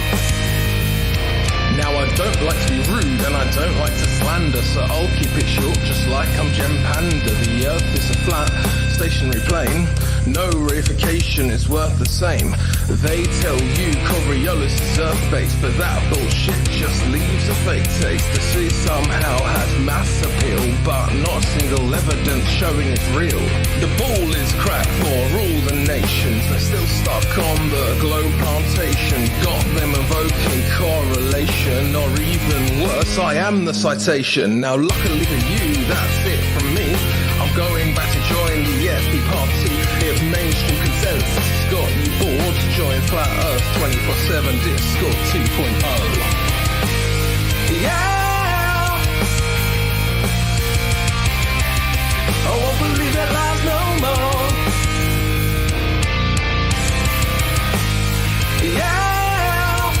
Now I don't like to be rude and I don't like to slander, so I'll keep it short just like I'm Gem Panda. The earth is a flat stationary plane. No reification is worth the same. They tell you Coriolis is earth-based, but that bullshit just leaves a fake taste. The sea somehow has mass appeal, but not a single evidence showing it's real. The ball is cracked for all the nations. They're still stuck on the globe plantation. Got them evoking correlation, or even worse, I am the citation. Now luckily for you, that's it from me. I'm going back to join the FP party. If mainstream consensus has got you bored, join Flat Earth 24/7 Discord 2.0. Yeah, I won't believe that lies no more. Yeah,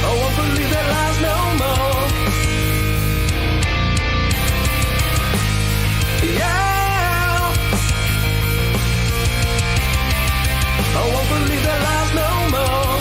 I won't believe that lies no more. Yeah, I won't believe their lies no more.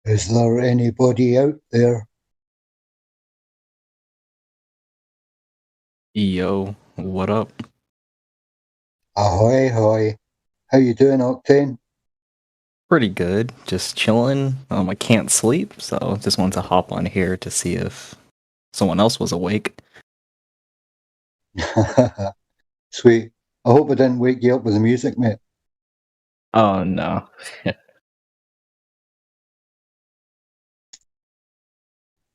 Is there anybody out there? Yo, what up? Ahoy, hoy. How you doing, Octane? Pretty good. Just chilling. I can't sleep, so just wanted to hop on here to see if someone else was awake. Sweet. I hope I didn't wake you up with the music, mate. Oh no.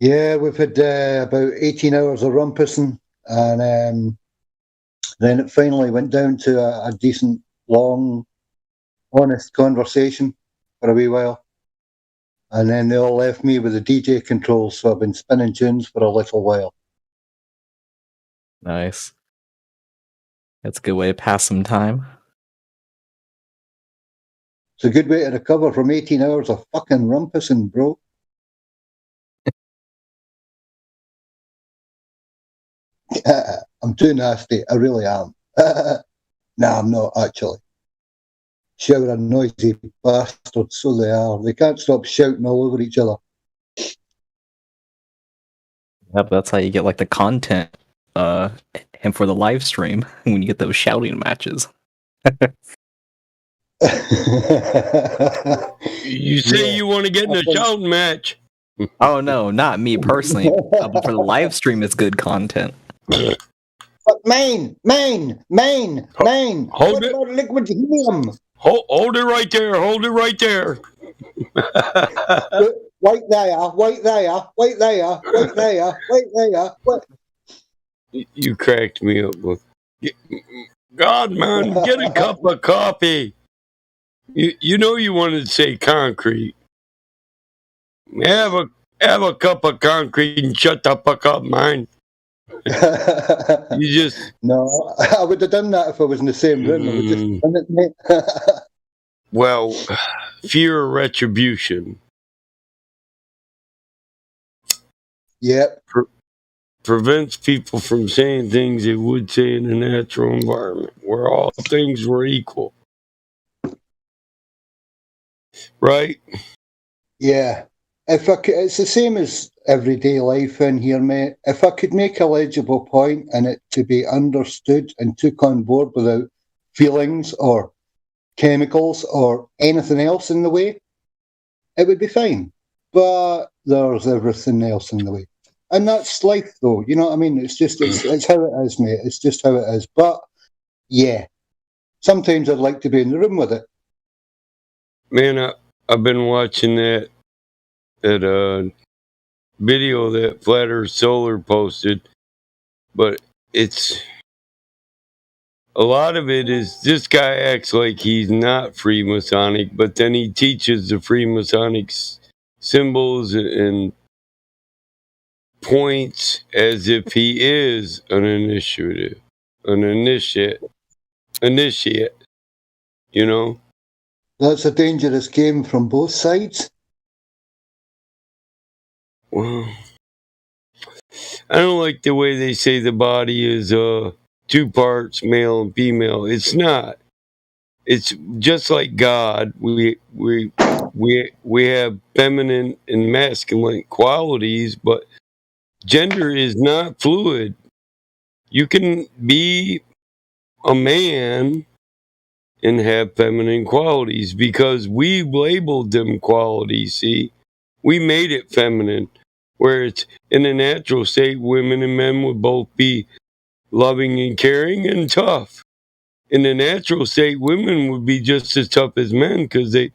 Yeah, we've had about 18 hours of rumpusing, and then it finally went down to a decent, long, honest conversation for a wee while. And then they all left me with the DJ controls, so I've been spinning tunes for a little while. Nice. That's a good way to pass some time. It's a good way to recover from 18 hours of fucking rumpusing, bro. I'm too nasty. I really am. Nah, I'm not, actually. Shout a noisy bastards, so they are. They can't stop shouting all over each other. Yep, that's how you get like the content and for the live stream when you get those shouting matches. You say you want to get in a shouting match? Oh no, not me personally. But for the live stream, it's good content. But Maine. Hold it. About liquid helium? Hold it right there. Hold it right there. Wait there. You cracked me up. God, man, get a cup of coffee. You know you wanted to say concrete. Have a cup of concrete and shut the fuck up, man. You just... No, I would have done that if I was in the same room. I would just done it, mate. Well, fear of retribution. Yep. Prevents people from saying things they would say in a natural environment where all things were equal. Right? Yeah. It's the same as everyday life in here, mate. If I could make a legible point and it to be understood and took on board without feelings or chemicals or anything else in the way, it would be fine. But there's everything else in the way. And that's life, though. You know what I mean? It's how it is, mate. It's just how it is. But, yeah, sometimes I'd like to be in the room with it. Man, I've been watching that video that Flat Earth Solar posted, but it's... A lot of it is this guy acts like he's not Freemasonic, but then he teaches the Freemasonic symbols and points as if he is an initiate, you know? That's a dangerous game from both sides. Well, I don't like the way they say the body is two parts, male and female. It's not. It's just like God. We have feminine and masculine qualities, but gender is not fluid. You can be a man and have feminine qualities because we labeled them qualities, see? We made it feminine, where it's in a natural state, women and men would both be loving and caring and tough. In the natural state, women would be just as tough as men because they'd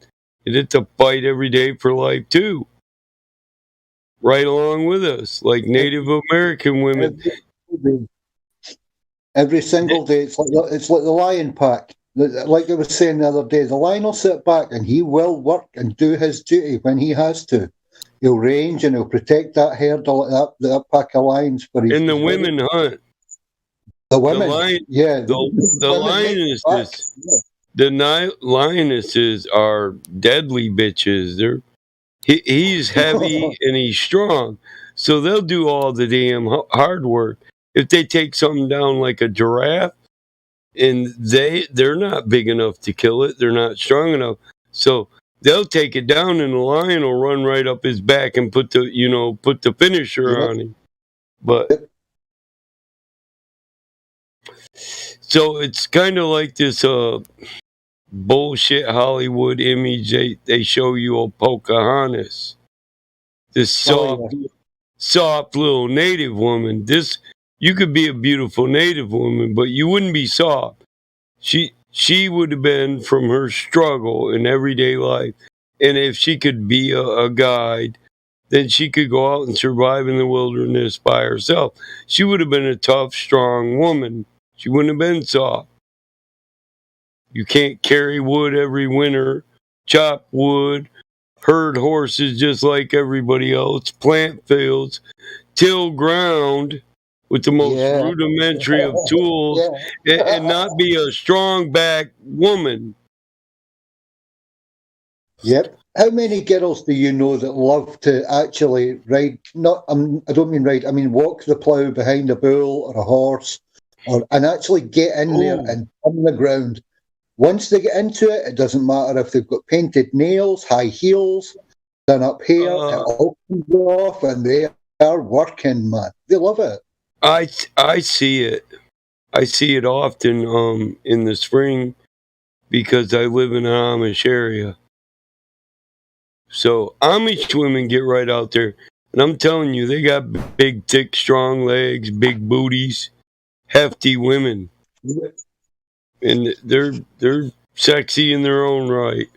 have to fight every day for life too. Right along with us, like Native American women. Every single day, it's like the lion pack. Like I was saying the other day, the lion will sit back and he will work and do his duty when he has to. He'll range and he'll protect that herd, that pack of lions for his. And the women hunt. The women, the lionesses are deadly bitches. He's heavy and he's strong, so they'll do all the damn hard work. If they take something down like a giraffe, and they're not big enough to kill it, they're not strong enough, so they'll take it down, and the lion will run right up his back and put the finisher on him. But so it's kind of like this bullshit Hollywood image they show you of Pocahontas, this soft little native woman. You could be a beautiful native woman, but you wouldn't be soft. She would have been from her struggle in everyday life, and if she could be a guide, then she could go out and survive in the wilderness by herself. She would have been a tough, strong woman. She wouldn't have been soft. You can't carry wood every winter, chop wood, herd horses just like everybody else, plant fields, till ground with the most rudimentary of tools, and not be a strong back woman. Yep. How many girls do you know that love to actually ride? I don't mean ride. I mean walk the plough behind a bull or a horse, and actually get in there and on the ground. Once they get into it, it doesn't matter if they've got painted nails, high heels, done up hair. It all comes off, and they are working, man. They love it. I see it. I see it often in the spring because I live in an Amish area. So Amish women get right out there, and I'm telling you, they got big, thick, strong legs, big booties, hefty women, and they're sexy in their own right.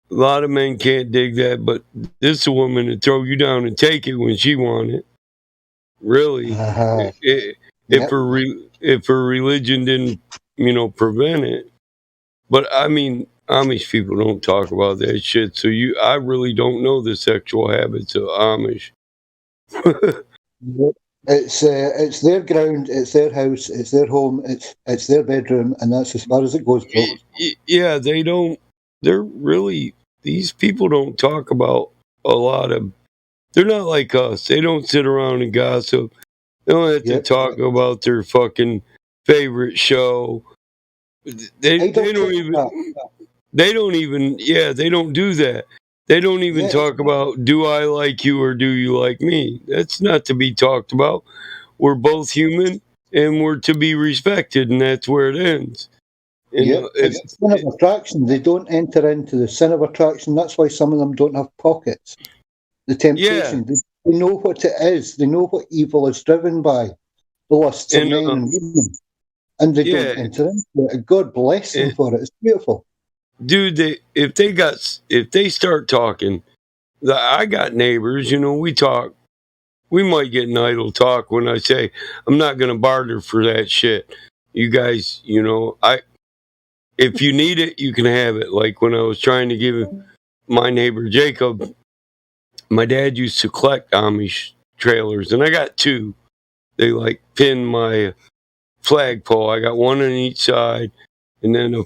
A lot of men can't dig that, but this is a woman to throw you down and take it when she wants it. Really, if her religion didn't, prevent it. But I mean, Amish people don't talk about that shit, so I really don't know the sexual habits of Amish. It's their ground, it's their house, it's their home, it's their bedroom, and that's as far as it goes. Yeah, they don't. These people don't talk about a lot of. They're not like us. They don't sit around and gossip. They don't have to talk about their fucking favorite show. They don't even. They don't do that. They don't even talk about, do I like you or do you like me? That's not to be talked about. We're both human and we're to be respected, and that's where it ends. It's a sin of attraction. They don't enter into the sin of attraction. That's why some of them don't have pockets. The temptation. They know what it is. They know what evil is driven by. The lusts of men and women. And they don't enter into it. God bless them for it. It's beautiful. Dude, if they start talking, I got neighbors, we talk. We might get an idle talk when I say, I'm not going to barter for that shit. You guys, if you need it, you can have it. Like when I was trying to give my neighbor Jacob, my dad used to collect Amish trailers, and I got two. They pin my flagpole. I got one on each side, and then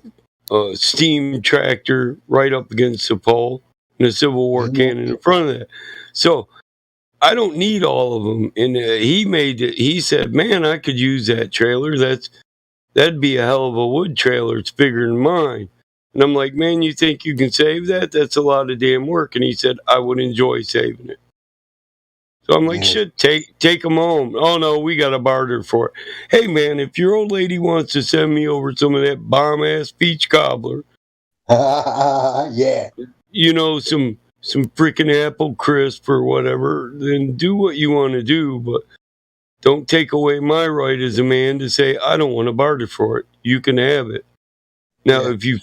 a steam tractor right up against the pole, and a Civil War cannon in front of that. So I don't need all of them. And he said, man, I could use that trailer. That'd be a hell of a wood trailer. It's bigger than mine. And I'm like, man, you think you can save that? That's a lot of damn work. And he said, I would enjoy saving it. So I'm like, shit, take them home. Oh, no, we got to barter for it. Hey, man, if your old lady wants to send me over some of that bomb-ass peach cobbler. Some freaking apple crisp or whatever, then do what you want to do. But don't take away my right as a man to say, I don't want to barter for it. You can have it. Now, if you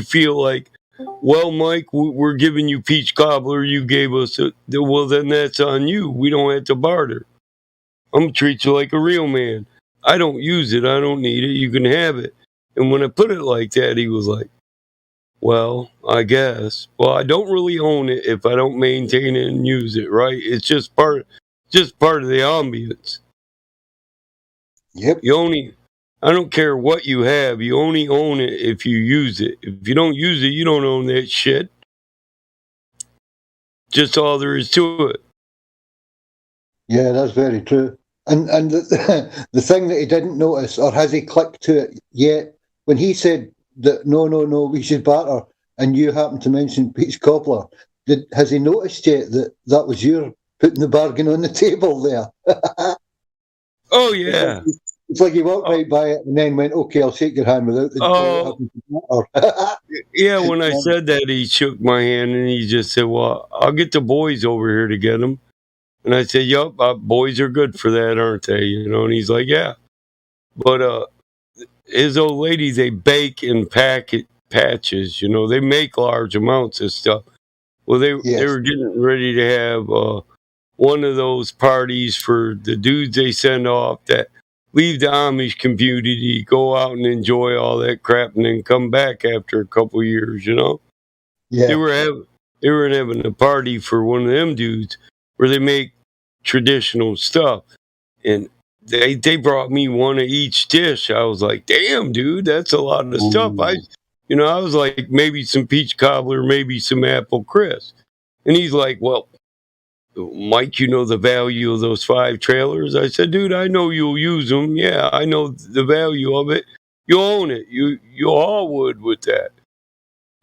feel like, well, Mike, we're giving you peach cobbler, you gave us well, then that's on you. We don't have to barter. I'm going to treat you like a real man. I don't use it. I don't need it. You can have it. And when I put it like that, he was like, well, I guess. Well, I don't really own it if I don't maintain it and use it, right? It's just part of the ambience. Yep. I don't care what you have. You only own it if you use it. If you don't use it, you don't own that shit. Just all there is to it. Yeah, that's very true. And the thing that he didn't notice, or has he clicked to it yet, when he said that no, we should barter, and you happen to mention Peach Cobbler, has he noticed yet that was your putting the bargain on the table there? Oh yeah. It's like he walked right by it and then went, "Okay, I'll shake your hand without the." Yeah, when I said that, he shook my hand and he just said, "Well, I'll get the boys over here to get them." And I said, "Yup, boys are good for that, aren't they?" You know, and he's like, "Yeah." But his old lady, they bake and pack it patches. You know, they make large amounts of stuff. Well, they were getting ready to have one of those parties for the dudes they send off that leave the Amish community, go out and enjoy all that crap, and then come back after a couple years. You know, they were having a party for one of them dudes where they make traditional stuff, and they brought me one of each dish. I was like, "Damn, dude, that's a lot of stuff." I was like, maybe some peach cobbler, maybe some apple crisp, and he's like, "Well, Mike, you know the value of those 5 trailers?" I said, "Dude, I know you'll use them. Yeah, I know the value of it. You own it. You'll haul wood with that.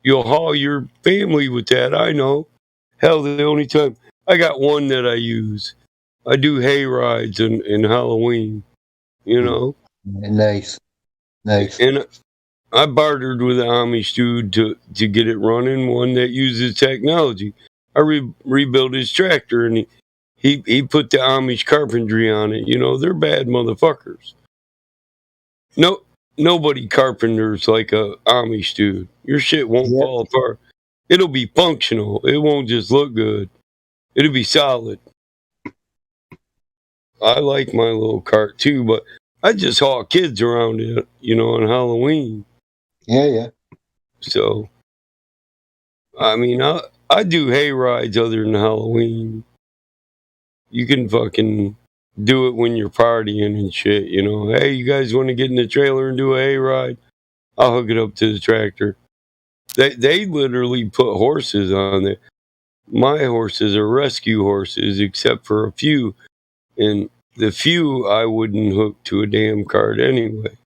You'll haul your family with that. I know. Hell, the only time I got one that I use, I do hay rides in Halloween. You know, nice. And I bartered with the Amish dude to get it running. One that uses technology. I rebuilt his tractor, and he put the Amish carpentry on it. You know, they're bad motherfuckers. Nobody carpenters like a Amish dude. Your shit won't fall apart. It'll be functional. It won't just look good. It'll be solid. I like my little cart too, but I just haul kids around it, you know, on Halloween. Yeah. So, I mean, I do hay rides other than Halloween. You can fucking do it when you're partying and shit, you know. Hey, you guys want to get in the trailer and do a hay ride? I'll hook it up to the tractor. They literally put horses on there. My horses are rescue horses, except for a few. And the few I wouldn't hook to a damn cart anyway.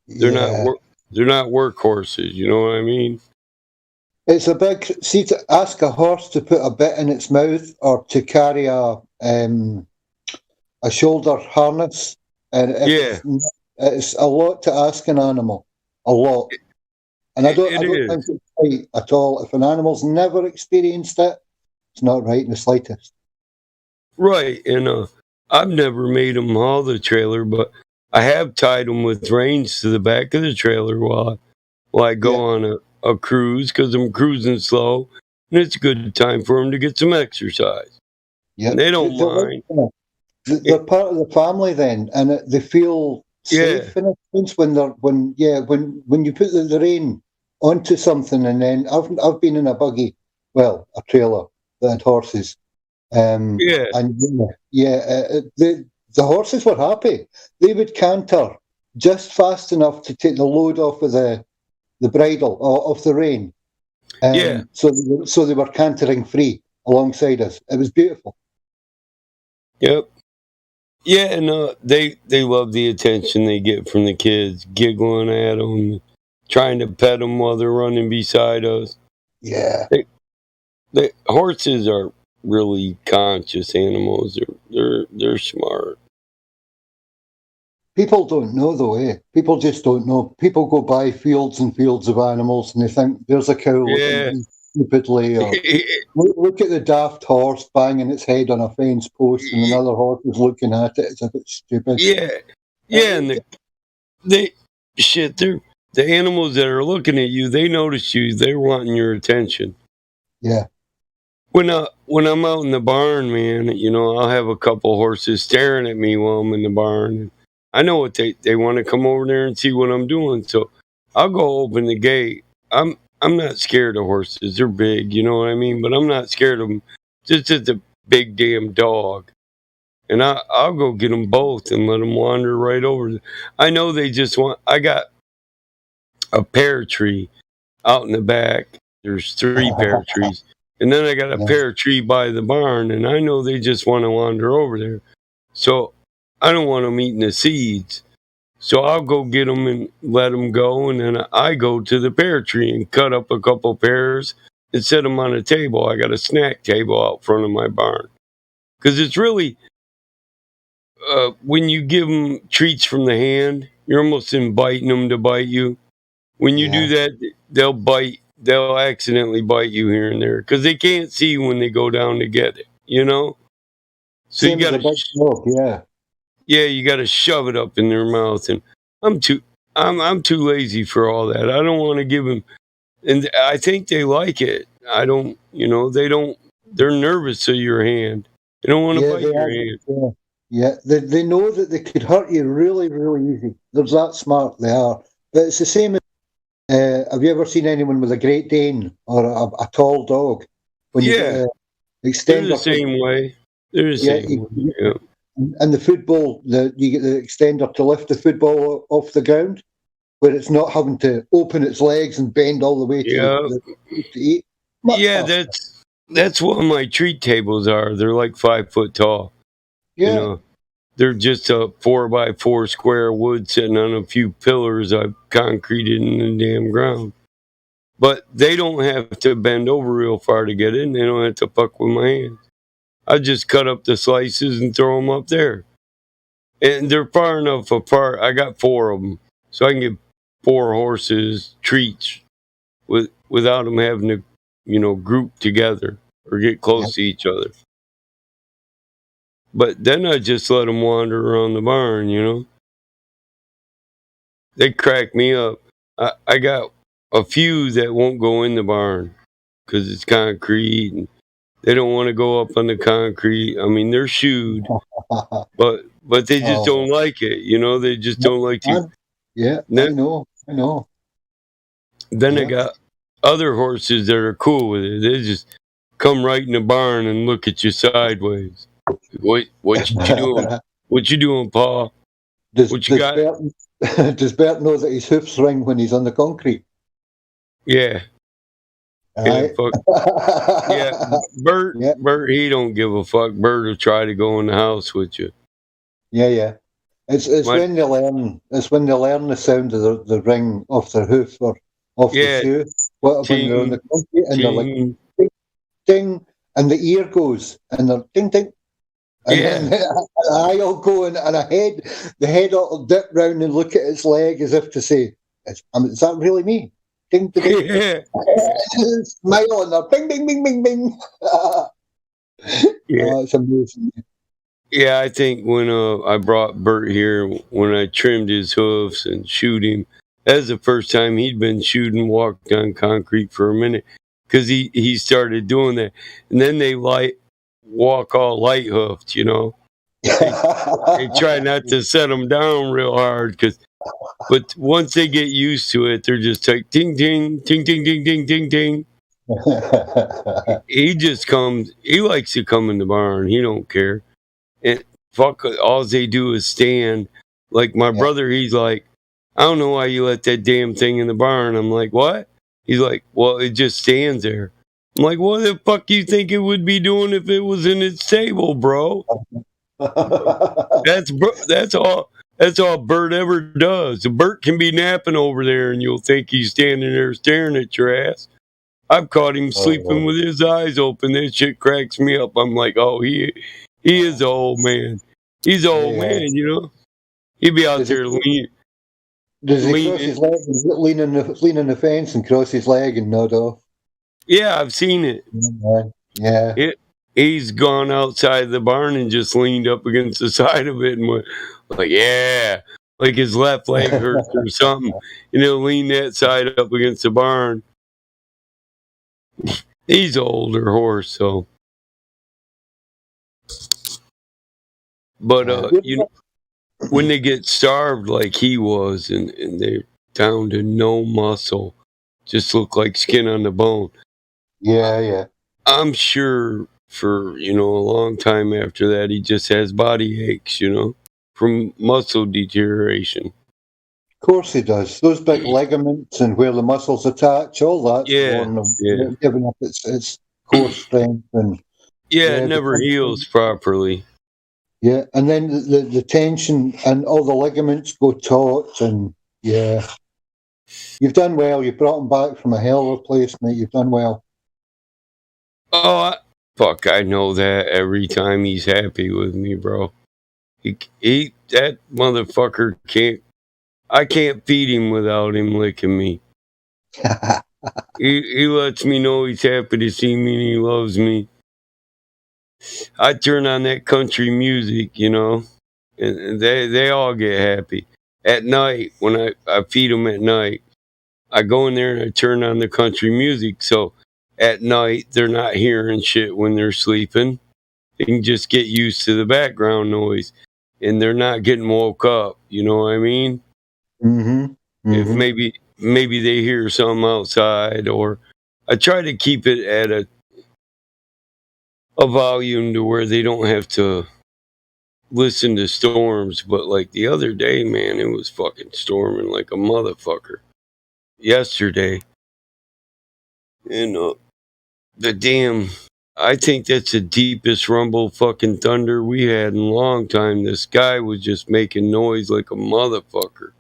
They're not work horses, you know what I mean? It's a big. See, to ask a horse to put a bit in its mouth or to carry a shoulder harness, and it's a lot to ask an animal. A lot, and I don't think it's right at all. If an animal's never experienced it, it's not right in the slightest. Right, and I've never made them haul the trailer, but I have tied them with reins to the back of the trailer while I go on a cruise, because I'm cruising slow, and it's a good time for them to get some exercise. Yeah, they don't mind. They're part of the family then, and they feel safe in a sense when you put the rein onto something, and then I've been in a buggy, well, a trailer that had horses. The horses were happy. They would canter just fast enough to take the load off of the bridle or off the rein. So they were cantering free alongside us. It was beautiful. Yep. Yeah, and they love the attention they get from the kids, giggling at them, trying to pet them while they're running beside us. Yeah. The horses are really conscious animals. They're smart. People don't know the way. People just don't know. People go by fields and fields of animals and they think there's a cow looking stupidly. Or look at the daft horse banging its head on a fence post and another horse is looking at it. It's a bit stupid. And the animals that are looking at you, they notice you. They're wanting your attention. Yeah. When I'm out in the barn, man, you know, I'll have a couple horses staring at me while I'm in the barn. I know what they want to come over there and see what I'm doing, so I'll go open the gate. I'm not scared of horses. They're big, you know what I mean? But I'm not scared of them. Just as a big damn dog. And I'll go get them both and let them wander right over. I know they just want. I got a pear tree out in the back. There's 3 pear trees. And then I got a pear tree by the barn, and I know they just want to wander over there. So I don't want them eating the seeds. So I'll go get them and let them go, and then I go to the pear tree and cut up a couple pears and set them on a table. I got a snack table out front of my barn. Because it's really, when you give them treats from the hand, you're almost inviting them to bite you. When you do that, they'll bite. They'll accidentally bite you here and there because they can't see when they go down to get it, you know? So Same you as got a big dog, yeah. Yeah, you got to shove it up in their mouth, and I'm too lazy for all that. I don't want to give them, and I think they like it. I don't, they don't. They're nervous of your hand. They don't want to bite your hand. Yeah, they know that they could hurt you really, really easy. They're that smart, they are. But it's the same as, have you ever seen anyone with a Great Dane or a tall dog? When you extend they're the same way. They're the same way, yeah. And the football, you get the extender to lift the football off the ground, where it's not having to open its legs and bend all the way to eat. Yeah, that's what my treat tables are. They're like 5 foot tall. Yeah. They're just a 4x4 square wood sitting on a few pillars I've concreted in the damn ground. But they don't have to bend over real far to get in. They don't have to fuck with my hands. I just cut up the slices and throw them up there. And they're far enough apart. I got 4 of them. So I can give 4 horses treats without them having to, group together or get close to each other. But then I just let them wander around the barn, They crack me up. I got a few that won't go in the barn because it's concrete and they don't want to go up on the concrete. I mean, they're shoed, but they just don't like it. They just don't like to. Yeah, I know. Then I got other horses that are cool with it. They just come right in the barn and look at you sideways. What you doing? What you doing, Pa? What you got? Does Bert know that his hoofs ring when he's on the concrete? Yeah. Right. Bert, he don't give a fuck. Bert will try to go in the house with you. Yeah. It's when they learn. It's when they learn the sound of the ring off their hoof or off the shoe. When they're on the concrete and they're like ding, ding, and the ear goes and they're ding ding. And then the eye will go in, and the head will dip round and look at its leg as if to say, "Is that really me?" Ding, ding, ding. Yeah. Smile and they're bing, bing, bing, bing, bing. It's amazing. Yeah, I think when I brought Bert here, when I trimmed his hoofs and shoed him, that was the first time he'd been shoed and walked on concrete for a minute because he started doing that. And then they walk all light hoofed, They try not to set them down real hard but once they get used to it, they're just like ding, ding, ding, ding, ding, ding, ding, ding. He just comes. He likes to come in the barn. He don't care. And fuck, all they do is stand. Like my brother, he's like, I don't know why you let that damn thing in the barn. I'm like, what? He's like, well, it just stands there. I'm like, what the fuck you think it would be doing if it was in its stable, bro? That's all. That's all Bert ever does. Bert can be napping over there, and you'll think he's standing there staring at your ass. I've caught him sleeping with his eyes open. That shit cracks me up. I'm like, oh, he is an old man. He's an old man, He'd be out there leaning. Does he cross his leg, leaning the fence and cross his leg and nod off? Yeah, I've seen it. Yeah. He's gone outside the barn and just leaned up against the side of it and went, like, yeah, like his left leg hurts or something. And he'll lean that side up against the barn. He's an older horse, so. But, when they get starved like he was and they're down to no muscle, just look like skin on the bone. Yeah. I'm sure for, a long time after that, he just has body aches, from muscle deterioration. Of course he does. Those big ligaments and where the muscles attach, all that's giving up its core strength. And it never heals properly. Yeah, and then the tension and all the ligaments go taut, and yeah. You've done well. You brought him back from a hell of a place, mate. You've done well. Oh, fuck, I know that every time he's happy with me, bro. He that motherfucker I can't feed him without him licking me. He lets me know he's happy to see me and he loves me. I turn on that country music, you know, and they all get happy. At night, when I feed them at night, I go in there and I turn on the country music. So at night, they're not hearing shit when they're sleeping. They can just get used to the background noise. And they're not getting woke up. You know what I mean? Mm-hmm. If maybe they hear something outside, or I try to keep it at a volume to where they don't have to listen to storms. But like the other day, man, it was fucking storming like a motherfucker. Yesterday, and I think that's the deepest rumble fucking thunder we had in a long time. This guy was just making noise like a motherfucker.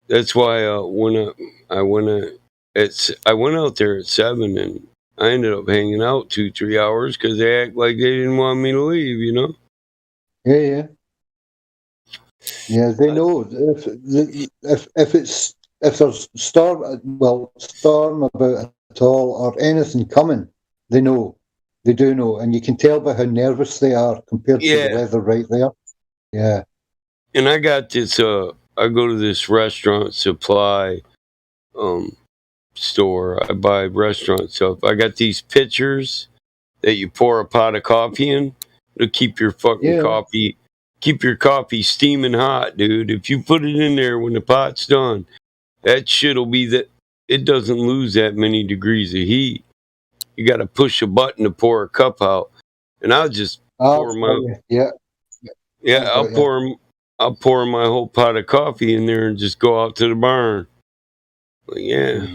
That's why when I went out there at 7, and I ended up hanging out 2-3 hours because they act like they didn't want me to leave, you know? Yeah. Yeah, they know if there's storm about at all or anything coming, they know. They do know, and you can tell by how nervous they are compared to the weather right there. Yeah. And I got this. I go to this restaurant supply store. I buy restaurant stuff. I got these pitchers that you pour a pot of coffee in to keep your fucking coffee steaming hot, dude. If you put it in there when the pot's done, that shit'll be that. It doesn't lose that many degrees of heat. You got to push a button to pour a cup out, and I'll just pour my I'll pour my whole pot of coffee in there and just go out to the barn. Like,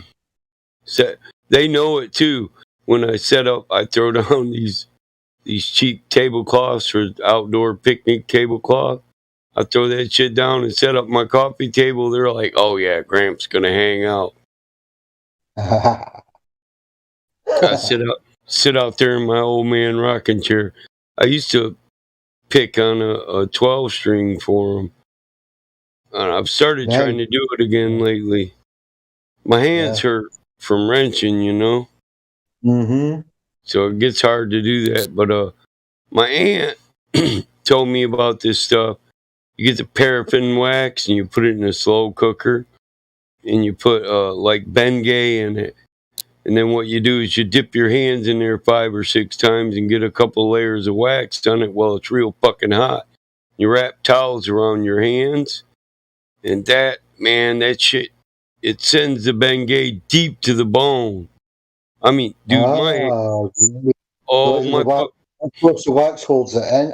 so they know it too. When I set up, I throw down these cheap tablecloths for outdoor picnic tablecloth. I throw that shit down and set up my coffee table. They're like, "Oh yeah, Gramps gonna hang out." I sit out there in my old man rocking chair. I used to pick on a 12-string for him. I've started trying to do it again lately. My hands hurt from wrenching, you know? Mm-hmm. So it gets hard to do that. But my aunt told me about this stuff. You get the paraffin wax and you put it in a slow cooker. And you put like Bengay in it. And then what you do is you dip your hands in there 5 or 6 times and get a couple layers of wax on it while it's real fucking hot. You wrap towels around your hands. And that shit, it sends the Bengay deep to the bone. I mean, dude, of course the wax holds it in.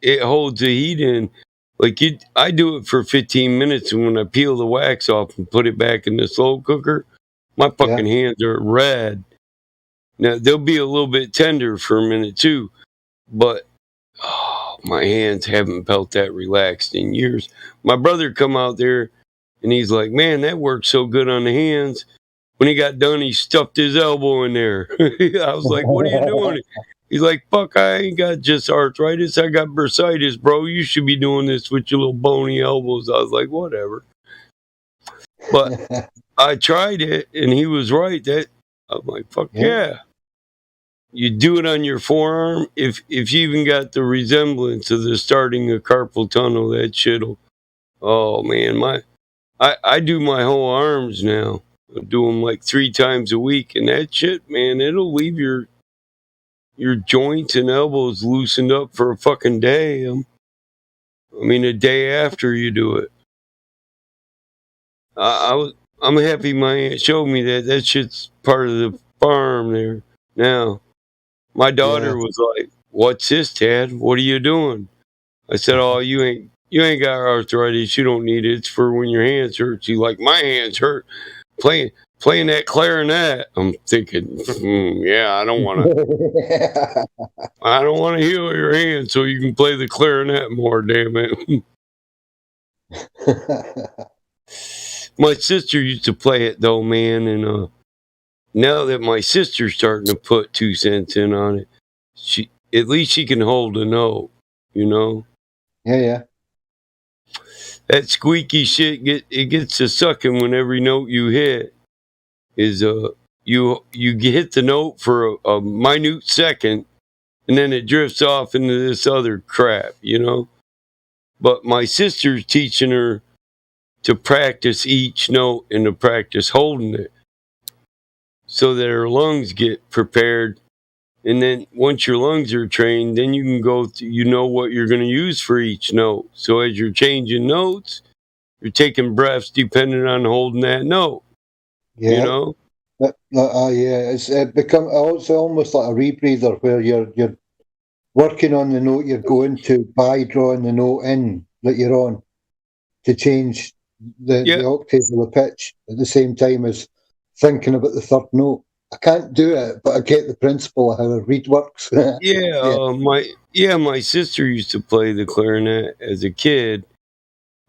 It holds the heat in. Like I do it for 15 minutes, and when I peel the wax off and put it back in the slow cooker, my fucking hands are red. Now they'll be a little bit tender for a minute too, but my hands haven't felt that relaxed in years. My brother come out there, and he's like, "Man, that worked so good on the hands." When he got done, he stuffed his elbow in there. I was like, "What are you doing?" He's like, "Fuck, I ain't got just arthritis. I got bursitis, bro. You should be doing this with your little bony elbows." I was like, whatever. But I tried it, and he was right. I'm like, fuck yeah. You do it on your forearm. If you even got the resemblance of the starting of carpal tunnel, that shit'll. Oh man, I do my whole arms now. I do them like 3 times a week, and that shit, man, it'll leave your joints and elbows loosened up for a fucking day. I mean, a day after you do it. I'm happy my aunt showed me that shit's part of the farm there. Now, my daughter was like, "What's this, Dad? What are you doing?" I said, "Oh, you ain't got arthritis. You don't need it. It's for when your hands hurt." She's like, "My hands hurt playing playing that clarinet. I'm thinking, yeah, I don't want to. I don't want to heal your hand so you can play the clarinet more. Damn it. My sister used to play it though, man, and now that my sister's starting to put 2 cents in on it, at least she can hold a note, you know. Yeah. That squeaky shit it gets to sucking when every note you hit is you hit the note for a minute second, and then it drifts off into this other crap, you know. But my sister's teaching her to practice each note and to practice holding it, so that her lungs get prepared. And then once your lungs are trained, then you can go you know what you're going to use for each note. So as you're changing notes, you're taking breaths depending on holding that note. Yeah. You know? Yeah. It's almost like a rebreather where you're working on the note you're going to by drawing the note in that you're on to change the octave of the pitch at the same time as thinking about the third note. I can't do it, but I get the principle of how a reed works. My sister used to play the clarinet as a kid,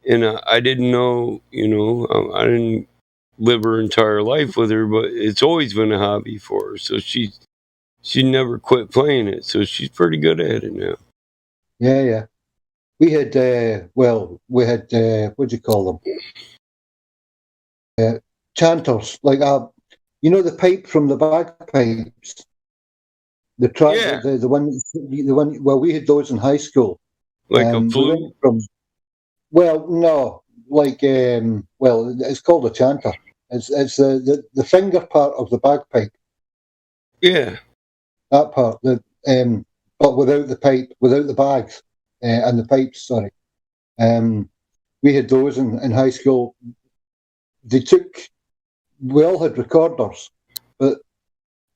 and I didn't know, you know, I didn't live her entire life with her, but it's always been a hobby for her. So she never quit playing it, so she's pretty good at it now. Yeah. We had what do you call them? Chanters, like you know, the pipe from the bagpipes. The one. Well, we had those in high school. Like a flute. It's called a chanter. It's the finger part of the bagpipe. Yeah. That part, but without the pipe, without the bags and the pipes. Sorry. We had those in high school. We all had recorders, but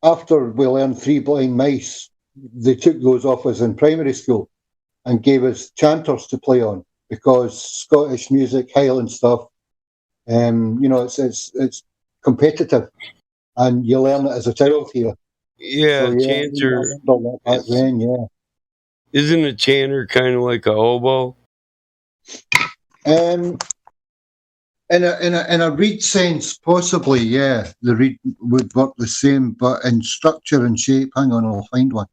after we learned Three Blind Mice, they took those off us in primary school and gave us chanters to play on, because Scottish music, Highland stuff, you know, it's competitive, and you learn it as a child here. Yeah, chanter. Back then, yeah. Isn't a chanter kind of like a oboe? In a reed sense, possibly, yeah. The reed would work the same, but in structure and shape, hang on, I'll find one.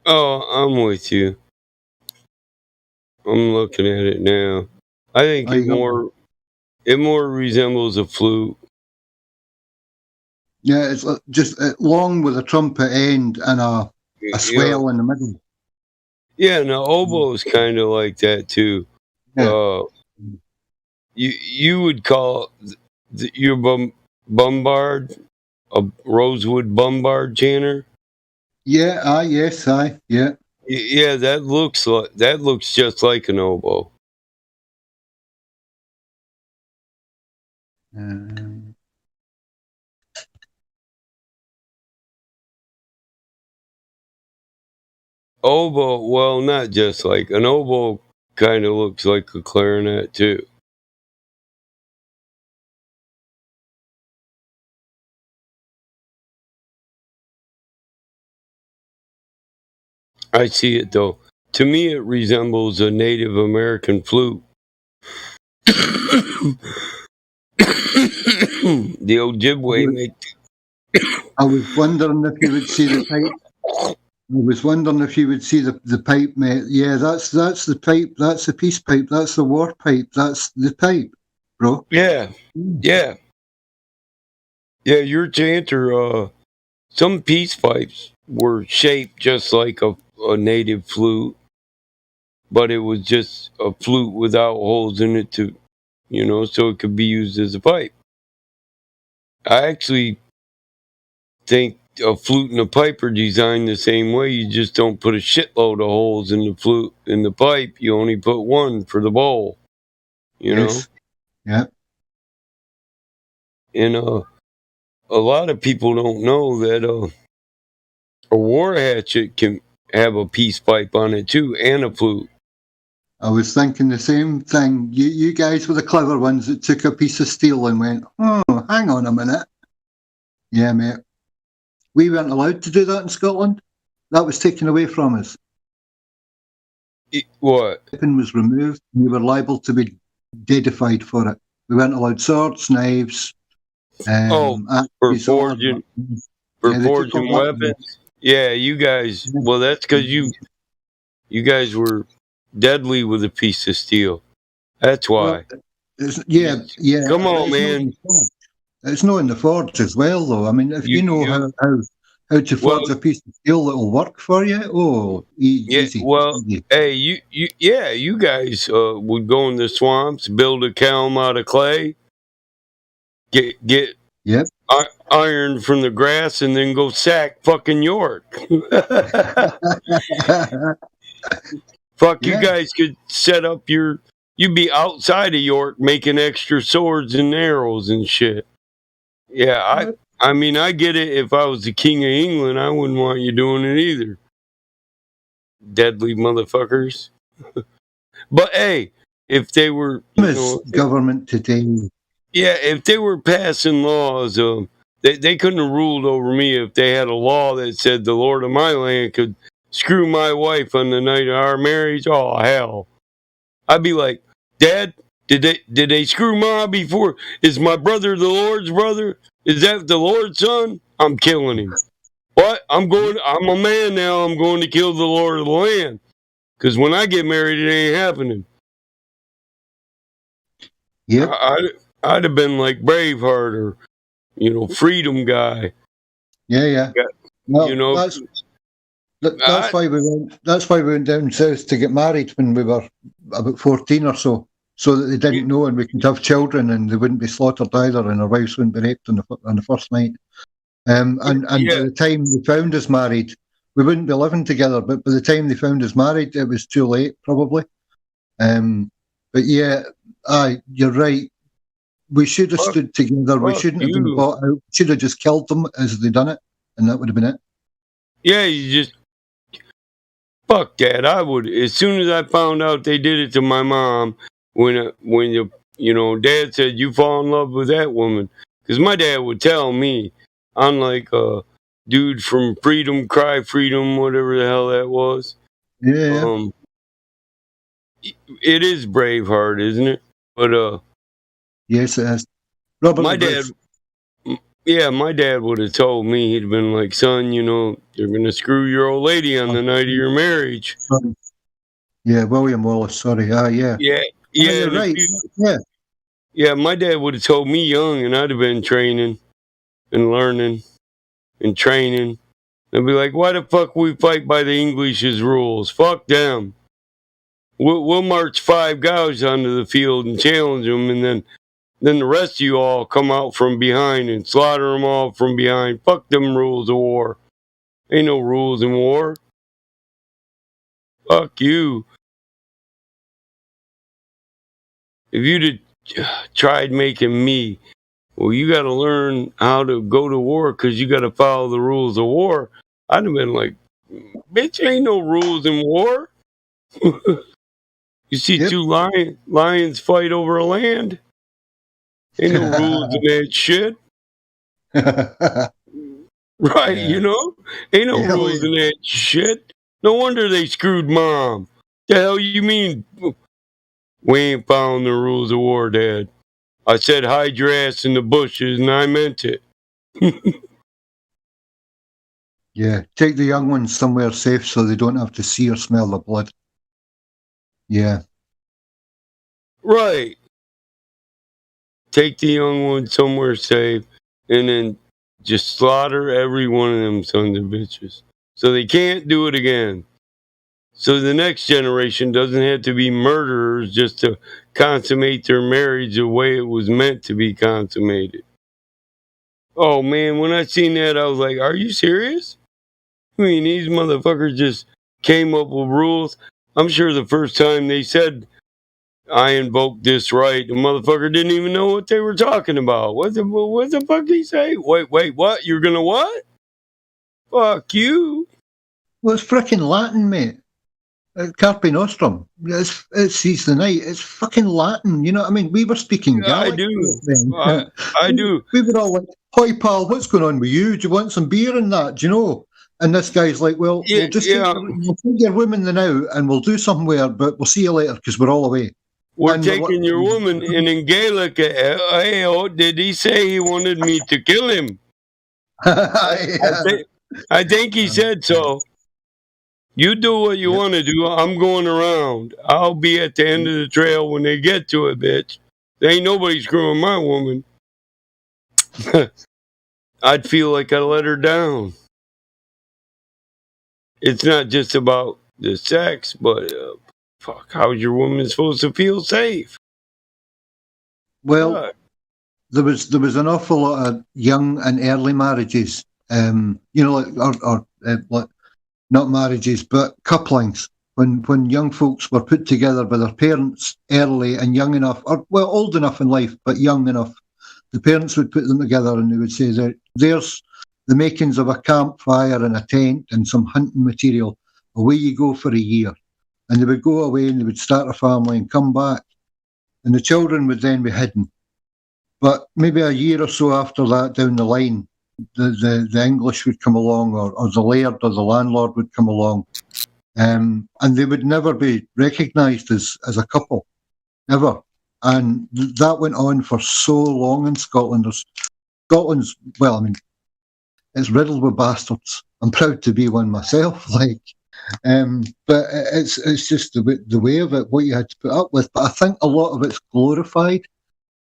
I'm with you. I'm looking at it now. I think it more resembles a flute. Yeah, it's just long with a trumpet end and a swell in the middle. Yeah, no, oboe is kind of like that too. Yeah. You would call your bombard a rosewood bombard chanter? Yeah, yeah. Yeah, that looks just like an oboe. Oboe, well, not just like an oboe, kind of looks like a clarinet too. I see it though. To me, it resembles a Native American flute. The Ojibwe make. I was wondering if you would see the pipe. The pipe, mate. Yeah, that's the pipe. That's the peace pipe. That's the war pipe. That's the pipe, bro. Yeah. Your chanter. Some peace pipes were shaped just like a native flute, but it was just a flute without holes in it to, you know, so it could be used as a pipe. I actually think a flute and a pipe are designed the same way. You just don't put a shitload of holes in the flute. In the pipe, you only put one for the bowl. You know? Yeah. And a lot of people don't know that a war hatchet can have a peace pipe on it too, and a flute. I was thinking the same thing. You guys were the clever ones that took a piece of steel and went, oh, hang on a minute. Yeah, mate. We weren't allowed to do that in Scotland. That was taken away from us. What? Weapon was removed. We were liable to be deadified for it. We weren't allowed swords, knives. For forging weapons. Yeah, you guys. Well, that's because you guys were deadly with a piece of steel. That's why. Yeah. Come on, man. It's not in the forge as well, though. I mean, if you know how to forge a piece of steel that'll work for you, easy. Well, hey, you guys would go in the swamps, build a kiln out of clay, get iron from the grass, and then go sack fucking York. Fuck, you guys could set up you'd be outside of York making extra swords and arrows and shit. Yeah, I mean, I get it. If I was the king of England, I wouldn't want you doing it either. Deadly motherfuckers. But hey, if they were government today. Yeah, if they were passing laws, they couldn't have ruled over me if they had a law that said the lord of my land could screw my wife on the night of our marriage. Oh hell, I'd be like, Dad, did they screw Ma before? Is my brother the Lord's brother? Is that the Lord's son? I'm killing him. What? I'm a man now. I'm going to kill the Lord of the land. Because when I get married, it ain't happening. Yep. I'd have been like Braveheart or, freedom guy. Yeah. Well, that's why we went down south to get married when we were about 14 or so that they didn't know and we could have children and they wouldn't be slaughtered either and our wives wouldn't be raped on the first night. And by the time they found us married, we wouldn't be living together, but by the time they found us married, it was too late, probably. But yeah, you're right. We should have stood together. We shouldn't have been bought out. We should have just killed them as they done it, and that would have been it. Yeah, you just... Fuck that. I would... As soon as I found out they did it to my mom, when Dad said, you fall in love with that woman. Because my dad would tell me, I'm like a dude from Freedom, Cry Freedom, whatever the hell that was. Yeah. It is Braveheart, isn't it? But, yes, it is. Robert my dad would have told me, he'd have been like, son, you're going to screw your old lady on the night of your marriage. Yeah, William Wallace, sorry. Yeah. Yeah, you're right. Yeah, my dad would have told me young, and I'd have been training and learning and training. I'd be like, why the fuck we fight by the English's rules? Fuck them. We'll march 5 guys onto the field and challenge them, and then the rest of you all come out from behind and slaughter them all from behind. Fuck them rules of war. Ain't no rules in war. Fuck you. If you'd have tried making me, well, you got to learn how to go to war because you got to follow the rules of war, I'd have been like, bitch, ain't no rules in war. You see two lions fight over a land? Ain't no rules in that shit. Right, Ain't no rules in that shit. No wonder they screwed Mom. The hell you mean? We ain't following the rules of war, Dad. I said hide your ass in the bushes, and I meant it. Yeah, take the young ones somewhere safe so they don't have to see or smell the blood. Yeah. Right. Take the young ones somewhere safe, and then just slaughter every one of them sons of bitches. So they can't do it again. So the next generation doesn't have to be murderers just to consummate their marriage the way it was meant to be consummated. Oh man, when I seen that, I was like, are you serious? I mean, these motherfuckers just came up with rules. I'm sure the first time they said, I invoked this right, the motherfucker didn't even know what they were talking about. What the fuck did he say? Wait, what? You're gonna what? Fuck you. Well, it's frickin' Latin, mate. Carpe Nostrum. It sees the night. It's fucking Latin. You know what I mean? We were speaking Gaelic. I do. Then. I do. We were all like, "Hi, pal, what's going on with you? Do you want some beer and that? Do you know?" And this guy's like, "Well, we'll just take your woman now, and we'll do somewhere, but we'll see you later because we're all away." We're And taking your woman, and in Gaelic, did he say he wanted me to kill him? I think he said so. You do what you want to do. I'm going around. I'll be at the end of the trail when they get to it, bitch. There ain't nobody screwing my woman. I'd feel like I let her down. It's not just about the sex, but fuck, how's your woman supposed to feel safe? Well, there was an awful lot of young and early marriages. You know, like not marriages, but couplings. When young folks were put together by their parents early and young enough, or well, old enough in life, but young enough, the parents would put them together and they would say that there's the makings of a campfire and a tent and some hunting material. Away you go for a year. And they would go away and they would start a family and come back. And the children would then be hidden. But maybe a year or so after that, down the line, the English would come along, or the laird or the landlord would come along, and they would never be recognised as a couple, ever. And that went on for so long in Scotland. Scotland's, well, I mean, it's riddled with bastards. I'm proud to be one myself, like, but it's just the way of it, what you had to put up with. But I think a lot of it's glorified.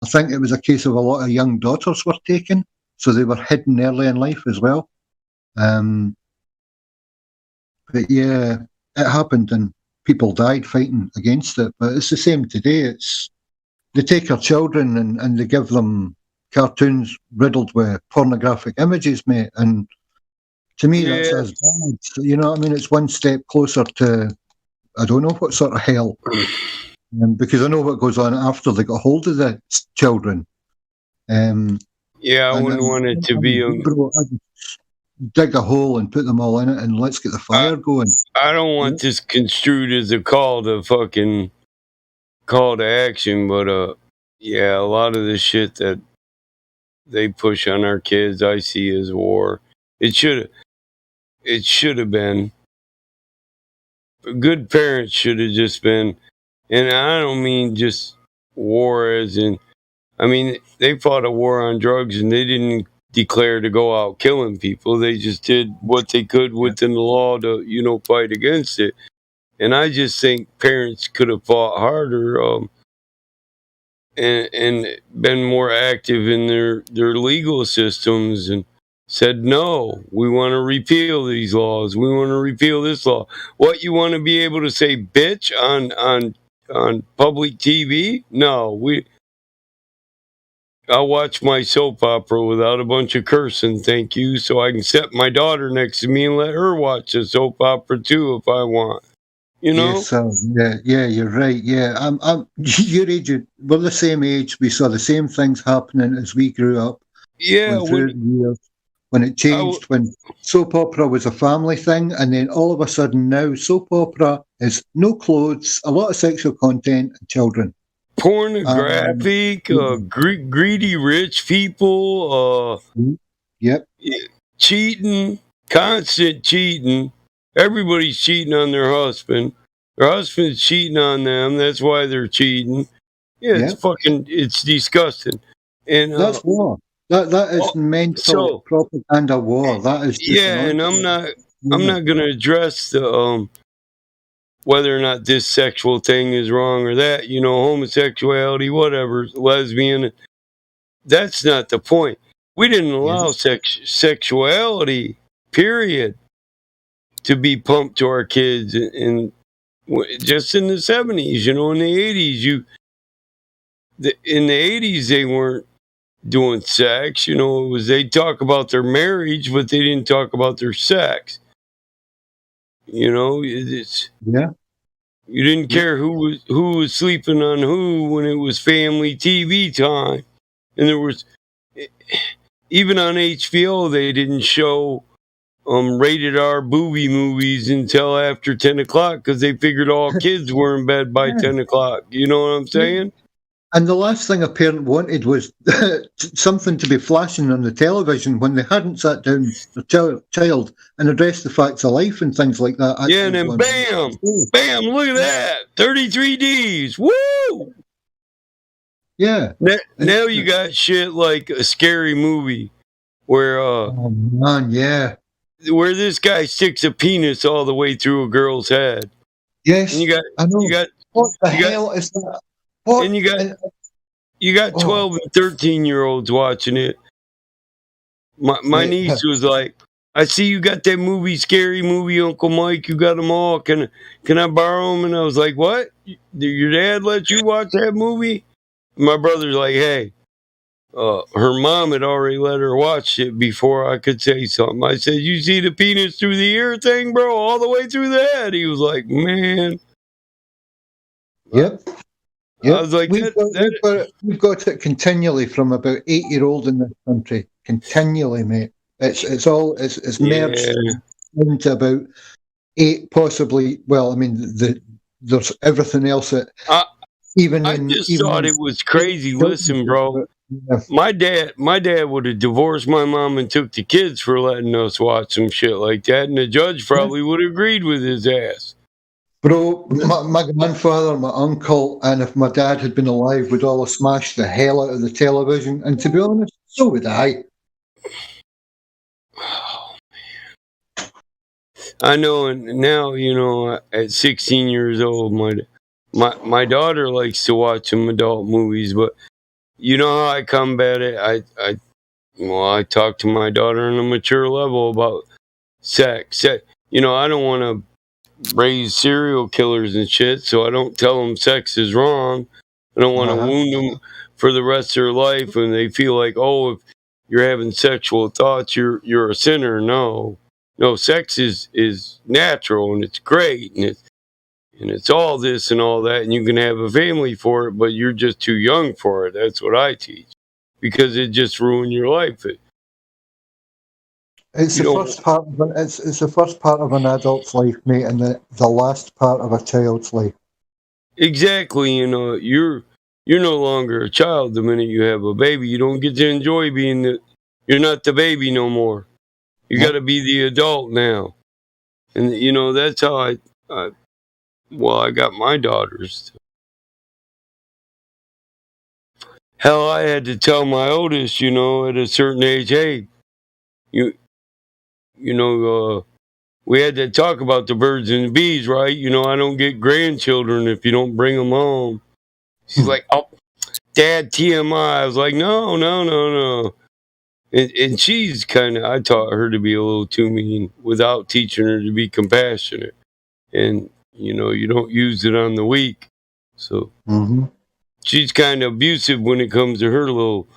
I think it was a case of a lot of young daughters were taken, so they were hidden early in life as well. But yeah, it happened and people died fighting against it. But it's the same today. They take our children and they give them cartoons riddled with pornographic images, mate. And to me, that's as bad. You know what I mean? It's one step closer to, I don't know what sort of hell. Because I know what goes on after they got hold of the children. Yeah, I wouldn't want it to be dig a hole and put them all in it and let's get the fire going. I don't want this construed as a call to action, but yeah, a lot of the shit that they push on our kids I see as war. It should have been. Good parents should have just been, and I don't mean just war as in, I mean, they fought a war on drugs and they didn't declare to go out killing people. They just did what they could within the law to, fight against it. And I just think parents could have fought harder and been more active in their legal systems and said, no, we want to repeal these laws. We want to repeal this law. What, you want to be able to say bitch on public TV? No, I'll watch my soap opera without a bunch of cursing, thank you, so I can set my daughter next to me and let her watch a soap opera too if I want. Yes, yeah, you're right. Yeah, I'm your age. We're the same age. We saw the same things happening as we grew up. Yeah, when it changed, when soap opera was a family thing, and then all of a sudden now soap opera is no clothes, a lot of sexual content, and children. Pornographic, greedy rich people, yep, cheating, constant cheating. Everybody's cheating on their husband. Their husband's cheating on them. That's why they're cheating. Yeah, it's disgusting. And that's war. That is mental propaganda war. That is just and I'm not going to address the whether or not this sexual thing is wrong or that, homosexuality, whatever, lesbian. That's not the point. We didn't allow sexuality, period, to be pumped to our kids just in the 70s, in the 80s. In the 80s, they weren't doing sex. They talk about their marriage, but they didn't talk about their sex. You didn't care who was sleeping on who when it was family TV time, and there was even on HBO they didn't show rated R booby movies until after 10 o'clock because they figured all kids were in bed by 10 o'clock. You know what I'm saying? And the last thing a parent wanted was something to be flashing on the television when they hadn't sat down with their child and addressed the facts of life and things like that. Yeah, and then bam, look at that. 33 Ds. Woo! Yeah. Now you got shit like a Scary Movie where oh man, yeah. Where this guy sticks a penis all the way through a girl's head. Yes. And I know. What the hell is that? What? And you got 12 and 13-year-olds watching it. My niece was like, I see you got that movie, Scary Movie, Uncle Mike. You got them all. Can I borrow them? And I was like, what? Your dad let you watch that movie? My brother's like, hey, her mom had already let her watch it before I could say something. I said, you see the penis through the ear thing, bro? All the way through the head. He was like, man. Yep. I was like, we've got it continually from about 8-year-old in this country. Continually, mate. It's merged into about 8, possibly. Well, I mean, there's everything else that I just thought it was crazy. Listen, bro. My dad would have divorced my mom and took the kids for letting us watch some shit like that, and the judge probably would have agreed with his ass. Bro, my grandfather, my uncle, and if my dad had been alive, would all have smashed the hell out of the television. And to be honest, so would I. Oh, man. I know, and now, you know, at 16 years old, my daughter likes to watch some adult movies, but you know how I combat it? I talk to my daughter on a mature level about sex. You know, I don't want to raise serial killers and shit, so I don't tell them sex is wrong. I don't want to wound them for the rest of their life and they feel like, oh, if you're having sexual thoughts, you're a sinner. No, sex is natural and it's great and it's all this and all that, and you can have a family for it, but you're just too young for it. That's what I teach, because it just ruined your life. It's the first part of it's the first part of an adult's life, mate, and the last part of a child's life. Exactly. You know, you're no longer a child the minute you have a baby. You don't get to enjoy you're not the baby no more. You got to be the adult now, and you know that's how I got my daughters. Hell, I had to tell my oldest, you know, at a certain age, hey, we had to talk about the birds and the bees, right? You know, I don't get grandchildren if you don't bring them home. She's like, oh, Dad, TMI. I was like, no. And she's I taught her to be a little too mean without teaching her to be compassionate. And, you know, you don't use it on the weak. So she's kind of abusive when it comes to her little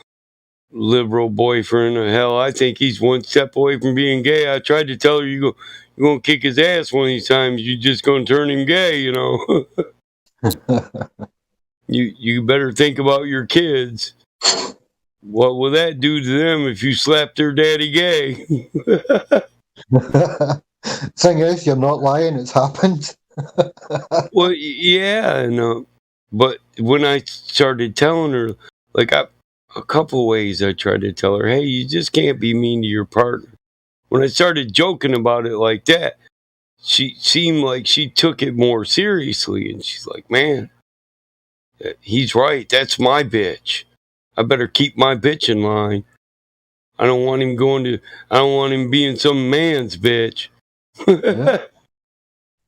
liberal boyfriend. Hell, I think he's one step away from being gay. I tried to tell her, you're going to kick his ass one of these times. You're just going to turn him gay, you know. You better think about your kids. What will that do to them if you slap their daddy gay? Thing is, you're not lying. It's happened. Well, yeah, no. But when I started telling her, like, a couple ways I tried to tell her, hey, you just can't be mean to your partner. When I started joking about it like that, she seemed like she took it more seriously. And she's like, man, he's right. That's my bitch. I better keep my bitch in line. I don't want him being some man's bitch.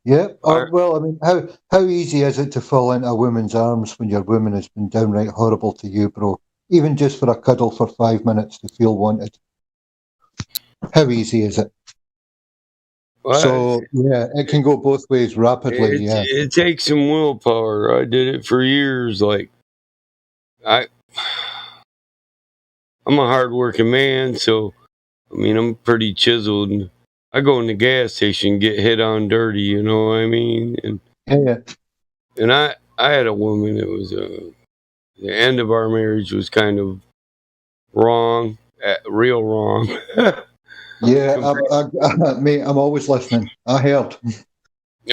Yeah. Well, I mean, how easy is it to fall into a woman's arms when your woman has been downright horrible to you, bro? Even just for a cuddle for 5 minutes to feel wanted. How easy is it? Well, so, yeah, it can go both ways rapidly, It takes some willpower. I did it for years. Like, I'm a hardworking man, so, I mean, I'm pretty chiseled. And I go in the gas station, get hit on dirty, you know what I mean? And, And I had a woman that was, the end of our marriage was kind of wrong, real wrong. Yeah, mate, I'm always listening. I heard.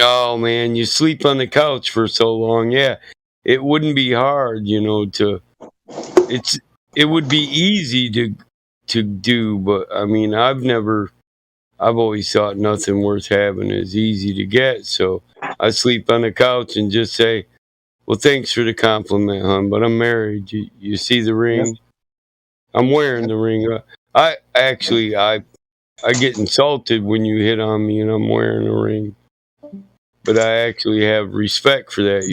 Oh man, you sleep on the couch for so long. Yeah, it wouldn't be hard, to it would be easy to do, but I mean, I've always thought nothing worth having is easy to get. So I sleep on the couch and just say, "Well, thanks for the compliment, hon, but I'm married. You see the ring? I'm wearing the ring. I actually I get insulted when you hit on me and I'm wearing a ring, but I actually have respect for that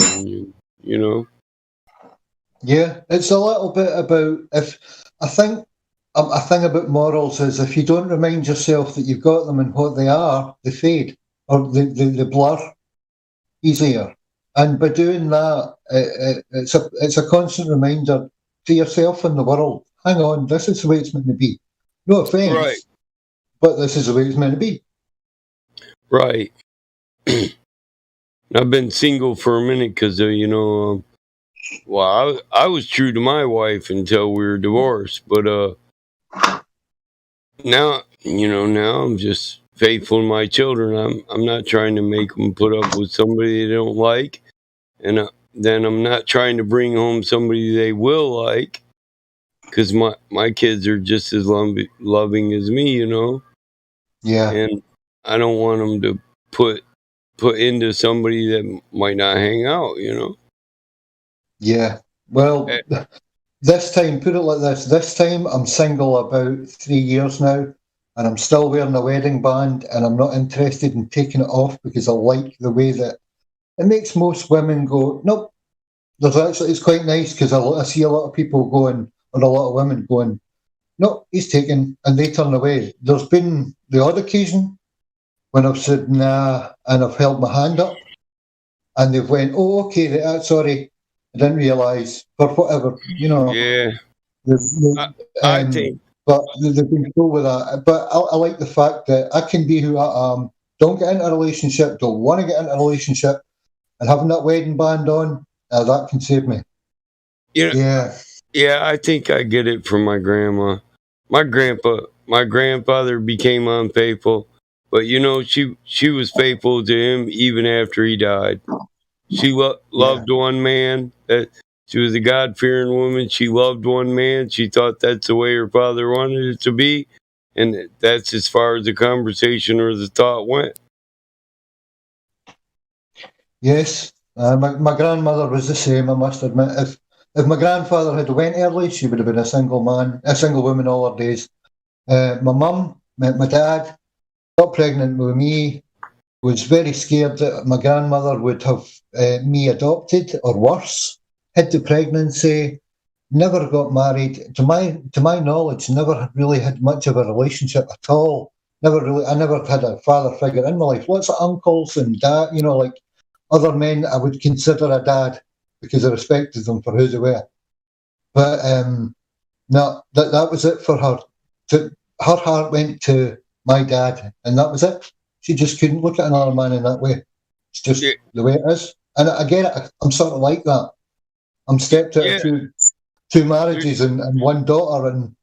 union. Yeah, it's a little bit about if I think a thing about morals is if you don't remind yourself that you've got them and what they are, they fade or they blur easier. And by doing that, it's a constant reminder to yourself and the world. Hang on, this is the way it's meant to be. No offense, Right. but this is the way it's meant to be. Right. I've been single for a minute because, well, I was true to my wife until we were divorced, but now I'm just faithful to my children. I'm not trying to make them put up with somebody they don't like, and then I'm not trying to bring home somebody they will like, because my kids are just as loving as me, Yeah. And I don't want them to put into somebody that might not hang out, Yeah. Well, this time, put it like this. This time, I'm single about 3 years now, and I'm still wearing a wedding band, and I'm not interested in taking it off because I like the way that it makes most women go, nope. It's quite nice because I see a lot of people going, or a lot of women going, no, he's taken, and they turn away. There's been the odd occasion when I've said nah, and I've held my hand up, and they've went, oh, okay, sorry, I didn't realise, for whatever, Yeah. I think. But they've been cool with that. But I like the fact that I can be who I am, don't get into a relationship, don't want to get into a relationship, and having that wedding band on, that can save me. Yeah, I think I get it from my grandma. My grandfather became unfaithful, but she was faithful to him even after he died. She loved one man. She was a God-fearing woman. She loved one man. She thought that's the way her father wanted it to be, and that's as far as the conversation or the thought went. Yes, my grandmother was the same. I must admit, if my grandfather had went early, she would have been a single woman all her days. My mum met my dad, got pregnant with me, was very scared that my grandmother would have me adopted or worse, hid the pregnancy, never got married. To my knowledge, never really had much of a relationship at all. I never had a father figure in my life. Lots of uncles and dad, like other men I would consider a dad because I respected them for who they were. But no, that was it for her. Her heart went to my dad, and that was it. She just couldn't look at another man in that way. It's just the way it is. And I get it. I'm sort of like that. I'm stepped out of two marriages and one daughter, and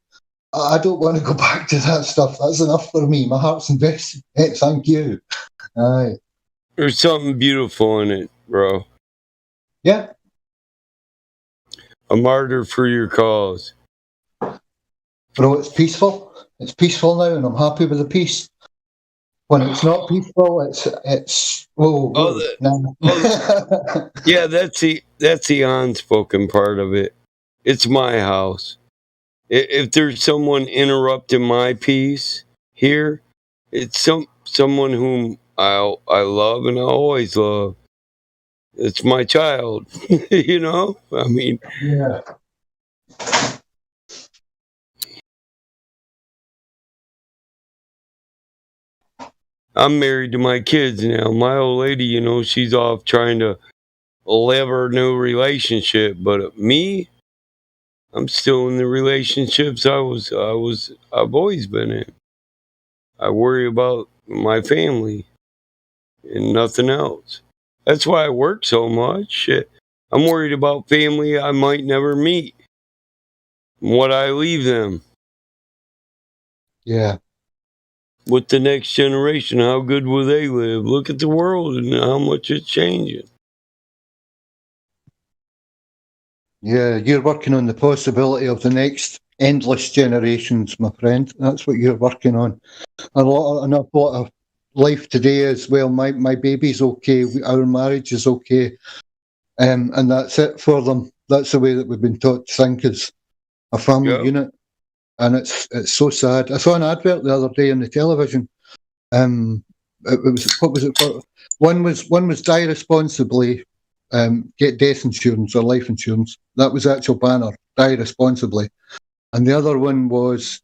I don't want to go back to that stuff. That's enough for me. My heart's invested. Hey, thank you. Aye. There's something beautiful in it, bro. Yeah. A martyr for your cause. Bro, it's peaceful. It's peaceful now, and I'm happy with the peace. When it's not peaceful, it's yeah, that's the unspoken part of it. It's my house. If there's someone interrupting my peace here, it's someone whom I love and I always love. It's my child, I mean. Yeah. I'm married to my kids now. My old lady, she's off trying to live her new relationship, but me, I'm still in the relationships I've always been in. I worry about my family and nothing else. That's why I work so much. I'm worried about family I might never meet. What I leave them. Yeah. with the next generation, how good will they live? Look at the world and how much it's changing. Yeah, you're working on the possibility of the next endless generations, my friend. That's what you're working on. An awful lot of life today as well. My baby's okay. Our marriage is okay. And that's it for them. That's the way that we've been taught to think as a family unit. And it's so sad. I saw an advert the other day on the television. It was, what was it for? One was die responsibly, get death insurance or life insurance. That was the actual banner, die responsibly. And the other one was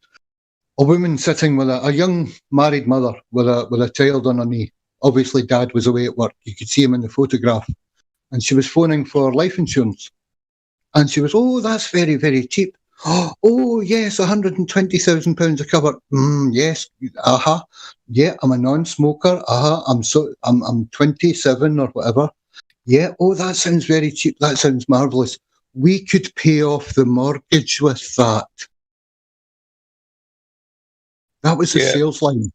a woman sitting with a young married mother with a child on her knee. Obviously, dad was away at work. You could see him in the photograph. And she was phoning for life insurance. And she was, oh, that's very, very cheap. Oh, yes, £120,000 a cover. Yes, yeah, I'm a non-smoker. I'm 27 or whatever. Yeah, oh, that sounds very cheap. That sounds marvellous. We could pay off the mortgage with that. That was the sales line.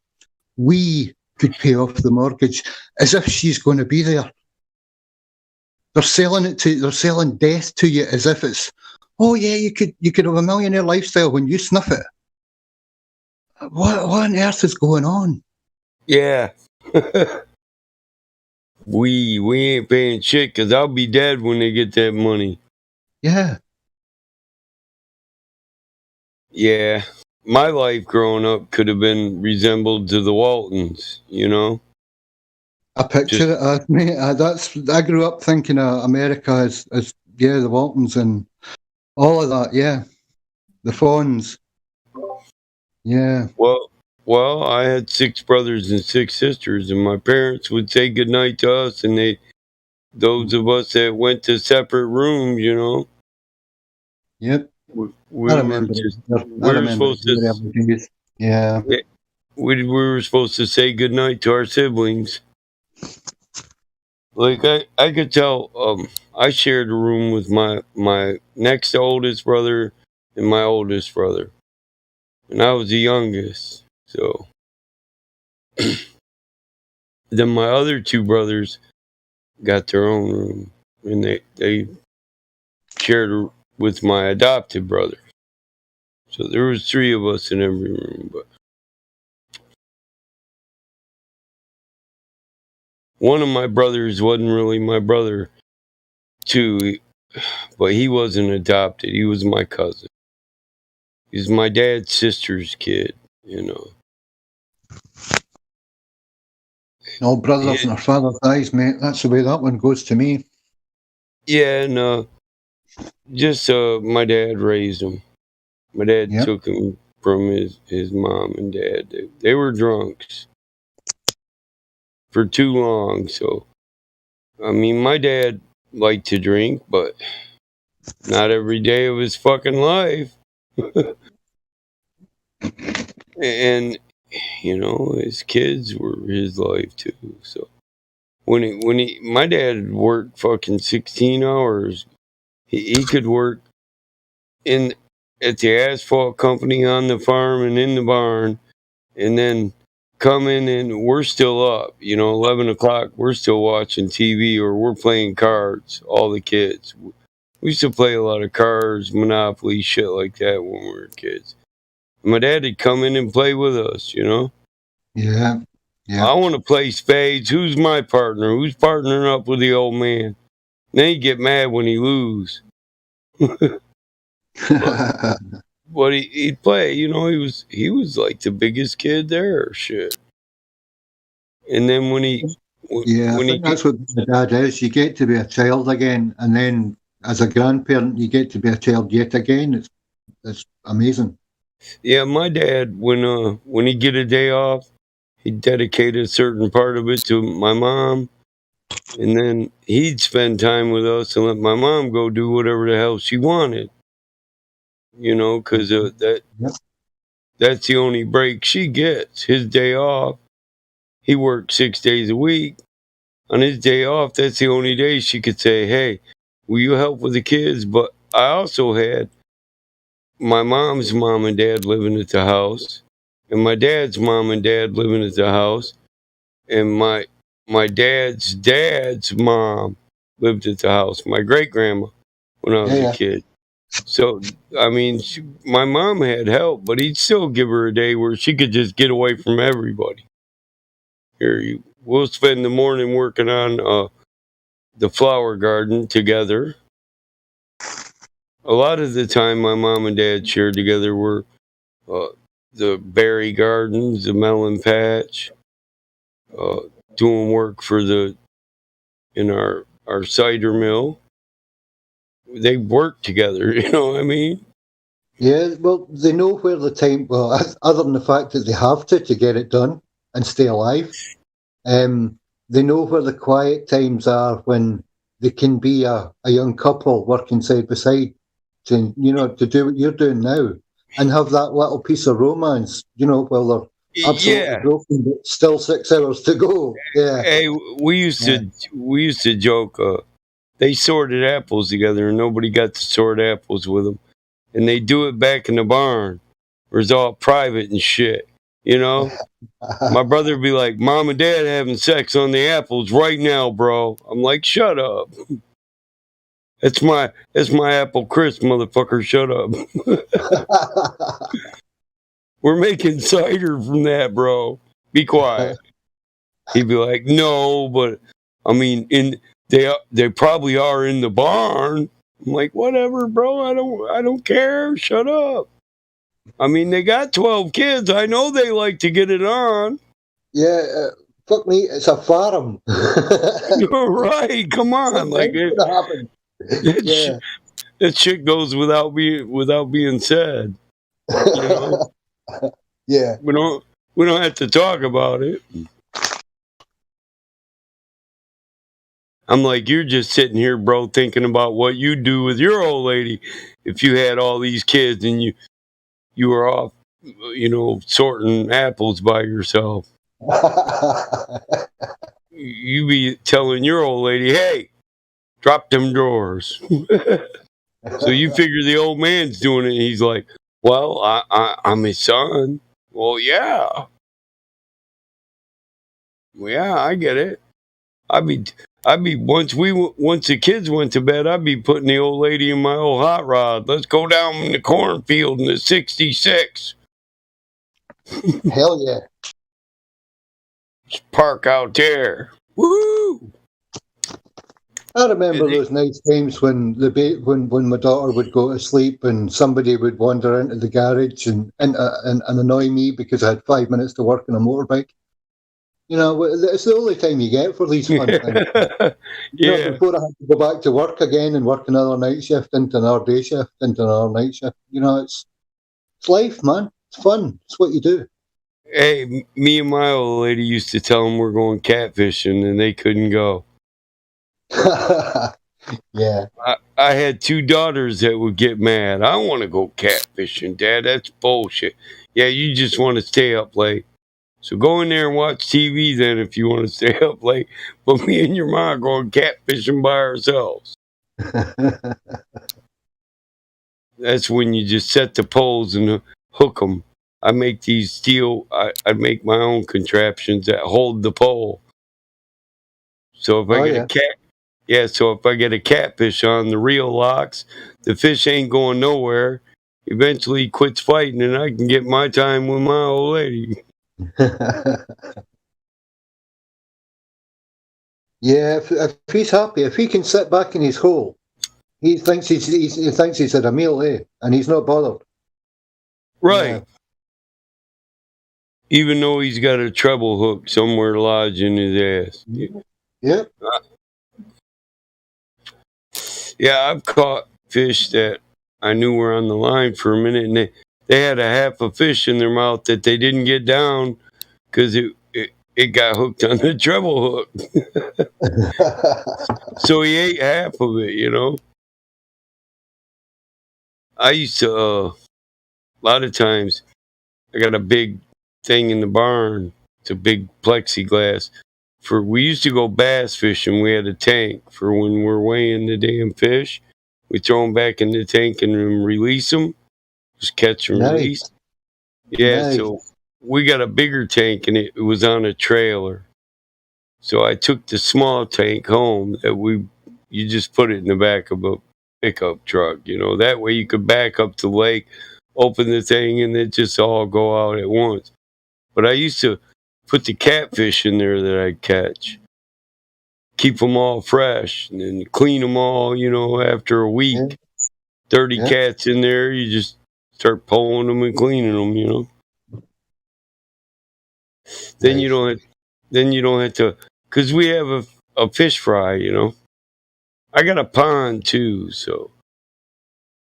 We could pay off the mortgage, as if she's going to be there. They're selling death to you as if it's, oh yeah, you could have a millionaire lifestyle when you snuff it. What on earth is going on? Yeah. we ain't paying shit because I'll be dead when they get that money. Yeah. Yeah. My life growing up could have been resembled to the Waltons, you know? I picture it, mate. I grew up thinking of America as the Waltons and all of that, yeah. The Fonz. Yeah. Well, I had 6 brothers and 6 sisters, and my parents would say goodnight to us, and those of us that went to separate rooms, you know. Yep. We were supposed to. Yeah. We were supposed to say goodnight to our siblings. Like I could tell. I shared a room with my next oldest brother and my oldest brother, and I was the youngest. So then my other 2 brothers got their own room, and they shared with my adopted brother. So there was 3 of us in every room, but one of my brothers wasn't really my brother, too, but he wasn't adopted. He was my cousin. He's my dad's sister's kid, you know. All brothers and our father's eyes, mate. That's the way that one goes to me. Yeah, no. Just my dad raised him. My dad took him from his mom and dad. They were drunks for too long. So, I mean, my dad liked to drink, but not every day of his fucking life. And, you know, his kids were his life too. So my dad worked fucking 16 hours. He could work at the asphalt company, on the farm, and in the barn, and then come in and we're still up, you know, 11 o'clock, we're still watching TV or we're playing cards, all the kids. We used to play a lot of cards, Monopoly, shit like that when we were kids. My dad would come in and play with us, you know? Yeah. I want to play spades. Who's my partner? Who's partnering up with the old man? Then he'd get mad when he lose. But he'd play, you know, he was like the biggest kid there, shit. And then when that's what my dad is. You get to be a child again, and then as a grandparent, you get to be a child yet again. It's amazing. Yeah, my dad, when he'd get a day off, he'd dedicate a certain part of it to my mom, and then he'd spend time with us and let my mom go do whatever the hell she wanted. You know, because that's the only break she gets. His day off, he worked 6 days a week. On his day off, that's the only day she could say, hey, will you help with the kids? But I also had my mom's mom and dad living at the house, and my dad's mom and dad living at the house, and my dad's mom lived at the house. My great grandma when I was a kid. So I mean, my mom had help, but he'd still give her a day where she could just get away from everybody. We'll spend the morning working on the flower garden together. A lot of the time, my mom and dad shared together were the berry gardens, the melon patch, doing work for in our cider mill. They work together, you know what I mean? Yeah, well, they know where the time. Well, other than the fact that they have to get it done and stay alive, they know where the quiet times are when they can be a young couple working side by side, to do what you're doing now and have that little piece of romance, while they're absolutely broken, but still 6 hours to go. Yeah. Hey, we used to joke. They sorted apples together, and nobody got to sort apples with them. And they do it back in the barn, where it's all private and shit. You know, my brother would be like, "Mom and Dad having sex on the apples right now, bro." I'm like, "Shut up." It's my apple crisp, motherfucker. Shut up. We're making cider from that, bro. Be quiet. He'd be like, "No, but I mean, they probably are in the barn." I'm like, "Whatever, bro. I don't care. Shut up." I mean, they got 12 kids. I know they like to get it on. Yeah, fuck me. It's a farm. You're right. Come on, like that shit goes without being said. You know? Yeah. We don't have to talk about it. I'm like, you're just sitting here, bro, thinking about what you'd do with your old lady if you had all these kids and you were off, sorting apples by yourself. You be telling your old lady, "Hey, drop them drawers." So you figure the old man's doing it, and he's like, "Well, I'm his son." Well, yeah. Well, yeah, I get it. I'd be once the kids went to bed, I'd be putting the old lady in my old hot rod. Let's go down in the cornfield in the 66. Hell yeah. Just park out there. Woo! I remember those nice times when when my daughter would go to sleep and somebody would wander into the garage and annoy me because I had 5 minutes to work on a motorbike. It's the only time you get for these fun things. Before I had to go back to work again and work another night shift into another day shift into another night shift. It's life, man. It's fun. It's what you do. Hey, me and my old lady used to tell them we're going catfishing, and they couldn't go. Yeah. I had 2 daughters that would get mad. "I want to go catfishing, Dad. That's bullshit." Yeah, you just want to stay up late. So go in there and watch TV then if you want to stay up late. But me and your mom are going catfishing by ourselves. That's when you just set the poles and hook them. I make these steel, I make my own contraptions that hold the pole. So if I get a catfish on the reel locks, the fish ain't going nowhere. Eventually he quits fighting and I can get my time with my old lady. Yeah, if he's happy, if he can sit back in his hole, he thinks he's had a meal, and he's not bothered. Right. Yeah. Even though he's got a treble hook somewhere lodged in his ass. Yeah. Yeah, I've caught fish that I knew were on the line for a minute, and they had a half a fish in their mouth that they didn't get down because it got hooked on the treble hook. So he ate half of it, I used to, a lot of times, I got a big thing in the barn. It's a big plexiglass. We used to go bass fishing. We had a tank for when we're weighing the damn fish. We throw them back in the tank and release them. Just catch and release. Yeah, Nice. so we got a bigger tank and it was on a trailer. So I took the small tank home that you just put it in the back of a pickup truck, you know. That way you could back up the lake, open the thing, and it just all go out at once. But I used to put the catfish in there that I'd catch, keep them all fresh, and then clean them all, you know, after a week. 30 cats in there, you just start pulling them and cleaning them, you know. Then you don't have to, because we have a fish fry, you know. I got a pond too, so.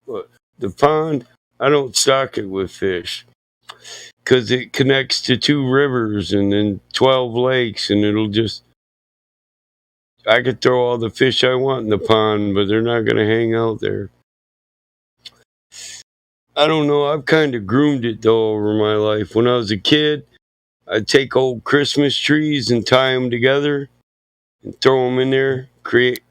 But the pond, I don't stock it with fish, because it connects to 2 rivers and then 12 lakes, and I could throw all the fish I want in the pond, but they're not going to hang out there. I don't know. I've kind of groomed it, though, over my life. When I was a kid, I'd take old Christmas trees and tie them together and throw them in there, create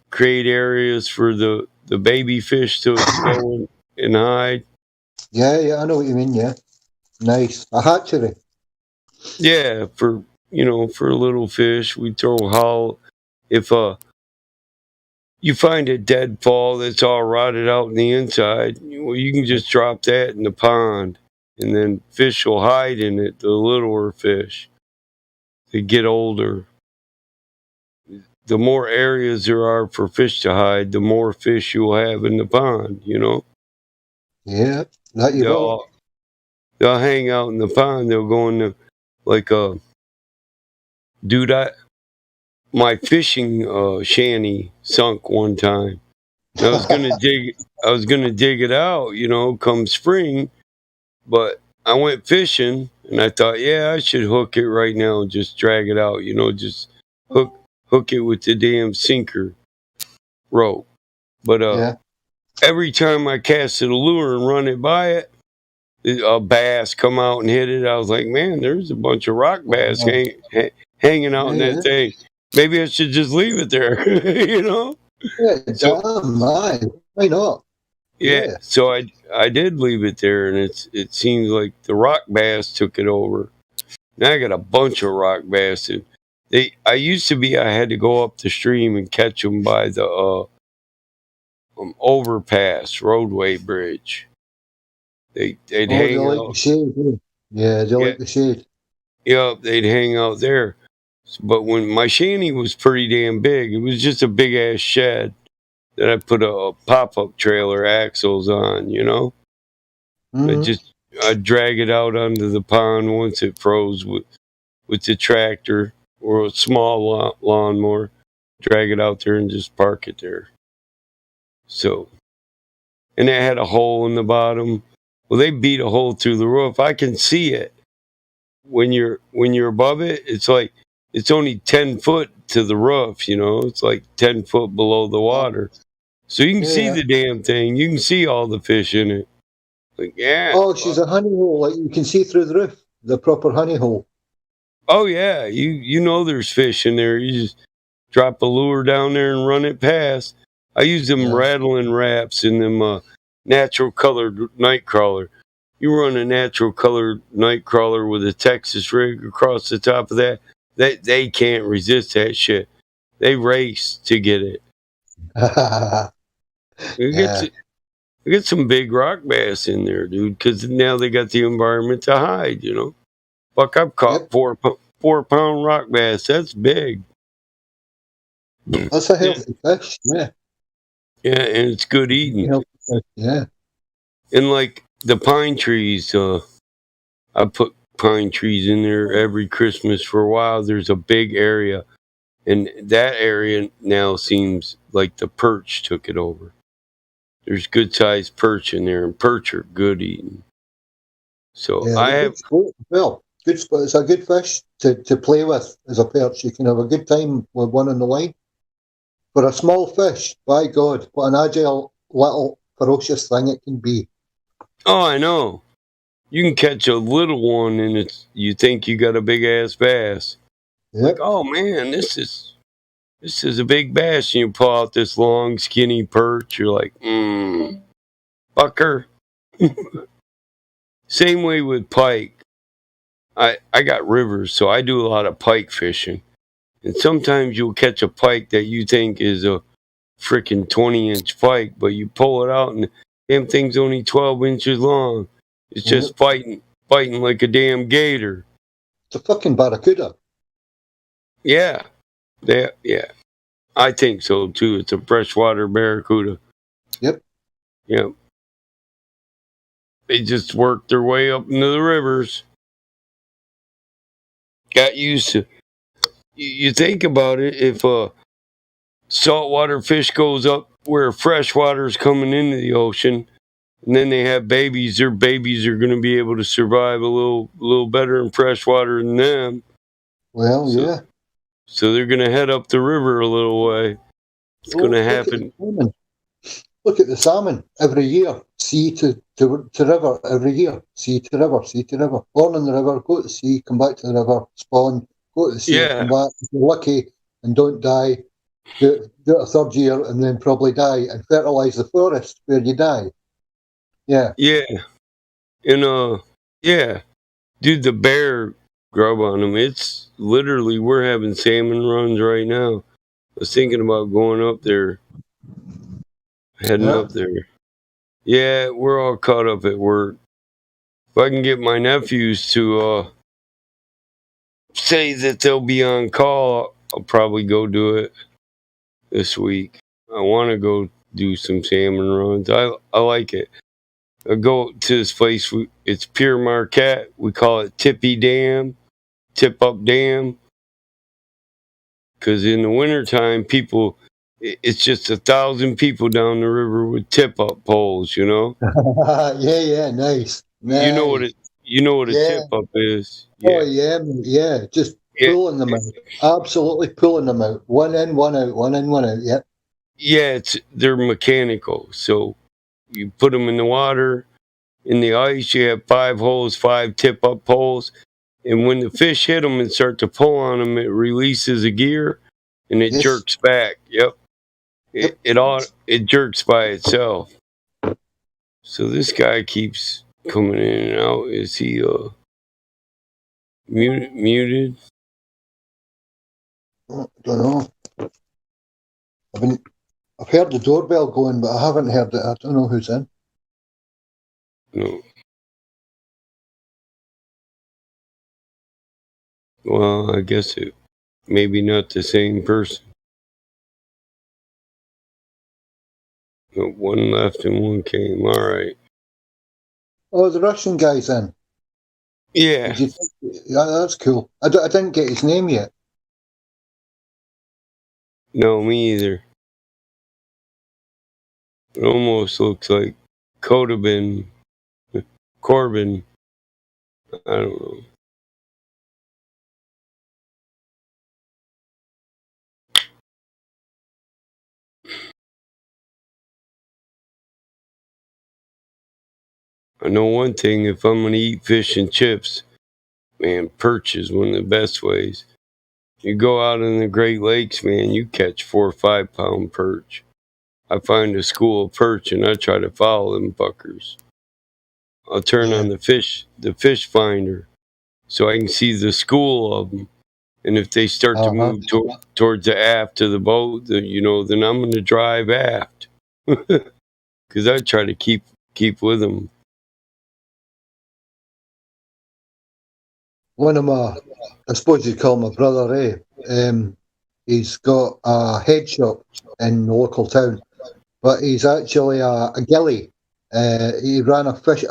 areas for the baby fish to go and hide. Yeah, I know what you mean, yeah. Nice. A hatchery. Yeah, for little fish, we throw hollow. If you find a deadfall that's all rotted out in the inside, well, you can just drop that in the pond, and then fish will hide in it, the littler fish. They get older. The more areas there are for fish to hide, the more fish you'll have in the pond, you know? Yeah, that you will. They'll hang out in the pond. They'll go in the, like, dude, my fishing shanty sunk one time. I was gonna dig it out, you know, come spring, but I went fishing and I thought, yeah, I should hook it right now and just drag it out, you know, just hook it with the damn sinker rope. But every time I casted a lure and run it by it, a bass come out and hit it. I was like, man, there's a bunch of rock bass hanging out in that thing. Maybe I should just leave it there, you know? Yeah, why not? Yeah, so I did leave it there, and it seems like the rock bass took it over. Now I got a bunch of rock bass. I had to go up the stream and catch them by the overpass roadway bridge. They'd hang out. Like the shade, yeah, they like the shade. Yeah, they'd hang out there. But when my shanty was pretty damn big, it was just a big ass shed that I put a pop-up trailer axles on, you know? I'd drag it out onto the pond once it froze with the tractor or a small lawnmower, drag it out there and just park it there. So, and it had a hole in the bottom. Well, they beat a hole through the roof. I can see it. When you're above it, it's like, it's only 10 foot to the roof, you know? It's like 10 foot below the water. So you can see the damn thing. You can see all the fish in it. Like, yeah. Oh, she's a honey hole. Like you can see through the roof. The proper honey hole. Oh, yeah. You know there's fish in there. You just drop a lure down there and run it past. I use them rattling wraps in them natural colored night crawler. You run a natural colored night crawler with a Texas rig across the top of that. They can't resist that shit. They race to get it. We get some big rock bass in there, dude, because now they got the environment to hide, you know. Fuck, I've caught 4-pound rock bass. That's big. That's a healthy fish, yeah. Yeah, and it's good eating. Yeah. And like the pine trees, I put pine trees in there every Christmas for a while. There's a big area, and that area now seems like the perch took it over. There's good sized perch in there, and perch are good eating. So I have it's a good fish to play with as a perch. You can have a good time with one on the line. For a small fish, by God, what an agile little ferocious thing it can be. Oh, I know. You can catch a little one and you think you got a big ass bass. Yep. Like, oh man, this is a big bass, and you pull out this long skinny perch, you're like, fucker. Same way with pike. I got rivers, so I do a lot of pike fishing. And sometimes you'll catch a pike that you think is a freaking 20-inch pike, but you pull it out and damn thing's only 12 inches long. It's just fighting like a damn gator. It's a fucking barracuda. Yeah. Yeah. I think so too. It's a freshwater barracuda. Yep. Yep. They just worked their way up into the rivers. Got used to. You think about it, if saltwater fish goes up where freshwater is coming into the ocean, and then they have babies, their babies are going to be able to survive a little better in freshwater than them. Well, yeah. So they're going to head up the river a little way. It's going to happen. Look at the salmon every year. Sea to river every year. Sea to river, sea to river. Born in the river, go to the sea, come back to the river, spawn, go to the sea, come back. If you're lucky and don't die, do it a third year and then probably die and fertilise the forest where you die. Yeah. Yeah. And, yeah. Dude, the bear grub on them. It's literally, we're having salmon runs right now. I was thinking about going up there. Heading up there. Yeah, we're all caught up at work. If I can get my nephews to say that they'll be on call, I'll probably go do it this week. I want to go do some salmon runs. I like it. I go to this place. It's Pier Marquette. We call it Tippy Dam, Tip Up Dam. Because in the wintertime, people... It's just 1,000 people down the river with tip-up poles, you know. yeah, nice. You know what a tip-up is. Yeah. Oh yeah, just pulling them out. Absolutely pulling them out. One in, one out. One in, one out. Yep. Yeah, they're mechanical. So you put them in the water, in the ice. You have 5 holes, 5 tip-up poles, and when the fish hit them and start to pull on them, it releases a gear, and it jerks back. Yep. It jerks by itself. So this guy keeps coming in and out. Is he muted? I don't know. I've heard the doorbell going, but I haven't heard it. I don't know who's in. No. Well, I guess it maybe not the same person. No, one left and one came. All right. Oh, the Russian guy's in. Yeah. Yeah, that's cool. I didn't get his name yet. No, me either. It almost looks like Corbin. I don't know. I know one thing, if I'm going to eat fish and chips, man, perch is one of the best ways. You go out in the Great Lakes, man, you catch 4 or 5 pound perch. I find a school of perch and I try to follow them fuckers. I'll turn on the fish finder, so I can see the school of them. And if they start to move towards the aft of the boat, then I'm going to drive aft. Because I try to keep with them. One of my, I suppose you'd call my brother, he's got a head shop in the local town, but he's actually a gillie. He ran a fishery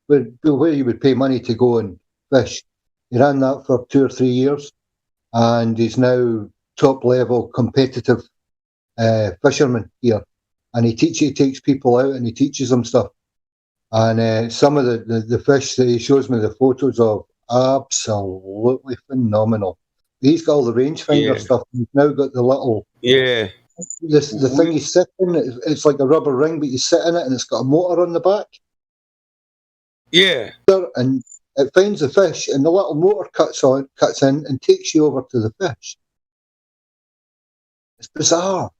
where you would pay money to go and fish. He ran that for 2 or 3 years, and he's now top level competitive fisherman here. And he takes people out and he teaches them stuff. And some of the fish that he shows me the photos of, absolutely phenomenal. He's got all the rangefinder stuff. He's now got the little the thing he's sitting. It's like a rubber ring, but you sit in it, and it's got a motor on the back. Yeah, and it finds the fish, and the little motor cuts in, and takes you over to the fish. It's bizarre.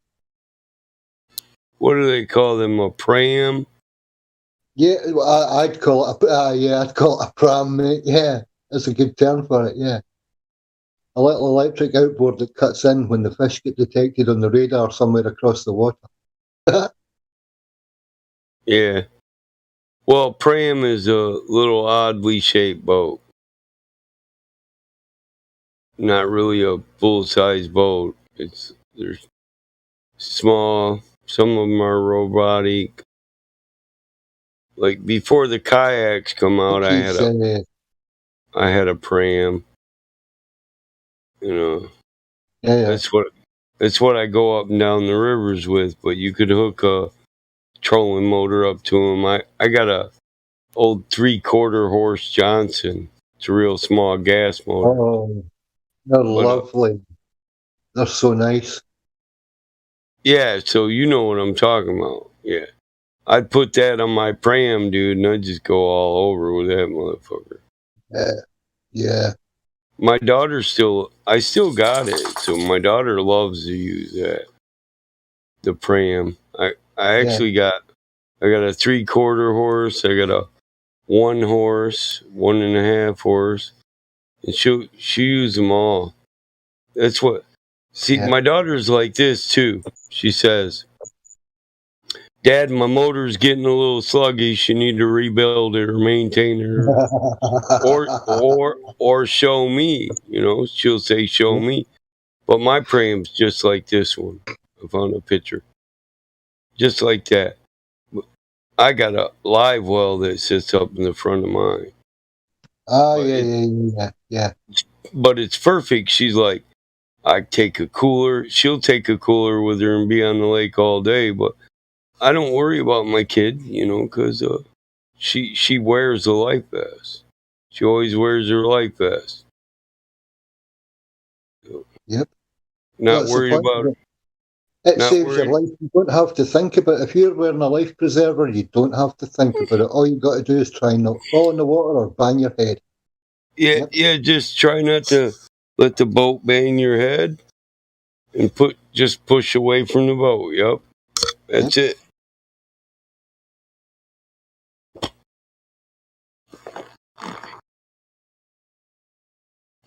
What do they call them? A pram? Yeah, I'd call it I'd call it a pram, mate. Yeah, that's a good term for it. Yeah, a little electric outboard that cuts in when the fish get detected on the radar somewhere across the water. Yeah. Well, pram is a little oddly shaped boat. Not really a full-size boat. They're small. Some of them are robotic. Like before the kayaks come out, I had a pram. You know, Yeah. that's what I go up and down the rivers with. But you could hook a trolling motor up to them. I got a old 3/4 horse Johnson. It's a real small gas motor. Oh, they're lovely. They're so nice. Yeah, so you know what I'm talking about. Yeah. I'd put that on my pram, dude, and I'd just go all over with that motherfucker. Yeah. My daughter I still got it, so my daughter loves to use that. The pram. I actually got a 3/4 horse, I got a 1 horse, 1.5 horse, and she use them all. That's what. See, my daughter's like this too. She says, "Dad, my motor's getting a little sluggish. You need to rebuild it or maintain it, or show me." You know, she'll say, "Show me." But my pram's just like this one. I found a picture, just like that. I got a live well that sits up in the front of mine. Oh, yeah. But it's perfect. She's like, I take a cooler. She'll take a cooler with her and be on the lake all day. But I don't worry about my kid, you know, because she wears the life vest. She always wears her life vest. Yep. Not worried about it. It saves your life. You don't have to think about it. If you're wearing a life preserver, you don't have to think about it. All you got to do is try not fall in the water or bang your head. Yeah, just try not to let the boat bang your head and just push away from the boat. Yep. That's it.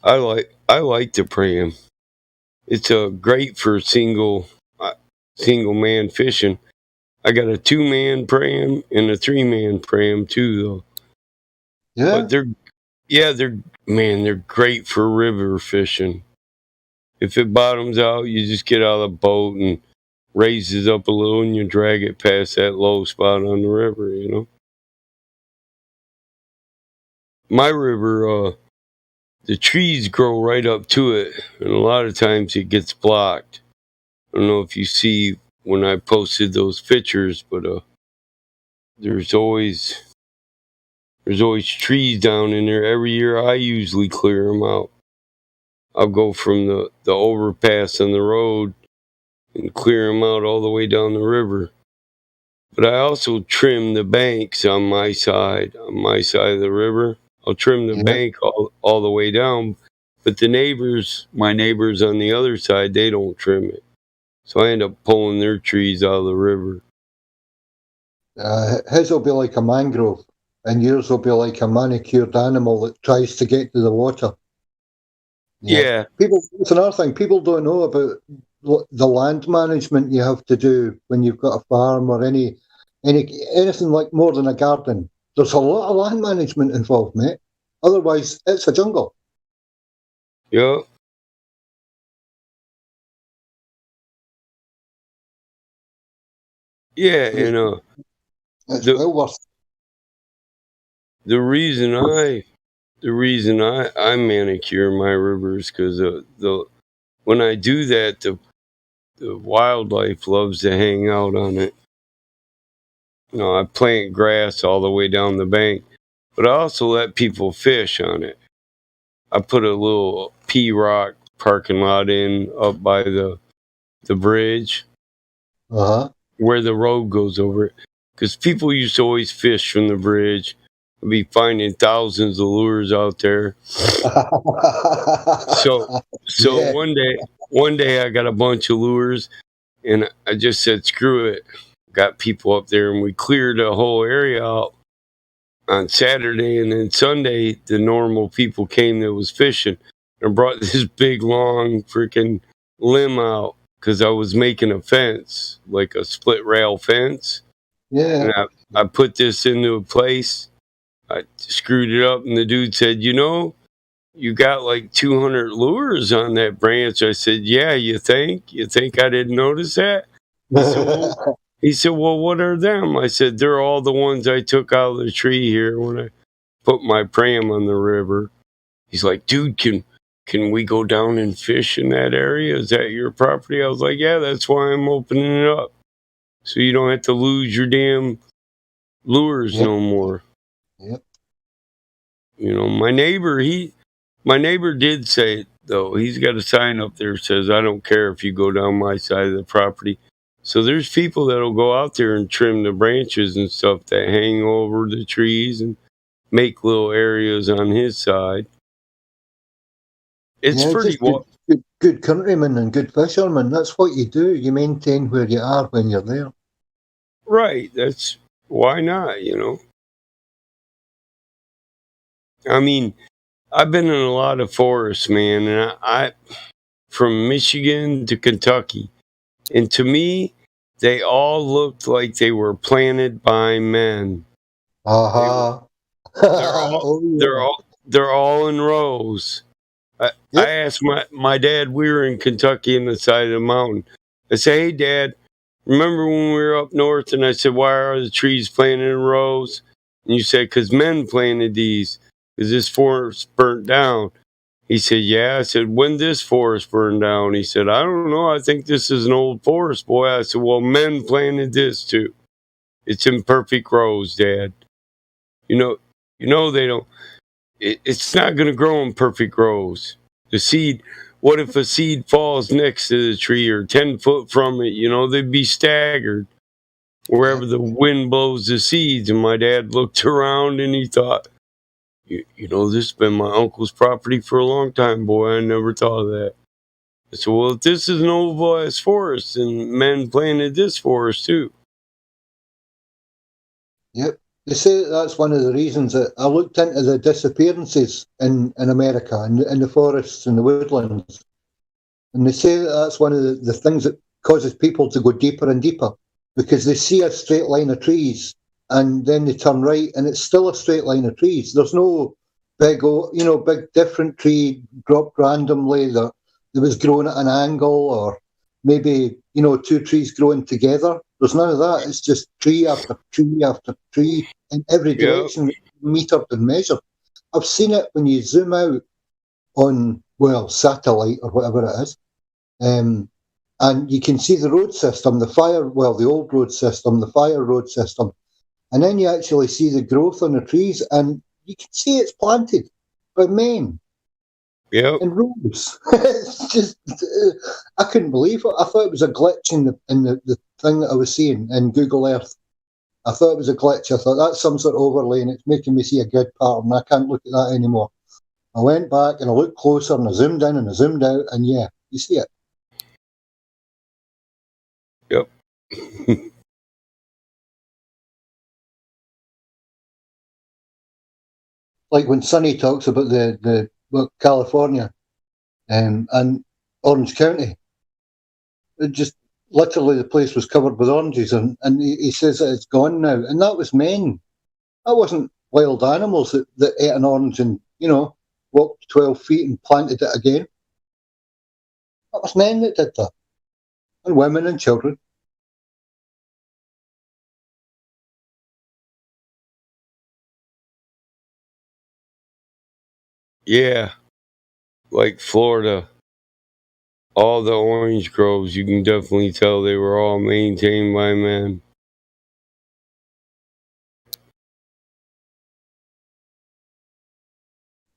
I like the pram. It's great for single man fishing. I got a 2-man pram and a 3-man pram too, though. Yeah. But they're great for river fishing. If it bottoms out, you just get out of the boat and raises up a little, and you drag it past that low spot on the river. You know, my river, the trees grow right up to it, and a lot of times it gets blocked. I don't know if you see when I posted those pictures, but there's always trees down in there. Every year I usually clear them out. I'll go from the overpass on the road and clear them out all the way down the river. But I also trim the banks on my side of the river. I'll trim the bank all the way down. But my neighbors on the other side, they don't trim it. So I end up pulling their trees out of the river. His will be like a mangrove, and yours will be like a manicured animal that tries to get to the water. Yeah. It's another thing. People don't know about the land management you have to do when you've got a farm or anything like more than a garden. There's a lot of land management involved, mate. Otherwise, it's a jungle. Yeah. Yeah, it's well worth. The reason I manicure my rivers because when I do that, the wildlife loves to hang out on it. You know, I plant grass all the way down the bank, but I also let people fish on it. I put a little P-Rock parking lot up by the bridge. Where the road goes over it. Because people used to always fish from the bridge. I'd be finding thousands of lures out there. So one day I got a bunch of lures and I just said, screw it. Got people up there and we cleared the whole area out on Saturday, and then Sunday the normal people came that was fishing and brought this big long freaking limb out because I was making a fence, like a split rail fence. Yeah. And I put this into a place. I screwed it up, and the dude said, you got like 200 lures on that branch. I said, yeah, you think? You think I didn't notice that? He said, well, what are them? I said, they're all the ones I took out of the tree here when I put my pram on the river. He's like, dude, can we go down and fish in that area? Is that your property? I was like, yeah, that's why I'm opening it up. So you don't have to lose your damn lures no more. Yep. My neighbor did say it, though. He's got a sign up there that says, I don't care if you go down my side of the property. So there's people that'll go out there and trim the branches and stuff that hang over the trees and make little areas on his side. It's pretty good countrymen and good fishermen. That's what you do. You maintain where you are when you're there. Right. That's why not, I mean, I've been in a lot of forests, man, and I from Michigan to Kentucky. And to me, they all looked like they were planted by men. They're all in rows. I asked my dad, we were in Kentucky on the side of the mountain. I said, hey, Dad, remember when we were up north? And I said, why are the trees planted in rows? And you said, because men planted these, because this forest burnt down. He said, yeah. I said, when this forest burned down? He said, I don't know. I think this is an old forest, boy. I said, well, men planted this too. It's in perfect rows, Dad. They don't. It's not going to grow in perfect rows. The seed, what if a seed falls next to the tree or 10 foot from it? They'd be staggered wherever the wind blows the seeds. And my dad looked around and he thought, this has been my uncle's property for a long time, boy. I never thought of that. I said, well, if this is an old forest, and men planted this forest too. Yep. They say that's one of the reasons that I looked into the disappearances in America, in the forests and the woodlands. And they say that's one of the things that causes people to go deeper and deeper, because they see a straight line of trees and then they turn right and it's still a straight line of trees. There's no big different tree dropped randomly that was grown at an angle, or maybe, two trees growing together. There's none of that. It's just tree after tree after tree in every direction, metered and measured. I've seen it when you zoom out on, satellite or whatever it is, and you can see the road system, the old road system, the fire road system, and then you actually see the growth on the trees, and you can see it's planted by men. Yep. In rows. It's just, I couldn't believe it. I thought it was a glitch in the thing that I was seeing in Google Earth. I thought it was a glitch. I thought that's some sort of overlay and it's making me see a good pattern. I can't look at that anymore. I went back and I looked closer and I zoomed in and I zoomed out, and yeah, you see it. Yep. Like when Sonny talks about California and Orange County, it just literally the place was covered with oranges, and he says that it's gone now, and that was men. That wasn't wild animals that ate an orange and walked 12 feet and planted it again. That was men that did that, and women and children. Yeah, like Florida, all the orange groves, you can definitely tell they were all maintained by men.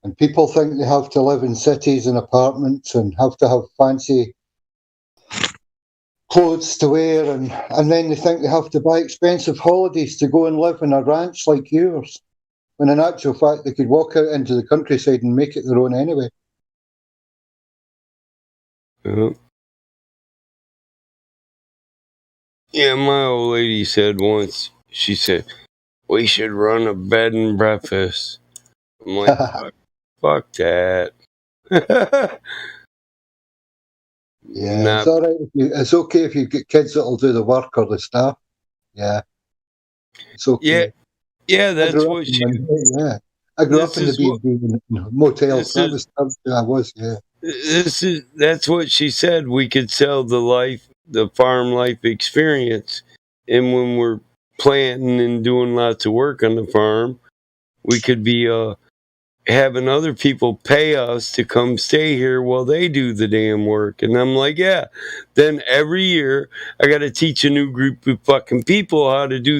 And people think they have to live in cities and apartments and have to have fancy clothes to wear, and then they think they have to buy expensive holidays to go and live in a ranch like yours, when in actual fact they could walk out into the countryside and make it their own anyway. Yeah, my old lady said once, she said, we should run a bed and breakfast. I'm like, fuck that. Yeah, Nah. it's all right. It's okay if you get kids that'll do the work or the stuff. Yeah, it's okay. Yeah, that's what she. Yeah, I grew up in the B&B motels. That was I was. Yeah. That's what she said. We could sell the farm life experience, and when we're planting and doing lots of work on the farm, we could be having other people pay us to come stay here while they do the damn work. And I'm like, yeah. Then every year I got to teach a new group of fucking people how to do